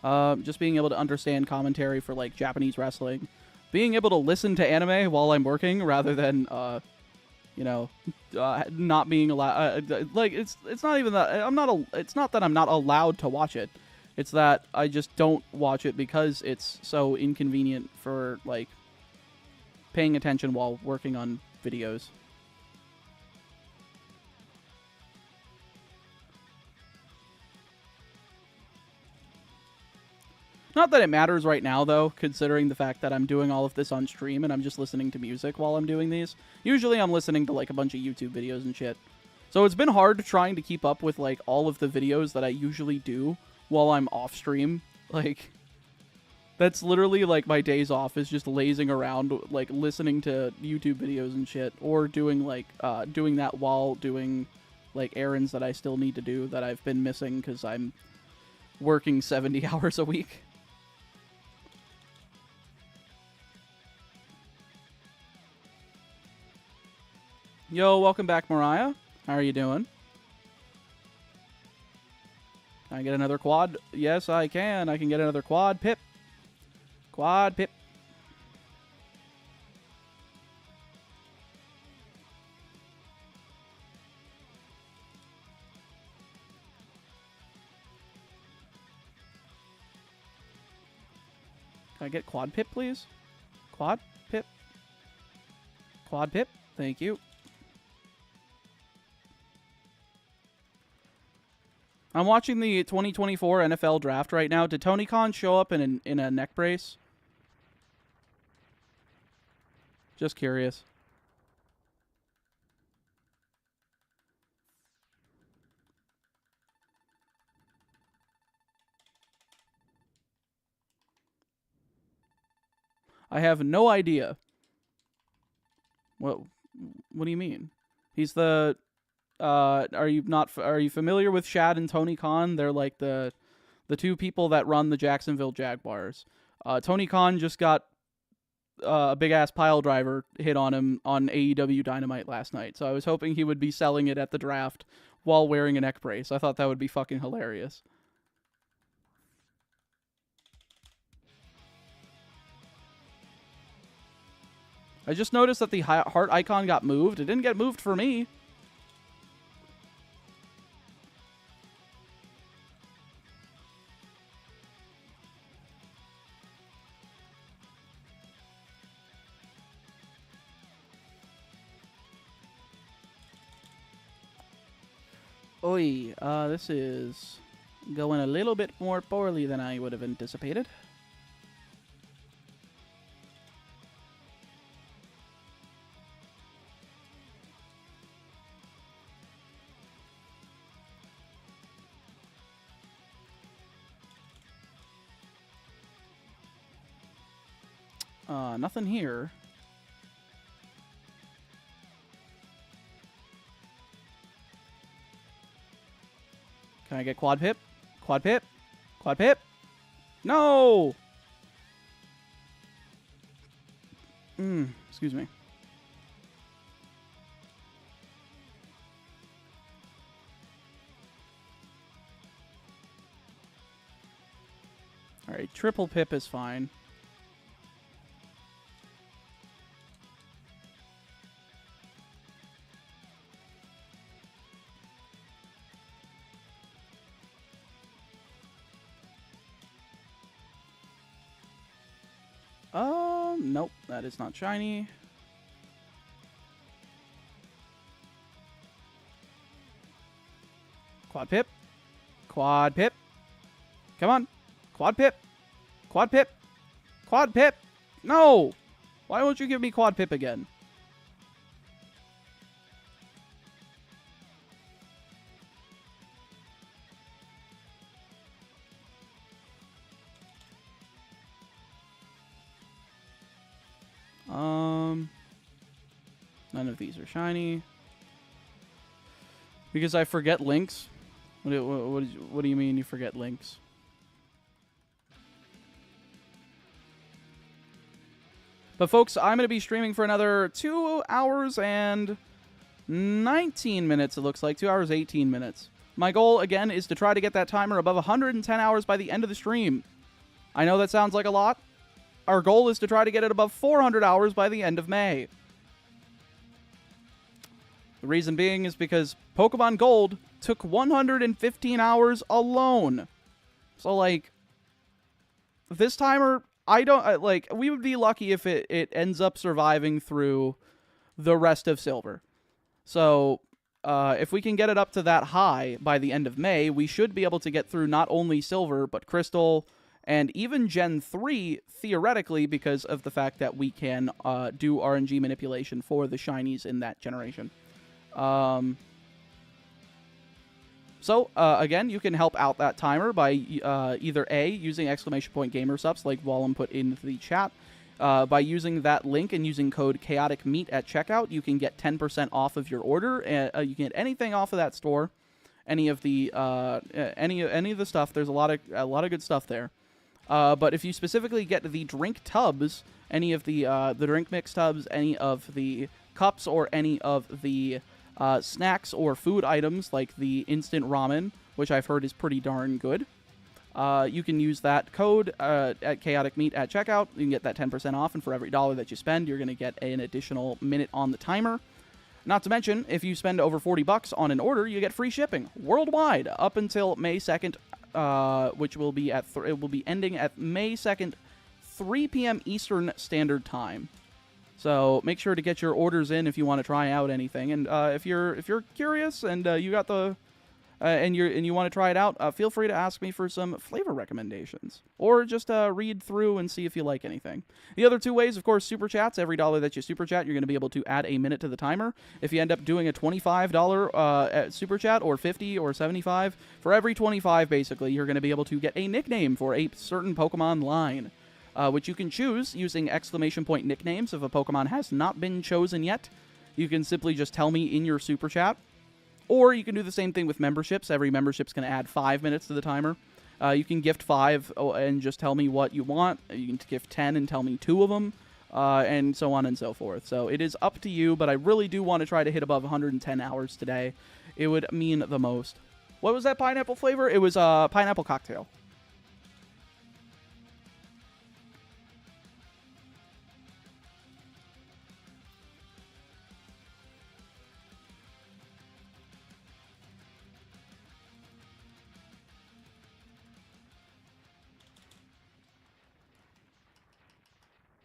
[SPEAKER 1] Just being able to understand commentary for like Japanese wrestling, being able to listen to anime while I'm working rather than not being allowed. Like it's not even that it's not that I'm not allowed to watch it. It's that I just don't watch it because it's so inconvenient for like paying attention while working on videos. Not that it matters right now, though, considering the fact that I'm doing all of this on stream and I'm just listening to music while I'm doing these. Usually I'm listening to, like, a bunch of YouTube videos and shit. So it's been hard trying to keep up with, like, all of the videos that I usually do while I'm off stream. Like, that's literally, like, my days off is just lazing around, like, listening to YouTube videos and shit. Or doing, like, doing that while doing, like, errands that I still need to do that I've been missing because I'm working 70 hours a week. Yo, welcome back, Mariah. How are you doing? Can I get another quad? Yes, I can. I can get another quad pip. Quad pip. Can I get quad pip, please? Quad pip. Quad pip. Thank you. I'm watching the 2024 NFL draft right now. Did Tony Khan show up in a neck brace? Just curious. I have no idea. What do you mean? He's the are you familiar with Shad and Tony Khan? They're like the 2 people that run the Jacksonville Jaguars. Tony Khan just got a big ass pile driver hit on him on AEW Dynamite last night. So I was hoping he would be selling it at the draft while wearing a neck brace. I thought that would be fucking hilarious. I just noticed that the heart icon got moved. It didn't get moved for me. Oi, this is going a little bit more poorly than I would have anticipated. Nothing here. Can I get quad pip? Quad pip? Quad pip? No! Excuse me. Alright, triple pip is fine. Nope, that is not shiny. Quad pip. Quad Pip. Come on. Quad Pip. Quad Pip. Quad Pip. No! Why won't you give me Quad Pip again? None of these are shiny. Because I forget links? What do you mean you forget links? But folks, I'm going to be streaming for another 2 hours and 19 minutes, it looks like. 2 hours, 18 minutes. My goal, again, is to try to get that timer above 110 hours by the end of the stream. I know that sounds like a lot. Our goal is to try to get it above 400 hours by the end of May. The reason being is because Pokemon Gold took 115 hours alone. So, like, this timer, I don't, like, we would be lucky if it ends up surviving through the rest of Silver. So, if we can get it up to that high by the end of May, we should be able to get through not only Silver, but Crystal, and even Gen 3, theoretically, because of the fact that we can do RNG manipulation for the shinies in that generation. Again, you can help out that timer by either A, using !gamersubs like Wallum put in the chat. By using that link and using code chaoticmeat at checkout, you can get 10% off of your order. You can get anything off of that store, any of the stuff. There's a lot of good stuff there. But if you specifically get the drink tubs, any of the drink mix tubs, any of the cups, or any of the snacks or food items like the instant ramen, which I've heard is pretty darn good, you can use that code at Chaotic Meat at checkout. You can get that 10% off, and for every $1 that you spend, you're going to get an additional minute on the timer. Not to mention, if you spend over $40 on an order, you get free shipping worldwide up until May 2nd, which will be it will be ending at May 2nd, 3 p.m. Eastern Standard Time. So make sure to get your orders in if you want to try out anything, and if you're curious and you got the and you want to try it out, feel free to ask me for some flavor recommendations, or just read through and see if you like anything. The other two ways, of course, super chats. Every $1 that you super chat, you're going to be able to add a minute to the timer. If you end up doing a $25 super chat, or 50 or 75, for every 25, basically, you're going to be able to get a nickname for a certain Pokemon line. Which you can choose using ! nicknames if a Pokemon has not been chosen yet. You can simply just tell me in your super chat. Or you can do the same thing with memberships. Every membership's going to add 5 minutes to the timer. You can gift 5 and just tell me what you want. You can gift 10 and tell me 2 of them, and so on and so forth. So it is up to you, but I really do want to try to hit above 110 hours today. It would mean the most. What was that pineapple flavor? It was pineapple cocktail.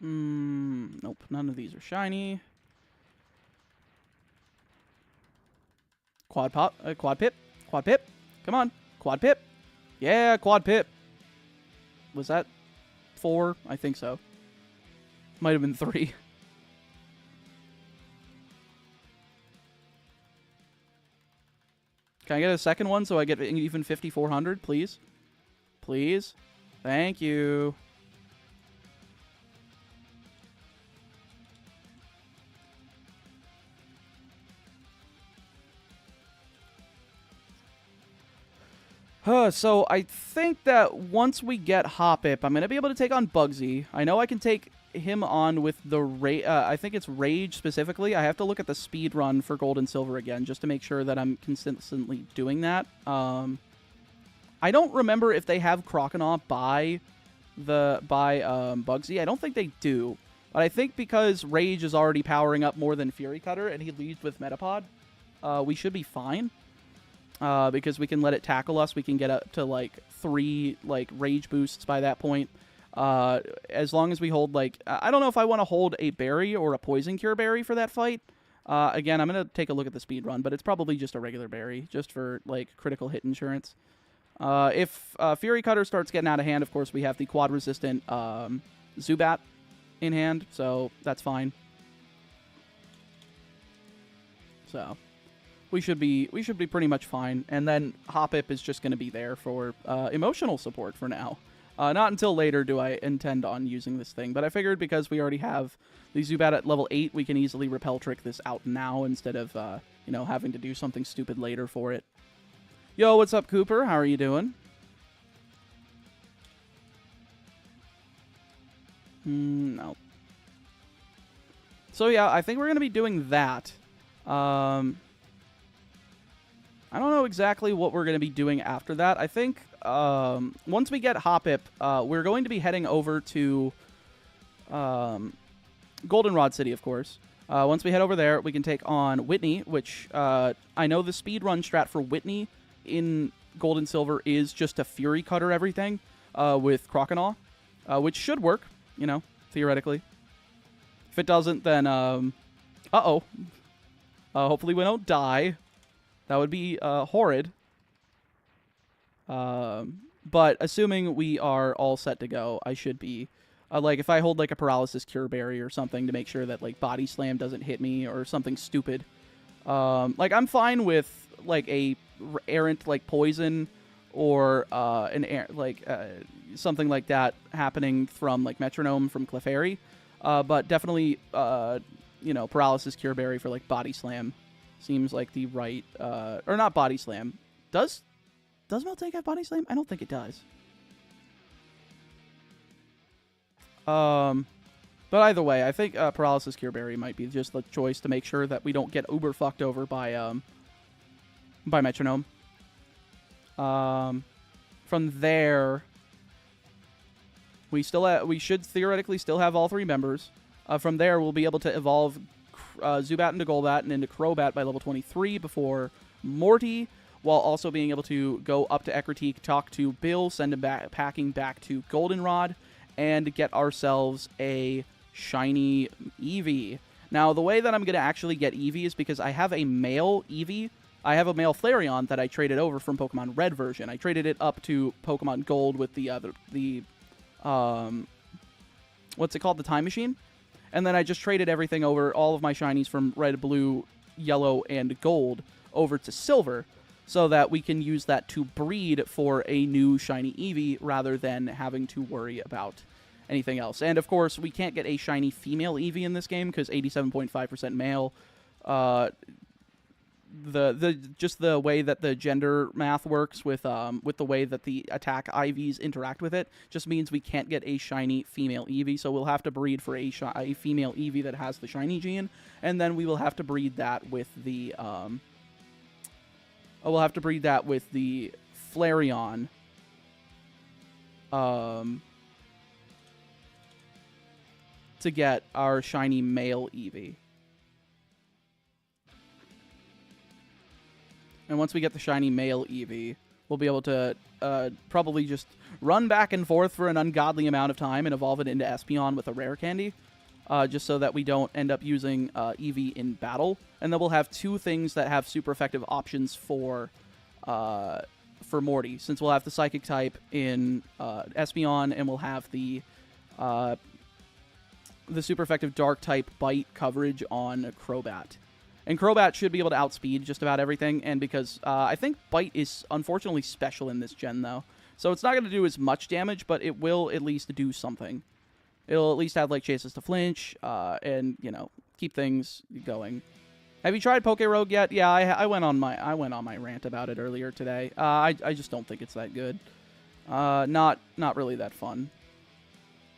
[SPEAKER 1] Nope, none of these are shiny. Quad Pip. Come on, Quad Pip. Yeah, Quad Pip. Was that 4? I think so. Might have been 3. Can I get a second one so I get even 5,400, please? Please? Thank you. So I think that once we get Hoppip, I'm going to be able to take on Bugsy. I know I can take him on with the I think it's Rage specifically. I have to look at the speed run for Gold and Silver again just to make sure that I'm consistently doing that. I don't remember if they have Croconaw by Bugsy. I don't think they do. But I think because Rage is already powering up more than Fury Cutter and he leads with Metapod, we should be fine. Because we can let it tackle us. We can get up to, like, 3, like, Rage boosts by that point. As long as we hold, like... I don't know if I want to hold a Berry or a Poison Cure Berry for that fight. Again, I'm going to take a look at the speed run, but it's probably just a regular Berry, just for, like, critical hit insurance. If Fury Cutter starts getting out of hand, of course, we have the quad-resistant Zubat in hand, so that's fine. So we should be pretty much fine. And then Hoppip is just going to be there for emotional support for now. Not until later do I intend on using this thing, but I figured because we already have the Zubat at level 8, we can easily Repel Trick this out now instead of, you know, having to do something stupid later for it. Yo, what's up, Cooper? How are you doing? No. So yeah, I think we're going to be doing that. I don't know exactly what we're going to be doing after that. I think once we get Hoppip, we're going to be heading over to Goldenrod City, of course. Once we head over there, we can take on Whitney, which I know the speedrun strat for Whitney in Gold and Silver is just to Fury Cutter everything with Croconaw, which should work, you know, theoretically. If it doesn't, then, uh-oh. Hopefully we don't die. That would be horrid. But assuming we are all set to go, I should be... like, if I hold, like, a Paralysis Cure Berry or something to make sure that, like, Body Slam doesn't hit me or something stupid. Like, I'm fine with, like, a errant, like, Poison or something like that happening from, like, Metronome from Clefairy. But definitely, you know, Paralysis Cure Berry for, like, Body Slam seems like the right... or not Body Slam. Does Meltank have Body Slam? I don't think it does. But either way, I think Paralysis Cure Berry might be just the choice to make sure that we don't get uber fucked over by Metronome. From there, we should theoretically still have all 3 members. From there, we'll be able to evolve Zubat into Golbat and into Crobat by level 23 before Morty, while also being able to go up to Ecruteak, talk to Bill, send him back packing back to Goldenrod, and get ourselves a shiny Eevee. Now, the way that I'm going to actually get Eevee is because I have a male Eevee. I have a male Flareon that I traded over from Pokemon Red version. I traded it up to Pokemon Gold with the what's it called? The Time Machine. And then I just traded everything over, all of my shinies from Red, Blue, Yellow, and Gold over to Silver, so that we can use that to breed for a new shiny Eevee rather than having to worry about anything else. And of course, we can't get a shiny female Eevee in this game because 87.5% male. Just the way that the gender math works with the way that the attack IVs interact with it just means we can't get a shiny female Eevee. So we'll have to breed for a female Eevee that has the shiny gene, and then we will have to breed that with the we'll have to breed that with the Flareon. To get our shiny male Eevee. And once we get the shiny male Eevee, we'll be able to probably just run back and forth for an ungodly amount of time and evolve it into Espeon with a rare candy, just so that we don't end up using Eevee in battle. And then we'll have 2 things that have super effective options for Morty, since we'll have the Psychic type in Espeon, and we'll have the super effective Dark type Bite coverage on Crobat. And Crobat should be able to outspeed just about everything, and because I think Bite is unfortunately special in this gen, though. So it's not going to do as much damage, but it will at least do something. It'll at least have, like, chases to flinch, and, you know, keep things going. Have you tried Poké Rogue yet? Yeah, I went on my rant about it earlier today. I just don't think it's that good. Not really that fun.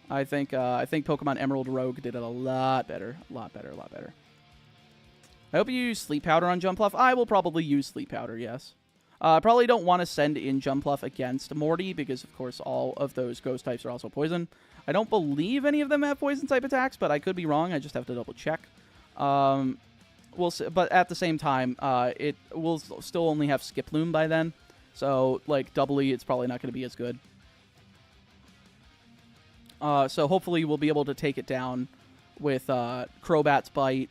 [SPEAKER 1] I think Pokemon Emerald Rogue did it a lot better. A lot better. I hope you use Sleep Powder on Jumpluff. I will probably use Sleep Powder, yes. I probably don't want to send in Jumpluff against Morty because, of course, all of those ghost types are also poison. I don't believe any of them have poison-type attacks, but I could be wrong. I just have to double-check. We'll see, but at the same time, it will still only have Skiploom by then. So, like, doubly, it's probably not going to be as good. So hopefully we'll be able to take it down with Crobat's Bite,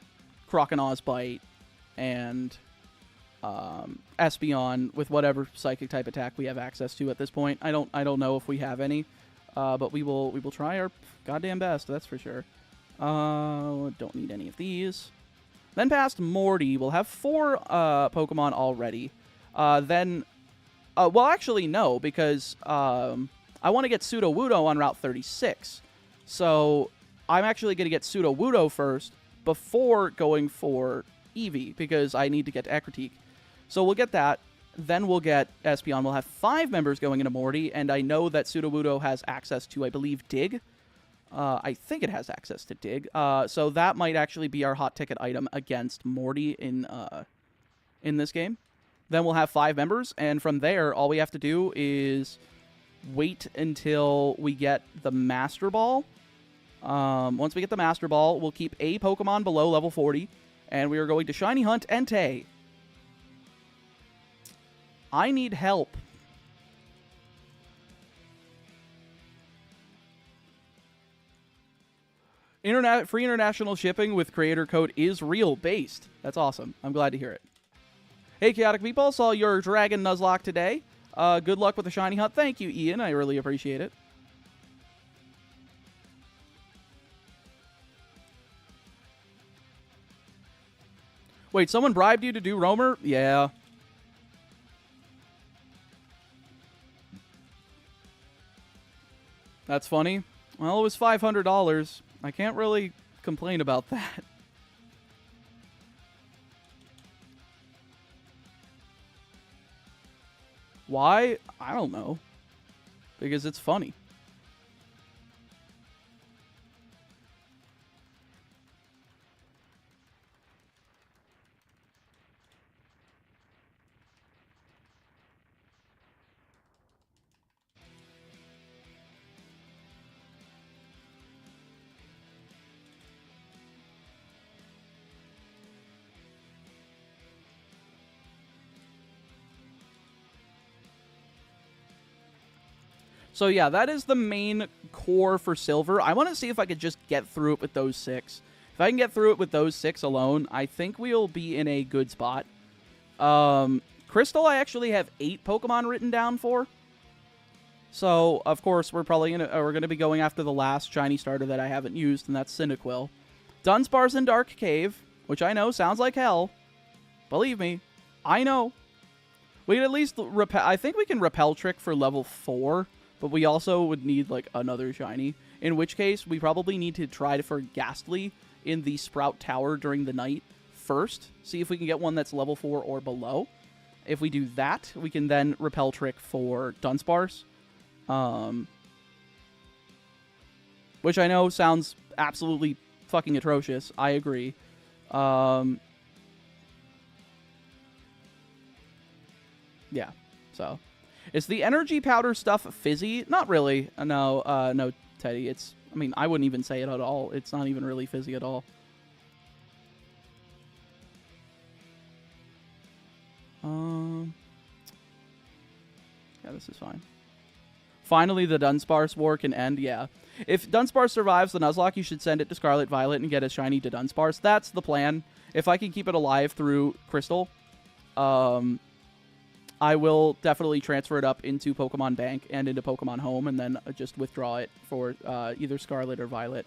[SPEAKER 1] Croconaw's Bite, and Espeon with whatever psychic type attack we have access to at this point. I don't know if we have any, but we will try our goddamn best. That's for sure. Don't need any of these. Then past Morty, we'll have 4 Pokemon already. Well, actually no, because I want to get Sudowoodo on Route 36. So I'm actually going to get Sudowoodo first before going for Eevee, because I need to get to Ekritique. So we'll get that. Then we'll get Espeon. We'll have 5 members going into Morty, and I know that Sudowoodo has access to, I believe, Dig. I think it has access to Dig. So that might actually be our hot ticket item against Morty in this game. Then we'll have 5 members, and from there, all we have to do is wait until we get the Master Ball. Once we get the Master Ball, we'll keep a Pokemon below level 40, and we are going to Shiny Hunt Entei. I need help. Free international shipping with creator code ISREAL-BASED. That's awesome. I'm glad to hear it. Hey, Chaotic Meatball, saw your Dragon Nuzlocke today. Good luck with the Shiny Hunt. Thank you, Ian. I really appreciate it. Wait, someone bribed you to do Roamer? Yeah. That's funny. Well, it was $500. I can't really complain about that. Why? I don't know. Because it's funny. So yeah, that is the main core for Silver. I want to see if I could just get through it with those 6. If I can get through it with those 6 alone, I think we'll be in a good spot. Crystal, I actually have 8 Pokemon written down for. So, of course, we're gonna be going after the last shiny starter that I haven't used, and that's Cyndaquil. Dunsparce in Dark Cave, which I know sounds like hell. Believe me, I know. We can at least repel. I think we can Repel Trick for level 4. But we also would need, like, another shiny. In which case, we probably need to try for Ghastly in the Sprout Tower during the night first. See if we can get one that's level 4 or below. If we do that, we can then Repel Trick for Dunsparce. Which I know sounds absolutely fucking atrocious. I agree. Yeah, so... Is the energy powder stuff fizzy? Not really. No, no, Teddy. It's, I mean, I wouldn't even say it at all. It's not even really fizzy at all. Yeah, this is fine. Finally, the Dunsparce war can end. Yeah. If Dunsparce survives the Nuzlocke, you should send it to Scarlet Violet and get a shiny to Dunsparce. That's the plan. If I can keep it alive through Crystal, I will definitely transfer it up into Pokemon Bank and into Pokemon Home, and then just withdraw it for either Scarlet or Violet.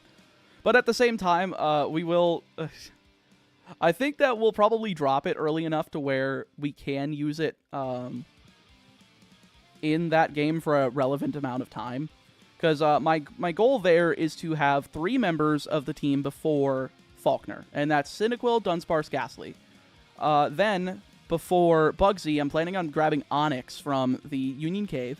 [SPEAKER 1] But at the same time, we will... I think that we'll probably drop it early enough to where we can use it in that game for a relevant amount of time. Because my goal there is to have 3 members of the team before Faulkner, and that's Cyndaquil, Dunsparce, Ghastly. Then... Before Bugsy, I'm planning on grabbing Onyx from the Union Cave.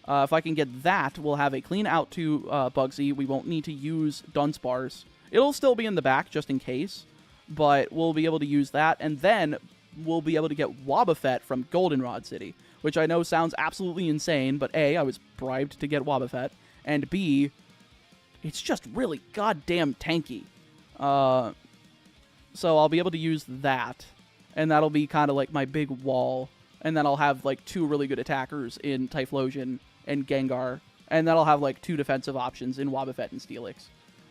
[SPEAKER 1] If I can get that, we'll have a clean out to Bugsy. We won't need to use Dunsparce. It'll still be in the back, just in case. But we'll be able to use that. And then we'll be able to get Wobbuffet from Goldenrod City. Which I know sounds absolutely insane. But A, I was bribed to get Wobbuffet. And B, it's just really goddamn tanky. So I'll be able to use that. And that'll be kind of like my big wall. And then I'll have like 2 really good attackers in Typhlosion and Gengar. And then I'll have like 2 defensive options in Wobbuffet and Steelix.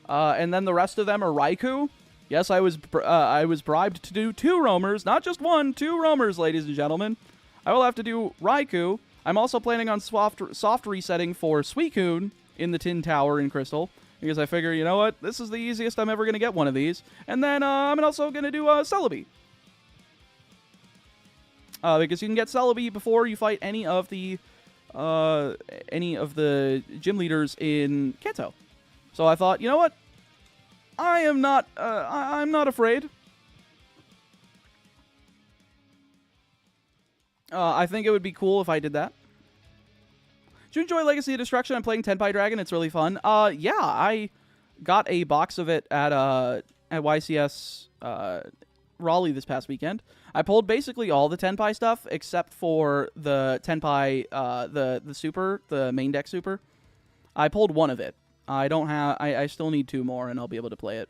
[SPEAKER 1] And then the rest of them are Raikou. Yes, I was bribed to do 2 roamers, not just 1, 2 roamers, ladies and gentlemen. I will have to do Raikou. I'm also planning on soft resetting for Suicune in the Tin Tower in Crystal, because I figure, you know what, this is the easiest I'm ever going to get one of these. And then I'm also going to do Celebi. Because you can get Celebi before you fight any of the gym leaders in Kanto. So I thought, you know what? I'm not afraid. I think it would be cool if I did that. Do you enjoy Legacy of Destruction? I'm playing Tenpai Dragon. It's really fun. Yeah, I got a box of it at YCS Raleigh this past weekend. I pulled basically all the Tenpai stuff except for the Tenpai, the super, the main deck super. I pulled one of it. I don't have. I still need 2 more, and I'll be able to play it.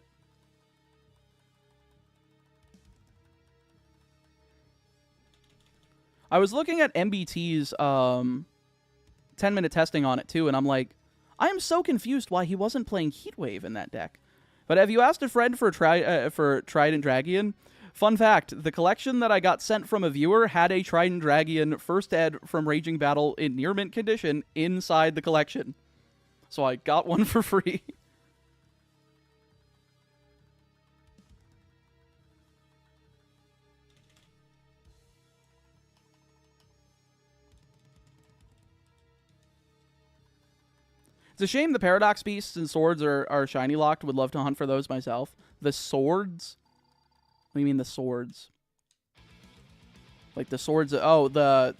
[SPEAKER 1] I was looking at MBT's 10-minute testing on it too, and I'm like, I am so confused why he wasn't playing Heatwave in that deck. But have you asked a friend for Trident Dragion? Fun fact: the collection that I got sent from a viewer had a Trident Dragion first ed from Raging Battle in near mint condition inside the collection. So I got one for free. It's a shame the Paradox Beasts and Swords are shiny locked. Would love to hunt for those myself. The Swords? What do you mean the Swords? Like the Swords... Oh, the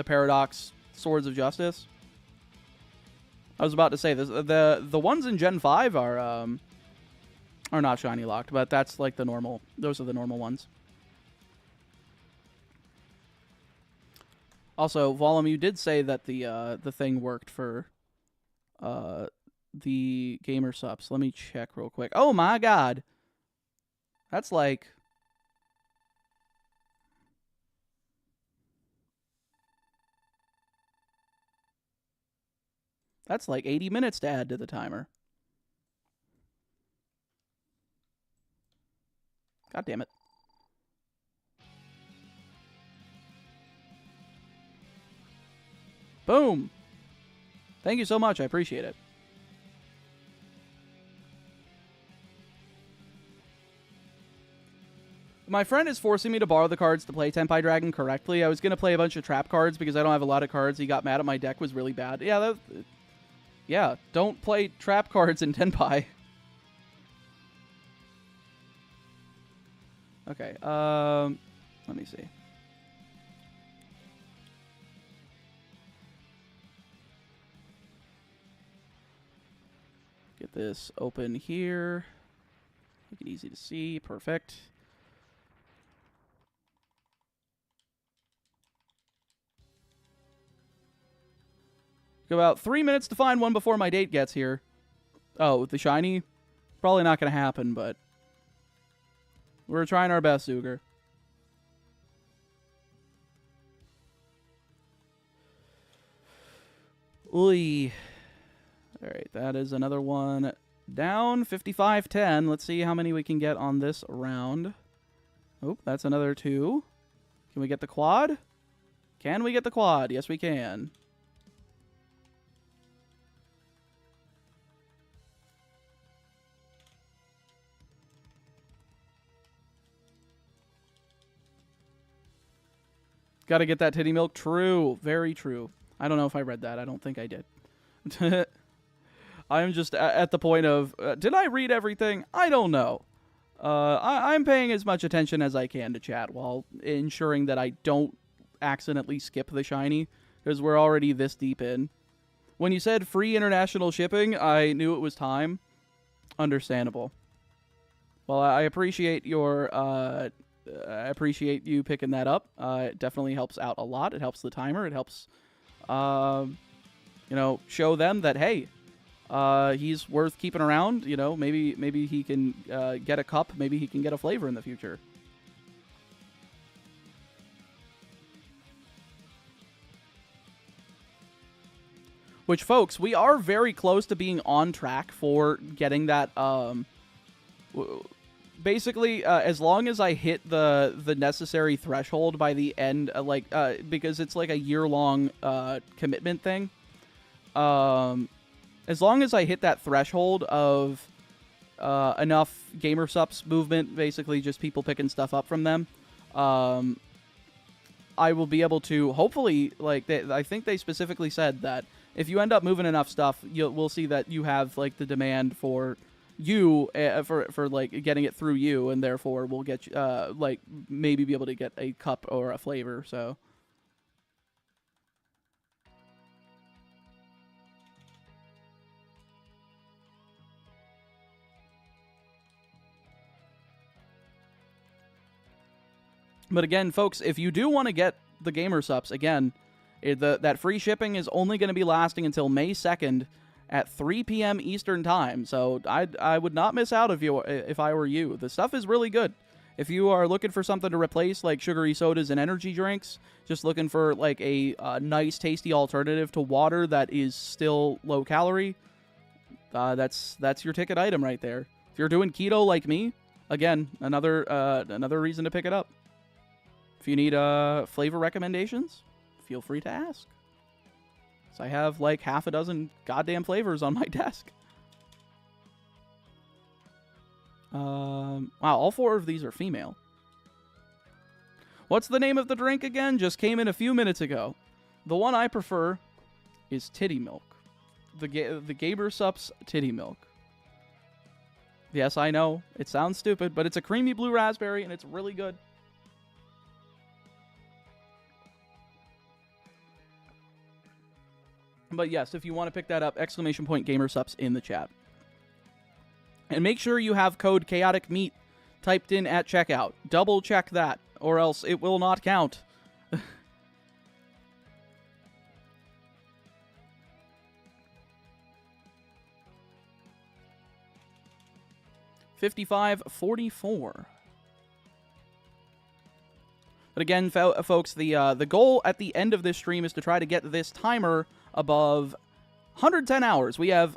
[SPEAKER 1] Paradox Swords of Justice? I was about to say this. The ones in Gen 5 are not shiny locked, but that's like the normal. Those are the normal ones. Also, Volum, you did say that the thing worked for the gamer subs. Let me check real quick. Oh my god, that's like. That's like 80 minutes to add to the timer. God damn it. Boom. Thank you so much. I appreciate it. My friend is forcing me to borrow the cards to play Tenpai Dragon correctly. I was going to play a bunch of trap cards because I don't have a lot of cards. He got mad at my deck was really bad. Yeah, don't play trap cards in Tenpai. Okay, let me see. Get this open here. Make it easy to see. Perfect. About 3 minutes to find one before my date gets here. Oh, with the shiny? Probably not going to happen, but we're trying our best, Zuger. Ooh. Alright, that is another one down. 55-10. Let's see how many we can get on this round. Oh, that's another 2. Can we get the quad? Can we get the quad? Yes, we can. Gotta get that titty milk. True. Very true. I don't know if I read that. I don't think I did. I'm just at the point of, did I read everything? I don't know. I'm paying as much attention as I can to chat while ensuring that I don't accidentally skip the shiny, because we're already this deep in. When you said free international shipping, I knew it was time. Understandable. Well, I appreciate your... I appreciate you picking that up. It definitely helps out a lot. It helps the timer. It helps, you know, show them that, hey, he's worth keeping around. You know, maybe he can get a cup. Maybe he can get a flavor in the future. Which, folks, we are very close to being on track for getting that, basically, as long as I hit the necessary threshold by the end, because it's like a year-long commitment thing. As long as I hit that threshold of enough gamer subs movement, basically just people picking stuff up from them, I will be able to, hopefully, like, I think they specifically said that if you end up moving enough stuff, we'll see that you have, like, the demand for you, for like, getting it through you, and therefore we'll get, like, maybe be able to get a cup or a flavor, so. But again, folks, if you do want to get the gamer subs, again, that free shipping is only going to be lasting until May 2nd at 3 p.m. Eastern Time. So I would not miss out if I were you. The stuff is really good. If you are looking for something to replace like sugary sodas and energy drinks, just looking for like a nice, tasty alternative to water that is still low calorie, that's your ticket item right there. If you're doing keto like me, again, another reason to pick it up. If you need flavor recommendations, feel free to ask. So I have like half a dozen goddamn flavors on my desk. Wow, all 4 of these are female. What's the name of the drink again? Just came in a few minutes ago. The one I prefer is titty milk. The Gaber Sups titty milk. Yes, I know. It sounds stupid, but it's a creamy blue raspberry and it's really good. But yes, if you want to pick that up, !Gamersups in the chat. And make sure you have code Chaotic Meat typed in at checkout. Double check that, or else it will not count. $55.44. But again, folks, the goal at the end of this stream is to try to get this timer above 110 hours. We have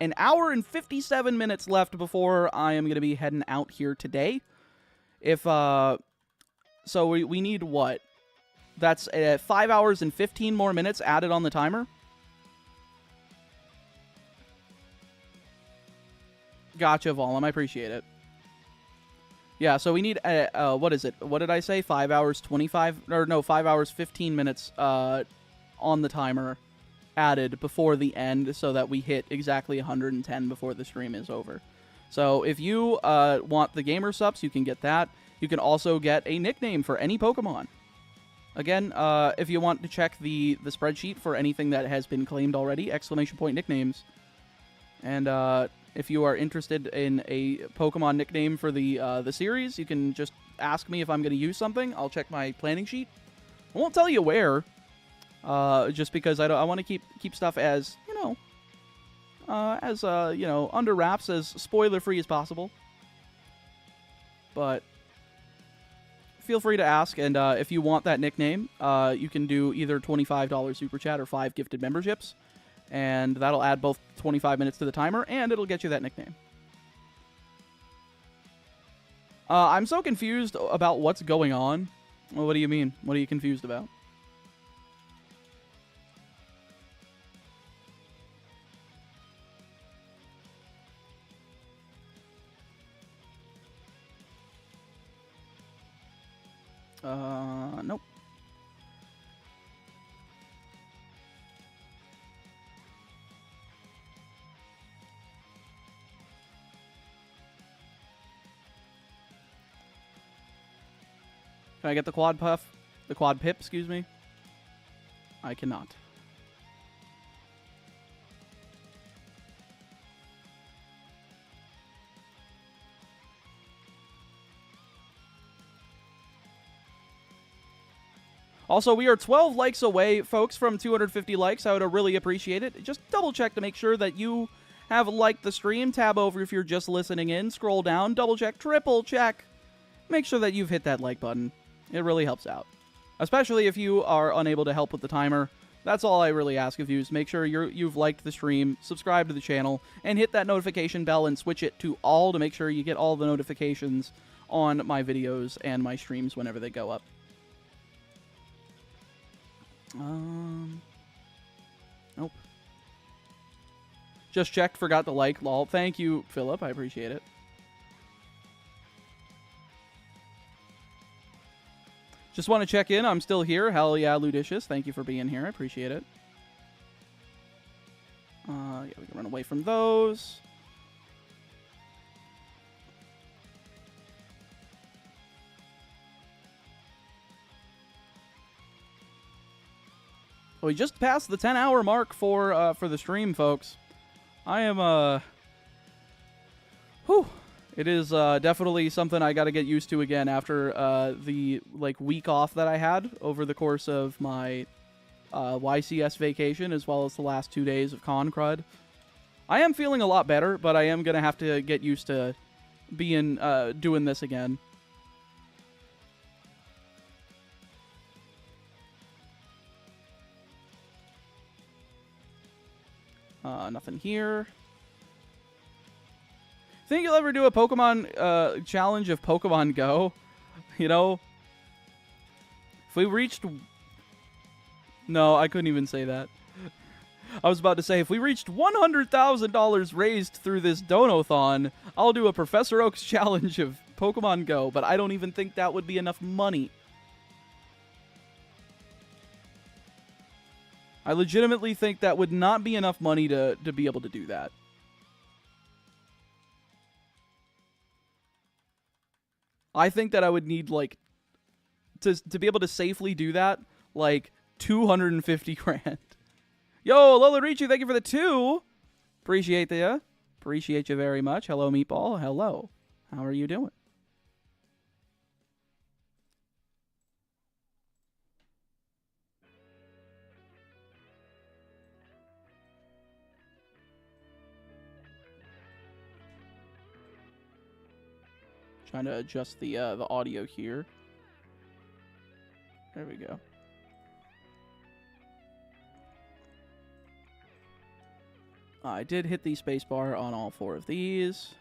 [SPEAKER 1] an hour and 57 minutes left before I am going to be heading out here today. So we need what? That's 5 hours and 15 more minutes added on the timer. Gotcha, Volum. I appreciate it. Yeah, so we need, what is it? What did I say? 5 hours 25, or no, 5 hours 15 minutes on the timer added before the end so that we hit exactly 110 before the stream is over. So if you want the gamer subs, you can get that. You can also get a nickname for any Pokemon. Again, if you want to check the spreadsheet for anything that has been claimed already, !nicknames. And if you are interested in a Pokemon nickname for the series, you can just ask me if I'm going to use something. I'll check my planning sheet. I won't tell you where, just because I want to keep stuff as under wraps, as spoiler free as possible. But feel free to ask, and if you want that nickname, you can do either $25 super chat or 5 gifted memberships. And that'll add both 25 minutes to the timer, and it'll get you that nickname. I'm so confused about what's going on. Well, what do you mean? What are you confused about? Nope. Can I get the quad puff? The quad pip, excuse me? I cannot. Also, we are 12 likes away, folks, from 250 likes. I would really appreciate it. Just double check to make sure that you have liked the stream. Tab over if you're just listening in. Scroll down. Double check. Triple check. Make sure that you've hit that like button. It really helps out. Especially if you are unable to help with the timer. That's all I really ask of you, is make sure you've liked the stream, subscribe to the channel, and hit that notification bell and switch it to all to make sure you get all the notifications on my videos and my streams whenever they go up. Nope. Just checked, forgot to like, lol. Thank you, Philip. I appreciate it. Just want to check in. I'm still here. Hell yeah, Ludicious. Thank you for being here. I appreciate it. Yeah, we can run away from those. We just passed the 10-hour mark for the stream, folks. I am whew. It is definitely something I got to get used to again after the week off that I had over the course of my YCS vacation, as well as the last 2 days of con crud. I am feeling a lot better, but I am gonna have to get used to being doing this again. Nothing here. Think you'll ever do a Pokemon challenge of Pokemon Go? You know? If we reached... No, I couldn't even say that. I was about to say, if we reached $100,000 raised through this donothon, I'll do a Professor Oak's challenge of Pokemon Go, but I don't even think that would be enough money. I legitimately think that would not be enough money to be able to do that. I think that I would need, like, to be able to safely do that, like, 250 grand. Yo, Lola Ricci, thank you for the 2. Appreciate you. Appreciate you very much. Hello, Meatball. Hello. How are you doing? Trying to adjust the audio here. There we go. I did hit the spacebar on all 4 of these.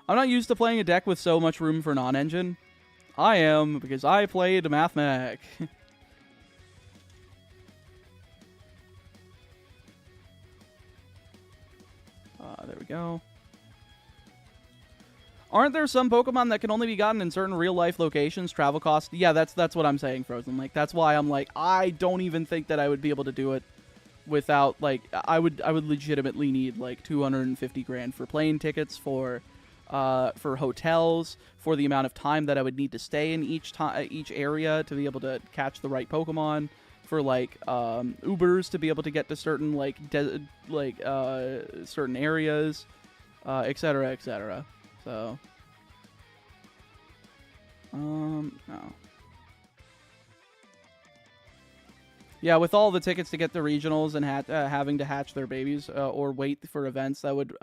[SPEAKER 1] I'm not used to playing a deck with so much room for non-engine. I am, because I played Math Mech. There we go. Aren't there some Pokemon that can only be gotten in certain real-life locations? Travel cost? Yeah, that's what I'm saying, Frozen. Like, that's why I'm like, I don't even think that I would be able to do it without, like, I would legitimately need, like, 250 grand for plane tickets, for hotels, for the amount of time that I would need to stay in each area to be able to catch the right Pokemon, for, like, Ubers to be able to get to certain, like, certain areas, etc., etc. So, no. Yeah, with all the tickets to get the regionals and having to hatch their babies or wait for events, that would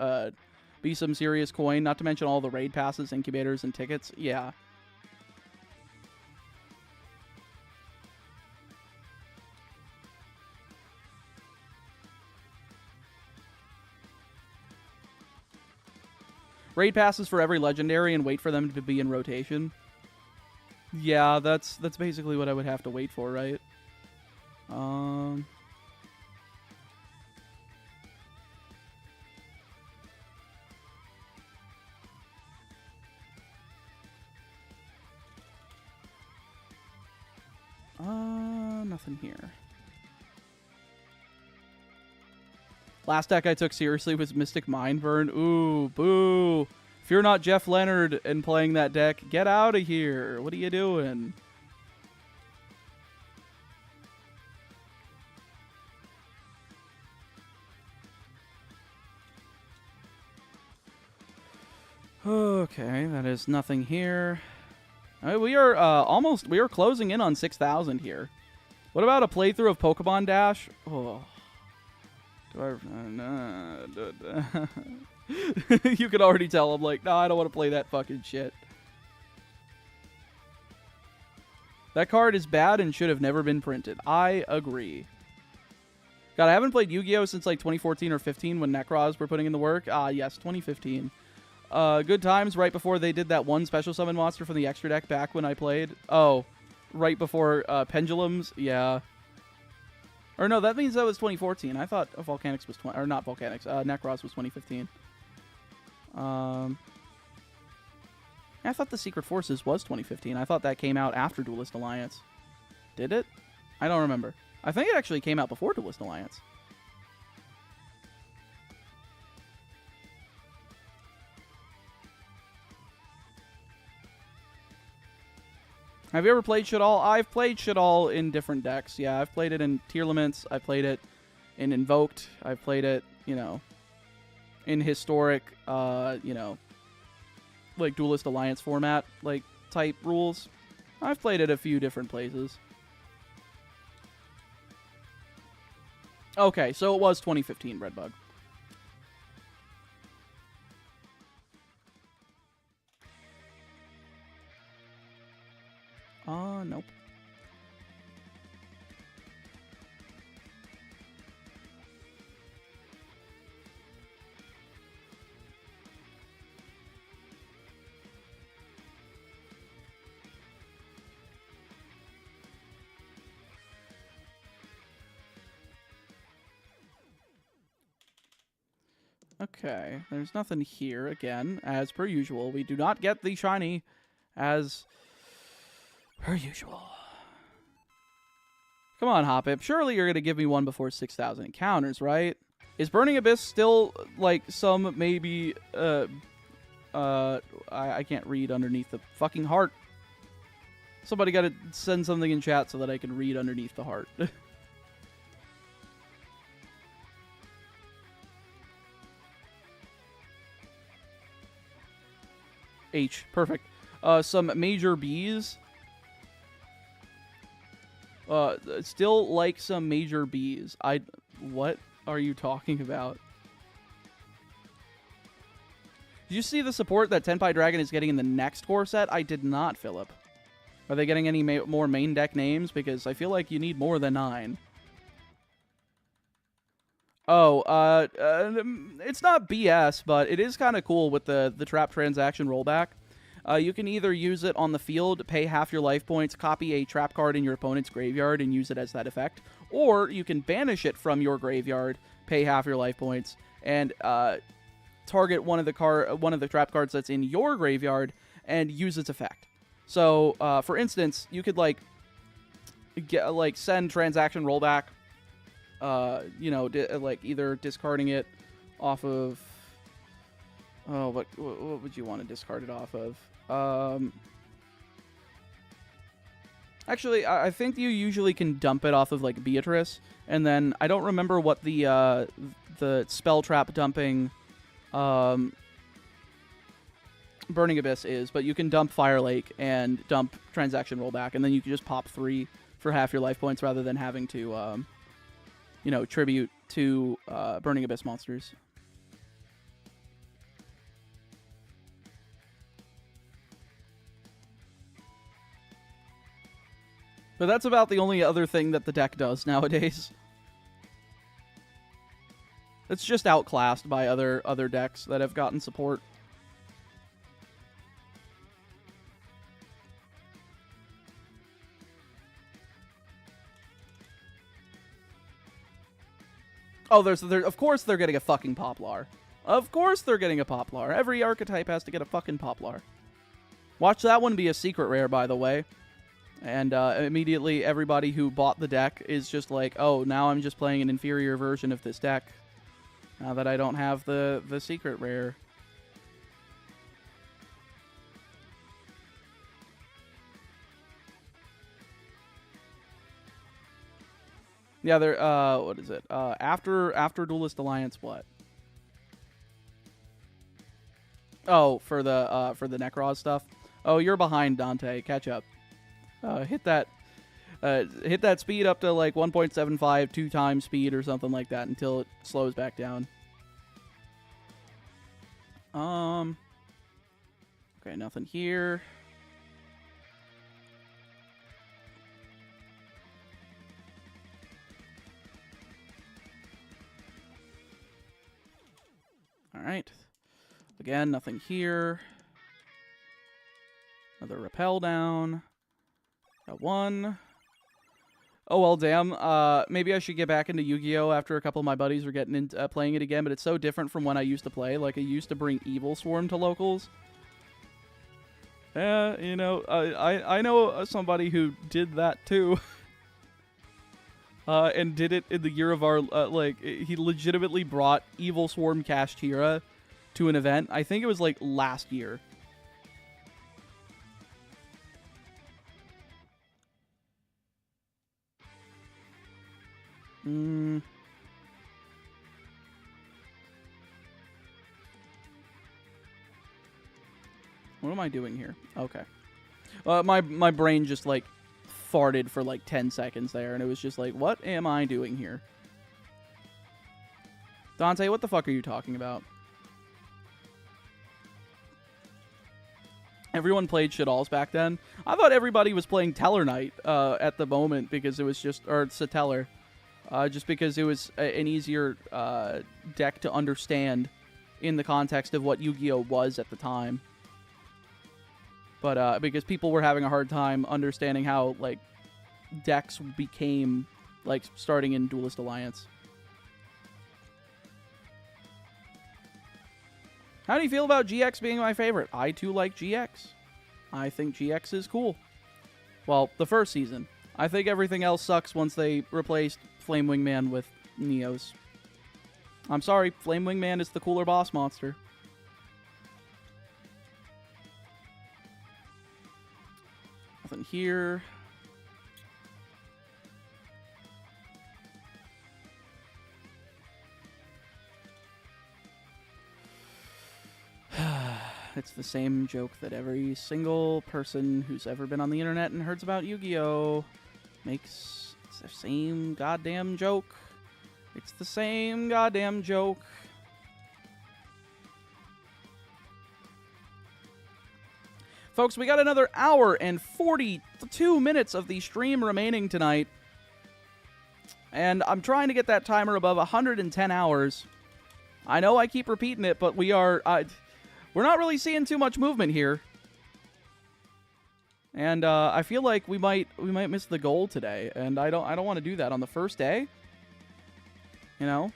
[SPEAKER 1] be some serious coin, not to mention all the raid passes, incubators, and tickets. Yeah. Raid passes for every legendary and wait for them to be in rotation. Yeah, that's basically what I would have to wait for, right? Nothing here. Last deck I took seriously was Mystic Mindburn. Ooh, boo. If you're not Jeff Leonard and playing that deck, get out of here. What are you doing? Okay, that is nothing here. We are closing in on 6,000 here. What about a playthrough of Pokemon Dash? Oh. You could already tell I'm like, no, I don't want to play that fucking shit. That card is bad and should have never been printed. I agree. God, I haven't played Yu-Gi-Oh! Since like 2014 or 15 when Necros were putting in the work. Ah, yes, 2015. Good times right before they did that one special summon monster from the extra deck back when I played. Oh, right before Pendulums. Yeah. Or no, that means that was 2014. I thought Volcanics was or not Volcanics. Necros was 2015. I thought the Secret Forces was 2015. I thought that came out after Duelist Alliance. Did it? I don't remember. I think it actually came out before Duelist Alliance. Have you ever played Shaddoll? I've played Shaddoll in different decks. Yeah, I've played it in Tearlaments. I've played it in Invoked. I've played it, you know, in Historic, you know, like Duelist Alliance format, like, type rules. I've played it a few different places. Okay, so it was 2015, Redbug. Nope. Okay, there's nothing here. Again, as per usual, we do not get the shiny as per usual. Come on, Hoppip. Surely you're going to give me one before 6,000 encounters, right? Is Burning Abyss still, like, some maybe, I can't read underneath the fucking heart. Somebody got to send something in chat so that I can read underneath the heart. H. Perfect. Some major Bs. Still like some major Bs. What are you talking about? Did you see the support that Tenpai Dragon is getting in the next core set? I did not, Philip. Are they getting any more main deck names? Because I feel like you need more than 9. Oh, it's not BS, but it is kind of cool with the trap transaction rollback. You can either use it on the field, pay half your life points, copy a trap card in your opponent's graveyard, and use it as that effect. Or you can banish it from your graveyard, pay half your life points, and target one of the trap cards that's in your graveyard and use its effect. So, for instance, you could send transaction rollback. You know, either discarding it off of. Oh, what would you want to discard it off of? Actually, I think you usually can dump it off of like Beatrice, and then I don't remember what the spell trap dumping Burning Abyss is, but you can dump Fire Lake and dump transaction rollback, and then you can just pop 3 for half your life points rather than having to you know, tribute to Burning Abyss monsters. But that's about the only other thing that the deck does nowadays. It's just outclassed by other decks that have gotten support. Oh, of course they're getting a fucking Poplar. Of course they're getting a Poplar. Every archetype has to get a fucking Poplar. Watch that one be a secret rare, by the way. And immediately everybody who bought the deck is just like, oh, now I'm just playing an inferior version of this deck. Now that I don't have the secret rare. Yeah, they're, what is it? After Duelist Alliance, what? Oh, for the Necros stuff? Oh, you're behind, Dante. Catch up. Hit that speed up to like 1.75, 2 times speed or something like that until it slows back down. Okay, nothing here. Alright. Again, nothing here. Another Repel down. Got one. Oh, well, damn. Maybe I should get back into Yu-Gi-Oh! After a couple of my buddies were getting into playing it again, but it's so different from when I used to play. Like, I used to bring Evil Swarm to locals. Yeah, you know, I know somebody who did that, too. And did it in the year of our, he legitimately brought Evil Swarm Kashtira to an event. I think it was, like, last year. What am I doing here? Okay. My brain just, like, farted for, like, 10 seconds there, and it was just like, what am I doing here? Dante, what the fuck are you talking about? Everyone played Shadalls back then. I thought everybody was playing Teller Knight at the moment because it was just, or Satellar. Just because it was an easier deck to understand in the context of what Yu-Gi-Oh! Was at the time. But because people were having a hard time understanding how, like, decks became, like, starting in Duelist Alliance. How do you feel about GX being my favorite? I, too, like GX. I think GX is cool. Well, the first season. I think everything else sucks once they replaced Flame Wingman with Neos. I'm sorry, Flame Wingman is the cooler boss monster. Nothing here. It's the same joke that every single person who's ever been on the internet and heard about Yu-Gi-Oh! Makes. It's the same goddamn joke. It's the same goddamn joke. Folks, we got another hour and 42 minutes of the stream remaining tonight. And I'm trying to get that timer above 110 hours. I know I keep repeating it, but we're not really seeing too much movement here. And I feel like we might miss the goal today, and I don't want to do that on the first day. You know?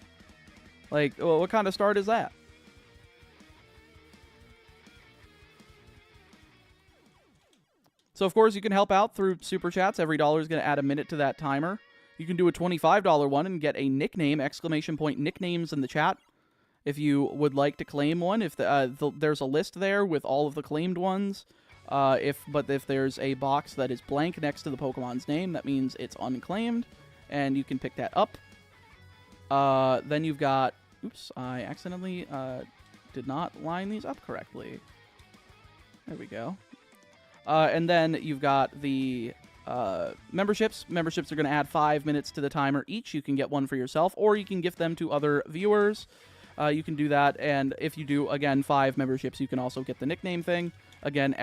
[SPEAKER 1] Like, what kind of start is that? So, of course, you can help out through Super Chats. Every dollar is going to add a minute to that timer. You can do a $25 one and get a nickname, ! Nicknames in the chat. If you would like to claim one, if there's a list there with all of the claimed ones. But if there's a box that is blank next to the Pokemon's name, that means it's unclaimed, and you can pick that up. Then you've got... Oops, I accidentally did not line these up correctly. There we go. And then you've got the memberships. Memberships are going to add 5 minutes to the timer each. You can get one for yourself, or you can gift them to other viewers. You can do that, and if you do, again, 5 memberships, you can also get the nickname thing. Again, !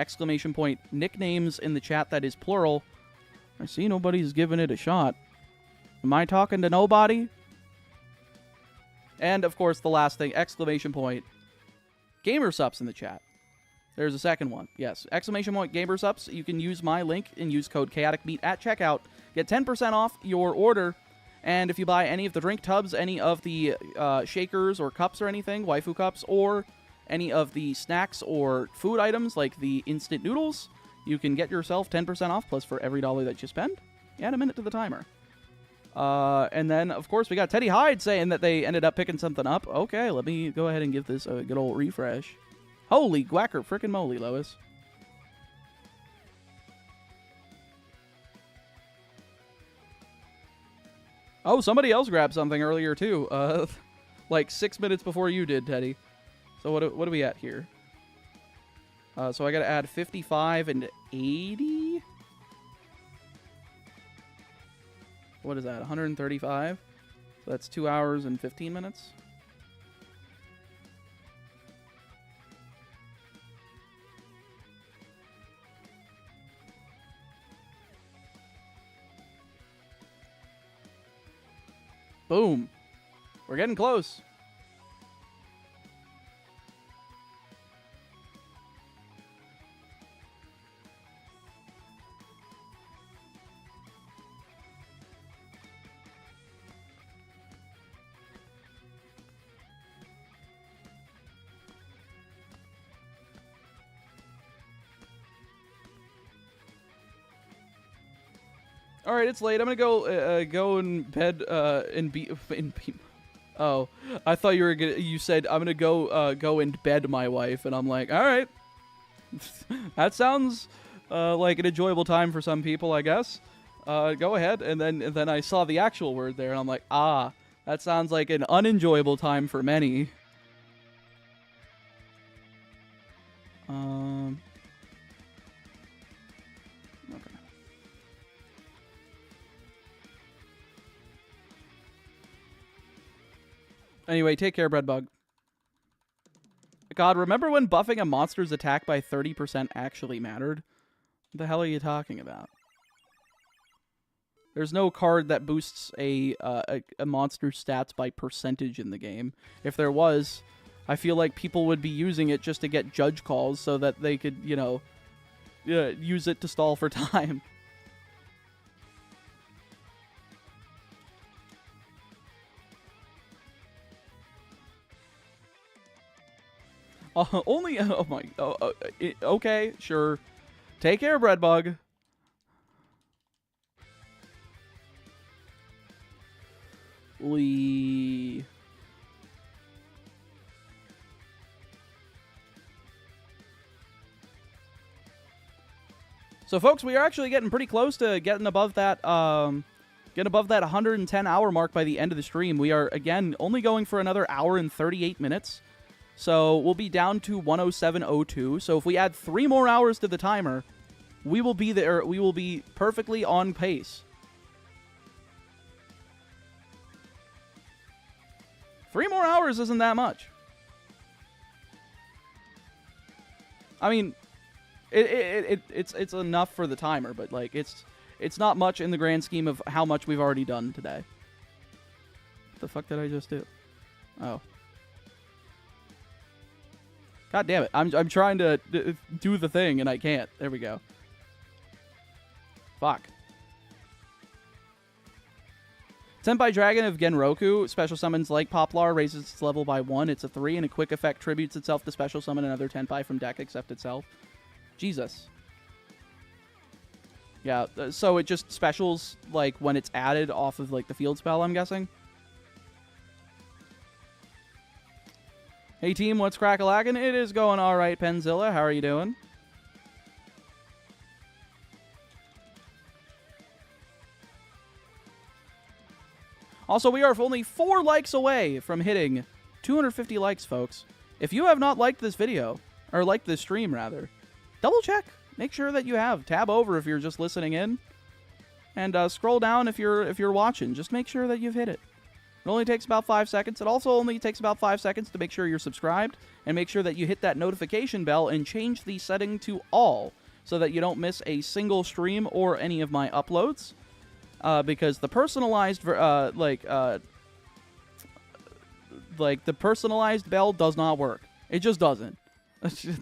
[SPEAKER 1] Nicknames in the chat, that is plural. I see nobody's giving it a shot. Am I talking to nobody? And, of course, the last thing, ! Gamersups in the chat. There's a second one. Yes, ! Gamersups. You can use my link and use code ChaoticMeat at checkout. Get 10% off your order. And if you buy any of the drink tubs, any of the shakers or cups or anything, waifu cups, or any of the snacks or food items like the instant noodles, you can get yourself 10% off, plus for every dollar that you spend, add a minute to the timer. And then, of course, we got Teddy Hyde saying that they ended up picking something up. Okay, let me go ahead and give this a good old refresh. Holy guacker frickin' moly, Lois. Oh, somebody else grabbed something earlier, too. Like 6 minutes before you did, Teddy. So what are we at here? So I gotta add 55 and 80? What is that, 135? So that's 2 hours and 15 minutes? Boom. We're getting close. All right, it's late. I'm gonna go in bed and be. Oh, I thought you said I'm gonna go and bed my wife, and I'm like, all right, that sounds like an enjoyable time for some people, I guess. Go ahead, and then I saw the actual word there, and I'm like, ah, that sounds like an unenjoyable time for many. Okay. Anyway, take care, Breadbug. God, remember when buffing a monster's attack by 30% actually mattered? What the hell are you talking about? There's no card that boosts a monster's stats by percentage in the game. If there was, I feel like people would be using it just to get judge calls so that they could, you know, use it to stall for time. Only, oh my, okay, sure. Take care, Breadbug. So, folks, we are actually getting pretty close to getting above that, 110-hour mark by the end of the stream. We are, again, only going for another hour and 38 minutes. So we'll be down to 107.02. So if we add 3 more hours to the timer, we will be there. We will be perfectly on pace. 3 more hours isn't that much. I mean, it's enough for the timer, but like it's not much in the grand scheme of how much we've already done today. What the fuck did I just do? Oh. God damn it. I'm trying to do the thing, and I can't. There we go. Fuck. Senpai Dragon of Genroku. Special summons like Poplar. Raises its level by 1. It's a 3, and a quick effect tributes itself to special summon another Tenpai from deck except itself. Jesus. Yeah, so it just specials, like, when it's added off of, like, the field spell, I'm guessing? Hey team, what's crack-a-lackin'? It is going alright, Penzilla. How are you doing? Also, we are only 4 likes away from hitting 250 likes, folks. If you have not liked this video, or liked this stream, rather, double check. Make sure that you have. Tab over if you're just listening in. And scroll down if you're watching. Just make sure that you've hit it. It only takes about 5 seconds. It also only takes about 5 seconds to make sure you're subscribed and make sure that you hit that notification bell and change the setting to all so that you don't miss a single stream or any of my uploads. Because the personalized, the personalized bell does not work. It just doesn't.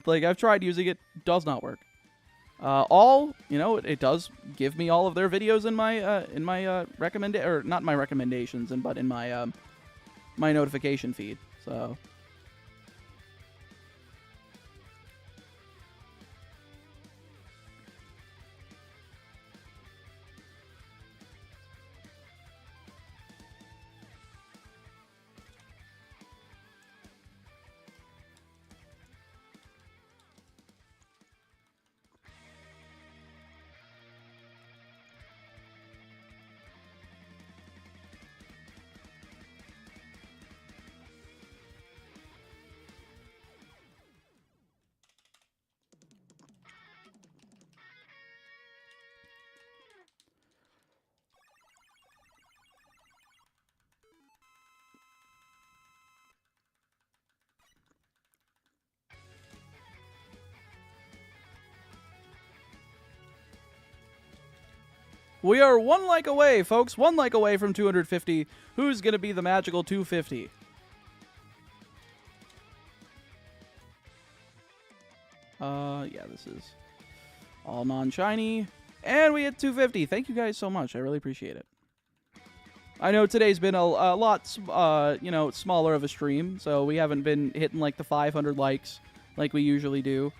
[SPEAKER 1] Like, I've tried using it. Does not work. It does give me all of their videos in my not my recommendations, but in my my notification feed. So. We are 1 like away, folks. 1 like away from 250. Who's going to be the magical 250? Yeah, this is all non-shiny. And we hit 250. Thank you guys so much. I really appreciate it. I know today's been a lot, smaller of a stream, so we haven't been hitting, like, the 500 likes like we usually do.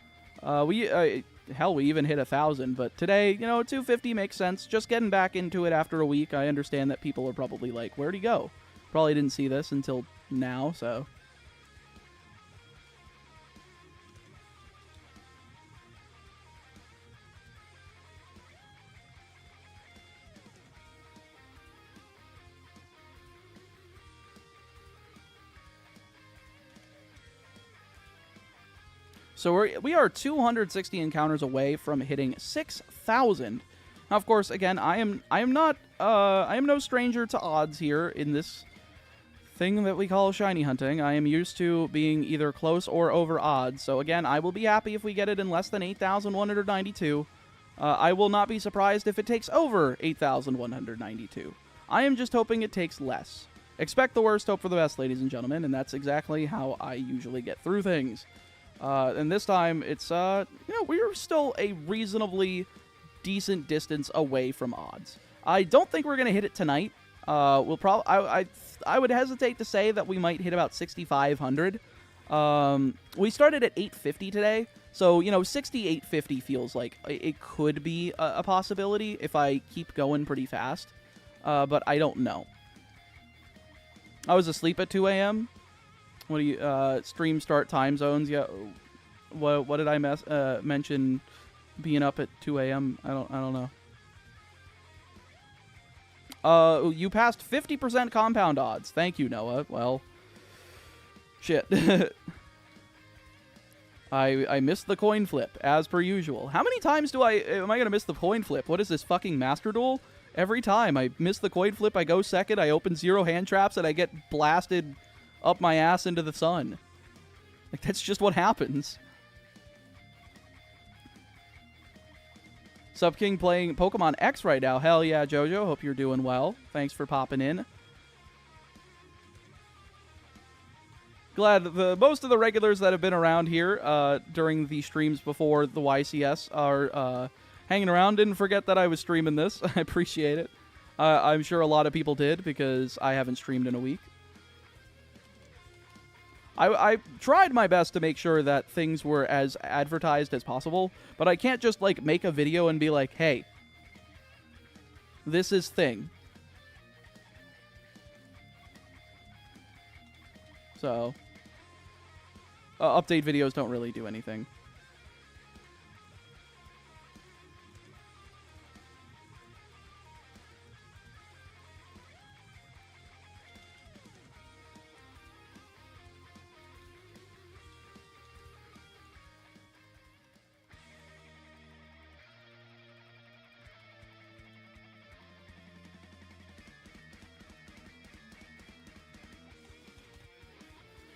[SPEAKER 1] Hell, we even hit 1,000, but today, you know, 250 makes sense. Just getting back into it after a week. I understand that people are probably like, where'd he go? Probably didn't see this until now, so. So we are 260 encounters away from hitting 6,000. Now, of course, again, I am no stranger to odds here in this thing that we call shiny hunting. I am used to being either close or over odds. So again, I will be happy if we get it in less than 8,192. I will not be surprised if it takes over 8,192. I am just hoping it takes less. Expect the worst, hope for the best, ladies and gentlemen, and that's exactly how I usually get through things. And this time, it's, we're still a reasonably decent distance away from odds. I don't think we're going to hit it tonight. We'll probably, I would hesitate to say that we might hit about 6,500. We started at 850 today, so, 6,850 feels like it could be a possibility if I keep going pretty fast. But I don't know. I was asleep at 2 a.m. What do you, stream start time zones? Yeah. What did I mention being up at 2 a.m.? I don't know. You passed 50% compound odds. Thank you, Noah. Well, shit. I missed the coin flip, as per usual. How many times am I going to miss the coin flip? What is this, fucking Master Duel? Every time I miss the coin flip, I go second, I open 0 hand traps, and I get blasted up my ass into the sun. Like, that's just what happens. Subking playing Pokemon X right now. Hell yeah, Jojo. Hope you're doing well. Thanks for popping in. Glad most of the regulars that have been around here during the streams before the YCS are hanging around. Didn't forget that I was streaming this. I appreciate it. I'm sure a lot of people did because I haven't streamed in a week. I tried my best to make sure that things were as advertised as possible, but I can't just, like, make a video and be like, hey, this is thing. So, update videos don't really do anything.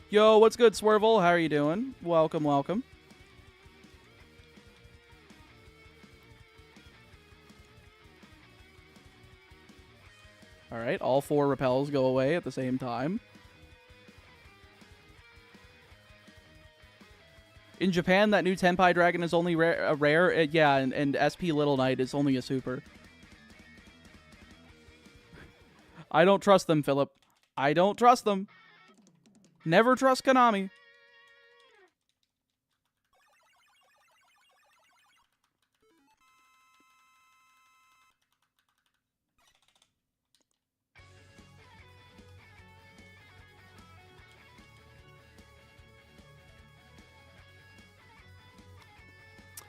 [SPEAKER 1] Yo, what's good, Swervel? How are you doing? Welcome, welcome. All right, all 4 repels go away at the same time. In Japan, that new Tenpai Dragon is only rare. Yeah, and SP Little Knight is only a super. I don't trust them, Philip. I don't trust them. Never trust Konami.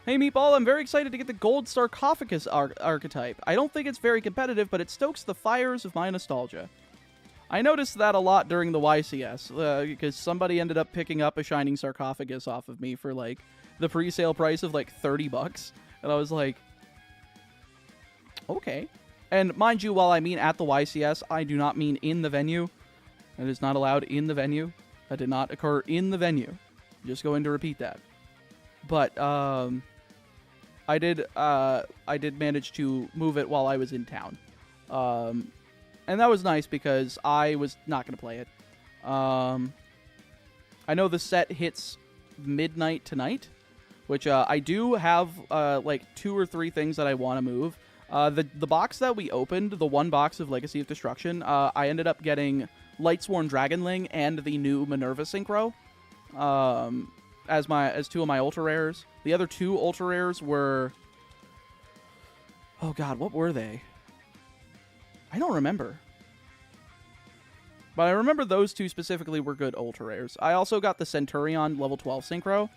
[SPEAKER 1] Hey, Meatball, I'm very excited to get the Gold Sarcophagus archetype. I don't think it's very competitive, but it stokes the fires of my nostalgia. I noticed that a lot during the YCS, because somebody ended up picking up a Shining Sarcophagus off of me for, like, the pre-sale price of, like, 30 bucks. And I was like, okay. And mind you, while I mean at the YCS, I do not mean in the venue. That is not allowed in the venue. That did not occur in the venue. I'm just going to repeat that. But, I did manage to move it while I was in town. And that was nice because I was not going to play it. I know the set hits midnight tonight, which I do have like 2 or 3 things that I want to move. The box that we opened, the 1 box of Legacy of Destruction, I ended up getting Lightsworn Dragonling and the new Minerva Synchro. as two of my ultra rares. The other 2 ultra rares were, oh god, what were they? I don't remember. But I remember those 2 specifically were good ultra rares. I also got the Centurion level 12 synchro.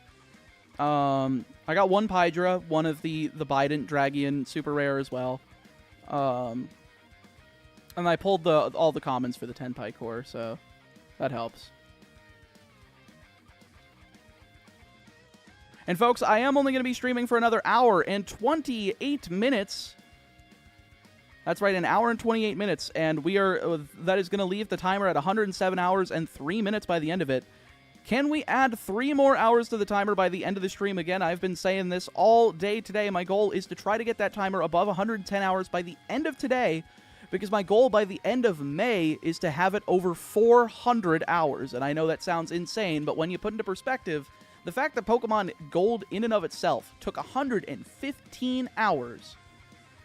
[SPEAKER 1] I got 1 Pydra, 1 of the Bident Dragian super rare as well. And I pulled all the commons for the Tenpai core, so that helps. And folks, I am only going to be streaming for another hour and 28 minutes. That's right, an hour and 28 minutes, and that is going to leave the timer at 107 hours and 3 minutes by the end of it. Can we add 3 more hours to the timer by the end of the stream? Again, I've been saying this all day today. My goal is to try to get that timer above 110 hours by the end of today, because my goal by the end of May is to have it over 400 hours. And I know that sounds insane, but when you put into perspective, the fact that Pokemon Gold in and of itself took 115 hours,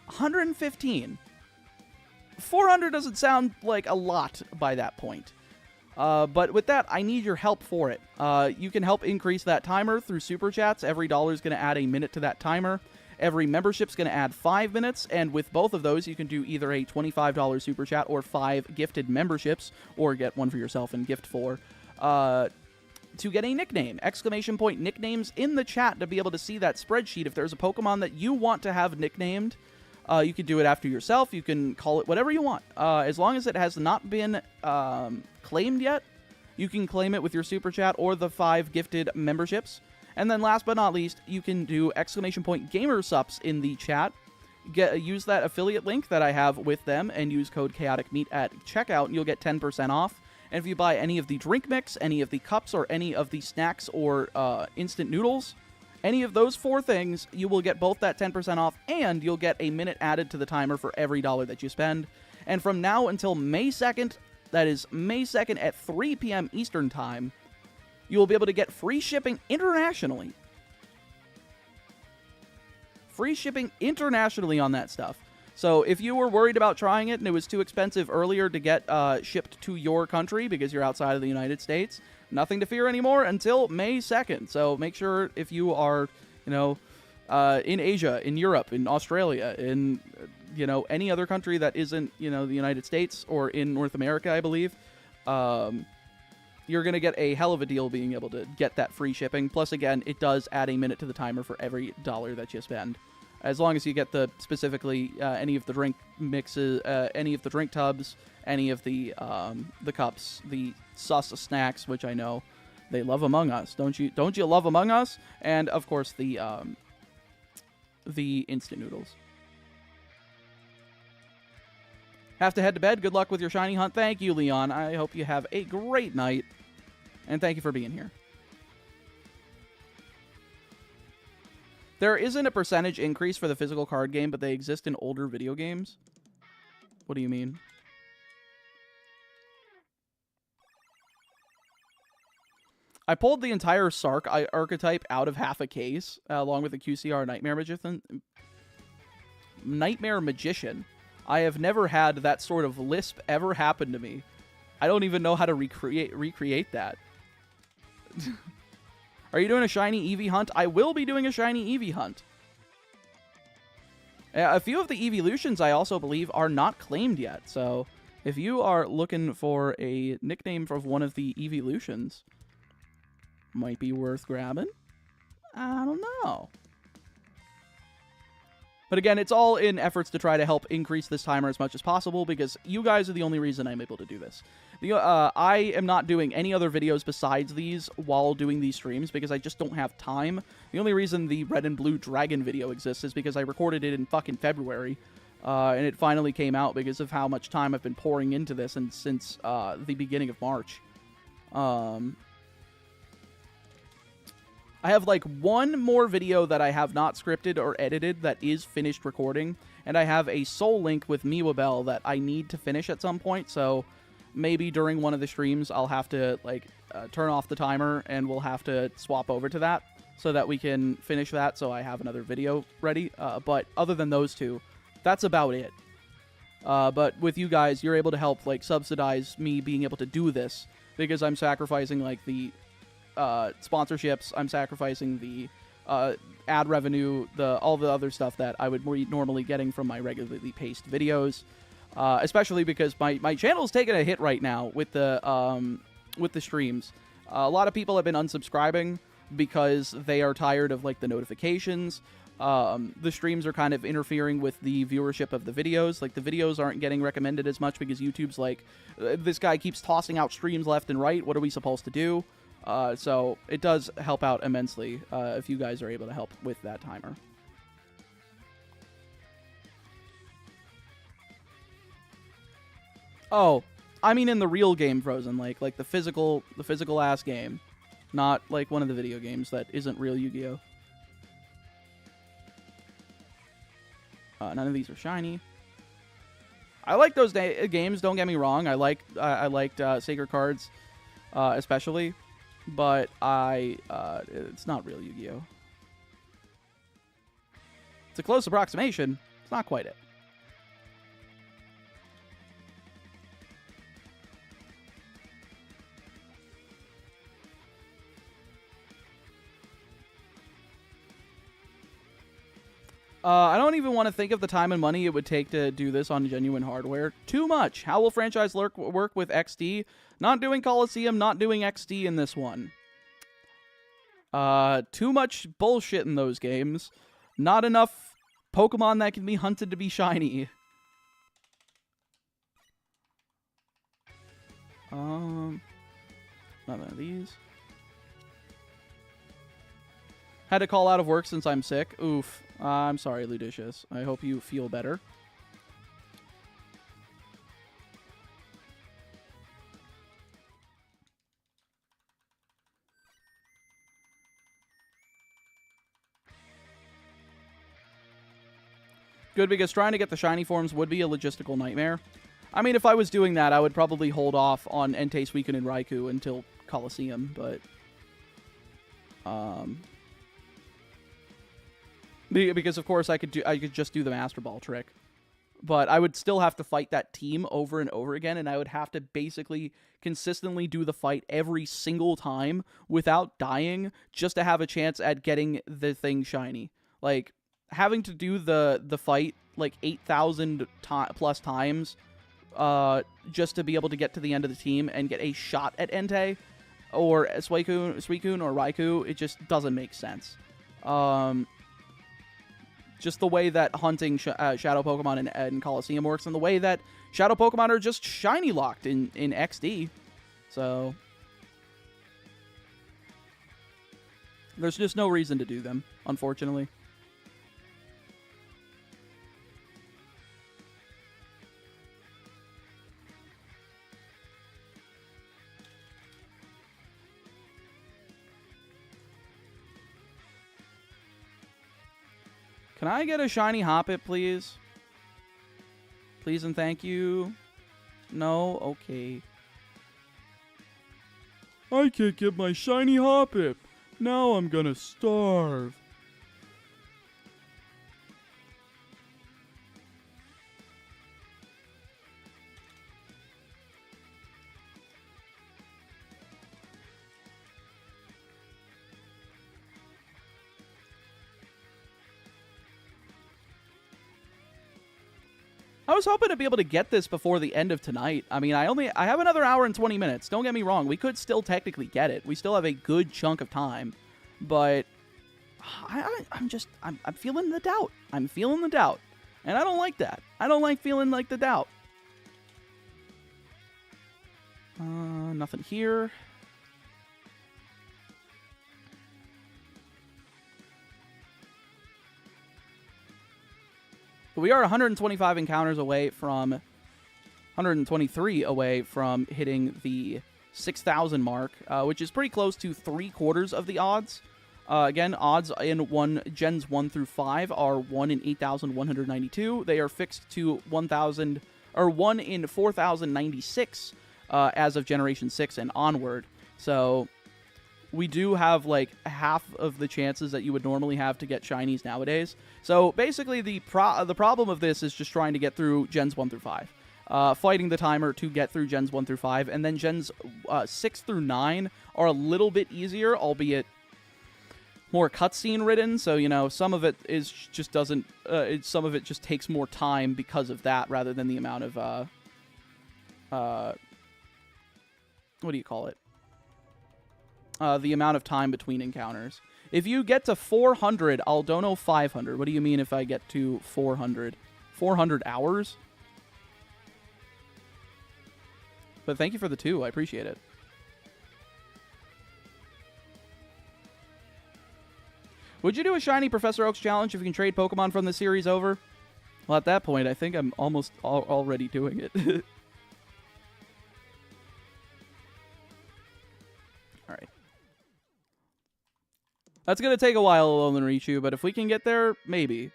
[SPEAKER 1] 115, 400 doesn't sound like a lot by that point. But with that, I need your help for it. You can help increase that timer through Super Chats. Every dollar is going to add a minute to that timer. Every membership's going to add 5 minutes, and with both of those, you can do either a $25 Super Chat or 5 gifted memberships, or get one for yourself and gift 4, to get a nickname. Exclamation point nicknames in the chat to be able to see that spreadsheet. If there's a Pokemon that you want to have nicknamed, you can do it after yourself. You can call it whatever you want. As long as it has not been claimed yet, you can claim it with your Super Chat or the 5 gifted memberships. And then last but not least, you can do exclamation point gamersups in the chat. Use that affiliate link that I have with them and use code chaoticmeat at checkout, and you'll get 10% off. And if you buy any of the drink mix, any of the cups, or any of the snacks or instant noodles, any of those 4 things, you will get both that 10% off, and you'll get a minute added to the timer for every dollar that you spend. And from now until May 2nd, that is May 2nd at 3 p.m. Eastern Time, you will be able to get free shipping internationally. Free shipping internationally on that stuff. So if you were worried about trying it and it was too expensive earlier to get shipped to your country because you're outside of the United States, nothing to fear anymore until May 2nd. So make sure if you are, in Asia, in Europe, in Australia, in, any other country that isn't, the United States, or in North America, I believe, you're going to get a hell of a deal being able to get that free shipping. Plus, again, it does add a minute to the timer for every dollar that you spend. As long as you get specifically any of the drink mixes, any of the drink tubs, any of the cups, the sauce snacks, which I know they love Among Us. Don't you love Among Us? And of course the instant noodles. Have to head to bed. Good luck with your shiny hunt. Thank you, Leon. I hope you have a great night. And thank you for being here. There isn't a percentage increase for the physical card game, but they exist in older video games. What do you mean? I pulled the entire Sark archetype out of half a case, along with the QCR Nightmare Magician. I have never had that sort of lisp ever happen to me. I don't even know how to recreate that. Are you doing a shiny Eevee hunt? I will be doing a shiny Eevee hunt. A few of the Eeveelutions, I also believe, are not claimed yet. So if you are looking for a nickname for one of the Eeveelutions, might be worth grabbing. I don't know. But again, it's all in efforts to try to help increase this timer as much as possible, because you guys are the only reason I'm able to do this. I am not doing any other videos besides these while doing these streams, because I just don't have time. The only reason the red and blue dragon video exists is because I recorded it in fucking February, and it finally came out because of how much time I've been pouring into this and since the beginning of March. I have like one more video that I have not scripted or edited that is finished recording, and I have a Soul Link with Miwabell that I need to finish at some point, so maybe during one of the streams I'll have to turn off the timer and we'll have to swap over to that so that we can finish that so I have another video ready. But other than those two, that's about it. But with you guys, you're able to help subsidize me being able to do this, because I'm sacrificing the sponsorships. I'm sacrificing the ad revenue, all the other stuff that I would be normally getting from my regularly paced videos. Especially because my channel is taking a hit right now with the streams. A lot of people have been unsubscribing because they are tired of like the notifications. The streams are kind of interfering with the viewership of the videos. Like the videos aren't getting recommended as much because YouTube's like, this guy keeps tossing out streams left and right. What are we supposed to do? So it does help out immensely if you guys are able to help with that timer. Oh, I mean in the real game Frozen, like the physical ass game, not like one of the video games that isn't real Yu-Gi-Oh. None of these are shiny. I like those games. Don't get me wrong. I liked Sacred Cards, especially, but it's not real Yu-Gi-Oh. It's a close approximation. It's not quite it. I don't even want to think of the time and money it would take to do this on genuine hardware. Too much. How will franchise work with XD? Not doing Coliseum, not doing XD in this one. Too much bullshit in those games. Not enough Pokemon that can be hunted to be shiny. None of these. Had to call out of work since I'm sick. Oof. I'm sorry, Ludicious. I hope you feel better. Good, because trying to get the shiny forms would be a logistical nightmare. I mean, if I was doing that, I would probably hold off on Entei, Suicune, and Raikou until Coliseum, but... Because, of course, I could just do the Master Ball trick. But I would still have to fight that team over and over again, and I would have to basically consistently do the fight every single time without dying just to have a chance at getting the thing shiny. Like, having to do the fight, like, 8,000 plus times just to be able to get to the end of the team and get a shot at Entei or Suicune or Raikou, it just doesn't make sense. Just the way that hunting Shadow Pokemon in Coliseum works, and the way that Shadow Pokemon are just shiny locked in XD. So there's just no reason to do them, unfortunately. Can I get a shiny Hoppip, please? Please and thank you. No? Okay. I can't get my shiny Hoppip. Now I'm gonna starve. I was hoping to be able to get this before the end of tonight. I mean, I have another hour and 20 minutes. Don't get me wrong. We could still technically get it. We still have a good chunk of time. But I'm feeling the doubt. I'm feeling the doubt. And I don't like that. I don't like feeling like the doubt. Nothing here. But we are 125 encounters away from, 123 away from hitting the 6,000 mark, which is pretty close to 3/4 of the odds. Again, odds in gens 1 through 5 are 1 in 8,192. They are fixed to 1,000 or 1 in 4,096 as of Generation 6 and onward. So we do have like half of the chances that you would normally have to get shinies nowadays. So basically the problem of this is just trying to get through gens 1 through 5. fighting the timer to get through gens 1 through 5, and then gens 6 through 9 are a little bit easier, albeit more cutscene ridden. So, you know, some of it is just doesn't. Some of it just takes more time because of that, rather than the amount of what do you call it? The amount of time between encounters. If you get to 400, I'll dono 500. What do you mean if I get to 400? 400 hours? But thank you for the 2. I appreciate it. Would you do a shiny Professor Oak's challenge if you can trade Pokemon from the series over? Well, at that point, I think I'm almost already doing it. Alright. That's going to take a while, Alolan Richu, but if we can get there, maybe.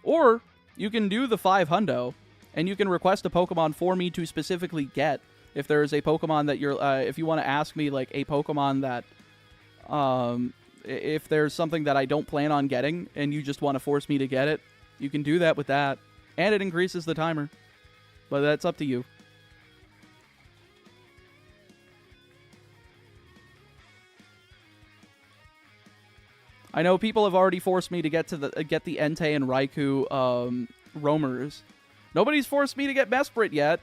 [SPEAKER 1] Or you can do the 500, and you can request a Pokemon for me to specifically get. If there is a Pokemon that you're, if you want to ask me, like, a Pokemon that, if there's something that I don't plan on getting, and you just want to force me to get it, you can do that with that. And it increases the timer. But that's up to you. I know people have already forced me to get the Entei and Raikou roamers. Nobody's forced me to get Mesprit yet.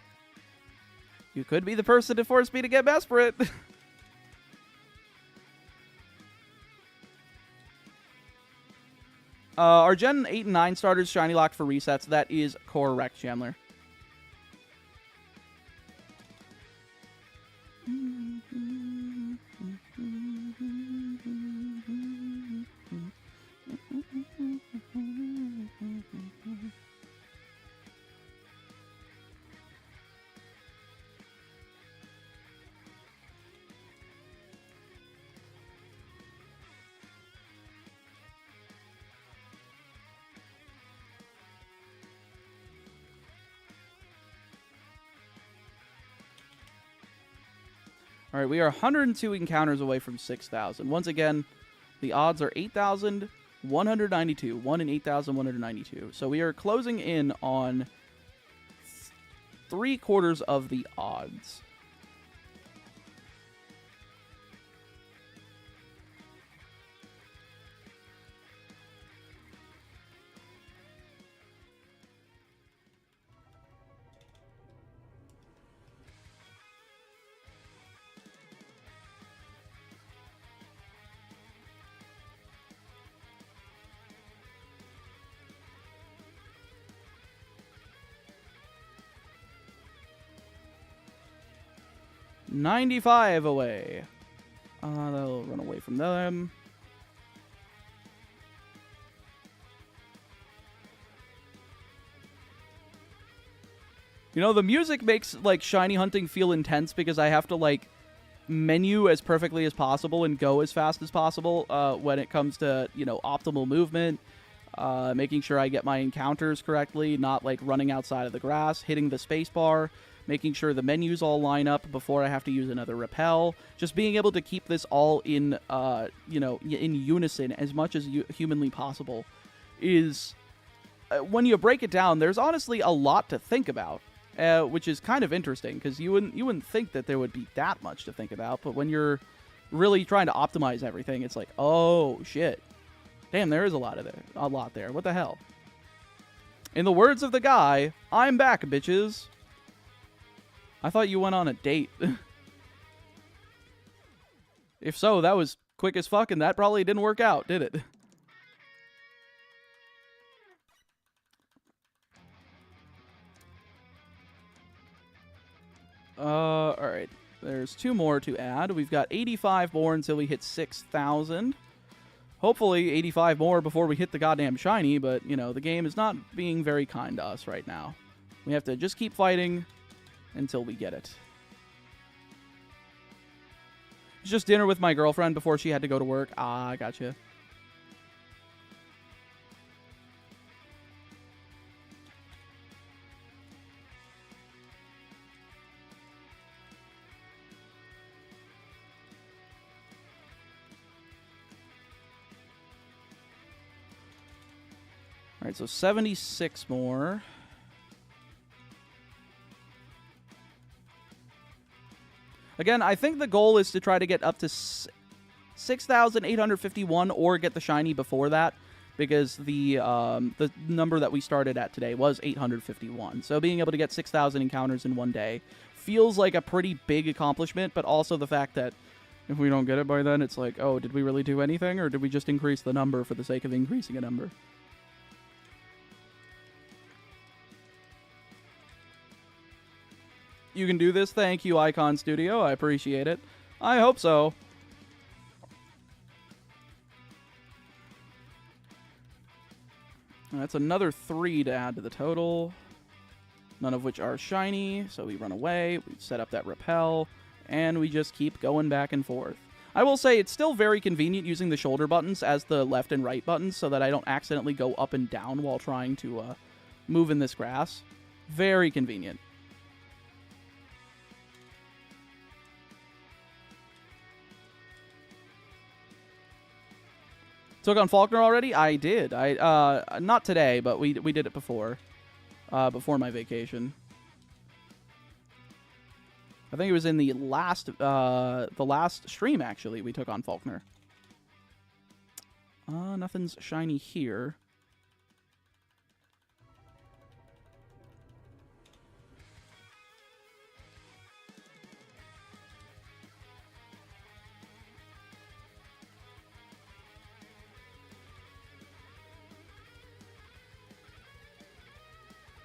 [SPEAKER 1] You could be the person to force me to get Mesprit. Are Gen 8 and 9 starters shiny locked for resets? That is correct, Chandler. All right, we are 102 encounters away from 6,000. Once again, the odds are 8,192. 1 in 8,192. So we are closing in on 3/4 of the odds. $95 away. They'll run away from them. You know, the music makes, like, shiny hunting feel intense because I have to, like, menu as perfectly as possible and go as fast as possible when it comes to, you know, optimal movement, making sure I get my encounters correctly, not, like, running outside of the grass, hitting the space bar, making sure the menus all line up before I have to use another repel. Just being able to keep this all in, you know, in unison as much as humanly possible is, when you break it down, there's honestly a lot to think about, which is kind of interesting because you wouldn't think that there would be that much to think about, but when you're really trying to optimize everything, it's like, oh shit, damn, there is a lot there. What the hell? In the words of the guy, I'm back, bitches. I thought you went on a date. If so, that was quick as fuck, and that probably didn't work out, did it? Alright. There's 2 more to add. We've got 85 more until we hit 6,000. Hopefully 85 more before we hit the goddamn shiny, but, you know, the game is not being very kind to us right now. We have to just keep fighting until we get it. It's just dinner with my girlfriend before she had to go to work. Ah, gotcha. Alright, so 76 more. Again, I think the goal is to try to get up to 6,851 or get the shiny before that, because the number that we started at today was 851. So being able to get 6,000 encounters in one day feels like a pretty big accomplishment, but also the fact that if we don't get it by then, it's like, oh, did we really do anything, or did we just increase the number for the sake of increasing a number? You can do this. Thank you, Icon Studio. I appreciate it. I hope so. That's another 3 to add to the total. None of which are shiny, so we run away. We set up that repel, and we just keep going back and forth. I will say it's still very convenient using the shoulder buttons as the left and right buttons so that I don't accidentally go up and down while trying to move in this grass. Very convenient. Took on Faulkner already? I did. Not today, but we did it before. Before my vacation. I think it was in the last stream, actually, we took on Faulkner. Nothing's shiny here.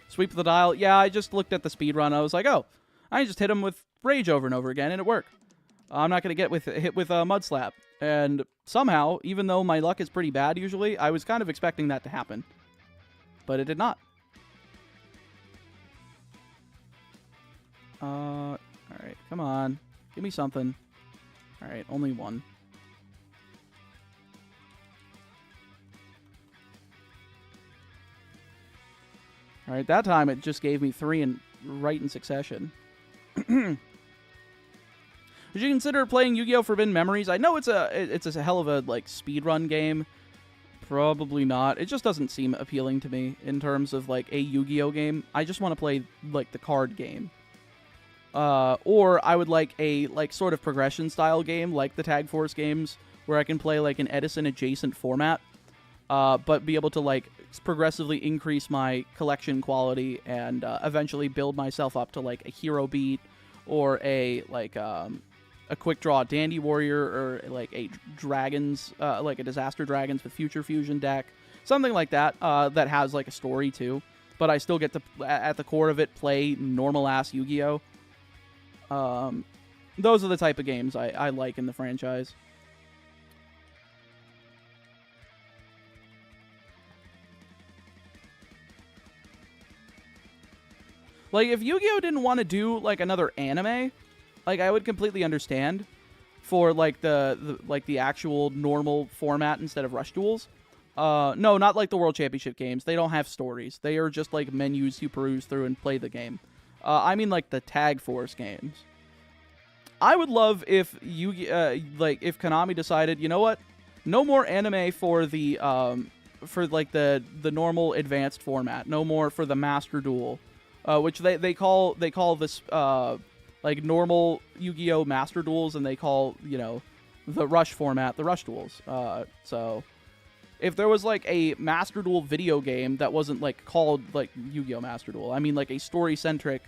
[SPEAKER 1] Sweep the dial. Yeah, I just looked at the speed run. I was like, oh, I just hit him with Rage over and over again, and it worked. I'm not going to get hit with a Mud Slap. And somehow, even though my luck is pretty bad usually, I was kind of expecting that to happen. But it did not. Alright, come on. Give me something. Alright, only one. Alright, that time it just gave me 3 right in succession. Would you consider playing Yu-Gi-Oh! Forbidden Memories? I know it's a hell of a like speedrun game. Probably not. It just doesn't seem appealing to me in terms of like a Yu-Gi-Oh! Game. I just want to play like the card game. Or I would like a like sort of progression style game like the Tag Force games where I can play like an Edison adjacent format. But be able to like progressively increase my collection quality and eventually build myself up to like a hero beat or a like a quick draw dandy warrior or like a dragons like a disaster dragons with future fusion deck, something like that that has like a story too, but I still get to at the core of it play normal ass Yu-Gi-Oh. Those are the type of games I like in the franchise. Like, if Yu-Gi-Oh! Didn't want to do, like, another anime, like, I would completely understand for, like, the actual normal format instead of Rush Duels. No, not like the World Championship games. They don't have stories. They are just, like, menus you peruse through and play the game. I mean, like, the Tag Force games. I would love if if Konami decided, you know what? No more anime for the, the normal advanced format. No more for the Master Duel. Which they call this like normal Yu-Gi-Oh! Master Duels, and they call, you know, the Rush format the Rush Duels. So if there was like a Master Duel video game that wasn't like called like Yu-Gi-Oh! Master Duel, I mean like a story-centric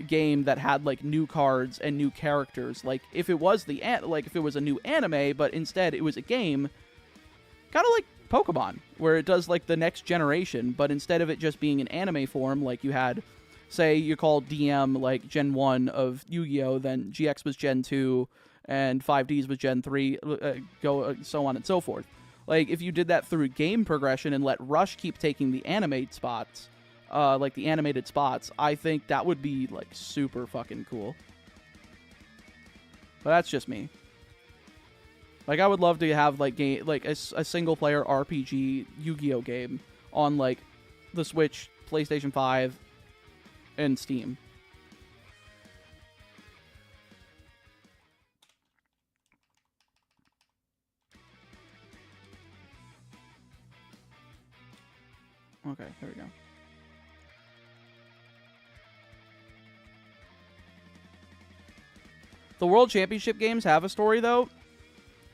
[SPEAKER 1] game that had like new cards and new characters, like if it was if it was a new anime, but instead it was a game, kind of like Pokémon, where it does like the next generation, but instead of it just being an anime form, like you had. Say you call DM like Gen 1 of Yu-Gi-Oh! Then GX was Gen 2, and 5Ds was Gen 3, so on and so forth. Like, if you did that through game progression and let Rush keep taking the animate spots, like the animated spots, I think that would be, like, super fucking cool. But that's just me. Like, I would love to have, like, a single-player RPG Yu-Gi-Oh! Game on, like, the Switch, PlayStation 5, and Steam. Okay, there we go. The World Championship games have a story, though.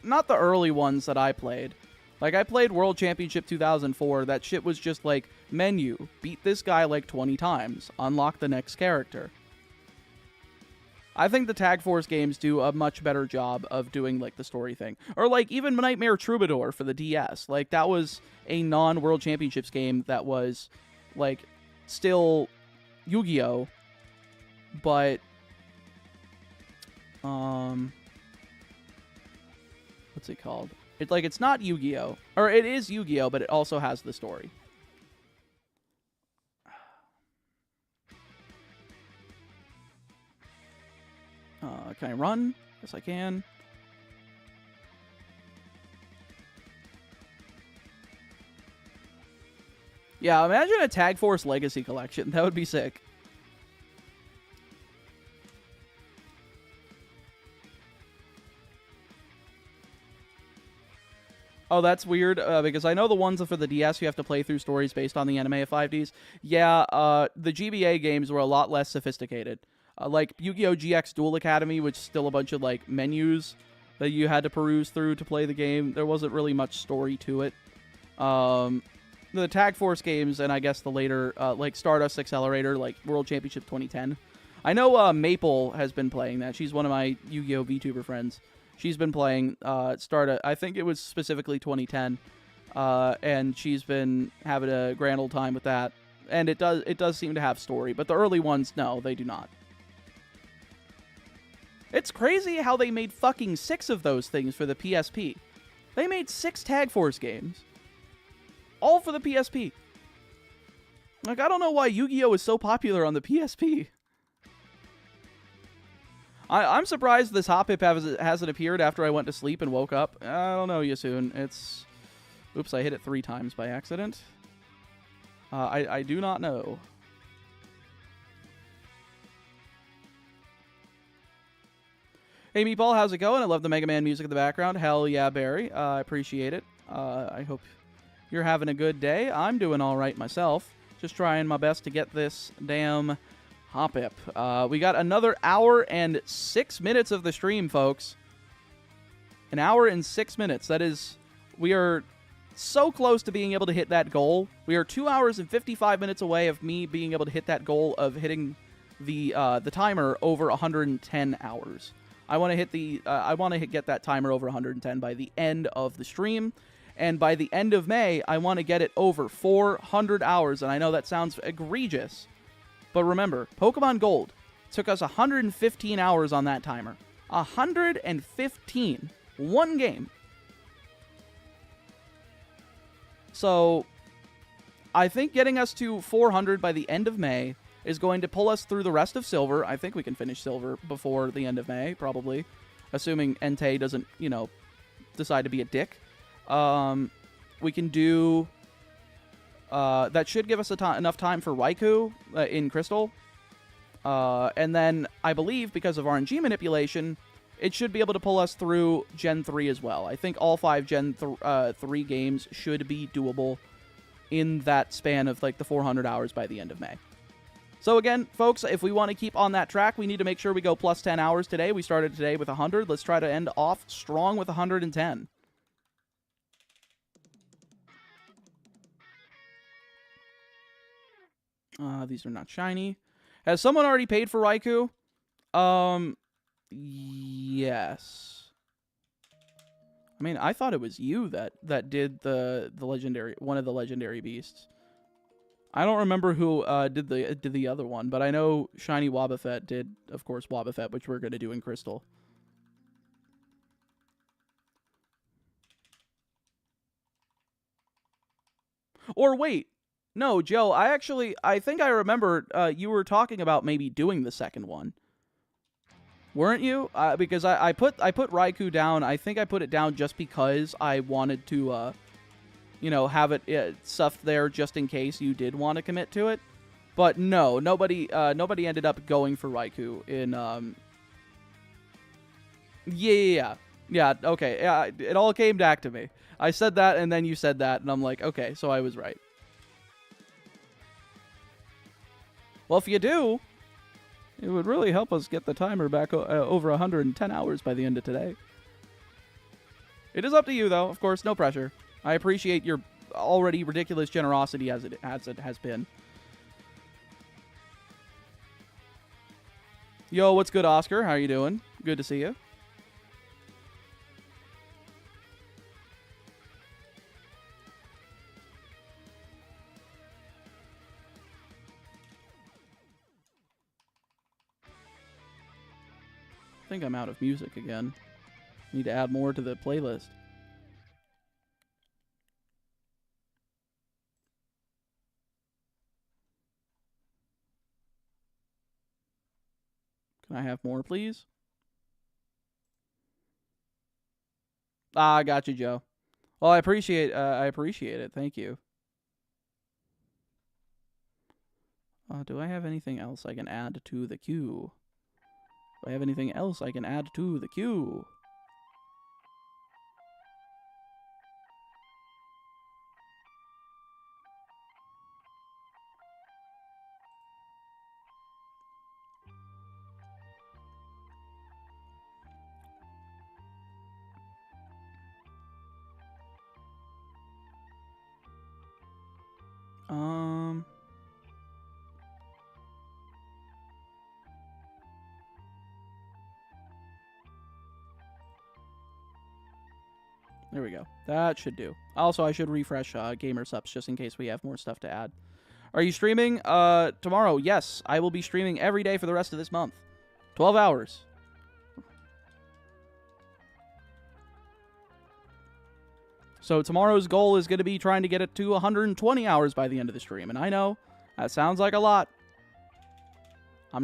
[SPEAKER 1] Not the early ones that I played. Like, I played World Championship 2004. That shit was just like, menu, beat this guy like 20 times, unlock the next character. I think the Tag Force games do a much better job of doing, like, the story thing. Or, like, even Nightmare Troubadour for the DS. Like, that was a non-World Championships game that was, like, still Yu-Gi-Oh! But, what's it called? It's like, it's not Yu-Gi-Oh! Or it is Yu-Gi-Oh!, but it also has the story. Can I run? Yes, I can. Yeah, imagine a Tag Force Legacy collection. That would be sick. Oh, that's weird, because I know the ones for the DS, you have to play through stories based on the anime of 5Ds. Yeah, the GBA games were a lot less sophisticated. Like Yu-Gi-Oh! GX Duel Academy, which is still a bunch of, like, menus that you had to peruse through to play the game. There wasn't really much story to it. The Tag Force games, and I guess the later, like, Stardust Accelerator, like, World Championship 2010. I know Maple has been playing that. She's one of my Yu-Gi-Oh! VTuber friends. She's been playing Stardust. I think it was specifically 2010. And she's been having a grand old time with that. And it does seem to have story. But the early ones, no, they do not. It's crazy how they made fucking 6 of those things for the PSP. They made 6 Tag Force games. All for the PSP. Like, I don't know why Yu-Gi-Oh! Is so popular on the PSP. I'm surprised this Hoppip hasn't appeared after I went to sleep and woke up. I don't know, Yasun. It's... Oops, I hit it 3 times by accident. I do not know. Hey, Meatball, how's it going? I love the Mega Man music in the background. Hell yeah, Barry. I appreciate it. I hope you're having a good day. I'm doing all right myself. Just trying my best to get this damn Hoppip. We got another hour and 6 minutes of the stream, folks. An hour and 6 minutes. That is... We are so close to being able to hit that goal. We are 2 hours and 55 minutes away of me being able to hit that goal of hitting the timer over 110 hours. I want to hit the get that timer over 110 by the end of the stream, and by the end of May, I want to get it over 400 hours. And I know that sounds egregious, but remember, Pokemon Gold took us 115 hours on that timer. 115, one game. So, I think getting us to 400 by the end of May is going to pull us through the rest of Silver. I think we can finish Silver before the end of May, probably. Assuming Entei doesn't, you know, decide to be a dick. We can do... that should give us enough time for Raikou in Crystal. And then, I believe, because of RNG manipulation, it should be able to pull us through Gen 3 as well. I think all 5 Gen 3 games should be doable in that span of, like, the 400 hours by the end of May. So again, folks, if we want to keep on that track, we need to make sure we go plus 10 hours today. We started today with 100. Let's try to end off strong with 110. These are not shiny. Has someone already paid for Raikou? Yes. I mean, I thought it was you that did the legendary, one of the legendary beasts. I don't remember who did the other one, but I know Shiny Wobbuffet did, of course, Wobbuffet, which we're going to do in Crystal. Or wait, no, Joe, I think I remember you were talking about maybe doing the second one. Weren't you? Because I put Raikou down. I think I put it down just because I wanted to you know, have it stuffed there just in case you did want to commit to it. But no, nobody ended up going for Raikou in yeah, okay. Yeah, it all came back to me. I said that and then you said that and I'm like, okay, so I was right. Well, if you do, it would really help us get the timer back over 110 hours by the end of today. It is up to you, though. Of course, no pressure. I appreciate your already ridiculous generosity as it has been. Yo, what's good, Oscar? How you doing? Good to see you. I think I'm out of music again. Need to add more to the playlist. Can I have more, please? Ah, I got you, Joe. Well, I appreciate it. Thank you. Do I have anything else I can add to the queue? Do I have anything else I can add to the queue? There we go. That should do. Also, I should refresh Gamer Subs just in case we have more stuff to add. Are you streaming tomorrow? Yes, I will be streaming every day for the rest of this month. 12 hours. So tomorrow's goal is going to be trying to get it to 120 hours by the end of the stream. And I know, that sounds like a lot. I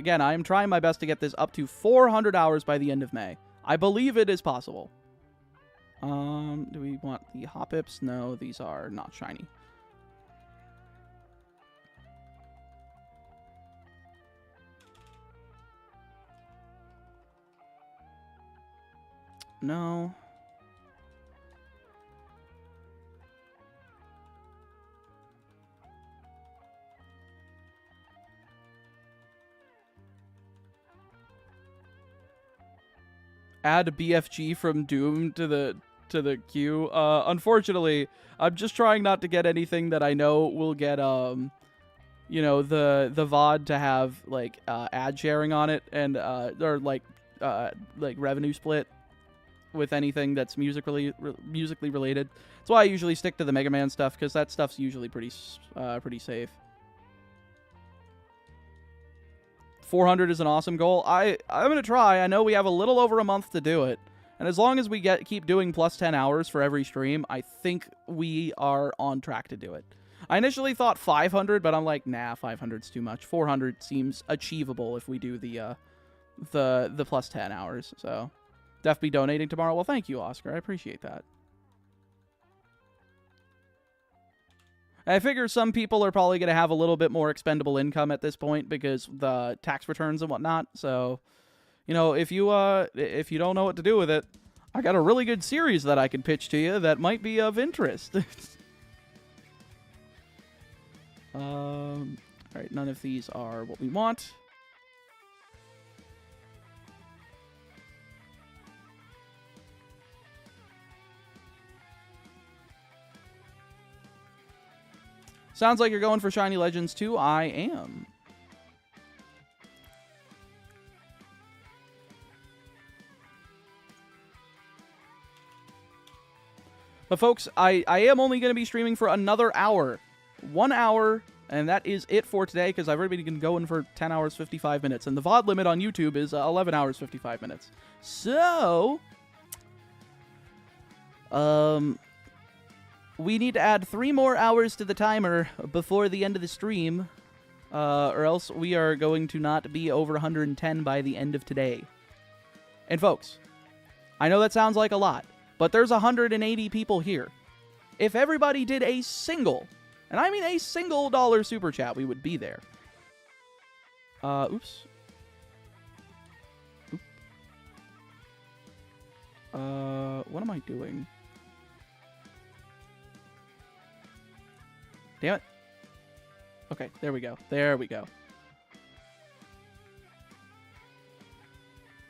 [SPEAKER 1] am trying my best to get this up to 400 hours by the end of May. I believe it is possible. Do we want the Hoppips? No, these are not shiny. No. Add BFG from Doom to the queue. Unfortunately, I'm just trying not to get anything that I know will get you know, the VOD to have like ad sharing on it and or like revenue split with anything that's musically related. That's why I usually stick to the Mega Man stuff, because that stuff's usually pretty safe. 400 is an awesome goal. I'm going to try. I know we have a little over a month to do it. And as long as we keep doing plus 10 hours for every stream, I think we are on track to do it. I initially thought 500, but I'm like, nah, 500's too much. 400 seems achievable if we do the plus 10 hours. So, def be donating tomorrow. Well, thank you, Oscar. I appreciate that. I figure some people are probably going to have a little bit more expendable income at this point because the tax returns and whatnot. So, you know, if you don't know what to do with it, I got a really good series that I can pitch to you that might be of interest. All right, none of these are what we want. Sounds like you're going for Shiny Legends too. I am. But folks, I am only going to be streaming for another hour. 1 hour, and that is it for today, because I've already been going for 10 hours, 55 minutes. And the VOD limit on YouTube is 11 hours, 55 minutes. So, we need to add 3 more hours to the timer before the end of the stream, or else we are going to not be over 110 by the end of today. And folks, I know that sounds like a lot, but there's 180 people here. If everybody did a single, and I mean a single dollar super chat, we would be there. Oops. Oop. What am I doing? Damn it. Okay, there we go. There we go.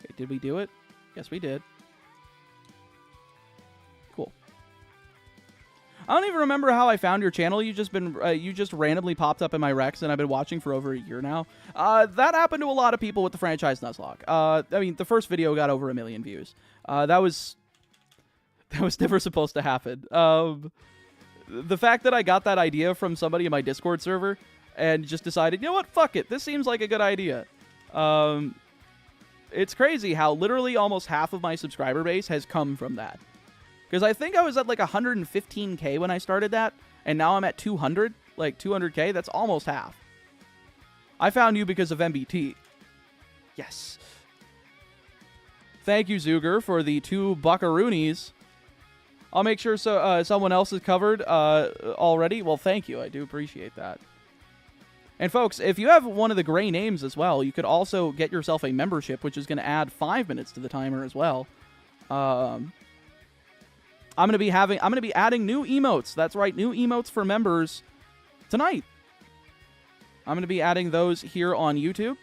[SPEAKER 1] Okay, did we do it? Yes, we did. Cool. I don't even remember how I found your channel. You just randomly popped up in my Recs, and I've been watching for over a year now. That happened to a lot of people with the franchise Nuzlocke. I mean, the first video got over 1 million views. That was never supposed to happen. The fact that I got that idea from somebody in my Discord server and just decided, you know what, fuck it, this seems like a good idea. It's crazy how literally almost half of my subscriber base has come from that. Because I think I was at like 115K when I started that, and now I'm at 200, like 200K. That's almost half. I found you because of MBT. Yes. Thank you, Zuger, for the 2 buckaroonies. I'll make sure someone else is covered already. Well, thank you. I do appreciate that. And folks, if you have one of the gray names as well, you could also get yourself a membership, which is going to add 5 minutes to the timer as well. I'm going to be adding new emotes. That's right, new emotes for members tonight. I'm going to be adding those here on YouTube.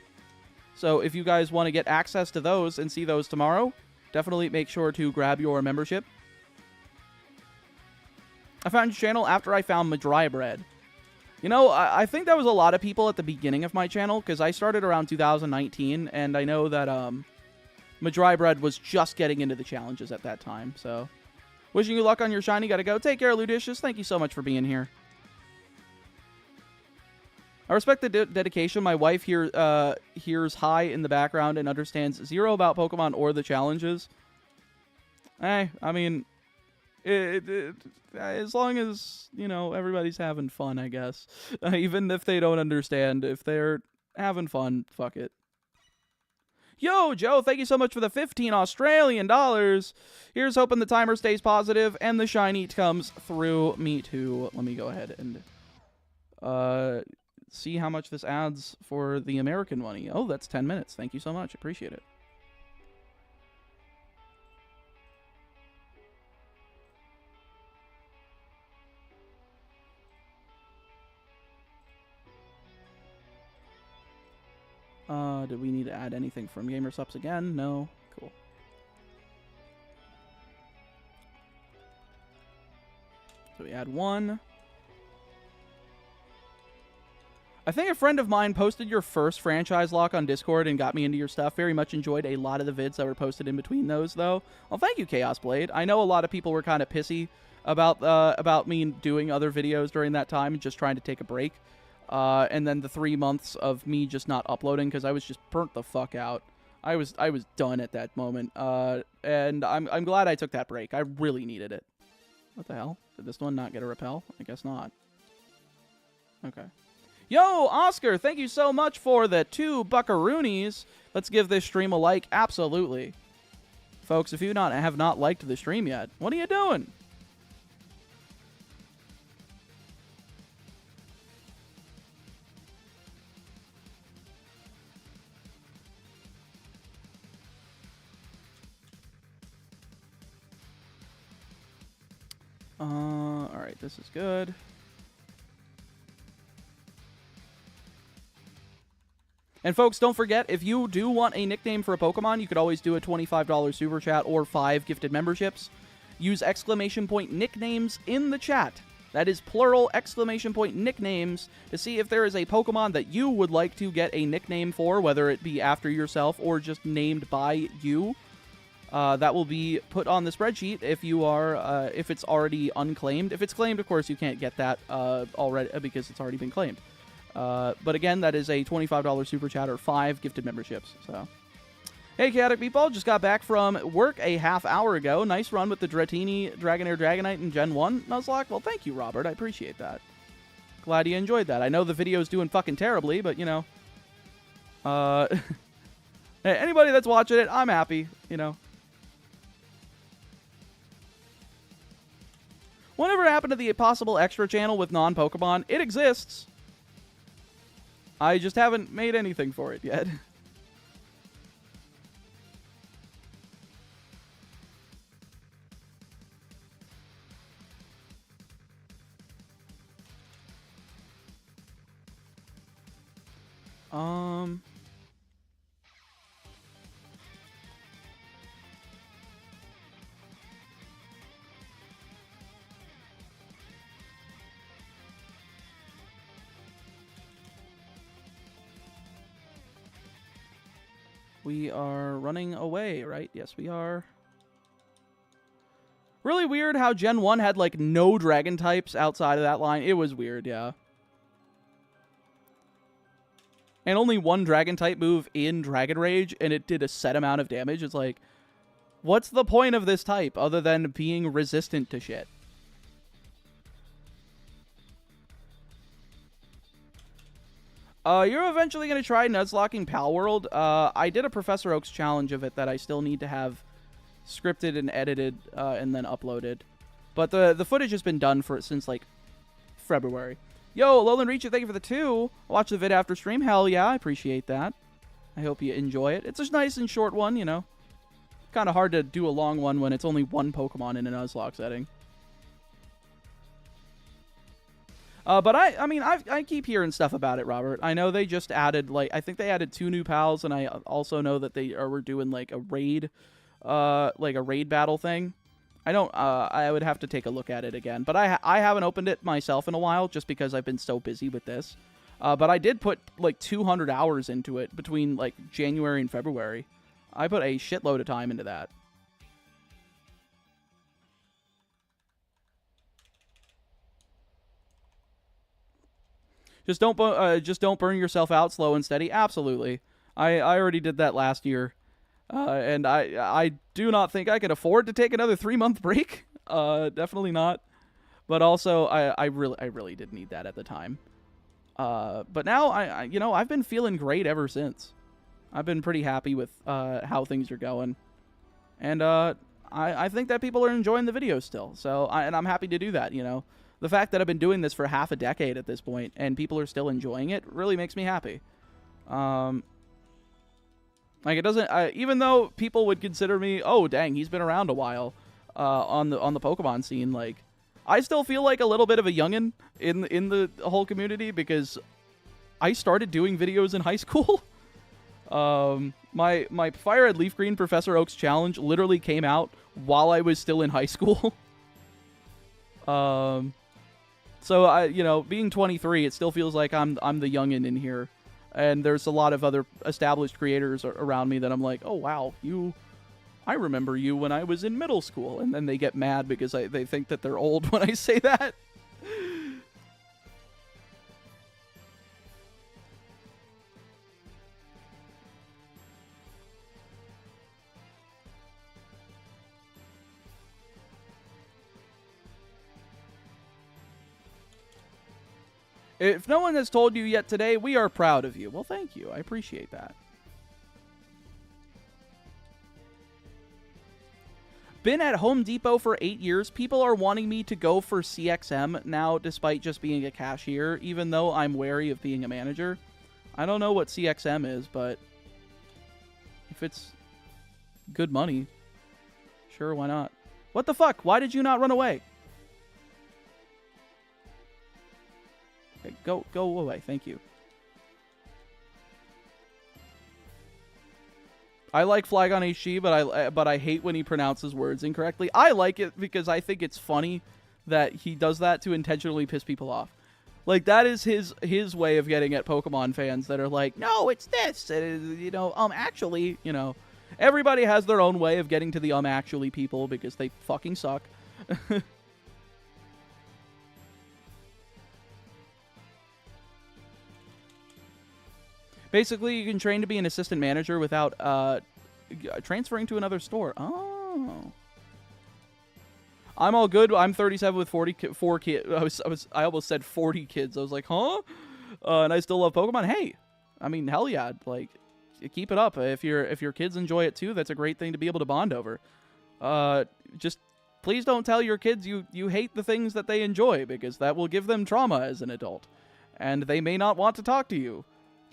[SPEAKER 1] So if you guys want to get access to those and see those tomorrow, definitely make sure to grab your membership. I found your channel after I found Madry Bread. You know, I think that was a lot of people at the beginning of my channel, because I started around 2019, and I know that Madry Bread was just getting into the challenges at that time, so... Wishing you luck on your shiny. Gotta go. Take care, Ludicious. Thank you so much for being here. I respect the dedication. My wife hears hi in the background and understands zero about Pokemon or the challenges. I mean... as long as, you know, everybody's having fun, I guess. Even if they don't understand, if they're having fun, fuck it. Yo, Joe, thank you so much for the 15 Australian dollars. Here's hoping the timer stays positive and the shiny comes through. Me too. Let me go ahead and see how much this adds for the American money. Oh, that's 10 minutes. Thank you so much. Appreciate it. Do we need to add anything from Gamer Subs again? No. Cool. So we add 1. I think a friend of mine posted your first franchise lock on Discord and got me into your stuff. Very much enjoyed a lot of the vids that were posted in between those, though. Well, thank you, Chaos Blade. I know a lot of people were kind of pissy about me doing other videos during that time and just trying to take a break. And then the 3 months of me just not uploading because I was just burnt the fuck out. I was done at that moment. And I'm glad I took that break. I really needed it. What the hell? Did this one not get a repel? I guess not. Okay. Yo, Oscar, thank you so much for the 2 buckaroonies. Let's give this stream a like. Absolutely. Folks, if you have not liked the stream yet, what are you doing? Alright, this is good. And folks, don't forget, if you do want a nickname for a Pokemon, you could always do a $25 super chat or 5 gifted memberships. Use ! nicknames in the chat. That is plural ! nicknames to see if there is a Pokemon that you would like to get a nickname for, whether it be after yourself or just named by you. That will be put on the spreadsheet if you are, if it's already unclaimed. If it's claimed, of course, you can't get that already because it's already been claimed. But again, that is a $25 super chat or 5 gifted memberships. So, hey, Chaotic Meatball, just got back from work a half hour ago. Nice run with the Dratini, Dragonair, Dragonite, and Gen 1 Nuzlocke. Well, thank you, Robert. I appreciate that. Glad you enjoyed that. I know the video's doing fucking terribly, but, you know. Hey, anybody that's watching it, I'm happy, you know. Whatever happened to the possible extra channel with non-Pokemon? It exists. I just haven't made anything for it yet. we are running away, right? Yes, we are. Really weird how Gen 1 had, like, no dragon types outside of that line. It was weird, yeah. And only one dragon type move in Dragon Rage, and it did a set amount of damage. It's like, what's the point of this type other than being resistant to shit? You're eventually going to try Nuzlocking Pal World. I did a Professor Oak's challenge of it that I still need to have scripted and edited and then uploaded. But the footage has been done for it since, like, February. Yo, Lowland Reacher, thank you for the 2. I'll watch the vid after stream. Hell yeah, I appreciate that. I hope you enjoy it. It's a nice and short one, you know. Kind of hard to do a long one when it's only one Pokemon in a Nuzlocke setting. But I mean, I keep hearing stuff about it, Robert. I know they just added, like, I think they added 2 new pals, and I also know that they were doing, like, a raid battle thing. I don't, I would have to take a look at it again. But I haven't opened it myself in a while, just because I've been so busy with this. But I did put, like, 200 hours into it between, like, January and February. I put a shitload of time into that. Just don't burn yourself out slow and steady. Absolutely. I already did that last year. And I do not think I can afford to take another 3-month break. Definitely not. But also, I really did need that at the time. But now, you know, I've been feeling great ever since. I've been pretty happy with how things are going. And I think that people are enjoying the videos still. So, and I'm happy to do that, you know. The fact that I've been doing this for half a decade at this point and people are still enjoying it really makes me happy. Like, it doesn't, even though people would consider me, oh, dang, he's been around a while on the Pokemon scene, like, I still feel like a little bit of a youngin' in the whole community because I started doing videos in high school. My Fire Red Leaf Green Professor Oak's challenge literally came out while I was still in high school. So you know, being 23, it still feels like I'm the youngin' in here, and there's a lot of other established creators around me that I'm like, oh wow, I remember you when I was in middle school, and then they get mad because they think that they're old when I say that. If no one has told you yet today, we are proud of you. Well, thank you. I appreciate that. Been at Home Depot for 8 years. People are wanting me to go for CXM now, despite just being a cashier, even though I'm wary of being a manager. I don't know what CXM is, but if it's good money, sure, why not? What the fuck? Why did you not run away? Okay, go away. Thank you. I like Flygon HG, but I hate when he pronounces words incorrectly. I like it because I think it's funny that he does that to intentionally piss people off. Like, that is his way of getting at Pokemon fans that are like, no, it's this. You know, actually, you know, everybody has their own way of getting to the actually people because they fucking suck. Basically, you can train to be an assistant manager without transferring to another store. Oh. I'm all good. I'm 37 with 44 kids. I almost said 40 kids. I was like, huh? And I still love Pokemon. Hey, I mean, hell yeah. Like, keep it up. If your kids enjoy it too, that's a great thing to be able to bond over. Just please don't tell your kids you hate the things that they enjoy, because that will give them trauma as an adult. And they may not want to talk to you.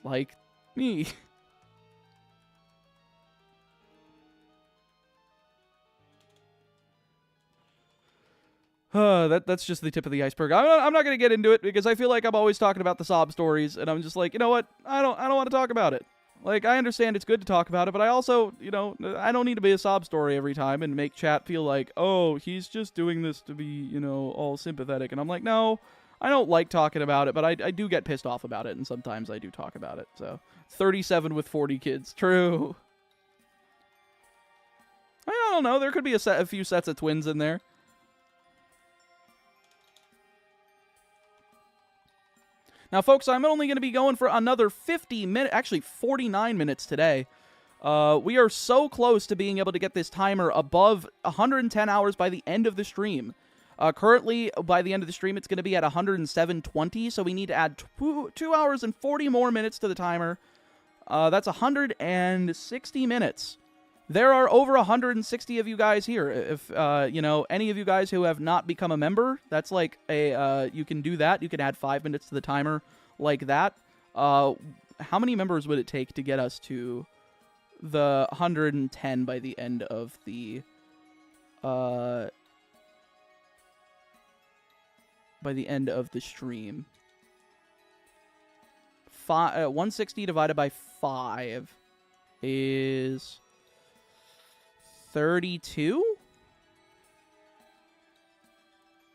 [SPEAKER 1] Like me. That's just the tip of the iceberg. I'm not going to get into it because I feel like I'm always talking about the sob stories, and I'm just like, you know what? I don't want to talk about it. Like, I understand it's good to talk about it, but I also, you know, I don't need to be a sob story every time and make chat feel like, oh, he's just doing this to be, you know, all sympathetic. And I'm like, no, I don't like talking about it, but I do get pissed off about it, and sometimes I do talk about it. So, 37 with 40 kids. True. don't know. There could be a few sets of twins in there. Now, folks, I'm only going to be going for another 50 minutes, actually 49 minutes today. We are so close to being able to get this timer above 110 hours by the end of the stream. Currently, by the end of the stream, it's going to be at 107.20, so we need to add 2 hours and 40 more minutes to the timer. That's 160 minutes. There are over 160 of you guys here. If, any of you guys who have not become a member, that's like you can do that. You can add 5 minutes to the timer like that. How many members would it take to get us to the 110 by the end of the, stream? 160 divided by 5 is 32?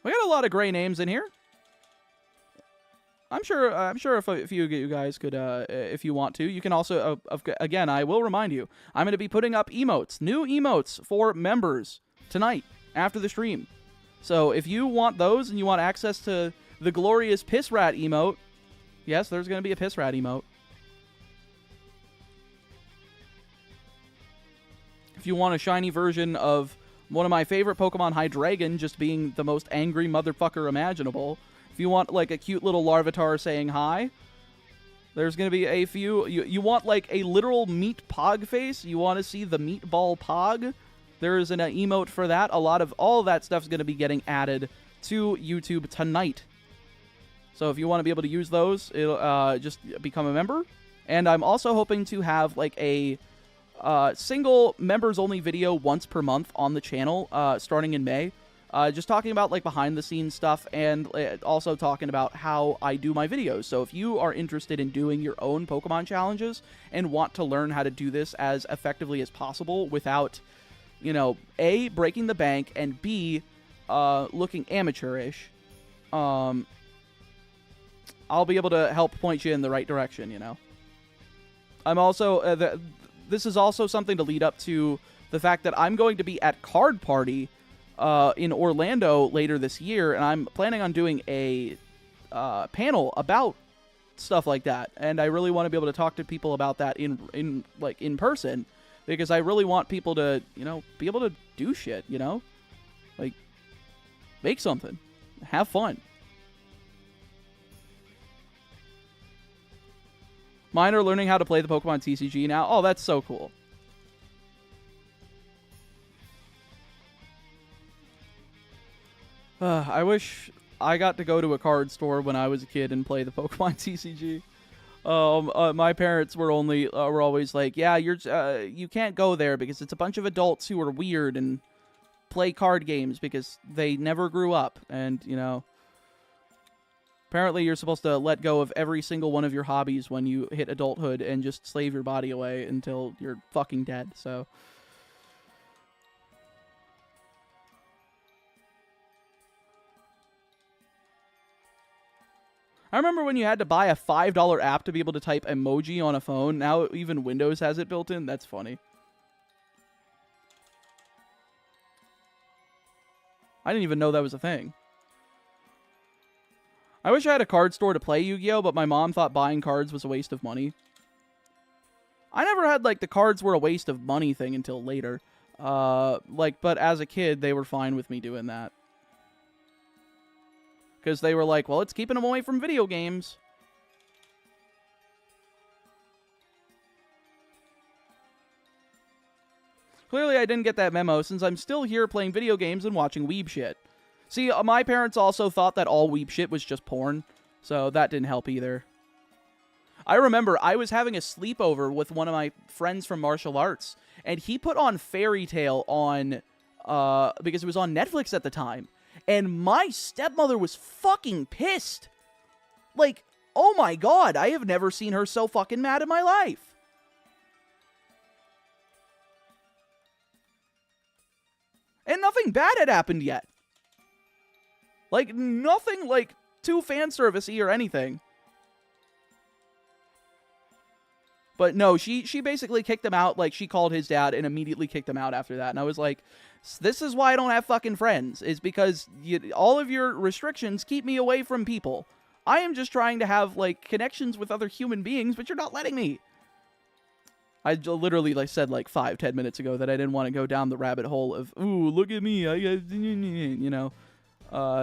[SPEAKER 1] We got a lot of gray names in here. I'm sure if a few of you guys could, if you want to, you can also, again, I will remind you, I'm going to be putting up emotes, new emotes for members tonight after the stream. So if you want those and you want access to the glorious Piss Rat emote, yes, there's going to be a Piss Rat emote. If you want a shiny version of one of my favorite Pokemon, Hydreigon, just being the most angry motherfucker imaginable. If you want, like, a cute little Larvitar saying hi, there's going to be a few. You want, like, a literal meat pog face? You want to see the meatball pog? There is an emote for that. All that stuff's going to be getting added to YouTube tonight. So if you want to be able to use those, it'll just become a member. And I'm also hoping to have, like, a single members-only video once per month on the channel, starting in May. Just talking about, like, behind-the-scenes stuff, and also talking about how I do my videos. So if you are interested in doing your own Pokemon challenges and want to learn how to do this as effectively as possible without, A, breaking the bank, and B, looking amateurish, I'll be able to help point you in the right direction, I'm also... This is also something to lead up to the fact that I'm going to be at Card Party in Orlando later this year, and I'm planning on doing a panel about stuff like that. And I really want to be able to talk to people about that in person, because I really want people to, be able to do shit, like make something, have fun. Mine are learning how to play the Pokemon TCG now. Oh, that's so cool. I wish I got to go to a card store when I was a kid and play the Pokemon TCG. My parents were always like, yeah, you can't go there because it's a bunch of adults who are weird and play card games because they never grew up. And, apparently you're supposed to let go of every single one of your hobbies when you hit adulthood and just slave your body away until you're fucking dead, so... I remember when you had to buy a $5 app to be able to type emoji on a phone. Now even Windows has it built in. That's funny. I didn't even know that was a thing. I wish I had a card store to play Yu-Gi-Oh!, but my mom thought buying cards was a waste of money. I never had, like, the cards were a waste of money thing until later. But as a kid, they were fine with me doing that. Because they were like, well, it's keeping them away from video games. Clearly, I didn't get that memo, since I'm still here playing video games and watching weeb shit. See, my parents also thought that all weeb shit was just porn, so that didn't help either. I remember I was having a sleepover with one of my friends from martial arts, and he put on Fairy Tail on, because it was on Netflix at the time, and my stepmother was fucking pissed. Like, oh my god, I have never seen her so fucking mad in my life. And nothing bad had happened yet. Like, nothing, like, too fan service-y or anything. But no, she basically kicked him out. Like, she called his dad and immediately kicked him out after that. And I was like, this is why I don't have fucking friends, is because all of your restrictions keep me away from people. I am just trying to have, like, connections with other human beings, but you're not letting me. I literally, like, said, like, 5-10 minutes ago that I didn't want to go down the rabbit hole of, ooh, look at me, you know.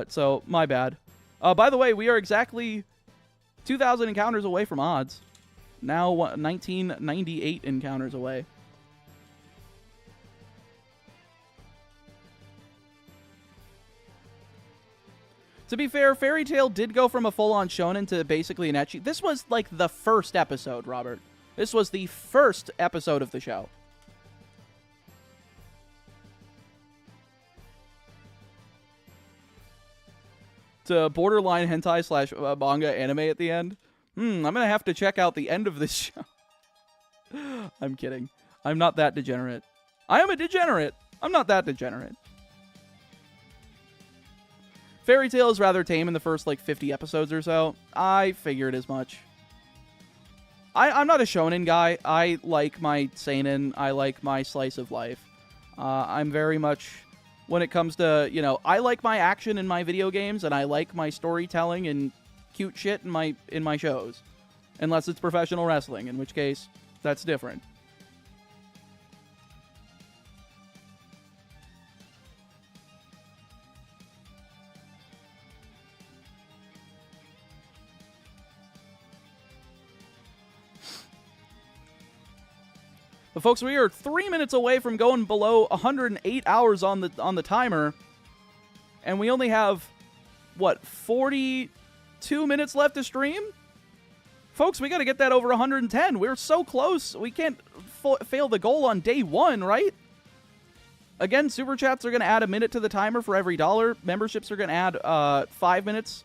[SPEAKER 1] So, my bad. By the way, we are exactly 2,000 encounters away from odds. Now, 1998 encounters away. To be fair, Fairy Tail did go from a full-on shonen to basically an ecchi. This was, like, the first episode, Robert. This was the first episode of the show. To borderline hentai slash manga anime at the end. I'm gonna have to check out the end of this show. I'm kidding. I'm not that degenerate. I am a degenerate. I'm not that degenerate. Fairy Tail is rather tame in the first, like, 50 episodes or so. I figured as much. I'm not a shonen guy. I like my seinen. I like my slice of life. I'm very much, when it comes to, you know, I like my action in my video games, and I like my storytelling and cute shit in my shows. Unless it's professional wrestling, in which case, that's different. But folks, we are 3 minutes away from going below 108 hours on the timer, and we only have, what, 42 minutes left to stream? Folks, we got to get that over 110. We're so close. We can't fail the goal on day one, right? Again, super chats are going to add a minute to the timer for every $1. Memberships are going to add 5 minutes.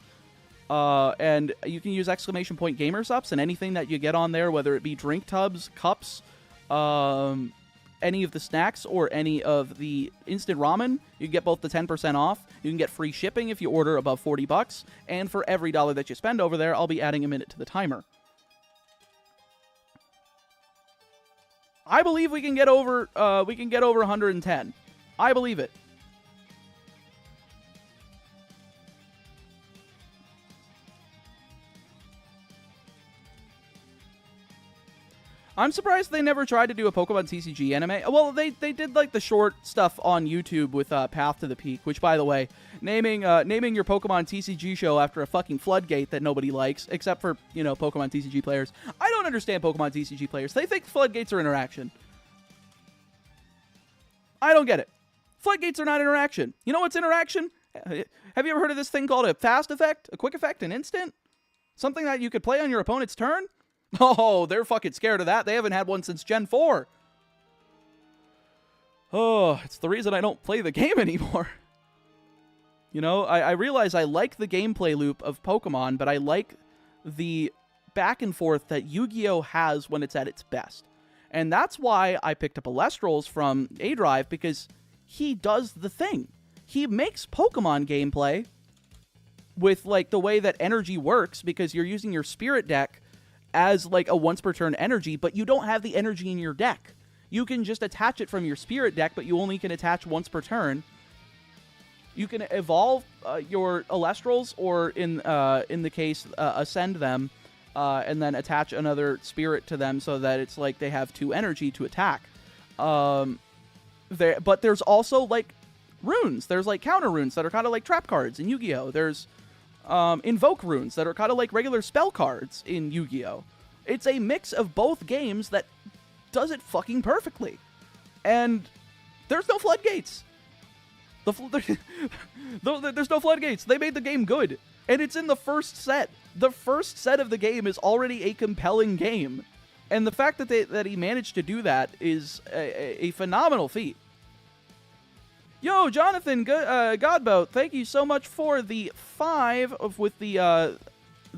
[SPEAKER 1] And you can use exclamation point gamer subs, and anything that you get on there, whether it be drink tubs, cups, any of the snacks, or any of the instant ramen, you can get both the 10% off. You can get free shipping if you order above $40. And for every $1 that you spend over there, I'll be adding a minute to the timer. I believe we can get over 110. I believe it. I'm surprised they never tried to do a Pokemon TCG anime. Well, they did, like, the short stuff on YouTube with Path to the Peak, which, by the way, naming your Pokemon TCG show after a fucking floodgate that nobody likes, except for, you know, Pokemon TCG players. I don't understand Pokemon TCG players. They think floodgates are interaction. I don't get it. Floodgates are not interaction. You know what's interaction? Have you ever heard of this thing called a fast effect, a quick effect, an instant? Something that you could play on your opponent's turn? Oh, they're fucking scared of that. They haven't had one since Gen 4. Oh, it's the reason I don't play the game anymore. You know, I realize I like the gameplay loop of Pokemon, but I like the back and forth that Yu-Gi-Oh! Has when it's at its best. And that's why I picked up Alestrals from A-Drive, because he does the thing. He makes Pokemon gameplay with, like, the way that energy works, because you're using your spirit deck as, like, a once per turn energy, but you don't have the energy in your deck. You can just attach it from your spirit deck, but you only can attach once per turn. You can evolve your Alestrals, or in the case, ascend them, and then attach another spirit to them so that it's like they have 2 energy to attack. But there's also, like, runes. There's, like, counter runes that are kind of like trap cards in Yu-Gi-Oh! There's invoke runes that are kind of like regular spell cards in Yu-Gi-Oh! It's a mix of both games that does it fucking perfectly. And there's no floodgates. There's no floodgates. They made the game good. And it's in the first set. The first set of the game is already a compelling game. And the fact that he managed to do that is a phenomenal feat. Yo, Jonathan Godboat, thank you so much for the 5 with the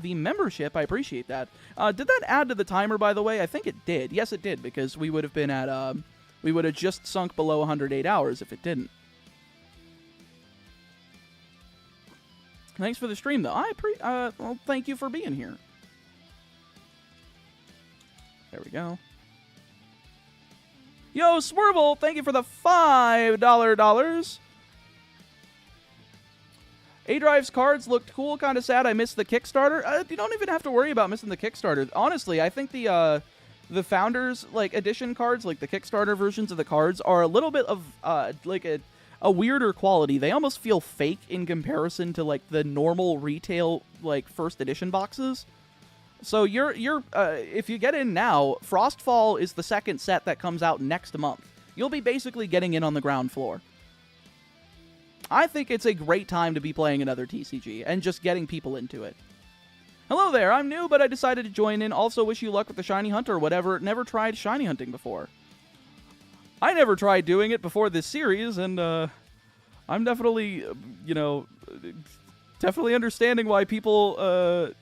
[SPEAKER 1] membership. I appreciate that. Did that add to the timer, by the way? I think it did. Yes, it did, because we would have been at we would have just sunk below 108 hours if it didn't. Thanks for the stream, though. Well, thank you for being here. There we go. Yo, Swervel, thank you for the $5 A-Drive's cards looked cool, kind of sad. I missed the Kickstarter. You don't even have to worry about missing the Kickstarter. Honestly, I think the Founders like edition cards, like the Kickstarter versions of the cards, are a little bit of like a weirder quality. They almost feel fake in comparison to like the normal retail like first edition boxes. So you're if you get in now, Frostfall is the second set that comes out next month. You'll be basically getting in on the ground floor. I think it's a great time to be playing another TCG and just getting people into it. Hello there, I'm new, but I decided to join in. Also wish you luck with the Shiny Hunter or whatever. Never tried Shiny Hunting before. I never tried doing it before this series, and I'm definitely, definitely understanding why people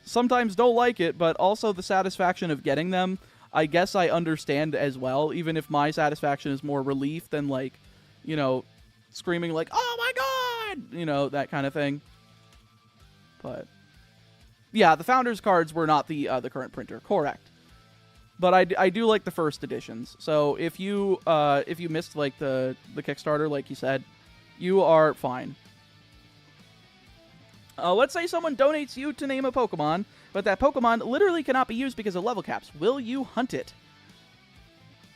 [SPEAKER 1] sometimes don't like it, but also the satisfaction of getting them, I guess I understand as well, even if my satisfaction is more relief than, like, screaming like, oh my god, that kind of thing. But yeah, the Founders cards were not the current printer, correct. But I do like the first editions. So if you missed like the Kickstarter, like you said, you are fine. Let's say someone donates you to name a Pokemon, but that Pokemon literally cannot be used because of level caps. Will you hunt it?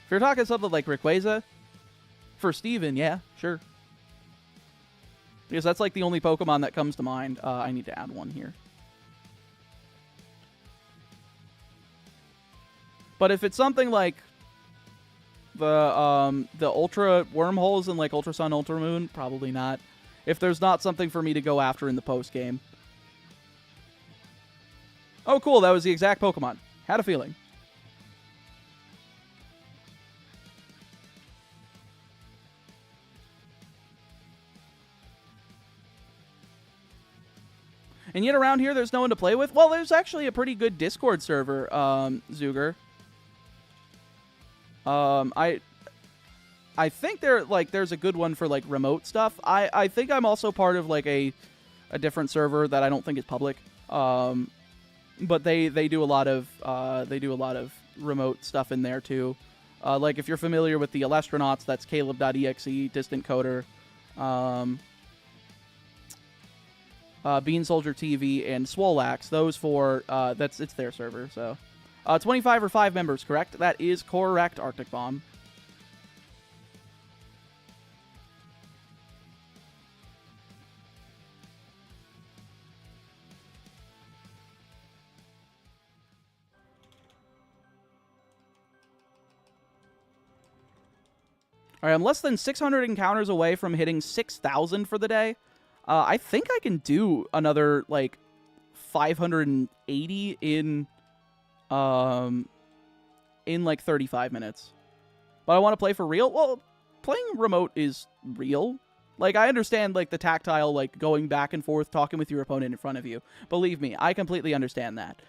[SPEAKER 1] If you're talking something like Rayquaza, for Steven, yeah, sure. Because that's like the only Pokemon that comes to mind. I need to add one here. But if it's something like the Ultra Wormholes and like Ultra Sun, Ultra Moon, probably not. If there's not something for me to go after in the post game. Oh, cool! That was the exact Pokemon. Had a feeling. And yet around here, there's no one to play with? Well, there's actually a pretty good Discord server, Zuger. I think there's a good one for, like, remote stuff. I think I'm also part of, like, a different server that I don't think is public. But they do a lot of remote stuff in there, too. Like, if you're familiar with the Alastronauts, that's Caleb.exe, Distant Coder, Bean Soldier TV, and Swolax. Those four, it's their server, so. 25 or 5 members, correct? That is correct, Arctic Bomb. All right, I'm less than 600 encounters away from hitting 6,000 for the day. I think I can do another, like, 580 in like 35 minutes. But I want to play for real? Well, playing remote is real. Like, I understand, like, the tactile, like, going back and forth, talking with your opponent in front of you. Believe me, I completely understand that.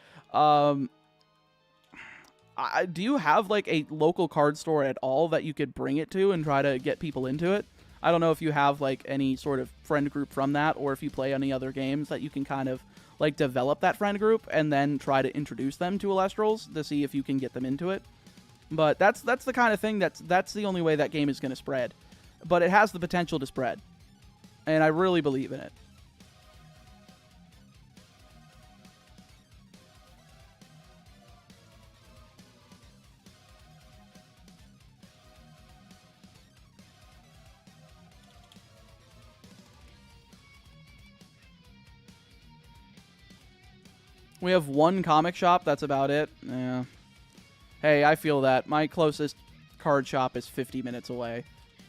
[SPEAKER 1] Do you have, like, a local card store at all that you could bring it to and try to get people into it? I don't know if you have, like, any sort of friend group from that, or if you play any other games that you can kind of, like, develop that friend group and then try to introduce them to Alestrals to see if you can get them into it. But that's the kind of thing that's the only way that game is going to spread. But it has the potential to spread. And I really believe in it. We have one comic shop, that's about it. Yeah. Hey, I feel that. My closest card shop is 50 minutes away.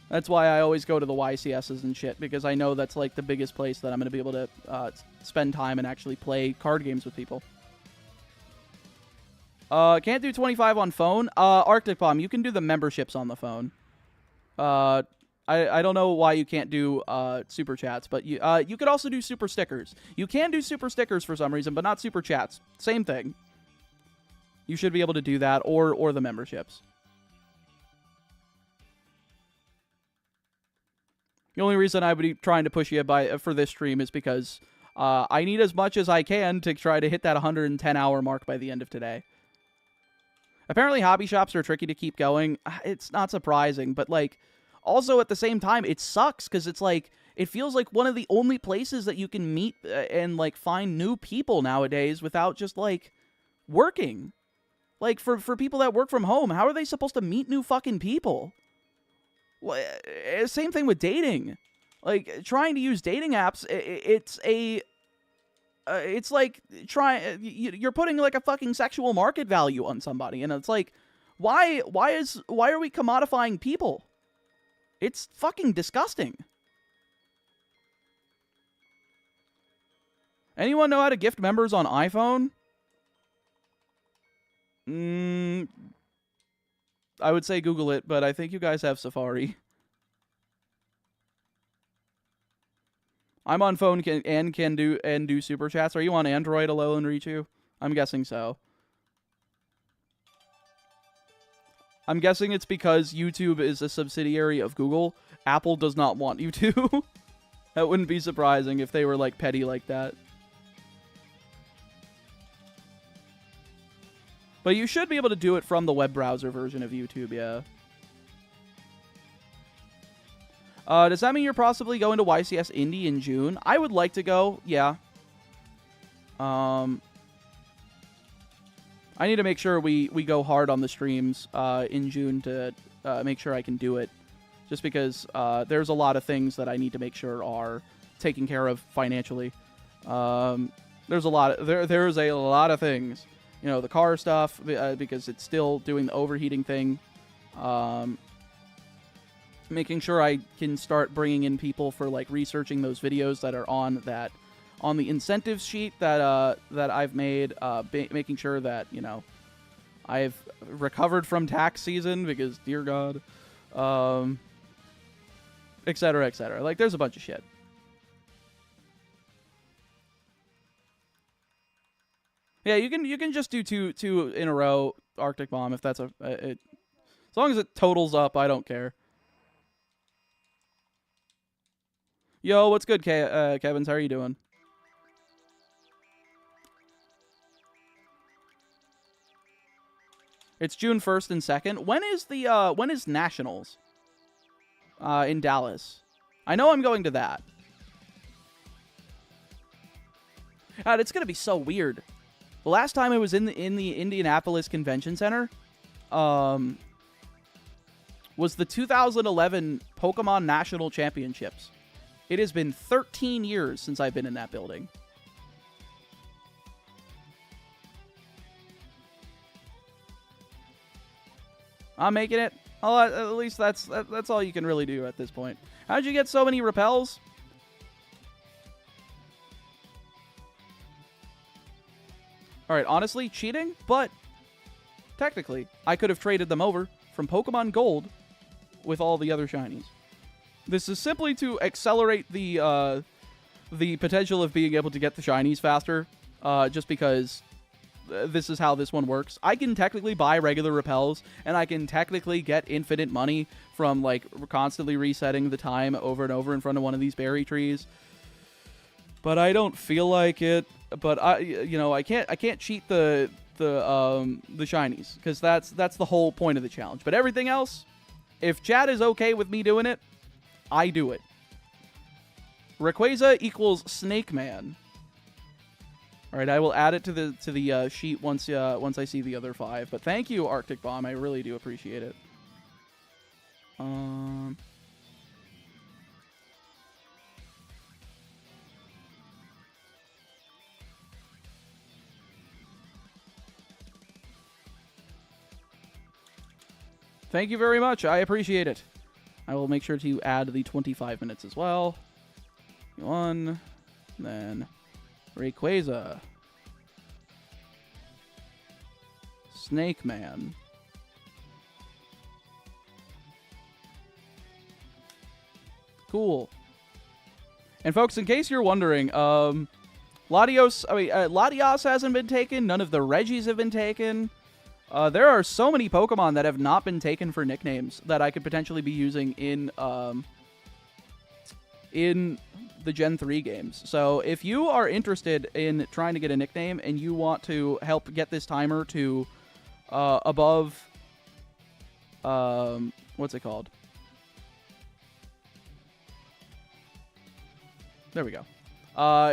[SPEAKER 1] That's why I always go to the YCSs and shit, because I know that's like the biggest place that I'm going to be able to spend time and actually play card games with people. Can't do 25 on phone. Arctic Bomb, you can do the memberships on the phone. I don't know why you can't do super chats, but you could also do super stickers. You can do super stickers for some reason, but not super chats. Same thing. You should be able to do that, or the memberships. The only reason I would be trying to push you for this stream is because I need as much as I can to try to hit that 110-hour mark by the end of today. Apparently hobby shops are tricky to keep going. It's not surprising, but like also at the same time it sucks cuz it's like it feels like one of the only places that you can meet and like find new people nowadays without just like working. Like for people that work from home, how are they supposed to meet new fucking people? Same thing with dating. Like trying to use dating apps, it's like you're putting like a fucking sexual market value on somebody, and it's like, why are we commodifying people? It's fucking disgusting. Anyone know how to gift members on iPhone? I would say Google it, but I think you guys have Safari. I'm on phone and can do super chats. Are you on Android, Alolan Richu? I'm guessing so. I'm guessing it's because YouTube is a subsidiary of Google. Apple does not want you to. That wouldn't be surprising if they were like petty like that. But you should be able to do it from the web browser version of YouTube, yeah. Does that mean you're possibly going to YCS Indy in June? I would like to go, yeah. I need to make sure we go hard on the streams in June to make sure I can do it. Just because there's a lot of things that I need to make sure are taken care of financially. There's a lot of things. You know, the car stuff, because it's still doing the overheating thing. Making sure I can start bringing in people for like researching those videos that are on the incentives sheet that I've made. Making sure that, you know, I've recovered from tax season because, dear God, et cetera, et cetera. Like, there's a bunch of shit. Yeah, you can just do two in a row, Arctic Bomb, if that's as long as it totals up, I don't care. Yo, what's good, Kevins? How are you doing? It's June 1st and 2nd. When is Nationals? In Dallas. I know I'm going to that. God, it's gonna be so weird. The last time I was in the Indianapolis Convention Center, was the 2011 Pokemon National Championships. It has been 13 years since I've been in that building. I'm making it. Oh, at least that's all you can really do at this point. How'd you get so many repels? Alright, honestly, cheating, but technically, I could have traded them over from Pokemon Gold with all the other shinies. This is simply to accelerate the potential of being able to get the shinies faster, just because this is how this one works. I can technically buy regular repels, and I can technically get infinite money from, like, constantly resetting the time over and over in front of one of these berry trees. But I don't feel like it. But I can't cheat the shinies, because that's the whole point of the challenge. But everything else, if chat is okay with me doing it, I do it. Rayquaza equals Snake Man. All right, I will add it to the sheet once I see the other 5. But thank you, Arctic Bomb. I really do appreciate it. Thank you very much. I appreciate it. I will make sure to add the 25 minutes as well. 1, then Rayquaza. Snake Man. Cool. And folks, in case you're wondering, Latios hasn't been taken. None of the Reggies have been taken. There are so many Pokemon that have not been taken for nicknames that I could potentially be using in the Gen 3 games. So if you are interested in trying to get a nickname and you want to help get this timer to above, what's it called? There we go.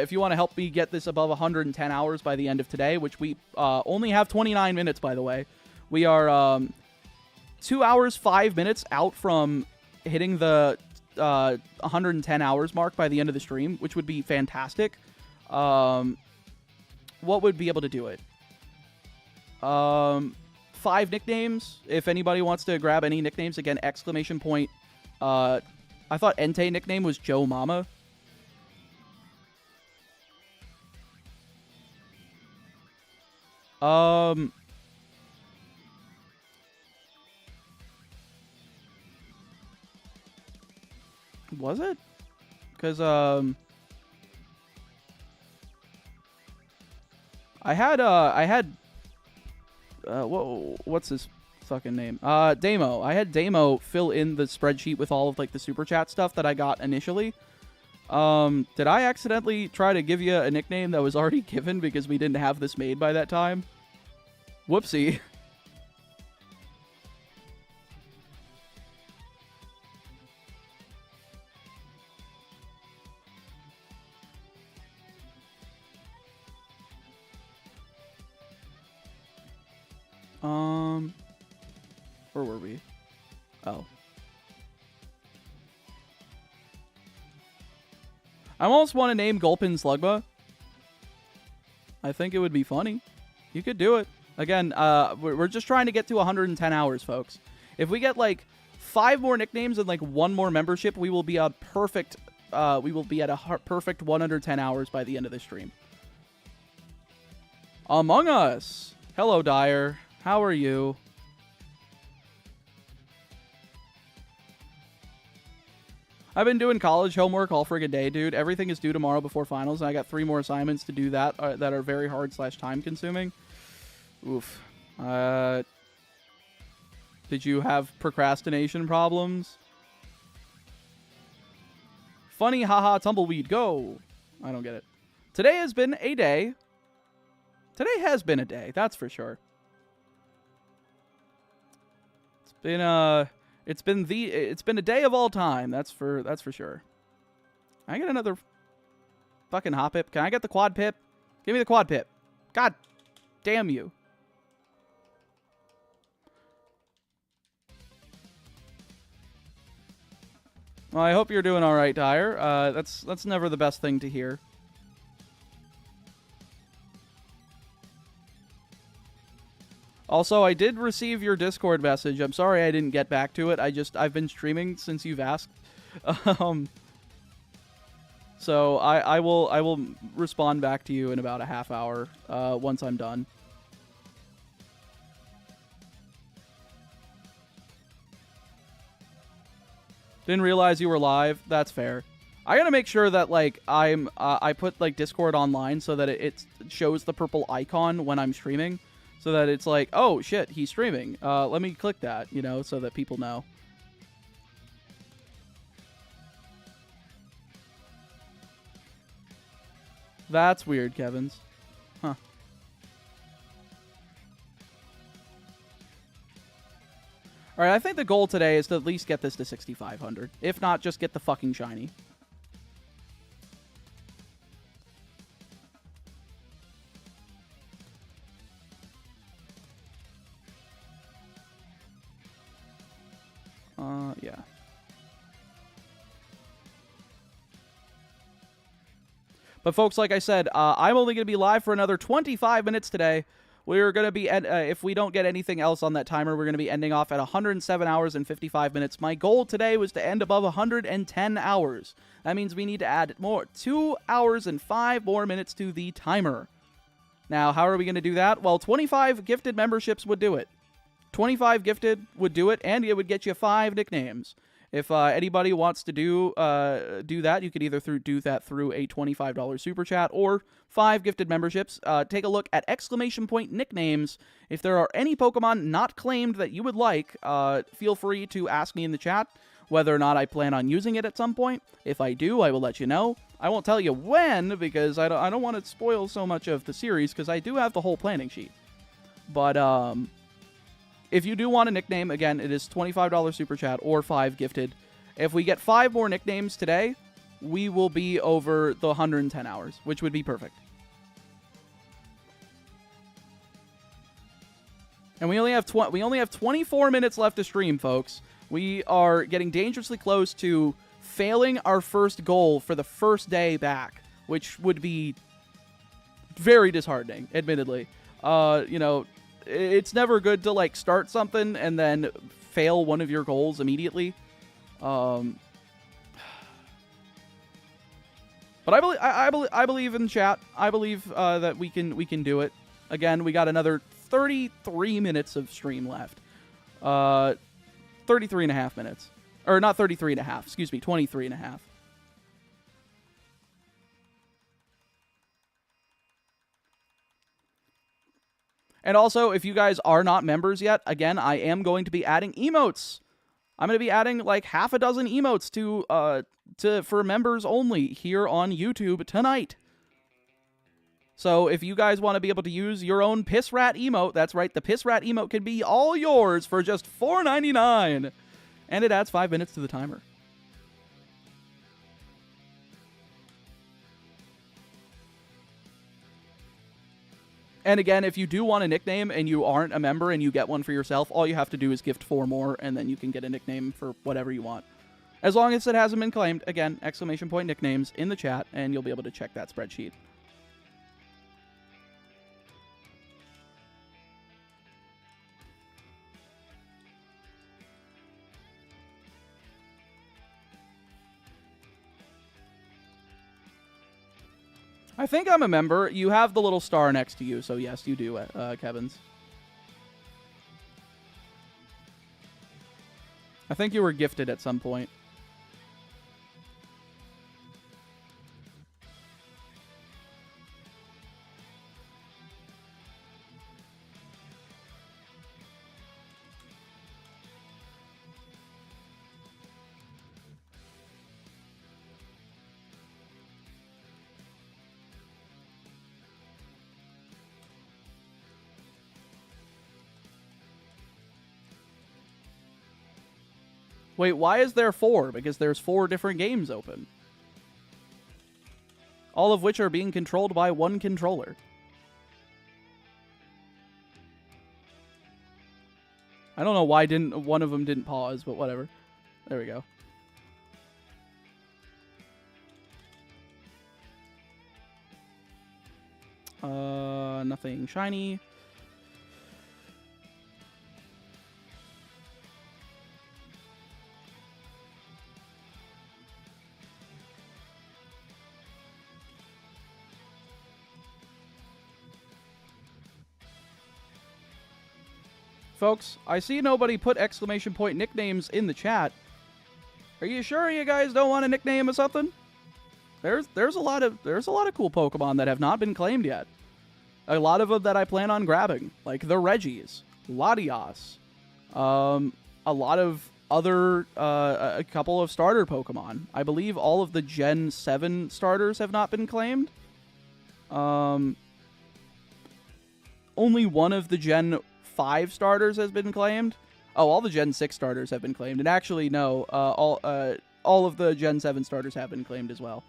[SPEAKER 1] If you want to help me get this above 110 hours by the end of today, which we only have 29 minutes, by the way. We are 2 hours, 5 minutes out from hitting the 110 hours mark by the end of the stream, which would be fantastic. What would be able to do it? 5 nicknames. If anybody wants to grab any nicknames, again, exclamation point. I thought Entei nickname was Joe Mama. Was it? Because, I had, what's his fucking name? Damo. I had Damo fill in the spreadsheet with all of, like, the super chat stuff that I got initially. Did I accidentally try to give you a nickname that was already given because we didn't have this made by that time? Whoopsie. Where were we? Oh. I almost want to name Gulpin Slugma. I think it would be funny. You could do it. Again, we're just trying to get to 110 hours, folks. If we get, like, 5 more nicknames and, like, 1 more membership, we will be a perfect, perfect 110 hours by the end of the stream. Among Us. Hello, Dyer. How are you? I've been doing college homework all friggin' day, dude. Everything is due tomorrow before finals, and I got 3 more assignments to do that that are very hard / time consuming. Oof. Did you have procrastination problems? Funny, haha, tumbleweed, go! I don't get it. Today has been a day. Today has been a day, that's for sure. It's been a day of all time. That's for sure. Can I get another fucking hot pip? Can I get the quad pip? Give me the quad pip. God damn you. Well, I hope you're doing all right, Dyer. That's never the best thing to hear. Also, I did receive your Discord message. I'm sorry I didn't get back to it. I've been streaming since you've asked. So I will respond back to you in about a half hour once I'm done. Didn't realize you were live. That's fair. I gotta make sure that, like, I put, like, Discord online so that it shows the purple icon when I'm streaming. So that it's like, oh, shit, he's streaming. Let me click that, you know, so that people know. That's weird, Kevins. Huh. Alright, I think the goal today is to at least get this to 6,500. If not, just get the fucking shiny. Yeah. But folks, like I said, I'm only going to be live for another 25 minutes today. We're going to be, if we don't get anything else on that timer, we're going to be ending off at 107 hours and 55 minutes. My goal today was to end above 110 hours. That means we need to add 2 hours and 5 more minutes to the timer. Now, how are we going to do that? Well, 25 gifted memberships would do it. 25 gifted would do it, and it would get you 5 nicknames. If anybody wants to do that, you could either do that through a $25 super chat or 5 gifted memberships. Take a look at exclamation point nicknames. If there are any Pokemon not claimed that you would like, feel free to ask me in the chat whether or not I plan on using it at some point. If I do, I will let you know. I won't tell you when because I don't want to spoil so much of the series because I do have the whole planning sheet. But if you do want a nickname, again, it is $25 super chat or 5 gifted. If we get 5 more nicknames today, we will be over the 110 hours, which would be perfect. And we only have 24 minutes left to stream, folks. We are getting dangerously close to failing our first goal for the first day back, which would be very disheartening, admittedly. You know, it's never good to, like, start something and then fail one of your goals immediately. But I believe in chat. I believe that we can do it. Again, we got another 33 minutes of stream left. 33 and a half minutes. Or not 33 and a half. Excuse me, 23 and a half. And also, if you guys are not members yet, again, I am going to be adding emotes. I'm going to be adding like half a dozen emotes for members only here on YouTube tonight. So if you guys want to be able to use your own Piss Rat emote, that's right, the Piss Rat emote can be all yours for just $4.99. And it adds 5 minutes to the timer. And again, if you do want a nickname and you aren't a member and you get one for yourself, all you have to do is gift 4 more, and then you can get a nickname for whatever you want. As long as it hasn't been claimed, again, exclamation point nicknames in the chat, and you'll be able to check that spreadsheet. I think I'm a member. You have the little star next to you, so yes, you do, Kevins. I think you were gifted at some point. Wait, why is there 4? Because there's 4 different games open. All of which are being controlled by one controller. I don't know why one of them didn't pause, but whatever. There we go. Nothing shiny. Folks, I see nobody put exclamation point nicknames in the chat. Are you sure you guys don't want a nickname or something? There's a lot of cool Pokemon that have not been claimed yet. A lot of them that I plan on grabbing, like the Reggies, Latias, a lot of other a couple of starter Pokemon. I believe all of the Gen 7 starters have not been claimed. Only one of the Gen 5 starters has been claimed. Oh, all the Gen 6 starters have been claimed. And actually, no, all of the Gen 7 starters have been claimed as well.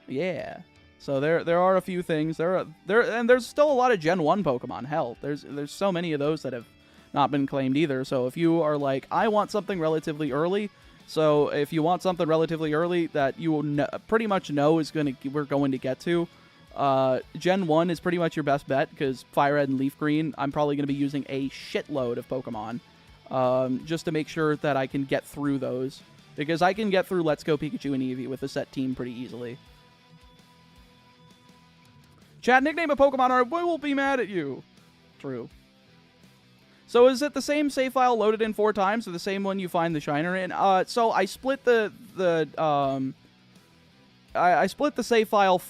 [SPEAKER 1] Yeah. So there are a few things. And there's still a lot of Gen 1 Pokemon. Hell, there's so many of those that have not been claimed either. So if you are like, I want something relatively early, so if you want something relatively early that you will pretty much know we're going to get to, Gen 1 is pretty much your best bet, because Fire Red and Leaf Green, I'm probably going to be using a shitload of Pokemon, just to make sure that I can get through those, because I can get through Let's Go Pikachu and Eevee with a set team pretty easily. Chat, nickname a Pokemon or I will be mad at you. True. So is it the same save file loaded in 4 times, or the same one you find the Shiner in? So I split I split the save file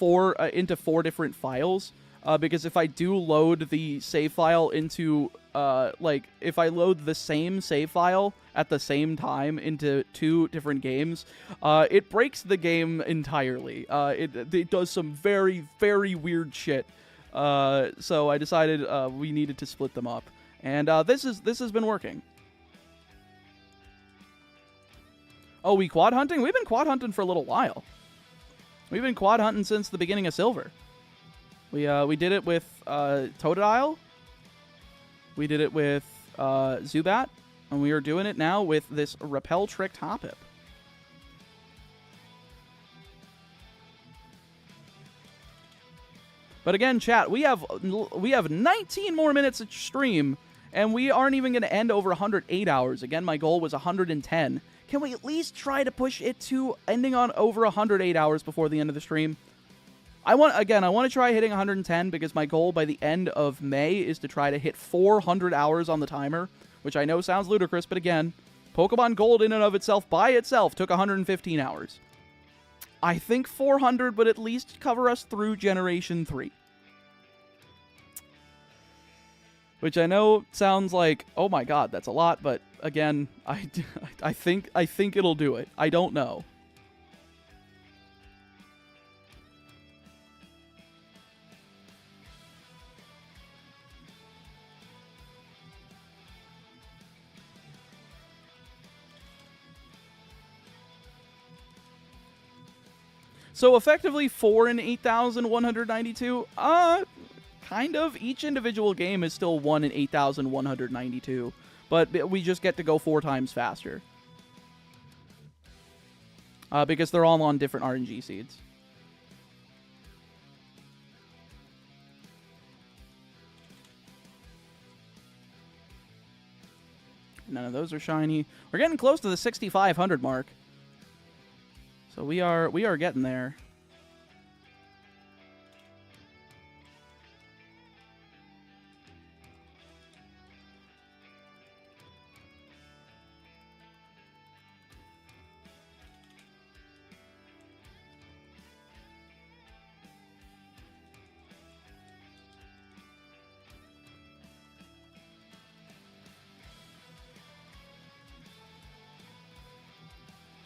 [SPEAKER 1] into 4 different files, because if I do load the save file into, if I load the same save file at the same time into 2 different games, it breaks the game entirely. It does some very, very weird shit So I decided we needed to split them up. And this has been working. Oh, we quad hunting? We've been quad hunting for a little while. We've been quad hunting since the beginning of Silver. We did it with Totodile. We did it with Zubat. And we are doing it now with this Repel tricked Hoppip. But again, chat, we have 19 more minutes of stream, and we aren't even going to end over 108 hours. Again, my goal was 110. Can we at least try to push it to ending on over 108 hours before the end of the stream? I want to try hitting 110 because my goal by the end of May is to try to hit 400 hours on the timer, which I know sounds ludicrous, but again, Pokemon Gold in and of itself, by itself, took 115 hours. I think 400 would at least cover us through Generation 3. Which I know sounds like, oh my god, that's a lot, but again, I think it'll do it. I don't know. So effectively 4 in 8,192, kind of. Each individual game is still 1 in 8,192, but we just get to go 4 times faster. Because they're all on different RNG seeds. None of those are shiny. We're getting close to the 6,500 mark. So we are getting there.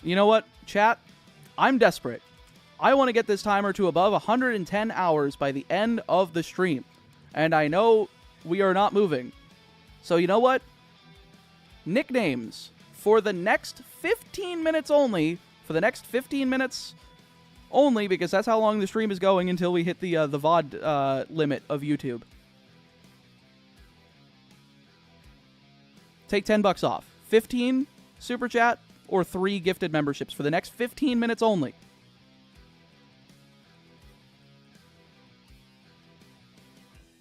[SPEAKER 1] You know what, chat? I'm desperate. I want to get this timer to above 110 hours by the end of the stream. And I know we are not moving. So you know what? Nicknames for the next 15 minutes only. For the next 15 minutes only, because that's how long the stream is going until we hit the VOD limit of YouTube. Take $10 off. 15 super chat or 3 gifted memberships for the next 15 minutes only.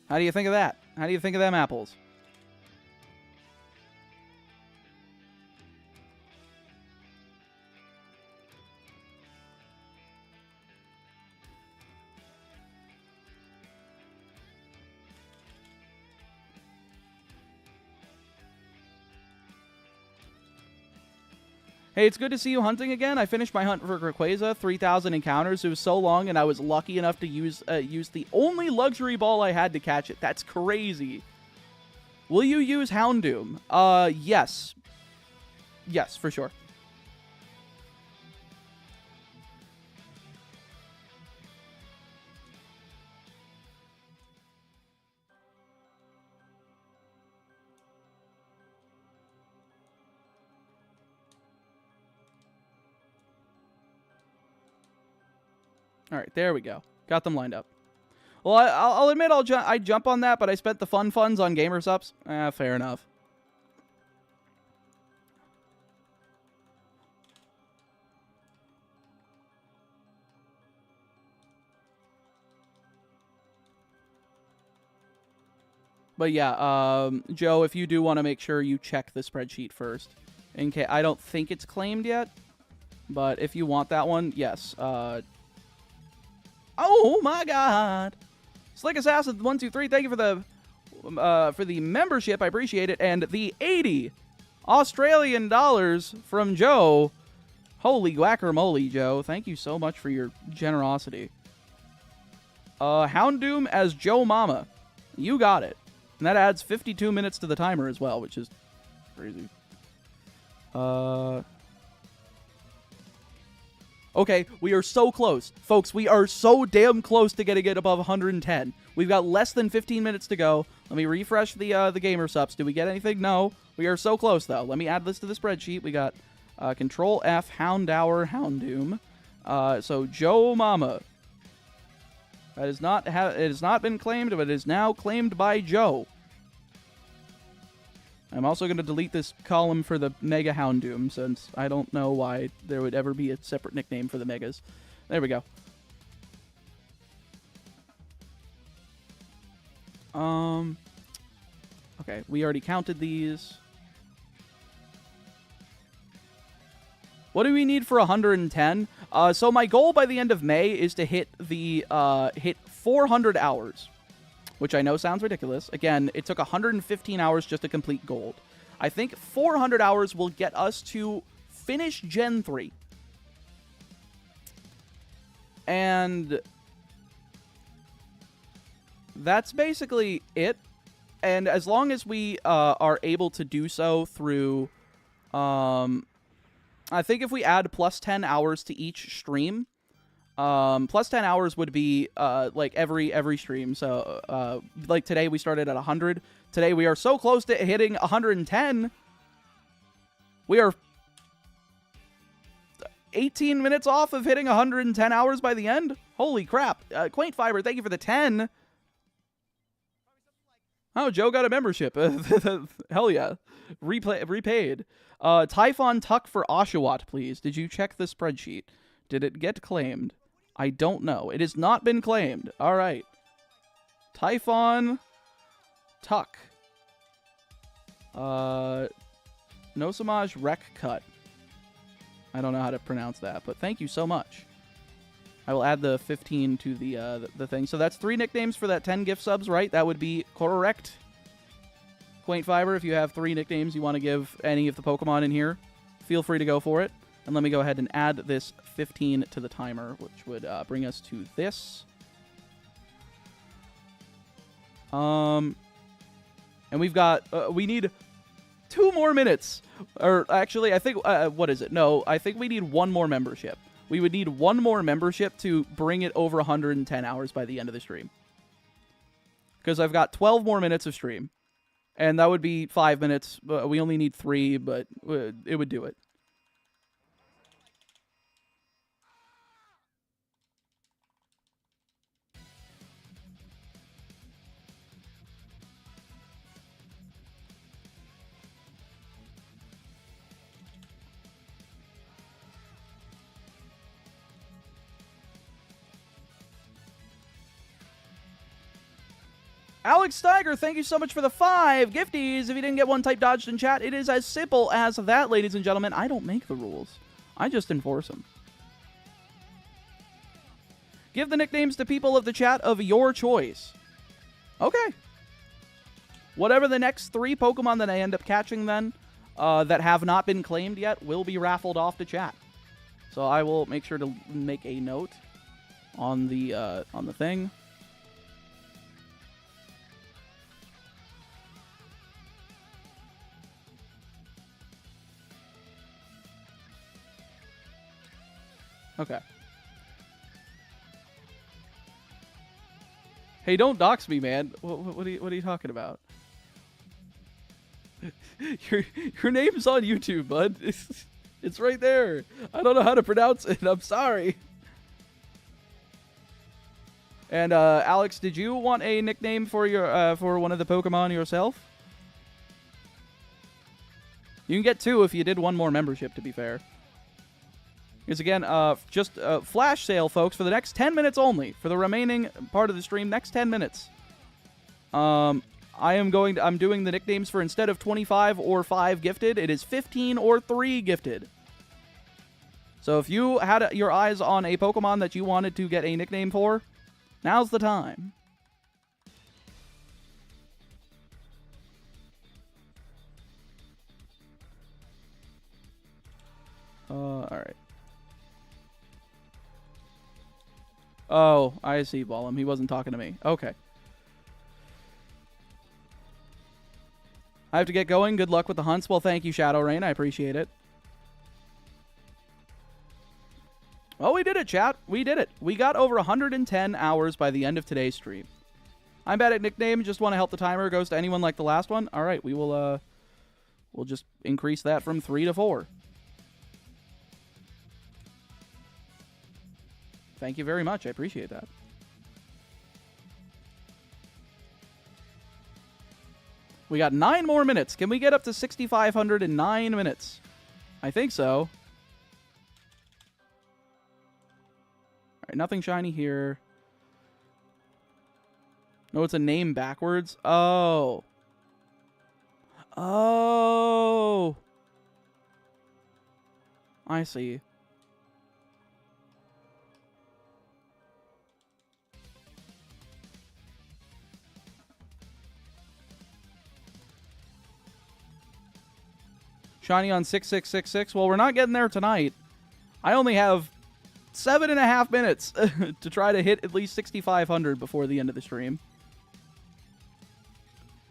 [SPEAKER 1] How do you think of that? How do you think of them apples? Hey, it's good to see you hunting again. I finished my hunt for Rayquaza, 3,000 encounters. It was so long, and I was lucky enough to use the only luxury ball I had to catch it. That's crazy. Will you use Houndoom? Yes. Yes, for sure. All right, there we go. Got them lined up. Well, I'll admit I jump on that, but I spent the fun funds on gamer subs. Fair enough. But yeah, Joe, if you do want to make sure you check the spreadsheet first. In case I don't think it's claimed yet, but if you want that one, yes. Oh my God! Slick Assassin 123, thank you for the membership. I appreciate it, and the 80 Australian dollars from Joe. Holy guacamole, Joe! Thank you so much for your generosity. Houndoom as Joe Mama, you got it, and that adds 52 minutes to the timer as well, which is crazy. Okay, we are so close. Folks, we are so damn close to getting it above 110. We've got less than 15 minutes to go. Let me refresh the gamer subs. Did we get anything? No. We are so close, though. Let me add this to the spreadsheet. We got Control F, Houndour, Houndoom. So, Joe Mama. That is not it has not been claimed, but it is now claimed by Joe. I'm also going to delete this column for the Mega Houndoom, since I don't know why there would ever be a separate nickname for the Megas. There we go. Okay, we already counted these. What do we need for 110? So my goal by the end of May is to hit the hit 400 hours. Which I know sounds ridiculous. Again, it took 115 hours just to complete gold. I think 400 hours will get us to finish Gen 3. And that's basically it. And as long as we are able to do so through... I think if we add plus 10 hours to each stream... plus 10 hours would be, like, every stream. So, like, today we started at 100. Today we are so close to hitting 110. We are 18 minutes off of hitting 110 hours by the end. Holy crap. Quaint Fiber, thank you for the 10. Oh, Joe got a membership. Hell yeah. Repaid. Typhon Tuck for Oshawott, please. Did you check the spreadsheet? Did it get claimed? I don't know. It has not been claimed. All right. Typhon Tuck. No Samaj Rec Cut. I don't know how to pronounce that, but thank you so much. I will add the 15 to the thing. So that's 3 nicknames for that 10 gift subs, right? That would be correct. Quaint Fiber, if you have 3 nicknames you want to give any of the Pokemon in here, feel free to go for it. And let me go ahead and add this 15 to the timer, which would bring us to this. And we've got, we need 2 more minutes. Or actually, I think, what is it? No, I think we need 1 more membership. We would need 1 more membership to bring it over 110 hours by the end of the stream. Because I've got 12 more minutes of stream. And that would be 5 minutes. We only need 3, but it would do it. Alex Steiger, thank you so much for the 5 gifties. If you didn't get one, type dodged in chat. It is as simple as that, ladies and gentlemen. I don't make the rules. I just enforce them. Give the nicknames to people of the chat of your choice. Okay. Whatever the next 3 Pokemon that I end up catching then, that have not been claimed yet, will be raffled off to chat. So I will make sure to make a note on the thing. Okay. Hey, don't dox me, man. What are you talking about? Your name's on YouTube, bud. It's right there. I don't know how to pronounce it. I'm sorry. And Alex, did you want a nickname for your for one of the Pokemon yourself? You can get 2 if you did 1 more membership, to be fair. Because again, just flash sale, folks, for the next 10 minutes only. For the remaining part of the stream, next 10 minutes. I'm doing the nicknames for instead of 25 or 5 gifted, it is 15 or 3 gifted. So if you had your eyes on a Pokemon that you wanted to get a nickname for, now's the time. Alright. Oh, I see, Ballum. He wasn't talking to me. Okay. I have to get going. Good luck with the hunts. Well, thank you, Shadow Rain. I appreciate it. Well, we did it, chat. We did it. We got over 110 hours by the end of today's stream. I'm bad at nicknames. Just want to help the timer. Goes to anyone like the last one. All right, we will. We'll just increase that from 3 to 4. Thank you very much. I appreciate that. We got 9 more minutes. Can we get up to 6,500 in 9 minutes? I think so. All right, nothing shiny here. No, it's a name backwards. Oh. Oh. I see. Shiny on 6666. Well, we're not getting there tonight. I only have 7.5 minutes to try to hit at least 6,500 before the end of the stream.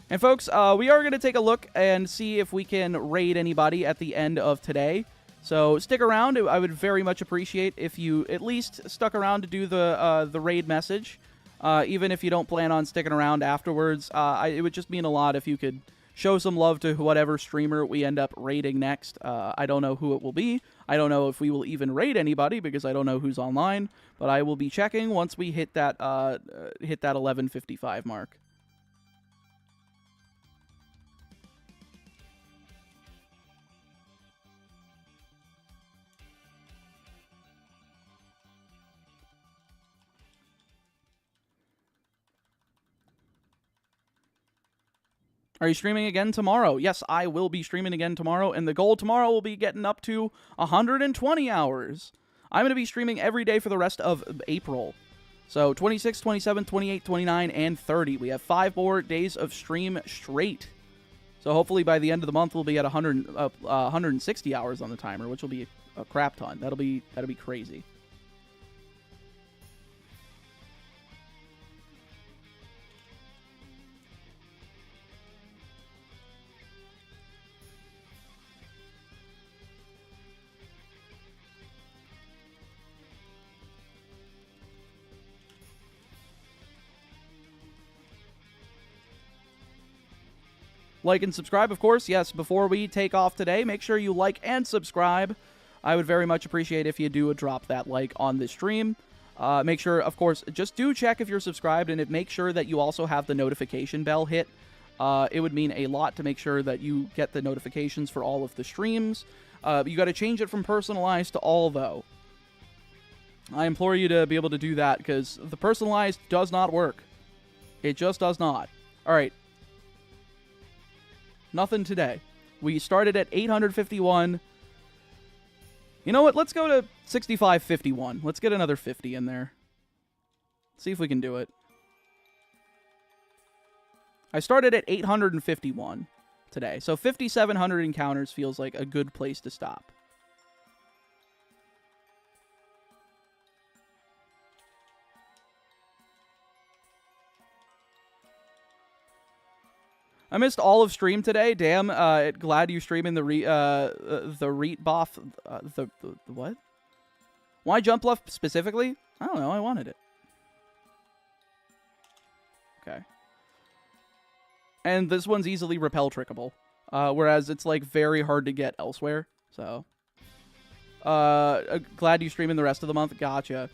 [SPEAKER 1] And folks, we are going to take a look and see if we can raid anybody at the end of today. So stick around. I would very much appreciate if you at least stuck around to do the raid message. Even if you don't plan on sticking around afterwards, it would just mean a lot if you could show some love to whatever streamer we end up raiding next. I don't know who it will be. I don't know if we will even raid anybody because I don't know who's online. But I will be checking once we hit that 11:55 mark. Are you streaming again tomorrow? Yes, I will be streaming again tomorrow, and the goal tomorrow will be getting up to 120 hours. I'm going to be streaming every day for the rest of April. So 26, 27, 28, 29, and 30. We have 5 more days of stream straight. So hopefully by the end of the month, we'll be at 160 hours on the timer, which will be a crap ton. That'll be crazy. Like and subscribe, of course. Yes, before we take off today, make sure you like and subscribe. I would very much appreciate if you do drop that like on the stream. Make sure, of course, just do check if you're subscribed, and make sure that you also have the notification bell hit. It would mean a lot to make sure that you get the notifications for all of the streams. You got to change it from personalized to all, though. I implore you to be able to do that, because the personalized does not work. It just does not. All right. Nothing today. We started at 851. You know what? Let's go to 6551. Let's get another 50 in there. See if we can do it. I started at 851 today. So 5,700 encounters feels like a good place to stop. I missed all of stream today. Damn. Glad you streaming the Reet buff. The what? Why jump bluff specifically? I don't know. I wanted it. Okay. And this one's easily repel trickable, whereas it's like very hard to get elsewhere. So, glad you streaming the rest of the month. Gotcha.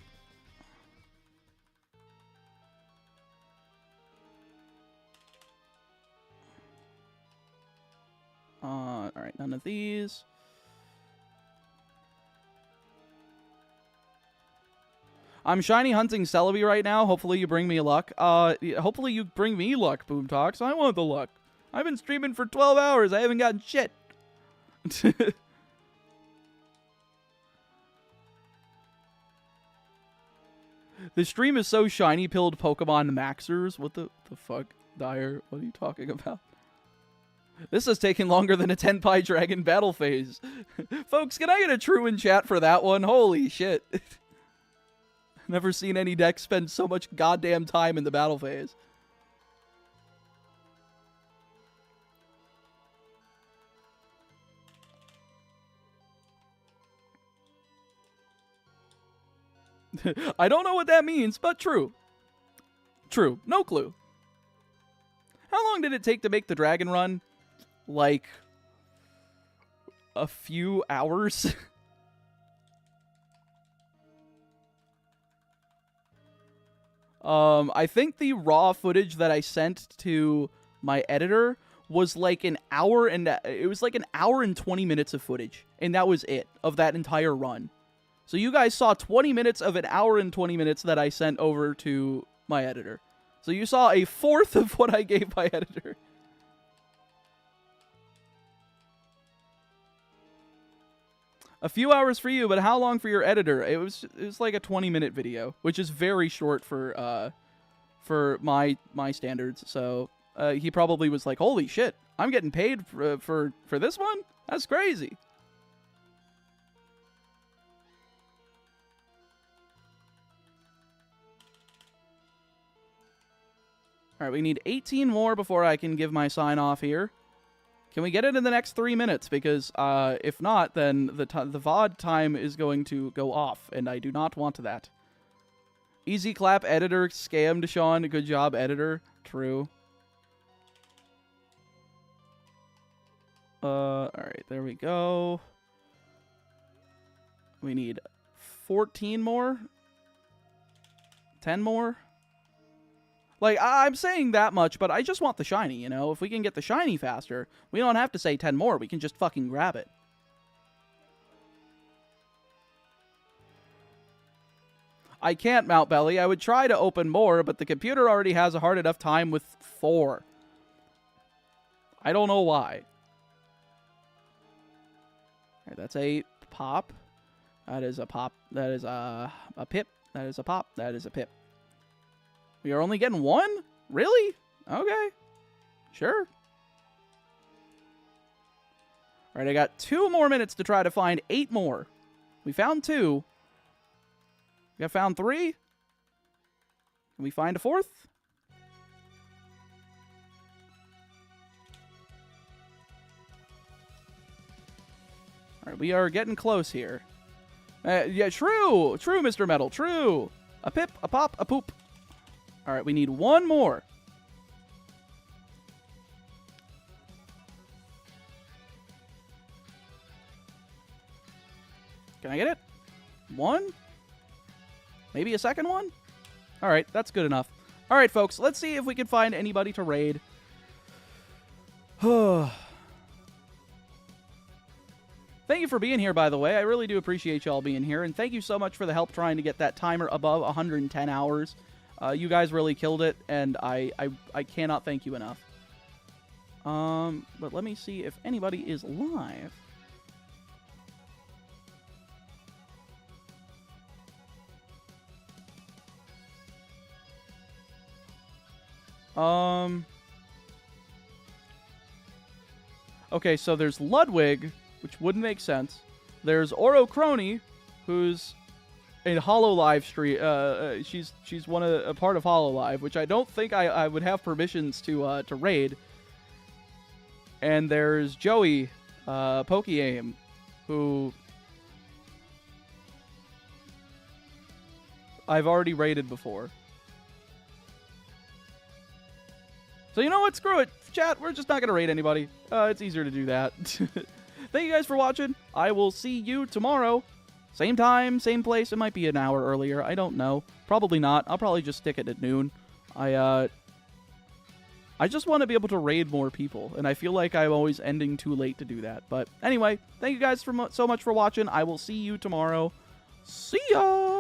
[SPEAKER 1] All right, none of these. I'm shiny hunting Celebi right now. Hopefully you bring me luck. Hopefully you bring me luck, Boom Talks. I want the luck. I've been streaming for 12 hours. I haven't gotten shit. The stream is so shiny-pilled Pokemon Maxers. What the fuck, Dyer? What are you talking about? This is taking longer than a Tenpai Dragon battle phase. Folks, can I get a true in chat for that one? Holy shit. Never seen any deck spend so much goddamn time in the battle phase. I don't know what that means, but true. True. No clue. How long did it take to make the dragon run? Like a few hours? I think the raw footage that I sent to my editor was like an hour and it was like an hour and 20 minutes of footage, and that was it of that entire run. So you guys saw 20 minutes of an hour and 20 minutes that I sent over to my editor. So you saw a fourth of what I gave my editor. A few hours for you, but how long for your editor? It was like a 20-minute video, which is very short for my standards. So he probably was like, "Holy shit, I'm getting paid for this one? That's crazy." All right, we need 18 more before I can give my sign off here. Can we get it in the next 3 minutes? Because if not, then the VOD time is going to go off, and I do not want that. Easy clap, editor scammed Sean. Good job, editor. True. All right, there we go. We need 14 more. 10 more. Like, I'm saying that much, but I just want the shiny, you know? If we can get the shiny faster, we don't have to say 10 more. We can just fucking grab it. I can't, Mount Belly. I would try to open more, but the computer already has a hard enough time with 4. I don't know why. All right, that's a pop. That is a pop. That is a pip. That is a pop. That is a pip. We are only getting 1? Really? Okay. Sure. All right, I got 2 more minutes to try to find 8 more. We found 2. We have found 3. Can we find a 4th? All right, we are getting close here. Yeah, true. True, Mr. Metal. True. A pip, a pop, a poop. All right, we need 1 more. Can I get it? 1? Maybe a second one? All right, that's good enough. All right, folks, let's see if we can find anybody to raid. Thank you for being here, by the way. I really do appreciate y'all being here, and thank you so much for the help trying to get that timer above 110 hours. You guys really killed it, and I cannot thank you enough. But let me see if anybody is live. Okay, so there's Ludwig, which wouldn't make sense. There's Oro Crony, who's in Hololive stream. She's a part of Hololive, which I don't think I would have permissions to raid. And there's Joey, Pokeaim, who I've already raided before. So you know what? Screw it. Chat, we're just not going to raid anybody. It's easier to do that. Thank you guys for watching. I will see you tomorrow. Same time, same place. It might be an hour earlier. I don't know. Probably not. I'll probably just stick it at noon. I just want to be able to raid more people, and I feel like I'm always ending too late to do that. But anyway, thank you guys so much for watching. I will see you tomorrow. See ya!